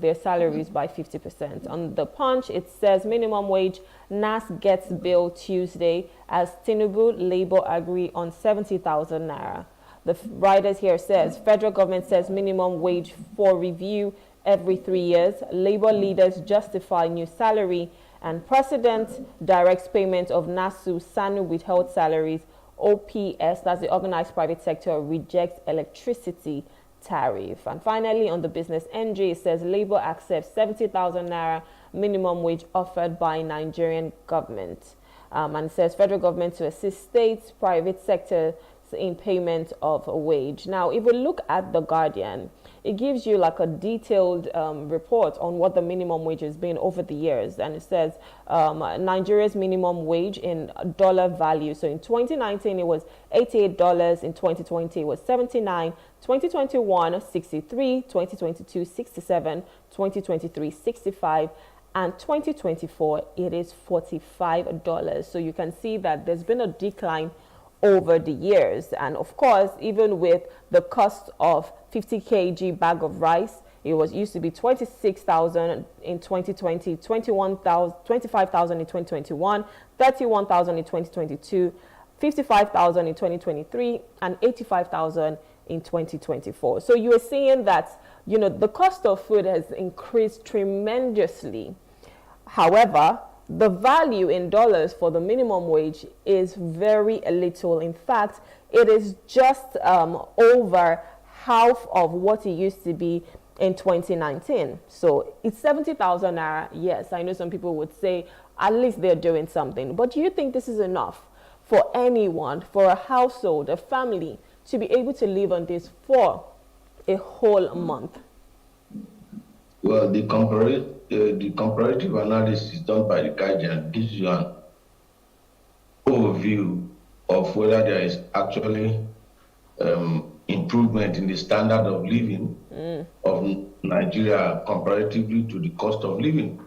their salaries by 50%. On the Punch, it says minimum wage, NAS gets bill Tuesday as Tinubu Labour agree on 70,000 naira. The writers here says federal government says minimum wage for review every 3 years. Labour leaders justify new salary, and President directs payment of NASU SANU withheld salaries. OPS, that's the Organized Private Sector, rejects electricity tariff. And finally, on the Business NJ, it says Labour accepts 70,000 naira minimum wage offered by Nigerian government. And it says federal government to assist states, private sector in payment of a wage. Now, if we look at The Guardian, it gives you like a detailed report on what the minimum wage has been over the years. And it says Nigeria's minimum wage in dollar value. So in 2019, it was $88. In 2020, it was $79. 2021, $63. 2022, $67. 2023, $65. And 2024, it is $45. So you can see that there's been a decline over the years. And of course, even with the cost of 50 kg bag of rice, it used to be 26,000 in 2020, 25,000 in 2021, 31,000 in 2022, 55,000 in 2023, and 85,000 in 2024. So you are seeing that, you know, the cost of food has increased tremendously. However, the value in dollars for the minimum wage is very little. In fact, it is just over half of what it used to be in 2019. So it's 70,000 naira. Yes, I know some people would say at least they're doing something. But do you think this is enough for anyone, for a household, a family, to be able to live on this for a whole month? Well, the comparative analysis done by the Guardian gives you an overview of whether there is actually improvement in the standard of living of Nigeria comparatively to the cost of living,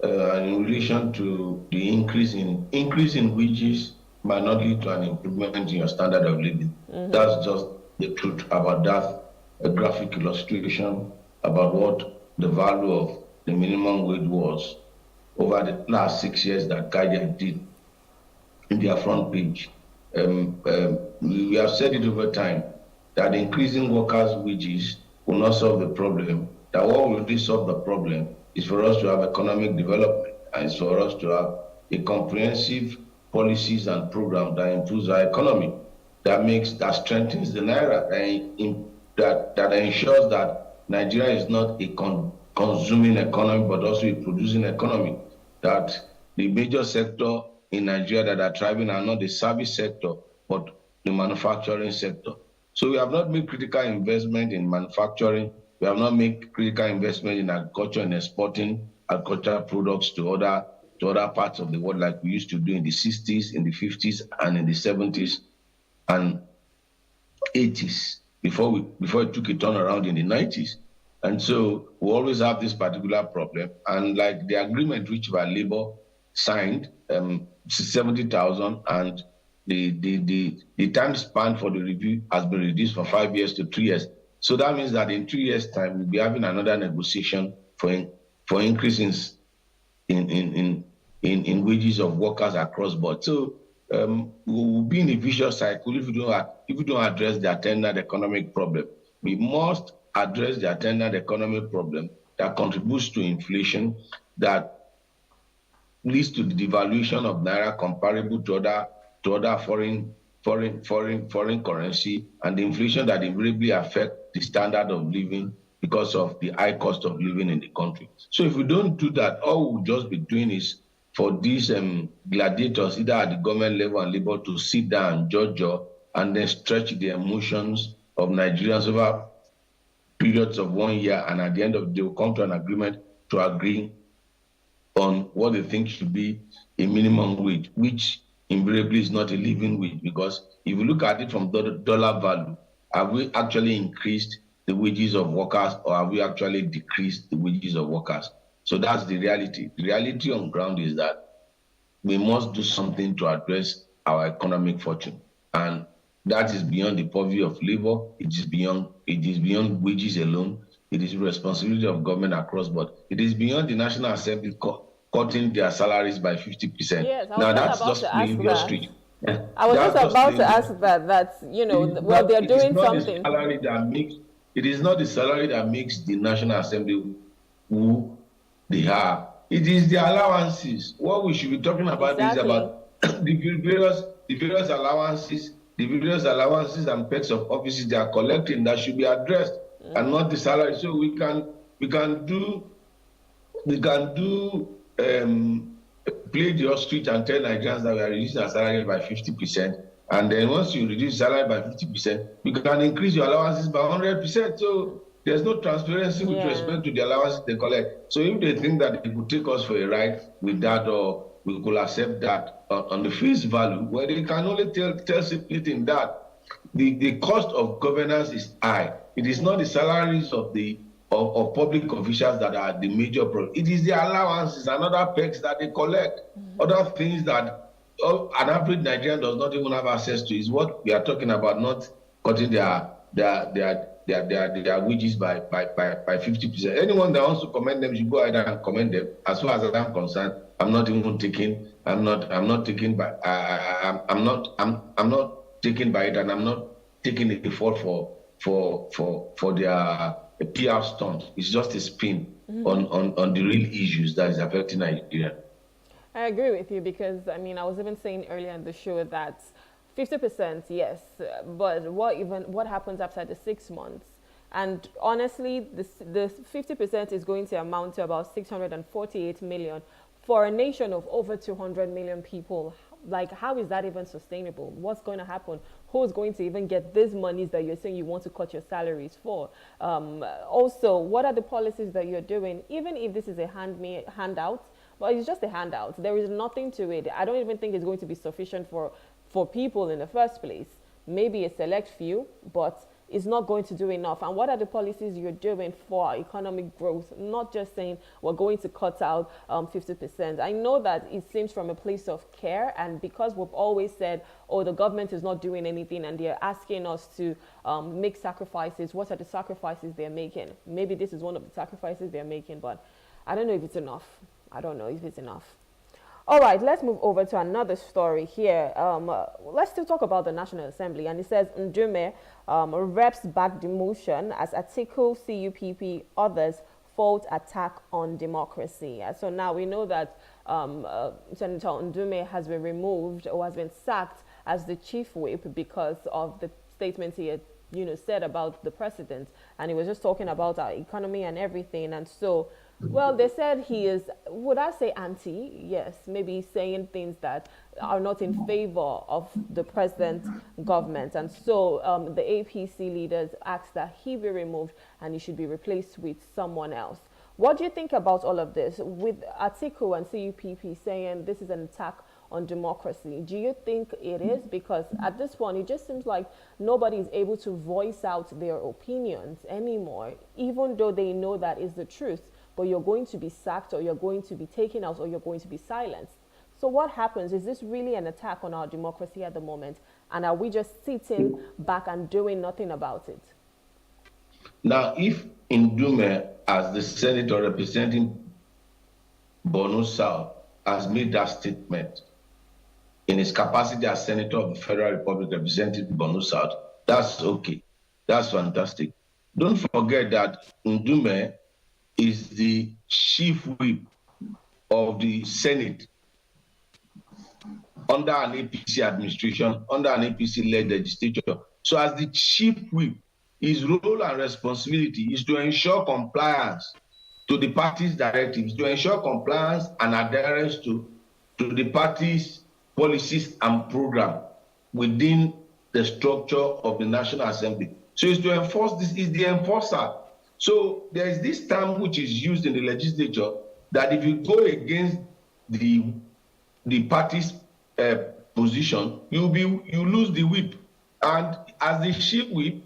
and in relation to the increase in wages might not lead to an improvement in your standard of living. That's just the truth about that. A graphic illustration about what the value of the minimum wage was over the last 6 years that Guardian did in their front page. We have said it over time that increasing workers' wages will not solve the problem, that what will really solve the problem is for us to have economic development, and it's for us to have a comprehensive policies and program that improves our economy, that strengthens the Naira, that ensures that Nigeria is not a consuming economy, but also a producing economy. That the major sector in Nigeria that are thriving are not the service sector, but the manufacturing sector. So we have not made critical investment in manufacturing. We have not made critical investment in agriculture and exporting agricultural products to other parts of the world like we used to do in the 60s, in the 50s, and in the 70s and 80s. Before it took a turn around in the 90s. And so we always have this particular problem. And like the agreement which by Labour signed, 70,000, and the time span for the review has been reduced from 5 years to 3 years. So that means that in 3 years' time, we'll be having another negotiation for increases in wages of workers across board. So we'll be in a vicious cycle if we don't address the attendant economic problem. We must address the attendant economic problem that contributes to inflation, that leads to the devaluation of Naira comparable to other foreign currency, and the inflation that invariably affect the standard of living because of the high cost of living in the country. So if we don't do that, all we'll just be doing is for these gladiators, either at the government level and Labour, to sit down, judge, and then stretch the emotions of Nigerians over periods of 1 year, and at the end of the day, will come to an agreement to agree on what they think should be a minimum wage, which invariably is not a living wage, because if you look at it from dollar value, have we actually increased the wages of workers, or have we actually decreased the wages of workers? So that's the reality. The reality on ground is that we must do something to address our economic fortune, and that is beyond the purview of labor. It is beyond wages alone. It is the responsibility of government across board. It is beyond the National Assembly cutting their salaries by 50%. Yes, now that's just playing their street. I was just about to ask that, you know, well, they're doing something. It is not the salary that makes the National Assembly who they are. It is the allowances. What we should be talking about is about the various allowances, and perks of offices they are collecting that should be addressed, and not the salary. So we can play the ostrich and tell Nigerians that we are reducing our salary by 50%, and then once you reduce salary by 50%, you can increase your allowances by 100%. So there's no transparency with respect to the allowances they collect. So if they think that they could take us for a ride with that, or we could accept that on the face value, well, they can only tell simply that the cost of governance is high. It is not the salaries of public officials that are the major problem. It is the allowances and other perks that they collect, other things that an average Nigerian does not even have access to. Is what we are talking about, not cutting their wages by 50%. Anyone that wants to commend them should go ahead and commend them. As far as I'm concerned, I'm not taken by it, and I'm not taking the fault for their PR stunt. It's just a spin on the real issues that is affecting Nigeria. I agree with you, because I mean, I was even saying earlier in the show that 50%, yes, but what happens after the 6 months? And honestly, the 50% is going to amount to about 648 million for a nation of over 200 million people. Like, how is that even sustainable? What's going to happen? Who's going to even get these monies that you're saying you want to cut your salaries for? Also, what are the policies that you're doing? Even if this is a handout, but it's just a handout. There is nothing to it. I don't even think it's going to be sufficient for people in the first place. Maybe a select few, but it's not going to do enough. And what are the policies you're doing for economic growth? Not just saying we're going to cut out 50%. I know that it seems from a place of care, and because we've always said, oh, the government is not doing anything and they're asking us to make sacrifices. What are the sacrifices they're making? Maybe this is one of the sacrifices they're making, but I don't know if it's enough. All right, let's move over to another story here. Let's still talk about the National Assembly. And it says, Ndume reps back demotion as Atiku, CUPP, others fault attack on democracy. So now we know that Senator Ndume has been removed, or has been sacked as the chief whip, because of the statements he had said about the president. And he was just talking about our economy and everything. And so, well, they said he is, would I say anti? Yes, maybe saying things that are not in favor of the present government. And so the APC leaders asked that he be removed and he should be replaced with someone else. What do you think about all of this? With Atiku and CUPP saying this is an attack on democracy, do you think it is? Because at this point, it just seems like nobody is able to voice out their opinions anymore, even though they know that is the truth. But you're going to be sacked, or you're going to be taken out, or you're going to be silenced. So what happens? Is this really an attack on our democracy at the moment? And are we just sitting back and doing nothing about it? Now, if Ndume, as the senator representing Borno South, has made that statement in his capacity as senator of the Federal Republic representing Borno South, that's okay. That's fantastic. Don't forget that Ndume is the chief whip of the Senate under an APC administration, under an APC-led legislature. So as the chief whip, his role and responsibility is to ensure compliance to the party's directives, to ensure compliance and adherence to the party's policies and program within the structure of the National Assembly. So it's to enforce this, is the enforcer. So there is this term which is used in the legislature that if you go against the party's position, you lose the whip. And as the chief whip,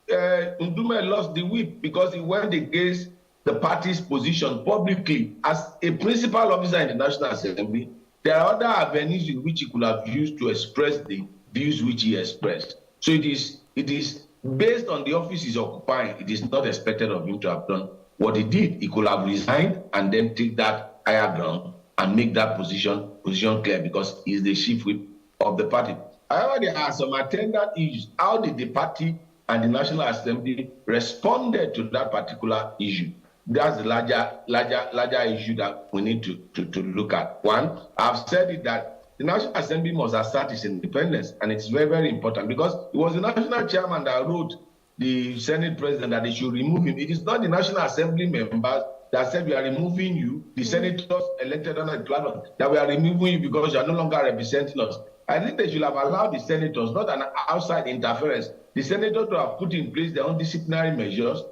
Ndume lost the whip because he went against the party's position publicly. As a principal officer in the National Assembly, there are other avenues in which he could have used to express the views which he expressed. So it is based on the office he's occupying, it is not expected of him to have done what he did. He could have resigned and then take that higher ground and make that position clear because he's the chief whip of the party. However, there are some attendant issues. How did the party and the National Assembly responded to that particular issue? That's the larger issue that we need to look at. One, I've said it that the National Assembly must assert its independence, and it's very, very important because it was the national chairman that wrote the Senate president that they should remove him. It is not the National Assembly members that said we are removing you, the senators elected under the platform, that we are removing you because you are no longer representing us. I think they should have allowed the senators, not an outside interference, the senators to have put in place their own disciplinary measures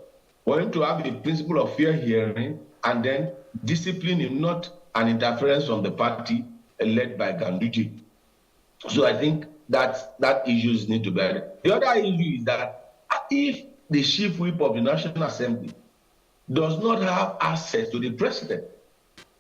for him to have a principle of fair hearing and then discipline him, not an interference from the party led by Ganduje. So I think that issues need to be added. The other issue is that if the chief whip of the National Assembly does not have access to the president,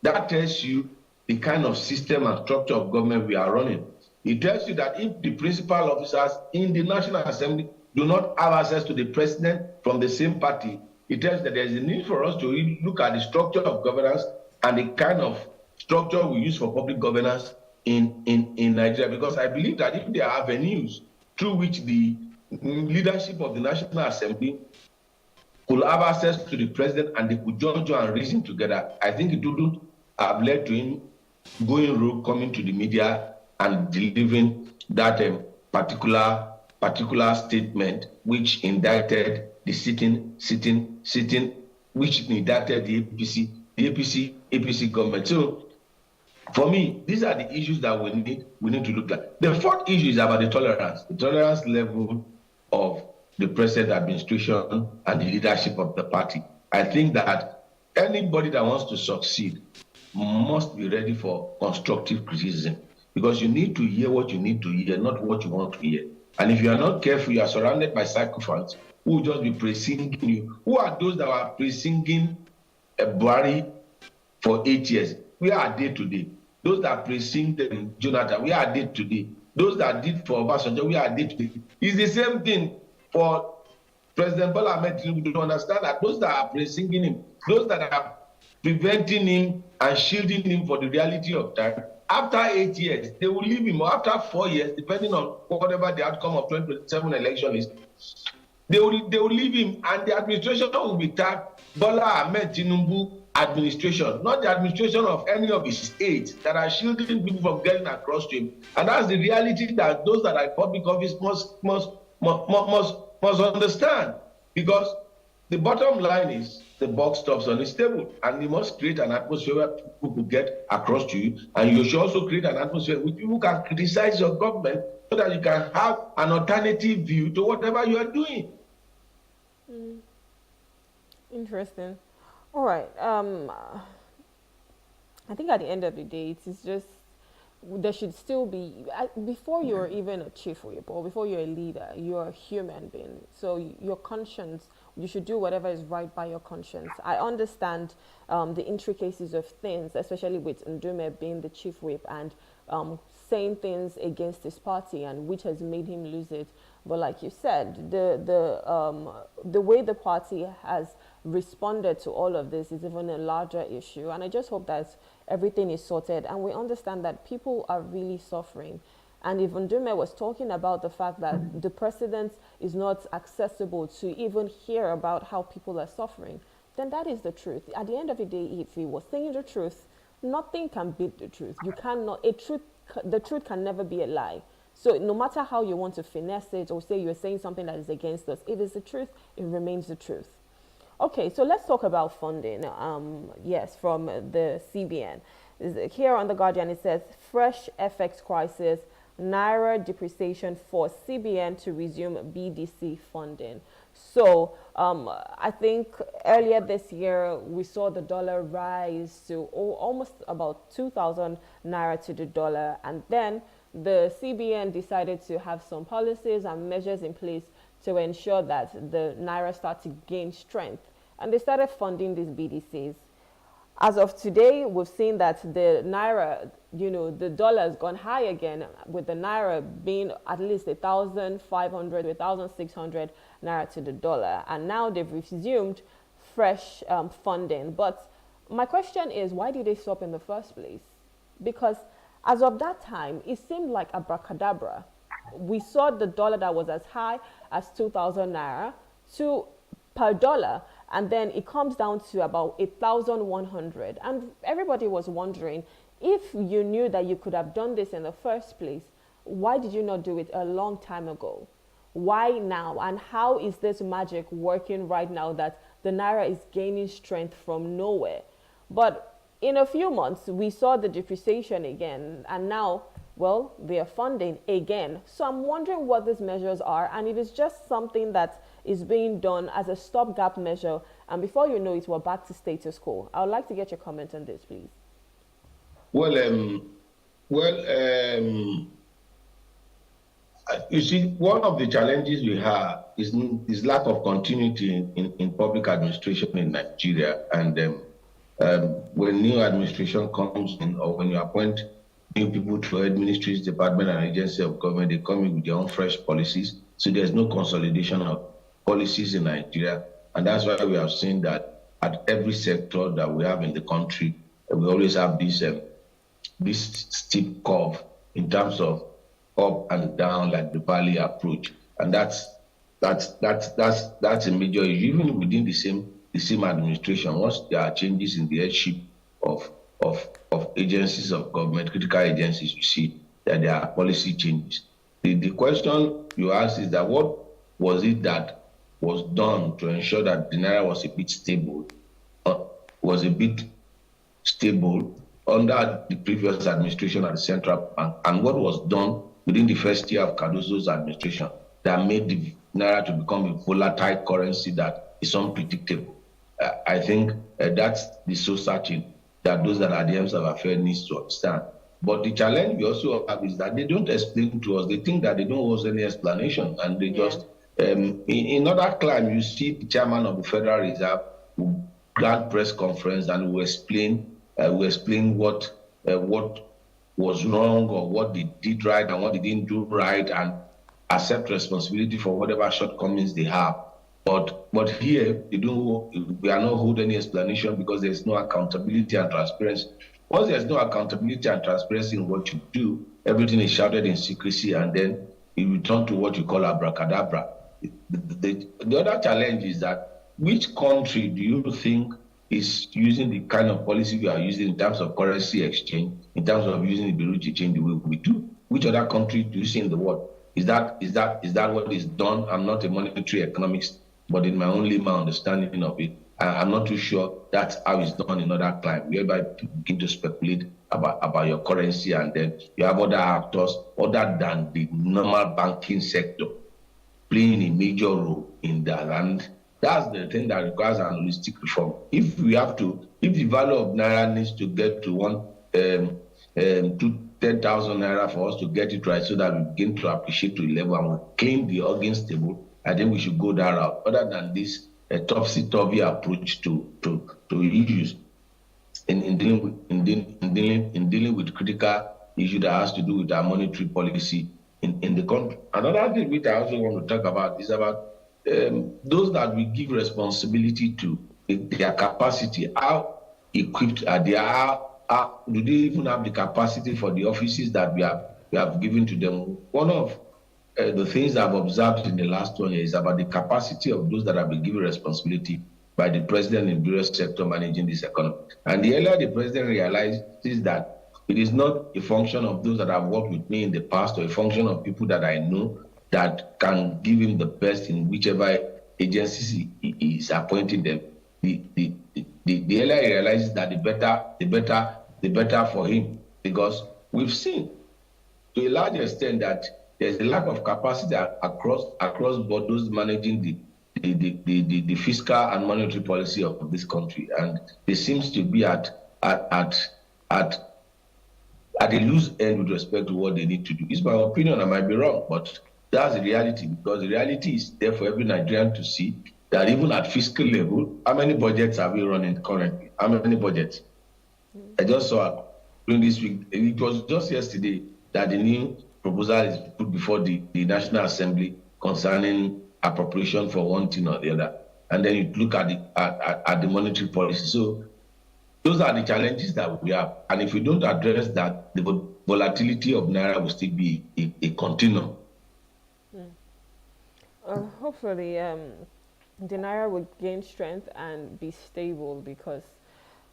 that tells you the kind of system and structure of government we are running. It tells you that if the principal officers in the National Assembly do not have access to the president from the same party, it tells that there is a need for us to really look at the structure of governance and the kind of structure we use for public governance in Nigeria. Because I believe that if there are avenues through which the leadership of the National Assembly could have access to the president and they could join and reason together, I think it wouldn't have led to him going rogue, coming to the media and delivering that particular statement which indicted the sitting, which indicted the APC government. So for me, these are the issues that we need to look at. The fourth issue is about the tolerance level of the present administration and the leadership of the party. I think that anybody that wants to succeed must be ready for constructive criticism because you need to hear what you need to hear, not what you want to hear. And if you are not careful, you are surrounded by psychophants who will just be praising you. Who are those that are praising Buhari for 8 years? Where are they today? Those that are praising them, Jonathan, where are they today? Those that did for Obasanjo, where are they today? It's the same thing for President Bola Ahmed Tinubu to understand that those that are praising him, those that are preventing him and shielding him for the reality of time, after 8 years, they will leave him, or after 4 years, depending on whatever the outcome of 2027 election is, they will leave him, and the administration will be tagged Bola Ahmed Tinubu administration, not the administration of any of his aides that are shielding people from getting across to him. And that's the reality that those that are in public office must understand, because the bottom line is the buck stops on his table, and you must create an atmosphere where people could get across to you, and you should also create an atmosphere where people can criticize your government so that you can have an alternative view to whatever you are doing. Interesting. All right. I think at the end of the day, it is just there should still be, before you're even a chief whip or before you're a leader, you're a human being. So your conscience, you should do whatever is right by your conscience. I understand the intricacies of things, especially with Ndume being the chief whip and saying things against his party, and which has made him lose it. But like you said, the way the party has responded to all of this is even a larger issue. And I just hope that everything is sorted and we understand that people are really suffering. And if Ndume was talking about the fact that the president is not accessible to even hear about how people are suffering, then that is the truth. At the end of the day, if he was saying the truth, nothing can beat the truth. You cannot, the truth can never be a lie. So no matter how you want to finesse it or say you're saying something that is against us, if it's the truth, it remains the truth. Okay, so let's talk about funding. Yes, from the CBN. Here on The Guardian, it says, fresh FX crisis, Naira depreciation for CBN to resume BDC funding. So I think earlier this year, we saw the dollar rise to almost about 2,000 Naira to the dollar. And then the CBN decided to have some policies and measures in place to ensure that the Naira started to gain strength. And they started funding these BDCs. As of today, we've seen that the Naira, the dollar has gone high again, with the Naira being at least 1,500, 1,600 Naira to the dollar. And now they've resumed fresh funding. But my question is, why did they stop in the first place? Because as of that time, it seemed like abracadabra. We saw the dollar that was as high as 2,000 Naira per dollar. And then it comes down to about 1,100. And everybody was wondering, if you knew that you could have done this in the first place, why did you not do it a long time ago? Why now? And how is this magic working right now that the Naira is gaining strength from nowhere? But in a few months, we saw the depreciation again. And now, well, they are funding again. So I'm wondering what these measures are. And it is just something that is being done as a stopgap measure, and before you know it, we're back to status quo. I would like to get your comment on this, please. You see, one of the challenges we have is lack of continuity in public administration in Nigeria. And when new administration comes in, or when you appoint new people to head ministries, department, and agency of government, they come in with their own fresh policies. So there's no consolidation of policies in Nigeria, and that's why we have seen that at every sector that we have in the country, we always have this steep curve in terms of up and down, like the valley approach, and that's a major issue. Even within the same administration, once there are changes in the headship of agencies of government, critical agencies, you see that there are policy changes. The question you ask is that what was it that was done to ensure that the Naira was a bit stable under the previous administration at the central bank, and what was done within the first year of Cardoso's administration that made the Naira to become a volatile currency that is unpredictable. I think that's the soul searching that those that are the hems of affairs needs to understand. But the challenge we also have is that they don't explain to us. They think that they don't owe us any explanation, and they just in other climes, you see the chairman of the Federal Reserve who grant press conference and will explain what was wrong or what they did right and what they didn't do right, and accept responsibility for whatever shortcomings they have. But here we are not holding any explanation because there's no accountability and transparency. Once there's no accountability and transparency in what you do, everything is shrouded in secrecy, and then you return to what you call abracadabra. The other challenge is that which country do you think is using the kind of policy we are using in terms of currency exchange, in terms of using the Beruti change the way we do? Which other country do you see in the world? Is that what is done? I'm not a monetary economist, but in my understanding of it, I'm not too sure that's how it's done in other climes, whereby people begin to speculate about your currency, and then you have other actors other than the normal banking sector playing a major role in that. And that's the thing that requires an holistic reform. If the value of Naira needs to get to 10,000 Naira for us to get it right, so that we begin to appreciate to a level and we claim the organ stable, I think we should go that route, other than this topsy-turvy approach to issues in dealing with critical issue that has to do with our monetary policy in the country. Another thing which I also want to talk about is about those that we give responsibility to, their capacity. How equipped are they? Do they even have the capacity for the offices that we have given to them? One of the things I've observed in the last 1 year is about the capacity of those that have been given responsibility by the president in various sectors managing this economy. And the earlier the president realizes that it is not a function of those that have worked with me in the past, or a function of people that I know that can give him the best in whichever agencies he is appointing them. The earlier he realizes that the better for him, because we've seen to a large extent that there's a lack of capacity across board those managing the fiscal and monetary policy of this country, and there seems to be at at a loose end with respect to what they need to do. It's my opinion, I might be wrong, but that's the reality, because the reality is there for every Nigerian to see that even at fiscal level, how many budgets are we running currently? How many budgets? I just saw during this week, it was just yesterday that the new proposal is put before the National Assembly concerning appropriation for one thing or the other. And then you look at the monetary policy. So those are the challenges that we have. And if we don't address that, the volatility of Naira will still be a continuum. Hopefully, the Naira will gain strength and be stable, because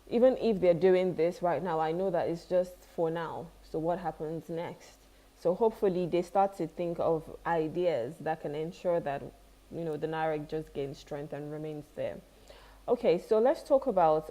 even if they're doing this right now, I know that it's just for now. So what happens next? So hopefully they start to think of ideas that can ensure that, you know, the Naira just gains strength and remains there. Okay, so let's talk about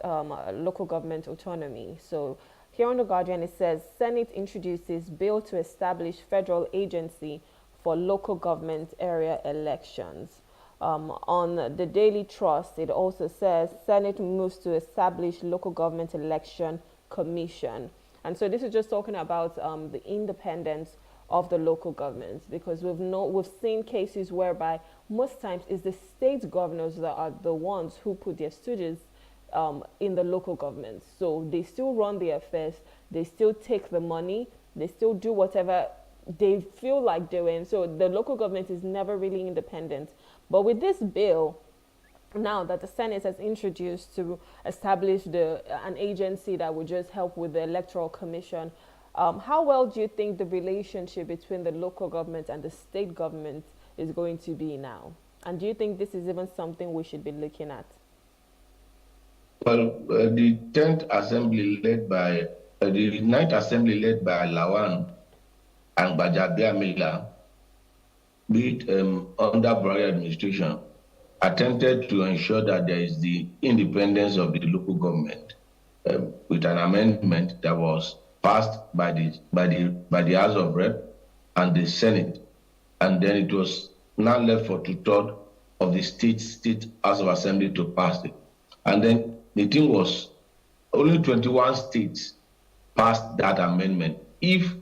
local government autonomy. So here on The Guardian, it says, Senate introduces bill to establish federal agency for local government area elections. On the Daily Trust, it also says, Senate moves to establish local government election commission. And so this is just talking about the independence of the local governments, because we've seen cases whereby most times it's the state governors that are the ones who put their students in the local governments. So they still run the affairs, they still take the money, they still do whatever they feel like doing. So the local government is never really independent. But with this bill, now that the Senate has introduced to establish an agency that would just help with the Electoral Commission, how well do you think the relationship between the local government and the state government is going to be now? And do you think this is even something we should be looking at? Well, the 10th Assembly led by, the 9th Assembly led by Lawan and Gbajabiamila, be it under Buhari administration, attempted to ensure that there is the independence of the local government with an amendment that was passed by the House of Rep and the Senate, and then it was now left for 2/3 of the state House of Assembly to pass it. And then the thing was, only 21 states passed that amendment. If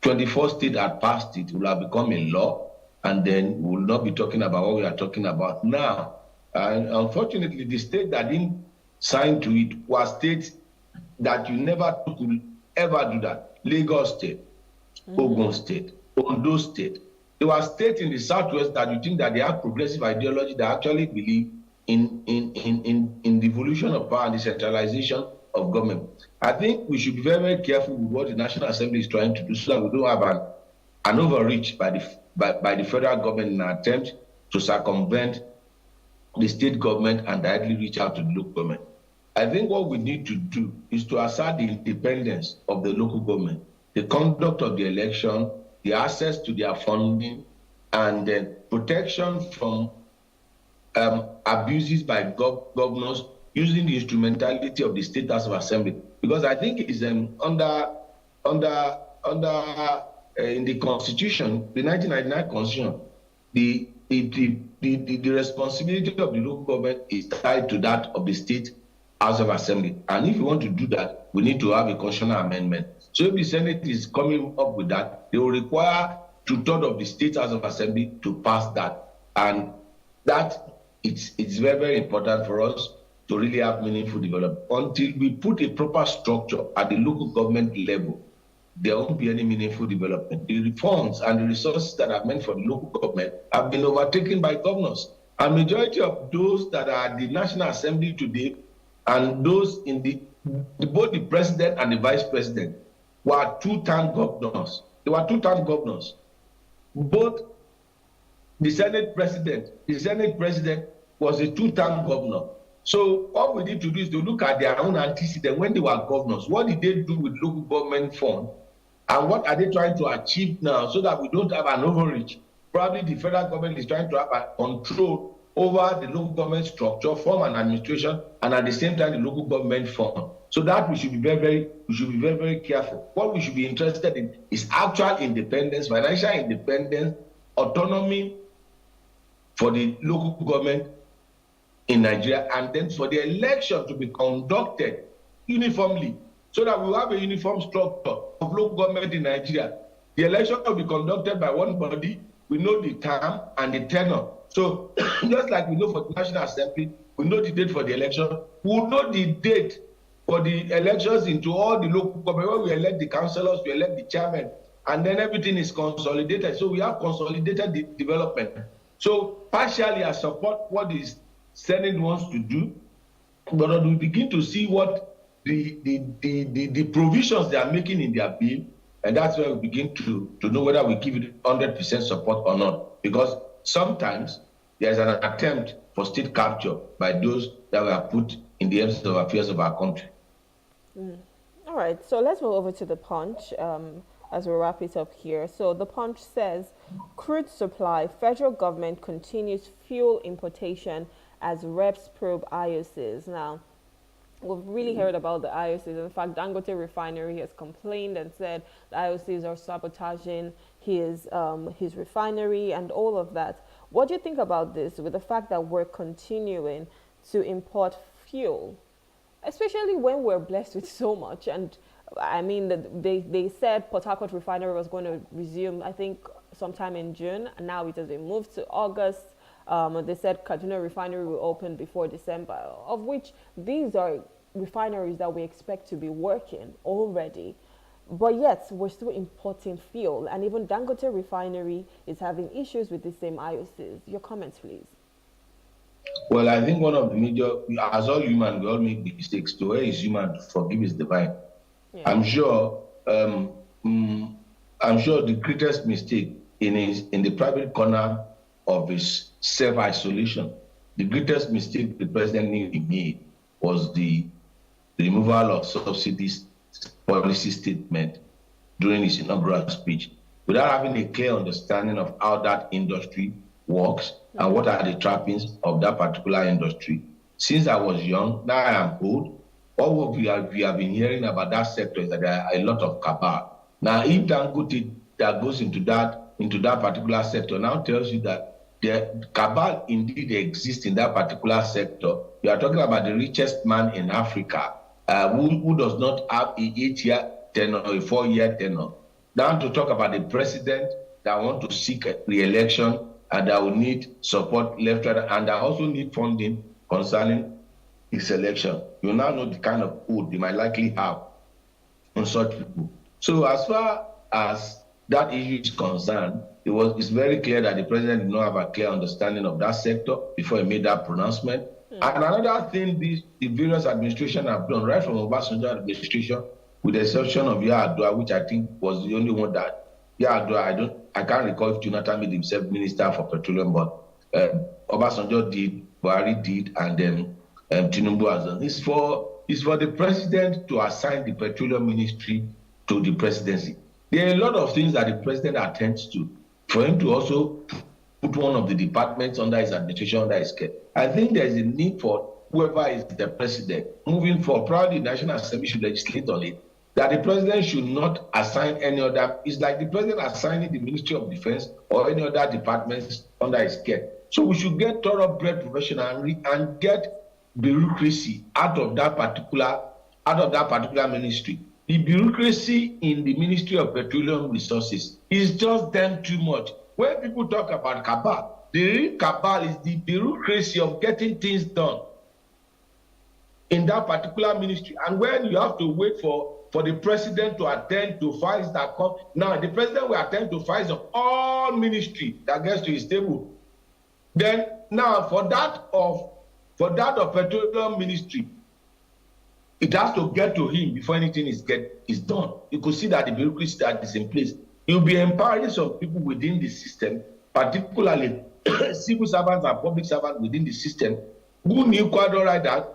24 states had passed it, it would have become a law, and then we will not be talking about what we are talking about now. And unfortunately, the state that didn't sign to it was states that you never could ever do that. Lagos State, Ogun State, Ondo State. There were states in the Southwest that you think that they have progressive ideology that actually believe in the evolution of power and decentralization of government. I think we should be very, very careful with what the National Assembly is trying to do, so that we don't have an overreach by the federal government in an attempt to circumvent the state government and directly reach out to the local government. I think what we need to do is to assert the independence of the local government, the conduct of the election, the access to their funding, and then protection from abuses by governors using the instrumentality of the State House of Assembly. Because I think it is under in the Constitution, the 1999 Constitution, the responsibility of the local government is tied to that of the State House of Assembly. And if you want to do that, we need to have a constitutional amendment. So if the Senate is coming up with that, they will require 2/3 of the State House of Assembly to pass that. And that it's very, very important for us to really have meaningful development. Until we put a proper structure at the local government level, there won't be any meaningful development. The funds and the resources that are meant for the local government have been overtaken by governors. And majority of those that are at the National Assembly today and those in both the president and the vice president were two-term governors. They were two-term governors. Both the Senate president was a two-term governor. So all we need to do is to look at their own antecedent when they were governors. What did they do with local government funds? And what are they trying to achieve now so that we don't have an overreach? Probably the federal government is trying to have a control over the local government structure, form and administration, and at the same time the local government fund. So that we should be very, very careful. What we should be interested in is actual independence, financial independence, autonomy for the local government in Nigeria, and then for the election to be conducted uniformly so that we will have a uniform structure of local government in Nigeria. The election will be conducted by one body. We know the term and the tenure. So just like we know for the National Assembly, we know the date for the election. We will know the date for the elections into all the local government. When we elect the councillors, we elect the chairman, and then everything is consolidated. So we have consolidated development. So partially I support what the Senate wants to do, but we begin to see what the provisions they are making in their bill, and that's where we begin to know whether we give it 100% support or not. Because sometimes there's an attempt for state capture by those that were put in the hands of affairs of our country. All right, so let's move over to the Punch as we wrap it up here. So the Punch says, crude supply, federal government continues fuel importation as reps probe IOCs. Now, we've really heard about the IOCs. In fact, Dangote Refinery has complained and said the IOCs are sabotaging his refinery and all of that. What do you think about this, with the fact that we're continuing to import fuel, especially when we're blessed with so much? And I mean, they said Port Harcourt Refinery was going to resume, I think, sometime in June, and now it has been moved to August. They said Kaduna Refinery will open before December, of which these are refineries that we expect to be working already. But yet, we're still importing fuel, and even Dangote Refinery is having issues with the same IOCs. Your comments, please. Well, I think one of the major, as all human, we all make mistakes. To where is human, to forgive is divine. Yeah. I'm sure the greatest mistake in the private corner of his self-isolation, the greatest mistake the president made was the removal of subsidies policy statement during his inaugural speech, without having a clear understanding of how that industry works and what are the trappings of that particular industry. Since I was young, now I am old, all we have been hearing about that sector is that there are a lot of cabal. Now, if Dangote that goes into that particular sector now tells you that the cabal indeed exists in that particular sector, you are talking about the richest man in Africa, who does not have a 8-year tenure or a 4-year tenure. Now to talk about the president that want to seek re-election and that will need support left, right, and that also need funding concerning his election. You now know the kind of hold they might likely have on such people. So as far as that issue is concerned, it's very clear that the president did not have a clear understanding of that sector before he made that pronouncement. And another thing the various administrations have done, right from Obasanjo administration, with the exception of Yar'Adua, which I think was the only one that Yar'Adua, I can't recall if Jonathan made himself minister for petroleum, but Obasanjo did, Buhari did, and then Tinubu has done. It's for the president to assign the petroleum ministry to the presidency. There are a lot of things that the president attends to. For him to also put one of the departments under his administration, under his care, I think there is a need for whoever is the president moving forward. Probably the National Assembly should legislate on it, that the president should not assign any other. It's like the president assigning the Ministry of Defense or any other departments under his care. So we should get thoroughbred professional and get bureaucracy out of that particular ministry. The bureaucracy in the Ministry of Petroleum Resources is just damn too much. When people talk about cabal, the real cabal is the bureaucracy of getting things done in that particular ministry. And when you have to wait for the president to attend to files that come, now the president will attend to files of all ministry that gets to his table. Then now for that of petroleum ministry, it has to get to him before anything is done. You could see that the bureaucracy that is in place. You'll be empowering some people within the system, particularly civil servants and public servants within the system, who knew quite all right that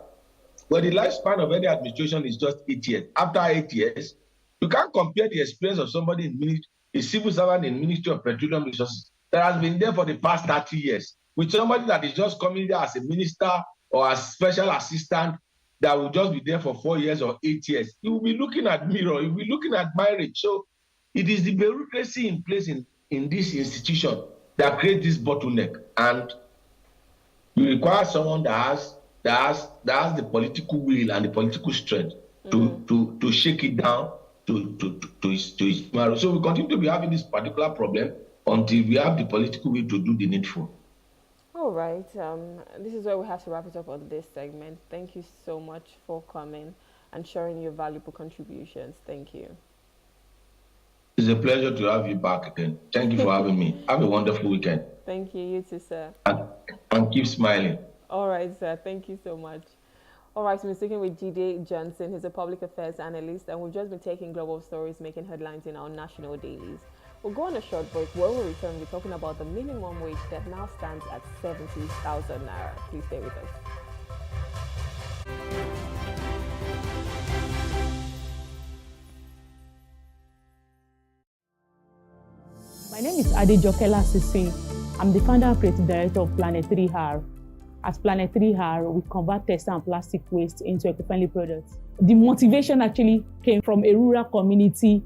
well, the lifespan of any administration is just 8 years. After 8 years, you can't compare the experience of somebody in a civil servant in Ministry of Petroleum Resources that has been there for the past 30 years with somebody that is just coming there as a minister or as special assistant that will just be there for 4 years or 8 years. You will be looking at mirror, you will be looking at marriage. So it is the bureaucracy in place in this institution that creates this bottleneck. And you require someone that has the political will and the political strength to shake it down to its marrow. So we continue to be having this particular problem until we have the political will to do the needful. All right. This is where we have to wrap it up on this segment. Thank you so much for coming and sharing your valuable contributions. Thank you. It's a pleasure to have you back again. Thank you for having me. Have a wonderful weekend. Thank you. You too, sir. And keep smiling. All right, sir. Thank you so much. All right, so we're speaking with Jide Johnson. He's a public affairs analyst, and we've just been taking global stories making headlines in our national dailies. We'll go on a short break. When we return, we're talking about the minimum wage that now stands at 70,000 naira. Please stay with us. My name is Adejokela Sisi. I'm the founder and creative director of Planet 3R. At Planet 3R, we convert textile and plastic waste into eco-friendly products. The motivation actually came from a rural community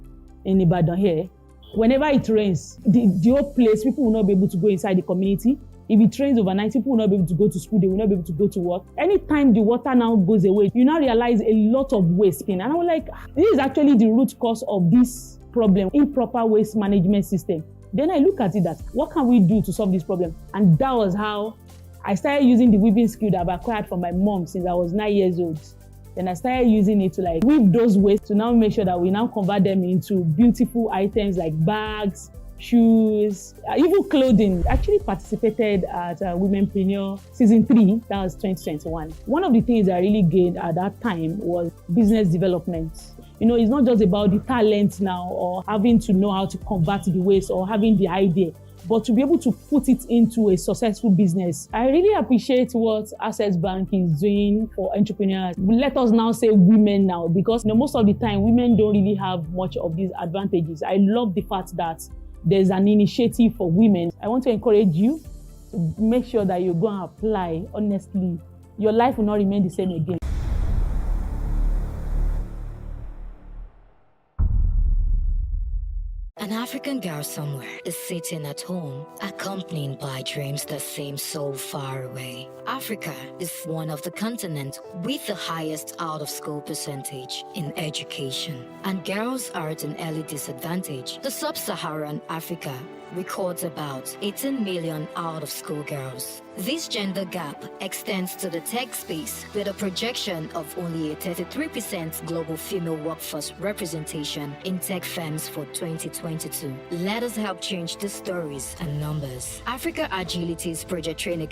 in Ibadan here. Whenever it rains, the whole place, people will not be able to go inside the community. If it rains overnight, people will not be able to go to school, they will not be able to go to work. Anytime the water now goes away, you now realize a lot of waste. And I was like, this is actually the root cause of this problem, improper waste management system. Then I look at it that, what can we do to solve this problem? And that was how I started using the weaving skill that I've acquired from my mom since I was 9 years old. Then I started using it to like weave those waste to now make sure that we now convert them into beautiful items like bags, shoes, even clothing. I actually participated at Womenpreneur Season 3, that was 2021. One of the things I really gained at that time was business development. You know, it's not just about the talent now or having to know how to convert the waste or having the idea, but to be able to put it into a successful business. I really appreciate what Access Bank is doing for entrepreneurs. Let us now say women now, because most of the time women don't really have much of these advantages. I love the fact that there's an initiative for women. I want to encourage you to make sure that you go and apply honestly. Your life will not remain the same again. An African girl somewhere is sitting at home, accompanied by dreams that seem so far away. Africa is one of the continents with the highest out-of-school percentage in education, and girls are at an early disadvantage. The sub-Saharan Africa records about 18 million out-of-school girls. This gender gap extends to the tech space with a projection of only a 33% global female workforce representation in tech firms for 2022. Let us help change the stories and numbers. Africa Agility's Project Training